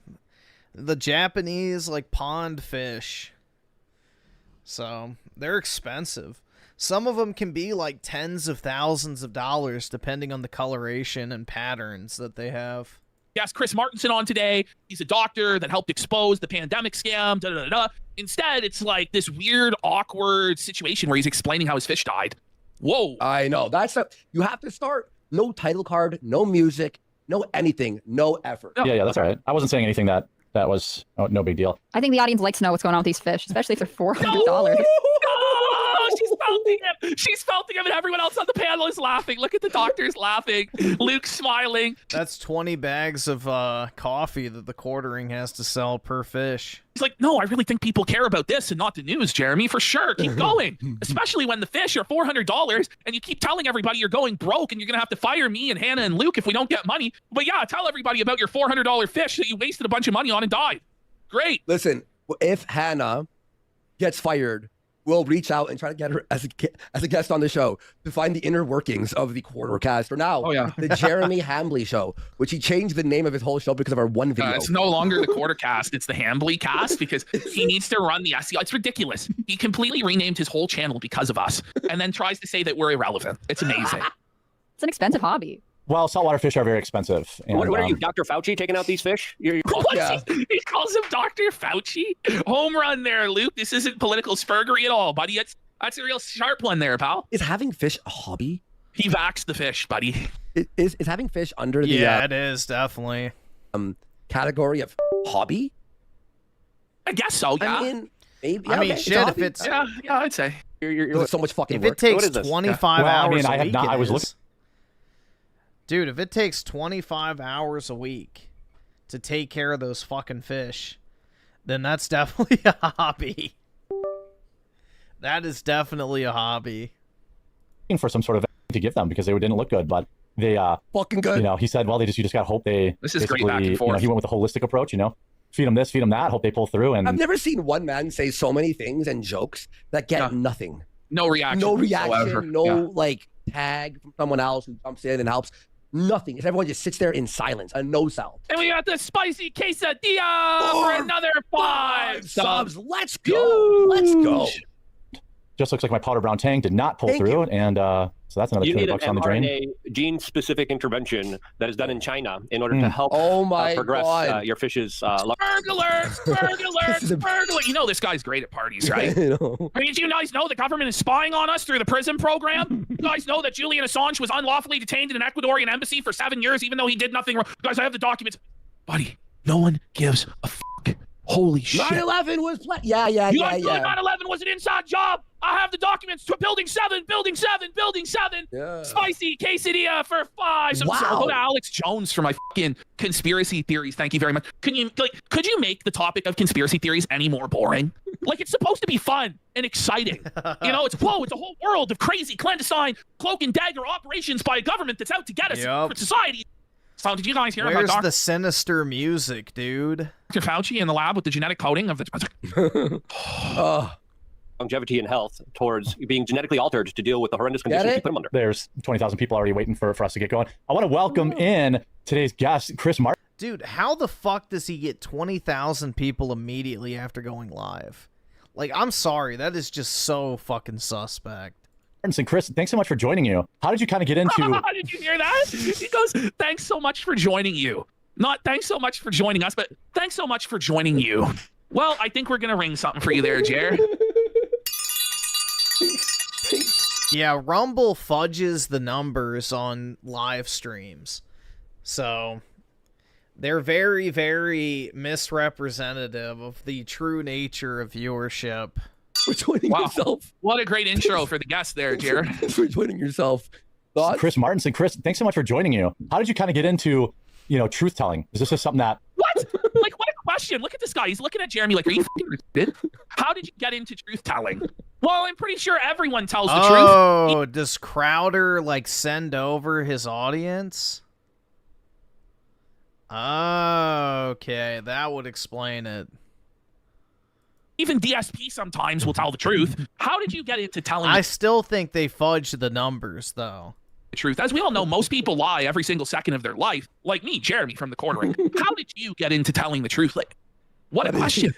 the Japanese like pond fish. So they're expensive. Some of them can be like tens of thousands of dollars depending on the coloration and patterns that they have. Yes, Chris Martinson on today. He's a doctor that helped expose the pandemic scam. Instead, it's like this weird, awkward situation where he's explaining how his fish died. Whoa. I know. You have to start. No title card, no music, no anything, no effort. Yeah, that's all right. I wasn't saying anything that was no big deal. I think the audience likes to know what's going on with these fish, especially if they're $400. Oh, she's felting him. She's felting him, and everyone else on the panel is laughing. Look at the doctors laughing. Luke's smiling. That's 20 bags of coffee that the quartering has to sell per fish. He's like, no, I really think people care about this and not the news, Jeremy, for sure. Keep going. Especially when the fish are $400 and you keep telling everybody you're going broke and you're going to have to fire me and Hannah and Luke if we don't get money. But yeah, tell everybody about your $400 fish that you wasted a bunch of money on and died. Great. Listen, if Hannah gets fired, we'll reach out and try to get her as a guest on the show to find the inner workings of the Quartercast. Or now, the Jeremy Hambley Show, which he changed the name of his whole show because of our one video. It's no longer the Quartercast. It's the Hambley Cast because he needs to run the SEO. It's ridiculous. He completely renamed his whole channel because of us and then tries to say that we're irrelevant. It's amazing. It's an expensive hobby. Well, saltwater fish are very expensive. And, what are you, Dr. Fauci, taking out these fish? He calls him Dr. Fauci. Home run there, Luke. This isn't political spurgery at all, buddy. That's a real sharp one there, pal. Is having fish a hobby? He vaxxed the fish, buddy. Is having fish under the it is definitely category of hobby? I guess so. Yeah. I mean, maybe. I mean, shit. If it's yeah, I'd say you're so much fucking if work. it takes 25 hours a week, I was looking. Dude, if it takes 25 hours a week to take care of those fucking fish, then that's definitely a hobby. That is definitely a hobby. For some sort of to give them because they didn't look good, but they fucking good. You know, he said, well, you just got to hope they. This is great back and forth. You know, he went with a holistic approach. You know, feed them this, feed them that. Hope they pull through. And I've never seen one man say so many things and jokes that get nothing. No reaction. No reaction. Whatsoever. No like tag from someone else who jumps in and helps. Nothing. It's everyone just sits there in silence, a no sound. And we got the spicy quesadilla for another 5 subs. Let's go. Let's go. Just looks like my powder brown tang did not pull through, and so that's another $200 on the drain. You need an mRNA gene-specific intervention that is done in China in order to help progress your fish's Burglar! You know this guy's great at parties, right? I mean, do you guys know the government is spying on us through the PRISM program? You guys know that Julian Assange was unlawfully detained in an Ecuadorian embassy for 7 years, even though he did nothing wrong. Guys, I have the documents. Buddy, no one gives a fuck. Holy shit. 9/11 was yeah. You guys know 9/11 was an inside job. I have the documents to building 7. Yeah. Spicy quesadilla for 5. So I'll go to Alex Jones for my fucking conspiracy theories. Thank you very much. Could you make the topic of conspiracy theories any more boring? Like, it's supposed to be fun and exciting. You know, it's a whole world of crazy clandestine cloak and dagger operations by a government that's out to get us for society. So did you guys hear Where's about the sinister music, dude? Dr. Fauci in the lab with the genetic coding of the longevity and health towards being genetically altered to deal with the horrendous conditions you put them under? There's 20,000 people already waiting for us to get going. I want to welcome in today's guest, Chris Martin. Dude, how the fuck does he get 20,000 people immediately after going live? Like, I'm sorry, that is just so fucking suspect. And Chris, thanks so much for joining you. How did you kind of get into... Did you hear that? He goes, thanks so much for joining you. Not thanks so much for joining us, but thanks so much for joining you. Well, I think we're going to ring something for you there, Jer. Yeah, Rumble fudges the numbers on live streams. So they're very, very misrepresentative of the true nature of viewership. For joining yourself. What a great intro for the guest there, Jared. For joining yourself. Thoughts? Chris Martinson. Chris, thanks so much for joining you. How did you kind of get into, truth telling? Is this just something that... What? Like, what a question. Look at this guy. He's looking at Jeremy like, are you fucking retarded? How did you get into truth telling? Well, I'm pretty sure everyone tells the truth. Oh, does Crowder, send over his audience? Oh, okay. That would explain it. Even DSP sometimes will tell the truth. How did you get into telling I still think they fudged the numbers, though. The truth? As we all know, most people lie every single second of their life. Like me, Jeremy from the quartering. How did you get into telling the truth? Like, what a question.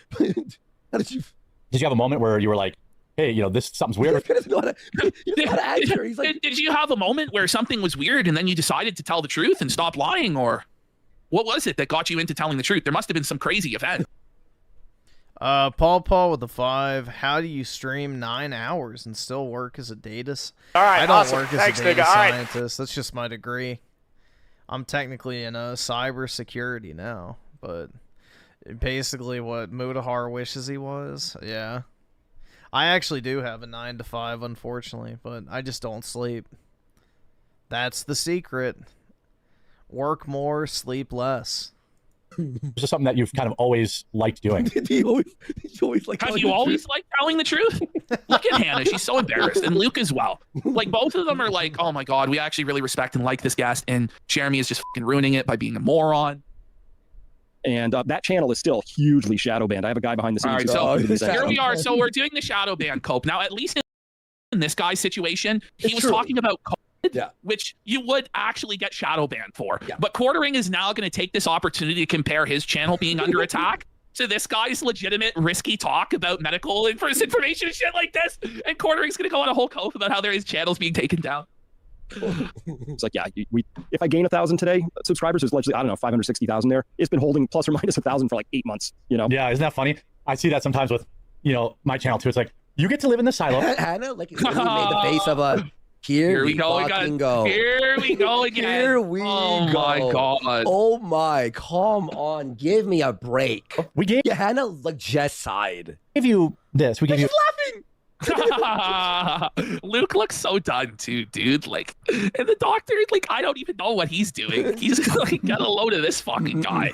How did you... Did you have a moment where you were like, hey, this something's weird? Did you have a moment where something was weird and then you decided to tell the truth and stop lying? Or what was it that got you into telling the truth? There must have been some crazy event. Paul with the 5. How do you stream 9 hours and still work as a data? All right, I don't awesome. work as a data scientist. That's just my degree. I'm technically in cybersecurity now, but basically what MutaSAAR wishes he was. Yeah. I actually do have a 9 to 5, unfortunately, but I just don't sleep. That's the secret. Work more, sleep less. It's just something that you've kind of always liked doing. you always like Have you always liked telling the truth? Look at Hannah. She's so embarrassed. And Luke as well. Like, both of them are like, oh my God, we actually really respect and like this guest. And Jeremy is just fucking ruining it by being a moron. And that channel is still hugely shadow banned. I have a guy behind the scenes. All right, so here we are. So we're doing the shadow ban cope. Now, at least in this guy's situation, he was talking about COVID, which you would actually get shadow banned for. But Quartering is now going to take this opportunity to compare his channel being under attack to this guy's legitimate risky talk about medical information and shit like this. And Quartering's going to go on a whole cope about how his channel's being taken down. It's like, yeah, if I gain 1,000 today, subscribers, there's literally, I don't know, 560,000 there. It's been holding plus or minus 1,000 for like 8 months, you know? Yeah, isn't that funny? I see that sometimes with, you know, my channel too. It's like, you get to live in the silo. Hannah, like, made the face of a, here we go again. Here we go again. Here we go. Oh my God. Oh my, come on, give me a break. We gave you, Hannah, like, just side. Give you this. We give you. Laughing. Luke looks so done too, dude. Like, and the doctor, like, I don't even know what he's doing. He's like, got a load of this fucking guy.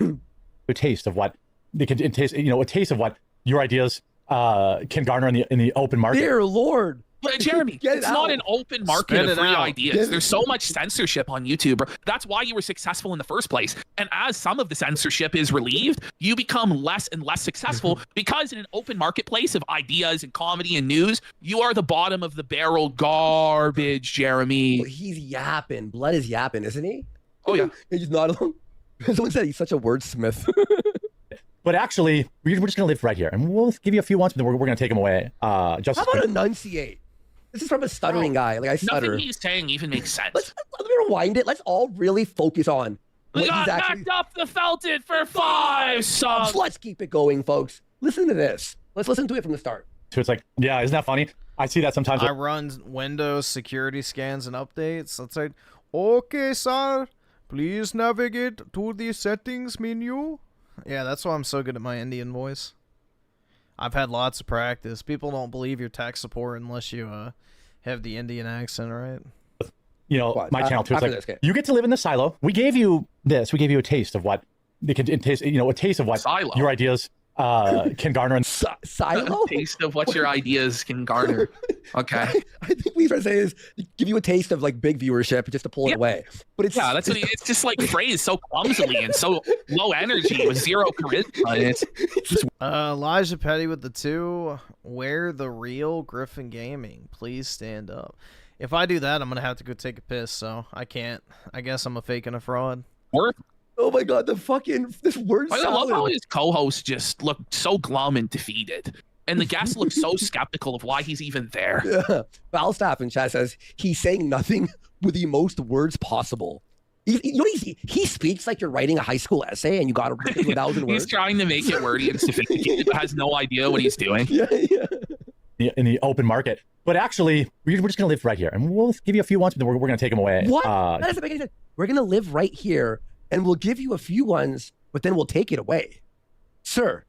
A taste of what they can taste, you know, a taste of what your ideas can garner in the open market. Dear Lord. But Jeremy, it's not an open market of free ideas. There's so much censorship on YouTube. That's why you were successful in the first place. And as some of the censorship is relieved, you become less and less successful because in an open marketplace of ideas and comedy and news, you are the bottom of the barrel garbage, Jeremy. Well, he's yapping. Blood is yapping, isn't he? Oh, yeah. He's not alone. Someone said he's such a wordsmith. But actually, we're just going to live right here. And we'll give you a few ones, but then we're going to take them away. Just How about enunciate? This is from a stuttering guy. Like, I stutter. Nothing he's saying even makes sense. Let me rewind it. Let's all really focus on what we got he's actually... backed up the felted for 5 subs. Let's keep it going, folks. Listen to this. Let's listen to it from the start. So it's like, yeah, isn't that funny? I see that sometimes. I run Windows security scans and updates. Let's say, okay, sir, please navigate to the settings menu. Yeah, that's why I'm so good at my Indian voice. I've had lots of practice. People don't believe your tech support unless you have the Indian accent, right? You know, my channel too. It's like, you get to live in the silo. We gave you this. We gave you a taste of what they can taste. You know, a taste of what your ideas can garner. Silo? A taste of what your ideas can garner. Okay. I think what he's trying to say is give you a taste of like big viewership just to pull it away. But it's that's what it's just like phrased so clumsily and so low energy with zero charisma. Elijah Petty with the 2. Where the real Griffin Gaming? Please stand up. If I do that, I'm gonna have to go take a piss. So I can't. I guess I'm a fake and a fraud. Oh my God, this word I love how his co-host just looked so glum and defeated. And the guest looks so skeptical of why he's even there. Yeah. Falstaff in chat says, he's saying nothing with the most words possible. He speaks like you're writing a high school essay and you got to write 1,000 words. He's trying to make it wordy and sophisticated, but has no idea what he's doing. In the open market. But actually, we're just going to live right here. And we'll give you a few ones, but then we're going to take them away. What? That doesn't make any sense. We're going to live right here and we'll give you a few ones, but then we'll take it away. Sir.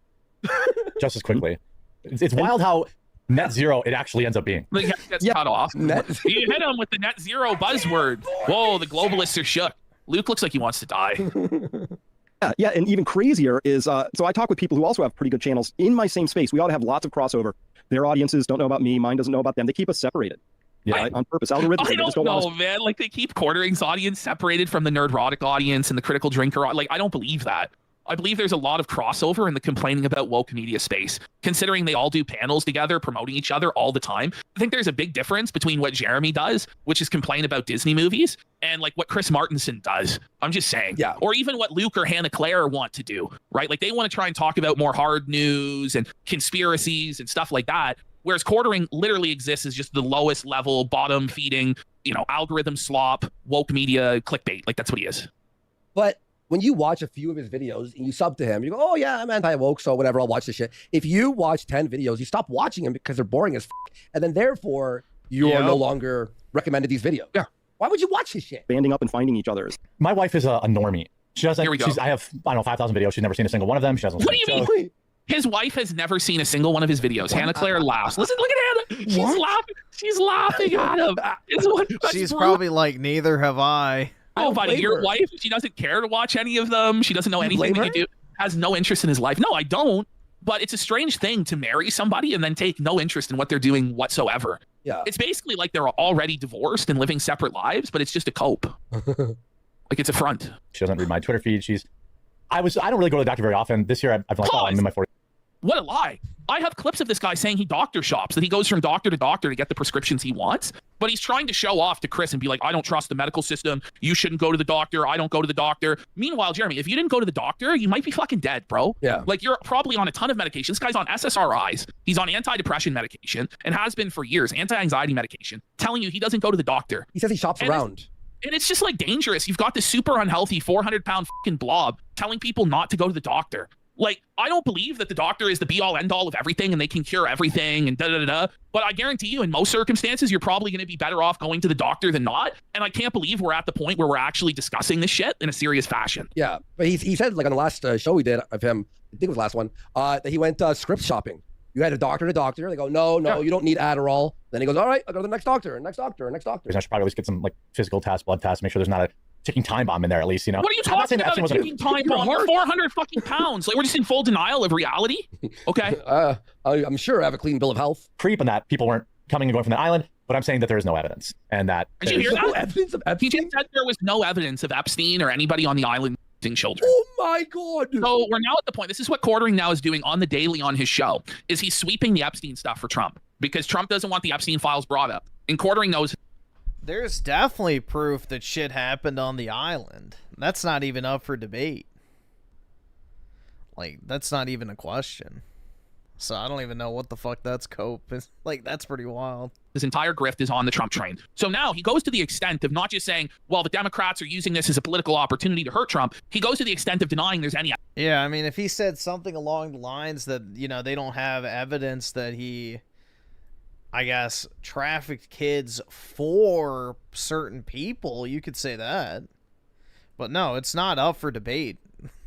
Just as quickly. It's wild how net zero it actually ends up being. Like, gets cut off. You hit him with the net zero buzzword. Whoa, the globalists are shook. Luke looks like he wants to die. Yeah, and even crazier is, so I talk with people who also have pretty good channels in my same space. We ought to have lots of crossover. Their audiences don't know about me. Mine doesn't know about them. They keep us separated. Yeah, on purpose. Algorithmically. I don't know, man. Like, they keep Quartering's audience separated from the Nerdrotic audience and the Critical Drinker. Like, I don't believe that. I believe there's a lot of crossover in the complaining about woke media space, considering they all do panels together, promoting each other all the time. I think there's a big difference between what Jeremy does, which is complain about Disney movies, and like what Chris Martinson does. I'm just saying. Yeah. Or even what Luke or Hannah Claire want to do, right? Like, they want to try and talk about more hard news and conspiracies and stuff like that. Whereas Quartering literally exists as just the lowest level, bottom feeding, you know, algorithm slop, woke media clickbait. Like, that's what he is. But when you watch a few of his videos and you sub to him, you go, oh yeah, I'm anti-woke, so whatever, I'll watch this shit. If you watch 10 videos, you stop watching them because they're boring as f***, and then therefore you are no longer recommended these videos. Yeah. Why would you watch this shit? Banding up and finding each other. My wife is a normie. She doesn't. Here we go. I have, I don't know, 5,000 videos. She's never seen a single one of them. She doesn't. What do you mean? His wife has never seen a single one of his videos. Hannah Claire laughs. Listen, look at Hannah. She's laughing. She's laughing at him. She's probably like, neither have I. Oh, buddy, your wife, she doesn't care to watch any of them. She doesn't know anything that you do. Has no interest in his life. No, I don't. But it's a strange thing to marry somebody and then take no interest in what they're doing whatsoever. Yeah. It's basically like they're already divorced and living separate lives, but it's just a cope. Like it's a front. She doesn't read my Twitter feed. I don't really go to the doctor very often. This year, I've like, I'm in my 40s. What a lie. I have clips of this guy saying he doctor shops, that he goes from doctor to doctor to get the prescriptions he wants. But he's trying to show off to Chris and be like, I don't trust the medical system. You shouldn't go to the doctor. I don't go to the doctor. Meanwhile, Jeremy, if you didn't go to the doctor, you might be fucking dead, bro. Yeah. Like you're probably on a ton of medication. This guy's on SSRIs. He's on antidepressant medication and has been for years, anti-anxiety medication, telling you he doesn't go to the doctor. He says he shops around. And it's just like dangerous. You've got this super unhealthy 400-pound fucking blob telling people not to go to the doctor. Like, I don't believe that the doctor is the be-all, end-all of everything and they can cure everything and da-da-da-da. But I guarantee you, in most circumstances, you're probably going to be better off going to the doctor than not. And I can't believe we're at the point where we're actually discussing this shit in a serious fashion. Yeah, but he said, like, on the last show we did of him, I think it was the last one, that he went script shopping. You had a doctor to doctor. They go, no, you don't need Adderall. Then he goes, all right, I'll go to the next doctor, next doctor, next doctor. I should probably always get some like physical tests, blood tests, make sure there's not a ticking time bomb in there at least, you know. What are you talking about, a ticking time bomb? You're 400 fucking pounds. Like, we're just in full denial of reality? Okay. I'm sure I have a clean bill of health. Creep on that people weren't coming and going from the island, but I'm saying that there is no evidence. And that Did you hear that? Evidence of Epstein? He just said there was no evidence of Epstein or anybody on the island children. Oh my God. So we're now at the point, this is what Quartering now is doing on the daily on his show, is he's sweeping the Epstein stuff for Trump because Trump doesn't want the Epstein files brought up. And Quartering knows. There's definitely proof that shit happened on the island. That's not even up for debate. Like, that's not even a question. So I don't even know what the fuck that's cope is. Like, that's pretty wild. His entire grift is on the Trump train. So now he goes to the extent of not just saying, well, the Democrats are using this as a political opportunity to hurt Trump. He goes to the extent of denying there's any. Yeah, I mean, if he said something along the lines that, you know, they don't have evidence that he, I guess, trafficked kids for certain people, you could say that. But no, it's not up for debate.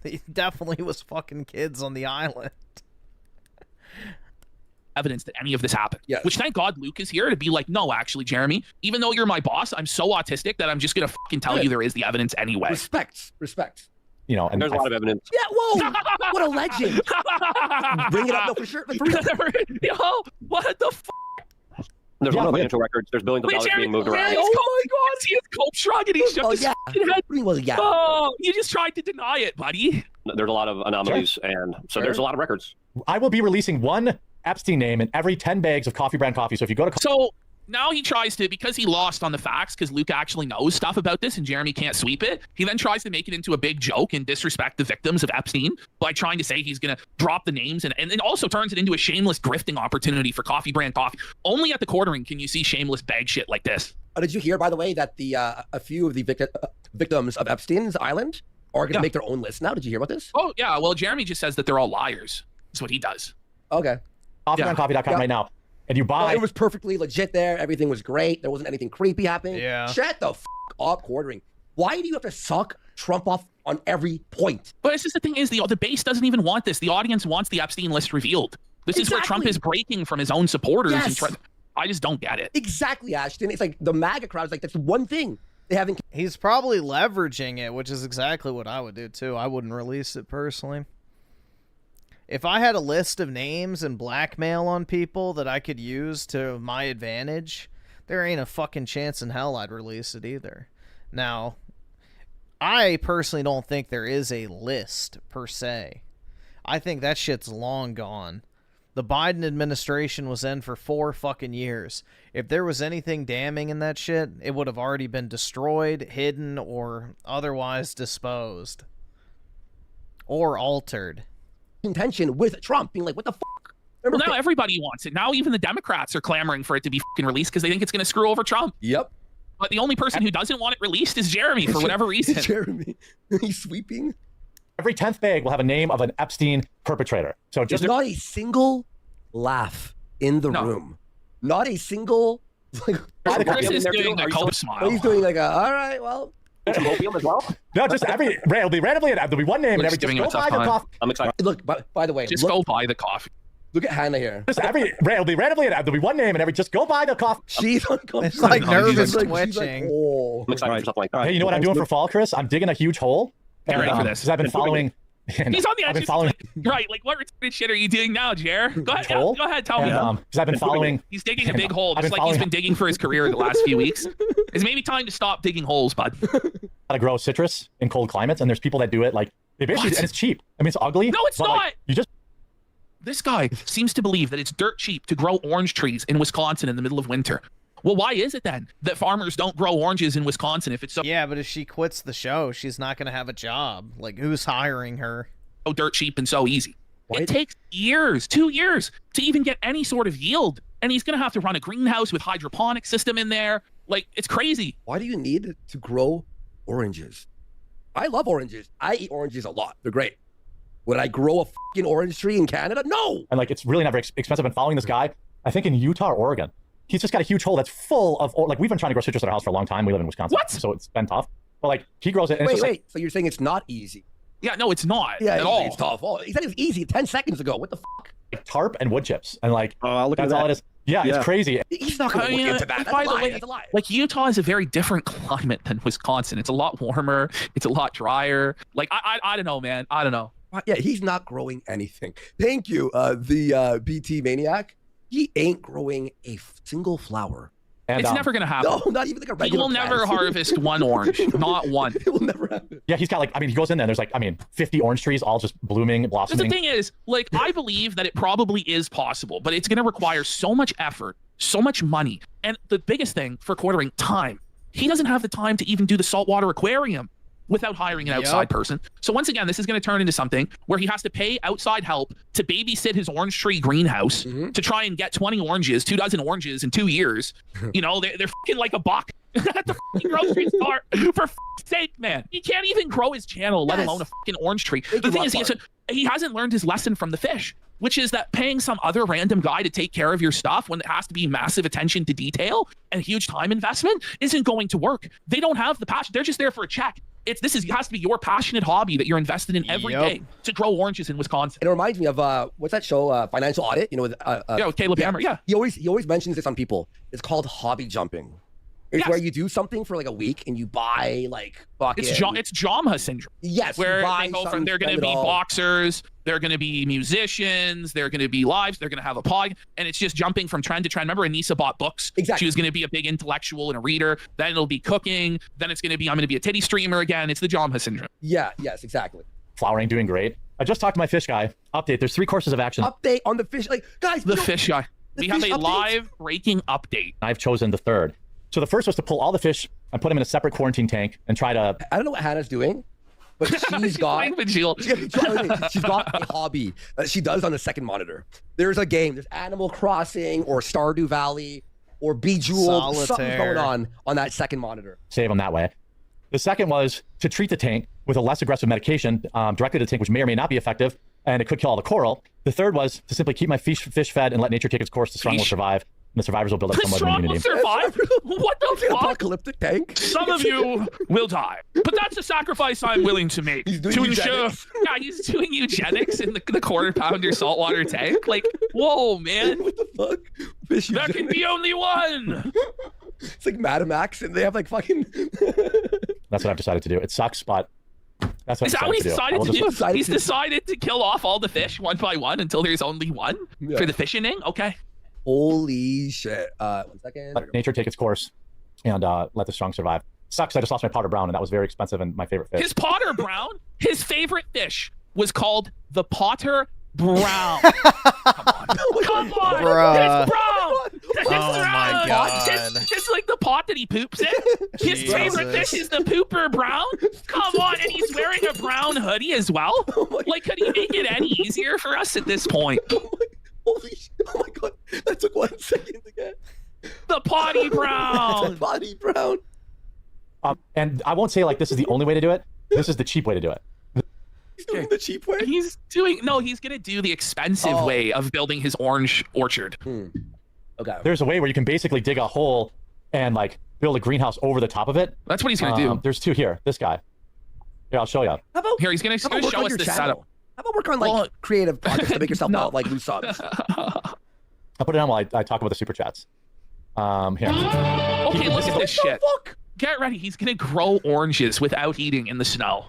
He definitely was fucking kids on the island. Evidence that any of this happened. Yes. Which thank God Luke is here to be like, no, actually, Jeremy, even though you're my boss, I'm so autistic that I'm just gonna fucking tell you there is the evidence anyway. Respect. You know, and there's a lot of evidence. Yeah, whoa, what a legend. Bring it up, no, for sure. Yo, what the fuck? There's a lot of financial records. There's billions of dollars being moved around. Oh my God, see his cope shrug and he's just head. Oh, you just tried to deny it, buddy. There's a lot of anomalies, and so there's a lot of records. I will be releasing one Epstein name in every 10 bags of coffee brand coffee. So if you go to... So now he tries to, because he lost on the facts, because Luke actually knows stuff about this and Jeremy can't sweep it, he then tries to make it into a big joke and disrespect the victims of Epstein by trying to say he's going to drop the names and then also turns it into a shameless grifting opportunity for coffee brand coffee. Only at the Quartering can you see shameless bag shit like this. Did you hear, by the way, that the a few of the victims of Epstein's island are going to make their own list now? Did you hear about this? Oh, yeah. Well, Jeremy just says that they're all liars. That's what he does. Okay. Coffeebrandcoffee.com right now. And you buy... No, it was perfectly legit there. Everything was great. There wasn't anything creepy happening. Yeah. Shut the f*** up, Quartering. Why do you have to suck Trump off on every point? But it's just the thing is, the base doesn't even want this. The audience wants the Epstein list revealed. This is where Trump is breaking from his own supporters. Yes. And I just don't get it. Exactly, Ashton. It's like the MAGA crowd is like, that's one thing they haven't... He's probably leveraging it, which is exactly what I would do, too. I wouldn't release it personally. If I had a list of names and blackmail on people that I could use to my advantage, there ain't a fucking chance in hell I'd release it either. Now, I personally don't think there is a list, per se. I think that shit's long gone. The Biden administration was in for 4 fucking years. If there was anything damning in that shit, it would have already been destroyed, hidden, or otherwise disposed. Or altered. Contention with Trump being like, what the fuck? Well, now everybody wants it. Now even the Democrats are clamoring for it to be fucking released because they think it's going to screw over Trump. Yep. But the only person who doesn't want it released is Jeremy for whatever reason. Jeremy. He's sweeping. Every 10th bag will have a name of an Epstein perpetrator. So just... There's not a single laugh in the room. Not a single... Chris is doing a cope smile. He's doing like a, all right, well... some opium as well? No, just it'll be randomly, there'll be one name and every just go buy the coffee. I'm excited. Look, by the way, Just go buy the coffee. Look at Hannah here. Just it'll be randomly, there'll be one name and every just go buy the coffee. She's uncomfortable. It's like nervous She's twitching. Like, oh. I'm excited for something like that. Hey, you know what I'm doing for fall, Chris? I'm digging a huge hole. Get ready for this. Because I've been following. He's on the edge. I've been following. Right, like what retarded shit are you doing now, Jer? Go ahead, Hole? go ahead, tell me. Because I've been following. He's digging a big hole, just like he's been digging for his career the last few weeks. It's maybe time to stop digging holes, bud. How to grow citrus in cold climates, and there's people that do it like they basically, and it's cheap. I mean, it's ugly. No, it's but, not. Like, you just. This guy seems to believe that it's dirt cheap to grow orange trees in Wisconsin in the middle of winter. Well, why is it then that farmers don't grow oranges in Wisconsin if it's so? Yeah, but if she quits the show, she's not going to have a job. Like, who's hiring her? So dirt cheap and so easy. It takes years, 2 years, to even get any sort of yield. And he's going to have to run a greenhouse with hydroponic system in there. Like, it's crazy. Why do you need to grow oranges? I love oranges. I eat oranges a lot. They're great. Would I grow a fucking orange tree in Canada? No. And like, it's really never expensive. And following this guy, I think in Utah or Oregon, he's just got a huge hole that's full of, like, we've been trying to grow citrus at our house for a long time. We live in Wisconsin. What? So it's been tough. But like, he grows it. And wait. So you're saying it's not easy? Yeah, no, it's not at all. It's tough. Oh, he said it was easy 10 seconds ago. What the fuck? Like tarp and wood chips. And like, look that's at all that. it is. Yeah, it's crazy. He's not going to look into that. That's a lie. That's a lie. Like, Utah is a very different climate than Wisconsin. It's a lot warmer. It's a lot drier. Like, I don't know, man. I don't know. Yeah, he's not growing anything. Thank you, the BT Maniac. He ain't growing a single flower. And, it's never going to happen. No, not even like a regular He will never harvest one orange. Not one. It will never happen. Yeah, he's got like, I mean, he goes in there and there's like, 50 orange trees all just blooming, blossoming. The thing is, like, I believe that it probably is possible, but it's going to require so much effort, so much money. And the biggest thing for quartering, time. He doesn't have the time to even do the saltwater aquarium without hiring an outside person. So once again, this is going to turn into something where he has to pay outside help to babysit his orange tree greenhouse to try and get 20 oranges, 24 oranges in 2 years. You know, they're fucking like a buck at the fucking grocery store. For sake, man. He can't even grow his channel, let alone a fucking orange tree. The thing is, he hasn't learned his lesson from the fish, which is that paying some other random guy to take care of your stuff when it has to be massive attention to detail and huge time investment isn't going to work. They don't have the passion. They're just there for a check. It has to be your passionate hobby that you're invested in every day to grow oranges in Wisconsin. It reminds me of what's that show, Financial Audit? You know, with Caleb Hammer. Yeah, he always mentions this on people. It's called hobby jumping. It's where you do something for like a week and you buy like fucking. It's Jomha syndrome. Yes, where they go from they're going to be boxers, they're going to be musicians, they're going to be lives, they're going to have a pod, and it's just jumping from trend to trend. Remember, Anissa bought books. Exactly. She was going to be a big intellectual and a reader. Then it'll be cooking. Then it's going to be I'm going to be a titty streamer again. It's the Jomha syndrome. Yeah. Yes. Exactly. Flowering, doing great. I just talked to my fish guy. Update. There's 3 courses of action. Update on the fish. Like, guys, the fish guy. We have a live breaking update. I've chosen the 3rd. So the first was to pull all the fish and put them in a separate quarantine tank and try to. I don't know what Hannah's doing, but she's got a hobby that she does on the second monitor. There's a game. There's Animal Crossing or Stardew Valley or Bejeweled. Something's going on that second monitor. Save them that way. The second was to treat the tank with a less aggressive medication directly to the tank, which may or may not be effective, and it could kill all the coral. The third was to simply keep my fish fed and let nature take its course. The strong will survive. And the survivors will build up somewhat of immunity. The strong will survive? What the fuck? Apocalyptic tank? Some of you will die. But that's a sacrifice I'm willing to make. He's doing eugenics. Yeah, he's doing eugenics in the quarter-pounder saltwater tank. Like, whoa, man. What the fuck? There can be only one. It's like Mad Max, and they have like fucking... That's what I've decided to do. It sucks, but... That's what Is that what he's decided to do? He's decided to kill off all the fish one by one until there's only one for the fishing? Okay. Holy shit. 1 second. Let nature take its course and let the strong survive. Sucks, I just lost my Potter Brown, and that was very expensive and my favorite fish. His Potter Brown, his favorite fish was called the Potter Brown. Come on. Bruh. It's brown. Oh my God. It's like the pot that he poops in. His favorite fish is the pooper brown. Come on, and he's wearing a brown hoodie as well. Like, could he make it any easier for us at this point? Holy shit. Oh my God. That took 1 second to get. The potty brown. Potty brown. And I won't say like this is the only way to do it. This is the cheap way to do it. He's doing the cheap way? He's going to do the expensive way of building his orange orchard. Okay. There's a way where you can basically dig a hole and like build a greenhouse over the top of it. That's what he's gonna do. There's 2 here. This guy. Here, I'll show you. How about here? He's gonna show us this setup. How about work on like creative projects to make yourself not like lose subs? I'll put it on while I talk about the super chats. Here. Okay, look at this shit. Get ready. He's gonna grow oranges without eating in the snow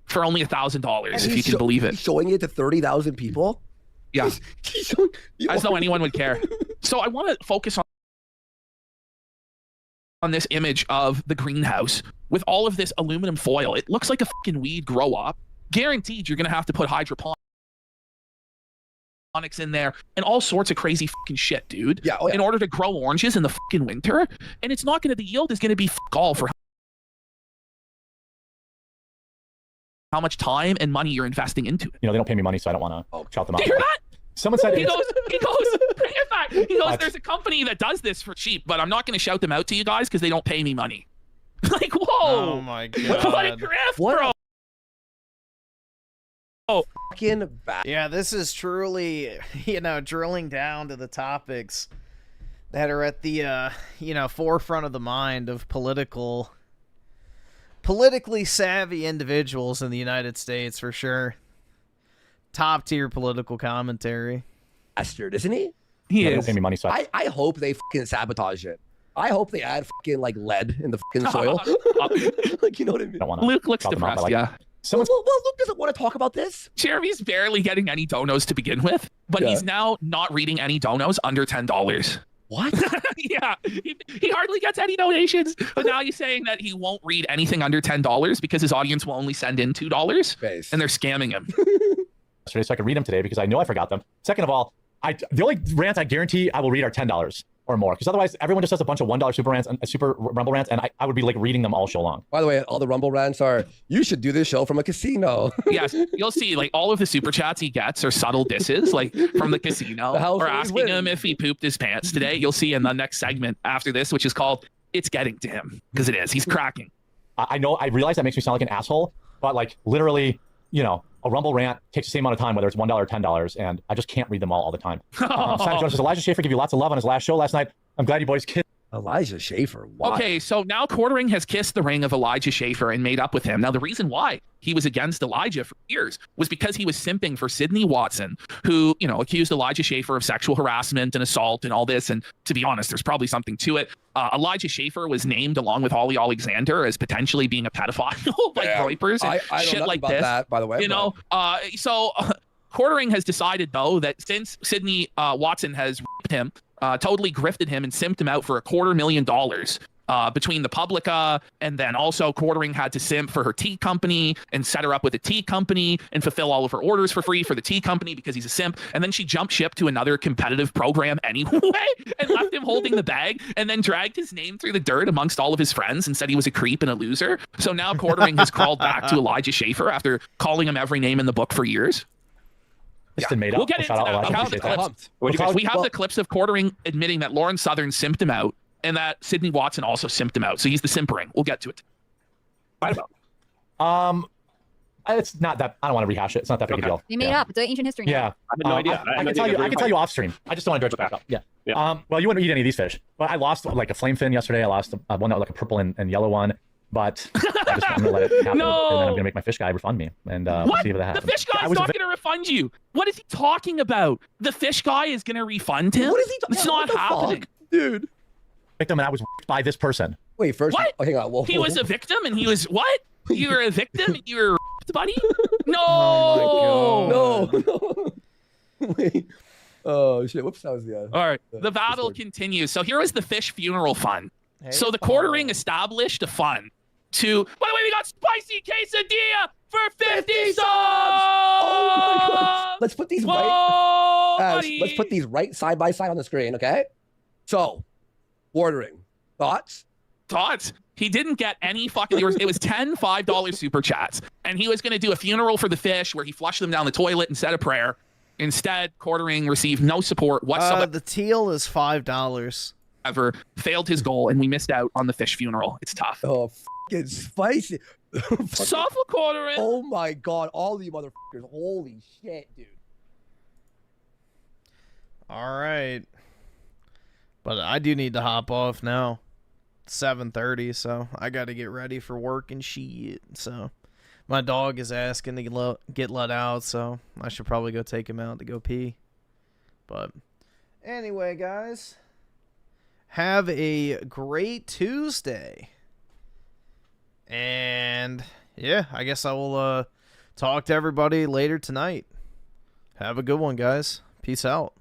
for only $1,000, if you can believe it. He's showing it to 30,000 people. Yeah. As though anyone would care. So I want to focus on this image of the greenhouse with all of this aluminum foil. It looks like a fucking weed grow up. Guaranteed you're going to have to put hydroponics in there and all sorts of crazy fucking shit, dude. Yeah, in order to grow oranges in the fucking winter. And it's not going to, the yield is going to be fuck all for how much time and money you're investing into it. You know, they don't pay me money, so I don't want to shout them out. Do you hear that? Someone said he goes, bring it back. He goes, there's a company that does this for cheap, but I'm not going to shout them out to you guys because they don't pay me money. Like, whoa. Oh my god. What a grift, bro. Oh, fucking bad. Yeah, this is truly, you know, drilling down to the topics that are at the, you know, forefront of the mind of politically savvy individuals in the United States, for sure. Top tier political commentary. Bastard, isn't he? He They is. don't pay me money, so I hope they fucking sabotage it. I hope they add fucking like lead in the fucking soil. Like, you know what I mean? Luke looks depressed, yeah. Well, Luke doesn't want to talk about this. Jeremy's barely getting any donos to begin with, but he's now not reading any donos under $10. What? Yeah, he hardly gets any donations, but now he's saying that he won't read anything under $10 because his audience will only send in $2, and they're scamming him. so I can read them today because I know I forgot them. Second of all, the only rants I guarantee I will read are $10 or more, because otherwise everyone just does a bunch of $1 super rants and super rumble rants, and I would be like reading them all show long. By the way, all the rumble rants are, you should do this show from a casino. Yes, you'll see like all of the super chats he gets are subtle disses, like from the casino, or asking him if he pooped his pants today. You'll see in the next segment after this, which is called "It's Getting to Him," because it is. He's cracking. I know. I realize that makes me sound like an asshole, but like literally, you know, a rumble rant takes the same amount of time, whether it's $1 or $10, and I just can't read them all the time. Simon Jones says, Elijah Schaefer gave you lots of love on his last show last night. I'm glad you boys kissed. Elijah Schaefer, why? Okay, so now Quartering has kissed the ring of Elijah Schaefer and made up with him. Now, the reason why he was against Elijah for years was because he was simping for Sydney Watson, who, you know, accused Elijah Schaefer of sexual harassment and assault and all this. And to be honest, there's probably something to it. Elijah Schaefer was named along with Holly Alexander as potentially being a pedophile, like Groypers and I shit know like about this. that, by the way. You know, Quartering has decided, though, that since Sydney Watson has raped him, totally grifted him and simped him out for $250,000 between the Publica, and then also Quartering had to simp for her tea company and set her up with a tea company and fulfill all of her orders for free for the tea company because he's a simp. And then she jumped ship to another competitive program anyway and left him holding the bag, and then dragged his name through the dirt amongst all of his friends and said he was a creep and a loser. So now Quartering has crawled back to Elijah Schaefer after calling him every name in the book for years. We'll get into that. We have the clips of Quartering admitting that Lauren Southern simped him out and that Sydney Watson also simped him out. So he's the simpering. We'll get to it. It's not that, I don't want to rehash it. It's not that big a deal. They made it up. It's ancient history now. Yeah. I had no idea. I can tell you off stream. I just don't want to dredge it back up. Yeah. Well, you wouldn't eat any of these fish. But I lost like a flame fin yesterday. I lost one that was like a purple and yellow one. But I'm going to let it happen. No. And then I'm going to make my fish guy refund me. And we'll see if that happens. The fish guy's not going to refund you. What is he talking about? The fish guy is going to refund him? What is he talking It's not happening. Dude. Victim, and I was by this person. Wait, first. What? Oh, hang on. Whoa, He was a victim and he was what? You were a victim and you were buddy? No. Oh no. Wait. Oh shit. Whoops. That was the. All right. The battle continues. So here is the fish funeral fund. So the Quartering established a fund to. By the way, we got spicy quesadilla for 50 subs. Oh my God. Let's put these buddy. let's put these right side by side on the screen, okay? So, Quartering. Thoughts? He didn't get any fucking. It was 10 $5 super chats, and he was going to do a funeral for the fish where he flushed them down the toilet and said a prayer. Instead, Quartering received no support whatsoever. The teal is $5. Ever failed his goal, and we missed out on the fish funeral. It's tough. Oh, fucking spicy. Suffer Quartering. Oh my God, all you motherfuckers. Holy shit, dude. All right. But I do need to hop off now. 7:30, so I got to get ready for work and shit. So my dog is asking to get let out, so I should probably go take him out to go pee. But anyway, guys, have a great Tuesday. And yeah, I guess I will talk to everybody later tonight. Have a good one, guys. Peace out.